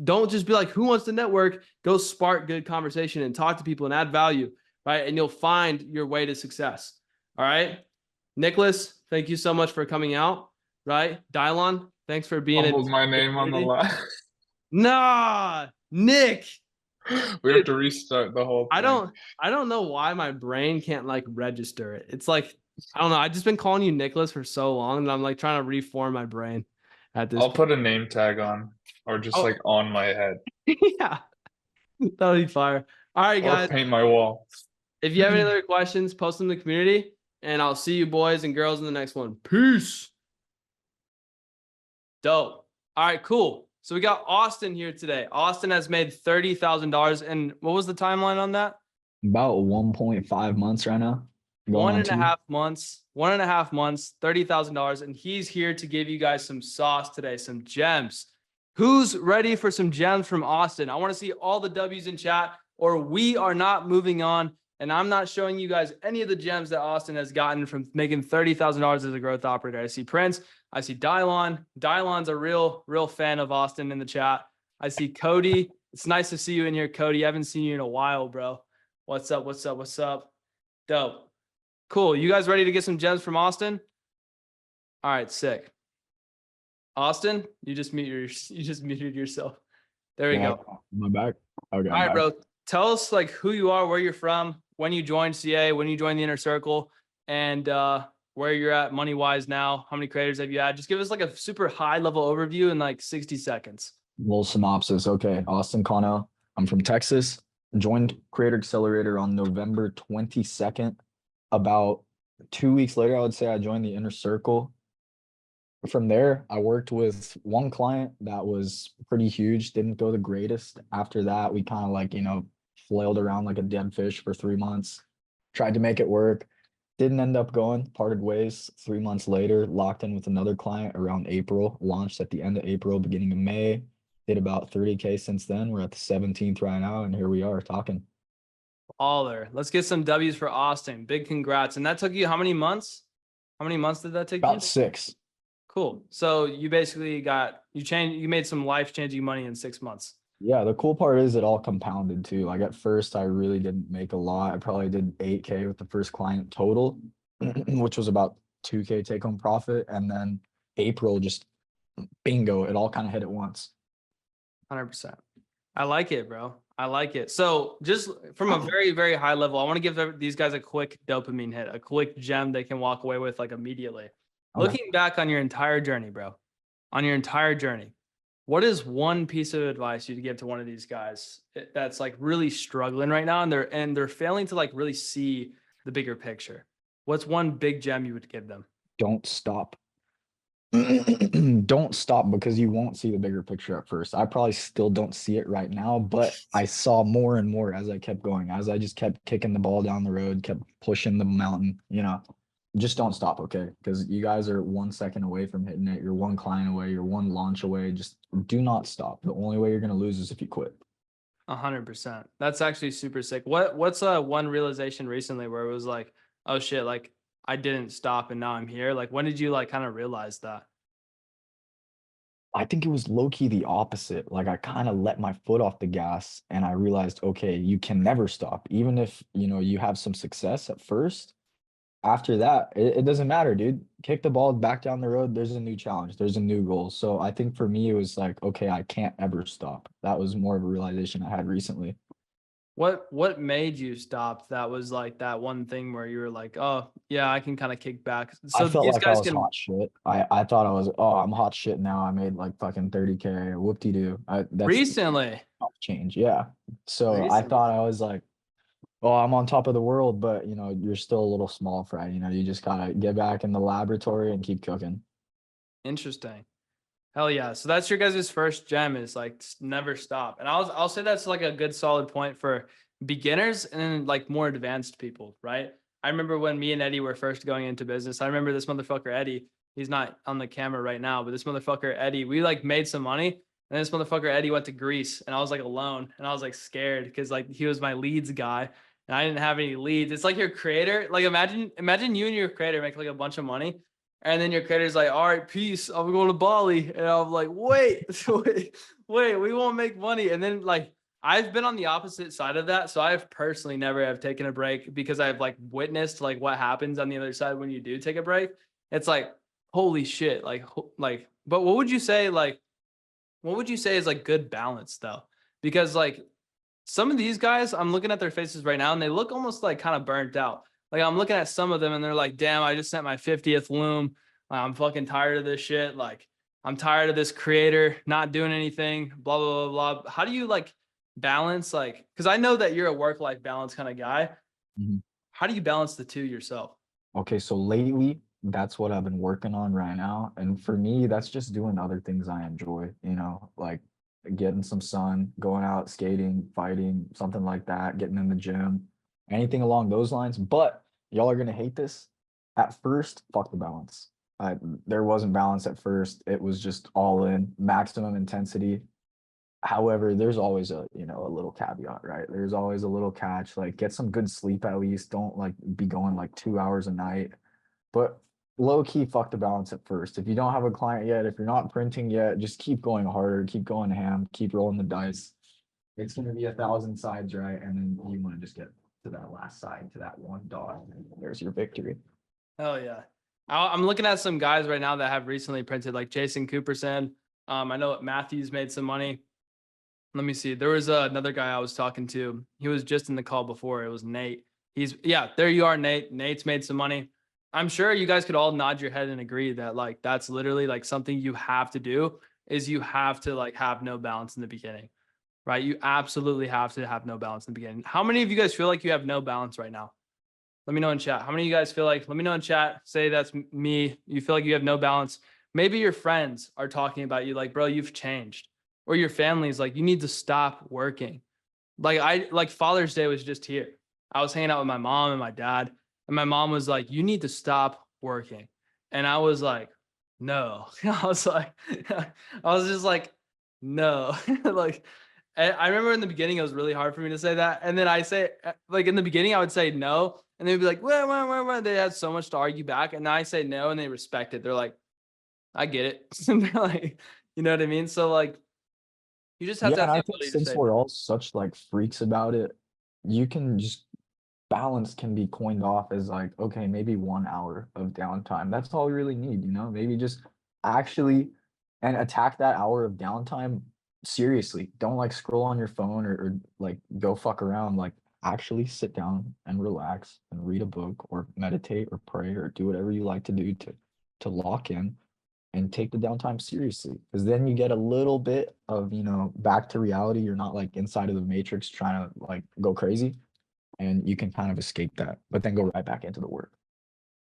don't just be like, who wants to network? Go spark good conversation and talk to people and add value, right? And you'll find your way to success. All right. Nicholas, thank you so much for coming out, right? Dylon, thanks for being Hold my name on the line. Nah, Nick. We have to restart the whole thing. I don't know why my brain can't like register it. It's like, I don't know. I've just been calling you Nicholas for so long that I'm like trying to reform my brain at this I'll point. put a name tag on or just like on my head. Yeah, that'll be fire. All right, guys. Or paint my wall. If you have any other questions, post them in the community and I'll see you boys and girls in the next one. Peace. Dope. All right, cool. So we got Austin here today. Austin has made $30,000. And what was the timeline on that? About 1.5 months right now. One and a half months, $30,000. And he's here to give you guys some sauce today, some gems. Who's ready for some gems from Austin? I want to see all the W's in chat or we are not moving on. And I'm not showing you guys any of the gems that Austin has gotten from making $30,000 as a growth operator. I see Prince. I see Dylon. Dylon's a real fan of Austin in the chat. I see Cody. It's nice to see you in here, Cody. I haven't seen you in a while, bro. What's up? Dope. Cool. You guys ready to get some gems from Austin? All right, sick. Austin, you just muted yourself. There we go. My back. Okay. All right, bro. Tell us like who you are, where you're from, when you joined CA, when you joined the inner circle, and where you're at money-wise now. How many creators have you had? Just give us like a super high-level overview in like 60 seconds. Little synopsis. Okay. Austin Connell. I'm from Texas. Joined Creator Accelerator on November 22nd. About 2 weeks later, I would say I joined the inner circle. From there, I worked with one client that was pretty huge, didn't go the greatest. After that, we kind of like, flailed around like a dead fish for 3 months, tried to make it work, didn't end up going, parted ways. 3 months later, locked in with another client around April, launched at the end of April, beginning of May, did about 30K since then. We're at the 17th right now, and here we are talking. Baller. Let's get some W's for Austin. Big congrats. And that took you how many months? How many months did that take you? About 6. Cool. So you basically you made some life-changing money in 6 months. Yeah, the cool part is it all compounded too. Like at first, I really didn't make a lot. I probably did 8K with the first client total, which was about 2K take-home profit. And then April, just bingo, it all kind of hit at once. 100%. I like it, bro. I like it. So just from a very, very high level, I want to give these guys a quick dopamine hit, a quick gem they can walk away with like immediately. Okay. Looking back on your entire journey, bro, what is one piece of advice you'd give to one of these guys that's like really struggling right now and they're failing to like really see the bigger picture? What's one big gem you would give them? Don't stop. Don't stop, because you won't see the bigger picture at first. I probably still don't see it right now, but I saw more and more as I kept going, as I just kept kicking the ball down the road, kept pushing the mountain, just don't stop. Okay. Because you guys are 1 second away from hitting it. You're one client away. You're one launch away. Just do not stop. The only way you're going to lose is if you quit. 100%. That's actually super sick. What's one realization recently where it was like, oh shit, like I didn't stop and now I'm here? Like when did you like kind of realize that? I think it was low key the opposite. Like I kind of let my foot off the gas and I realized, okay, you can never stop. Even if, you have some success at first, after that, it doesn't matter, dude. Kick the ball back down the road. There's a new challenge. There's a new goal. So I think for me, it was like, okay, I can't ever stop. That was more of a realization I had recently. What made you stop? That was like that one thing where you were like, oh yeah, I can kind of kick back. I So felt these like I guys was can hot shit. I thought I was, oh, I'm hot shit now. I made like fucking 30K. Whoop-de-doo. That's recently. change. Yeah. So I Recently. thought I was like, oh, I'm on top of the world, but you're still a little small fry. You just gotta get back in the laboratory and keep cooking. Interesting. Hell yeah. So that's your guys' first gem is like never stop. And I'll say that's like a good solid point for beginners and then like more advanced people, right? I remember when me and Eddie were first going into business. I remember this motherfucker Eddie, he's not on the camera right now, but this motherfucker Eddie, we like made some money. And this motherfucker Eddie went to Greece and I was like alone and I was like scared because like he was my leads guy and I didn't have any leads. It's like your creator, like imagine you and your creator make like a bunch of money. And then your creator's like, all right, peace. I'm going to Bali. And I'm like, wait, we won't make money. And then like, I've been on the opposite side of that. So I've personally never have taken a break because I've like witnessed like what happens on the other side when you do take a break. It's like, holy shit. But what would you say is like good balance though? Because like some of these guys, I'm looking at their faces right now and they look almost like kind of burnt out. Like I'm looking at some of them and they're like, damn, I just sent my 50th loom. I'm fucking tired of this shit. Like I'm tired of this creator not doing anything, blah, blah, blah, blah. How do you like balance? Like, cause I know that you're a work-life balance kind of guy. Mhm. How do you balance the two yourself? Okay, so lately, that's what I've been working on right now. And for me, that's just doing other things I enjoy, like getting some sun, going out skating, fighting, something like that, getting in the gym, anything along those lines. But y'all are gonna hate this. At first, fuck the balance. There wasn't balance at first. It was just all in, maximum intensity. However, there's always a little caveat, right? There's always a little catch, like get some good sleep at least. Don't like be going like 2 hours a night. But low key, fuck the balance at first. If you don't have a client yet, if you're not printing yet, just keep going harder, keep going ham, keep rolling the dice. It's gonna be 1,000 sides, right? And then you want to just get to that last side, to that one dot. And there's your victory. Hell yeah. I'm looking at some guys right now that have recently printed, like Jason Cooperson. I know Matthews made some money. Let me see. There was another guy I was talking to. He was just in the call before. It was Nate. There you are, Nate. Nate's made some money. I'm sure you guys could all nod your head and agree that like that's literally like something you have to do is you have to like have no balance in the beginning, right? You absolutely have to have no balance in the beginning. How many of you guys feel like you have no balance right now? Let me know in chat. How many of you guys feel like, let me know in chat, say that's me. You feel like you have no balance. Maybe your friends are talking about you like, bro, you've changed. Or your family's like, you need to stop working. Like Father's Day was just here. I was hanging out with my mom and my dad, and my mom was like, you need to stop working. And I was like, no. I was just like, no. Like, I remember in the beginning, it was really hard for me to say that. And then I say, like in the beginning, I would say no. And they'd be like, well, they had so much to argue back. And now I say no and they respect it. They're like, I get it. And they're like, you know what I mean? So like, you just have Yeah, to have and the I think ability to since say we're no. all such like freaks about it, you can just balance can be coined off as like, okay, maybe 1 hour of downtime. That's all we really need, maybe just actually and attack that hour of downtime seriously. Don't like scroll on your phone or like go fuck around. Like actually sit down and relax and read a book or meditate or pray or do whatever you like to do to lock in and take the downtime seriously, because then you get a little bit of back to reality. You're not like inside of the matrix trying to like go crazy, and you can kind of escape that, but then go right back into the work.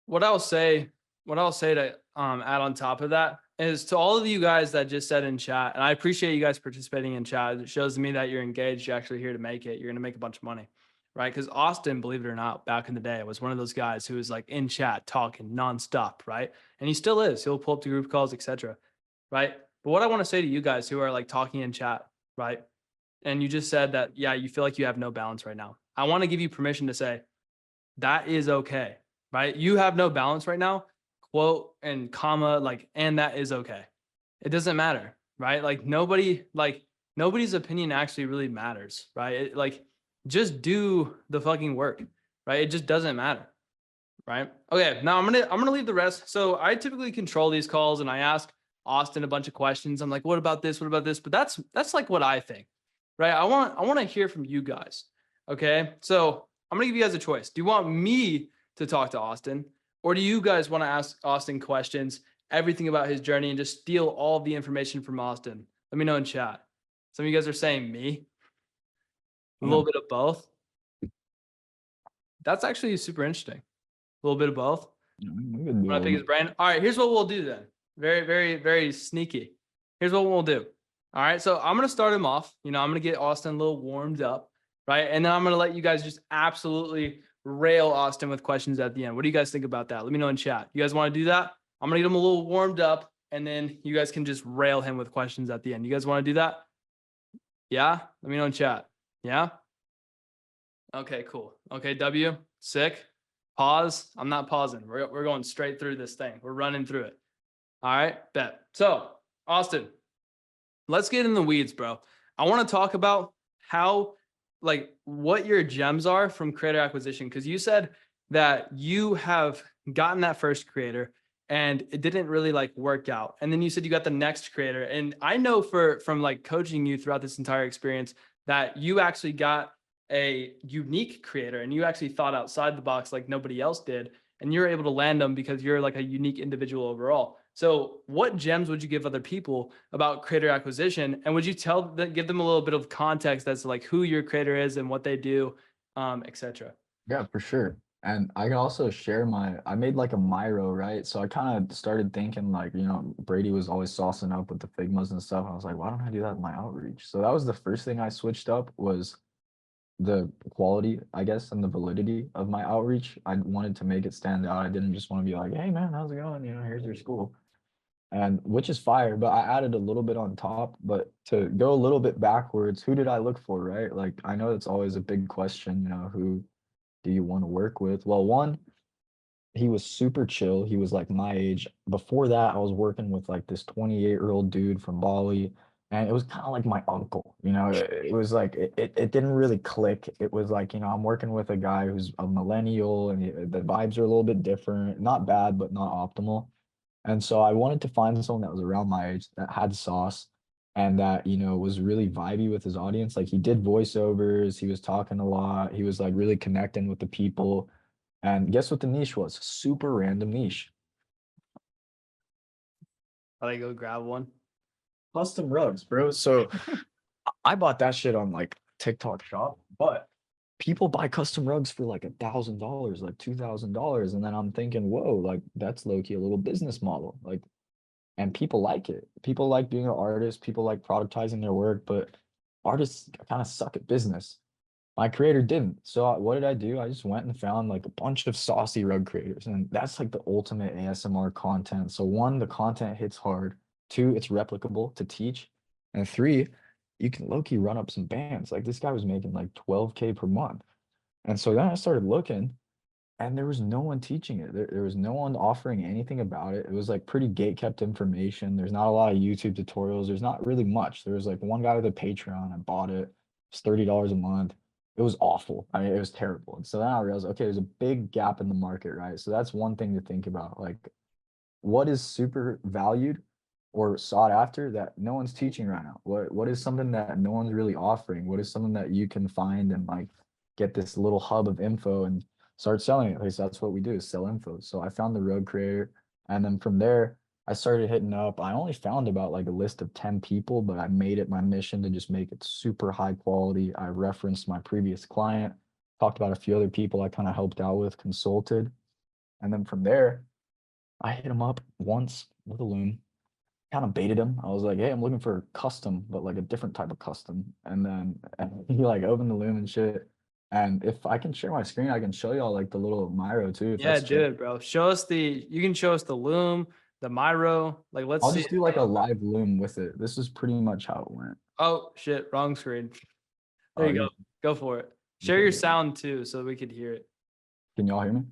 What I'll say to add on top of that is to all of you guys that just said in chat, and I appreciate you guys participating in chat. It shows me that you're engaged. You're actually here to make it. You're going to make a bunch of money, right? Because Austin, believe it or not, back in the day, was one of those guys who was like in chat talking nonstop, right? And he still is. He'll pull up the group calls, etc., right? But what I want to say to you guys who are like talking in chat, right? and you just said that, yeah, you feel like you have no balance right now. I want to give you permission to say that is okay, right? You have no balance right now, quote and comma, like, and that is okay. It doesn't matter, right? Like nobody's opinion actually really matters, right? Just do the fucking work, right? It just doesn't matter, right? Okay, now I'm gonna leave the rest. So I typically control these calls and I ask Austin a bunch of questions. I'm like, what about this? What about this? But that's like what I think, right? I want to hear from you guys. Okay, so I'm gonna give you guys a choice. Do you want me to talk to Austin, or do you guys want to ask Austin questions, everything about his journey, and just steal all the information from Austin? Let me know in chat. Some of you guys are saying me. A little bit of both. That's actually super interesting. A little bit of both. When I pick his brain. All right, here's what we'll do then. Very, very, very sneaky. Here's what we'll do. All right, so I'm gonna start him off. I'm gonna get Austin a little warmed up, right? And then I'm gonna let you guys just absolutely rail Austin with questions at the end. What do you guys think about that? Let me know in chat. You guys want to do that? I'm gonna get him a little warmed up, and then you guys can just rail him with questions at the end. You guys want to do that? Yeah? Let me know in chat. Yeah? Okay, cool. Okay, W, sick. Pause. I'm not pausing. We're going straight through this thing. We're running through it. All right, bet. So, Austin, let's get in the weeds, bro. I want to talk about what your gems are from creator acquisition, because you said that you have gotten that first creator and it didn't really work out. And then you said you got the next creator. And I know from coaching you throughout this entire experience that you actually got a unique creator and you actually thought outside the box like nobody else did. And you're able to land them because you're a unique individual overall. So what gems would you give other people about creator acquisition? And would you give them a little bit of context as to who your creator is and what they do, etc. Yeah, for sure. And I can also share I made a Miro, right? So I kind of started thinking Brady was always saucing up with the Figmas and stuff. I was like, why don't I do that in my outreach? So that was the first thing I switched up, was the quality, I guess, and the validity of my outreach. I wanted to make it stand out. I didn't just want to be like, hey man, how's it going? Here's your school. And which is fire, but I added a little bit on top. But to go a little bit backwards, who did I look for, right? I know it's always a big question, who do you want to work with? Well, one, he was super chill. He was my age. Before that, I was working with this 28-year-old dude from Bali. And it was kind of like my uncle, it was it didn't really click. It was I'm working with a guy who's a millennial and the vibes are a little bit different, not bad, but not optimal. And so I wanted to find someone that was around my age, that had sauce, and that, was really vibey with his audience. He did voiceovers, he was talking a lot, he was really connecting with the people. And guess what the niche was? Super random niche. I go grab one. Custom rugs, bro. So I bought that shit on TikTok shop, but people buy custom rugs for $1,000, $2,000. And then I'm thinking, whoa, that's low-key a little business model. And people like it. People like being an artist, people like productizing their work, but artists kind of suck at business. My creator didn't. So what did I do? I just went and found a bunch of saucy rug creators. And that's the ultimate ASMR content. So one, the content hits hard. Two, it's replicable to teach. And three, you can low-key run up some bands. This guy was making $12K per month. And so then I started looking, and there was no one teaching it. There was no one offering anything about it. It was pretty gate-kept information. There's not a lot of YouTube tutorials. There's not really much. There was one guy with a Patreon. I bought it. It's $30 a month. It was awful. I mean, it was terrible. And so then I realized, okay, there's a big gap in the market, right? So that's one thing to think about. What is super valued or sought after that no one's teaching right now? What is something that no one's really offering? What is something that you can find and get this little hub of info and start selling it? At least that's what we do, is sell info. So I found the rug creator, and then from there I started hitting up. I only found about a list of 10 people, but I made it my mission to just make it super high quality. I referenced my previous client, talked about a few other people I kind of helped out with, consulted, and then from there I hit him up once with a loom. Kind of baited him. I was like, hey, I'm looking for custom, but a different type of custom. And then he opened the loom and shit. And if I can share my screen, I can show y'all the little Miro too. Yeah, do it, bro. You can show us the loom, the Miro. Let's I'll see. just do a live loom with it. This is pretty much how it went. Oh shit, wrong screen. There you you- go. Go for it. Share Okay, your good. sound too, so we could hear it. Can y'all hear me?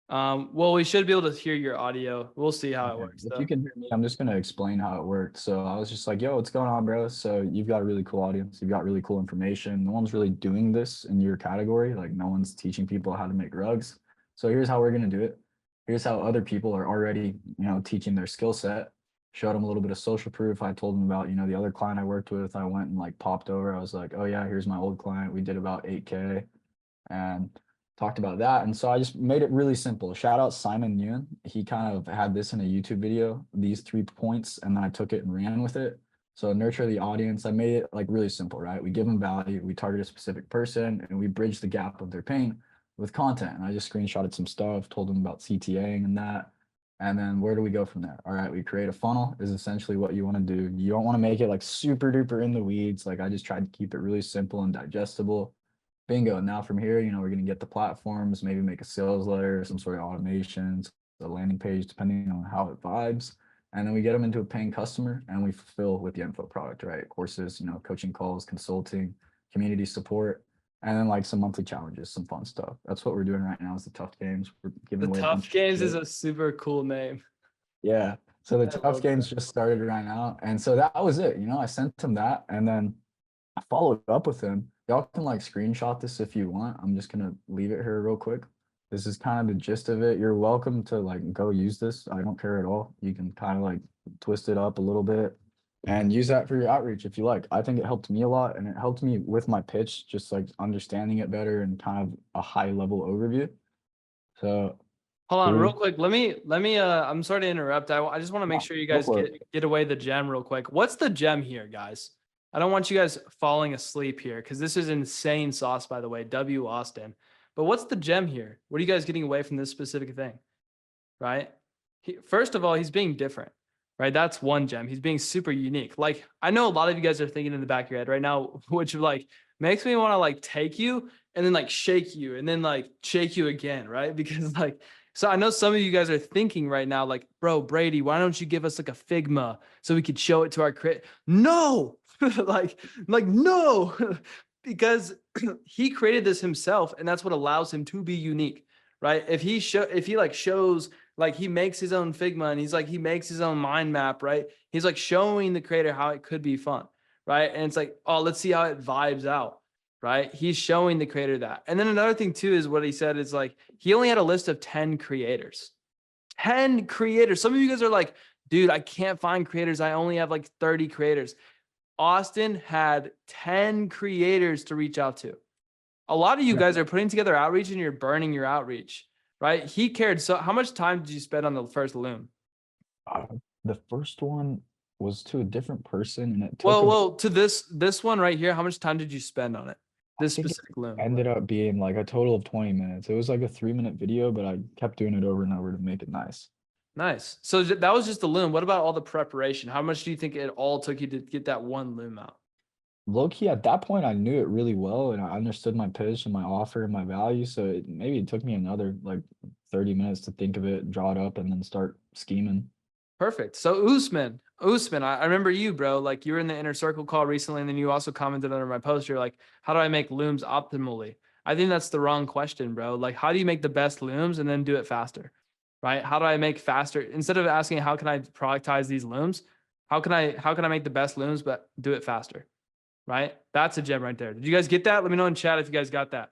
Well, we should be able to hear your audio. We'll see how it Okay, works if though. you can hear me, I'm just gonna explain how it worked. So I was just like, yo, what's going on, bro? So you've got a really cool audience, you've got really cool information. No one's really doing this in your category. Like no one's teaching people how to make rugs. So here's how we're gonna do it. Here's how other people are already, teaching their skill set. Showed them a little bit of social proof. I told them about, the other client I worked with. I went and like popped over. I was like, oh yeah, here's my old client. We did about 8K and talked about that. And so I just made it really simple. Shout out Simon Nguyen. He kind of had this in a YouTube video, these 3 points, and then I took it and ran with it. So nurture the audience. I made it like really simple, right? We give them value, we target a specific person, and we bridge the gap of their pain with content. And I just screenshotted some stuff, told them about CTAing and that. And then where do we go from there? All right, we create a funnel is essentially what you want to do. You don't want to make it like super duper in the weeds. Like I just tried to keep it really simple and digestible. Bingo. Now from here, we're going to get the platforms, maybe make a sales letter, some sort of automations, a landing page, depending on how it vibes. And then we get them into a paying customer and we fulfill with the info product, right? Courses, coaching calls, consulting, community support, and then like some monthly challenges, some fun stuff. That's what we're doing right now is the tough games. We're giving The away a Tough bunch of Games is shit. a super cool name. Yeah. So the I tough love games that. just started right now. And so that was it. I sent him that and then I followed up with him. Y'all can like screenshot this if you want. I'm just gonna leave it here real quick. This is kind of the gist of it. You're welcome to like go use this. I don't care at all. You can kind of like twist it up a little bit and use that for your outreach if you like. I think it helped me a lot and it helped me with my pitch, just like understanding it better and kind of a high level overview. So Hold on, real 3, quick. Let me. I'm sorry to interrupt. I just want to make sure you go guys for it. get away the gem real quick. What's the gem here, guys? I don't want you guys falling asleep here because this is insane sauce, by the way. W Austin. But what's the gem here? What are you guys getting away from this specific thing? Right? First of all, he's being different. Right? That's one gem. He's being super unique. Like I know a lot of you guys are thinking in the back of your head right now, which like makes me want to like take you and then like shake you and then like shake you again, right? Because like so I know some of you guys are thinking right now, like, bro, Brady, why don't you give us like a Figma so we could show it to our No, like no, because he created this himself, and that's what allows him to be unique, right? If he like shows, like he makes his own Figma and he's like he makes his own mind map, right? He's like showing the creator how it could be fun, right? And it's like, oh, let's see how it vibes out. Right? He's showing the creator that. And then another thing too is what he said is like, he only had a list of 10 creators. 10 creators. Some of you guys are like, dude, I can't find creators. I only have like 30 creators. Austin had 10 creators to reach out to. A lot of you guys are putting together outreach and you're burning your outreach, right? He cared. So how much time did you spend on the first loom? The first one was to a different person and it took Well, to this one right here, how much time did you spend on it? This I think specific loom. ended up being like a total of 20 minutes. It was like a 3-minute video, but I kept doing it over and over to make it nice. Nice. So that was just the loom. What about all the preparation? How much do you think it all took you to get that one loom out? Low key, at that point, I knew it really well and I understood my pitch and my offer and my value. So maybe it took me another like 30 minutes to think of it, draw it up, and then start scheming. Perfect. So Usman, I remember you, bro. Like you were in the inner circle call recently, and then you also commented under my post. You're like, how do I make looms optimally? I think that's the wrong question, bro. Like, how do you make the best looms and then do it faster? Right? How do I make faster? Instead of asking how can I productize these looms, how can I make the best looms but do it faster? Right? That's a gem right there. Did you guys get that? Let me know in chat if you guys got that.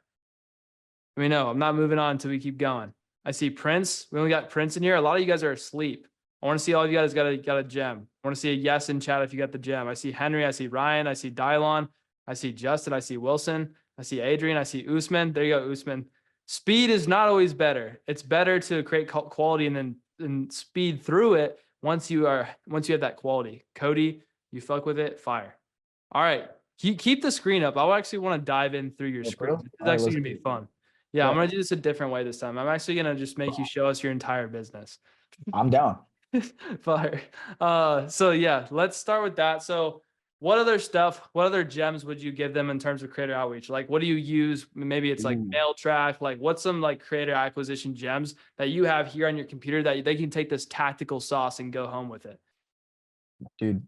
Let me know. I'm not moving on until we keep going. I see Prince. We only got Prince in here. A lot of you guys are asleep. I want to see all of you guys got a gem. I want to see a yes in chat if you got the gem. I see Henry. I see Ryan. I see Dylon. I see Justin. I see Wilson. I see Adrian. I see Usman. There you go, Usman. Speed is not always better. It's better to create quality and then speed through it once you have that quality. Cody, you fuck with it, fire. All right. Keep the screen up. I actually want to dive in through your screen. This is actually going to be fun. Yeah, I'm going to do this a different way this time. I'm actually going to just make you show us your entire business. I'm down. Fire. So yeah, let's start with that. So what other gems would you give them in terms of creator outreach? Like, what do you use? Maybe it's like mail track. Like what's some like creator acquisition gems that you have here on your computer that they can take this tactical sauce and go home with it? Dude,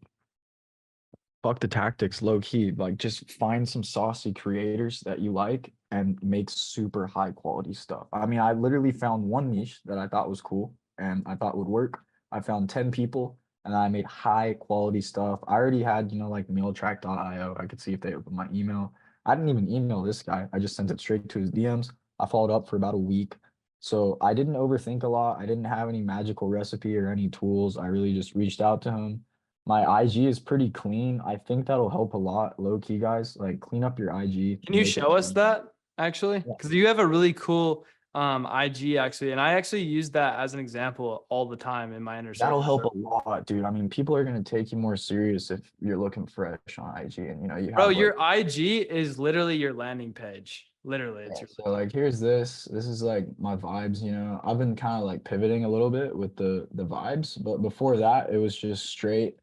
fuck the tactics, low key. Like, just find some saucy creators that you like and make super high quality stuff. I mean, I literally found one niche that I thought was cool and I thought would work. I found 10 people and I made high quality stuff. I already had, you know, like mailtrack.io. I could see if they opened my email. I didn't even email this guy. I just sent it straight to his DMs. I followed up for about a week. So I didn't overthink a lot. I didn't have any magical recipe or any tools. I really just reached out to him. My IG is pretty clean. I think that'll help a lot, low key, guys. Like, clean up your IG. Can you make it show us clean. that actually? Yeah. Because you have a really cool IG actually, and I actually use that as an example all the time in my inner That'll circle. help a lot, dude. I mean, people are gonna take you more serious if you're looking fresh on IG, and you know you have. Bro, like, your IG is literally your landing page. Literally, it's yeah, your so like here's this. This is like my vibes. You know, I've been kind of like pivoting a little bit with the vibes, but before that, it was just straight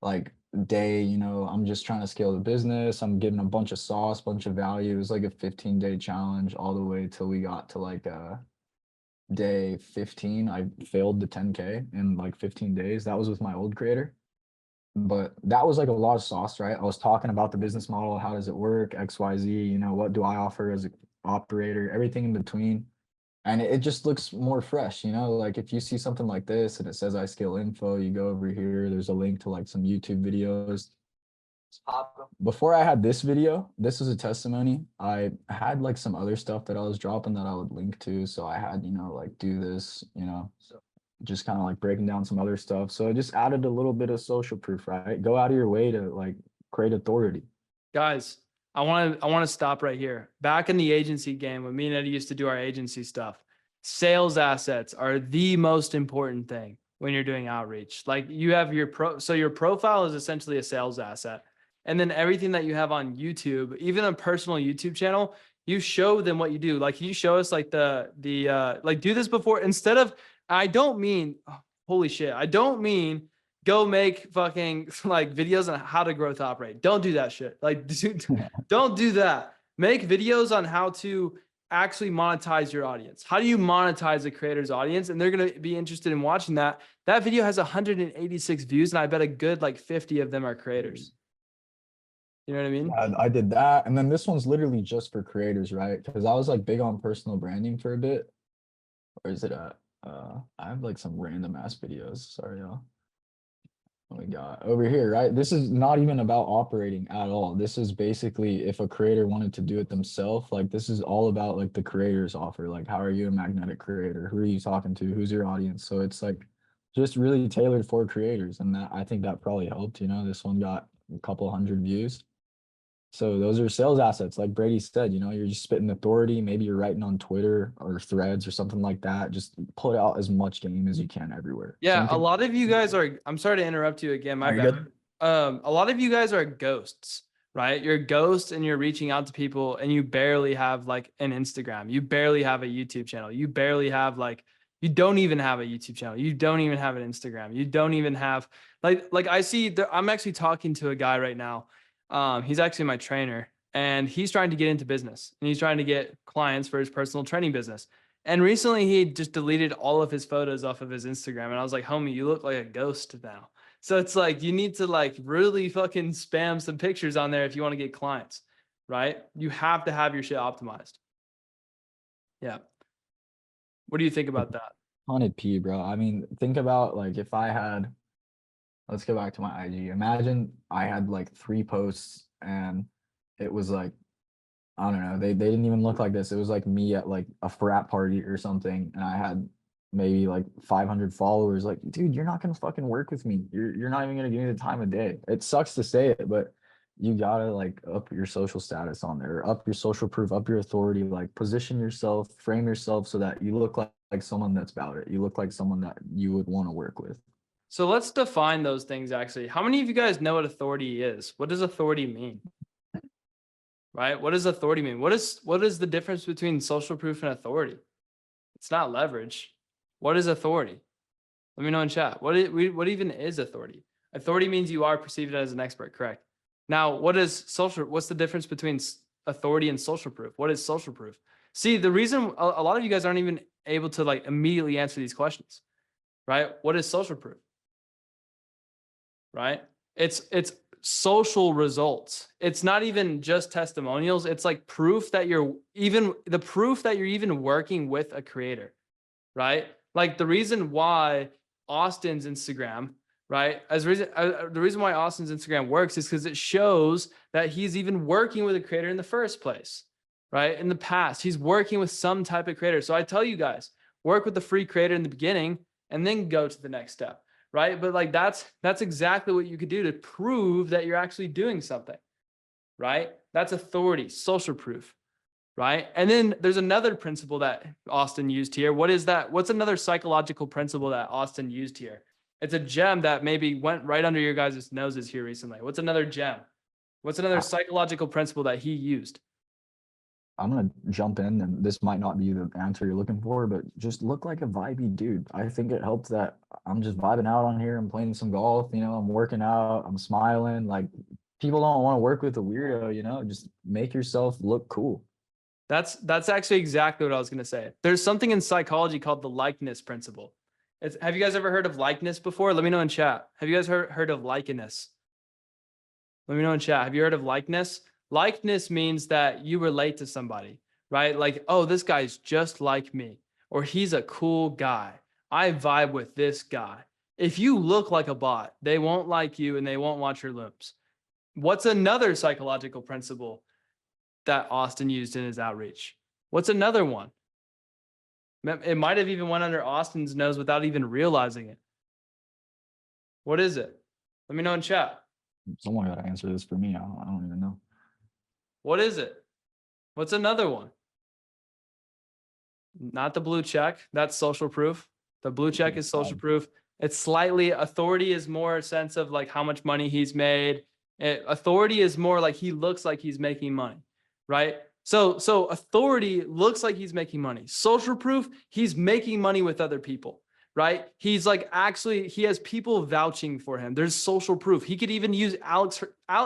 like day. You know, I'm just trying to scale the business. I'm giving a bunch of sauce, bunch of value. It was like a 15-day challenge all the way till we got to like day 15. I failed the 10K in like 15 days. That was with my old creator. But that was like a lot of sauce, right? I was talking about the business model, how does it work, XYZ, you know, what do I offer as an operator, everything in between. And it just looks more fresh, you know, like if you see something like this and it says I scale info, you go over here, there's a link to like some YouTube videos. Before I had this video, this is a testimony. I had like some other stuff that I was dropping that I would link to. So I had, you know, like do this, you know, just kind of like breaking down some other stuff. So I just added a little bit of social proof, right? Go out of your way to like create authority. guys. I want to stop right here. Back in the agency game, when me and Eddie used to do our agency stuff, sales assets are the most important thing when you're doing outreach. Like you have so your profile is essentially a sales asset. And then everything that you have on YouTube, even a personal YouTube channel, you show them what you do. Like, can you show us like like do this before, instead of, I don't mean, holy shit, I don't mean go make fucking like videos on how to growth operate. Don't do that shit. Like, dude, don't do that. Make videos on how to actually monetize your audience. How do you monetize a creator's audience? And they're going to be interested in watching that. That video has 186 views, and I bet a good like 50 of them are creators. You know what I mean? I did that. And then this one's literally just for creators, right? Because I was like big on personal branding for a bit. Where is it at? I have like some random ass videos. Sorry, y'all. What we got over here, right? This is not even about operating at all. This is basically if a creator wanted to do it themselves, like this is all about like the creator's offer. Like, how are you a magnetic creator? Who are you talking to? Who's your audience? So it's like just really tailored for creators. And that, I think that probably helped, you know. This one got a couple hundred views. So those are sales assets. Like Brady said, you know, you're just spitting authority. Maybe you're writing on Twitter or Threads or something like that. Just put out as much game as you can everywhere. Yeah, a lot of you guys are, I'm sorry to interrupt you again, my bad. A lot of you guys are ghosts, right? You're ghosts and you're reaching out to people and you barely have like an Instagram. You barely have a YouTube channel. You barely have like, you don't even have a YouTube channel. You don't even have an Instagram. You don't even have like I see, I'm actually talking to a guy right now. He's actually my trainer and he's trying to get into business and he's trying to get clients for his personal training business. And recently he just deleted all of his photos off of his Instagram. And I was like, homie, you look like a ghost now. So it's like, you need to like really fucking spam some pictures on there if you want to get clients, right? You have to have your shit optimized. Yeah. What do you think about that? 100p, bro. I mean, think about like if I had, let's go back to my IG. Imagine I had like 3 posts and it was like, I don't know, they didn't even look like this. It was like me at like a frat party or something. And I had maybe like 500 followers. Like, dude, you're not going to fucking work with me. You're not even going to give me the time of day. It sucks to say it, but you gotta like up your social status on there, up your social proof, up your authority, like position yourself, frame yourself so that you look like someone that's about it. You look like someone that you would want to work with. So let's define those things actually. How many of you guys know what authority is? What does authority mean? Right? What does authority mean? What is the difference between social proof and authority? It's not leverage. What is authority? Let me know in chat. What even is authority? Authority means you are perceived as an expert, correct? Now, what's the difference between authority and social proof? What is social proof? See, the reason a lot of you guys aren't even able to like immediately answer these questions, right? What is social proof? Right? It's social results. It's not even just testimonials. It's like proof that you're even working with a creator, right? Like the reason why Austin's Instagram, right? The reason why Austin's Instagram works is because it shows that he's even working with a creator in the first place, right? In the past, he's working with some type of creator. So I tell you guys, work with the free creator in the beginning and then go to the next step, right? But like that's exactly what you could do to prove that you're actually doing something, right? That's authority, social proof, right? And then there's another principle that Austin used here. What is that? What's another psychological principle that Austin used here? It's a gem that maybe went right under your guys' noses here recently. What's another gem? What's another psychological principle that he used? I'm going to jump in, and this might not be the answer you're looking for, but just look like a vibey dude. I think it helped that I'm just vibing out on here. I'm playing some golf, you know, I'm working out, I'm smiling. Like, people don't want to work with a weirdo, you know, just make yourself look cool. That's actually exactly what I was going to say. There's something in psychology called the likeness principle. Have you guys ever heard of likeness before? Let me know in chat. Have you guys heard of likeness? Let me know in chat. Have you heard of likeness? Likeness means that you relate to somebody, right? Like, oh, this guy's just like me, or he's a cool guy. I vibe with this guy. If you look like a bot, they won't like you and they won't watch your loops. What's another psychological principle that Austin used in his outreach? What's another one? It might have even went under Austin's nose without even realizing it. What is it? Let me know in chat. Someone got to answer this for me. I don't even know. What is it? What's another one? Not the blue check. That's social proof. The blue check is social proof. It's slightly, authority is more a sense of like how much money he's made. Authority is more like he looks like he's making money, right? So authority looks like he's making money. Social proof, he's making money with other people, right? He's like, actually, he has people vouching for him. There's social proof. He could even use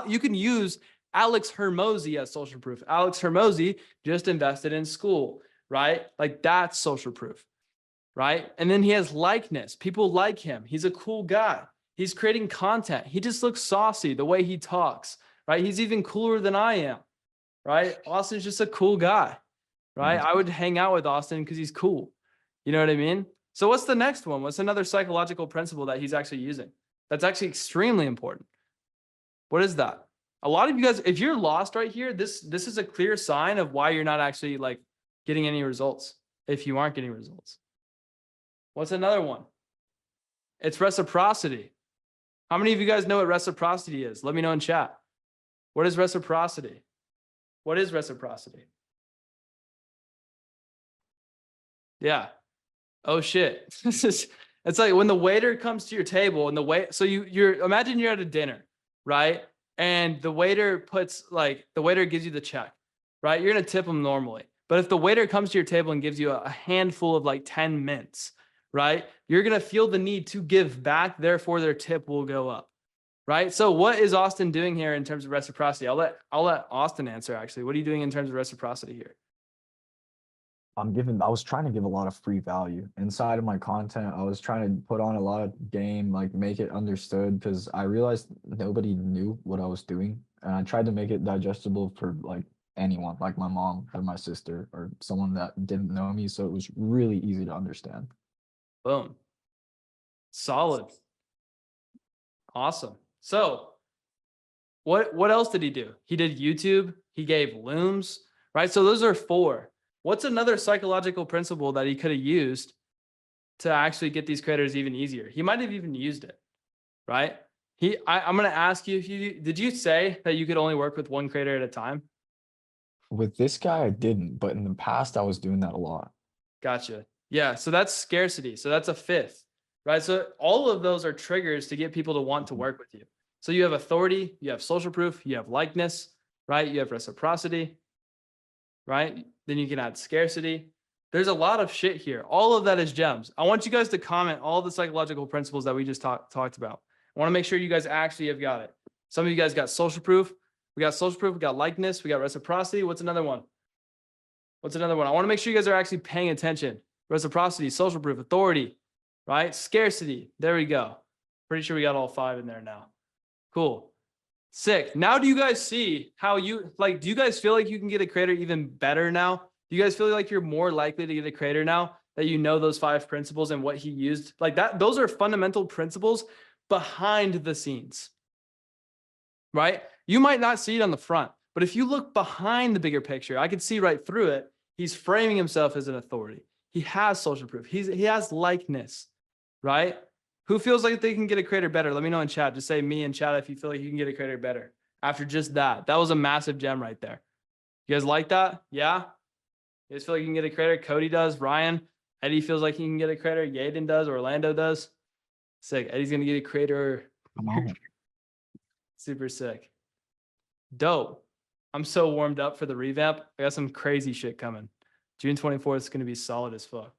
you can use Alex Hermosi as social proof. Alex Hermosi just invested in school, right? Like that's social proof, right? And then he has likeness. People like him. He's a cool guy. He's creating content. He just looks saucy the way he talks, right? He's even cooler than I am, right? Austin's just a cool guy, right? I would hang out with Austin because he's cool. You know what I mean? So what's the next one? What's another psychological principle that he's actually using? That's actually extremely important. What is that? A lot of you guys, if you're lost right here, this is a clear sign of why you're not actually like getting any results. If you aren't getting results. What's another one? It's reciprocity. How many of you guys know what reciprocity is? Let me know in chat. What is reciprocity? What is reciprocity? Yeah. Oh shit. It's like when the waiter comes to your table and so you're imagine you're at a dinner, right? And the waiter gives you the check, right? You're going to tip them normally. But if the waiter comes to your table and gives you a handful of like 10 mints, right? You're going to feel the need to give back. Therefore, their tip will go up, right? So what is Austin doing here in terms of reciprocity? I'll let Austin answer, actually. What are you doing in terms of reciprocity here? I was trying to give a lot of free value inside of my content. I was trying to put on a lot of game, like make it understood, because I realized nobody knew what I was doing. And I tried to make it digestible for like anyone, like my mom or my sister or someone that didn't know me. So it was really easy to understand. Boom. Solid. Awesome. So what else did he do? He did YouTube. He gave looms, right? So those are 4. What's another psychological principle that he could have used to actually get these creators even easier? He might have even used it, right? I'm going to ask you, did you say that you could only work with one creator at a time? With this guy, I didn't, but in the past, I was doing that a lot. Gotcha. Yeah. So that's scarcity. So that's a 5th, right? So all of those are triggers to get people to want to work with you. So you have authority, you have social proof, you have likeness, right? You have reciprocity, right? Then you can add scarcity. There's a lot of shit here. All of that is gems. I want you guys to comment all the psychological principles that we just talked about. I want to make sure you guys actually have got it. Some of you guys got social proof. We got social proof. We got likeness. We got reciprocity. What's another one? What's another one? I want to make sure you guys are actually paying attention. Reciprocity, social proof, authority, right? Scarcity. There we go. Pretty sure we got all 5 in there now. Cool. Sick. Now, do you guys see how you like? Do you guys feel like you can get a creator even better now? Do you guys feel like you're more likely to get a creator now that you know those 5 principles and what he used? Like that, those are fundamental principles behind the scenes, right? You might not see it on the front, but if you look behind the bigger picture, I can see right through it. He's framing himself as an authority. He has social proof. He has likeness, right? Who feels like they can get a creator better? Let me know in chat. Just say me in chat if you feel like you can get a creator better after just that. That was a massive gem right there. You guys like that? Yeah? You guys feel like you can get a creator? Cody does. Ryan. Eddie feels like he can get a creator. Yaden does. Orlando does. Sick. Eddie's going to get a creator. Come on. Super sick. Dope. I'm so warmed up for the revamp. I got some crazy shit coming. June 24th is going to be solid as fuck.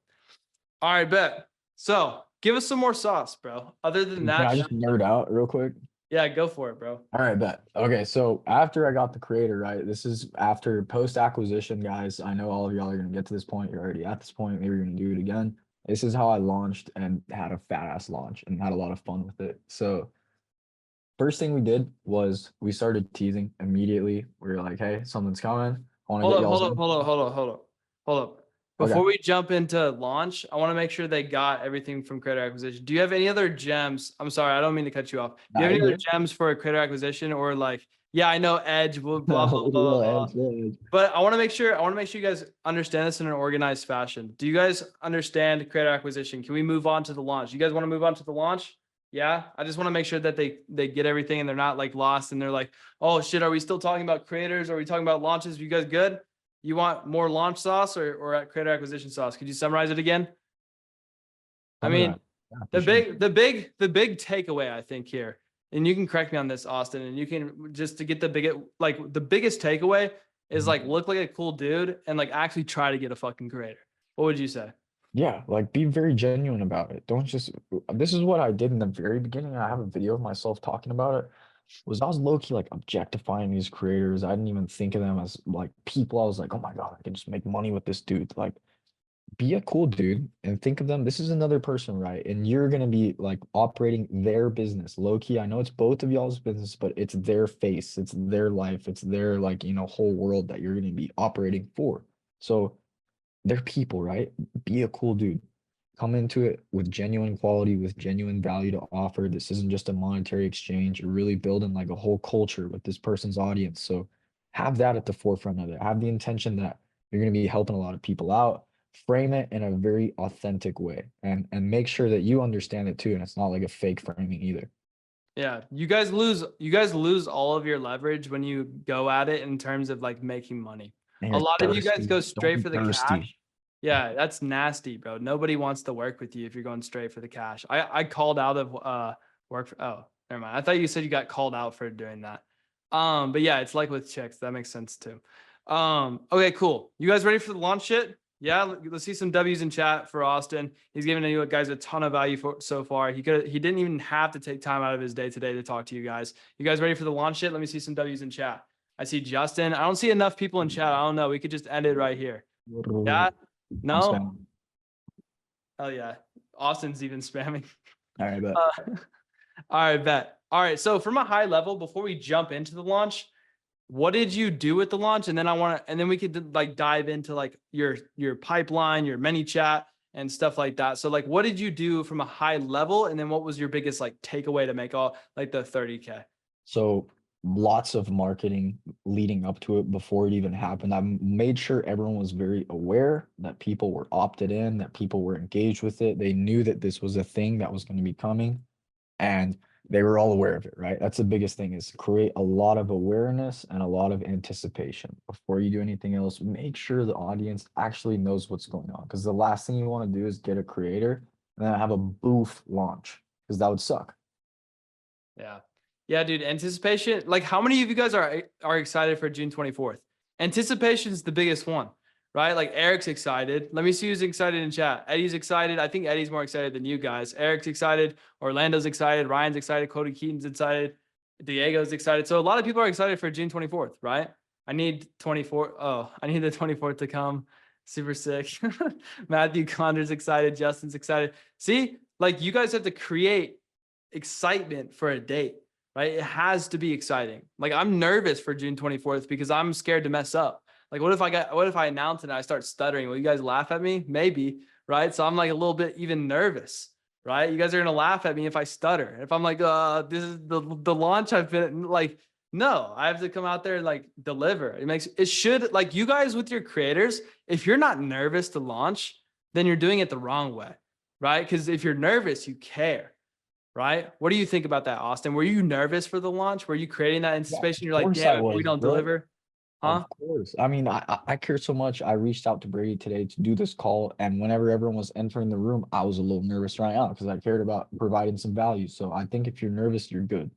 All right, bet. So give us some more sauce, bro. Other than Can that, I just nerd out real quick? yeah, go for it, bro. All right, bet. Okay, so after I got the creator, right? This is after post-acquisition, guys. I know all of y'all are gonna get to this point. You're already at this point. Maybe you're gonna do it again. This is how I launched and had a fat ass launch and had a lot of fun with it. So first thing we did was we started teasing immediately. We were like, hey, something's coming. I want to get y'all's Hold up. Before we jump into launch, I want to make sure they got everything from creator acquisition. Do you have any other gems? I'm sorry, I don't mean to cut you off. Do you have any other gems for a creator acquisition or like, yeah, I know Edge, blah, blah, blah, blah, blah. But I want to make sure you guys understand this in an organized fashion. Do you guys understand creator acquisition? Can we move on to the launch? You guys want to move on to the launch? Yeah, I just want to make sure that they get everything and they're not like lost and they're like, oh shit, are we still talking about creators? Are we talking about launches? Are you guys good? You want more launch sauce or creator acquisition sauce? Could you summarize it again? I mean, the big takeaway I think here, and you can correct me on this, Austin, and you can just to get the biggest takeaway is like look like a cool dude and like actually try to get a fucking creator. What would you say? Yeah, like be very genuine about it. Don't just, this is what I did in the very beginning. I have a video of myself talking about it. Was I was low-key like objectifying these creators. I didn't even think of them as like people. I was like, oh my God, I can just make money with this dude. Like, be a cool dude and think of them. This is another person, right? And you're gonna be like operating their business. Low-key, I know it's both of y'all's business, but it's their face, it's their life, it's their like, whole world that you're gonna be operating for. So they're people, right? Be a cool dude. Come into it with genuine quality, with genuine value to offer. This isn't just a monetary exchange. You're really building like a whole culture with this person's audience. So have that at the forefront of it. Have the intention that you're going to be helping a lot of people out. Frame it in a very authentic way and make sure that you understand it too. And it's not like a fake framing either. Yeah, you guys lose all of your leverage when you go at it in terms of like making money. A lot of you guys go straight for the cash. Yeah, that's nasty, bro. Nobody wants to work with you if you're going straight for the cash. I called out of work for, oh, never mind. I thought you said you got called out for doing that. But yeah, it's like with chicks. That makes sense too. Okay, cool. You guys ready for the launch shit? Yeah, let's see some W's in chat for Austin. He's giving you guys a ton of value so far. He didn't even have to take time out of his day today to talk to you guys. You guys ready for the launch shit? Let me see some W's in chat. I see Justin. I don't see enough people in chat. I don't know. We could just end it right here. Yeah. No. Oh yeah. Austin's even spamming. All right, bet. All right, bet. All right. So from a high level, before we jump into the launch, what did you do with the launch? And then we could like dive into like your pipeline, your many chat and stuff like that. So like, what did you do from a high level? And then what was your biggest like takeaway to make all like the 30K? So lots of marketing leading up to it before it even happened. I made sure everyone was very aware that people were opted in, that people were engaged with it. They knew that this was a thing that was going to be coming and they were all aware of it, right? That's the biggest thing, is create a lot of awareness and a lot of anticipation. Before you do anything else, make sure the audience actually knows what's going on, because the last thing you want to do is get a creator and then have a boof launch, because that would suck. Yeah. Yeah, dude, anticipation. Like, how many of you guys are excited for June 24th? Anticipation is the biggest one, right? Like, Eric's excited. Let me see who's excited in chat. Eddie's excited. I think Eddie's more excited than you guys. Eric's excited. Orlando's excited. Ryan's excited. Cody Keaton's excited. Diego's excited. So a lot of people are excited for June 24th, right? I need the 24th to come. Super sick. Matthew Connor's excited. Justin's excited. See, like, you guys have to create excitement for a date, right? It has to be exciting. Like I'm nervous for June 24th because I'm scared to mess up. Like what if I announce it and I start stuttering? Will you guys laugh at me? Maybe, right? So I'm like a little bit even nervous, right? You guys are gonna laugh at me if I stutter. If I'm like, this is the launch I've been like, no, I have to come out there and like deliver. It should, like, you guys with your creators, if you're not nervous to launch, then you're doing it the wrong way, right? Because if you're nervous, you care, right? What do you think about that, Austin? Were you nervous for the launch? Were you creating that anticipation? You're like, course I damn, if we was, don't bro. deliver, huh? Of course. I mean, I care so much. I reached out to Brady today to do this call, and whenever everyone was entering the room, I was a little nervous right now because I cared about providing some value. So I think if you're nervous, you're good.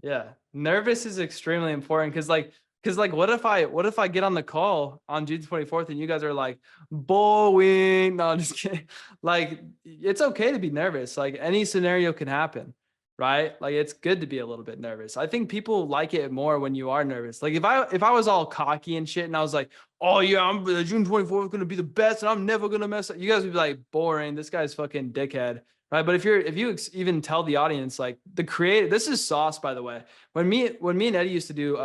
Yeah, nervous is extremely important because what if I get on the call on June 24th and you guys are like bowing? No, I'm just kidding. Like it's okay to be nervous. Like any scenario can happen, right? Like it's good to be a little bit nervous. I think people like it more when you are nervous. Like if I was all cocky and shit and I was like, oh yeah, I'm June 24th gonna be the best and I'm never gonna mess up. You guys would be like, boring. This guy's fucking dickhead. Right. But if you even tell the audience, like this is sauce, by the way. When me and Eddie used to do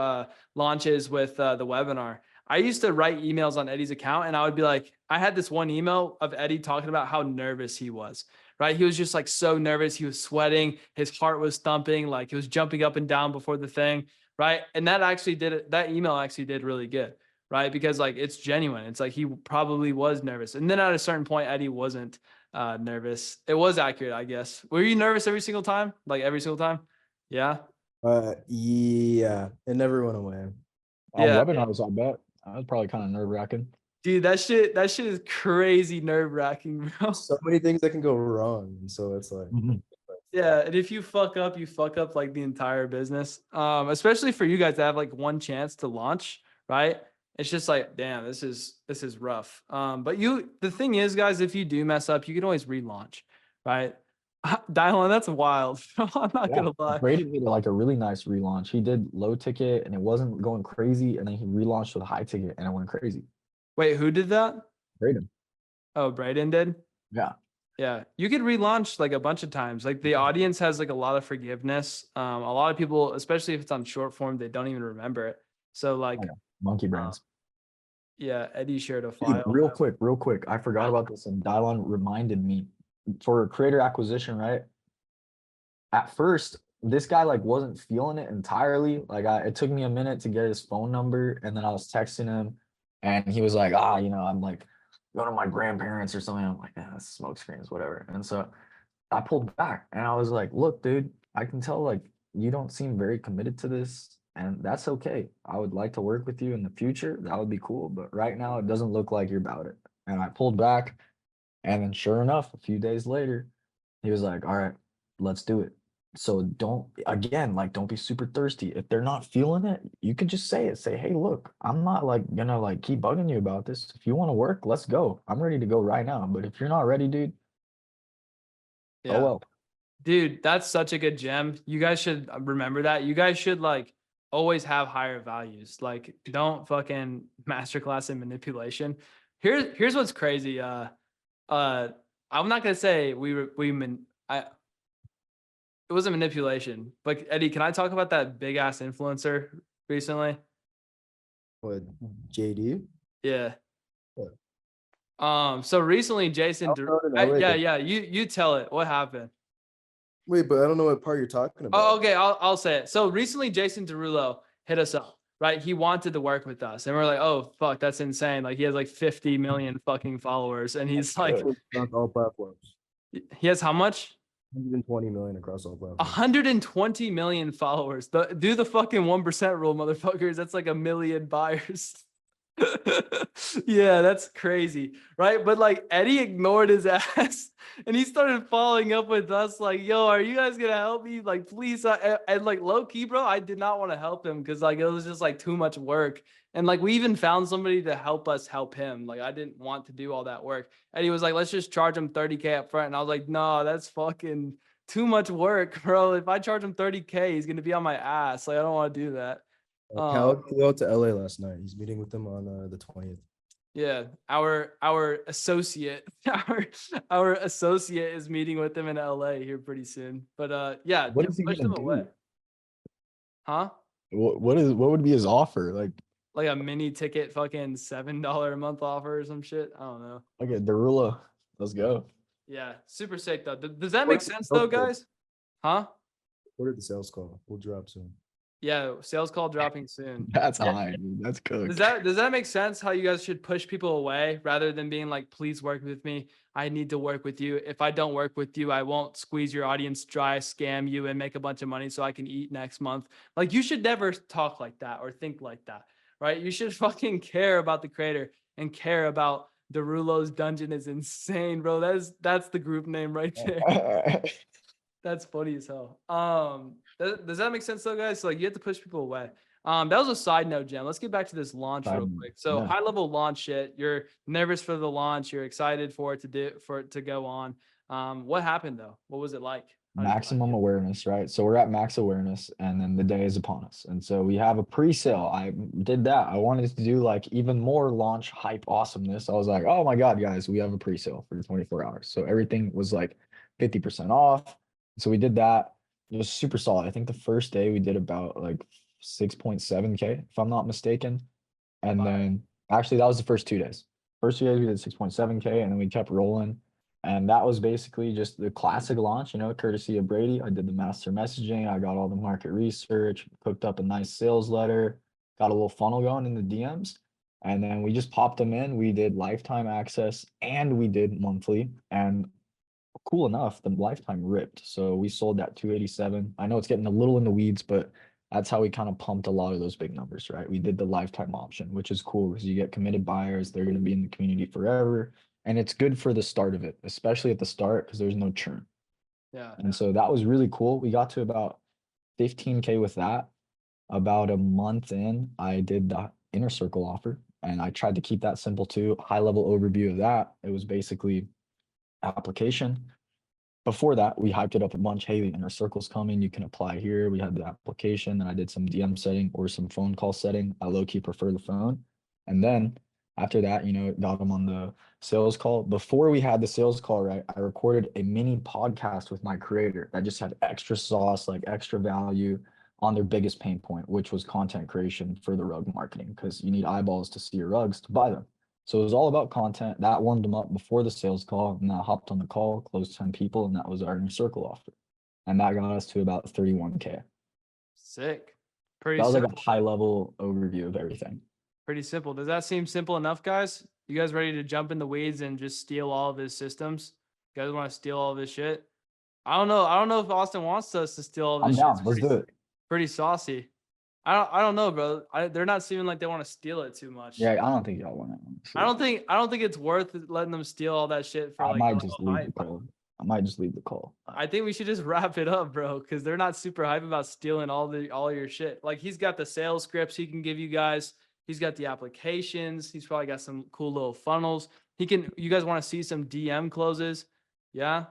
launches with the webinar, I used to write emails on Eddie's account and I would be like, I had this one email of Eddie talking about how nervous he was, right? He was just like so nervous. He was sweating. His heart was thumping. Like he was jumping up and down before the thing. Right. And that email actually did really good. Right. Because like, it's genuine. It's like, he probably was nervous. And then at a certain point, Eddie wasn't nervous. It was accurate, I guess. Were you nervous every single time? Like every single time? Yeah. Yeah, it never went away. On Yeah. webinars, I bet. That was probably kind of nerve-wracking. Dude, that shit is crazy nerve-wracking, bro. So many things that can go wrong, and so it's like, Yeah, and if you fuck up like the entire business. Especially for you guys to have like one chance to launch, right? It's just like, damn, this is rough. But the thing is, guys, if you do mess up, you can always relaunch, right? Dylon, that's wild. I'm not gonna lie. Brady did like a really nice relaunch. He did low ticket and it wasn't going crazy, and then he relaunched with high ticket and it went crazy. Wait, who did that? Braden. Oh, Braden did? Yeah. Yeah, you could relaunch like a bunch of times. Like the audience has like a lot of forgiveness. A lot of people, especially if it's on short form, they don't even remember it. So like monkey brains. Yeah, Eddie shared a Dude, file. real quick. I forgot about this, and Dylon reminded me for creator acquisition, right? At first, this guy like wasn't feeling it entirely. Like it took me a minute to get his phone number, and then I was texting him, and he was like, I'm like going to my grandparents or something. I'm like, smoke screens, whatever. And so I pulled back, and I was like, look, dude, I can tell like you don't seem very committed to this, and that's okay. I would like to work with you in the future. That would be cool, but right now it doesn't look like you're about it. And I pulled back, and then sure enough, a few days later, he was like, all right, let's do it. So don't be super thirsty. If they're not feeling it, you can just say it. Say, hey, look, I'm not like gonna like keep bugging you about this. If you want to work, let's go. I'm ready to go right now. But if you're not ready, dude, oh well. Dude, that's such a good gem. You guys should remember that. You guys should like always have higher values. Like don't fucking masterclass in manipulation. Here's what's crazy. I'm not gonna say it wasn't manipulation, but Eddie, can I talk about that big ass influencer recently? What, JD? Yeah. What? So recently Jason, you tell it. What happened? Wait, but I don't know what part you're talking about. Oh, okay, I'll say it. So recently Jason Derulo hit us up, right? He wanted to work with us, and we're like, oh fuck, that's insane. Like he has like 50 million fucking followers, and he's like on all platforms. He has how much? 120 million across all platforms. 120 million followers. Do the fucking 1% rule, motherfuckers. That's like 1 million buyers. Yeah, that's crazy, right? But like Eddie ignored his ass and he started following up with us like, yo, are you guys gonna help me? Like, please. And like low key, bro, I did not want to help him because like it was just like too much work. And like we even found somebody to help us help him. Like I didn't want to do all that work. Eddie was like, let's just charge him 30K up front. And I was like, no, that's fucking too much work, bro. If I charge him 30K, he's gonna be on my ass. Like I don't want to do that. Cal flew out to LA last night. He's meeting with them on the 20th. Yeah, our associate, our associate is meeting with them in LA here pretty soon. But yeah, What is he push gonna them do? away. Huh? What would be his offer? Like a mini ticket fucking $7 a month offer or some shit. I don't know. Okay, Derulo, let's go. Yeah, super sick though. Does that What make is the sense sales though, call? guys? Huh? What are the sales call? We'll drop soon. Yeah, sales call dropping soon. That's Yeah. high, dude. That's cooked. Does that make sense how you guys should push people away rather than being like, please work with me. I need to work with you. If I don't work with you, I won't squeeze your audience dry, scam you, and make a bunch of money so I can eat next month. Like you should never talk like that or think like that, right? You should fucking care about the creator and care about Derulo's Dungeon is insane, bro. That's the group name right there. That's funny as hell. Does that make sense though, guys? So, like you have to push people away. That was a side note, Jen. Let's get back to this launch real quick. So yeah. high level launch shit. You're nervous for the launch. You're excited for it to go on. What happened though? What was it like? How did you like Maximum it? awareness, right? So we're at max awareness, and then the day is upon us. And so we have a pre-sale. I did that. I wanted to do like even more launch hype awesomeness. I was like, oh my God, guys, we have a pre-sale for 24 hours. So everything was like 50% off. So we did that. It was super solid. I think the first day we did about like 6.7K, if I'm not mistaken. And Fire. then actually that was the first 2 days. First 2 days we did 6.7K, and then we kept rolling. And that was basically just the classic launch, courtesy of Brady. I did the master messaging. I got all the market research, cooked up a nice sales letter, got a little funnel going in the DMs. And then we just popped them in. We did lifetime access and we did monthly. And cool enough, the lifetime ripped. So we sold that 287. I know it's getting a little in the weeds, but that's how we kind of pumped a lot of those big numbers, right? We did the lifetime option, which is cool because you get committed buyers. They're going to be in the community forever. And it's good for the start of it, especially at the start because there's no churn. Yeah. And so that was really cool. We got to about 15K with that. About a month in, I did the inner circle offer, and I tried to keep that simple too. High level overview of that. It was basically application. Before that, we hyped it up a bunch. Hey, the inner circle's coming. You can apply here. We had the application, and I did some DM setting or some phone call setting. I low-key prefer the phone. And then after that, got them on the sales call. Before we had the sales call, right, I recorded a mini podcast with my creator that just had extra sauce, like extra value on their biggest pain point, which was content creation for the rug marketing, because you need eyeballs to see your rugs to buy them. So it was all about content. That warmed them up before the sales call, and I hopped on the call, closed 10 people, and that was our inner circle offer. And that got us to about 31K. Sick. Pretty That was simple. like a high level overview of everything. Pretty simple. Does that seem simple enough, guys? You guys ready to jump in the weeds and just steal all of his systems? You guys want to steal all of his shit? I don't know. I don't know if Austin wants us to steal all of I'm his shit. down. Let's do it. Pretty saucy. I don't know, bro. They're not seeming like they want to steal it too much. Yeah, I don't think y'all want it. I don't think it's worth letting them steal all that shit for I like might a just little leave the hype. call. I might just leave the call. I think we should just wrap it up, bro, because they're not super hype about stealing all your shit. Like he's got the sales scripts he can give you guys. He's got the applications. He's probably got some cool little funnels. You guys want to see some DM closes? Yeah?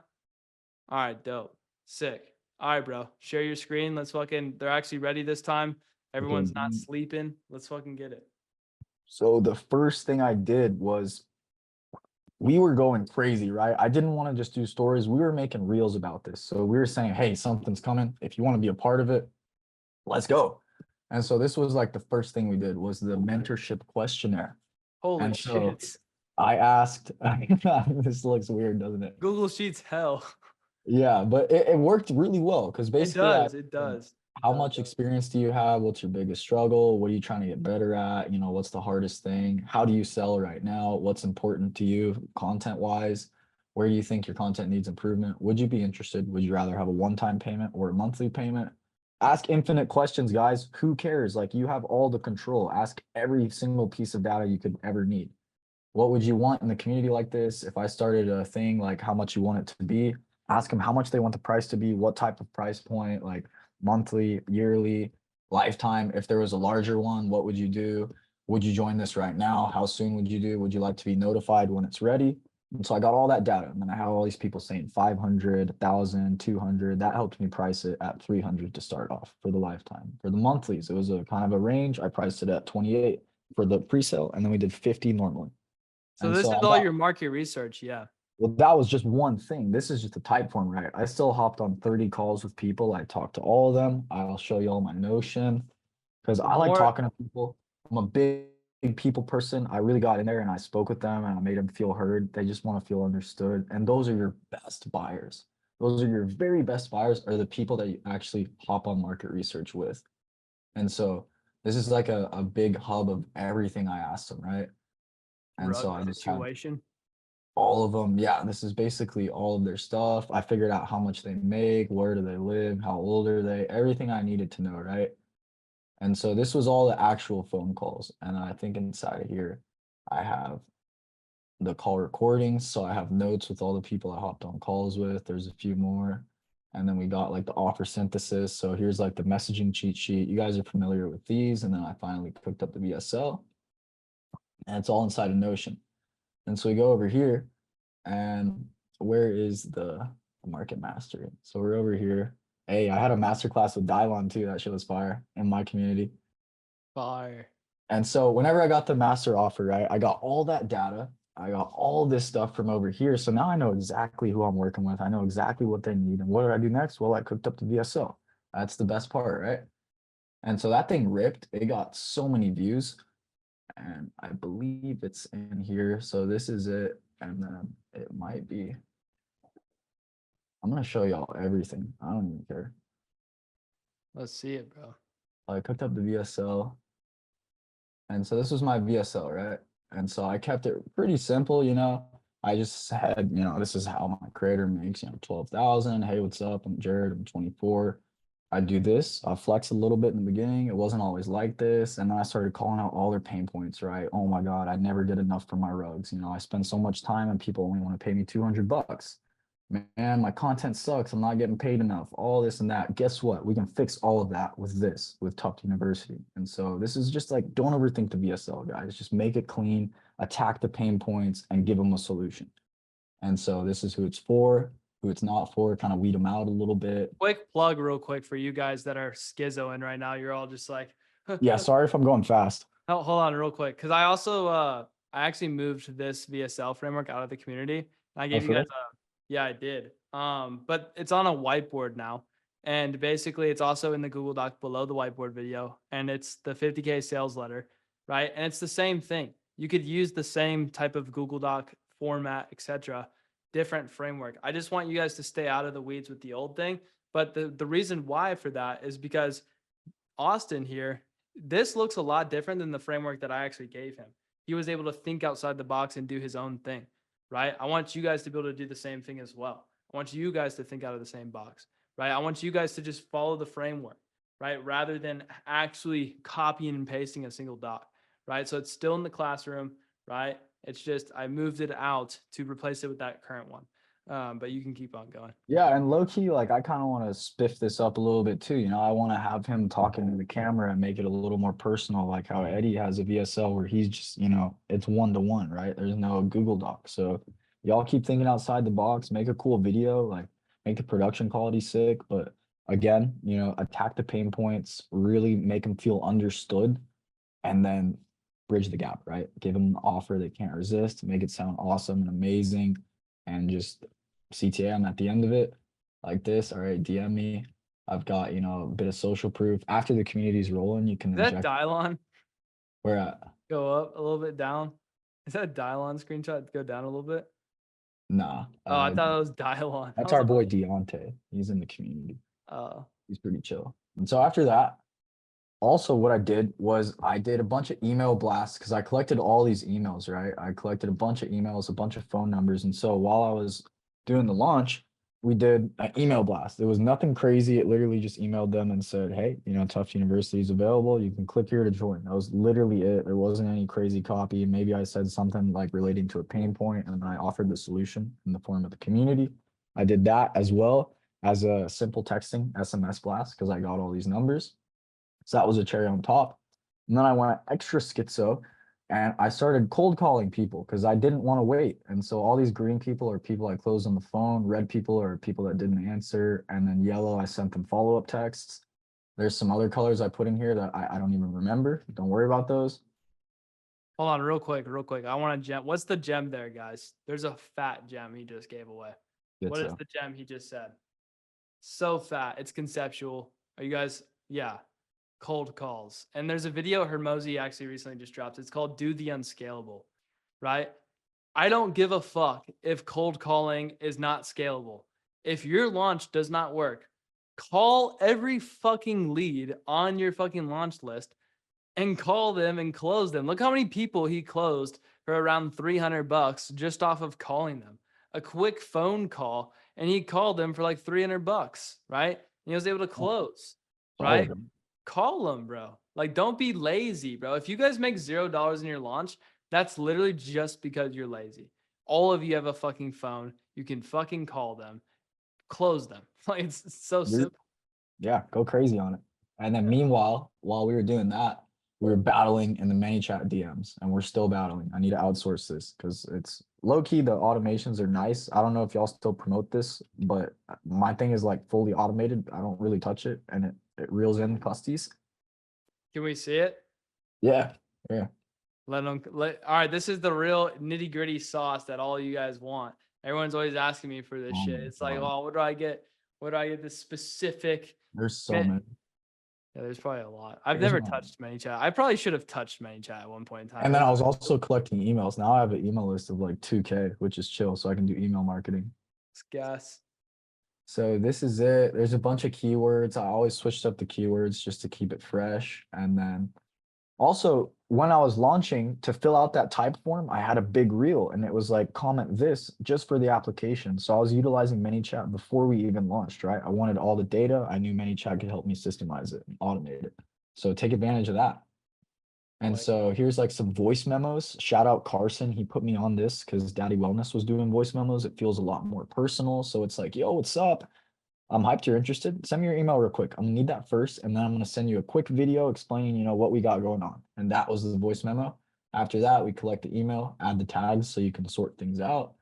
All right, dope. Sick. All right, bro. Share your screen. They're actually ready this time. Everyone's not sleeping. Let's fucking get it. So the first thing I did was we were going crazy, right? I didn't want to just do stories. We were making reels about this. So we were saying, hey, something's coming. If you want to be a part of it, let's go. And so this was like the first thing we did was the mentorship questionnaire. Holy so shit. I asked, this looks weird, doesn't it? Google Sheets hell. Yeah, but it worked really well because basically It does. How much experience do you have? What's your biggest struggle? What are you trying to get better at? What's the hardest thing? How do you sell right now? What's important to you content wise? Where do you think your content needs improvement? Would you be interested? Would you rather have a one-time payment or a monthly payment? Ask infinite questions, guys. Who cares? Like you have all the control. Ask every single piece of data you could ever need. What would you want in the community like this? If I started a thing, like how much you want it to be, ask them how much they want the price to be, what type of price point, like monthly, yearly, lifetime. If there was a larger one, what would you do? Would you join this right now? How soon would you do? Would you like to be notified when it's ready? And so I got all that data, and then I have all these people saying 500, 1,000, 200. That helped me price it at 300 to start off for the lifetime. For the monthlies, it was a kind of a range. I priced it at 28 for the pre-sale, and then we did 50 normally. So And this so is I all got- your market research, yeah. Well, that was just one thing. This is just a type form, right? I still hopped on 30 calls with people. I talked to all of them. I'll show you all my Notion because I like more- talking to people. I'm a big people person. I really got in there and I spoke with them and I made them feel heard. They just want to feel understood. And those are your best buyers. Those are your very best buyers, are the people that you actually hop on market research with. And so this is like a big hub of everything I asked them, right? And so I Rug just have situation. all of them. Yeah, this is basically all of their stuff. I figured out how much they make, where do they live, how old are they, everything I needed to know, right? And so this was all the actual phone calls. And I think inside of here, I have the call recordings. So I have notes with all the people I hopped on calls with. There's a few more. And then we got like the offer synthesis. So here's like the messaging cheat sheet. You guys are familiar with these. And then I finally cooked up the VSL. And it's all inside of Notion. And so we go over here and where is the market mastery? So we're over here. Hey, I had a masterclass with Dylon too. That shit was fire in my community. Fire. And so whenever I got the master offer, right, I got all that data. I got all this stuff from over here. So now I know exactly who I'm working with. I know exactly what they need. And what did I do next? Well, I cooked up the VSL. That's the best part, right? And so that thing ripped. It got so many views. And I believe it's in here. So this is it. And then it might be. I'm gonna show y'all everything. I don't even care. Let's see it, bro. I cooked up the VSL. And so this was my VSL, right? And so I kept it pretty simple, you know. I just said, you know, this is how my creator makes, you know, 12,000. Hey, what's up? I'm Jared, I'm 24. I do this. I flex a little bit in the beginning. It wasn't always like this. And then I started calling out all their pain points, right? Oh my God, I never get enough for my rugs. You know, I spend so much time and people only want to pay me $200. Man, my content sucks. I'm not getting paid enough. All this and that. Guess what? We can fix all of that with this, with Tufts University. And so this is just like, don't overthink the VSL, guys. Just make it clean, attack the pain points, and give them a solution. And so this is who it's for, who it's not for, kind of weed them out a little bit. Quick plug real quick for you guys that are schizoing right now. You're all just like, Yeah, sorry if I'm going fast. oh, hold on real quick. Cause I also, I actually moved this VSL framework out of the community. I gave you for guys real? yeah, I did. But it's on a whiteboard now. And basically it's also in the Google Doc below the whiteboard video. And it's the 50K sales letter, right? And it's the same thing. You could use the same type of Google Doc format, etc. Different framework. I just want you guys to stay out of the weeds with the old thing. But the reason why for that is because Austin here, this looks a lot different than the framework that I actually gave him. He was able to think outside the box and do his own thing, right? I want you guys to be able to do the same thing as well. I want you guys to think out of the same box, right? I want you guys to just follow the framework, right? Rather than actually copying and pasting a single doc, right? So it's still in the classroom, right? It's just, I moved it out to replace it with that current one. But you can keep on going. Yeah, and low key, like I kind of want to spiff this up a little bit too. You know, I want to have him talking to the camera and make it a little more personal, like how Eddie has a VSL where he's just, you know, it's one-to-one, right? There's no Google Doc. So y'all keep thinking outside the box, make a cool video, like make the production quality sick. But again, you know, attack the pain points, really make them feel understood, and then bridge the gap, right? Give them an offer they can't resist, make it sound awesome and amazing, and just CTA, I'm at the end of it like this. All right, DM me. I've got, you know, a bit of social proof. After the community's rolling, you can Is that inject Dylon? where at? Go up a little bit down. Is that a Dylon screenshot? Go down a little bit. Nah. Oh, I thought it was Dylon. That's our boy Deontay. He's in the community. Oh, He's pretty chill. And so after that, also what I did was I did a bunch of email blasts because I collected all these emails, right? I collected a bunch of emails, a bunch of phone numbers. And so while I was doing the launch, we did an email blast. It was nothing crazy. It literally just emailed them and said, hey, you know, Tufts University is available. You can click here to join. That was literally it. There wasn't any crazy copy. Maybe I said something like relating to a pain point and then I offered the solution in the form of the community. I did that as well as a simple texting SMS blast because I got all these numbers. So that was a cherry on top. And then I went extra schizo and I started cold calling people because I didn't want to wait. And so all these green people are people I closed on the phone, red people are people that didn't answer, and then yellow, I sent them follow-up texts. There's some other colors I put in here that I don't even remember. Don't worry about those. Hold on, real quick. I want a gem. What's the gem there, guys? There's a fat gem he just gave away. Good What is so. the gem he just said? So fat. It's conceptual. Are you guys? Yeah. Cold calls. And there's a video Hermosi actually recently just dropped. It's called Do the Unscalable, right? I don't give a fuck if cold calling is not scalable. If your launch does not work, call every fucking lead on your fucking launch list and call them and close them. Look how many people he closed for around $300 just off of calling them. A quick phone call, and he called them for like $300, right? And he was able to close, All of right? them. Call them, bro. Like, don't be lazy, bro. If you guys make $0 in your launch, that's literally just because you're lazy. All of you have a fucking phone. You can fucking call them, close them. Like, it's so simple. Yeah, go crazy on it. And then meanwhile, while we were doing that, we were battling in the ManyChat DMs, and we're still battling. I need to outsource this because it's low key. The automations are nice. I don't know if y'all still promote this, but my thing is like fully automated. I don't really touch it, and it reels in custies. Can we see it? Yeah. All right, this is the real nitty gritty sauce that all you guys want. Everyone's always asking me for this Oh shit. my It's like, God. well, what do I get? What do I get? The specific. There's so Man, many. yeah, there's probably a lot. I've There's never not. touched ManyChat. I probably should have touched ManyChat at one point in time. And then I was also collecting emails. Now I have an email list of like 2K, which is chill, so I can do email marketing. It's gas. So this is it. There's a bunch of keywords. I always switched up the keywords just to keep it fresh. And then also, when I was launching to fill out that type form, I had a big reel and it was like, comment this just for the application. So I was utilizing ManyChat before we even launched, right? I wanted all the data. I knew ManyChat could help me systemize it and automate it. So take advantage of that. And Like- so here's like some voice memos. Shout out Carson. He put me on this because Daddy Wellness was doing voice memos. It feels a lot more personal. So it's like, yo, what's up? I'm hyped you're interested. Send me your email real quick. I'm gonna need that first, and then I'm gonna send you a quick video explaining, what we got going on. And that was the voice memo. After that, we collect the email, add the tags so you can sort things out.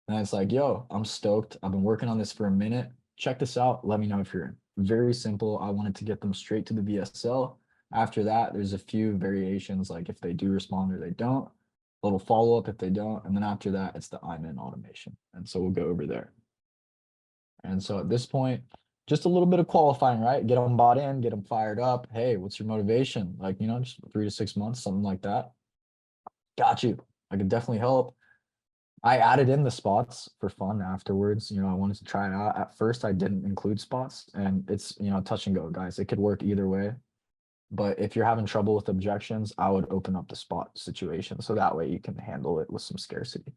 And it's like, yo, I'm stoked. I've been working on this for a minute. Check this out. Let me know if you're in. Very simple. I wanted to get them straight to the VSL. After that, there's a few variations, like if they do respond or they don't, a little follow-up if they don't. And then after that, it's the I'm in automation. And so we'll go over there. And so at this point, just a little bit of qualifying, right? Get them bought in, get them fired up. Hey, what's your motivation? Like, just 3 to 6 months, something like that. Got you. I could definitely help. I added in the spots for fun afterwards. I wanted to try it out. At first, I didn't include spots, and it's, touch and go, guys. It could work either way. But if you're having trouble with objections, I would open up the spot situation. So that way you can handle it with some scarcity.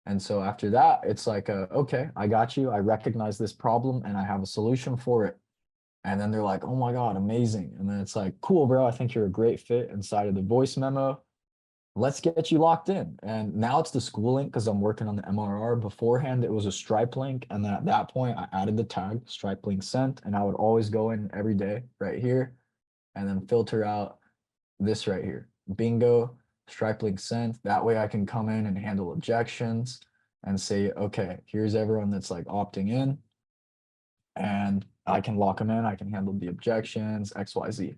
And so after that, it's like, okay, I got you. I recognize this problem and I have a solution for it. And then they're like, oh my God, amazing. And then it's like, cool, bro. I think you're a great fit inside of the voice memo. Let's get you locked in. And now it's the school link because I'm working on the MRR. Beforehand, it was a Stripe link. And then at that point, I added the tag Stripe link sent. And I would always go in every day right here and then filter out this right here. Bingo. Stripe link sent. That way I can come in and handle objections and say, okay, here's everyone that's like opting in, and I can lock them in. I can handle the objections, XYZ.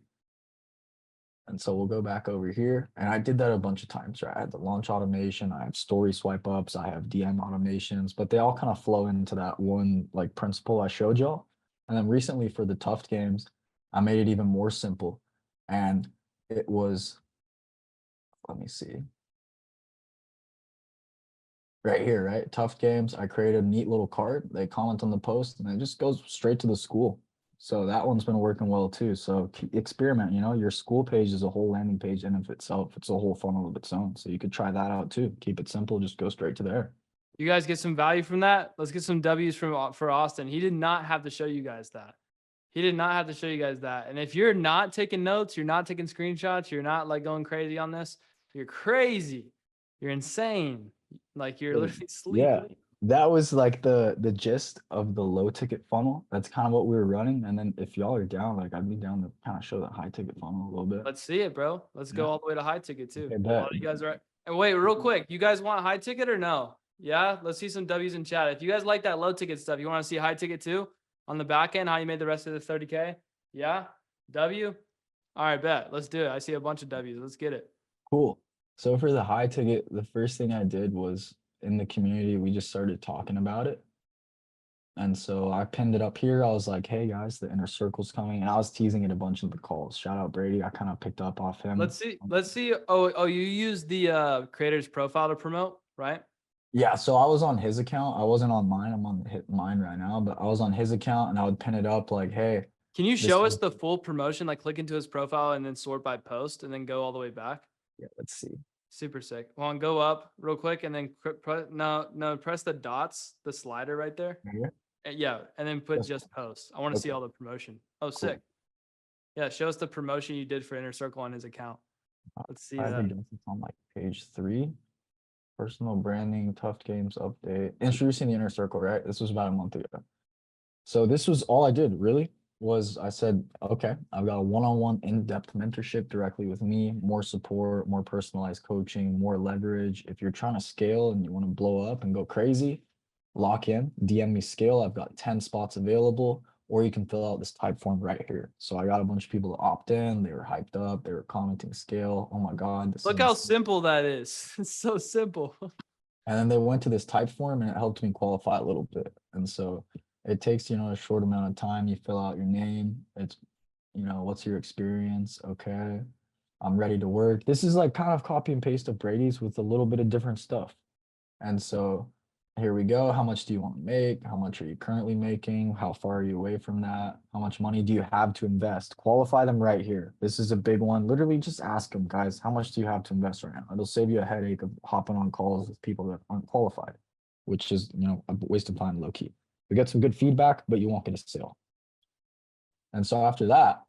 And so we'll go back over here. And I did that a bunch of times, right? I had the launch automation, I have story swipe ups, I have DM automations, but they all kind of flow into that one like principle I showed y'all. And then recently for the Tuft games, I made it even more simple. And it was, let me see. Right here, right? Tough games. I created a neat little card. They comment on the post and it just goes straight to the school. So that one's been working well too. So experiment, your school page is a whole landing page in of itself. It's a whole funnel of its own. So you could try that out too. Keep it simple. Just go straight to there. You guys get some value from that? Let's get some W's for Austin. He did not have to show you guys that. He did not have to show you guys that. And if you're not taking notes, you're not taking screenshots, you're not like going crazy on this, you're crazy. You're insane. Like you're literally sleeping. Yeah, that was like the gist of the low ticket funnel. That's kind of what we were running. And then if y'all are down, like I'd be down to kind of show the high ticket funnel a little bit. Let's see it, bro. Let's go Yeah. all the way to high ticket too. Okay, A bet. lot of you guys are. And wait, real quick, you guys want high ticket or no? Yeah, let's see some W's in chat. If you guys like that low ticket stuff, you want to see high ticket too on the back end, how you made the rest of the 30K? Yeah, W. All right, bet. Let's do it. I see a bunch of W's. Let's get it. Cool. So for the high ticket, the first thing I did was in the community, we just started talking about it. And so I pinned it up here. I was like, hey guys, the inner circle's coming. And I was teasing it a bunch of the calls. Shout out Brady. I kind of picked up off him. Let's see. Oh, you used the creator's profile to promote, right? Yeah, so I was on his account. I wasn't on mine. I'm on mine right now, but I was on his account and I would pin it up like, hey. Can you this show is- us the full promotion? Like click into his profile and then sort by post and then go all the way back. Yeah, let's see. Super sick. Well, go up real quick and then press the dots, the slider right there. Here? Yeah, and then put Yes. just post. I want to see Okay. all the promotion. Oh, sick. Yeah, show us the promotion you did for Inner Circle on his account. Let's see I that. think it's on like page 3. Personal branding, tough games update. Introducing the inner circle, right? This was about a month ago. So this was all I did really was I said, okay, I've got a one-on-one in-depth mentorship directly with me, more support, more personalized coaching, more leverage. If you're trying to scale and you want to blow up and go crazy, lock in, DM me scale. I've got 10 spots available, or you can fill out this type form right here. So I got a bunch of people to opt in. They were hyped up. They were commenting scale. Oh my God. This Look is how insane. simple that is. It's so simple. And then they went to this type form and it helped me qualify a little bit. And so it takes, a short amount of time. You fill out your name. It's, what's your experience? Okay. I'm ready to work. This is like kind of copy and paste of Brady's with a little bit of different stuff. And so here we go. How much do you want to make? How much are you currently making? How far are you away from that? How much money do you have to invest? Qualify them right here. This is a big one. Literally just ask them, guys, how much do you have to invest right now? It'll save you a headache of hopping on calls with people that aren't qualified, which is, a waste of time low key. We get some good feedback, but you won't get a sale. And so after that,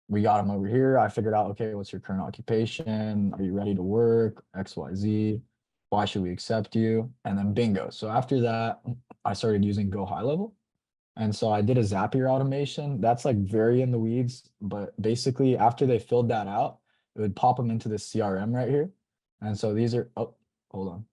we got them over here. I figured out, okay, what's your current occupation? Are you ready to work? XYZ. Why should we accept you? And then bingo. So after that, I started using Go High Level. And so I did a Zapier automation. That's like very in the weeds, but basically after they filled that out, it would pop them into this CRM right here. And so these are, oh, hold on.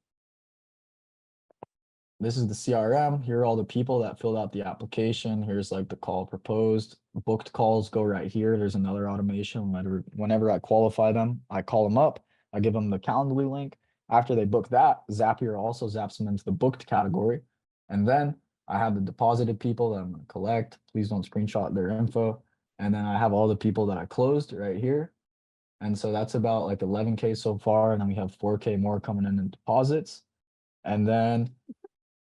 This is the CRM. Here are all the people that filled out the application. Here's like the call proposed. Booked calls go right here. There's another automation. Whenever I qualify them, I call them up. I give them the Calendly link. After they book that, Zapier also zaps them into the booked category. And then I have the deposited people that I'm going to collect. Please don't screenshot their info. And then I have all the people that I closed right here. And so that's about like 11K so far. And then we have 4K more coming in deposits. And then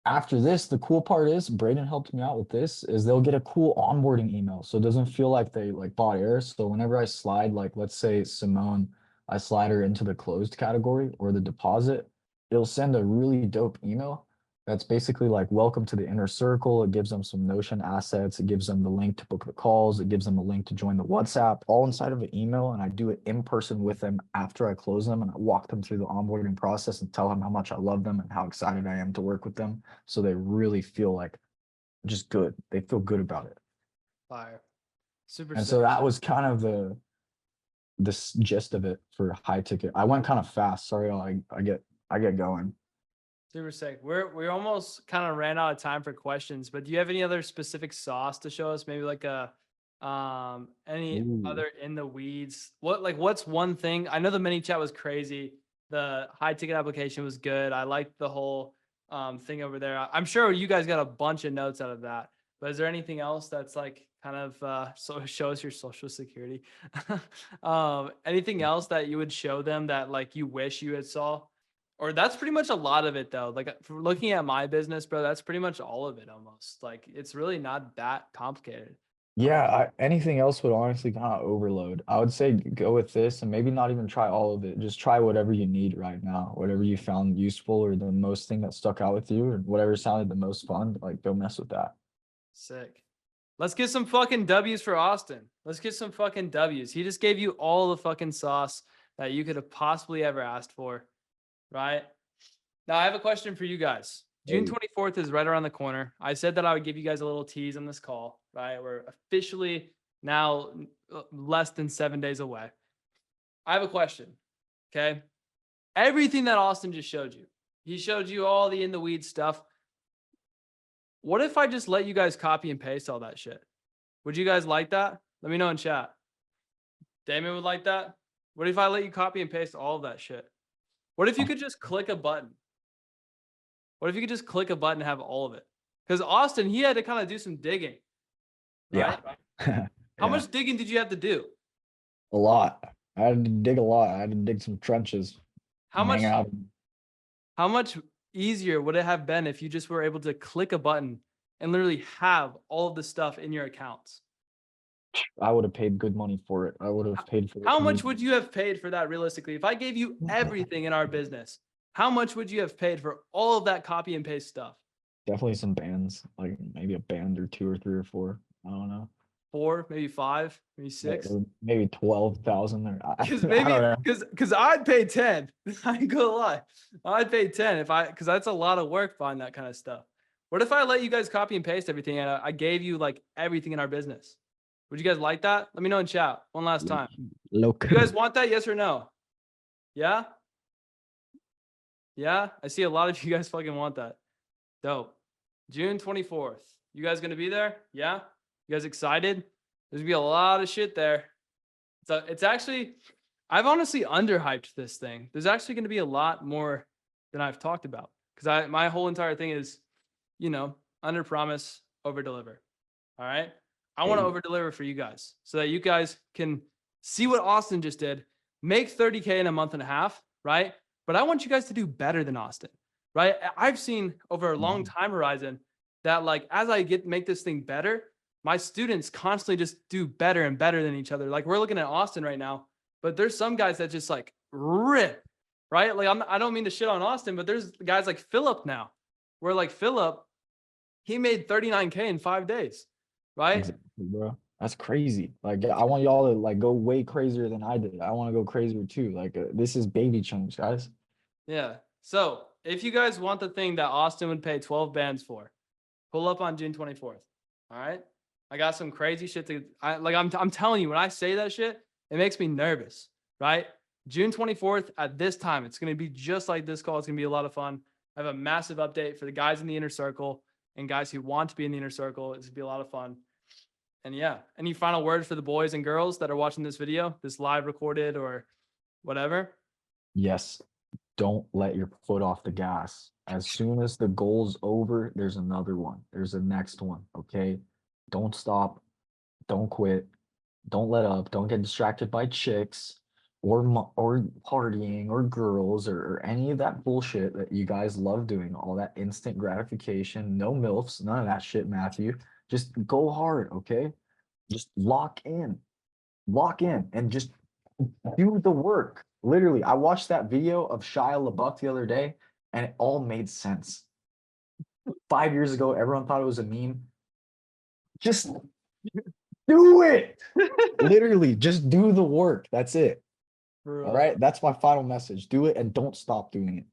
after this, the cool part is Braden helped me out with this is they'll get a cool onboarding email. So it doesn't feel like they like bought air. So whenever I slide, like let's say Simone, I slide her into the closed category or the deposit, it'll send a really dope email that's basically like, welcome to the inner circle. It gives them some Notion assets. It gives them the link to book the calls. It gives them a link to join the WhatsApp, all inside of an email. And I do it in person with them after I close them. And I walk them through the onboarding process and tell them how much I love them and how excited I am to work with them. So they really feel like just good. They feel good about it. Fire. Super And sick. so that was kind of the gist of it for high ticket. I went kind of fast. Sorry, I get going. Super sick. We almost kind of ran out of time for questions, but do you have any other specific sauce to show us? Maybe like any other in the weeds? What's one thing? I know the mini chat was crazy. The high ticket application was good. I liked the whole thing over there. I'm sure you guys got a bunch of notes out of that. But is there anything else that's like kind of so show us your social security? Anything else that you would show them that like you wish you had saw? Or that's pretty much a lot of it though. Like for looking at my business, bro, that's pretty much all of it almost. Like it's really not that complicated. Yeah, anything else would honestly kind of overload. I would say go with this and maybe not even try all of it. Just try whatever you need right now, whatever you found useful or the most thing that stuck out with you or whatever sounded the most fun, like go mess with that. Sick. Let's get some fucking W's for Austin. Let's get some fucking W's. He just gave you all the fucking sauce that you could have possibly ever asked for, right? Now I have a question for you guys. June 24th is right around the corner. I said that I would give you guys a little tease on this call, right? We're officially now less than 7 days away. I have a question, okay? Everything that Austin just showed you, he showed you all the in the weeds stuff. What if I just let you guys copy and paste all that shit? Would you guys like that? Let me know in chat. Damon would like that. What if I let you copy and paste all of that shit? What if you could just click a button? What if you could just click a button and have all of it? Because Austin, he had to kind of do some digging. Right? Yeah. How much digging did you have to do? A lot. I had to dig a lot. I had to dig some trenches. How and much? hang out. How much easier would it have been if you just were able to click a button and literally have all of the stuff in your accounts? I would have paid good money for it. I would have paid for it. How much would you have paid for that realistically? If I gave you everything in our business, how much would you have paid for all of that copy and paste stuff? Definitely some bands, like maybe a band or 2 or 3 or 4. I don't know. 4, maybe 5, maybe 6. Or maybe 12,000 or Because I maybe don't know. because I'd pay 10. I ain't gonna lie. I'd pay 10 because that's a lot of work buying that kind of stuff. What if I let you guys copy and paste everything and I gave you like everything in our business? Would you guys like that? Let me know in chat one last time. Look. You guys want that? Yes or no? Yeah? Yeah? I see a lot of you guys fucking want that. Dope. June 24th. You guys gonna be there? Yeah? You guys excited? There's gonna be a lot of shit there. So it's actually, I've honestly underhyped this thing. There's actually gonna be a lot more than I've talked about. Because my whole entire thing is, under promise, over deliver. All right. I want to over deliver for you guys so that you guys can see what Austin just did, make 30K in a month and a half, right? But I want you guys to do better than Austin, right? I've seen over a long time horizon that like, as I make this thing better, my students constantly just do better and better than each other. Like we're looking at Austin right now, but there's some guys that just like rip, right? Like I don't mean to shit on Austin, but there's guys like Philip now, where like Philip, he made 39K in 5 days, right? Exactly, bro. That's crazy. Like I want y'all to like go way crazier than I did. I want to go crazier too. Like this is baby chunks, guys. Yeah. So if you guys want the thing that Austin would pay 12 bands for, pull up on June 24th. All right. I got some crazy shit I'm telling you, when I say that shit, it makes me nervous, right? June 24th at this time, it's going to be just like this call. It's going to be a lot of fun. I have a massive update for the guys in the inner circle and guys who want to be in the inner circle. It's going to be a lot of fun. And yeah, any final words for the boys and girls that are watching this video, this live recorded or whatever? Yes. Don't let your foot off the gas. As soon as the goal's over, there's another one. There's a next one. Okay. Don't stop. Don't quit. Don't let up. Don't get distracted by chicks or partying or girls or any of that bullshit that you guys love doing. All that instant gratification. No MILFs. None of that shit, Matthew. Just go hard. Okay. Just lock in, and just do the work. Literally, I watched that video of Shia LaBeouf the other day, and it all made sense. 5 years ago, everyone thought it was a meme. Just do it. Literally, just do the work. That's it. Bro. All right, that's my final message. Do it and don't stop doing it.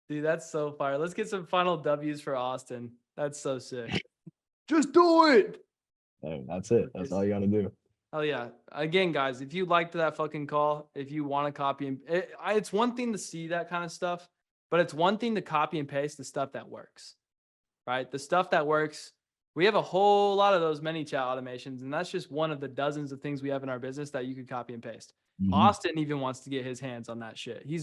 Dude, that's so fire. Let's get some final W's for Austin. That's so sick. Just do it. Hey, that's it. That's all you got to do. Hell yeah. Again, guys, if you liked that fucking call, if you want to copy and it's one thing to see that kind of stuff, but it's one thing to copy and paste the stuff that works, right? The stuff that works. We have a whole lot of those many chat automations, and that's just one of the dozens of things we have in our business that you could copy and paste. Mhm. Austin even wants to get his hands on that shit. He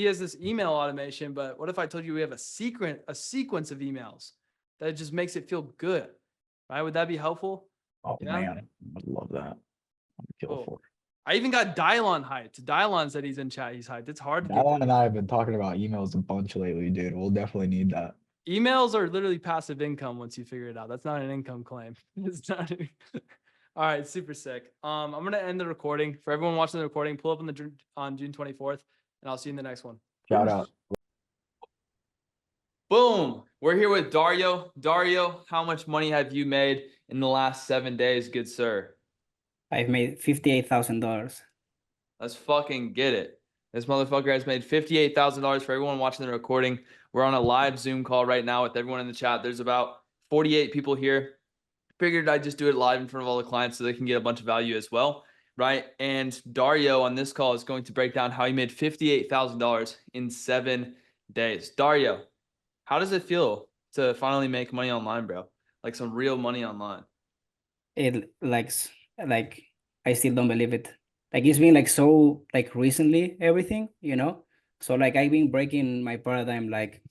has this email automation, but what if I told you we have a sequence of emails that just makes it feel good, right? Would that be helpful? Oh Yeah. man, I'd love that. I'm kill Cool. for it. I even got Dylon hyped. Dylon said he's in chat. He's hyped. It's hard to get Alan through. and I have been talking about emails a bunch lately, dude. We'll definitely need that. Emails are literally passive income once you figure it out. That's not an income claim. It's not. All right, super sick. I'm gonna end the recording. For everyone watching the recording, pull up on June 24th, and I'll see you in the next one. Shout out. Boom. We're here with Dario. Dario, how much money have you made in the last 7 days, good sir? I've made $58,000. Let's fucking get it. This motherfucker has made $58,000 for everyone watching the recording. We're on a live Zoom call right now with everyone in the chat. There's about 48 people here. Figured I'd just do it live in front of all the clients so they can get a bunch of value as well, right? And Dario on this call is going to break down how he made $58,000 in 7 days. Dario, how does it feel to finally make money online, bro? Like some real money online. It like I still don't believe it. like it's been like so like recently everything, you know. So like I've been breaking my paradigm like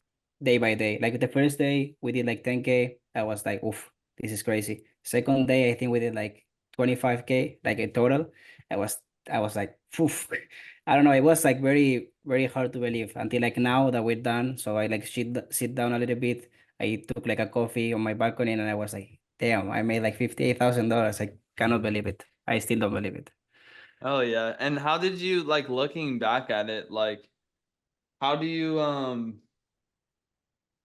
day by day. Like the first day we did like 10K. I was like, oof, this is crazy. Second day I think we did like 25K, like a total. I was I was like, oof. I don't know. It was like very very hard to believe until like now that we're done. So I like sit down a little bit. I took like a coffee on my balcony and I was like, damn, I made like $58,000. I cannot believe it. I still don't believe it. Oh yeah. And how did you like looking back at it, like how do you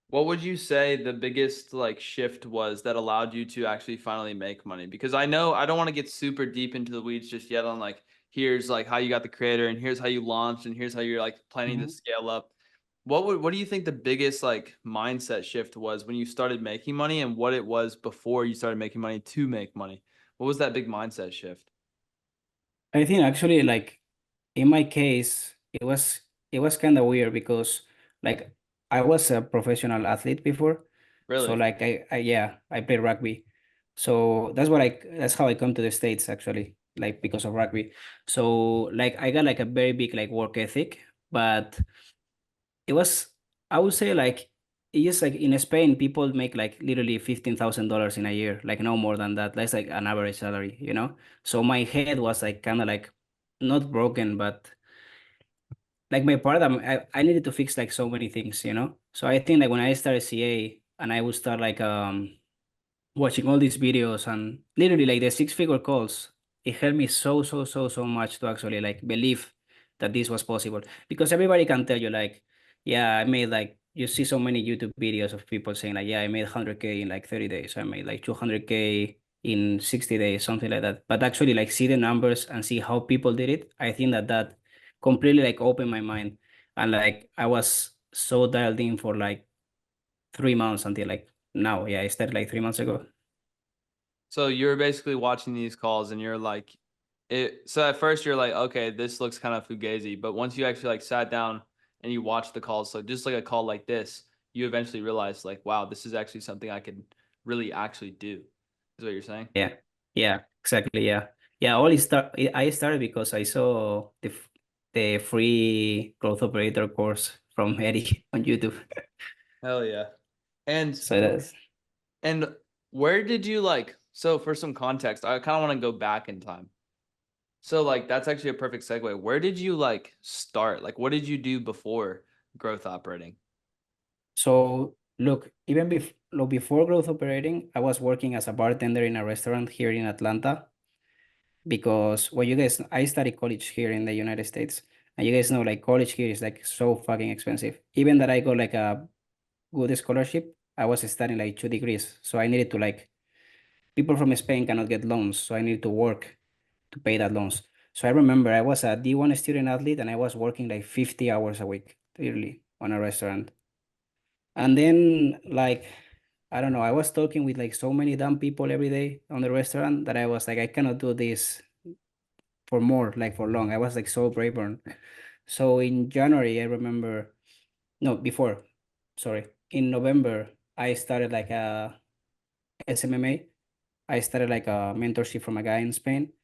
what would you say the biggest like shift was that allowed you to actually finally make money? Because I know I don't want to get super deep into the weeds just yet on like here's like how you got the creator and here's how you launched and here's how you're like planning to scale up. What do you think the biggest like mindset shift was when you started making money and what it was before you started making money to make money? What was that big mindset shift? I think actually like in my case, it was kind of weird because like I was a professional athlete before. So Really? like I yeah, I played rugby. So that's how I come to the States actually, like because of rugby. So like I got like a very big like work ethic, but it was I would say like it's just like in Spain people make like literally $15,000 in a year, like no more than that. That's like an average salary, you know? So my head was like kind of like not broken, but like my paradigm, I needed to fix like so many things, you know? So I think like when I started CA and I would start like watching all these videos and literally like the six-figure calls, it helped me so much to actually like believe that this was possible. Because everybody can tell you like, yeah, I made like you see so many YouTube videos of people saying like, yeah, I made 100K in like 30 days. I made like 200K in 60 days, something like that. But actually like see the numbers and see how people did it. I think that completely like opened my mind. And like I was so dialed in for like 3 months until like now. Yeah, I started like 3 months ago. So you're basically watching these calls and you're like it so at first you're like, okay, this looks kind of fugazi, but once you actually like sat down and you watched the calls, so just like a call like this, you eventually realized like, wow, this is actually something I could really actually do. Is what you're saying? Yeah, yeah, exactly. Yeah, yeah. I started because I saw the free growth operator course from Eddie on YouTube. Hell yeah. And So that's and where did you like so for some context, I kind of want to go back in time. So like that's actually a perfect segue. Where did you like start? Like what did you do before growth operating? so. Look, even before growth operating, I was working as a bartender in a restaurant here in Atlanta because well, you guys, I studied college here in the United States, and you guys know like college here is like so fucking expensive. Even that I got like a good scholarship, I was studying like 2 degrees, so I needed to like people from Spain cannot get loans, so I needed to work to pay that loans. So I remember I was a D1 student athlete and I was working like 50 hours a week, literally, on a restaurant. And then like I don't know, I was talking with like so many dumb people every day on the restaurant that I was like, I cannot do this for more, like for long. I was like so brave. So in January, I remember, no, before, sorry, in November, I started like a SMMA. I started like a mentorship from a guy in Spain.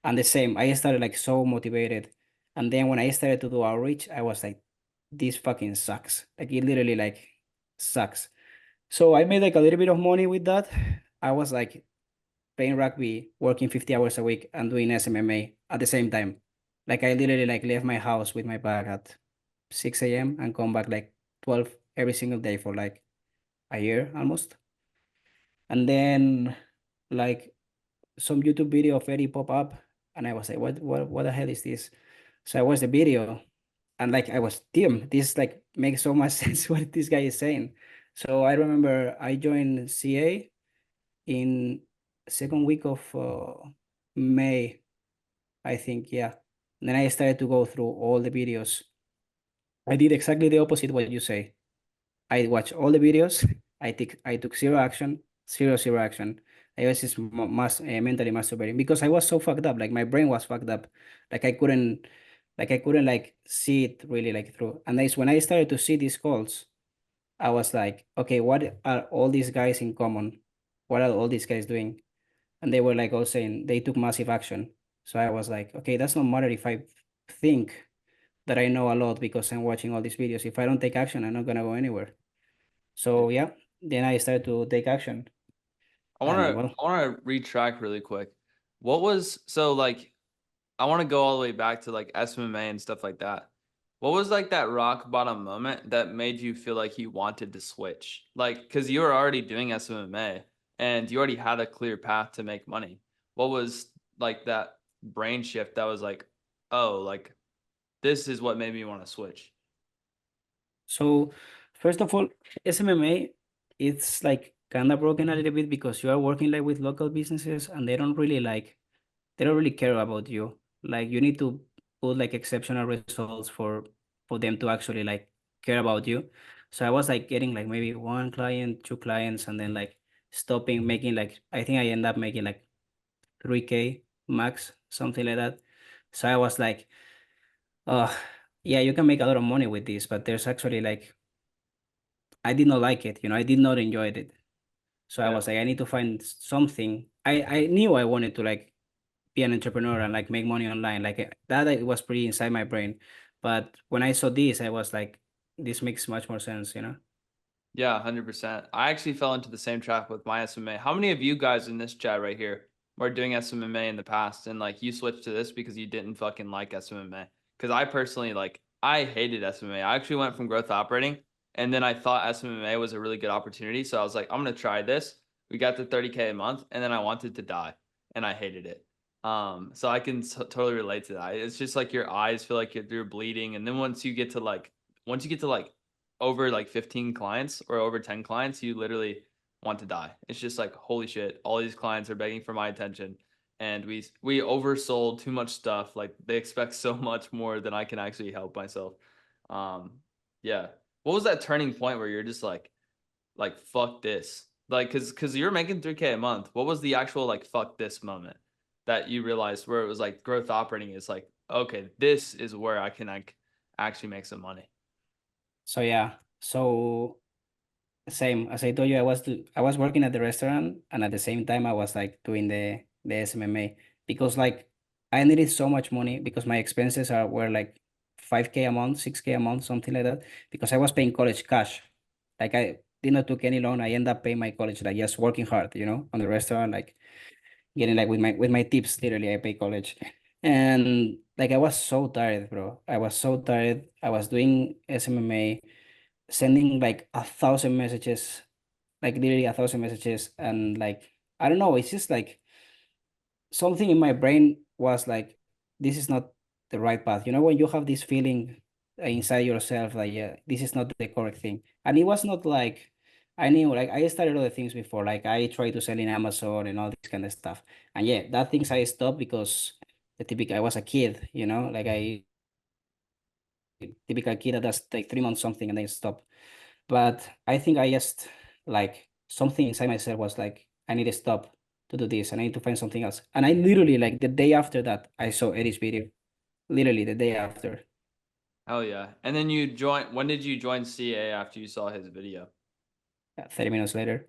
And the same, I started like so motivated. And then when I started to do outreach, I was like, this fucking sucks. Like it literally like sucks. So I made like a little bit of money with that. I was like playing rugby, working 50 hours a week and doing SMMA at the same time. Like I literally like left my house with my bag at 6 a.m. and come back like 12 every single day for like a year almost. And then like some YouTube video of Eddie pop up and I was like, what the hell is this? So I watched the video and like I was, damn, this like makes so much sense what this guy is saying. So I remember I joined CA in second week of May, I think, yeah. And then I started to go through all the videos. I did exactly the opposite what you say. I watched all the videos. I took zero action, zero action. I was just mentally masturbating because I was so fucked up. Like my brain was fucked up. Like I couldn't like see it really like through. And that's when I started to see these calls. I was like, okay, what are all these guys in common? What are all these guys doing? And they were like all saying they took massive action. So I was like, okay, that's not matter if I think that I know a lot because I'm watching all these videos. If I don't take action, I'm not gonna go anywhere. So yeah, then I started to take action. I And want to well, I want to retrack really quick. What was so like I want to go all the way back to like SMMA and stuff like that. What was like that rock bottom moment that made you feel like you wanted to switch? Like cuz you were already doing SMMA and you already had a clear path to make money. What was like that brain shift that was like, "Oh, like this is what made me want to switch." so first of all, SMMA, it's like kind of broken a little bit because you are working like with local businesses and they don't really care about you. Like you need to put like exceptional results for them to actually like care about you. So I was like getting like maybe one client, two clients, and then like stopping making like I think I end up making like 3K max, something like that. So I was like, oh yeah, you can make a lot of money with this, but there's actually like I did not like it, I did not enjoy it. So I Yeah. was like, I need to find something. I knew I wanted to like be an entrepreneur and like make money online. Like that it was pretty inside my brain. But when I saw this, I was like, this makes much more sense. Yeah, 100%. I actually fell into the same trap with my SMMA. How many of you guys in this chat right here were doing SMMA in the past and like you switched to this because you didn't fucking like SMMA? Because I personally like I hated SMMA. I actually went from growth operating and then I thought SMMA was a really good opportunity. So I was like, I'm gonna try this. We got to 30K a month and then I wanted to die and I hated it. So I can totally relate to that. It's just like your eyes feel like you're bleeding, and then once you get to like over like 15 clients or over 10 clients, you literally want to die. It's just like, holy shit, all these clients are begging for my attention. And we oversold too much stuff. Like they expect so much more than I can actually help myself. Um, yeah. What was that turning point where you're just like fuck this? Like cause you're making 3K a month. What was the actual like fuck this moment that you realized where it was like growth operating is like, okay, this is where I can like actually make some money. So yeah, so same as I told you, I was working at the restaurant and at the same time I was like doing the SMMA because like I needed so much money because my expenses were like 5K a month, 6K a month, something like that, because I was paying college cash. Like I did not took any loan. I end up paying my college like just working hard, on the restaurant, like getting like with my tips, literally I pay college. And like I was so tired, bro. I was so tired. I was doing SMMA, sending like 1,000 messages, like literally 1,000 messages, and like I don't know, it's just like something in my brain was like, this is not the right path. When you have this feeling inside yourself, like, yeah, this is not the correct thing. And it was not like I knew, like, I started other things before, like, I tried to sell in Amazon and all this kind of stuff. And yeah, that things I stopped because I was a kid, like typical kid that does like 3 months something and then stop. But I think I just like something inside myself was like, I need to stop to do this and I need to find something else. And I literally, like, the day after that, I saw Eddie's video. Literally the day after. Hell yeah. And then you join when did you join CA after you saw his video? 30 minutes later.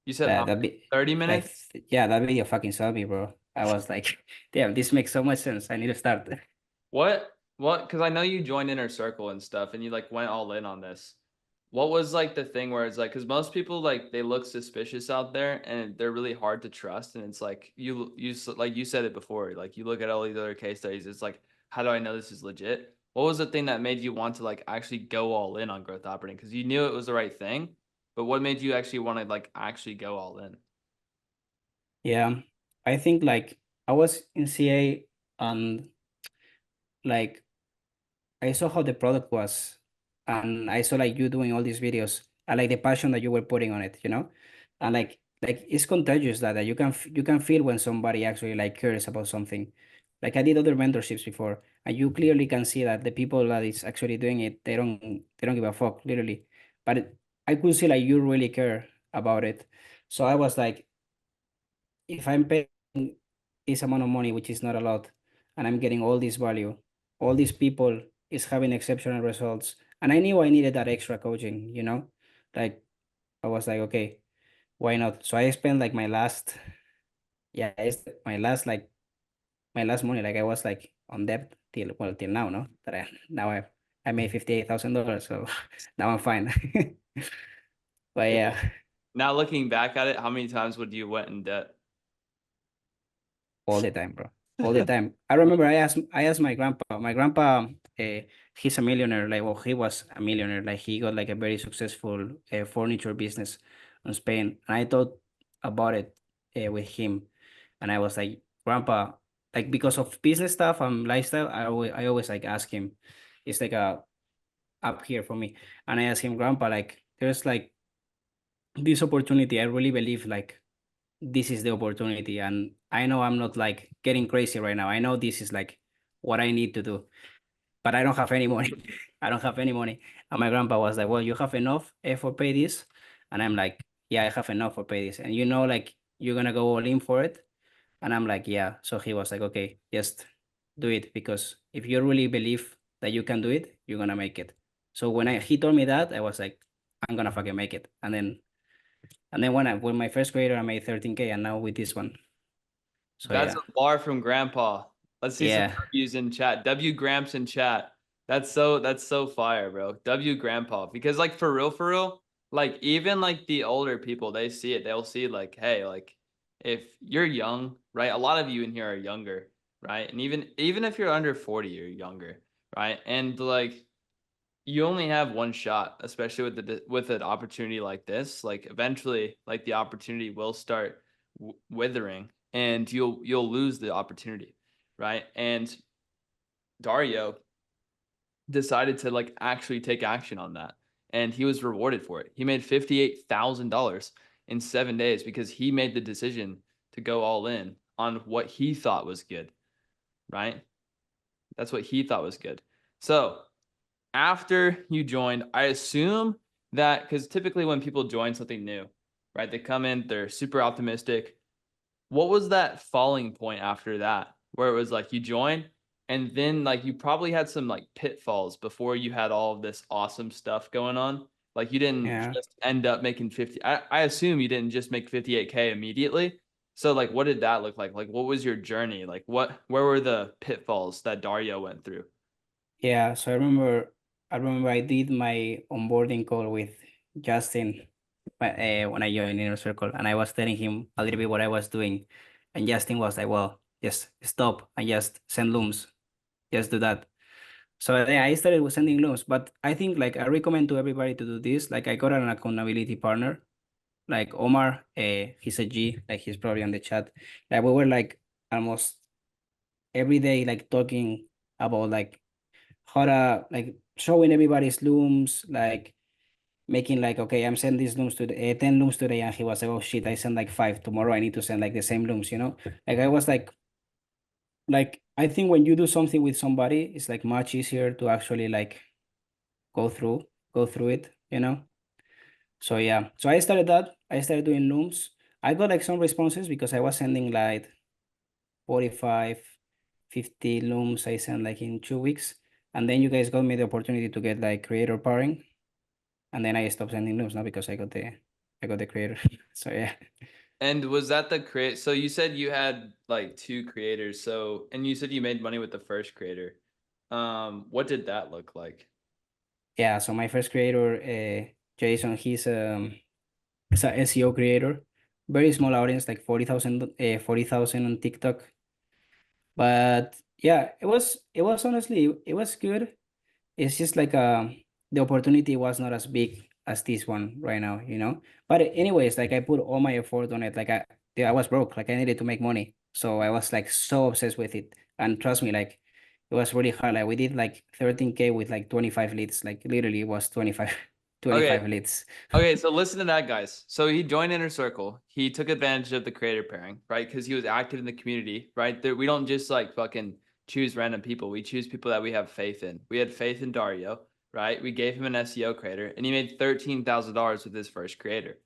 You said That how that many? be 30 like minutes? yeah, that video fucking saw me, bro. I was like, damn, this makes so much sense. I need to start. What? Because I know you joined Inner Circle and stuff and you like went all in on this. What was like the thing where it's like, because most people like they look suspicious out there and they're really hard to trust. And it's like like you said it before, like you look at all these other case studies, it's like, how do I know this is legit? What was the thing that made you want to like actually go all in on growth operating? Because you knew it was the right thing, but what made you actually want to like actually go all in? Yeah. I think like I was in CA and like I saw how the product was, and I saw like you doing all these videos. I like the passion that you were putting on it. And like it's contagious that you can feel when somebody actually like cares about something. Like I did other mentorships before, and you clearly can see that the people that is actually doing it, they don't give a fuck, literally. But I could see like you really care about it. So I was like, if I'm paying this amount of money, which is not a lot, and I'm getting all this value, all these people is having exceptional results. And I knew I needed that extra coaching. Like I was like, okay, why not? So I spent like my last like my last money. Like I was like on debt till now, no? That I made $58,000, so now I'm fine. But yeah, Now looking back at it, how many times would you went in debt? all the time, bro. All the time. I remember I asked my grandpa. My grandpa, he's a millionaire. Like, well, he was a millionaire. Like, he got like a very successful furniture business in Spain. And I thought about it with him, and I was like, Grandpa, like because of business stuff and lifestyle, I always like ask him. It's like a up here for me, and I asked him, Grandpa, like, there's like this opportunity. I really believe like this is the opportunity, and I know I'm not like getting crazy right now. I know this is like what I need to do, but I don't have any money. I don't have any money. And my grandpa was like, well, you have enough for pay this? And I'm like, yeah, I have enough for pay this. And you know, like you're gonna go all in for it. And I'm like, yeah. So he was like, okay, just do it, because if you really believe that you can do it, you're gonna make it. So when he told me that, I was like, I'm gonna fucking make it. And then when my first creator, I made 13K, and now with this one. So That's yeah, a bar from Grandpa. Let's see some yeah, W's in chat. W Gramps in chat. That's so fire, bro. W Grandpa. Because like for real, like even like the older people, they see it. They'll see like, hey, like if you're young, right? A lot of you in here are younger, right? And even if you're under 40, you're younger, right? And like you only have one shot, especially with an opportunity like this. Like eventually, like the opportunity will start withering, and you'll lose the opportunity, right? And Dario decided to like actually take action on that, and he was rewarded for it. He made $58,000 in 7 days because he made the decision to go all in on what he thought was good, right? That's what he thought was good. So after you joined, I assume that because typically when people join something new, right, they come in, they're super optimistic. What was that falling point after that, where it was like you joined and then like you probably had some like pitfalls before you had all of this awesome stuff going on? Like you didn't yeah. just end up making 50. I assume you didn't just make 58K immediately. So like what did that look like? Like what was your journey? Like where were the pitfalls that Dario went through? Yeah, so I remember I did my onboarding call with Justin when I joined Inner Circle, and I was telling him a little bit what I was doing, and Justin was like, "Well, just stop and just send looms, just do that." So then I started with sending looms, but I think like I recommend to everybody to do this. Like I got an accountability partner, like Omar. He's a G, like he's probably on the chat. Like we were like almost every day like talking about like how to like showing everybody's looms, like making like, okay, I'm sending these looms to 10 looms today, and he was like, oh shit, I sent like 5 tomorrow. I need to send like the same looms, you know? Like I was like I think when you do something with somebody, it's like much easier to actually like go through it, you know? So yeah, so I started that. I started doing looms. I got like some responses because I was sending like 45, 50 looms. I sent like in 2 weeks. And then you guys got me the opportunity to get like creator pairing. And then I stopped sending looms now because I got the creator. So yeah. And was that the create? So you said you had like 2 creators. So, and you said you made money with the first creator. What did that look like? Yeah. So my first creator, Jason, he's a SEO creator. Very small audience, like 40,000 on TikTok. But yeah, it was honestly, it was good. It's just like the opportunity was not as big as this one right now, you know. But anyways, like I put all my effort on it. Like I was broke, like I needed to make money, so I was like so obsessed with it. And trust me, like it was really hard. Like we did like 13K with like 25 leads. Like literally, it was 25, Okay. 25 leads. Okay, so listen to that, guys. So he joined Inner Circle. He took advantage of the creator pairing, right? Because he was active in the community, right? We don't just like fucking choose random people. We choose people that we have faith in. We had faith in Dario, right? We gave him an SEO creator, and he made $13,000 with his first creator,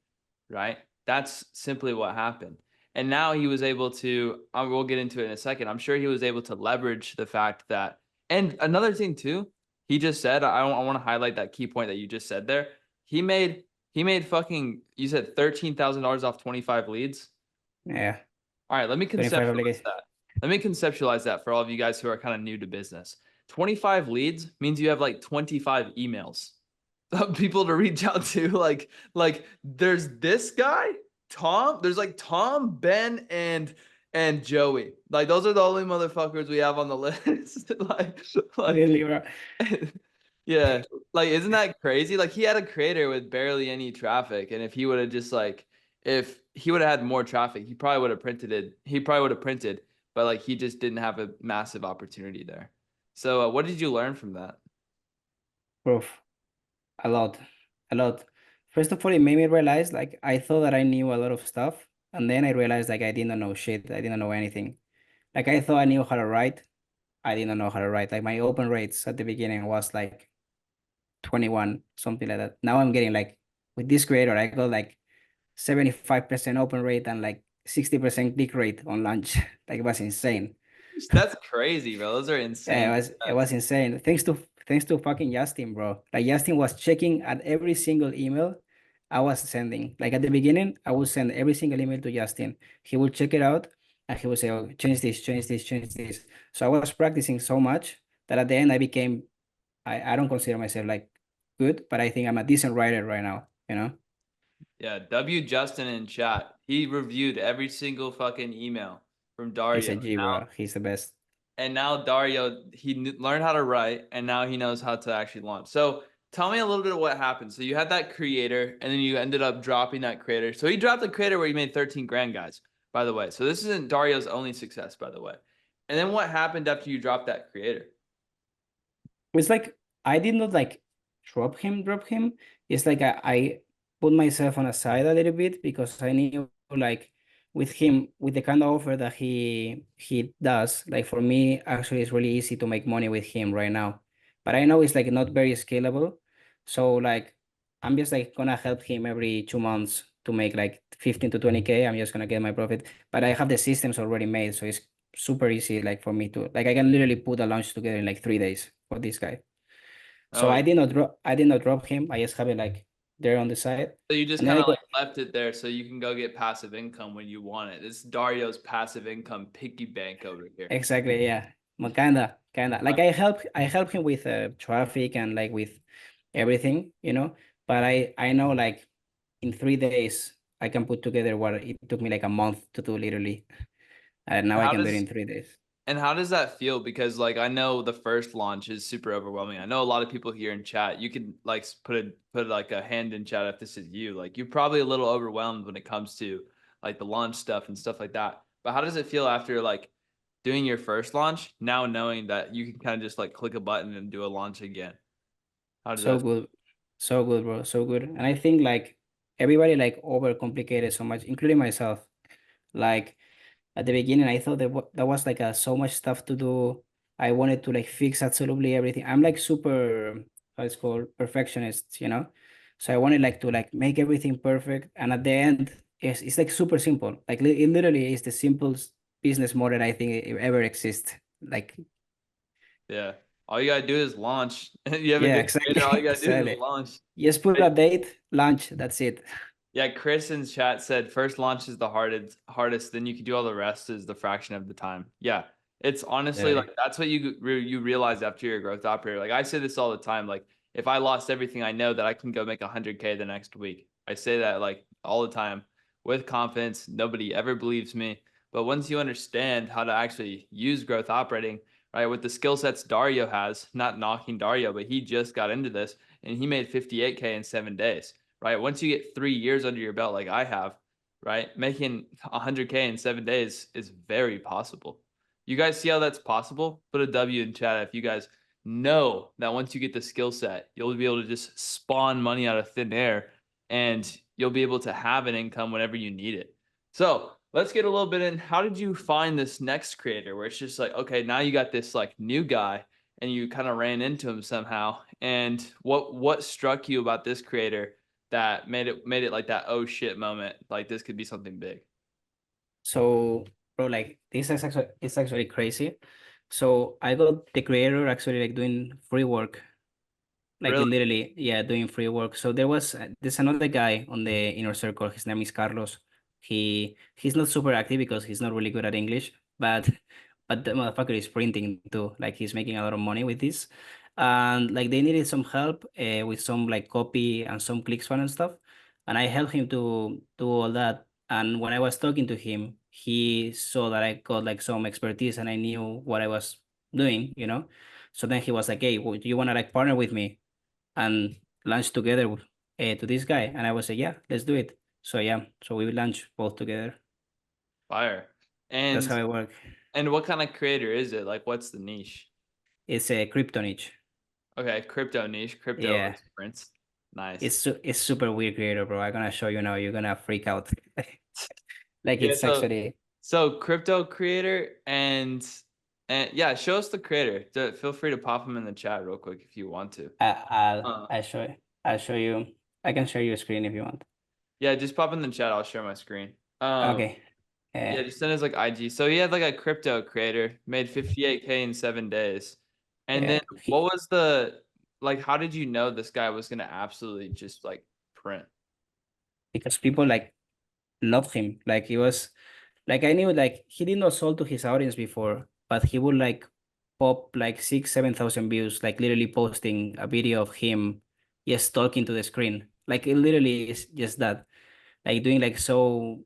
right? That's simply what happened. And now he was able to, we'll get into it in a second. I'm sure he was able to leverage the fact that, and another thing too, he just said, I want to highlight that key point that you just said there. He made fucking, you said $13,000 off 25 leads. Yeah, All right, let me 25 conceptualize applications. that. Let me conceptualize that for all of you guys who are kind of new to business. 25 leads means you have like 25 emails of people to reach out to. Like there's this guy, Tom, there's like Tom, Ben, and Joey. Like those are the only motherfuckers we have on the list. like Really, bro. yeah, like isn't that crazy? Like he had a creator with barely any traffic, and if he would have just like if he would have had more traffic, he probably would have printed it. He probably would have printed, but like he just didn't have a massive opportunity there. So what did you learn from that? Proof. A lot. First of all, it made me realize like I thought that I knew a lot of stuff, and then I realized like I didn't know shit. I didn't know anything. Like I thought I knew how to write. I didn't know how to write. Like my open rates at the beginning was like 21, something like that. Now I'm getting like with this creator, I got like 75% open rate and like 60% click rate on launch. Like it was insane. That's crazy, bro. Those are Yeah, insane. it was insane. Thanks to fucking Justin, bro. Like Justin was checking at every single email I was sending. Like at the beginning, I would send every single email to Justin. He would check it out and he would say, "Oh, change this, change this, change this." So I was practicing so much that at the end I became I don't consider myself like good, but I think I'm a decent writer right now, you know? Yeah, W Justin in chat. He reviewed every single fucking email from He's a Dario. G, bro. He's the best. And now Dario, he learned how to write, and now he knows how to actually launch. So tell me a little bit of what happened. So you had that creator, and then you ended up dropping that creator. So he dropped the creator where he made 13 grand, guys, by the way. So this isn't Dario's only success, by the way. And then what happened after you dropped that creator? It's like I did not like drop him. It's like I put myself on a side a little bit because I knew like with him, with the kind of offer that he does, like for me, actually it's really easy to make money with him right now. But I know it's like not very scalable. So like I'm just like gonna help him every 2 months to make like 15 to 20K. I'm just gonna get my profit. But I have the systems already made, so it's super easy like for me to like I can literally put a launch together in like 3 days for this guy. So Oh, I did not drop him. I just have it like there on the side. so you just And then kind I of go like left it there so you can go get passive income when you want it. It's Dario's passive income piggy bank over here. exactly, yeah. Well, kinda. Like I help him with traffic and like with everything, you know. But I know like in 3 days I can put together what it took me like a month to do literally. And now I How can do it does in 3 days. And how does that feel? Because like I know the first launch is super overwhelming. I know a lot of people here in chat. You can like put like a hand in chat if this is you. Like you're probably a little overwhelmed when it comes to like the launch stuff and stuff like that. But how does it feel after like doing your first launch, now knowing that you can kind of just like click a button and do a launch again? How does So that feel? good. So good, bro. So good. And I think like everybody like overcomplicated so much, including myself. Like at the beginning, I thought that was like so much stuff to do. I wanted to like fix absolutely everything. I'm like super, how it's called, perfectionist, you know? So I wanted like to like make everything perfect. And at the end, it's like super simple. Like it literally is the simplest business model I think it ever exists. Like, Yeah. All you gotta do is launch. You have a yeah, good exactly. creator, all you gotta do is Exactly. launch. Just put a date, launch, that's it. Yeah, Chris in chat said first launch is the hardest, then you can do all the rest is the fraction of the time. Yeah. It's honestly Yeah. like that's what you realize after you're a growth operator. Like I say this all the time. Like if I lost everything, I know that I can go make 100K the next week. I say that like all the time with confidence. Nobody ever believes me. But once you understand how to actually use growth operating, right, with the skill sets Dario has, not knocking Dario, but he just got into this and he made 58K in 7 days, right? Once you get 3 years under your belt, like I have, right, making 100K in 7 days is very possible. You guys see how that's possible? Put a W in chat if you guys know that once you get the skill set, you'll be able to just spawn money out of thin air and you'll be able to have an income whenever you need it. So let's get a little bit in. How did you find this next creator where it's just like, okay, now you got this like new guy and you kind of ran into him somehow. And what struck you about this creator that made it like that oh shit moment? Like this could be something big. So, bro, like this is actually it's actually crazy. So I got the creator actually like doing free work, like Really? literally, yeah, doing free work. So there's another guy on the inner circle. His name is Carlos. He's not super active because he's not really good at English, but but the motherfucker is printing too. Like he's making a lot of money with this. And like they needed some help with some like copy and some clicks funnel stuff. And I helped him to do all that. And when I was talking to him, he saw that I got like some expertise and I knew what I was doing, you know? So then he was like, hey, do you want to like partner with me and launch together to this guy? And I was like, yeah, let's do it. So yeah, so we launched both together. Fire. That's And how it works. and what kind of creator is it? Like, what's the niche? It's a crypto niche. Okay, crypto niche, crypto Yeah. experience. Nice. It's super weird creator, bro. I'm gonna show you now. You're gonna freak out. Like Yeah, it's actually so crypto creator and yeah, show us the creator. Feel free to pop him in the chat real quick if you want to. I'll show you. I can share your screen if you want. Yeah, just pop in the chat. I'll share my screen. Okay. Yeah, just send us like IG. So he had like a crypto creator, made 58K in 7 days. And Yeah, then what was the like? How did you know this guy was gonna absolutely just like print? because people like loved him. Like he was like I knew like he did not sold to his audience before, but he would like pop like 6,000-7,000 views, like literally posting a video of him just talking to the screen. Like it literally is just that. Like doing like so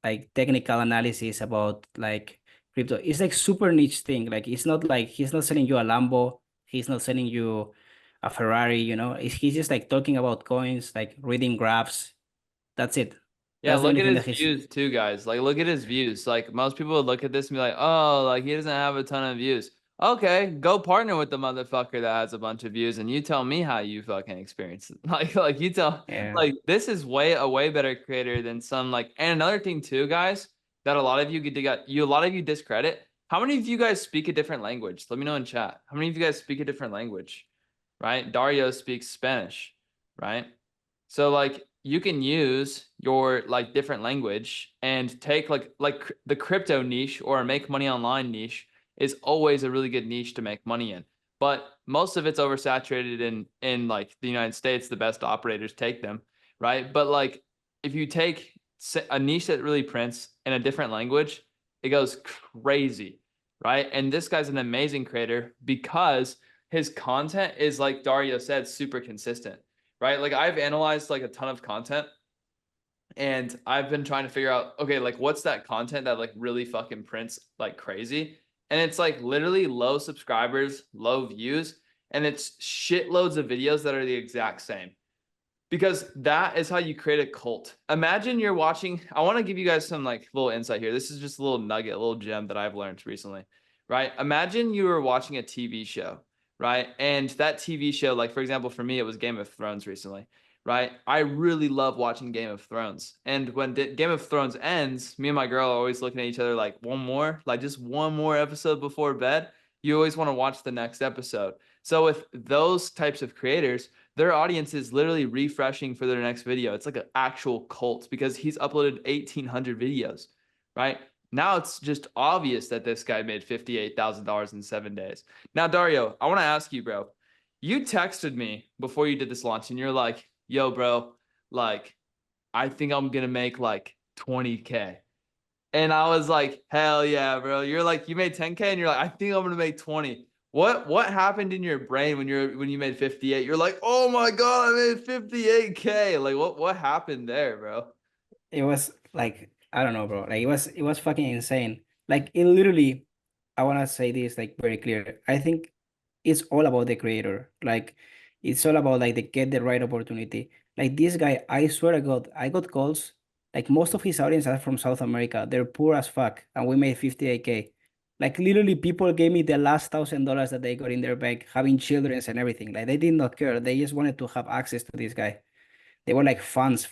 like technical analysis about like crypto. It's like super niche thing. Like it's not like he's not selling you a Lambo, he's not selling you a Ferrari, you know. He's just like talking about coins, like reading graphs. That's it. Yeah, That's the look only at thing his that he's views too, guys. Like, look at his views. Like, most people would look at this and be like, "Oh, like he doesn't have a ton of views." Okay, go partner with the motherfucker that has a bunch of views, and you tell me how you fucking experience it. Like you tell, Yeah. like this is a way better creator than some like. And another thing too, guys, that a lot of you a lot of you discredit. How many of you guys speak a different language? Let me know in chat. How many of you guys speak a different language? Right? Dario speaks Spanish, right? So like you can use your like different language and take like the crypto niche or make money online niche is always a really good niche to make money in. But most of it's oversaturated in like the United States, the best operators take them, right? But like if you take a niche that really prints in a different language, it goes crazy, right? And this guy's an amazing creator because his content is, like Dario said, super consistent, right? Like I've analyzed like a ton of content and I've been trying to figure out, okay, like what's that content that like really fucking prints like crazy? And it's like literally low subscribers, low views, and it's shitloads of videos that are the exact same. Because that is how you create a cult. Imagine you're watching, I want to give you guys some like little insight here. This is just a little nugget, a little gem that I've learned recently, right? Imagine you were watching a TV show, right? And that TV show, like for example, for me, it was Game of Thrones recently, right? I really love watching Game of Thrones. And when Game of Thrones ends, me and my girl are always looking at each other like one more, like just one more episode before bed. You always want to watch the next episode. So with those types of creators, their audience is literally refreshing for their next video. It's like an actual cult because he's uploaded 1,800 videos, right? Now it's just obvious that this guy made $58,000 in 7 days. Now, Dario, I want to ask you, bro. You texted me before you did this launch and you're like, yo, bro, like, I think I'm going to make like 20K. And I was like, hell yeah, bro. You're like, you made 10K and you're like, I think I'm going to make 20. What happened in your brain when you made 58? You're like, oh my God, I made 58K. Like what happened there, bro? It was like I don't know, bro. Like it was fucking insane. Like it literally, I wanna say this like very clear. I think it's all about the creator. Like it's all about like they get the right opportunity. Like this guy, I swear to God, I got calls. Like most of his audience are from South America. They're poor as fuck, and we made 58K. Like literally, people gave me the last $1,000 that they got in their bank, having children and everything. Like they did not care. They just wanted to have access to this guy. They were like fans.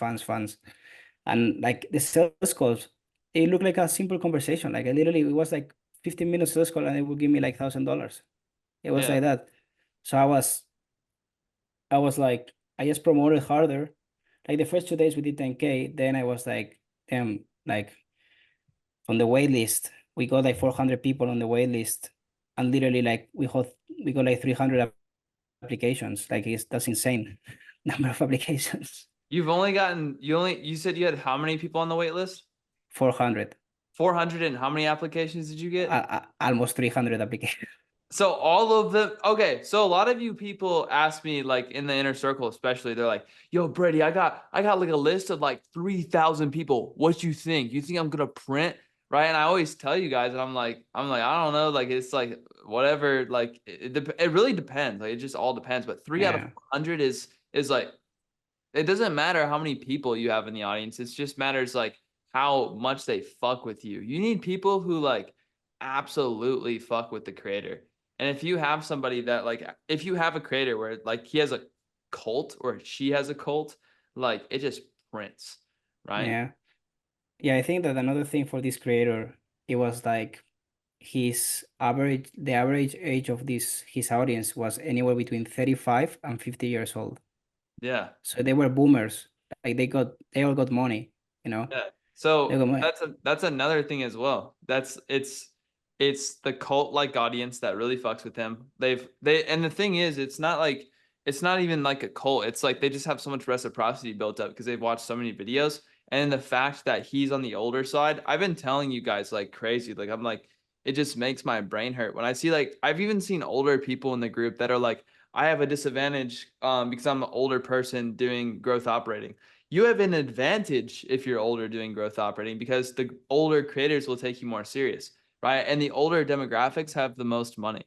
And like the sales calls, it looked like a simple conversation. Like I literally, it was like 15 minutes sales call and they would give me like $1,000. It was like that. So I was like, I just promoted harder. Like the first 2 days we did 10K. Then I was like, damn, like on the wait list, we got like 400 people on the wait list. And literally like we got like 300 applications. Like that's insane number of applications. You said you had how many people on the wait list? 400. 400 and how many applications did you get? Almost 300 applications. So all of them, okay. So a lot of you people ask me, like in the inner circle, especially, they're like, "Yo, Brady, I got like a list of like 3,000 people. What you think? You think I'm gonna print, right?" And I always tell you guys, and I'm like, I don't know, like it's like whatever, like it really depends. Like it just all depends. But 3 out of 400 is like, it doesn't matter how many people you have in the audience. It just matters like how much they fuck with you. You need people who like absolutely fuck with the creator. And if you have somebody that like, if you have a creator where like he has a cult or she has a cult, like it just prints, right? Yeah. Yeah, I think that another thing for this creator, it was like the average age of his audience was anywhere between 35 and 50 years old. Yeah. So they were boomers. Like they all got money, you know? Yeah. They So got money. that's another thing as well. It's the cult like audience that really fucks with him. And the thing is, it's not even like a cult. It's like they just have so much reciprocity built up because they've watched so many videos. And the fact that he's on the older side, I've been telling you guys like crazy. Like I'm like, it just makes my brain hurt when I see like I've even seen older people in the group that are like, I have a disadvantage because I'm an older person doing growth operating. You have an advantage if you're older doing growth operating because the older creators will take you more serious, right? And the older demographics have the most money.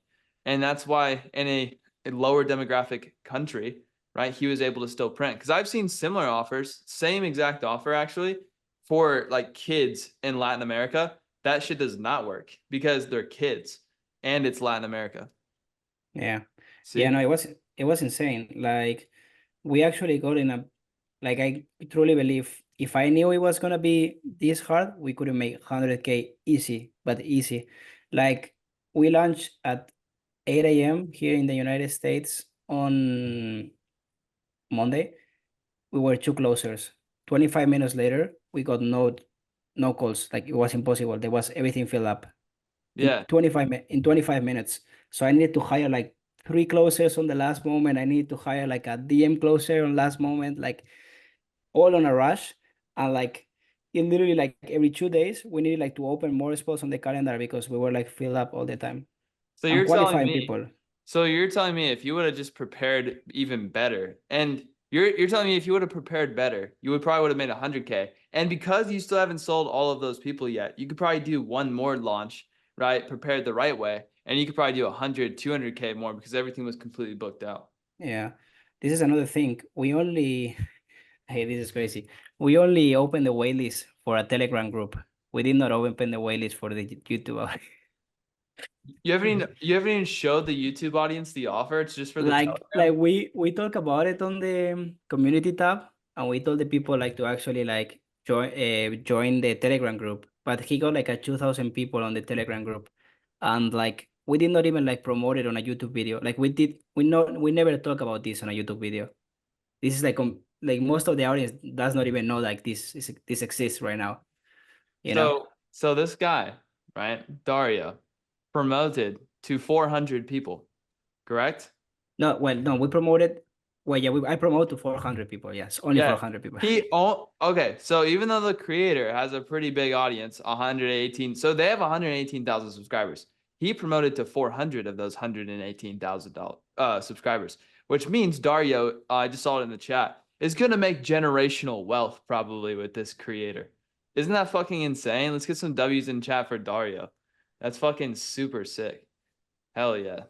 And that's why in a lower demographic country, right, he was able to still print. Because I've seen similar offers, same exact offer actually, for like kids in Latin America. That shit does not work because they're kids and it's Latin America. Yeah. See? Yeah, no, it was insane. Like we actually got in a like I truly believe if I knew it was gonna be this hard, we could have made 100K easy, but easy. Like we launched at 8 a.m. here in the United States on Monday. We were two closers. 25 minutes later, we got no calls. Like it was impossible. There was everything filled up Yeah. in 25 minutes. So I needed to hire like 3 closers on the last moment. I needed to hire like a DM closer on last moment, like all on a rush. And like in literally like every 2 days, we needed like to open more spots on the calendar because we were like filled up all the time. So I'm you're telling qualifying me, people. so you're telling me if you would have just prepared even better, and you're telling me if you would have prepared better, you would probably would have made 100K. And because you still haven't sold all of those people yet, you could probably do one more launch, right? Prepared the right way, and you could probably do 100, 200K more because everything was completely booked out. Yeah. This is another thing. We only, hey, this is crazy. We only opened the waitlist for a Telegram group. We did not open the waitlist for the YouTube. You haven't even showed the YouTube audience the offer. It's just for the Like Telegram. we talk about it on the community tab, and we told the people like to actually like join the Telegram group. But he got like a 2,000 people on the Telegram group, and like we did not even like promote it on a YouTube video. Like we never talk about this on a YouTube video. This is like most of the audience does not even know like this exists right now. You know? So this guy, right, Dario, promoted to 400 people, correct? No, well, no, we promoted. Well, yeah, I promote to 400 people. Yes, only Yeah. 400 people. Okay, so even though the creator has a pretty big audience, 118, so they have 118,000 subscribers. He promoted to 400 of those 118,000 subscribers, which means Dario, I just saw it in the chat, is gonna make generational wealth probably with this creator. Isn't that fucking insane? Let's get some W's in chat for Dario. That's fucking super sick. Hell yeah.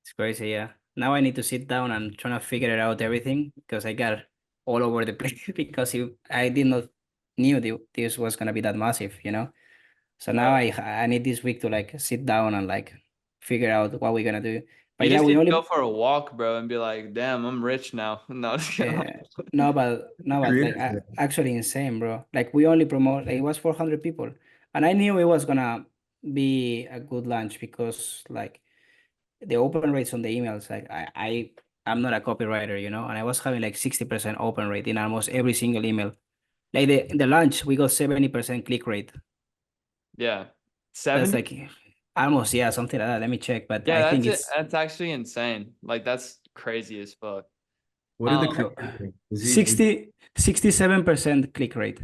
It's crazy, yeah. Now I need to sit down and try to figure it out everything because I got all over the place because I did not knew this was gonna be that massive, you know. So now I need this week to like sit down and like figure out what we're gonna do. But You yeah, just we need to only go for a walk, bro, and be like, damn, I'm rich now. No, just kidding. no, but like actually insane, bro. Like we only promote like it was 400 people, and I knew it was gonna be a good launch because like the open rates on the emails, like I'm not a copywriter, you know, and I was having like 60% open rate in almost every single email. Like the launch, we got 70% click rate. Yeah. That's 70? like almost, yeah, something like that. Let me check, but Yeah, I think that's it. it's That's actually insane. Like that's crazy as fuck. What did the no, creator think? Is he 67% click rate.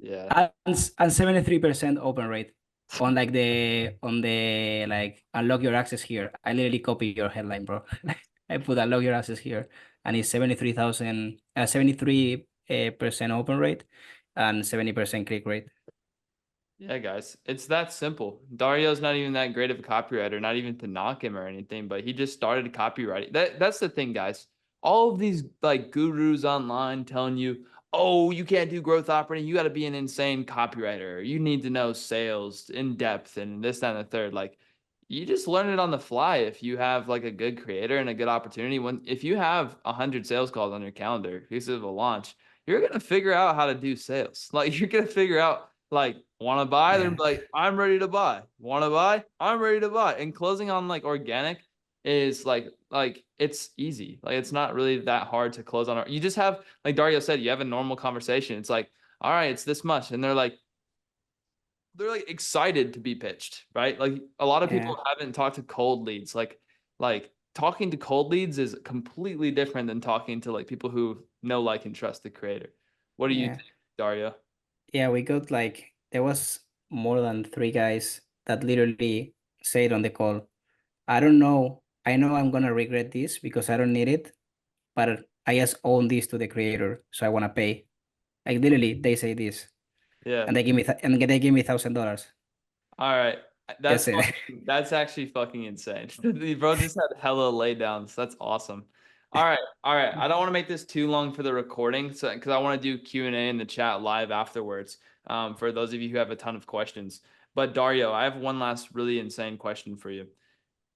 Yeah. And 73% open rate on like like unlock your access here. I literally copy your headline, bro. I put unlock your access here, and it's 73% open rate and 70% click rate. Yeah, guys, it's that simple. Dario's not even that great of a copywriter, not even to knock him or anything, but he just started copywriting. That's the thing, guys. All of these like gurus online telling you, oh, you can't do growth operating. You got to be an insane copywriter. You need to know sales in depth and this, that, and the third. Like, you just learn it on the fly if you have like a good creator and a good opportunity. If you have 100 sales calls on your calendar because of a launch, you're gonna figure out how to do sales. Like, you're gonna figure out like, want to buy? They're like, I'm ready to buy. Want to buy? I'm ready to buy. And closing on like organic is like it's easy. Like, it's not really that hard to close on. You just have, like Dario said, you have a normal conversation. It's like, all right, it's this much, and they're like excited to be pitched, right? Like, a lot of people haven't talked to cold leads. Like talking to cold leads is completely different than talking to like people who know, like, and trust the creator. What do you think, Dario? Yeah, we got like there was more than 3 guys that literally said on the call, I don't know. I know I'm gonna regret this because I don't need it, but I just own this to the creator, so I wanna pay. Like literally, they say this, Yeah. and they give me $1,000. All right. That's it. That's actually fucking insane. The bro just had hella laydowns. That's awesome. All right. I don't want to make this too long for the recording, so because I want to do Q&A in the chat live afterwards. For those of you who have a ton of questions. But Dario, I have one last really insane question for you.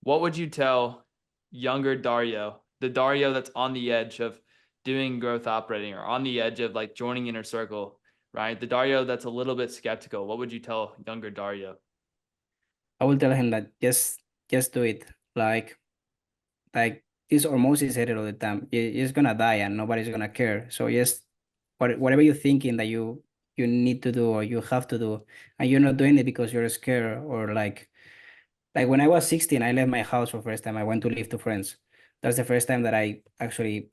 What would you tell younger Dario, the Dario that's on the edge of doing growth operating or on the edge of like joining Inner Circle, right? The Dario that's a little bit skeptical. What would you tell younger Dario? I will tell him that just do it. Like this Hormosis said it all the time. You're just gonna die and nobody's gonna care. So just whatever you're thinking that you need to do or you have to do, and you're not doing it because you're scared or like when I was 16, I left my house for the first time. I went to live to friends. That's the first time that I actually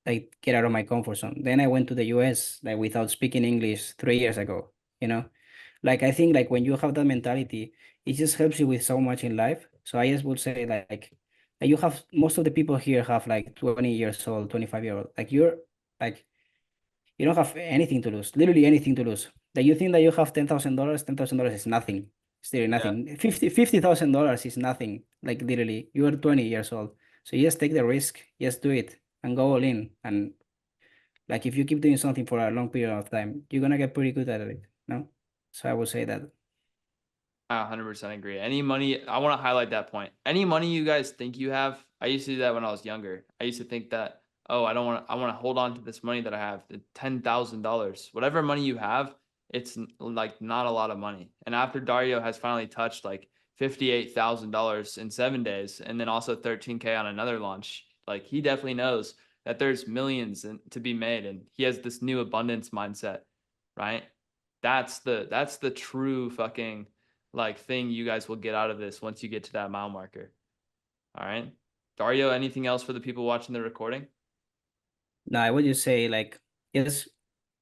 like get out of my comfort zone. Then I went to the US like without speaking English 3 years ago, you know? Like I think like when you have that mentality, it just helps you with so much in life. So I just would say like you have most of the people here have like 20 years old, 25-year-old. Like you're like you don't have anything to lose, literally anything to lose. That you think that you have $10,000 is nothing. Still nothing. $50,000 is nothing. Like literally, you are 20 years old. So you just take the risk, just do it and go all in. And like if you keep doing something for a long period of time, you're gonna get pretty good at it. No? So I would say that. I 100% agree. Any money, I want to highlight that point. Any money you guys think you have, I used to do that when I was younger. I used to think that, oh, I want to hold on to this money that I have, the $10,000. Whatever money you have, it's like not a lot of money. And after Dario has finally touched like $58,000 in 7 days, and then also 13K on another launch, like he definitely knows that there's millions to be made, and he has this new abundance mindset, right? That's the true fucking like thing you guys will get out of this once you get to that mile marker. All right. Dario, anything else for the people watching the recording? No, I would just say like just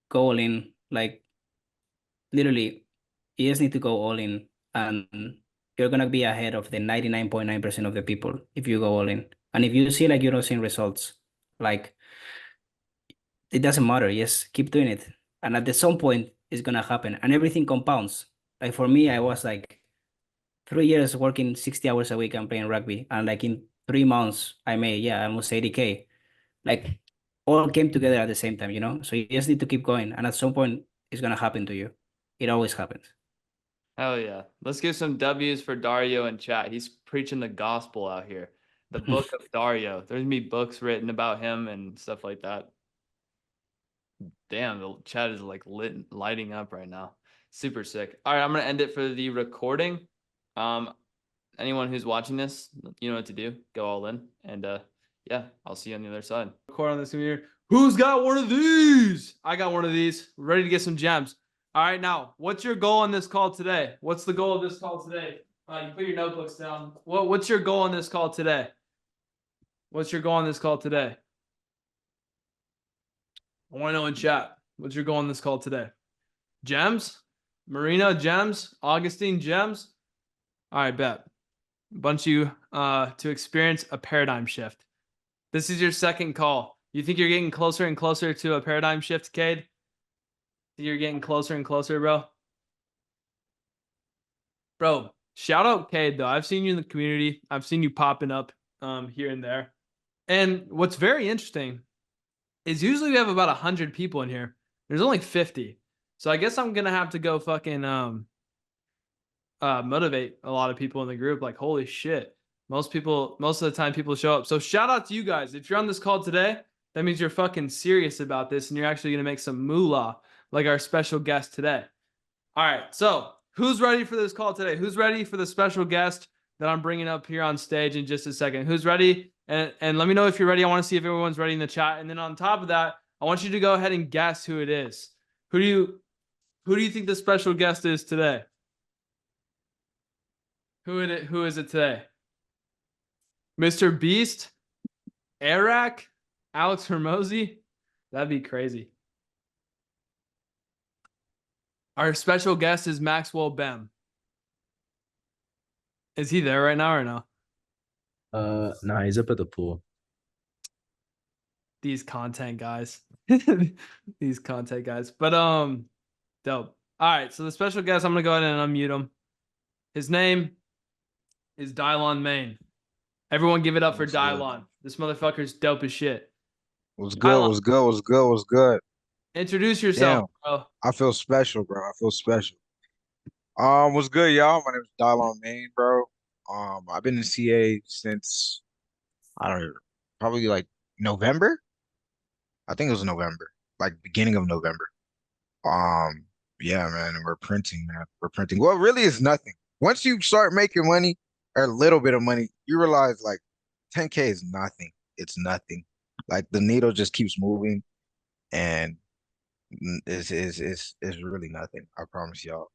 go all in. Like literally, you just need to go all in, and you're gonna be ahead of the 99.9% of the people if you go all in. And if you see like you don't see results, like it doesn't matter. Just keep doing it, and at some point it's gonna happen, and everything compounds. Like for me, I was like 3 years working 60 hours a week and playing rugby, and like in 3 months, I made almost 80K. Like all came together at the same time, you know. So you just need to keep going, and at some point, it's gonna happen to you. It always happens. Hell yeah. Let's give some W's for Dario in chat. He's preaching the gospel out here. The book of Dario. There's gonna be books written about him and stuff like that. Damn, the chat is like lighting up right now. Super sick. All right, I'm gonna end it for the recording. Anyone who's watching this, you know what to do. Go all in, and yeah, I'll see you on the other side. Record on this computer. Who's got one of these? I got one of these. Ready to get some gems. All right, now, what's your goal on this call today? What's the goal of this call today? You put your notebooks down. What's your goal on this call today? What's your goal on this call today? I want to know in chat. What's your goal on this call today? Gems? Marino Gems? Augustine Gems? All right, bet. A bunch of you to experience a paradigm shift. This is your second call. You think you're getting closer and closer to a paradigm shift, Kade? You're getting closer and closer, bro? Bro, shout out Kade, though. I've seen you in the community. I've seen you popping up here and there. And what's very interesting is usually we have about 100 people in here. There's only 50. So I guess I'm going to have to go fucking motivate a lot of people in the group. Like, holy shit. Most of the time people show up. So shout out to you guys. If you're on this call today, that means you're fucking serious about this and you're actually going to make some moolah like our special guest today. All right. So who's ready for this call today? Who's ready for the special guest that I'm bringing up here on stage in just a second? Who's ready? And let me know if you're ready. I want to see if everyone's ready in the chat. And then on top of that, I want you to go ahead and guess who it is. Who do you think the special guest is today? Who is it today? Mr. Beast? Eric? Alex Hermosi? That'd be crazy. Our special guest is Maxwell Bem. Is he there right now or no? Nah, he's up at the pool. These content guys. These content guys. But dope. All right, so the special guest, I'm gonna go ahead and unmute him. His name is Dylon Main. Everyone give it up for Dylon. This motherfucker's dope as shit. What's good? What's good? What's good? What's good? Introduce yourself, bro. I feel special, bro. I feel special. What's good, y'all? My name is Dylon Main, bro. I've been in CA since I don't know, probably like November. I think it was November, like beginning of November. Yeah, man, we're printing, man. We're printing. Well, really, it's nothing. Once you start making money or a little bit of money, you realize like 10K is nothing. It's nothing. Like the needle just keeps moving, and it's really nothing. I promise y'all.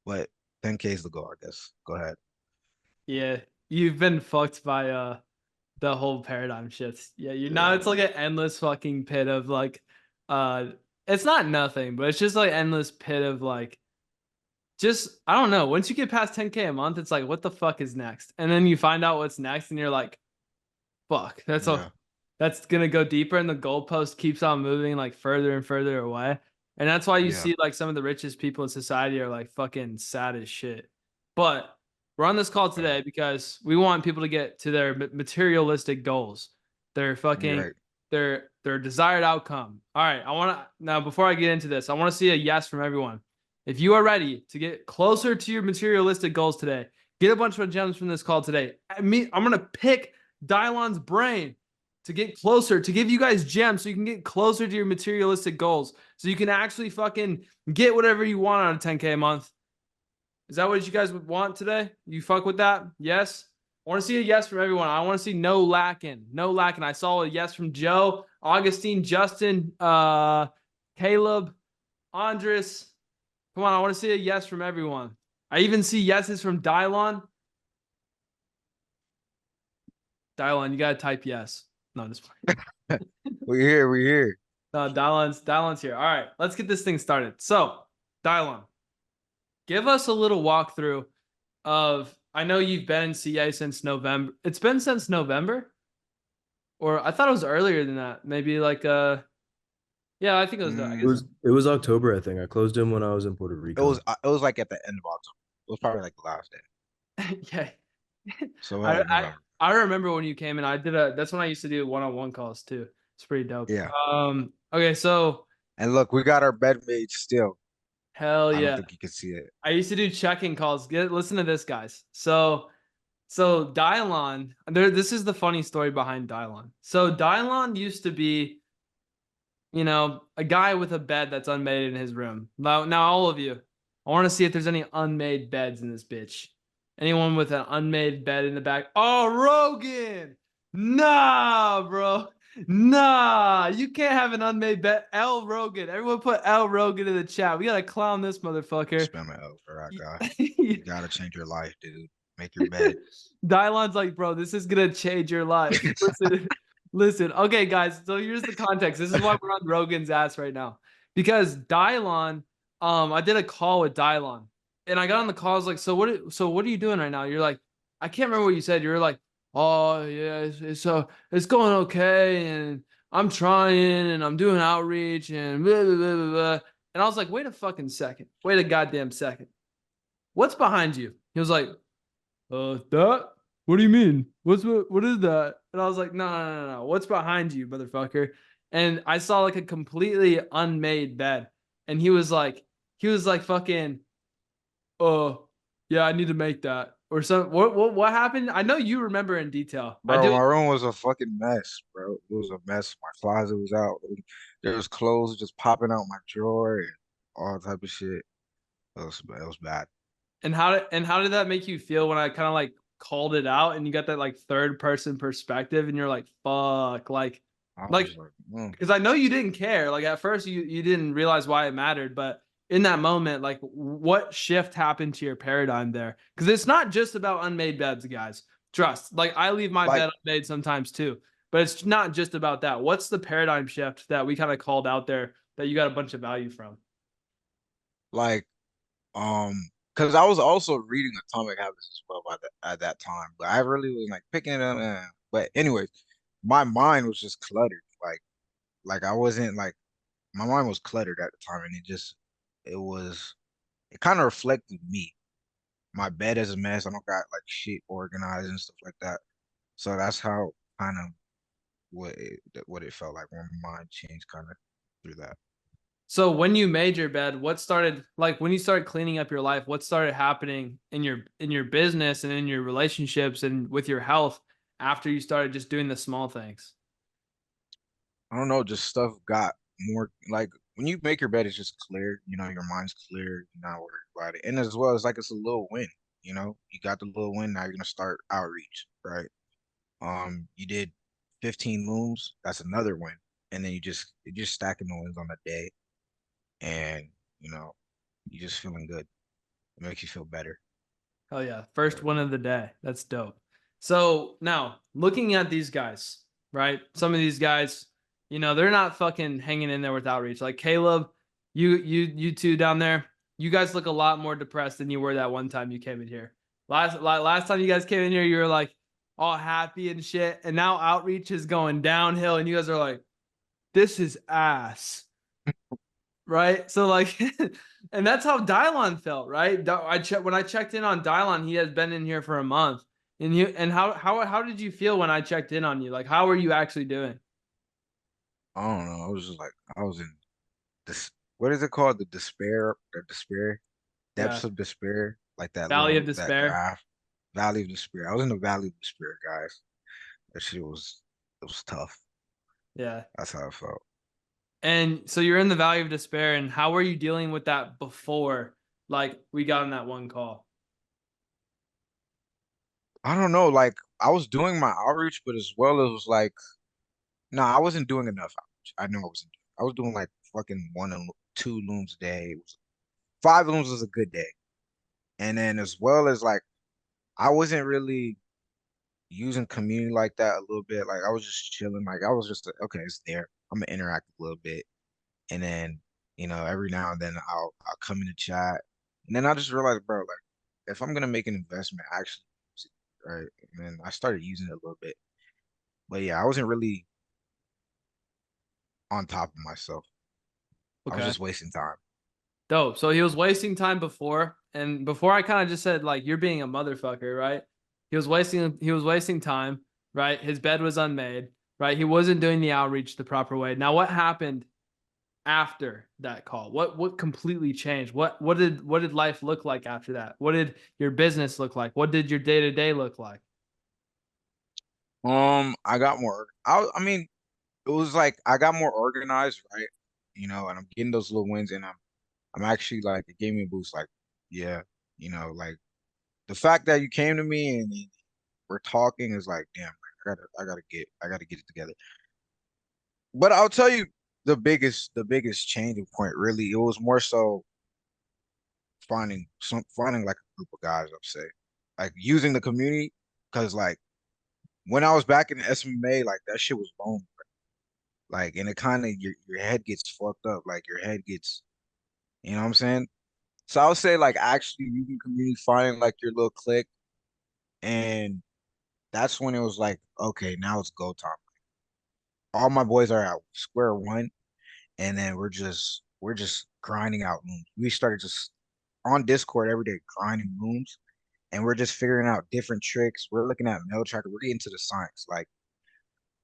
But 10K is the goal, I guess. Go ahead. Yeah, you've been fucked by the whole paradigm shift. Yeah, now it's like an endless fucking pit of like it's not nothing, but it's just like endless pit of like just I don't know. Once you get past 10K a month, it's like what the fuck is next? And then you find out what's next and you're like, fuck, that's gonna go deeper and the goalpost keeps on moving like further and further away. And that's why you see like some of the richest people in society are like fucking sad as shit. But we're on this call today because we want people to get to their materialistic goals, their fucking their desired outcome. All right, now before I get into this, I want to see a yes from everyone. If you are ready to get closer to your materialistic goals today, get a bunch of gems from this call today. I'm gonna pick Dylon's brain to get closer, to give you guys gems so you can get closer to your materialistic goals, so you can actually fucking get whatever you want out of 10K a month. Is that what you guys would want today? You fuck with that? Yes? I want to see a yes from everyone. I want to see no lacking. No lacking. I saw a yes from Joe, Augustine, Justin, Caleb, Andres. Come on, I want to see a yes from everyone. I even see yeses from Dylon. Dylon, you got to type yes. No, this one. We're here. No, Dylon's here. All right, let's get this thing started. So, Dylon, give us a little walkthrough of, I know you've been in CA since November. It's been since November? Or I thought it was earlier than that. Maybe like, yeah, I think it was, I guess. It was October, I think. I closed him when I was in Puerto Rico. It was like at the end of October. It was probably like the last day. Yeah. So I remember when you came in. That's when I used to do one-on-one calls too. It's pretty dope. Yeah. Okay, so. And look, we got our bed made still. Hell yeah. I don't think you can see it. I used to do check-in calls. Listen to this, guys. So Dylon, this is the funny story behind Dylon. So Dylon used to be, a guy with a bed that's unmade in his room. Now all of you, I want to see if there's any unmade beds in this bitch. Anyone with an unmade bed in the back? Oh, Rogan! Nah, bro. Nah, you can't have an unmade bed. L Rogan. Everyone put L Rogan in the chat. We gotta clown this motherfucker. Spam an L for that guy. You gotta change your life, dude. Make your bed. Dylon's like, bro, this is gonna change your life. Listen. Okay, guys. So here's the context. This is why we're on Rogan's ass right now, because Dylon I did a call with Dylon, and I got on the call. I was like, so what are you doing right now? You're like, I can't remember what you said. You're like, oh yeah, it's going okay, and I'm trying, and I'm doing outreach, and blah, blah, blah, blah, blah. And I was like, wait a fucking second. Wait a goddamn second. What's behind you? He was like, that? What do you mean? What is that? And I was like, no. What's behind you, motherfucker? And I saw like a completely unmade bed. And he was like, fucking, oh, yeah, I need to make that. Or some what happened? I know you remember in detail. I Bro, do. my room was a fucking mess, bro. It was a mess. My closet was out. There was clothes just popping out my drawer and all type of shit. It was bad. And how did that make you feel when I kind of like called it out and you got that like third person perspective and you're like, fuck, like I like was like, because I know you didn't care. Like at first you didn't realize why it mattered, but in that moment, like what shift happened to your paradigm there? Because it's not just about unmade beds, guys. Trust. Like I leave my like bed unmade sometimes too, but it's not just about that. What's the paradigm shift that we kind of called out there that you got a bunch of value from? like because I was also reading Atomic Habits as well at that time, but I really was like picking it up. But anyways, my mind was just cluttered. Like I wasn't like my mind was cluttered at the time, and it kind of reflected me. My bed is a mess. I don't got like shit organized and stuff like that. So that's how kind of what it felt like when my mind changed kind of through that. So when you made your bed, what started like when you started cleaning up your life, what started happening in your business and in your relationships and with your health after you started just doing the small things? I don't know, just stuff got more like when you make your bed, it's just clear. Your mind's clear. You're not worried about it. And as well, it's like it's a little win. You got the little win. Now you're gonna start outreach, right? You did 15 looms. That's another win. And then you're just stacking the wins on the day, and you're just feeling good. It makes you feel better. Oh yeah, first one of the day. That's dope. So now looking at these guys, right? Some of these guys, they're not fucking hanging in there with outreach. Like Caleb, you two down there, you guys look a lot more depressed than you were that one time you came in here. Last time you guys came in here, you were like all happy and shit, and now outreach is going downhill, and you guys are like, this is ass. Right. So like, and that's how Dylon felt, right? When I checked in on Dylon, he has been in here for a month. And how did you feel when I checked in on you? Like, how are you actually doing? I don't know. I was just like I was in this. What is it called? The despair, Yeah. depths of despair, like Valley of that Despair. graph, Valley of Despair. I was in the Valley of Despair, guys. That shit was tough. Yeah. That's how it felt. And so you're in the Valley of Despair, and how were you dealing with that before like we got on that one call? I don't know. Like I was doing my outreach, but as well it was like, no, I wasn't doing enough outreach. I know I wasn't. I was doing like fucking one and two looms a day. It was 5 looms was a good day, and then as well as like I wasn't really using community like that a little bit. Like I was just chilling. Like I was just like, okay, it's there. I'm gonna interact a little bit, and then every now and then I'll come in the chat, and then I just realized, bro, like if I'm gonna make an investment, I actually use it, right? And then I started using it a little bit, but yeah, I wasn't really on top of myself. I was Okay. just wasting time. Dope. So he was wasting time before, and before I kind of just said like you're being a motherfucker, right? He was wasting time, right? His bed was unmade, right? He wasn't doing the outreach the proper way. Now what happened after that call? What completely changed? What did life look like after that? What did your business look like? What did your day-to-day look like? I got more. I mean, it was like I got more organized, right? And I'm getting those little wins, and I'm actually like it gave me a boost. Like, yeah, like the fact that you came to me and we're talking is like, damn, like, I gotta get it together. But I'll tell you the biggest changing point really, it was more so finding like a group of guys, I'll say. Like using the community, because like when I was back in the SMA, like that shit was bone. Like and it kind of your head gets fucked up. Like your head gets You know what I'm saying? So I would say like actually you can community find like your little clique, and that's when it was like, okay, now it's go time. All my boys are at square one, and then we're just grinding out rooms. We started just on Discord every day grinding rooms, and we're just figuring out different tricks. We're looking at mail tracker. We're getting to the science. Like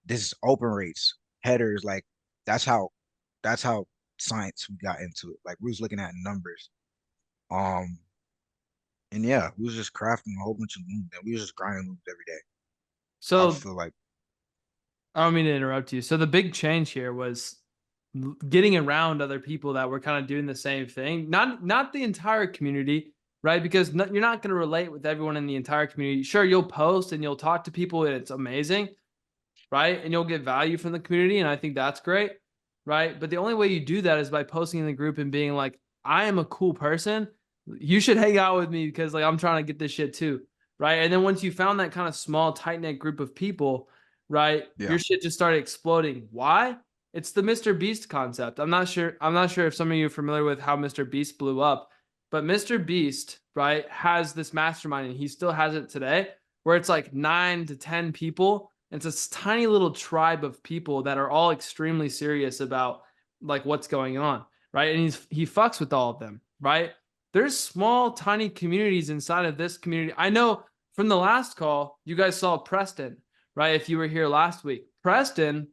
this is open rates, headers. Like that's how that's how science we got into it. Like we was looking at numbers. Um, and yeah, we was just crafting a whole bunch of rooms, and we was just grinding rooms every day. I So feel like I don't mean to interrupt you. So the big change here was getting around other people that were kind of doing the same thing. Not the entire community, right? Because you're not going to relate with everyone in the entire community. Sure, you'll post and you'll talk to people and it's amazing, right? And you'll get value from the community, and I think that's great, right? But the only way you do that is by posting in the group and being like, I am a cool person. You should hang out with me because like I'm trying to get this shit too, right? And then once you found that kind of small, tight-knit group of people, right, yeah, your shit just started exploding. Why? It's the Mr. Beast concept. I'm not sure if some of you are familiar with how Mr. Beast blew up, but Mr. Beast, right, has this mastermind, and he still has it today, where it's like 9 to 10 people. It's this tiny little tribe of people that are all extremely serious about like what's going on, right? And he fucks with all of them, right? There's small, tiny communities inside of this community. I know from the last call, you guys saw Preston, right? If you were here last week, Preston,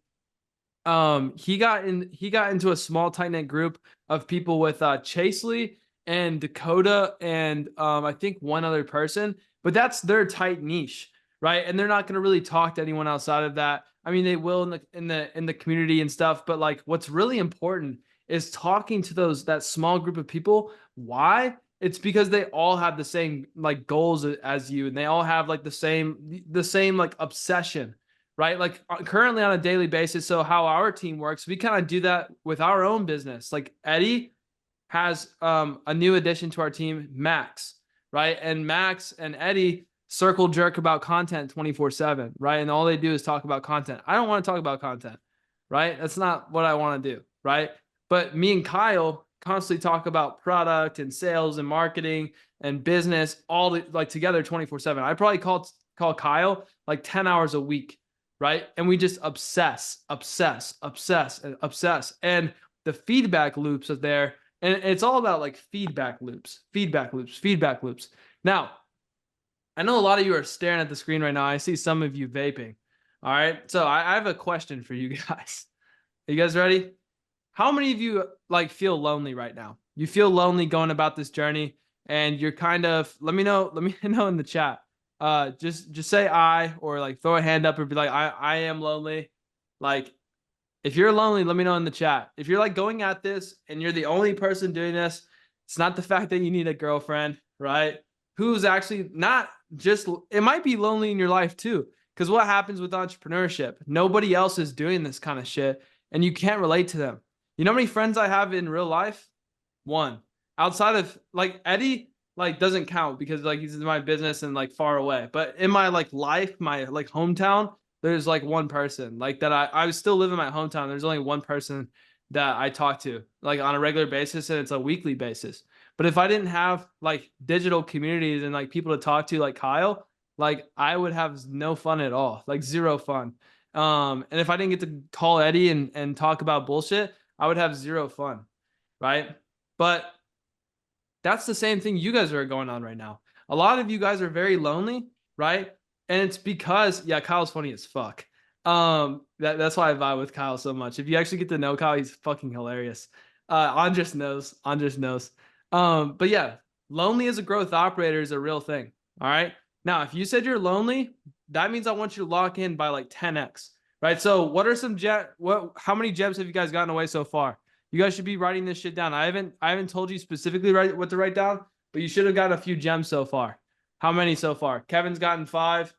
he got into a small, tight knit group of people with Chaseley and Dakota and I think one other person, but that's their tight niche, right? And they're not going to really talk to anyone outside of that. I mean, they will in the community and stuff, but like what's really important is talking to that small group of people. Why? It's because they all have the same like goals as you, and they all have like the same like obsession, right? Like currently on a daily basis. So how our team works, we kind of do that with our own business. Like Eddie has a new addition to our team, Max, right? And Max and Eddie circle jerk about content 24/7, right? And all they do is talk about content. I don't want to talk about content, right? That's not what I want to do, right? But me and Kyle constantly talk about product and sales and marketing and business all like together 24/7. I probably call Kyle like 10 hours a week, right? And we just obsess. And the feedback loops are there. And it's all about like feedback loops. Now, I know a lot of you are staring at the screen right now. I see some of you vaping. All right. So I have a question for you guys. Are you guys ready? How many of you like feel lonely right now? You feel lonely going about this journey and you're kind of, let me know in the chat. Just say I, or like throw a hand up or be like, I am lonely. Like if you're lonely, let me know in the chat. If you're like going at this and you're the only person doing this, it's not the fact that you need a girlfriend, right? Who's actually not just, it might be lonely in your life too. Because what happens with entrepreneurship? Nobody else is doing this kind of shit and you can't relate to them. You know how many friends I have in real life? One. Outside of like Eddie, like doesn't count because like he's in my business and like far away. But in my like life, my like hometown, there's like one person like that I still live in my hometown. There's only one person that I talk to like on a regular basis, and it's a weekly basis. But if I didn't have like digital communities and like people to talk to like Kyle, like I would have no fun at all, like zero fun. And if I didn't get to call Eddie and talk about bullshit, I would have zero fun, right? But that's the same thing you guys are going on right now. A lot of you guys are very lonely, right? And it's because, yeah, Kyle's funny as fuck. That's why I vibe with Kyle so much. If you actually get to know Kyle, he's fucking hilarious. Andres knows. But yeah, lonely as a growth operator is a real thing. All right. Now, if you said you're lonely, that means I want you to lock in by like 10x, right? So what are some how many gems have you guys gotten away so far? You guys should be writing this shit down. I haven't told you specifically what to write down, but you should have gotten a few gems so far. How many so far? Kevin's gotten 5.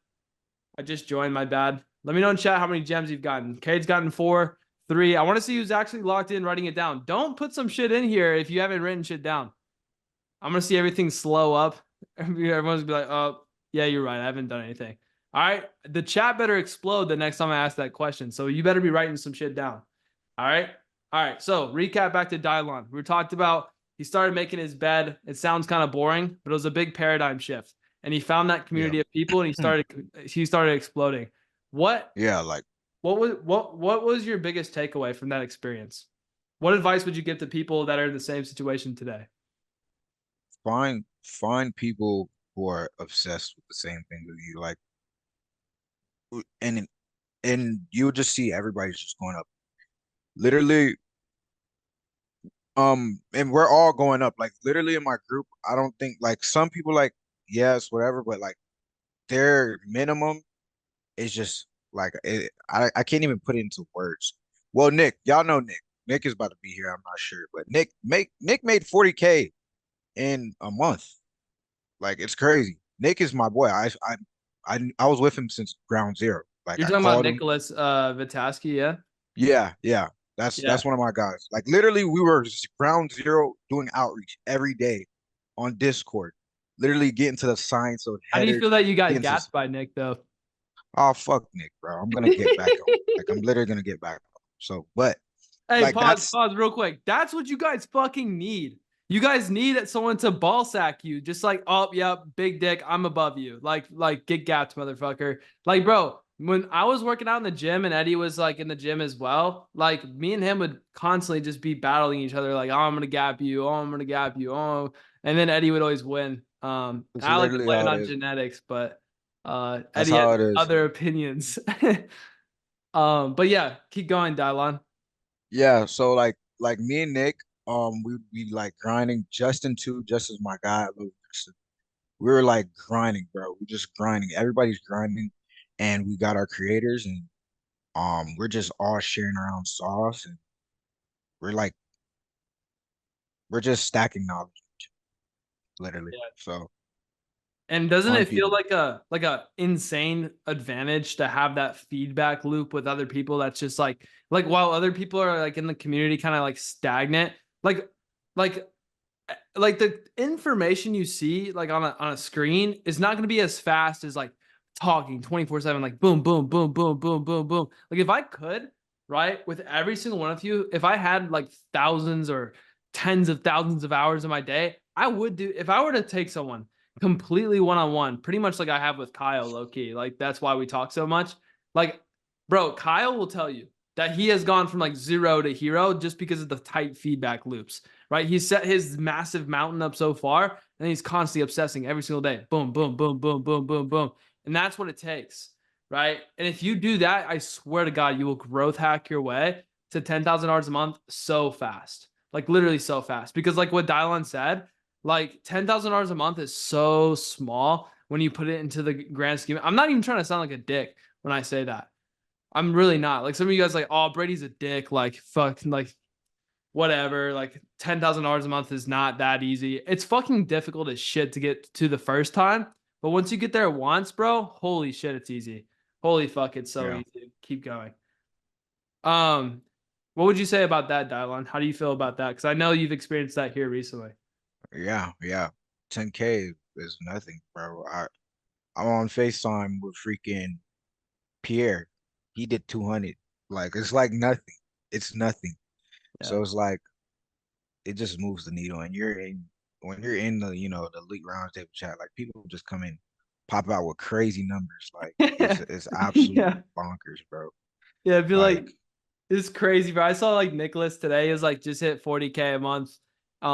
I just joined, my bad. Let me know in chat how many gems you've gotten. Kade's gotten 4, 3. I want to see who's actually locked in writing it down. Don't put some shit in here if you haven't written shit down. I'm going to see everything slow up. Everyone's going to be like, oh, yeah, you're right. I haven't done anything. All right. The chat better explode the next time I ask that question. So you better be writing some shit down. All right. All right. So recap back to Dylon. We talked about He started making his bed. It sounds kind of boring, but it was a big paradigm shift. And he found that community of people, and he started exploding. What Yeah, like what was your biggest takeaway from that experience? What advice would you give to people that are in the same situation today? find people who are obsessed with the same thing as you. Like, and you'll just see everybody's just going up. Literally, and we're all going up. Like literally in my group, I don't think like some people like, yes, whatever, but like their minimum is just like I can't even put it into words. Well, Nick, y'all know Nick. Nick is about to be here. I'm not sure, but Nick made 40K in a month. Like it's crazy. Nick is my boy. I was with him since ground zero. Like You're I talking about called him. Nicholas Vitaski, yeah? Yeah. That's Yeah. one of my guys. Like literally, we were just ground zero doing outreach every day on Discord. Literally getting to the science of How do you headers. feel that you got Getting to, gapped by Nick though? oh fuck Nick, bro. I'm gonna get back on. Like I'm literally gonna get back on. So, but Hey, like pause real quick. That's what you guys fucking need. You guys need someone to ball sack you. Just like, oh, yep, big dick, I'm above you. Like get gapped, motherfucker. Like, bro, when I was working out in the gym and Eddie was like in the gym as well, like me and him would constantly just be battling each other. Like, oh, I'm gonna gap you. Oh, I'm gonna gap you. Oh, and then Eddie would always win. it's I like to literally blame it how it on is. genetics, but That's Eddie had how it is. other opinions. But yeah, keep going, Dylon. Yeah, so like me and Nick, we like grinding. Justin too, Justin's my guy. I love Justin. We were like grinding, bro. We just grinding. Everybody's grinding, and we got our creators, and we're just all sharing our own sauce, and we're like we're just stacking knowledge, literally. Yeah. So And doesn't find it feel people. like a insane advantage to have that feedback loop with other people? That's just like while other people are like in the community kind of like stagnant, like like like the information you see like on a screen is not going to be as fast as like talking 24/7, like boom, boom, boom, boom, boom, boom, boom. Like if I could, right, with every single one of you, if I had like thousands or tens of thousands of hours in my day, I would do if I were to take someone completely one-on-one, pretty much like I have with Kyle, low key. Like that's why we talk so much. Like, bro, Kyle will tell you that he has gone from like 0 to hero just because of the tight feedback loops, right? He's set his massive mountain up so far, and he's constantly obsessing every single day. Boom, boom, boom, boom, boom, boom, boom. And that's what it takes, right? And if you do that, I swear to God, you will growth hack your way to $10,000 a month so fast. Like literally so fast. Because like what Dylon said, like $10,000 a month is so small when you put it into the grand scheme. I'm not even trying to sound like a dick when I say that. I'm really not. Like some of you guys like, oh, Brady's a dick. Like fuck, like whatever. Like $10,000 a month is not that easy. It's fucking difficult as shit to get to the first time. But once you get there once, bro, holy shit, it's easy. Holy fuck, it's so Yeah. easy. Keep going. What would you say about that, Dylon? How do you feel about that? Because I know you've experienced that here recently. Yeah. 10K is nothing, bro. I'm on FaceTime with freaking Pierre. He did 200. Like it's like nothing. It's nothing. Yeah. So it's like it just moves the needle. And you're in when you're in the the elite roundtable chat, like people just come in, pop out with crazy numbers. Like it's absolutely Yeah. bonkers, bro. Yeah, I feel Like like it's crazy, bro. I saw like Nicholas today is like just hit 40K a month. And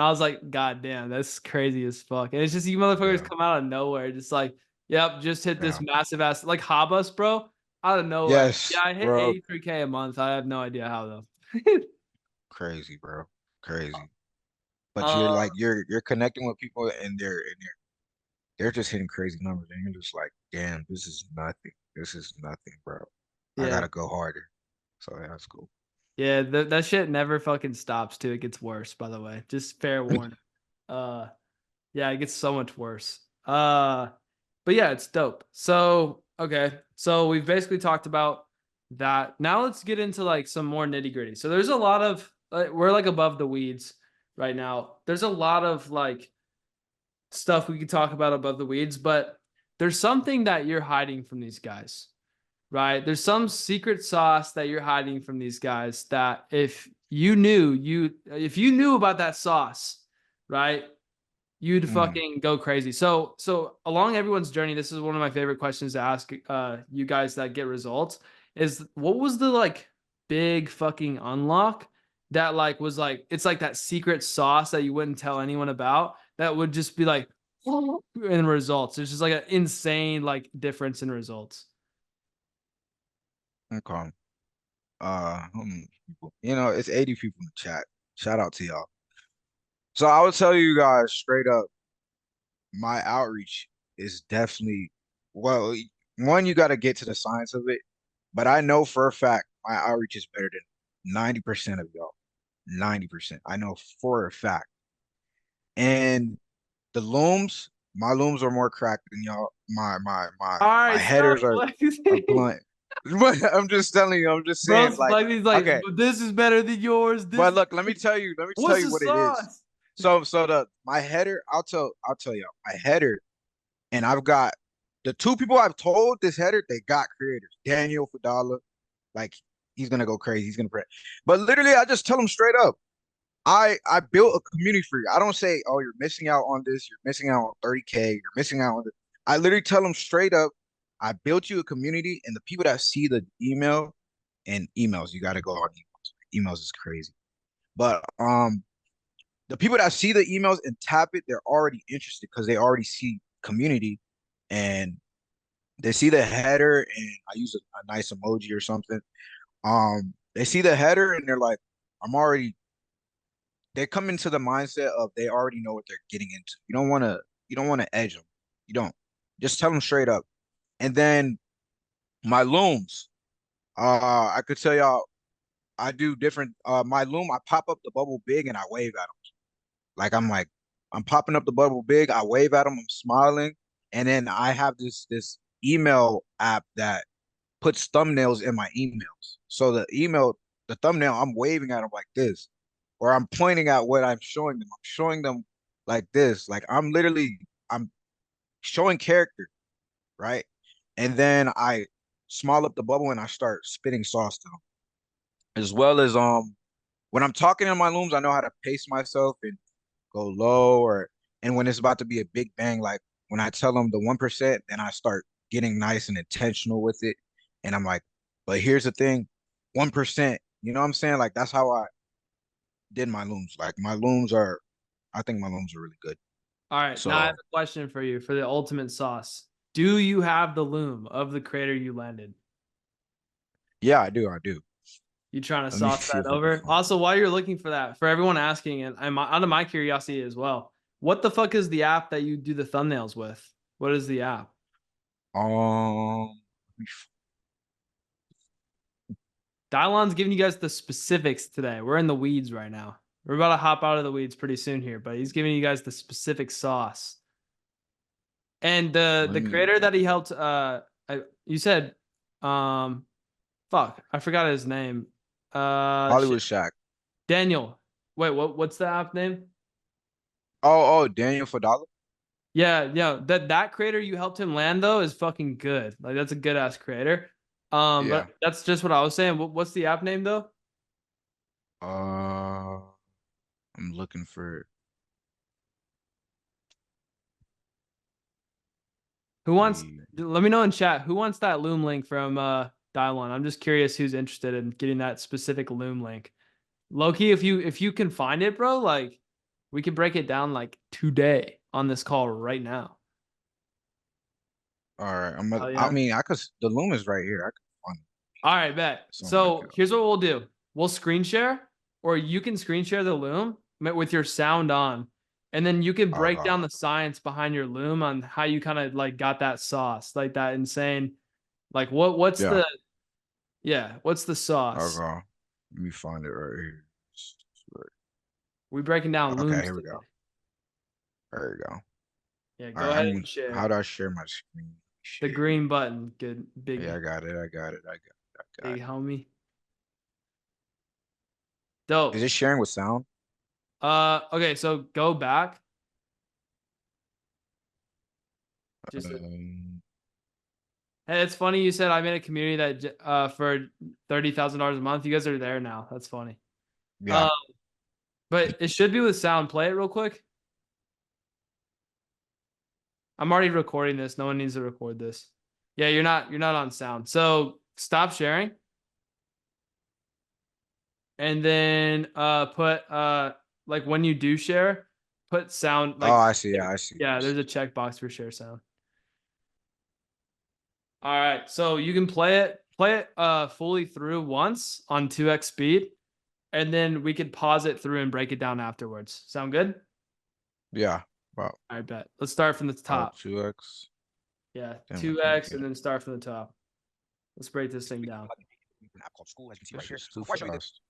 I was like, God damn, that's crazy as fuck. And it's just you motherfuckers yeah, come out of nowhere, just like, yep, just hit this yeah. massive ass like Habas, bro, out of nowhere. Yeah, Yes, I hit bro. 83K a month. I have no idea how though. Crazy, bro. Crazy. But you're Uh, like you're connecting with people and they're just hitting crazy numbers and you're just like, damn, this is nothing. This is nothing, bro. I yeah. gotta go harder. So yeah, that's cool. Yeah, that shit never fucking stops too. It gets worse, by the way. Just fair warning. Uh yeah, it gets so much worse. But yeah, it's dope. So, okay. So we've basically talked about that. Now let's get into like some more nitty-gritty. So there's a lot of we're like above the weeds right now. There's a lot of like stuff we could talk about above the weeds, but there's something that you're hiding from these guys, right? There's some secret sauce that you're hiding from these guys that if you knew about that sauce, right? You'd fucking go crazy. So along everyone's journey, this is one of my favorite questions to ask you guys that get results is what was the like big fucking unlock that like was like it's like that secret sauce that you wouldn't tell anyone about that would just be like in results. It's just like an insane like difference in results. Okay. How many people? You know, it's 80 people in the chat. Shout out to y'all. So I would tell you guys straight up, my outreach is definitely well, one, you got to get to the science of it, but I know for a fact my outreach is better than 90% of y'all. 90%. I know for a fact. And the looms, my looms are more cracked than y'all. All My right, headers stop are flexing. blunt. But I'm just telling you, I'm just saying, Bro's like, flexing. He's like, okay. but this is better than yours. This But look, let me tell you what's the what it is. sauce? So my header, I'll tell y'all, my header, and I've got the two people I've told this header, they got creators. Daniel Fadala, like he's gonna go crazy, he's gonna pray. But literally, I just tell him straight up, I built a community for you. I don't say, oh, you're missing out on this, you're missing out on 30K, you're missing out on this. I literally tell them straight up, I built you a community, and the people that see the email and emails, you got to go on emails. Emails is crazy. But the people that see the emails and tap it, they're already interested because they already see community and they see the header and I use a nice emoji or something. They see the header and they're like, they come into the mindset of they already know what they're getting into. You don't want to edge them. You don't. Just tell them straight up. And then my looms, I could tell y'all I do different my loom, I pop up the bubble big and I wave at them. Like I'm popping up the bubble big, I wave at them, I'm smiling, and then I have this email app that puts thumbnails in my emails. So the thumbnail, I'm waving at them like this, or I'm pointing at what I'm showing them. I'm showing them like this. Like I'm showing character, right? And then I small up the bubble and I start spitting sauce to them. As well as when I'm talking in my looms, I know how to pace myself and go low and when it's about to be a big bang, like when I tell them the 1%, then I start getting nice and intentional with it. And I'm like, but here's the thing, 1%, you know what I'm saying? Like that's how I did my looms. Like I think my looms are really good. All right, now I have So a question for you for the ultimate sauce. Do you have the loom of the creator you landed? yeah, I do. You trying to Let me sauce see that if I can over? find Also, while you're looking for that, for everyone asking, and I'm out of my curiosity as well, what the fuck is the app that you do the thumbnails with? What is the app? let me Dylon's giving you guys the specifics today. We're in the weeds right now. We're about to hop out of the weeds pretty soon here, but he's giving you guys the specific sauce. And the creator that he helped, you said, fuck, I forgot his name. Hollywood Shack. Daniel. Wait, what's the app name? Oh, Daniel Fadala. Yeah, that creator you helped him land though is fucking good. Like that's a good ass creator. Yeah. But that's just what I was saying. What's the app name though? I'm looking for it. Who wants? Let me know in chat. Who wants that loom link from Dylon? I'm just curious who's interested in getting that specific loom link. Loki, if you can find it, bro, like we can break it down like today on this call right now. All right, Yeah. I mean, the loom is right here. I could find it. All right, bet. So here's what we'll do. We'll screen share, or you can screen share the loom with your sound on. And then you can break down the science behind your loom on how you kind of like got that sauce, like that insane. Like what's the sauce? Okay. Let me find it right here. We breaking down looms. Okay, here we go. There we go. Yeah, go ahead and share. How do I share my screen? The green button. Good. Big. Yeah, I got it. Big homie. Dope. Is it sharing with sound? Okay, so go back. Just Hey, it's funny you said I made a community that for $30,000 a month. You guys are there now. That's funny. Yeah. But it should be with sound. Play it real quick. I'm already recording this. No one needs to record this. Yeah, you're not on sound. So stop sharing. And then put like when you do share, put sound like Oh, I see. Yeah, I see. yeah, there's a checkbox for share sound. All right. So you can play it fully through once on 2x speed, and then we could pause it through and break it down afterwards. Sound good? Yeah. Wow. I bet. Let's start from the top. 2x. Yeah, Damn, I can't 2x get and it. then start from the top. Let's break this thing down. An app called School, as you can see right here. So before I show you this,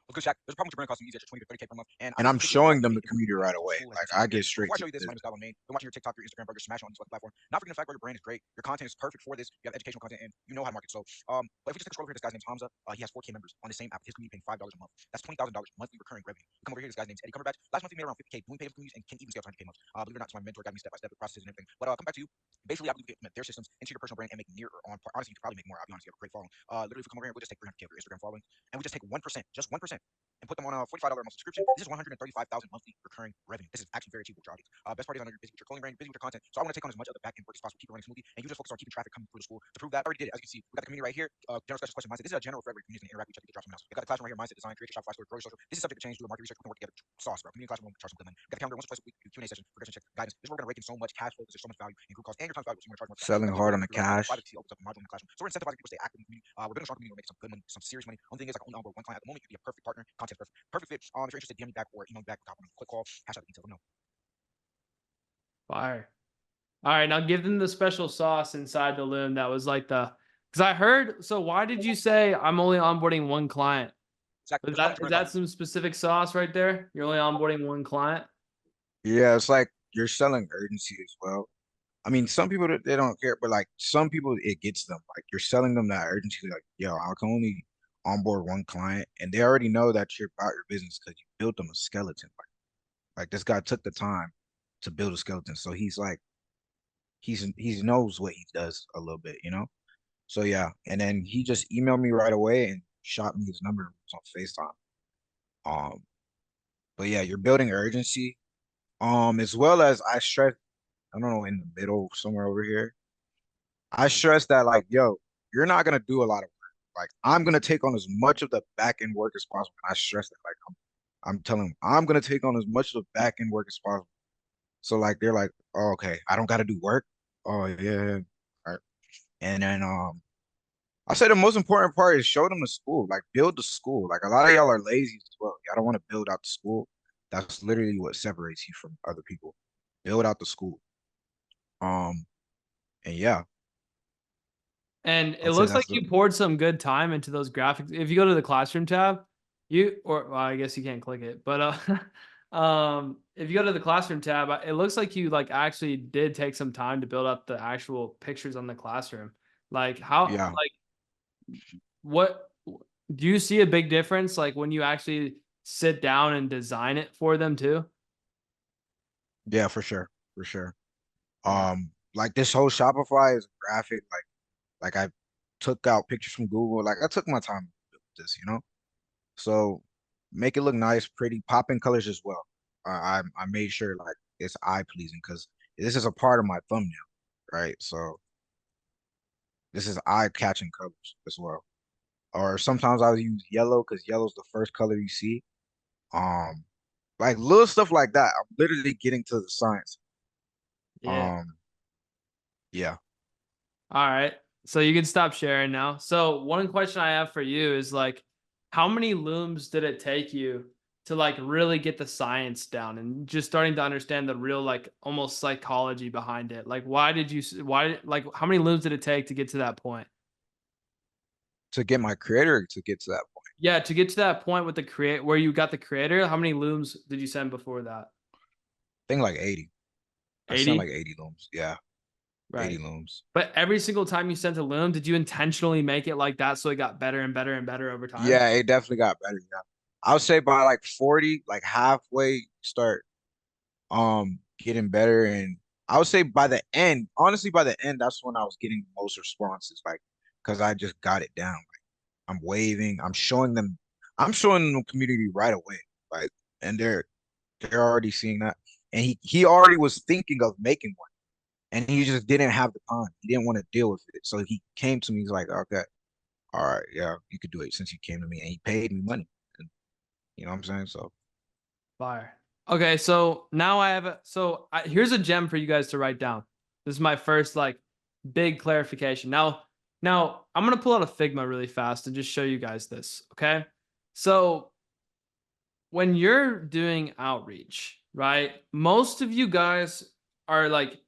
look, Shaq, there's a problem with your brand costing you extra 20 to 30K per month. And I'm showing them the community right away. Like, I get straight to this. Before I show you this, my name is Val Made. Been watching your TikTok, your Instagram, burger, smash on this platform. Not forgetting the fact that your brand is great. Your content is perfect for this. You have educational content and you know how to market. So, but if we just take a scroll over here, this guy's name's Hamza. He has 4K members on the same app. His community paying $5 a month. That's $20,000 monthly recurring revenue. You come over here, this guy's name's Eddie Cumberbatch. Last month he made around 50K doing paid communities and can even scale to 100K months. Believe it or not, so my mentor got me step by step with processes and everything. But come back to you. Basically, I believe you can implement their systems into your personal brand and make near or on par. Honestly, you could probably make more. I'll be honest, you have a great following. Literally, if we come over here, we'll just take 300K of your Instagram following, and we just take 1%, just 1%, and put them on a $45 a month subscription. This is 135,000 monthly recurring revenue. This is actually very achievable for your audience. Best part is I know you're busy with your clothing brand, you're busy with your content, so I want to take on as much of the back end work as possible, keep it running smoothly, and you just focus on keeping traffic coming through the school. To prove that, I already did it. As you can see, we got the community right here. General discussion, question, mindset. This is a general for every community to interact with each other, get drop something else. We got the classroom right here, mindset, design, create your Shopify store, grow your social. This is subject to change, do the market research, we can work together. Sauce, bro. Community classroom, charge some good money. We got the calendar once or twice a week, Q&A session, progression check, guidance. This is where we're gonna rake in so much cash flow because there's so much value in group calls and your time's valuable, so you want to charge more. Selling hard on the cash. Opens up a module in the classroom. So we're incentivizing people to stay active in the community. We're building a strong community, we're making some good money, some serious money. Only thing is, like, only onboard one client at the moment. You could be a perfect partner, content perfect. Perfect fit. If you're interested, DM me back or email me back. Quick call, hash out the details. Let me know. Fire. All right, now give them the special sauce inside the loom that was like because I heard, so why did you say I'm only onboarding one client? Exactly. Is that some specific sauce right there? You're only onboarding one client? Yeah, it's like you're selling urgency as well. I mean, some people they don't care, but like some people it gets them. Like you're selling them that urgency. Like, yo, I can only onboard one client, and they already know that you're about your business because you built them a skeleton. Like this guy took the time to build a skeleton, so he's like he knows what he does a little bit, you know. So yeah, and then he just emailed me right away and shot me his number. It was on FaceTime. But yeah, you're building urgency. As well as I stress, I don't know, in the middle somewhere over here. I stress that like, yo, you're not gonna do a lot of work. Like I'm gonna take on as much of the back end work as possible. And I stress that like I'm telling them I'm gonna take on as much of the back end work as possible. So like they're like, oh, okay, I don't gotta do work. Oh yeah. All right. And then I say the most important part is show them the school, like build the school. Like a lot of y'all are lazy as well. Y'all don't want to build out the school. That's literally what separates you from other people. Build out the school. Um, and yeah, And I it would say looks like that's the you poured some good time into those graphics. If you go to the classroom tab, well, I guess you can't click it, but if you go to the classroom tab, it looks like you like actually did take some time to build up the actual pictures on the classroom. Like yeah, what do you see a big difference like when you actually sit down and design it for them too? yeah, for sure, for sure. Like this whole Shopify is graphic. Like I took out pictures from Google. Like I took my time to build this, you know. So make it look nice, pretty, pop in colors as well. I made sure like it's eye pleasing because this is a part of my thumbnail, right? So this is eye catching colors as well. Or sometimes I'll use yellow because yellow's the first color you see. Um, like little stuff like that. I'm literally getting to the science. Yeah. Um, yeah. All right. So you can stop sharing now. So one question I have for you is like, how many looms did it take you to like really get the science down and just starting to understand the real like almost psychology behind it? Like, like how many looms did it take to get to that point? To get my creator to get to that point. Yeah, to get to that point with where you got the creator, how many looms did you send before that? I think like 80. I sent 80? like 80 looms. Yeah. Right. 80 looms. But every single time you sent a loom, did you intentionally make it like that so it got better and better and better over time? Yeah, it definitely got better. Yeah. I would say by like 40, like halfway start getting better. And I would say by the end, honestly, by the end, that's when I was getting the most responses, like, because I just got it down. Like, I'm waving, I'm showing them community right away, like, and they're already seeing that, and he already was thinking of making one, and he just didn't have the time. He didn't want to deal with it, so he came to me. He's like, okay, all right, yeah, you could do it since you came to me, and he paid me money. And, you know what I'm saying? So Fire. Okay, so now I have here's a gem for you guys to write down. This is my first like big clarification. Now I'm gonna pull out a Figma really fast and just show you guys this. Okay, so when you're doing outreach, right? Most of you guys are like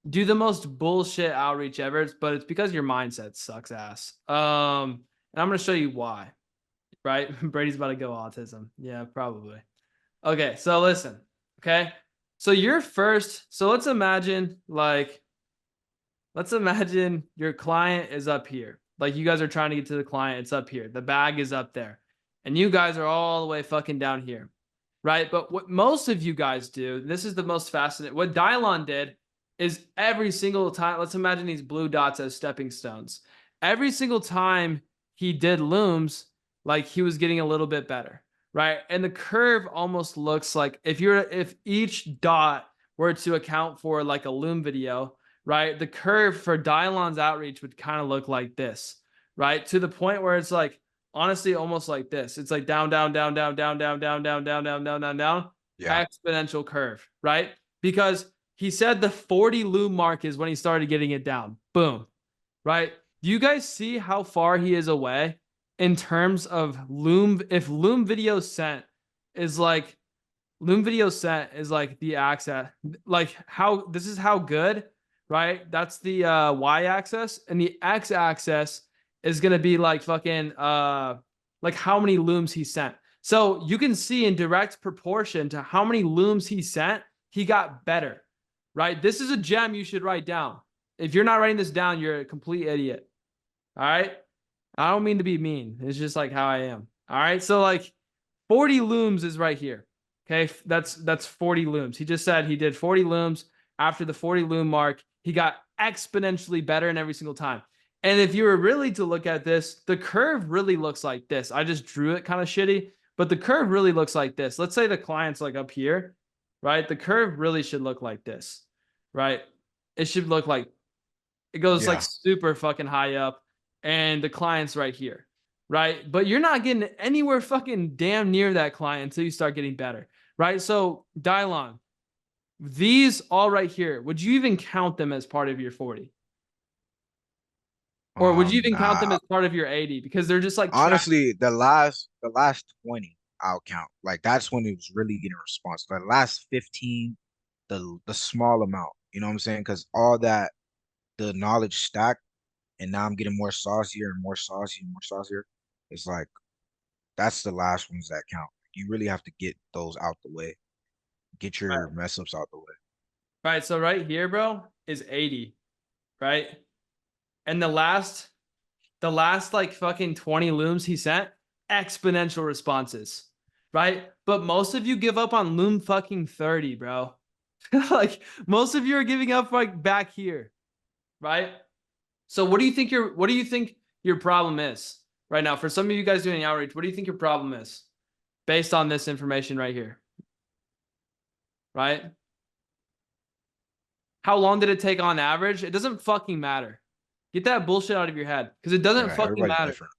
do the most bullshit outreach ever, but it's because your mindset sucks ass. And I'm gonna show you why. Right? Brady's about to go autism. Yeah, probably. Okay, so listen. Okay, so let's imagine your client is up here. Like you guys are trying to get to the client, it's up here. The bag is up there. And you guys are all the way fucking down here. Right? But what most of you guys do, this is the most fascinating. What Dylon did is every single time, let's imagine these blue dots as stepping stones. Every single time he did looms, like he was getting a little bit better. Right? And the curve almost looks like if each dot were to account for like a loom video, right? The curve for Dylon's outreach would kind of look like this, right? To the point where it's like, honestly, almost like this. It's like down, down, down, down, down, down, down, down, down, down, down, down, down, yeah, exponential curve, right? Because he said the 40 loom mark is when he started getting it down. Boom, right? Do you guys see how far he is away in terms of loom? If loom video sent is like the axis, like how this is how good, right? That's the y-axis, and the x-axis is gonna be like fucking like how many looms he sent. So you can see in direct proportion to how many looms he sent, he got better, right? This is a gem you should write down. If you're not writing this down, you're a complete idiot. All right. I don't mean to be mean. It's just like how I am. All right. So like 40 looms is right here. Okay. That's 40 looms. He just said he did 40 looms. After the 40 loom mark, he got exponentially better in every single time. And if you were really to look at this, the curve really looks like this. I just drew it kind of shitty, but the curve really looks like this. Let's say the client's like up here, right? The curve really should look like this, right? It should look like it goes like super fucking high up, and the client's right here, right? But you're not getting anywhere fucking damn near that client until you start getting better, right? So Dylon, these all right here, would you even count them as part of your 40? Or would you even count them as part of your 80? Because they're just like honestly, the last 20 I'll count. Like that's when it was really getting a response. The last 15, the small amount, you know what I'm saying? Because all that the knowledge stacked, and now I'm getting more saucier and more saucy and more saucier. It's like that's the last ones that count. You really have to get those out the way. Get your mess ups out the way. Right. So right here, bro, is 80, right? And the last like fucking 20 looms he sent, exponential responses, right? But most of you give up on loom fucking 30, bro. Like most of you are giving up like back here, right? So what do you think your problem is right now? For some of you guys doing outreach, what do you think your problem is based on this information right here? Right? How long did it take on average? It doesn't fucking matter. Get that bullshit out of your head because it doesn't fucking matter. Different.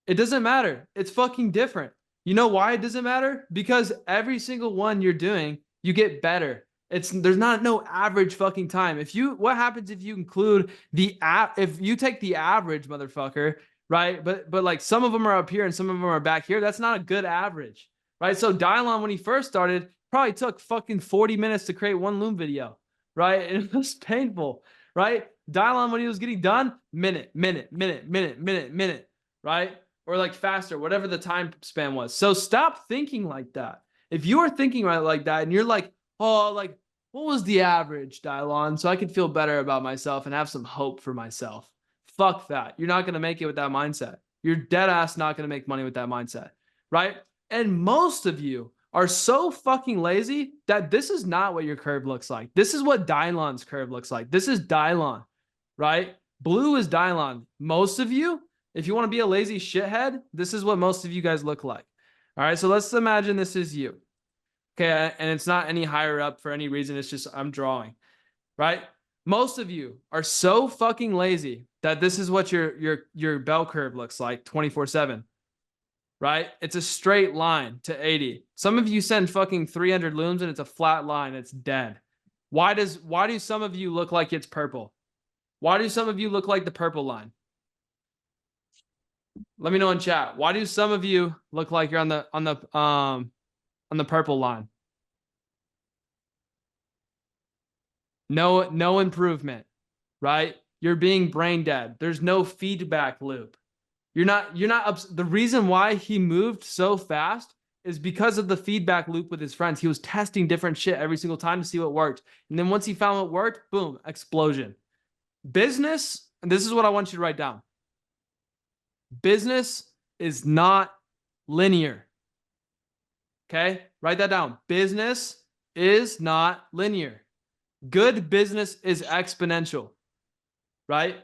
It doesn't matter. It's fucking different. You know why it doesn't matter? Because every single one you're doing, you get better. There's no average fucking time. What happens if you include if you take the average, motherfucker, right? But like some of them are up here and some of them are back here. That's not a good average, right? So Dylon, when he first started, probably took fucking 40 minutes to create one loom video, right? And it was painful, right? Dylon, when he was getting done, minute, right? Or like faster, whatever the time span was. So stop thinking like that. If you are thinking like that and you're like, oh, like, what was the average, Dylon? So I could feel better about myself and have some hope for myself. Fuck that. You're not going to make it with that mindset. You're dead ass not going to make money with that mindset, right? And most of you are so fucking lazy that this is not what your curve looks like. This is what Dylon's curve looks like. This is Dylon, right? Blue is Dylon. Most of you, if you want to be a lazy shithead, this is what most of you guys look like. All right, so let's imagine this is you. Okay, and it's not any higher up for any reason. It's just I'm drawing, right? Most of you are so fucking lazy that this is what your bell curve looks like 24/7. Right? It's a straight line to 80. Some of you send fucking 300 looms and it's a flat line. It's dead. Why do some of you look like it's purple? Why do some of you look like the purple line? Let me know in chat. Why do some of you look like you're on the purple line? No improvement, right? You're being brain dead. There's no feedback loop. You're not the reason why he moved so fast is because of the feedback loop with his friends. He was testing different shit every single time to see what worked. And then once he found what worked, boom, explosion. Business, and this is what I want you to write down. Business is not linear. Okay? Write that down. Business is not linear. Good business is exponential. Right?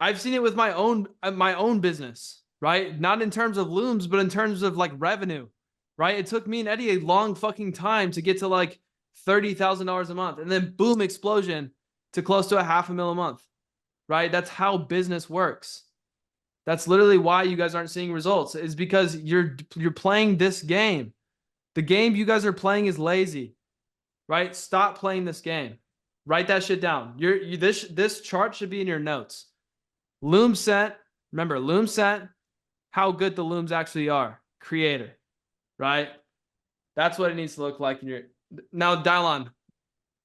I've seen it with my own business, right? Not in terms of looms, but in terms of like revenue, right? It took me and Eddie a long fucking time to get to like $30,000 a month, and then boom, explosion to close to $500,000 a month, right? That's how business works. That's literally why you guys aren't seeing results, is because you're playing this game. The game you guys are playing is lazy, right? Stop playing this game. Write that shit down. This chart should be in your notes. Loom set, remember, loom set, how good the looms actually are. Creator, right? That's what it needs to look like. Now, Dylon,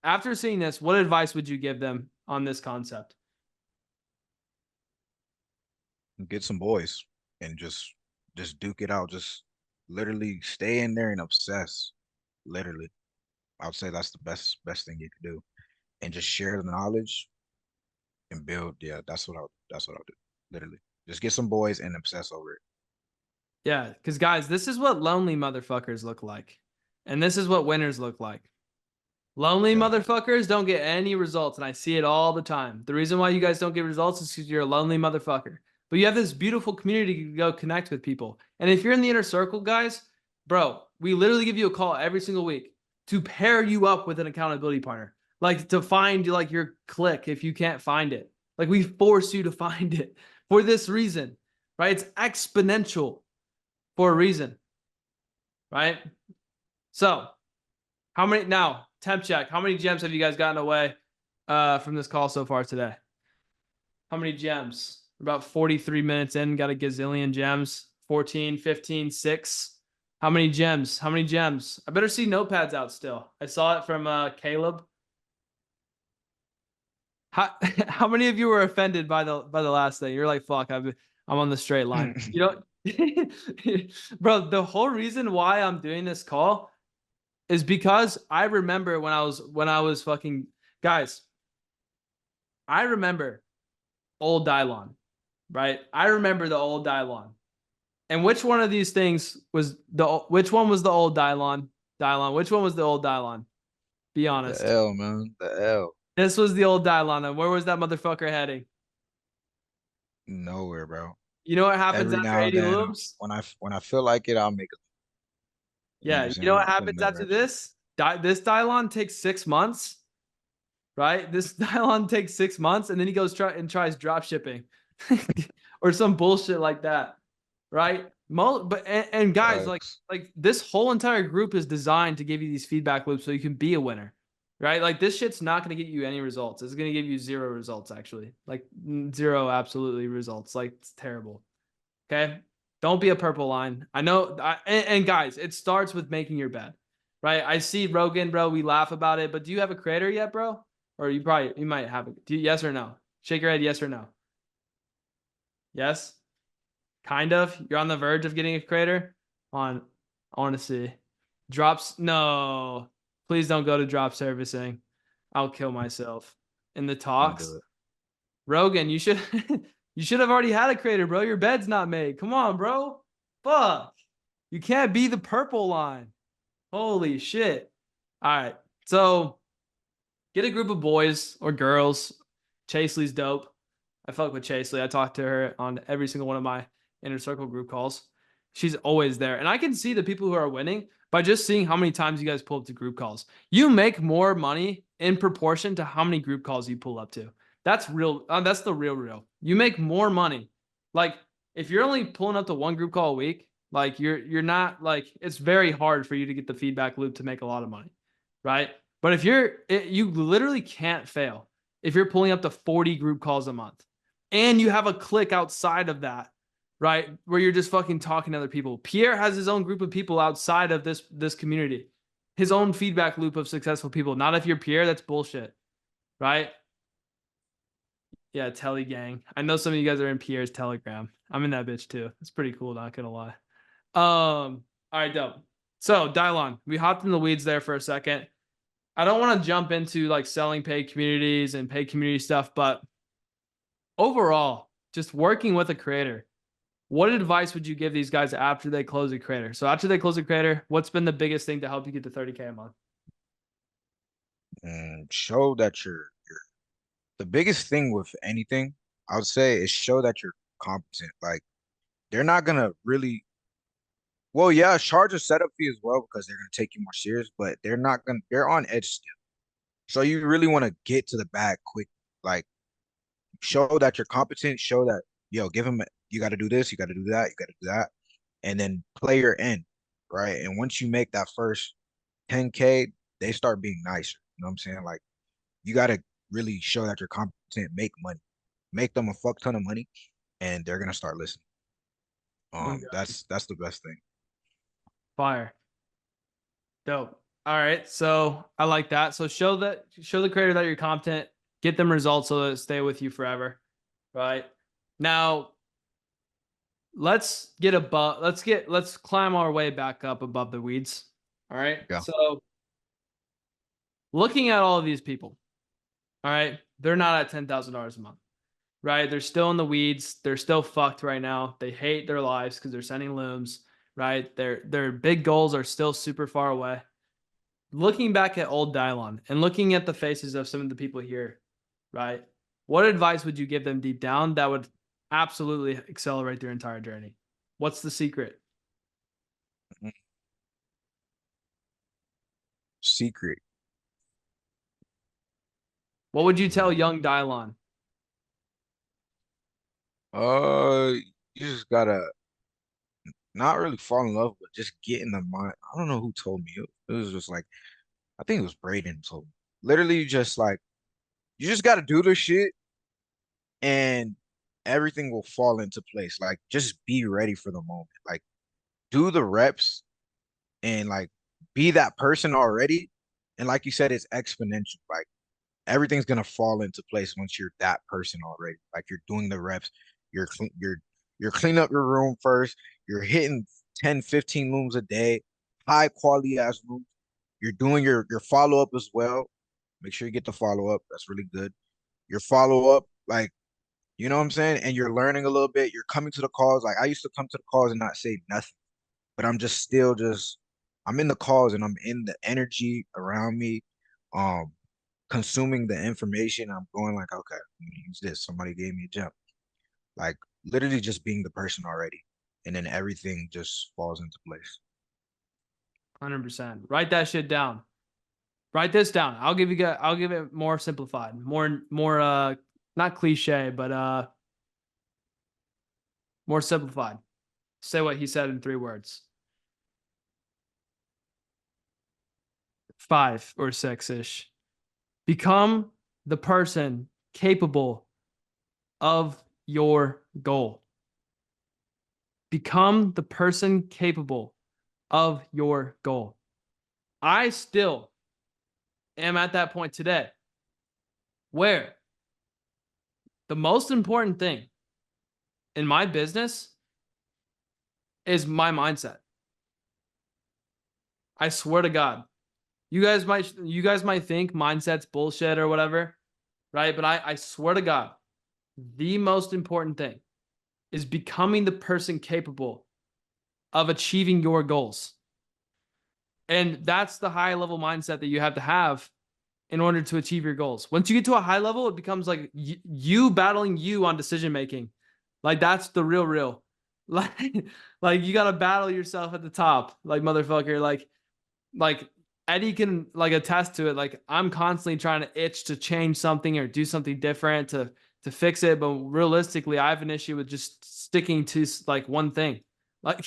after seeing this, what advice would you give them on this concept? Get some boys and just duke it out. Just literally stay in there and obsess. Literally, I would say that's the best thing you can do, and just share the knowledge and build. Yeah, that's what I'll do. Literally, just get some boys and obsess over it. Yeah, because guys, this is what lonely motherfuckers look like, and this is what winners look like. Lonely motherfuckers don't get any results, and I see it all the time. The reason why you guys don't get results is because you're a lonely motherfucker. But you have this beautiful community to go connect with people. And if you're in the inner circle, guys, bro, we literally give you a call every single week to pair you up with an accountability partner. Like to find like your click if you can't find it. Like we force you to find it for this reason, right? It's exponential for a reason, right? So how many, now, temp check, how many gems have you guys gotten away from this call so far today? How many gems? About 43 minutes in, got a gazillion gems. 14, 15, 6. How many gems? How many gems? I better see notepads out still. I saw it from Caleb. How many of you were offended by the last thing? You're like, fuck, I'm on the straight line. You know, bro, the whole reason why I'm doing this call is because I remember when I was fucking, guys, I remember old Dylon, right? I remember the old Dylon. And which one of these things was which one was the old Dylon? Which one was the old Dylon? Be honest. The L, man. The L. This was the old Dylon. And where was that motherfucker heading? Nowhere, bro. You know what happens Every after now 80 and then, looms? when I feel like it, I'll make it. Yeah, you know what happens after this? This Dylon takes 6 months, right? This Dylon takes 6 months, and then he goes tries drop shipping or some bullshit like that, right? And guys, like this whole entire group is designed to give you these feedback loops so you can be a winner, right? Like this shit's not going to get you any results. It's going to give you 0 results, actually, like 0 absolutely results. Like it's terrible. Okay. Don't be a purple line. I know. And guys, it starts with making your bed, right? I see Rogan, bro. We laugh about it, but do you have a creator yet, bro? Or you might have it. Yes or no? Shake your head. Yes or no? Yes. Kind of. You're on the verge of getting a creator. I want to see. Drops. No, please don't go to drop servicing. I'll kill myself in the talks. Rogan, you should have already had a creator, bro. Your bed's not made. Come on, bro. Fuck. You can't be the purple line. Holy shit. All right. So get a group of boys or girls. Chaseley's dope. I fuck with Chaseley. I talk to her on every single one of my inner circle group calls. She's always there. And I can see the people who are winning by just seeing how many times you guys pull up to group calls. You make more money in proportion to how many group calls you pull up to. That's real. That's the real. You make more money. Like if you're only pulling up to one group call a week, like you're not like, it's very hard for you to get the feedback loop to make a lot of money, right? But if you literally can't fail if you're pulling up to 40 group calls a month and you have a click outside of that, right? Where you're just fucking talking to other people. Pierre has his own group of people outside of this community, his own feedback loop of successful people. Not if you're Pierre, that's bullshit, right? Yeah, Telly gang. I know some of you guys are in Pierre's Telegram. I'm in that bitch too. It's pretty cool, not gonna lie. All right, dope. So Dylon, we hopped in the weeds there for a second. I don't want to jump into like selling paid communities and paid community stuff, but overall, just working with a creator, what advice would you give these guys after they close a creator? So after they close a creator, what's been the biggest thing to help you get to 30K a month? Show that you're the biggest thing with anything, I would say, is show that you're competent. Like they're not gonna really, well, yeah, charge a setup fee as well because they're gonna take you more serious, but they're on edge still. So you really want to get to the bag quick. Like show that you're competent, show that, give them, you got to do this, you got to do that, you got to do that, and then play your end, right? And once you make that first 10K, they start being nicer. You know what I'm saying? Like you got to really show that you're competent, make money, make them a fuck ton of money, and they're gonna start listening. That's the best thing. Fire. Dope. All right. So I like that. So show the creator that you're competent, get them results so that it stay with you forever. Right. Now let's climb our way back up above the weeds. All right. Yeah. So looking at all of these people, all right, they're not at $10,000 a month, right? They're still in the weeds. They're still fucked right now. They hate their lives because they're sending looms, right? Their big goals are still super far away. Looking back at old Dylon and looking at the faces of some of the people here, right? What advice would you give them deep down that would absolutely accelerate their entire journey? What's the secret? Secret. What would you tell young Dylon? You just gotta not really fall in love, but just get in the mind. I don't know who told me. It was just like, I think it was Brady told me. Literally, you just gotta do the shit, and everything will fall into place. Like, just be ready for the moment. Like, do the reps, and like, be that person already. And like you said, it's exponential. Like, everything's gonna fall into place once you're that person already. Like, you're doing the reps. You're cleaning up your room first. You're hitting 10, 15 looms a day, high quality ass looms. You're doing your follow up as well. Make sure you get the follow up. That's really good. Your follow up, like, you know what I'm saying? And you're learning a little bit. You're coming to the calls. Like I used to come to the calls and not say nothing, but I'm just still I'm in the calls and I'm in the energy around me, consuming the information. I'm going like, okay, I'm gonna use this. Somebody gave me a gem. Like literally just being the person already, and then everything just falls into place. 100%. Write that shit down. Write this down. I'll give it more simplified, more not cliche, but more simplified. Say what he said in 3 words. 5 or 6-ish. Become the person capable of your goal. Become the person capable of your goal. I still am at that point today where the most important thing in my business is my mindset. I swear to God. You guys might think mindset's bullshit or whatever, right? But I swear to God, the most important thing is becoming the person capable of achieving your goals. And that's the high level mindset that you have to have in order to achieve your goals. Once you get to a high level, it becomes like you battling you on decision making. Like that's the real. Like you got to battle yourself at the top, like motherfucker. Like Eddie can like attest to it. Like I'm constantly trying to itch to change something or do something different to fix it. But realistically, I have an issue with just sticking to like one thing. Like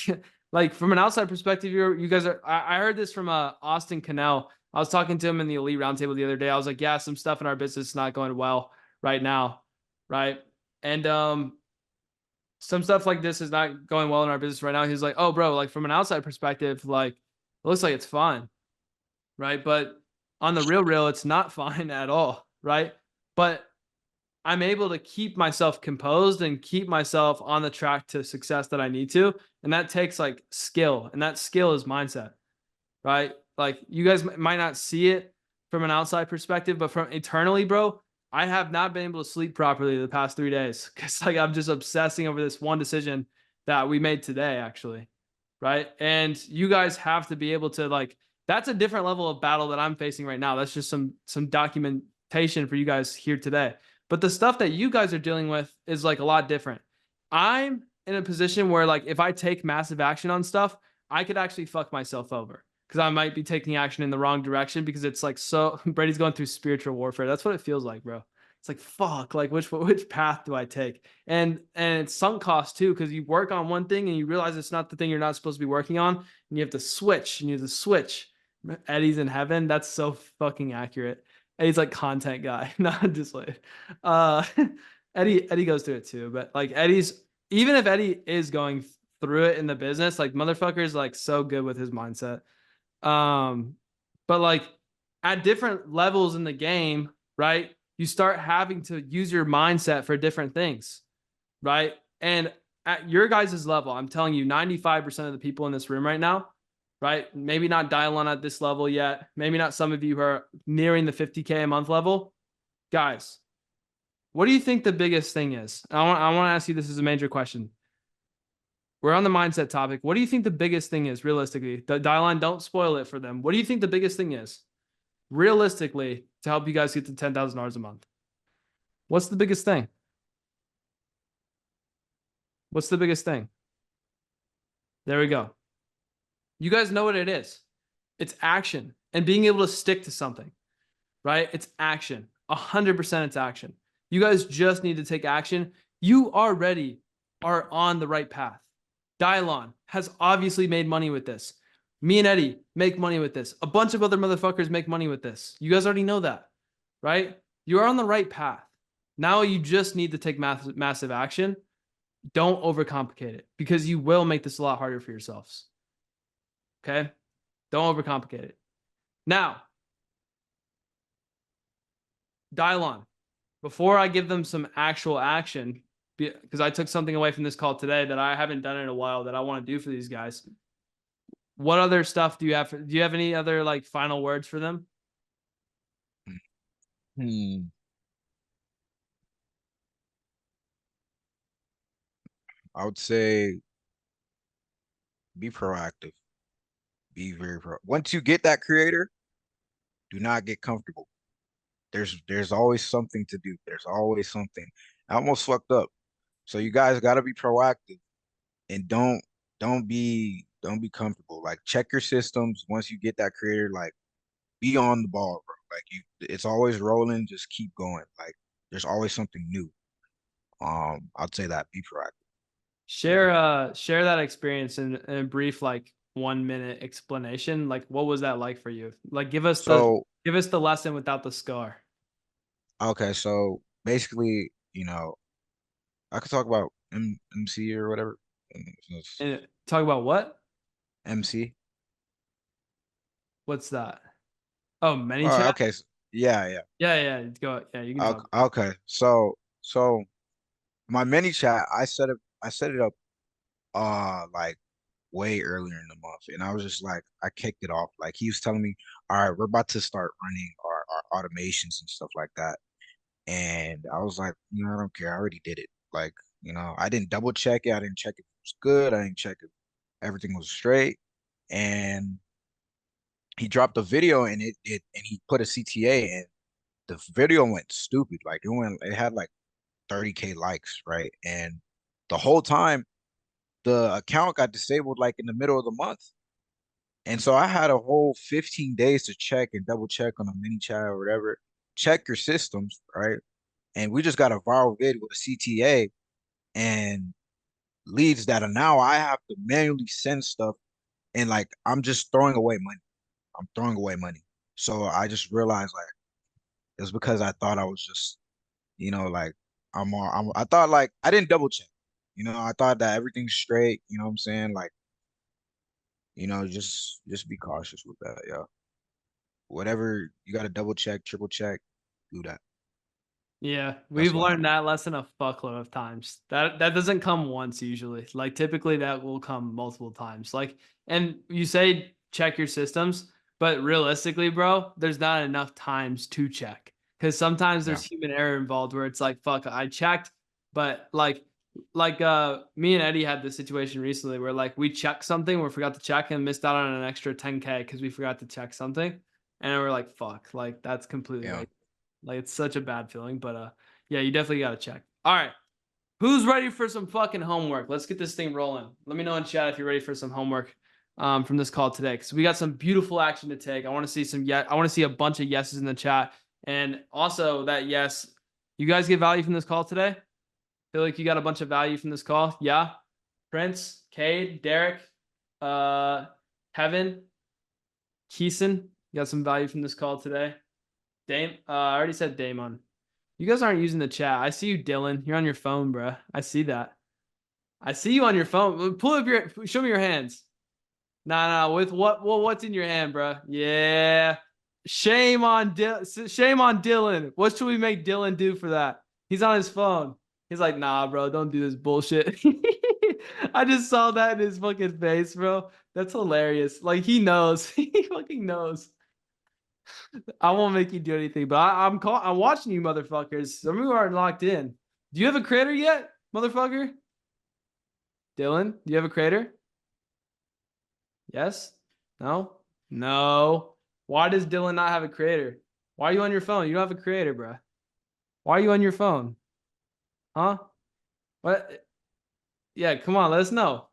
like from an outside perspective, you guys are. I heard this from Austin Cannell. I was talking to him in the Elite Roundtable the other day. I was like, yeah, some stuff in our business is not going well right now, right? And some stuff like this is not going well in our business right now. He's like, oh, bro, like from an outside perspective, like it looks like it's fine, right? But on the real, it's not fine at all, right? But I'm able to keep myself composed and keep myself on the track to success that I need to. And that takes like skill, and that skill is mindset, right? Like you guys might not see it from an outside perspective, but from internally, bro, I have not been able to sleep properly the past 3 days because like I'm just obsessing over this one decision that we made today, actually, right? And you guys have to be able to like, that's a different level of battle that I'm facing right now. That's just some documentation for you guys here today. But the stuff that you guys are dealing with is like a lot different. I'm in a position where like if I take massive action on stuff, I could actually fuck myself over because I might be taking action in the wrong direction because it's like so Brady's going through spiritual warfare. That's what it feels like, bro. It's like fuck, like which path do I take? And it's sunk cost too because you work on one thing and you realize it's not the thing you're not supposed to be working on, and you have to switch and you have to switch. Eddie's in heaven. That's so fucking accurate. Eddie's like content guy, not just like uh Eddie goes through it too, but like Eddie's even if Eddie is going through it in the business, like motherfucker is like so good with his mindset. But like at different levels in the game, right? You start having to use your mindset for different things, right? And at your guys' level, I'm telling you, 95% of the people in this room right now, right? Maybe not Dylon at this level yet. Maybe not some of you who are nearing the 50K a month level. Guys, what do you think the biggest thing is? I want to ask you this as a major question. We're on the mindset topic. What do you think the biggest thing is realistically? Dylon, don't spoil it for them. What do you think the biggest thing is realistically to help you guys get to $10,000 a month? What's the biggest thing? What's the biggest thing? There we go. You guys know what it is. It's action and being able to stick to something, right? It's action. 100% it's action. You guys just need to take action. You already are on the right path. Dylon has obviously made money with this. Me and Eddie make money with this. A bunch of other motherfuckers make money with this. You guys already know that, right? You are on the right path. Now you just need to take massive action. Don't overcomplicate it because you will make this a lot harder for yourselves. Okay? Don't overcomplicate it. Now, Dylon, before I give them some actual action, because I took something away from this call today that I haven't done in a while that I want to do for these guys. What other stuff do you have? Do you have any other like final words for them? I would say be proactive. Be very pro. Once you get that creator, do not get comfortable. There's always something to do. There's always something. I almost fucked up. So you guys got to be proactive and don't be comfortable. Like check your systems once you get that creator. Like be on the ball, bro. Like it's always rolling. Just keep going. Like there's always something new. I'd say that be proactive. Share that experience in a brief like 1 minute explanation. Like what was that like for you? Like give us the lesson without the scar. Okay, so basically, I could talk about MC or whatever. And talk about what? MC. What's that? Oh, ManyChat? Okay. Yeah. Yeah. Go. Yeah, you can talk. Okay. So my ManyChat, I set it up like way earlier in the month, and I was just like, I kicked it off. Like he was telling me, all right, we're about to start running our automations and stuff like that. And I was like, I don't care. I already did it. Like, I didn't double check it. I didn't check if it was good. I didn't check if everything was straight. And he dropped a video and and he put a CTA and the video went stupid. Like it had like 30K likes, right? And the whole time the account got disabled like in the middle of the month. And so I had a whole 15 days to check and double check on a mini chat or whatever. Check your systems, right? And we just got a viral vid with a CTA and leads that are now I have to manually send stuff and like I'm just throwing away money. I'm throwing away money. So I just realized like it was because I thought I was just, like I thought like I didn't double check. I thought that everything's straight, you know what I'm saying? Like, just be cautious with that, yeah. Whatever you gotta double check, triple check, do that. Yeah, That's we've what learned that lesson a fuckload of times. That doesn't come once usually. Like typically that will come multiple times. Like, and you say check your systems, but realistically, bro, there's not enough times to check because sometimes Yeah. there's human error involved where it's like, fuck, I checked, but like me and Eddie had this situation recently where like we checked something, we forgot to check and missed out on an extra 10K because we forgot to check something, and we're like, fuck, like that's completely Yeah. like. Like it's such a bad feeling, but yeah, you definitely got to check. All right. Who's ready for some fucking homework? Let's get this thing rolling. Let me know in chat if you're ready for some homework from this call today, because we got some beautiful action to take. I want to see I want to see a bunch of yeses in the chat. And also that yes, you guys get value from this call today? Feel like you got a bunch of value from this call? Yeah. Prince, Kade, Derek, Kevin, Keeson, you got some value from this call today? Dame, I already said Damon. You guys aren't using the chat. I see you, Dylon. You're on your phone, bro. I see that. I see you on your phone. Show me your hands. Nah, with what? Well, what's in your hand, bro? Yeah. Shame on Dylon. What should we make Dylon do for that? He's on his phone. He's like, nah, bro, don't do this bullshit. I just saw that in his fucking face, bro. That's hilarious. Like he knows. He fucking knows. I won't make you do anything, but I'm watching you, motherfuckers. Some of you aren't locked in. Do you have a creator yet, motherfucker? Dylon, do you have a creator? Yes? No? No. Why does Dylon not have a creator? Why are you on your phone? You don't have a creator, bro. Why are you on your phone? Huh? What? Yeah, come on, let us know.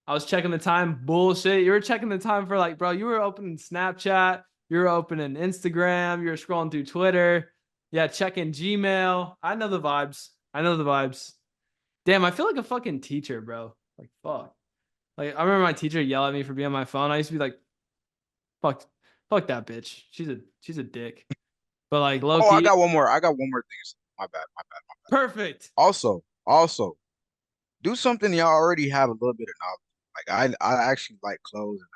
I was checking the time. Bullshit. You were checking the time for like, bro, you were opening Snapchat. You're opening Instagram. You're scrolling through Twitter. Yeah, checking Gmail. I know the vibes. I know the vibes. Damn, I feel like a fucking teacher, bro. Like, fuck. Like, I remember my teacher yell at me for being on my phone. I used to be like, fuck that bitch. She's a dick. But like, low Oh, key. I got one more thing. My bad. Perfect. Also, do something y'all already have a little bit of knowledge. Like I actually like clothes and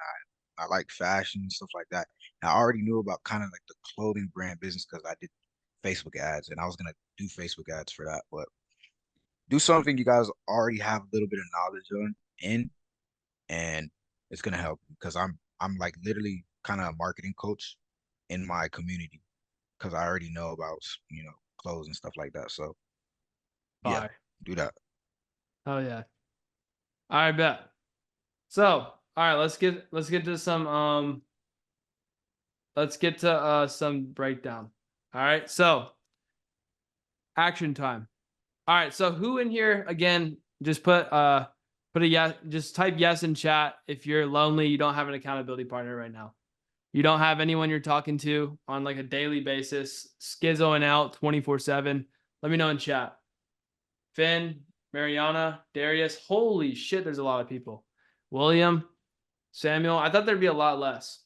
I like fashion and stuff like that. And I already knew about kind of like the clothing brand business because I did Facebook ads and I was gonna do Facebook ads for that. But do something you guys already have a little bit of knowledge in, and it's gonna help because I'm like literally kind of a marketing coach in my community because I already know about clothes and stuff like that. So yeah, Fire. do that. Oh yeah. All right, bet. So, all right, let's get to some some breakdown. All right, so action time. All right, so who in here again? Just put a yes. Just type yes in chat if you're lonely. You don't have an accountability partner right now. You don't have anyone you're talking to on like a daily basis. Schizoing out 24/7. Let me know in chat. Finn, Mariana, Darius. Holy shit, there's a lot of people. William, Samuel. I thought there'd be a lot less.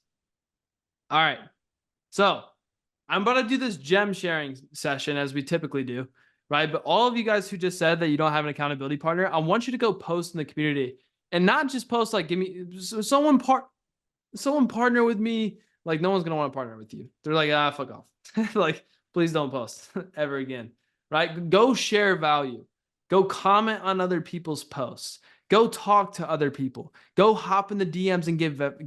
All right. So I'm about to do this gem sharing session as we typically do, right? But all of you guys who just said that you don't have an accountability partner, I want you to go post in the community and not just post like, give me someone partner with me. Like no one's going to want to partner with you. They're like, fuck off. Like, please don't post ever again, right? Go share value. Go comment on other people's posts. Go talk to other people. Go hop in the DMs and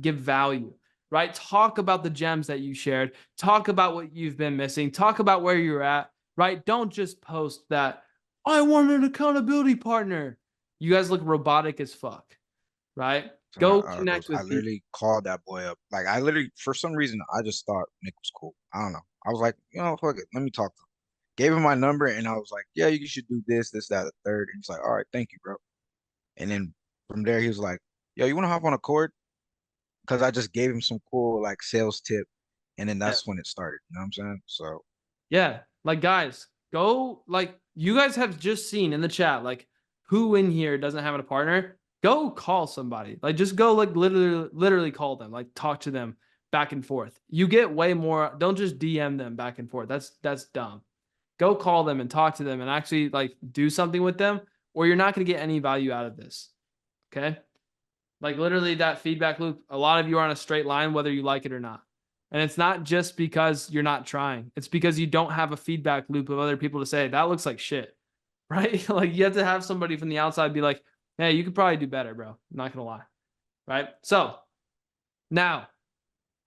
give value, right? Talk about the gems that you shared. Talk about what you've been missing. Talk about where you're at, right? Don't just post that, I want an accountability partner. You guys look robotic as fuck, right? So Go connect I with people. literally called that boy up. Like I literally, for some reason, I just thought Nick was cool. I don't know. I was like, fuck it. Let me talk to him. Gave him my number and I was like, yeah, you should do this, this, that, the third. And he's like, all right, thank you, bro. And then from there, he was like, yo, you want to hop on a court? Because I just gave him some cool like sales tip. And then Yeah. that's when it started. You know what I'm saying? So Yeah, like guys, go like you guys have just seen in the chat, like who in here doesn't have a partner? Go call somebody. Like just go like literally call them, like talk to them back and forth. You get way more. Don't just DM them back and forth. That's dumb. Go call them and talk to them and actually like do something with them, or you're not going to get any value out of this. Okay? Like literally that feedback loop, a lot of you are on a straight line whether you like it or not. And it's not just because you're not trying. It's because you don't have a feedback loop of other people to say, that looks like shit, right? Like you have to have somebody from the outside be like, hey, you could probably do better, bro. I'm not going to lie, right? So now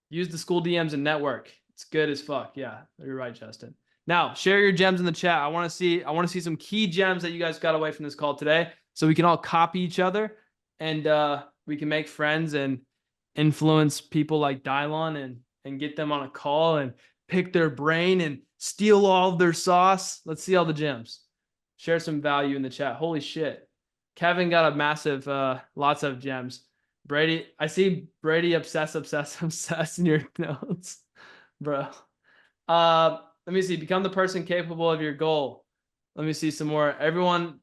use the school DMs and network. It's good as fuck. Yeah, you're right, Justin. Now share your gems in the chat. I want to see some key gems that you guys got away from this call today so we can all copy each other and we can make friends and influence people like Dylon and get them on a call and pick their brain and steal all of their sauce. Let's see all the gems. Share some value in the chat. Holy shit. Kevin got a massive, lots of gems. Brady, I see Brady obsess in your notes, bro. Let me see. Become the person capable of your goal. Let me see some more. Anyone,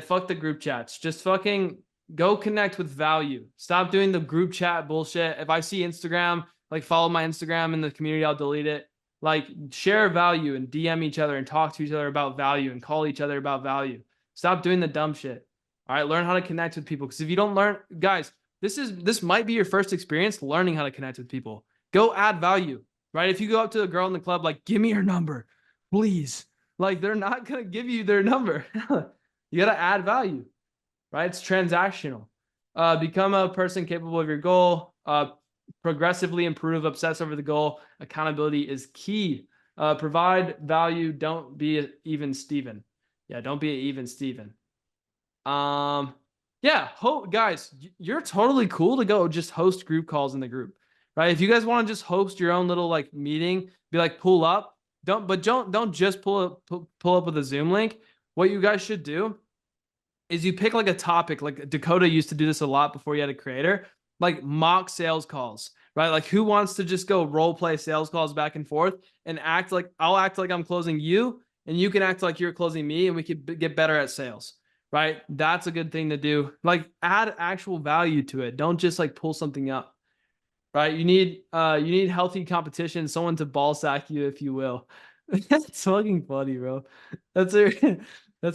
fuck the group chats. Just fucking go connect with value. Stop doing the group chat bullshit. If I see Instagram, like follow my Instagram in the community, I'll delete it. Like share value and DM each other and talk to each other about value and call each other about value. Stop doing the dumb shit. All right, learn how to connect with people. Because if you don't learn, guys, this might be your first experience learning how to connect with people. Go add value, right? If you go up to a girl in the club, like, give me your number, please. Like, they're not gonna give you their number. You gotta add value, right? It's transactional. Become a person capable of your goal. Progressively improve, obsess over the goal. Accountability is key. Provide value. Don't be an even Steven. Yeah, don't be an even Steven. Yeah, guys, you're totally cool to go just host group calls in the group, right? If you guys want to just host your own little like meeting, be like pull up. Don't just pull up with a Zoom link. What you guys should do is you pick like a topic. Like Dakota used to do this a lot before you had a creator, like mock sales calls, right? Like who wants to just go role play sales calls back and forth and act like I'll act like I'm closing you and you can act like you're closing me and we could get better at sales, right? That's a good thing to do. Like add actual value to it. Don't just like pull something up, right? You need healthy competition, someone to ball sack you, if you will. That's fucking funny, bro. That's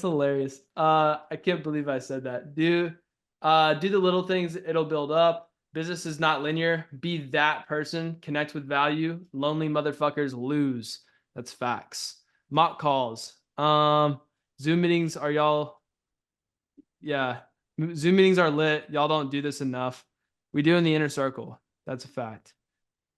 hilarious. I can't believe I said that. Do the little things, it'll build up. Business is not linear. Be that person. Connect with value. Lonely motherfuckers lose. That's facts. Mock calls. Zoom meetings are y'all. Yeah. Zoom meetings are lit. Y'all don't do this enough. We do in the inner circle. That's a fact.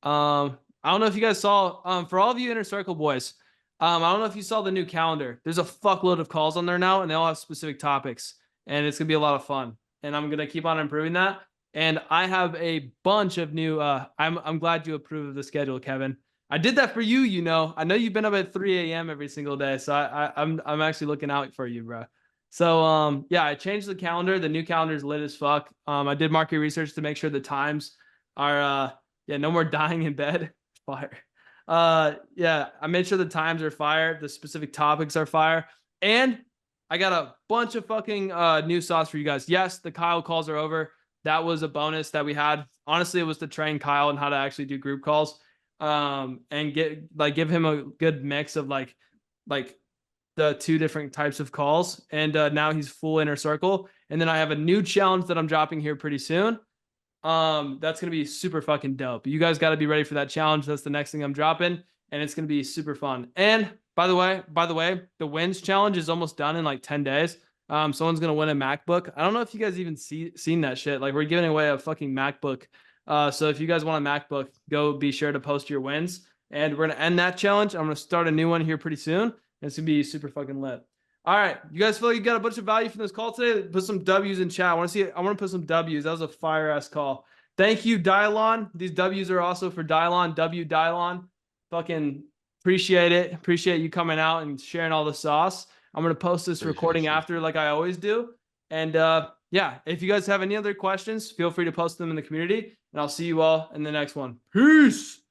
I don't know if you guys saw, for all of you inner circle boys, I don't know if you saw the new calendar. There's a fuckload of calls on there now, and they all have specific topics, and it's gonna be a lot of fun. And I'm gonna keep on improving that. And I have a bunch of new. I'm glad you approve of the schedule, Kevin. I did that for you. You know, I know you've been up at 3 a.m. every single day, so I'm actually looking out for you, bro. So yeah, I changed the calendar. The new calendar is lit as fuck. I did market research to make sure the times are yeah, no more dying in bed. Fire. Yeah, I made sure the times are fire, the specific topics are fire, and I got a bunch of fucking new sauce for you guys. Yes, the Kyle calls are over. That was a bonus that we had. Honestly, it was to train Kyle on how to actually do group calls, and give him a good mix of like the two different types of calls. And now he's full inner circle. And then I have a new challenge that I'm dropping here pretty soon. That's gonna be super fucking dope. You guys got to be ready for that challenge. That's the next thing I'm dropping, and it's gonna be super fun. And by the way, the wins challenge is almost done in like 10 days. Someone's gonna win a MacBook. I don't know if you guys even seen that shit. Like we're giving away a fucking MacBook. So if you guys want a MacBook, go be sure to post your wins. And we're gonna end that challenge. I'm gonna start a new one here pretty soon. And it's gonna be super fucking lit. All right. You guys feel like you got a bunch of value from this call today? Put some W's in chat. I want to put some W's. That was a fire ass call. Thank you, Dylon. These W's are also for Dylon. Dylon. Fucking appreciate it. Appreciate you coming out and sharing all the sauce. I'm going to post this recording after, like I always do. And yeah, if you guys have any other questions, feel free to post them in the community. And I'll see you all in the next one. Peace.